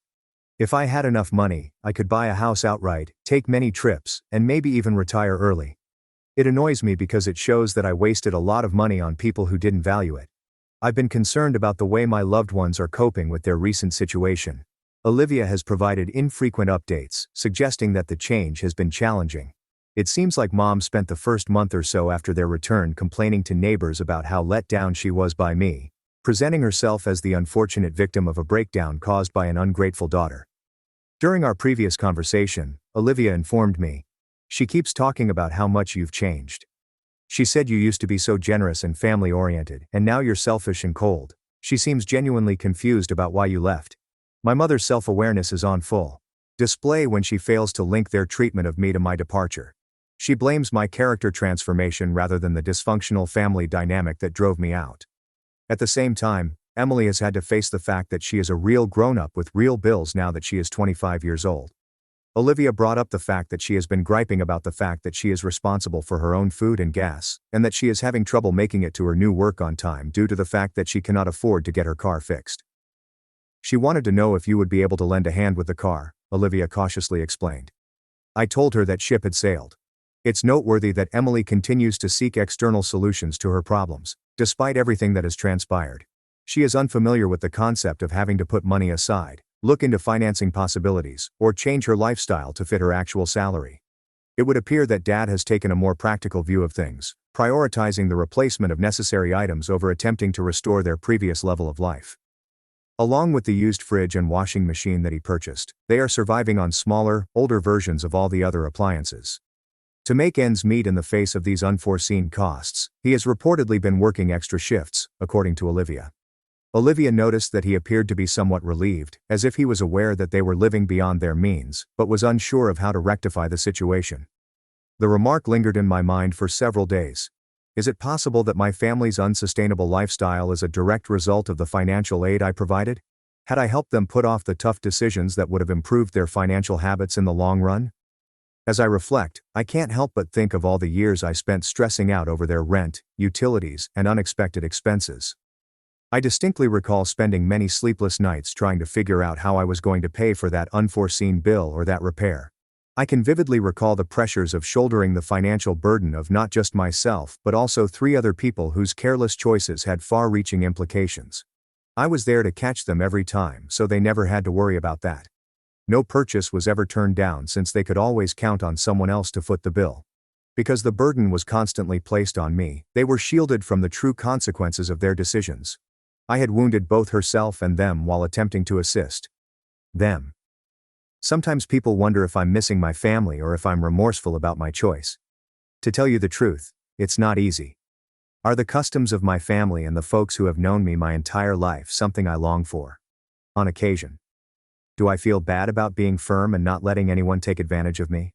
Speaker 1: If I had enough money, I could buy a house outright, take many trips, and maybe even retire early. It annoys me because it shows that I wasted a lot of money on people who didn't value it. I've been concerned about the way my loved ones are coping with their recent situation. Olivia has provided infrequent updates, suggesting that the change has been challenging. It seems like Mom spent the first month or so after their return complaining to neighbors about how let down she was by me, presenting herself as the unfortunate victim of a breakdown caused by an ungrateful daughter. During our previous conversation, Olivia informed me, "She keeps talking about how much you've changed. She said you used to be so generous and family-oriented, and now you're selfish and cold. She seems genuinely confused about why you left. My mother's self-awareness is on full display when she fails to link their treatment of me to my departure. She blames my character transformation rather than the dysfunctional family dynamic that drove me out. At the same time, Emily has had to face the fact that she is a real grown-up with real bills now that she is 25 years old. Olivia brought up the fact that she has been griping about the fact that she is responsible for her own food and gas, and that she is having trouble making it to her new work on time due to the fact that she cannot afford to get her car fixed. She wanted to know if you would be able to lend a hand with the car, Olivia cautiously explained. I told her that ship had sailed. It's noteworthy that Emily continues to seek external solutions to her problems, despite everything that has transpired. She is unfamiliar with the concept of having to put money aside, look into financing possibilities, or change her lifestyle to fit her actual salary. It would appear that Dad has taken a more practical view of things, prioritizing the replacement of necessary items over attempting to restore their previous level of life. Along with the used fridge and washing machine that he purchased, they are surviving on smaller, older versions of all the other appliances. To make ends meet in the face of these unforeseen costs, he has reportedly been working extra shifts, according to Olivia. Olivia noticed that he appeared to be somewhat relieved, as if he was aware that they were living beyond their means, but was unsure of how to rectify the situation. The remark lingered in my mind for several days. Is it possible that my family's unsustainable lifestyle is a direct result of the financial aid I provided? Had I helped them put off the tough decisions that would have improved their financial habits in the long run? As I reflect, I can't help but think of all the years I spent stressing out over their rent, utilities, and unexpected expenses. I distinctly recall spending many sleepless nights trying to figure out how I was going to pay for that unforeseen bill or that repair. I can vividly recall the pressures of shouldering the financial burden of not just myself but also 3 other people whose careless choices had far-reaching implications. I was there to catch them every time, so they never had to worry about that. No purchase was ever turned down since they could always count on someone else to foot the bill. Because the burden was constantly placed on me, they were shielded from the true consequences of their decisions. I had wounded both herself and them while attempting to assist them. Sometimes people wonder if I'm missing my family or if I'm remorseful about my choice. To tell you the truth, it's not easy. Are the customs of my family and the folks who have known me my entire life something I long for? On occasion. Do I feel bad about being firm and not letting anyone take advantage of me?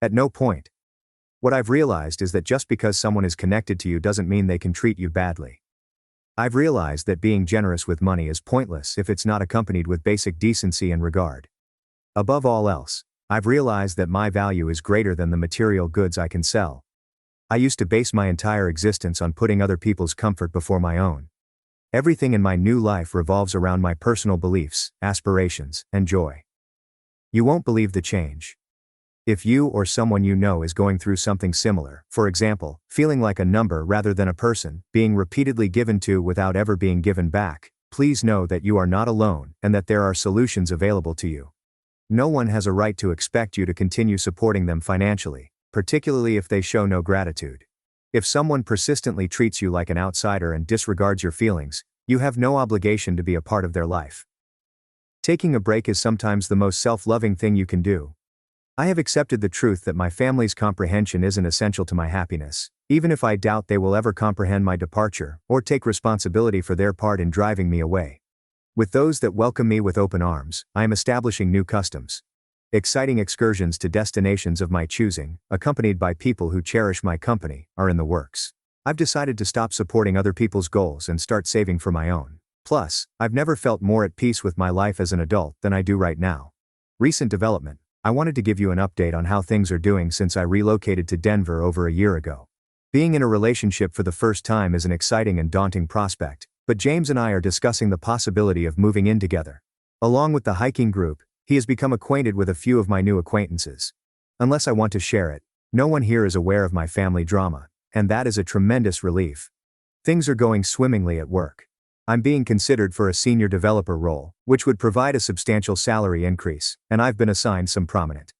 Speaker 1: At no point. What I've realized is that just because someone is connected to you doesn't mean they can treat you badly. I've realized that being generous with money is pointless if it's not accompanied with basic decency and regard. Above all else, I've realized that my value is greater than the material goods I can sell. I used to base my entire existence on putting other people's comfort before my own. Everything in my new life revolves around my personal beliefs, aspirations, and joy. You won't believe the change. If you or someone you know is going through something similar, for example, feeling like a number rather than a person, being repeatedly given to without ever being given back, please know that you are not alone and that there are solutions available to you. No one has a right to expect you to continue supporting them financially, particularly if they show no gratitude. If someone persistently treats you like an outsider and disregards your feelings, you have no obligation to be a part of their life. Taking a break is sometimes the most self-loving thing you can do. I have accepted the truth that my family's comprehension isn't essential to my happiness, even if I doubt they will ever comprehend my departure or take responsibility for their part in driving me away. With those that welcome me with open arms, I am establishing new customs. Exciting excursions to destinations of my choosing, accompanied by people who cherish my company, are in the works. I've decided to stop supporting other people's goals and start saving for my own. Plus, I've never felt more at peace with my life as an adult than I do right now. Recent development. I wanted to give you an update on how things are doing since I relocated to Denver over a year ago. Being in a relationship for the first time is an exciting and daunting prospect, but James and I are discussing the possibility of moving in together. Along with the hiking group, he has become acquainted with a few of my new acquaintances. Unless I want to share it, no one here is aware of my family drama, and that is a tremendous relief. Things are going swimmingly at work. I'm being considered for a senior developer role, which would provide a substantial salary increase, and I've been assigned some prominent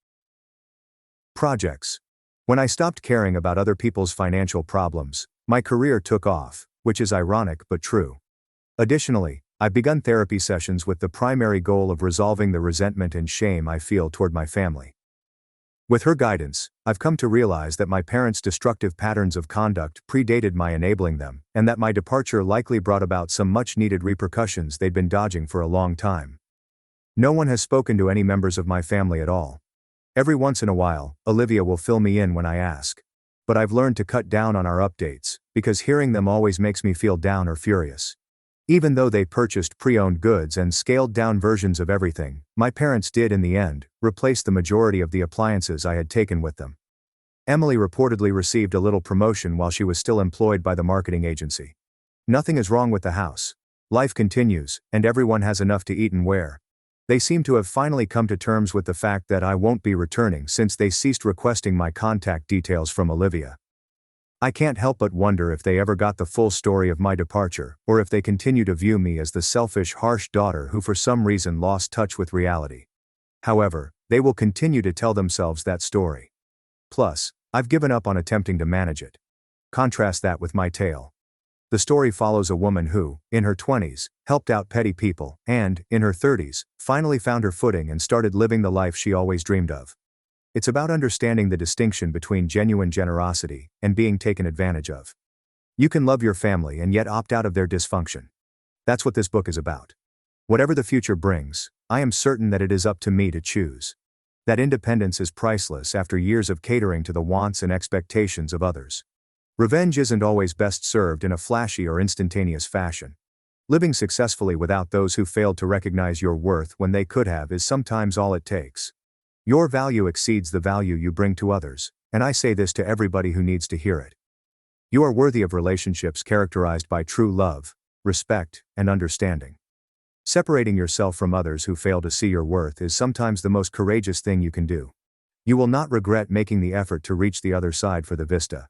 Speaker 1: projects. When I stopped caring about other people's financial problems, my career took off, which is ironic but true. Additionally, I've begun therapy sessions with the primary goal of resolving the resentment and shame I feel toward my family. With her guidance, I've come to realize that my parents' destructive patterns of conduct predated my enabling them, and that my departure likely brought about some much-needed repercussions they'd been dodging for a long time. No one has spoken to any members of my family at all. Every once in a while, Olivia will fill me in when I ask. But I've learned to cut down on our updates, because hearing them always makes me feel down or furious. Even though they purchased pre-owned goods and scaled-down versions of everything, my parents did in the end replace the majority of the appliances I had taken with them. Emily reportedly received a little promotion while she was still employed by the marketing agency. Nothing is wrong with the house. Life continues, and everyone has enough to eat and wear. They seem to have finally come to terms with the fact that I won't be returning since they ceased requesting my contact details from Olivia. I can't help but wonder if they ever got the full story of my departure, or if they continue to view me as the selfish, harsh daughter who for some reason lost touch with reality. However, they will continue to tell themselves that story. Plus, I've given up on attempting to manage it. Contrast that with my tale. The story follows a woman who, in her 20s, helped out petty people, and, in her 30s, finally found her footing and started living the life she always dreamed of. It's about understanding the distinction between genuine generosity and being taken advantage of. You can love your family and yet opt out of their dysfunction. That's what this book is about. Whatever the future brings, I am certain that it is up to me to choose. That independence is priceless after years of catering to the wants and expectations of others. Revenge isn't always best served in a flashy or instantaneous fashion. Living successfully without those who failed to recognize your worth when they could have is sometimes all it takes. Your value exceeds the value you bring to others, and I say this to everybody who needs to hear it. You are worthy of relationships characterized by true love, respect, and understanding. Separating yourself from others who fail to see your worth is sometimes the most courageous thing you can do. You will not regret making the effort to reach the other side for the vista.